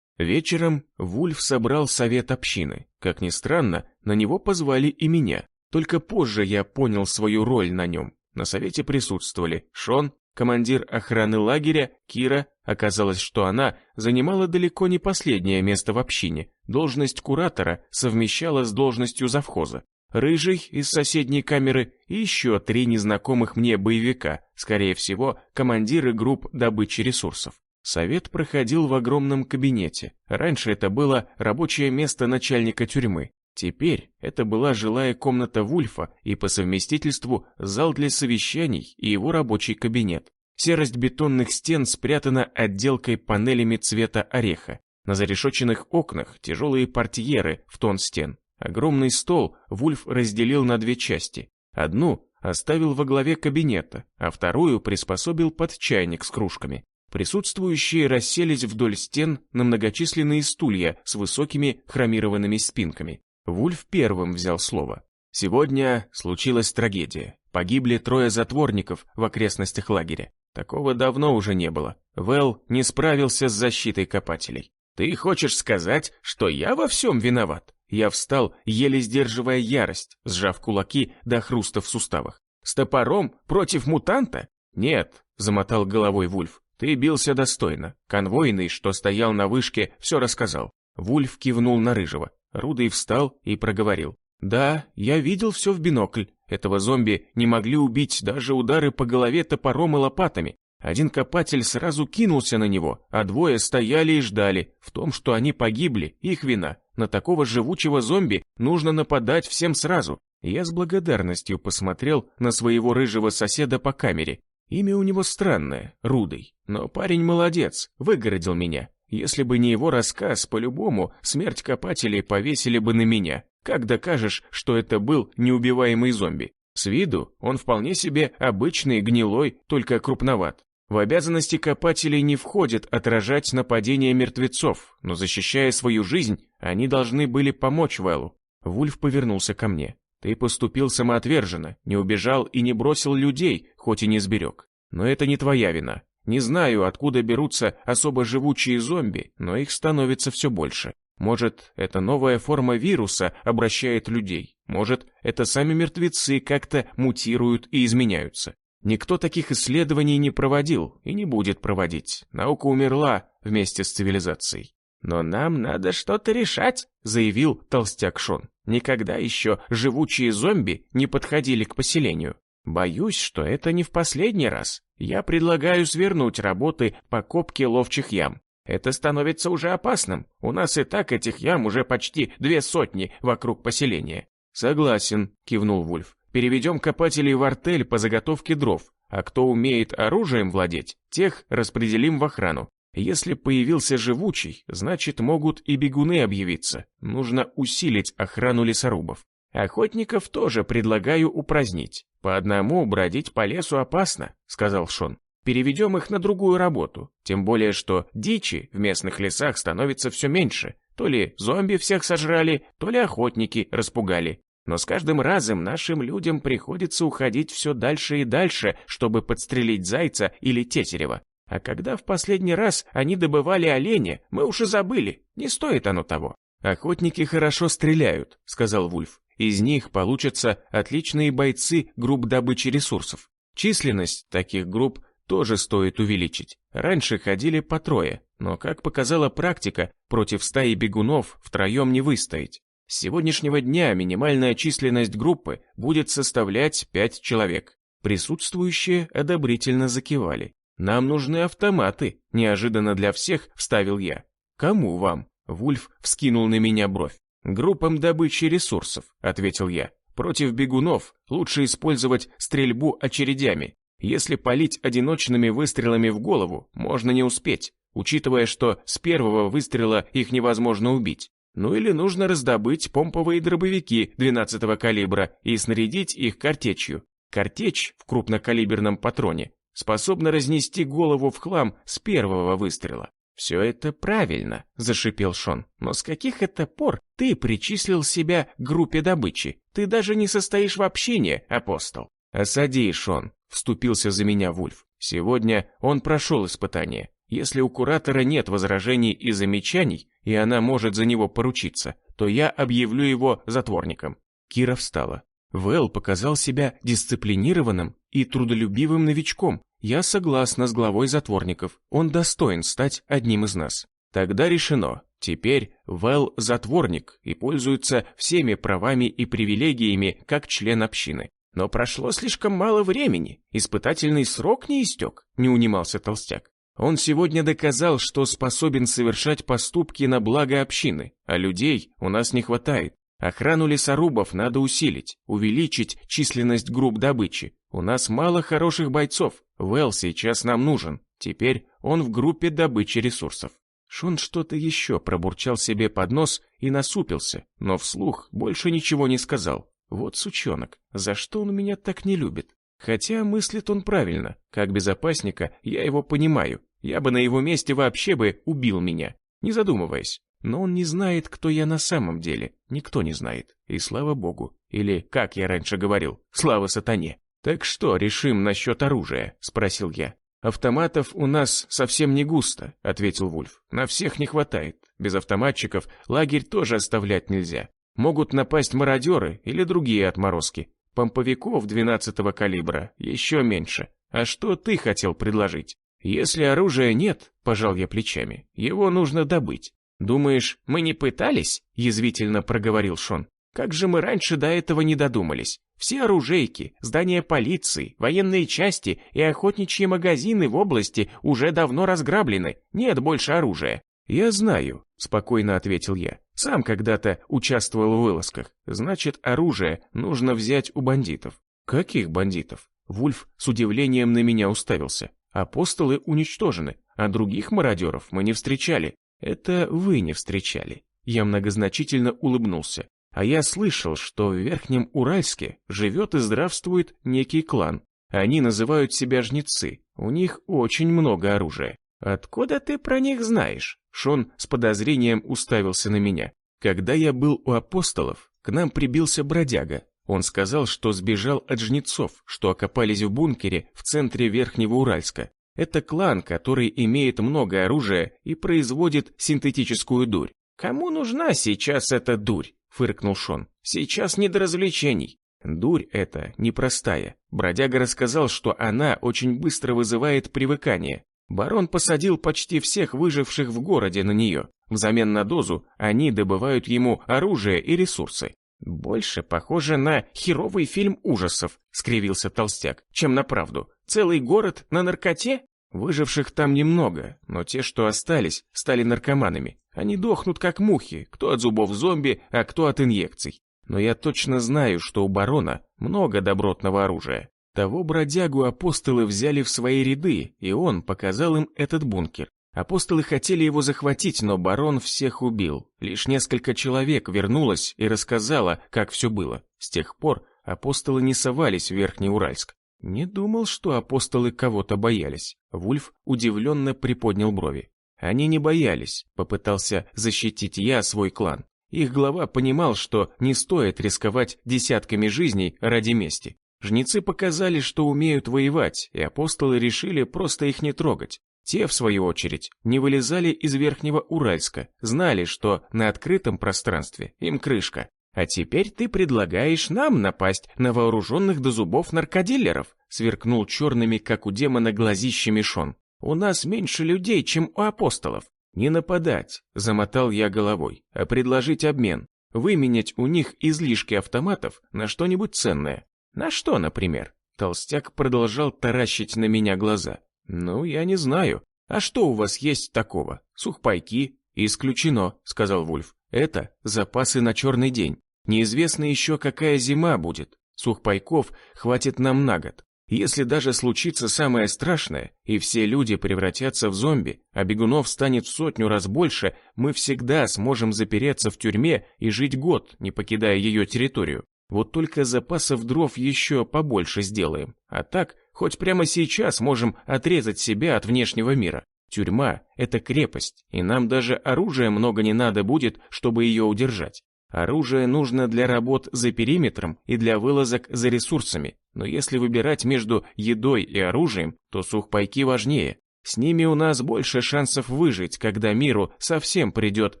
Speaker 3: Вечером Вульф собрал совет общины. Как ни странно, на него позвали и меня. Только позже я понял свою роль на нем. На совете присутствовали Шон, командир охраны лагеря, Кира. Оказалось, что она занимала далеко не последнее место в общине. Должность куратора совмещала с должностью завхоза. Рыжий из соседней камеры и еще 3 незнакомых мне боевика, скорее всего, командиры групп добычи ресурсов. Совет проходил в огромном кабинете. Раньше это было рабочее место начальника тюрьмы. Теперь это была жилая комната Вульфа и по совместительству зал для совещаний и его рабочий кабинет. Серость бетонных стен спрятана отделкой панелями цвета ореха. На зарешоченных окнах тяжелые портьеры в тон стен. Огромный стол Вульф разделил на 2 части. Одну оставил во главе кабинета, а вторую приспособил под чайник с кружками. Присутствующие расселись вдоль стен на многочисленные стулья с высокими хромированными спинками. Вульф первым взял слово. Сегодня случилась трагедия. Погибли 3 затворников в окрестностях лагеря. Такого давно уже не было. Вэл не справился с защитой копателей. «Ты хочешь сказать, что я во всем виноват?» Я встал, еле сдерживая ярость, сжав кулаки до хруста в суставах. «С топором против мутанта?» «Нет», — замотал головой Вульф. «Ты бился достойно. Конвойный, что стоял на вышке, все рассказал». Вульф кивнул на Рыжего. Рудый встал и проговорил. «Да, я видел все в бинокль. Этого зомби не могли убить даже удары по голове топором и лопатами. Один копатель сразу кинулся на него, а 2 стояли и ждали. В том, что они погибли, их вина. На такого живучего зомби нужно нападать всем сразу». Я с благодарностью посмотрел на своего рыжего соседа по камере. Имя у него странное, Рудый, но парень молодец, выгородил меня. Если бы не его рассказ, по-любому смерть копателей повесили бы на меня. Как докажешь, что это был неубиваемый зомби? С виду он вполне себе обычный, гнилой, только крупноват. В обязанности копателей не входит отражать нападения мертвецов, но защищая свою жизнь, они должны были помочь Вэллу. Вульф повернулся ко мне. Ты поступил самоотверженно, не убежал и не бросил людей, хоть и не сберег. Но это не твоя вина. Не знаю, откуда берутся особо живучие зомби, но их становится все больше. Может, это новая форма вируса обращает людей. Может, это сами мертвецы как-то мутируют и изменяются. Никто таких исследований не проводил и не будет проводить. Наука умерла вместе с цивилизацией. «Но нам надо что-то решать», — заявил толстяк Шон. «Никогда еще живучие зомби не подходили к поселению. Боюсь, что это не в последний раз. Я предлагаю свернуть работы по копке ловчих ям. Это становится уже опасным. У нас и так этих ям уже почти 200 вокруг поселения». «Согласен», — кивнул Вульф. «Переведем копателей в артель по заготовке дров, а кто умеет оружием владеть, тех распределим в охрану. Если появился живучий, значит, могут и бегуны объявиться. Нужно усилить охрану лесорубов. Охотников тоже предлагаю упразднить. По одному бродить по лесу опасно», — сказал Шон. «Переведем их на другую работу. Тем более, что дичи в местных лесах становится все меньше. То ли зомби всех сожрали, то ли охотники распугали. Но с каждым разом нашим людям приходится уходить все дальше и дальше, чтобы подстрелить зайца или тетерева. А когда в последний раз они добывали оленя, мы уж и забыли. Не стоит оно того». «Охотники хорошо стреляют», — сказал Вульф. «Из них получатся отличные бойцы групп добычи ресурсов. Численность таких групп тоже стоит увеличить. Раньше ходили по 3, но, как показала практика, против стаи бегунов втроем не выстоять. С сегодняшнего дня минимальная численность группы будет составлять 5 человек». Присутствующие одобрительно закивали. «Нам нужны автоматы», — неожиданно для всех вставил я. «Кому вам?» — Вульф вскинул на меня бровь. «Группам добычи ресурсов», — ответил я. «Против бегунов лучше использовать стрельбу очередями. Если палить одиночными выстрелами в голову, можно не успеть, учитывая, что с первого выстрела их невозможно убить. Ну или нужно раздобыть помповые дробовики 12-го калибра и снарядить их картечью. Картечь в крупнокалиберном патроне способна разнести голову в хлам с первого выстрела». «Все это правильно», — зашипел Шон. «Но с каких это пор ты причислил себя к группе добычи? Ты даже не состоишь в общении, апостол». «Осади, Шон», — вступился за меня Вульф. «Сегодня он прошел испытание. Если у куратора нет возражений и замечаний, и она может за него поручиться, то я объявлю его затворником». Кира встала. Вэл показал себя дисциплинированным и трудолюбивым новичком. Я согласна с главой затворников, он достоин стать одним из нас. Тогда решено. Теперь Вэл затворник и пользуется всеми правами и привилегиями как член общины. Но прошло слишком мало времени, испытательный срок не истек, не унимался толстяк. Он сегодня доказал, что способен совершать поступки на благо общины, а людей у нас не хватает. Охрану лесорубов надо усилить, увеличить численность групп добычи. У нас мало хороших бойцов. Вэл сейчас нам нужен. Теперь он в группе добычи ресурсов». Шон что-то еще пробурчал себе под нос и насупился, но вслух больше ничего не сказал. Вот сучонок, за что он меня так не любит? Хотя мыслит он правильно. Как безопасника я его понимаю. Я бы на его месте вообще бы убил меня, не задумываясь. Но он не знает, кто я на самом деле. Никто не знает. И слава богу. Или, как я раньше говорил, слава сатане. «Так что решим насчет оружия?» – спросил я. «Автоматов у нас совсем не густо», – ответил Вульф. «На всех не хватает. Без автоматчиков лагерь тоже оставлять нельзя. Могут напасть мародеры или другие отморозки. Помповиков 12-го калибра еще меньше. А что ты хотел предложить?» «Если оружия нет», – пожал я плечами, – «его нужно добыть». «Думаешь, мы не пытались?» – язвительно проговорил Шон. «Как же мы раньше до этого не додумались? Все оружейки, здания полиции, военные части и охотничьи магазины в области уже давно разграблены, нет больше оружия». «Я знаю», – спокойно ответил я. «Сам когда-то участвовал в вылазках. Значит, оружие нужно взять у бандитов». «Каких бандитов?» Вульф с удивлением на меня уставился. «Апостолы уничтожены, а других мародеров мы не встречали». «Это вы не встречали». Я многозначительно улыбнулся. «А я слышал, что в Верхнем Уральске живет и здравствует некий клан. Они называют себя жнецы. У них очень много оружия». «Откуда ты про них знаешь?» Шон с подозрением уставился на меня. «Когда я был у апостолов, к нам прибился бродяга. Он сказал, что сбежал от жнецов, что окопались в бункере в центре Верхнего Уральска. Это клан, который имеет много оружия и производит синтетическую дурь. «Кому нужна сейчас эта дурь?» — фыркнул Шон. «Сейчас не до развлечений». Дурь эта непростая. Бродяга рассказал, что она очень быстро вызывает привыкание. Барон посадил почти всех выживших в городе на нее. Взамен на дозу они добывают ему оружие и ресурсы. «Больше похоже на херовый фильм ужасов», — скривился толстяк, — «чем на правду. Целый город на наркоте?» «Выживших там немного, но те, что остались, стали наркоманами. Они дохнут как мухи, кто от зубов зомби, а кто от инъекций. Но я точно знаю, что у барона много добротного оружия. Того бродягу апостолы взяли в свои ряды, и он показал им этот бункер. Апостолы хотели его захватить, но барон всех убил. Лишь несколько человек вернулось и рассказало, как все было. С тех пор апостолы не совались в Верхнеуральск. Не думал, что апостолы кого-то боялись. Вульф удивленно приподнял брови. Они не боялись, попытался защитить я свой клан. Их глава понимал, что не стоит рисковать десятками жизней ради мести. Жнецы показали, что умеют воевать, и апостолы решили просто их не трогать. Те, в свою очередь, не вылезали из Верхнего Уральска, знали, что на открытом пространстве им крышка. «А теперь ты предлагаешь нам напасть на вооруженных до зубов наркодилеров», сверкнул черными, как у демона, глазищами Шон. «У нас меньше людей, чем у апостолов». «Не нападать», — замотал я головой, — «а предложить обмен. Выменять у них излишки автоматов на что-нибудь ценное». «На что, например?» Толстяк продолжал таращить на меня глаза. «Ну, я не знаю. А что у вас есть такого? Сухпайки?» «Исключено», — сказал Вульф. «Это запасы на черный день. Неизвестно еще, какая зима будет. Сухпайков хватит нам на год. Если даже случится самое страшное, и все люди превратятся в зомби, а бегунов станет в 100 раз больше, мы всегда сможем запереться в тюрьме и жить год, не покидая ее территорию. Вот только запасов дров еще побольше сделаем. А так, хоть прямо сейчас можем отрезать себя от внешнего мира. Тюрьма – это крепость, и нам даже оружия много не надо будет, чтобы ее удержать. Оружие нужно для работ за периметром и для вылазок за ресурсами, но если выбирать между едой и оружием, то сухпайки важнее. С ними у нас больше шансов выжить, когда миру совсем придет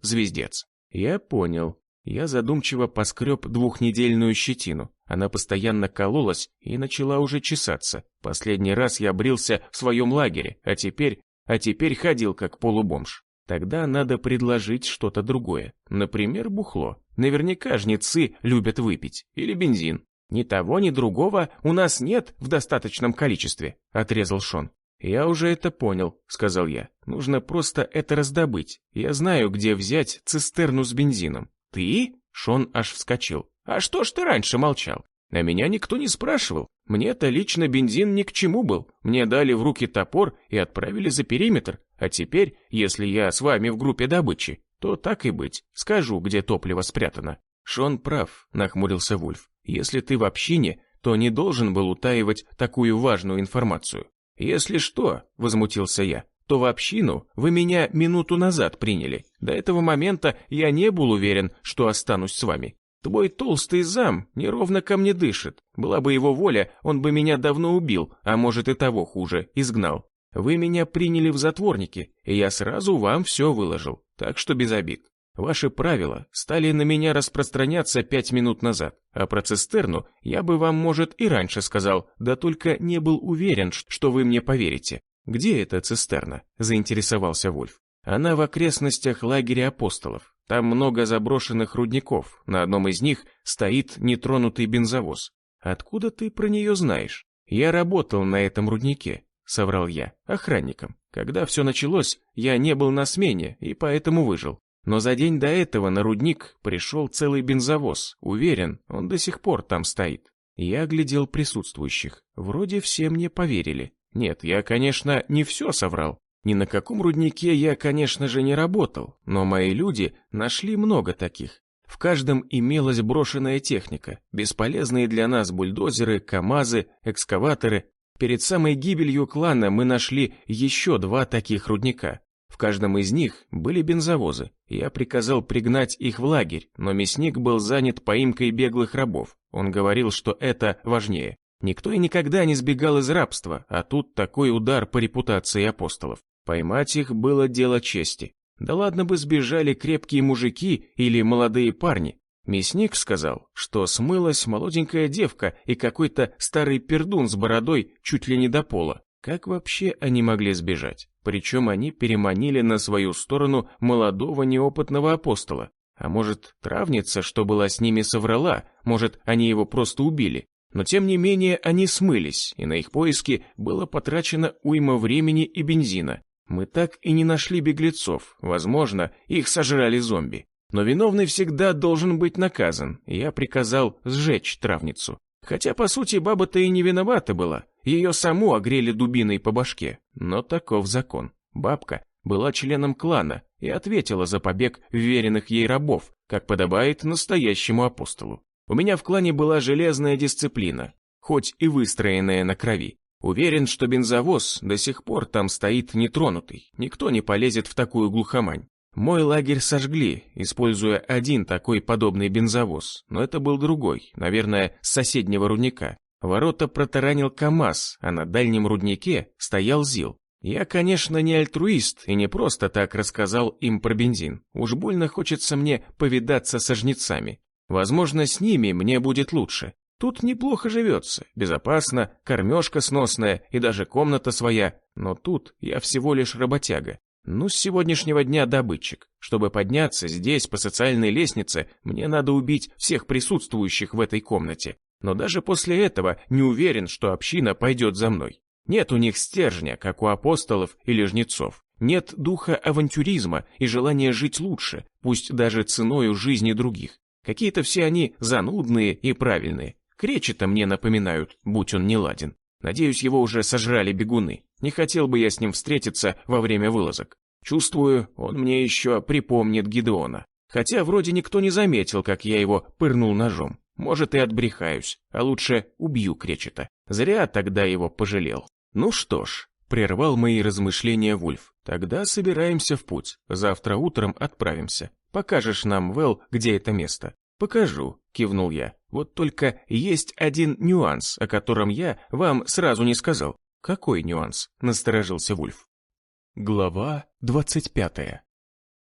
Speaker 3: звездец». Я понял. Я задумчиво поскреб 2-недельную щетину. Она постоянно кололась и начала уже чесаться. Последний раз я брился в своем лагере, а теперь ходил как полубомж. Тогда надо предложить что-то другое. Например, бухло. Наверняка жнецы любят выпить. Или бензин. «Ни того, ни другого у нас нет в достаточном количестве», — отрезал Шон. «Я уже это понял», — сказал я. «Нужно просто это раздобыть. Я знаю, где взять цистерну с бензином». «Ты?» — Шон аж вскочил. «А что ж ты раньше молчал? А меня никто не спрашивал. Мне-то лично бензин ни к чему был. Мне дали в руки топор и отправили за периметр. А теперь, если я с вами в группе добычи, то так и быть, скажу, где топливо спрятано». «Шон прав», — нахмурился Вульф. «Если ты в общине, то не должен был утаивать такую важную информацию». «Если что», — возмутился я, — «то в общину вы меня минуту назад приняли. До этого момента я не был уверен, что останусь с вами. Твой толстый зам неровно ко мне дышит. Была бы его воля, он бы меня давно убил, а может и того хуже, изгнал. Вы меня приняли в затворники, и я сразу вам все выложил, так что без обид. Ваши правила стали на меня распространяться 5 минут назад, а про цистерну я бы вам, может, и раньше сказал, да только не был уверен, что вы мне поверите». «Где эта цистерна?» – заинтересовался Вульф. «Она в окрестностях лагеря апостолов. Там много заброшенных рудников, на одном из них стоит нетронутый бензовоз. Откуда ты про нее знаешь?» «Я работал на этом руднике», — соврал я, охранником. «Когда все началось, я не был на смене и поэтому выжил. Но за день до этого на рудник пришел целый бензовоз. Уверен, он до сих пор там стоит». Я глядел присутствующих. Вроде все мне поверили. Нет, я, конечно, не все соврал. Ни на каком руднике я, конечно же, не работал, но мои люди нашли много таких. В каждом имелась брошенная техника, бесполезные для нас бульдозеры, КАМАЗы, экскаваторы. Перед самой гибелью клана мы нашли еще 2 таких рудника. В каждом из них были бензовозы. Я приказал пригнать их в лагерь, но мясник был занят поимкой беглых рабов. Он говорил, что это важнее. Никто и никогда не сбегал из рабства, а тут такой удар по репутации апостолов. Поймать их было дело чести. Да ладно бы сбежали крепкие мужики или молодые парни. Мясник сказал, что смылась молоденькая девка и какой-то старый пердун с бородой чуть ли не до пола. Как вообще они могли сбежать? Причем они переманили на свою сторону молодого неопытного апостола. А может, травница, что была с ними, соврала, может, они его просто убили. Но тем не менее они смылись, и на их поиски было потрачено уйма времени и бензина. Мы так и не нашли беглецов, возможно, их сожрали зомби. Но виновный всегда должен быть наказан, и я приказал сжечь травницу. Хотя, по сути, баба-то и не виновата была, ее саму огрели дубиной по башке. Но таков закон. Бабка была членом клана и ответила за побег вверенных ей рабов, как подобает настоящему апостолу. У меня в клане была железная дисциплина, хоть и выстроенная на крови. Уверен, что бензовоз до сих пор там стоит нетронутый, никто не полезет в такую глухомань. Мой лагерь сожгли, используя один такой подобный бензовоз, но это был другой, наверное, с соседнего рудника. Ворота протаранил КамАЗ, а на дальнем руднике стоял ЗИЛ. Я, конечно, не альтруист и не просто так рассказал им про бензин. Уж больно хочется мне повидаться со жнецами. Возможно, с ними мне будет лучше. Тут неплохо живется, безопасно, кормежка сносная и даже комната своя. Но тут я всего лишь работяга. Ну, с сегодняшнего дня добытчик. Чтобы подняться здесь по социальной лестнице, мне надо убить всех присутствующих в этой комнате. Но даже после этого не уверен, что община пойдет за мной. Нет у них стержня, как у апостолов или жнецов. Нет духа авантюризма и желания жить лучше, пусть даже ценою жизни других. Какие-то все они занудные и правильные. Кречета мне напоминают, будь он неладен. Надеюсь, его уже сожрали бегуны. Не хотел бы я с ним встретиться во время вылазок. Чувствую, он мне еще припомнит Гидеона. Хотя вроде никто не заметил, как я его пырнул ножом. Может, и отбрехаюсь, а лучше убью Кречета. Зря тогда его пожалел. Ну что ж, прервал мои размышления Вульф. Тогда собираемся в путь. Завтра утром отправимся. Покажешь нам, Вэл, где это место? Покажу, кивнул я. Вот только есть один нюанс, о котором я вам сразу не сказал. Какой нюанс? Насторожился Вульф. Глава 25.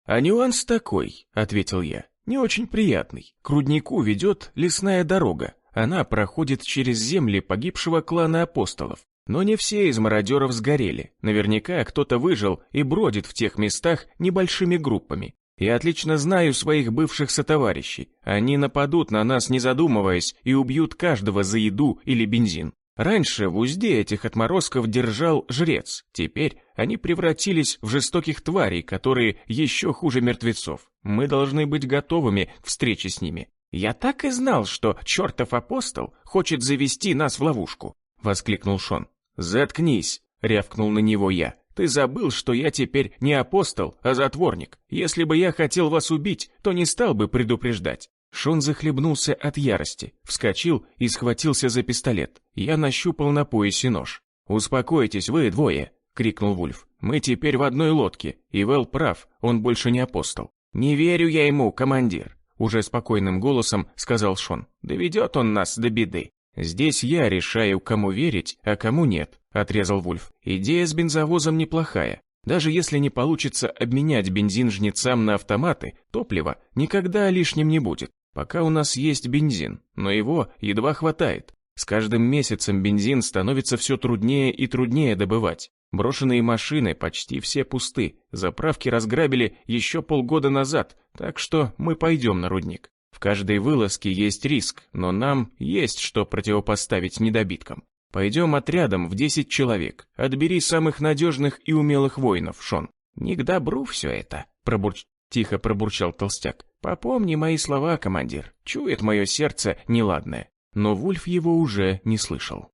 Speaker 3: А нюанс такой, ответил я. Не очень приятный. К руднику ведет лесная дорога. Она проходит через земли погибшего клана апостолов. Но не все из мародеров сгорели. Наверняка кто-то выжил и бродит в тех местах небольшими группами. Я отлично знаю своих бывших сотоварищей. Они нападут на нас, не задумываясь, и убьют каждого за еду или бензин. Раньше в узде этих отморозков держал жрец. Теперь они превратились в жестоких тварей, которые еще хуже мертвецов. Мы должны быть готовыми к встрече с ними. «Я так и знал, что чертов апостол хочет завести нас в ловушку», — воскликнул Шон. «Заткнись», — рявкнул на него я. «Ты забыл, что я теперь не апостол, а затворник. Если бы я хотел вас убить, то не стал бы предупреждать». Шон захлебнулся от ярости, вскочил и схватился за пистолет. Я нащупал на поясе нож. «Успокойтесь, вы двое», — крикнул Вульф. «Мы теперь в одной лодке, и Вэл прав, он больше не апостол». «Не верю я ему, командир», — уже спокойным голосом сказал Шон. «Доведет он нас до беды». «Здесь я решаю, кому верить, а кому нет», — отрезал Вульф. «Идея с бензовозом неплохая. Даже если не получится обменять бензин жнецам на автоматы, топливо никогда лишним не будет. Пока у нас есть бензин, но его едва хватает. С каждым месяцем бензин становится все труднее и труднее добывать. Брошенные машины почти все пусты, заправки разграбили еще полгода назад, так что мы пойдем на рудник. В каждой вылазке есть риск, но нам есть что противопоставить недобиткам. Пойдем отрядом в 10 человек. Отбери самых надежных и умелых воинов, Шон». «Не к добру все это», — тихо пробурчал толстяк. «Попомни мои слова, командир. Чует мое сердце неладное». Но Вульф его уже не слышал.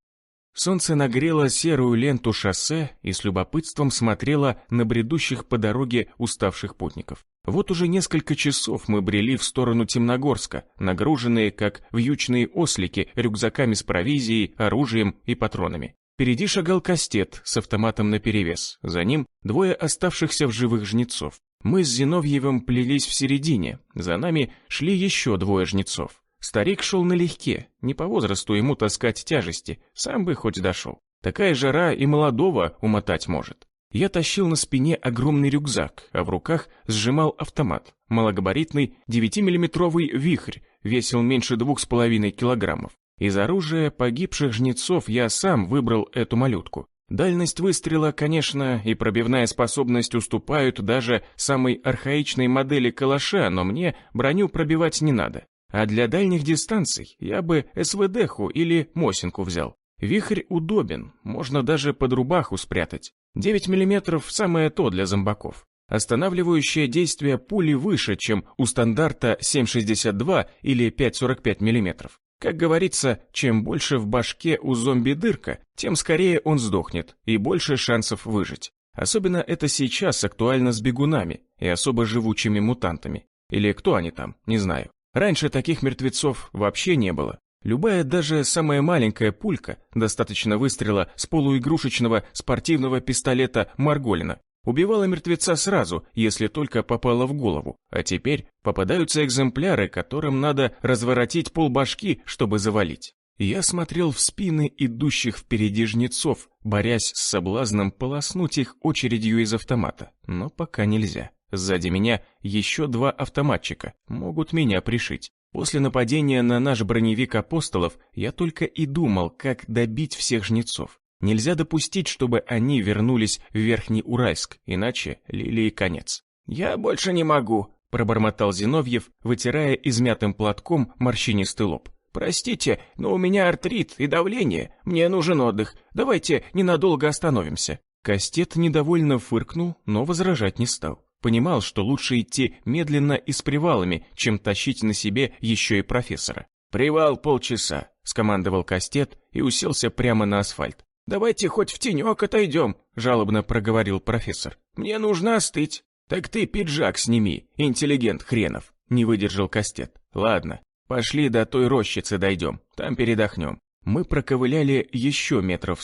Speaker 3: Солнце нагрело серую ленту шоссе и с любопытством смотрело на бредущих по дороге уставших путников. Вот уже несколько часов мы брели в сторону Темногорска, нагруженные, как вьючные ослики, рюкзаками с провизией, оружием и патронами. Впереди шагал Кастет с автоматом наперевес, за ним двое оставшихся в живых жнецов. Мы с Зиновьевым плелись в середине, за нами шли еще двое жнецов. Старик шел налегке, не по возрасту ему таскать тяжести, сам бы хоть дошел. Такая жара и молодого умотать может. Я тащил на спине огромный рюкзак, а в руках сжимал автомат. Малогабаритный 9-миллиметровый «Вихрь» весил меньше 2,5 килограммов. Из оружия погибших жнецов я сам выбрал эту малютку. Дальность выстрела, конечно, и пробивная способность уступают даже самой архаичной модели калаша, но мне броню пробивать не надо. А для дальних дистанций я бы СВДху или Мосинку взял. «Вихрь» удобен, можно даже под рубаху спрятать. 9 мм самое то для зомбаков. Останавливающее действие пули выше, чем у стандарта 7,62 или 5,45 мм. Как говорится, чем больше в башке у зомби дырка, тем скорее он сдохнет и больше шансов выжить. Особенно это сейчас актуально с бегунами и особо живучими мутантами. Или кто они там, не знаю. Раньше таких мертвецов вообще не было. Любая, даже самая маленькая пулька, достаточно выстрела с полуигрушечного спортивного пистолета Марголина, убивала мертвеца сразу, если только попала в голову. А теперь попадаются экземпляры, которым надо разворотить полбашки, чтобы завалить. Я смотрел в спины идущих впереди жнецов, борясь с соблазном полоснуть их очередью из автомата. Но пока нельзя. Сзади меня еще 2 автоматчика, могут меня пришить. После нападения на наш броневик апостолов я только и думал, как добить всех жнецов. Нельзя допустить, чтобы они вернулись в Верхний Уральск, иначе Лилии конец. «Я больше не могу», – пробормотал Зиновьев, вытирая измятым платком морщинистый лоб. «Простите, но у меня артрит и давление, мне нужен отдых, давайте ненадолго остановимся». Кастет недовольно фыркнул, но возражать не стал. Понимал, что лучше идти медленно и с привалами, чем тащить на себе еще и профессора. «Привал полчаса», – скомандовал Кастет и уселся прямо на асфальт. «Давайте хоть в тенек отойдем», – жалобно проговорил профессор. «Мне нужно остыть». «Так ты пиджак сними, интеллигент хренов», – не выдержал Кастет. «Ладно, пошли до той рощицы дойдем, там передохнем». Мы проковыляли еще 100 метров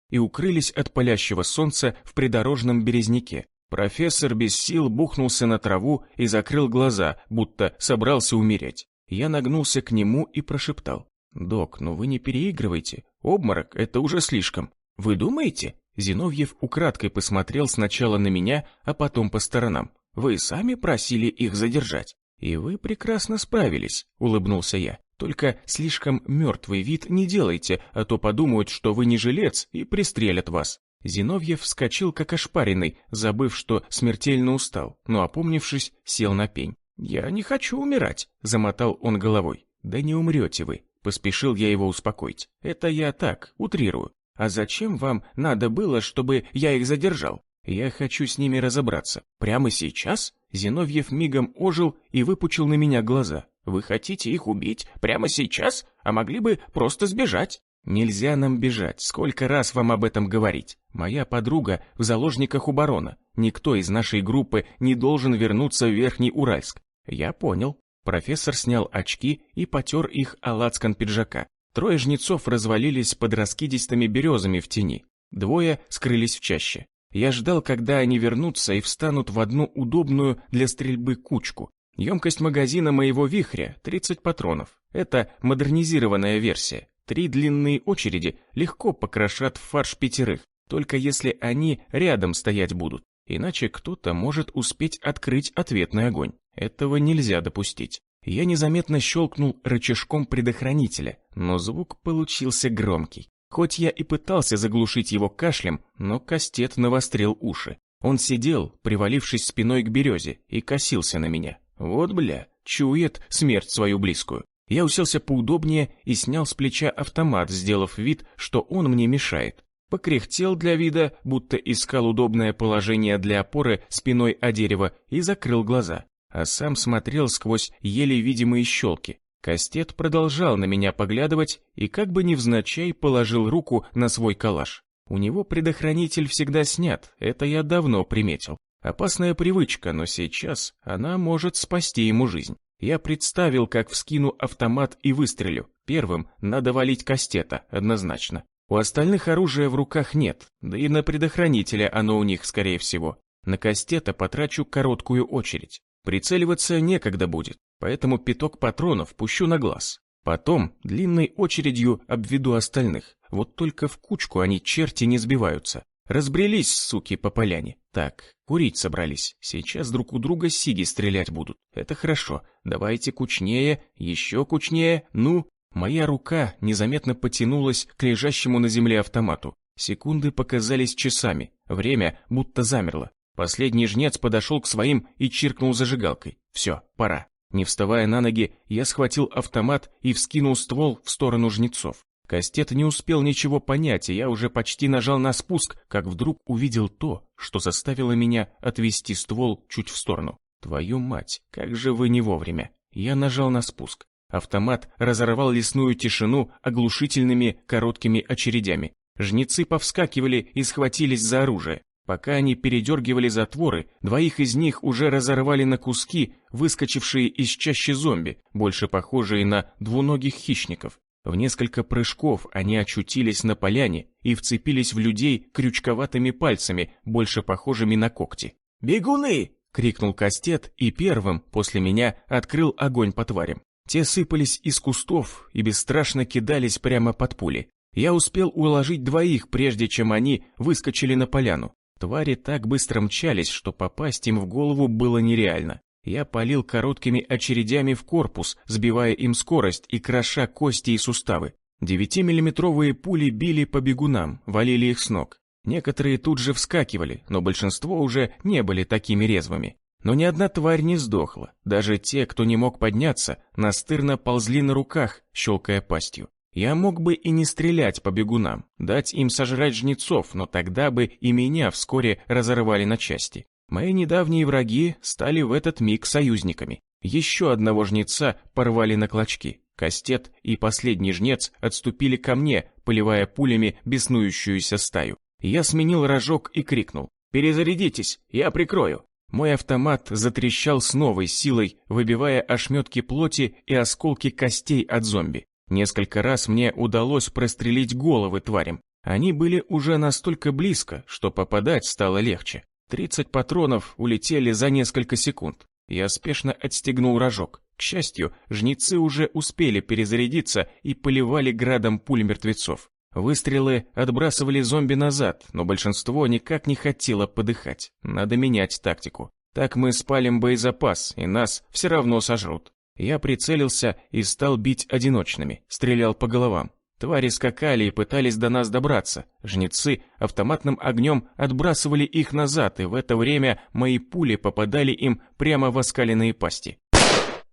Speaker 3: и укрылись от палящего солнца в придорожном березняке. Профессор без сил бухнулся на траву и закрыл глаза, будто собрался умереть. Я нагнулся к нему и прошептал. «Док, ну вы не переигрывайте. Обморок — это уже слишком». «Вы думаете?» Зиновьев украдкой посмотрел сначала на меня, а потом по сторонам. «Вы сами просили их задержать». «И вы прекрасно справились», — улыбнулся я. «Только слишком мертвый вид не делайте, а то подумают, что вы не жилец и пристрелят вас». Зиновьев вскочил как ошпаренный, забыв, что смертельно устал, но, опомнившись, сел на пень. «Я не хочу умирать», — замотал он головой. «Да не умрете вы», — поспешил я его успокоить. «Это я так, утрирую. А зачем вам надо было, чтобы я их задержал? Я хочу с ними разобраться. Прямо сейчас?» Зиновьев мигом ожил и выпучил на меня глаза. «Вы хотите их убить прямо сейчас? А могли бы просто сбежать?» «Нельзя нам бежать. Сколько раз вам об этом говорить? Моя подруга в заложниках у барона. Никто из нашей группы не должен вернуться в Верхний Уральск». «Я понял». Профессор снял очки и потер их о лацкан пиджака. 3 жнецов развалились под раскидистыми березами в тени. 2 скрылись в чаще. Я ждал, когда они вернутся и встанут в одну удобную для стрельбы кучку. Емкость магазина моего «Вихря» 30 патронов. Это модернизированная версия. 3 длинные очереди легко покрошат в фарш 5, только если они рядом стоять будут. Иначе кто-то может успеть открыть ответный огонь. Этого нельзя допустить. Я незаметно щелкнул рычажком предохранителя, но звук получился громкий. Хоть я и пытался заглушить его кашлем, но Кастет навострил уши. Он сидел, привалившись спиной к березе, и косился на меня. Вот бля, чует смерть свою близкую. Я уселся поудобнее и снял с плеча автомат, сделав вид, что он мне мешает. Покряхтел для вида, будто искал удобное положение для опоры спиной о дерево, и закрыл глаза. А сам смотрел сквозь еле видимые щелки. Кастет продолжал на меня поглядывать и как бы невзначай положил руку на свой калаш. У него предохранитель всегда снят, это я давно приметил. Опасная привычка, но сейчас она может спасти ему жизнь. Я представил, как вскину автомат и выстрелю. Первым надо валить Кастета, однозначно. У остальных оружия в руках нет, да и на предохранителе оно у них, скорее всего. На Кастета потрачу короткую очередь. Прицеливаться некогда будет, поэтому 5 патронов пущу на глаз. Потом длинной очередью обведу остальных. Вот только в кучку они черти не сбиваются. Разбрелись, суки, по поляне. Так, курить собрались. Сейчас друг у друга сиги стрелять будут. Это хорошо. Давайте кучнее, еще кучнее. Ну, моя рука незаметно потянулась к лежащему на земле автомату. Секунды показались часами. Время будто замерло. Последний жнец подошел к своим и чиркнул зажигалкой. Все, пора. Не вставая на ноги, я схватил автомат и вскинул ствол в сторону жнецов. Кастет не успел ничего понять, и я уже почти нажал на спуск, как вдруг увидел то, что заставило меня отвести ствол чуть в сторону. Твою мать, как же вы не вовремя. Я нажал на спуск. Автомат разорвал лесную тишину оглушительными короткими очередями. Жнецы повскакивали и схватились за оружие. Пока они передергивали затворы, двоих из них уже разорвали на куски выскочившие из чащи зомби, больше похожие на двуногих хищников. В несколько прыжков они очутились на поляне и вцепились в людей крючковатыми пальцами, больше похожими на когти. «Бегуны!» — крикнул Кастет и первым после меня открыл огонь по тварям. Те сыпались из кустов и бесстрашно кидались прямо под пули. Я успел уложить двоих, прежде чем они выскочили на поляну. Твари так быстро мчались, что попасть им в голову было нереально. Я палил короткими очередями в корпус, сбивая им скорость и кроша кости и суставы. 9-миллиметровые пули били по бегунам, валили их с ног. Некоторые тут же вскакивали, но большинство уже не были такими резвыми. Но ни одна тварь не сдохла. Даже те, кто не мог подняться, настырно ползли на руках, щелкая пастью. Я мог бы и не стрелять по бегунам, дать им сожрать жнецов, но тогда бы и меня вскоре разорвали на части. Мои недавние враги стали в этот миг союзниками. Еще одного жнеца порвали на клочки. Кастет и последний жнец отступили ко мне, поливая пулями беснующуюся стаю. Я сменил рожок и крикнул: «Перезарядитесь, я прикрою!» Мой автомат затрещал с новой силой, выбивая ошметки плоти и осколки костей от зомби. Несколько раз мне удалось прострелить головы тварям. Они были уже настолько близко, что попадать стало легче. 30 патронов улетели за несколько секунд. Я спешно отстегнул рожок. К счастью, жнецы уже успели перезарядиться и поливали градом пуль мертвецов. Выстрелы отбрасывали зомби назад, но большинство никак не хотело подыхать. Надо менять тактику. Так мы спалим боезапас, и нас все равно сожрут. Я прицелился и стал бить одиночными, стрелял по головам. Твари скакали и пытались до нас добраться. Жнецы автоматным огнем отбрасывали их назад, и в это время мои пули попадали им прямо в оскаленные пасти.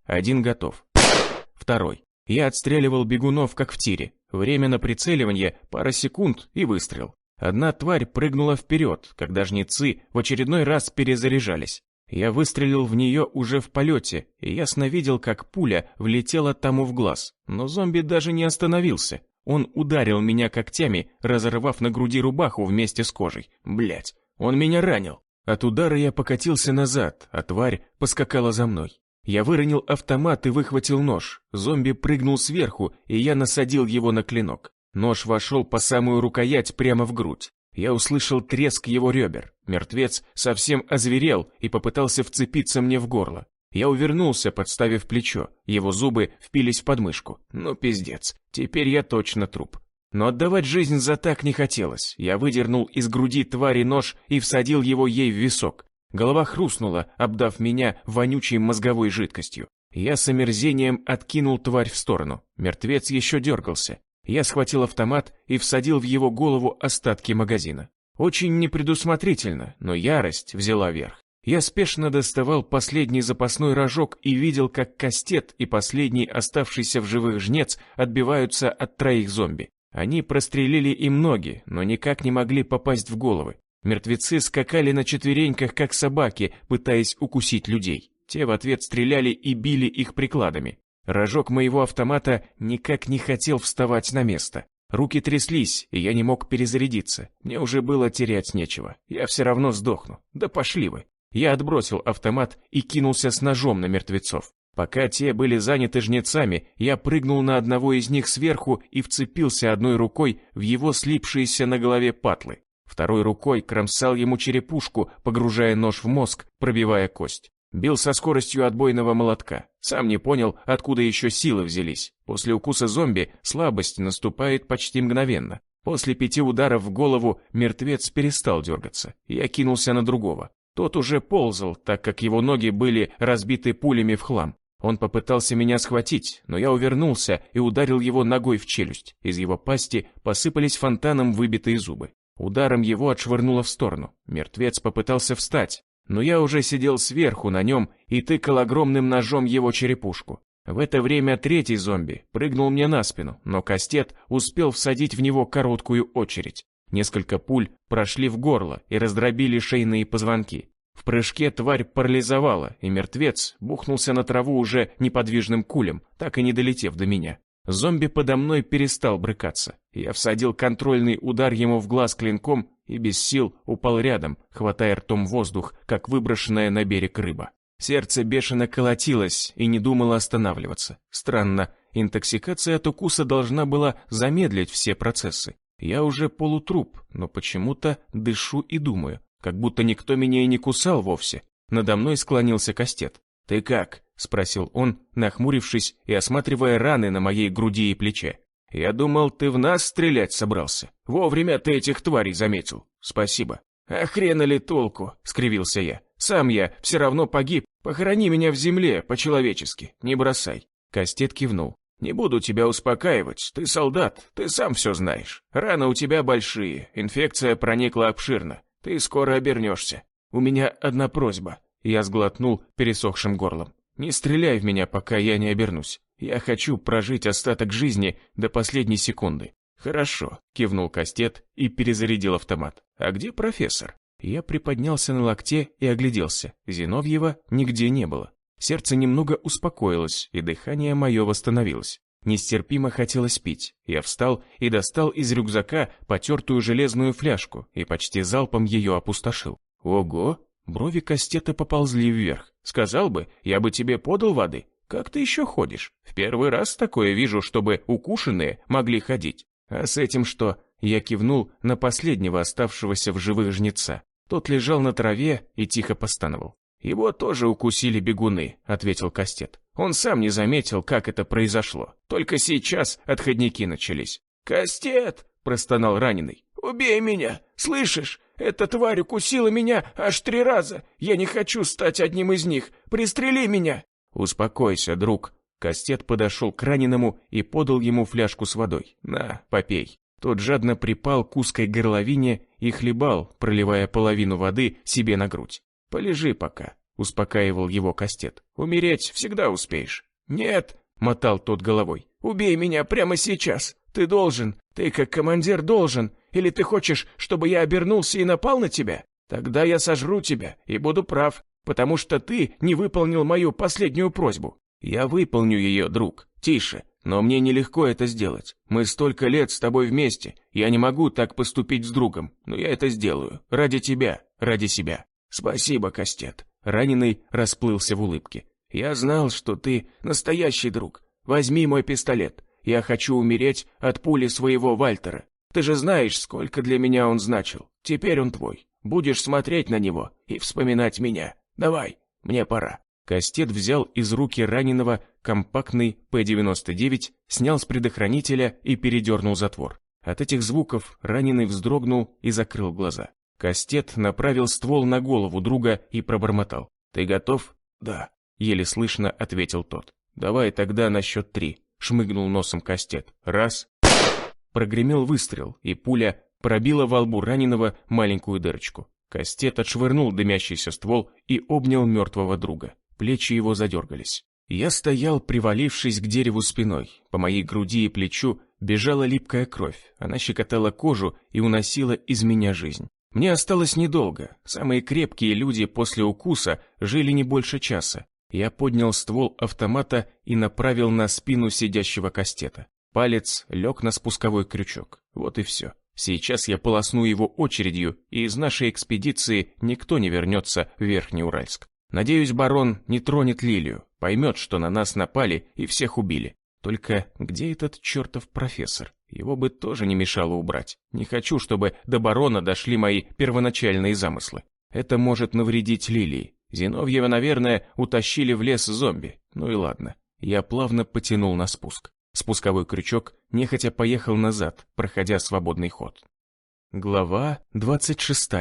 Speaker 3: Один готов. Второй. Я отстреливал бегунов, как в тире. Время на прицеливание — пара секунд и выстрел. Одна тварь прыгнула вперед, когда жнецы в очередной раз перезаряжались. Я выстрелил в нее уже в полете, и ясно видел, как пуля влетела тому в глаз. Но зомби даже не остановился. Он ударил меня когтями, разорвав на груди рубаху вместе с кожей. Блять, он меня ранил. От удара я покатился назад, а тварь поскакала за мной. Я выронил автомат и выхватил нож. Зомби прыгнул сверху, и я насадил его на клинок. Нож вошел по самую рукоять прямо в грудь. Я услышал треск его ребер. Мертвец совсем озверел и попытался вцепиться мне в горло. Я увернулся, подставив плечо. Его зубы впились в подмышку. Ну, пиздец, теперь я точно труп. Но отдавать жизнь за так не хотелось. Я выдернул из груди твари нож и всадил его ей в висок. Голова хрустнула, обдав меня вонючей мозговой жидкостью. Я с омерзением откинул тварь в сторону. Мертвец еще дергался. Я схватил автомат и всадил в его голову остатки магазина. Очень непредусмотрительно, но ярость взяла верх. Я спешно доставал последний запасной рожок и видел, как Кастет и последний оставшийся в живых жнец отбиваются от троих зомби. Они прострелили им ноги, но никак не могли попасть в головы. Мертвецы скакали на четвереньках, как собаки, пытаясь укусить людей. Те в ответ стреляли и били их прикладами. Рожок моего автомата никак не хотел вставать на место. Руки тряслись, и я не мог перезарядиться. Мне уже было терять нечего. Я все равно сдохну. Да пошли вы. Я отбросил автомат и кинулся с ножом на мертвецов. Пока те были заняты жнецами, я прыгнул на одного из них сверху и вцепился одной рукой в его слипшиеся на голове патлы. Второй рукой кромсал ему черепушку, погружая нож в мозг, пробивая кость. Бил со скоростью отбойного молотка. Сам не понял, откуда еще силы взялись. После укуса зомби слабость наступает почти мгновенно. После 5 ударов в голову мертвец перестал дергаться. Я кинулся на другого. Тот уже ползал, так как его ноги были разбиты пулями в хлам. Он попытался меня схватить, но я увернулся и ударил его ногой в челюсть. Из его пасти посыпались фонтаном выбитые зубы. Ударом его отшвырнуло в сторону. Мертвец попытался встать, но я уже сидел сверху на нем и тыкал огромным ножом его черепушку. В это время третий зомби прыгнул мне на спину, но Кастет успел всадить в него короткую очередь. Несколько пуль прошли в горло и раздробили шейные позвонки. В прыжке тварь парализовала, и мертвец бухнулся на траву уже неподвижным кулем, так и не долетев до меня. Зомби подо мной перестал брыкаться. Я всадил контрольный удар ему в глаз клинком и без сил упал рядом, хватая ртом воздух, как выброшенная на берег рыба. Сердце бешено колотилось и не думало останавливаться. Странно, интоксикация от укуса должна была замедлить все процессы. Я уже полутруп, но почему-то дышу и думаю, как будто никто меня и не кусал вовсе. Надо мной склонился Кастет. «Ты как?» — спросил он, нахмурившись и осматривая раны на моей груди и плече. «Я думал, ты в нас стрелять собрался. Вовремя ты этих тварей заметил. Спасибо». «А хрена ли толку?» — скривился я. «Сам я все равно погиб. Похорони меня в земле, по-человечески. Не бросай». Кастет кивнул. «Не буду тебя успокаивать. Ты солдат, ты сам все знаешь. Раны у тебя большие, инфекция проникла обширно. Ты скоро обернешься. У меня одна просьба». Я сглотнул пересохшим горлом. «Не стреляй в меня, пока я не обернусь. Я хочу прожить остаток жизни до последней секунды». «Хорошо», — кивнул Кастет и перезарядил автомат. «А где профессор?» Я приподнялся на локте и огляделся. Зиновьева нигде не было. Сердце немного успокоилось, и дыхание мое восстановилось. Нестерпимо хотелось пить. Я встал и достал из рюкзака потертую железную фляжку и почти залпом ее опустошил. «Ого!» Брови Кастета поползли вверх. «Сказал бы, я бы тебе подал воды. Как ты еще ходишь? В первый раз такое вижу, чтобы укушенные могли ходить. А с этим что?» Я кивнул на последнего оставшегося в живых жнеца. Тот лежал на траве и тихо постановал. «Его тоже укусили бегуны», — ответил Кастет. «Он сам не заметил, как это произошло. Только сейчас отходники начались». «Кастет!» — простонал раненый. «Убей меня! Слышишь? Эта тварь укусила меня аж 3 раза. Я не хочу стать одним из них. Пристрели меня!» «Успокойся, друг». Кастет подошел к раненому и подал ему фляжку с водой. «На, попей». Тот жадно припал к узкой горловине и хлебал, проливая половину воды себе на грудь. «Полежи пока», — успокаивал его Кастет. «Умереть всегда успеешь». «Нет», — мотал тот головой, — «убей меня прямо сейчас. Ты должен, ты как командир должен. Или ты хочешь, чтобы я обернулся и напал на тебя? Тогда я сожру тебя и буду прав, потому что ты не выполнил мою последнюю просьбу». «Я выполню ее, друг. Тише. Но мне нелегко это сделать. Мы столько лет с тобой вместе. Я не могу так поступить с другом, но я это сделаю. Ради тебя, ради себя». «Спасибо, Кастет». Раненый расплылся в улыбке. «Я знал, что ты настоящий друг. Возьми мой пистолет. Я хочу умереть от пули своего Вальтера. Ты же знаешь, сколько для меня он значил. Теперь он твой. Будешь смотреть на него и вспоминать меня. Давай, мне пора». Кастет взял из руки раненого компактный П-99, снял с предохранителя и передернул затвор. От этих звуков раненый вздрогнул и закрыл глаза. Кастет направил ствол на голову друга и пробормотал. «Ты готов?» «Да», — еле слышно ответил тот. «Давай тогда на счет 3», — шмыгнул носом Кастет. «Раз». Прогремел выстрел, и пуля пробила во лбу раненого маленькую дырочку. Кастет отшвырнул дымящийся ствол и обнял мертвого друга. Плечи его задергались. Я стоял, привалившись к дереву спиной. По моей груди и плечу бежала липкая кровь. Она щекотала кожу и уносила из меня жизнь. Мне осталось недолго. Самые крепкие люди после укуса жили не больше часа. Я поднял ствол автомата и направил на спину сидящего Кастета. Палец лег на спусковой крючок. Вот и все. Сейчас я полосну его очередью, и из нашей экспедиции никто не вернется в Верхнеуральск. Надеюсь, барон не тронет Лилию, поймет, что на нас напали и всех убили. Только где этот чертов профессор? Его бы тоже не мешало убрать. Не хочу, чтобы до барона дошли мои первоначальные замыслы. Это может навредить Лилии. Зиновьева, наверное, утащили в лес зомби. Ну и ладно. Я плавно потянул на спуск. Спусковой крючок нехотя поехал назад, проходя свободный ход. Глава 26.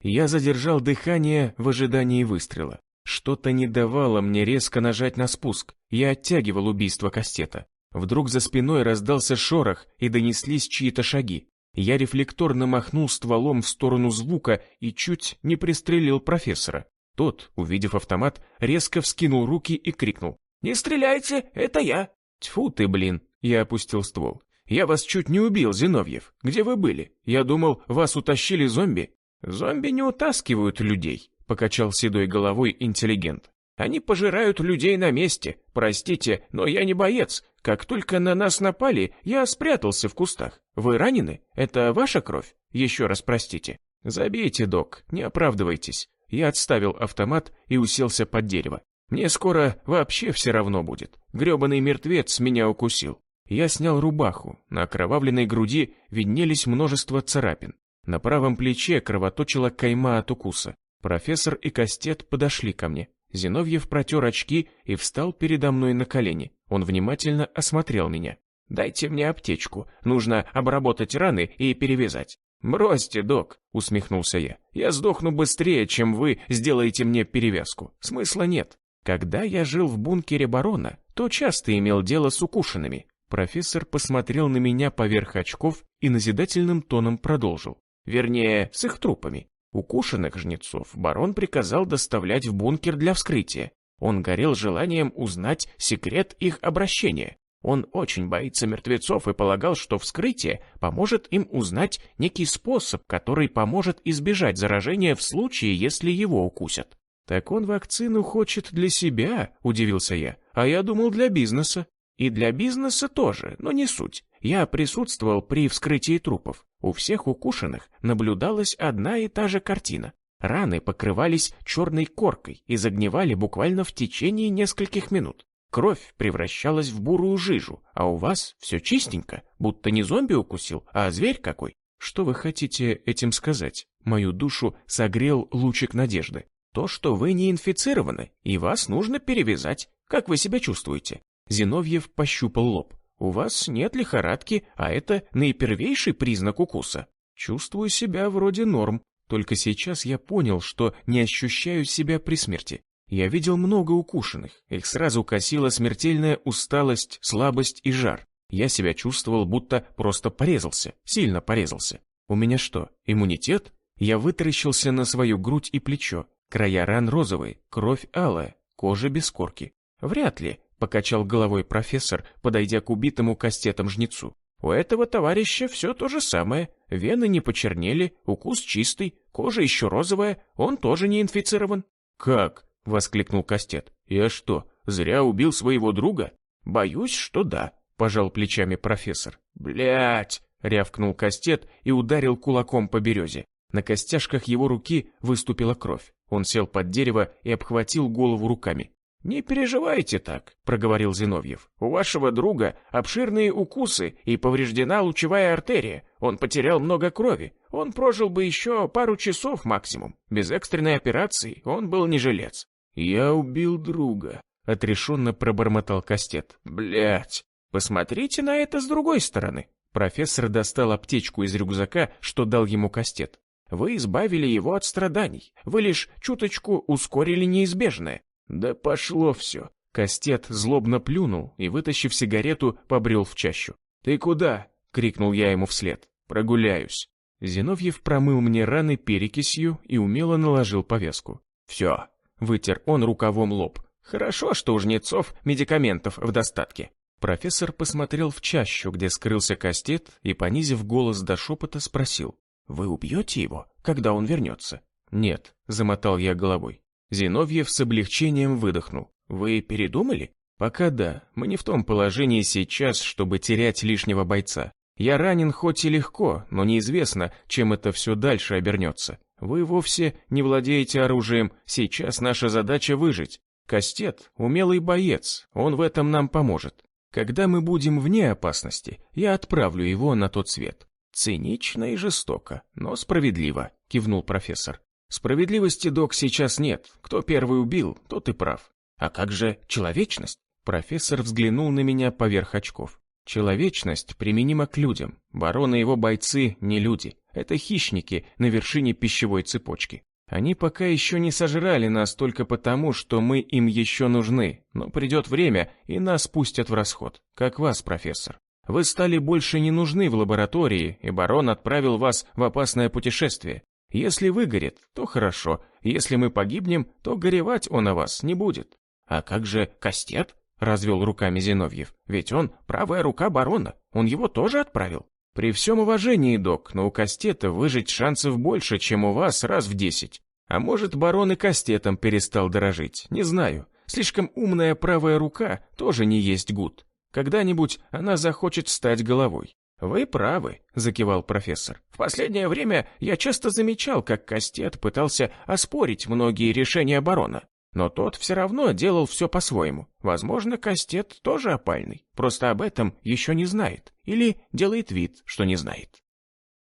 Speaker 3: Я задержал дыхание в ожидании выстрела. Что-то не давало мне резко нажать на спуск. Я оттягивал убийство Кастета. Вдруг за спиной раздался шорох и донеслись чьи-то шаги. Я рефлекторно махнул стволом в сторону звука и чуть не пристрелил профессора. Тот, увидев автомат, резко вскинул руки и крикнул: «Не стреляйте, это я!» «Тьфу ты, блин!» Я опустил ствол. «Я вас чуть не убил, Зиновьев. Где вы были? Я думал, вас утащили зомби». «Зомби не утаскивают людей», — покачал седой головой интеллигент. «Они пожирают людей на месте. Простите, но я не боец. Как только на нас напали, я спрятался в кустах. Вы ранены? Это ваша кровь? Еще раз простите». «Забейте, док, не оправдывайтесь». Я отставил автомат и уселся под дерево. «Мне скоро вообще все равно будет. Гребаный мертвец меня укусил». Я снял рубаху. На окровавленной груди виднелись множество царапин. На правом плече кровоточила кайма от укуса. Профессор и Кастет подошли ко мне. Зиновьев протер очки и встал передо мной на колени. Он внимательно осмотрел меня. «Дайте мне аптечку. Нужно обработать раны и перевязать». «Бросьте, док», — усмехнулся я. «Я сдохну быстрее, чем вы сделаете мне перевязку. Смысла нет. Когда я жил в бункере барона, то часто имел дело с укушенными». Профессор посмотрел на меня поверх очков и назидательным тоном продолжил. Вернее, с их трупами. Укушенных жнецов барон приказал доставлять в бункер для вскрытия. Он горел желанием узнать секрет их обращения. Он очень боится мертвецов и полагал, что вскрытие поможет им узнать некий способ, который поможет избежать заражения в случае, если его укусят. «Так он вакцину хочет для себя», — удивился я, — «а я думал для бизнеса». «И для бизнеса тоже, но не суть. Я присутствовал при вскрытии трупов. У всех укушенных наблюдалась одна и та же картина. Раны покрывались черной коркой и загнивали буквально в течение нескольких минут. Кровь превращалась в бурую жижу, а у вас все чистенько, будто не зомби укусил, а зверь какой». «Что вы хотите этим сказать?» Мою душу согрел лучик надежды. «То, что вы не инфицированы, и вас нужно перевязать. Как вы себя чувствуете?» Зиновьев пощупал лоб. «У вас нет лихорадки, а это наипервейший признак укуса». «Чувствую себя вроде норм. Только сейчас я понял, что не ощущаю себя при смерти. Я видел много укушенных. Их сразу косила смертельная усталость, слабость и жар. Я себя чувствовал, будто просто порезался, сильно порезался. У меня что, иммунитет?» Я вытаращился на свою грудь и плечо. Края ран розовые, кровь алая, кожа без корки. «Вряд ли», — покачал головой профессор, подойдя к убитому Кастетом жнецу. «У этого товарища все то же самое. Вены не почернели, укус чистый, кожа еще розовая, он тоже не инфицирован». «Как?» — воскликнул Кастет. «Я что, зря убил своего друга?» «Боюсь, что да», — пожал плечами профессор. «Блядь!» — рявкнул Кастет и ударил кулаком по березе. На костяшках его руки выступила кровь. Он сел под дерево и обхватил голову руками. «Не переживайте так», — проговорил Зиновьев. «У вашего друга обширные укусы и повреждена лучевая артерия. Он потерял много крови. Он прожил бы еще пару часов максимум. Без экстренной операции он был не жилец». «Я убил друга», — отрешенно пробормотал Кастет. «Блядь! Посмотрите на это с другой стороны». Профессор достал аптечку из рюкзака, что дал ему Кастет. «Вы избавили его от страданий. Вы лишь чуточку ускорили неизбежное». «Да пошло все!» Кастет злобно плюнул и, вытащив сигарету, побрел в чащу. «Ты куда?» — крикнул я ему вслед. «Прогуляюсь». Зиновьев промыл мне раны перекисью и умело наложил повязку. «Все!» — вытер он рукавом лоб. «Хорошо, что у жнецов медикаментов в достатке». Профессор посмотрел в чащу, где скрылся Кастет, и, понизив голос до шепота, спросил. «Вы убьете его, когда он вернется?» «Нет», — замотал я головой. Зиновьев с облегчением выдохнул. «Вы передумали?» «Пока да. Мы не в том положении сейчас, чтобы терять лишнего бойца. Я ранен хоть и легко, но неизвестно, чем это все дальше обернется. Вы вовсе не владеете оружием, сейчас наша задача выжить. Кастет — умелый боец, он в этом нам поможет. Когда мы будем вне опасности, я отправлю его на тот свет». «Цинично и жестоко, но справедливо», — кивнул профессор. «Справедливости, док, сейчас нет. Кто первый убил, тот и прав. А как же человечность? Профессор взглянул на меня поверх очков. Человечность применима к людям. Барон и его бойцы не люди. Это хищники на вершине пищевой цепочки. Они пока еще не сожрали нас только потому, что мы им еще нужны, но придет время, и нас пустят в расход, как вас, профессор. Вы стали больше не нужны в лаборатории, и барон отправил вас в опасное путешествие. Если выгорит, то хорошо, если мы погибнем, то горевать он о вас не будет. А как же Кастет? Развел руками Зиновьев. Ведь он правая рука барона, он его тоже отправил. При всем уважении, док, но у Кастета выжить шансов больше, чем у вас раз в 10. А может, барон и Кастетом перестал дорожить, не знаю. Слишком умная правая рука тоже не есть гуд. Когда-нибудь она захочет стать головой. «Вы правы», — закивал профессор. «В последнее время я часто замечал, как Кастет пытался оспорить многие решения барона. Но тот все равно делал все по-своему. Возможно, Кастет тоже опальный, просто об этом еще не знает. Или делает вид, что не знает».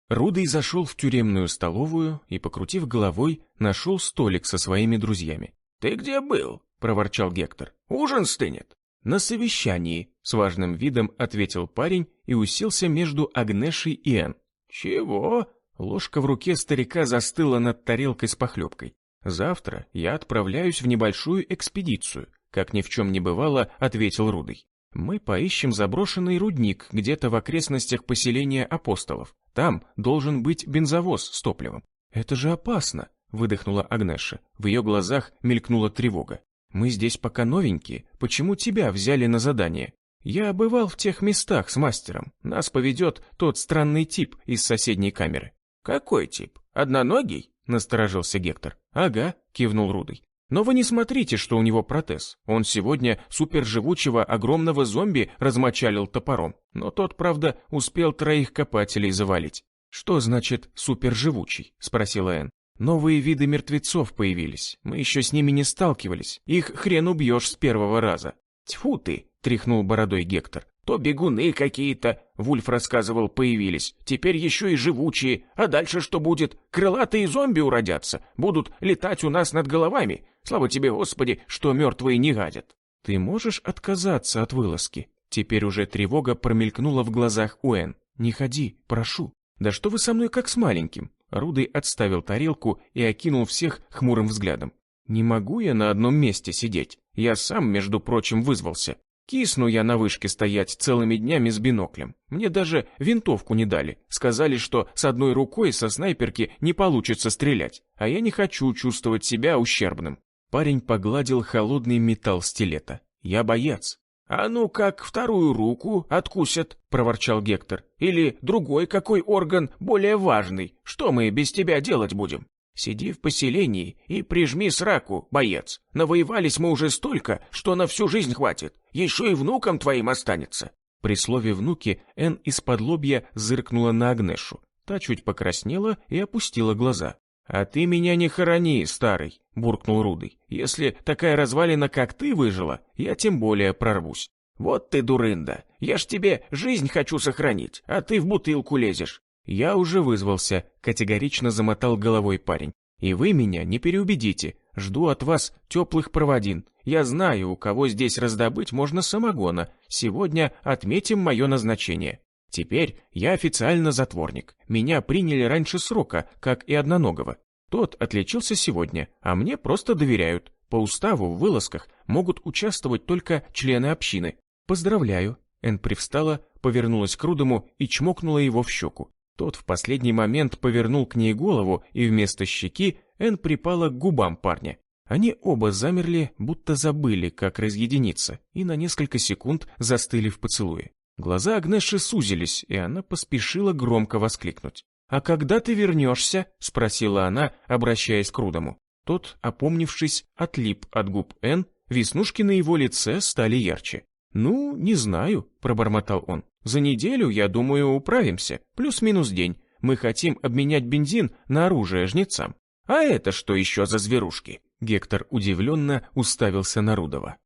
Speaker 3: Рудый зашел в тюремную столовую и, покрутив головой, нашел столик со своими друзьями.
Speaker 2: «Ты где был?» — проворчал Гектор. «Ужин стынет».
Speaker 3: «На совещании», — с важным видом ответил парень и уселся между Агнешей и Энн.
Speaker 2: «Чего?»
Speaker 3: Ложка в руке старика застыла над тарелкой с похлебкой. «Завтра я отправляюсь в небольшую экспедицию», — как ни в чем не бывало, ответил Рудый. «Мы поищем заброшенный рудник где-то в окрестностях поселения апостолов. Там должен быть бензовоз с топливом». «Это же опасно», — выдохнула Агнеша. В ее глазах мелькнула тревога. «Мы здесь пока новенькие. Почему тебя взяли на задание? Я бывал в тех местах с мастером. Нас поведет тот странный тип из соседней камеры».
Speaker 2: «Какой тип? Одноногий?»
Speaker 3: — насторожился Гектор. «Ага», — кивнул Рудый. «Но вы не смотрите, что у него протез. Он сегодня суперживучего огромного зомби размочалил топором. Но тот, правда, успел 3 копателей завалить». «Что значит суперживучий?» — спросила Энн. «Новые виды мертвецов появились. Мы еще с ними не сталкивались. Их хрен убьешь с первого раза».
Speaker 2: «Тьфу ты!» — тряхнул бородой Гектор. «То бегуны какие-то, Вульф рассказывал, появились. Теперь еще и живучие. А дальше что будет? Крылатые зомби уродятся. Будут летать у нас над головами. Слава тебе, Господи, что мертвые не гадят».
Speaker 3: «Ты можешь отказаться от вылазки?» Теперь уже тревога промелькнула в глазах у Энн. «Не ходи, прошу». «Да что вы со мной как с маленьким?» Рудый отставил тарелку и окинул всех хмурым взглядом. «Не могу я на одном месте сидеть. Я сам, между прочим, вызвался. Кисну я на вышке стоять целыми днями с биноклем. Мне даже винтовку не дали. Сказали, что с одной рукой со снайперки не получится стрелять. А я не хочу чувствовать себя ущербным». Парень погладил холодный металл стилета. «Я боец».
Speaker 2: «А ну как вторую руку откусят», — проворчал Гектор. «Или другой какой орган более важный. Что мы без тебя делать будем? Сиди в поселении и прижми сраку, боец. Навоевались мы уже столько, что на всю жизнь хватит. Еще и внукам твоим останется».
Speaker 3: При слове «внуки» Энн из-под лобья зыркнула на Агнешу. Та чуть покраснела и опустила глаза. «А ты меня не хорони, старый», — буркнул Рудый. «Если такая развалина, как ты, выжила, я тем более прорвусь».
Speaker 2: «Вот ты дурында, я ж тебе жизнь хочу сохранить, а ты в бутылку лезешь».
Speaker 3: «Я уже вызвался», — категорично замотал головой парень. «И вы меня не переубедите. Жду от вас теплых проводин. Я знаю, у кого здесь раздобыть можно самогона. Сегодня отметим мое назначение. Теперь я официально затворник. Меня приняли раньше срока, как и одноногого. Тот отличился сегодня, а мне просто доверяют. По уставу в вылазках могут участвовать только члены общины. Поздравляю». Энн привстала, повернулась к Рудому и чмокнула его в щеку. Тот в последний момент повернул к ней голову, и вместо щеки Энн припала к губам парня. Они оба замерли, будто забыли, как разъединиться, и на несколько секунд застыли в поцелуе. Глаза Агнеши сузились, и она поспешила громко воскликнуть. «А когда ты вернешься?» — спросила она, обращаясь к Рудому. Тот, опомнившись, отлип от губ Энн, веснушки на его лице стали ярче. «Ну, не знаю», — пробормотал он. «За неделю, я думаю, управимся. Плюс-минус день. Мы хотим обменять бензин на оружие жнецам».
Speaker 2: «А это что еще за зверушки?»
Speaker 3: Гектор удивленно уставился на Рудова.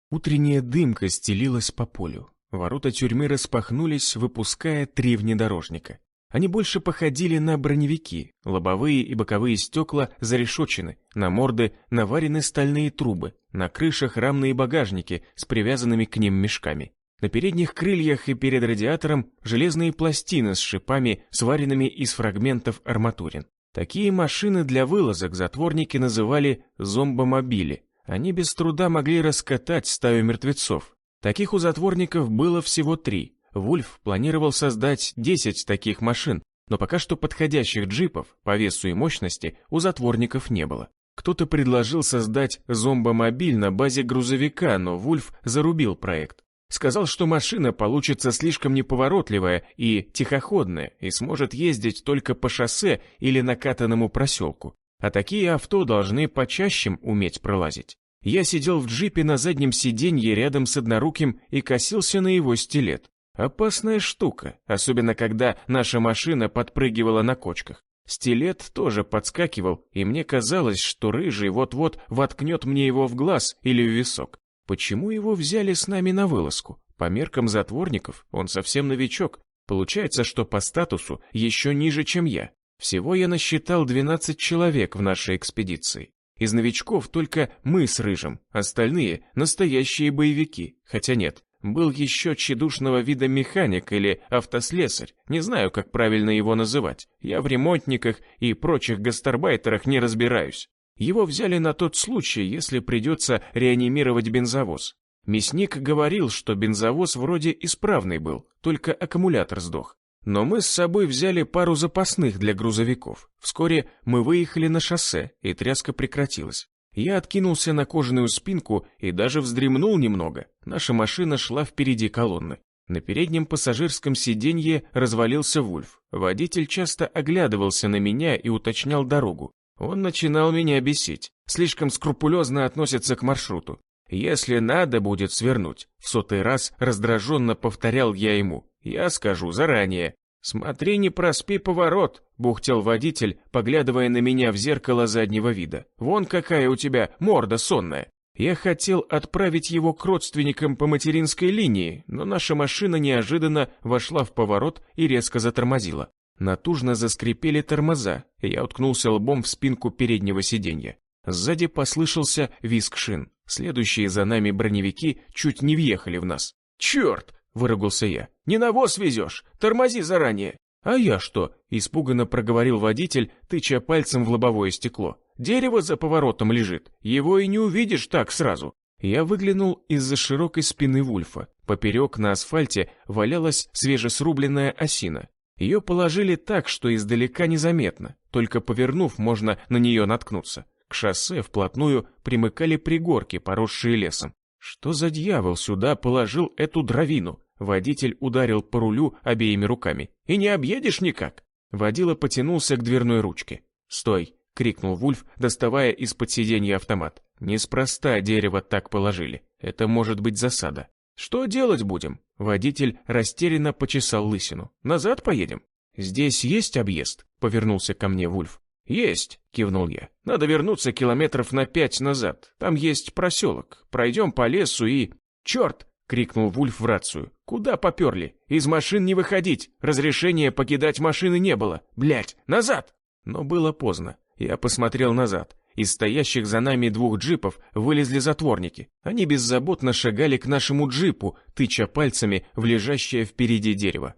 Speaker 3: Утренняя дымка стелилась по полю. Ворота тюрьмы распахнулись, выпуская 3 внедорожника. Они больше походили на броневики, лобовые и боковые стекла зарешочены, на морды наварены стальные трубы, на крышах рамные багажники с привязанными к ним мешками. На передних крыльях и перед радиатором железные пластины с шипами, сваренными из фрагментов арматурин. Такие машины для вылазок затворники называли зомбомобили. Они без труда могли раскатать стаю мертвецов. Таких у затворников было всего 3. Вульф планировал создать 10 таких машин, но пока что подходящих джипов по весу и мощности у затворников не было. Кто-то предложил создать зомбомобиль на базе грузовика, но Вульф зарубил проект. Сказал, что машина получится слишком неповоротливая и тихоходная и сможет ездить только по шоссе или накатанному проселку. А такие авто должны почаще уметь пролазить. Я сидел в джипе на заднем сиденье рядом с одноруким и косился на его стилет. Опасная штука, особенно когда наша машина подпрыгивала на кочках. Стилет тоже подскакивал, и мне казалось, что рыжий вот-вот воткнет мне его в глаз или в висок. Почему его взяли с нами на вылазку? По меркам затворников он совсем новичок. Получается, что по статусу еще ниже, чем я. Всего я насчитал 12 человек в нашей экспедиции. Из новичков только мы с Рыжим, остальные – настоящие боевики. Хотя нет, был еще тщедушного вида механик или автослесарь, не знаю, как правильно его называть. Я в ремонтниках и прочих гастарбайтерах не разбираюсь. Его взяли на тот случай, если придется реанимировать бензовоз. Мясник говорил, что бензовоз вроде исправный был, только аккумулятор сдох. Но мы с собой взяли пару запасных для грузовиков. Вскоре мы выехали на шоссе, и тряска прекратилась. Я откинулся на кожаную спинку и даже вздремнул немного. Наша машина шла впереди колонны. На переднем пассажирском сиденье развалился Вульф. Водитель часто оглядывался на меня и уточнял дорогу. Он начинал меня бесить. Слишком скрупулезно относится к маршруту. Если надо будет свернуть, в 100-й раз раздраженно повторял я ему. Я скажу заранее. «Смотри, не проспи поворот», — бухтел водитель, поглядывая на меня в зеркало заднего вида. «Вон какая у тебя морда сонная». Я хотел отправить его к родственникам по материнской линии, но наша машина неожиданно вошла в поворот и резко затормозила. Натужно заскрипели тормоза, и я уткнулся лбом в спинку переднего сиденья. Сзади послышался визг шин. Следующие за нами броневики чуть не въехали в нас. «Черт!» — выругался я. «Не навоз везешь! Тормози заранее!» «А я что?» — испуганно проговорил водитель, тыча пальцем в лобовое стекло. «Дерево за поворотом лежит, его и не увидишь так сразу». Я выглянул из-за широкой спины Вульфа. Поперек на асфальте валялась свежесрубленная осина. Ее положили так, что издалека незаметно, только повернув, можно на нее наткнуться. К шоссе вплотную примыкали пригорки, поросшие лесом. Что за дьявол сюда положил эту дровину? Водитель ударил по рулю обеими руками. «И не объедешь никак!» Водила потянулся к дверной ручке. «Стой!» — крикнул Вульф, доставая из-под сиденья автомат. «Неспроста дерево так положили. Это может быть засада». «Что делать будем?» Водитель растерянно почесал лысину. «Назад поедем?» «Здесь есть объезд?» — повернулся ко мне Вульф. «Есть», — кивнул я. «Надо вернуться километров на 5 назад. Там есть проселок. Пройдем по лесу и...» «Черт!» — крикнул Вульф в рацию. «Куда поперли? Из машин не выходить. Разрешения покидать машины не было. Блядь, назад!» Но было поздно. Я посмотрел назад. Из стоящих за нами 2 джипов вылезли затворники. Они беззаботно шагали к нашему джипу, тыча пальцами в лежащее впереди дерево.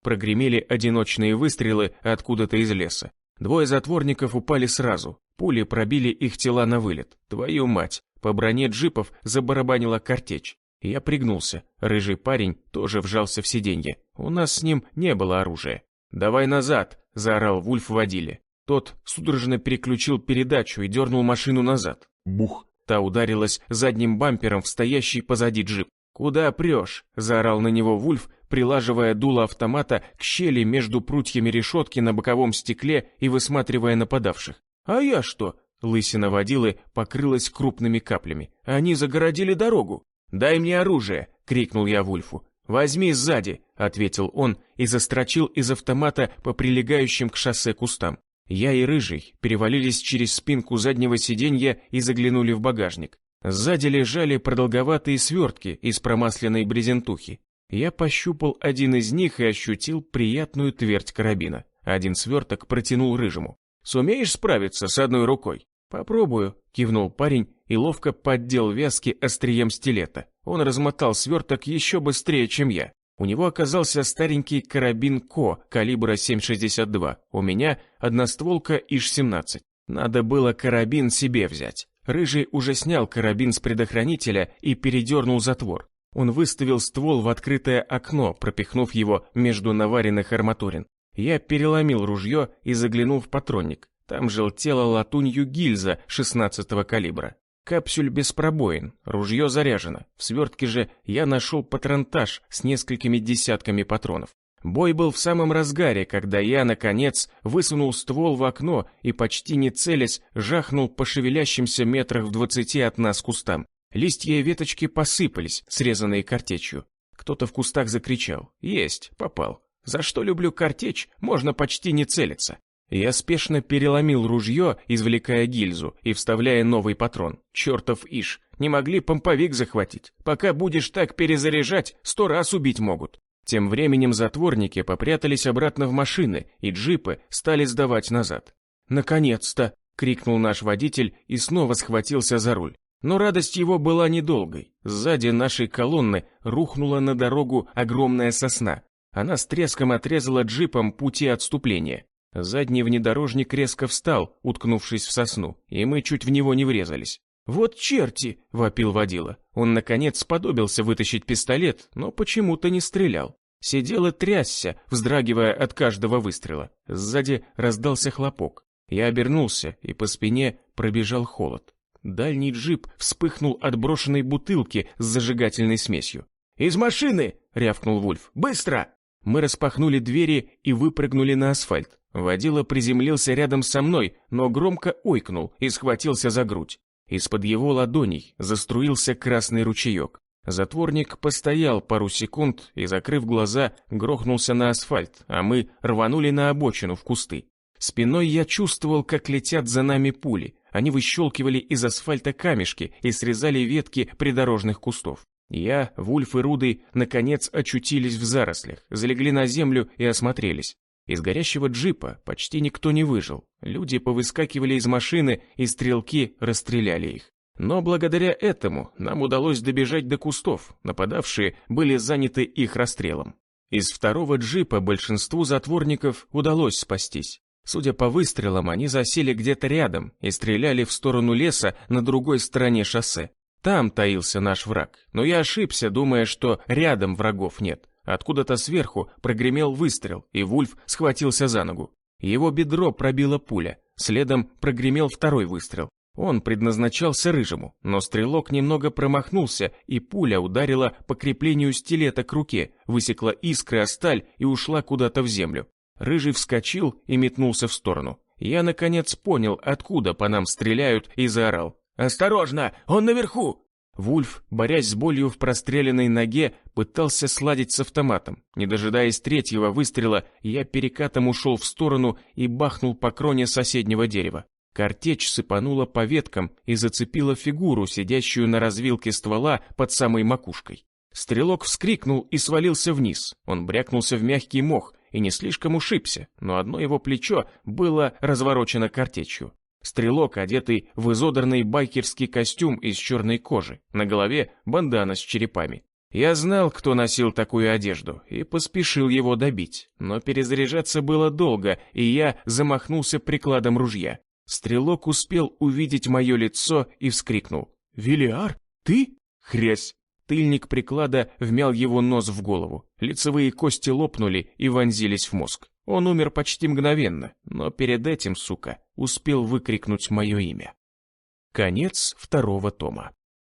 Speaker 3: Прогремели одиночные выстрелы откуда-то из леса. 2 затворников упали сразу. Пули пробили их тела на вылет. Твою мать! По броне джипов забарабанила картечь. Я пригнулся. Рыжий парень тоже вжался в сиденье. У нас с ним не было оружия. «Давай назад!» – заорал Вульф водиле. Тот судорожно переключил передачу и дернул машину назад. Бух! Та ударилась задним бампером в стоящий позади джип. «Куда прешь?» – заорал на него Вульф, прилаживая дуло автомата к щели между прутьями решетки на боковом стекле и высматривая нападавших. «А я что?» – лысина водилы покрылась крупными каплями. «Они загородили дорогу!» «Дай мне оружие!» – крикнул я Вульфу. «Возьми сзади!» – ответил он и застрочил из автомата по прилегающим к шоссе кустам. Я и Рыжий перевалились через спинку заднего сиденья и заглянули в багажник. Сзади лежали продолговатые свертки из промасленной брезентухи. Я пощупал один из них и ощутил приятную твердь карабина. Один сверток протянул Рыжему. «Сумеешь справиться с одной рукой?» «Попробую», — кивнул парень и ловко поддел вязки острием стилета. Он размотал сверток еще быстрее, чем я. У него оказался старенький карабин КО калибра 7,62. У меня одностволка ИШ-17. Надо было карабин себе взять. Рыжий уже снял карабин с предохранителя и передернул затвор. Он выставил ствол в открытое окно, пропихнув его между наваренных арматурин. Я переломил ружье и заглянул в патронник. Там желтела латунью гильза 16-го калибра. Капсюль без пробоин, ружье заряжено. В свертке же я нашел патронтаж с несколькими десятками патронов. Бой был в самом разгаре, когда я, наконец, высунул ствол в окно и, почти не целясь, жахнул по шевелящимся метрах в 20 от нас кустам. Листья и веточки посыпались, срезанные картечью. Кто-то в кустах закричал. Есть, попал. За что люблю картечь, можно почти не целиться. Я спешно переломил ружье, извлекая гильзу и вставляя новый патрон. Чертов иш, не могли помповик захватить. Пока будешь так перезаряжать, 100 раз убить могут. Тем временем затворники попрятались обратно в машины, и джипы стали сдавать назад. «Наконец-то!» — крикнул наш водитель и снова схватился за руль. Но радость его была недолгой. Сзади нашей колонны рухнула на дорогу огромная сосна. Она с треском отрезала джипом пути отступления. Задний внедорожник резко встал, уткнувшись в сосну, и мы чуть в него не врезались. «Вот черти!» — вопил водила. Он, наконец, сподобился вытащить пистолет, но почему-то не стрелял. Сидел и трясся, вздрагивая от каждого выстрела. Сзади раздался хлопок. Я обернулся, и по спине пробежал холод. Дальний джип вспыхнул от брошенной бутылки с зажигательной смесью. «Из машины!» — рявкнул Вульф. «Быстро!» Мы распахнули двери и выпрыгнули на асфальт. Водила приземлился рядом со мной, но громко ойкнул и схватился за грудь. Из-под его ладоней заструился красный ручеек. Затворник постоял пару секунд и, закрыв глаза, грохнулся на асфальт, а мы рванули на обочину в кусты. Спиной я чувствовал, как летят за нами пули. Они выщелкивали из асфальта камешки и срезали ветки придорожных кустов. Я, Вульф и Рудый, наконец очутились в зарослях, залегли на землю и осмотрелись. Из горящего джипа почти никто не выжил. Люди повыскакивали из машины, и стрелки расстреляли их. Но благодаря этому нам удалось добежать до кустов. Нападавшие были заняты их расстрелом. Из второго джипа большинству затворников удалось спастись. Судя по выстрелам, они засели где-то рядом и стреляли в сторону леса на другой стороне шоссе. Там таился наш враг, но я ошибся, думая, что рядом врагов нет. Откуда-то сверху прогремел выстрел, и Вульф схватился за ногу. Его бедро пробила пуля, следом прогремел второй выстрел. Он предназначался Рыжему, но стрелок немного промахнулся, и пуля ударила по креплению стилета к руке, высекла искры о сталь и ушла куда-то в землю. Рыжий вскочил и метнулся в сторону. Я, наконец, понял, откуда по нам стреляют, и заорал. «Осторожно! Он наверху!» Вульф, борясь с болью в простреленной ноге, пытался сладить с автоматом. Не дожидаясь третьего выстрела, я перекатом ушел в сторону и бахнул по кроне соседнего дерева. Картечь сыпанула по веткам и зацепила фигуру, сидящую на развилке ствола под самой макушкой. Стрелок вскрикнул и свалился вниз. Он брякнулся в мягкий мох и не слишком ушибся, но одно его плечо было разворочено картечью. Стрелок, одетый в изодранный байкерский костюм из черной кожи, на голове бандана с черепами. Я знал, кто носил такую одежду, и поспешил его добить, но перезаряжаться было долго, и я замахнулся прикладом ружья. Стрелок успел увидеть мое лицо и вскрикнул. «Велиар, ты?» Хрясь! Тыльник приклада вмял его нос в голову. Лицевые кости лопнули и вонзились в мозг. Он умер почти мгновенно, но перед этим, сука, успел выкрикнуть мое имя. Конец второго тома.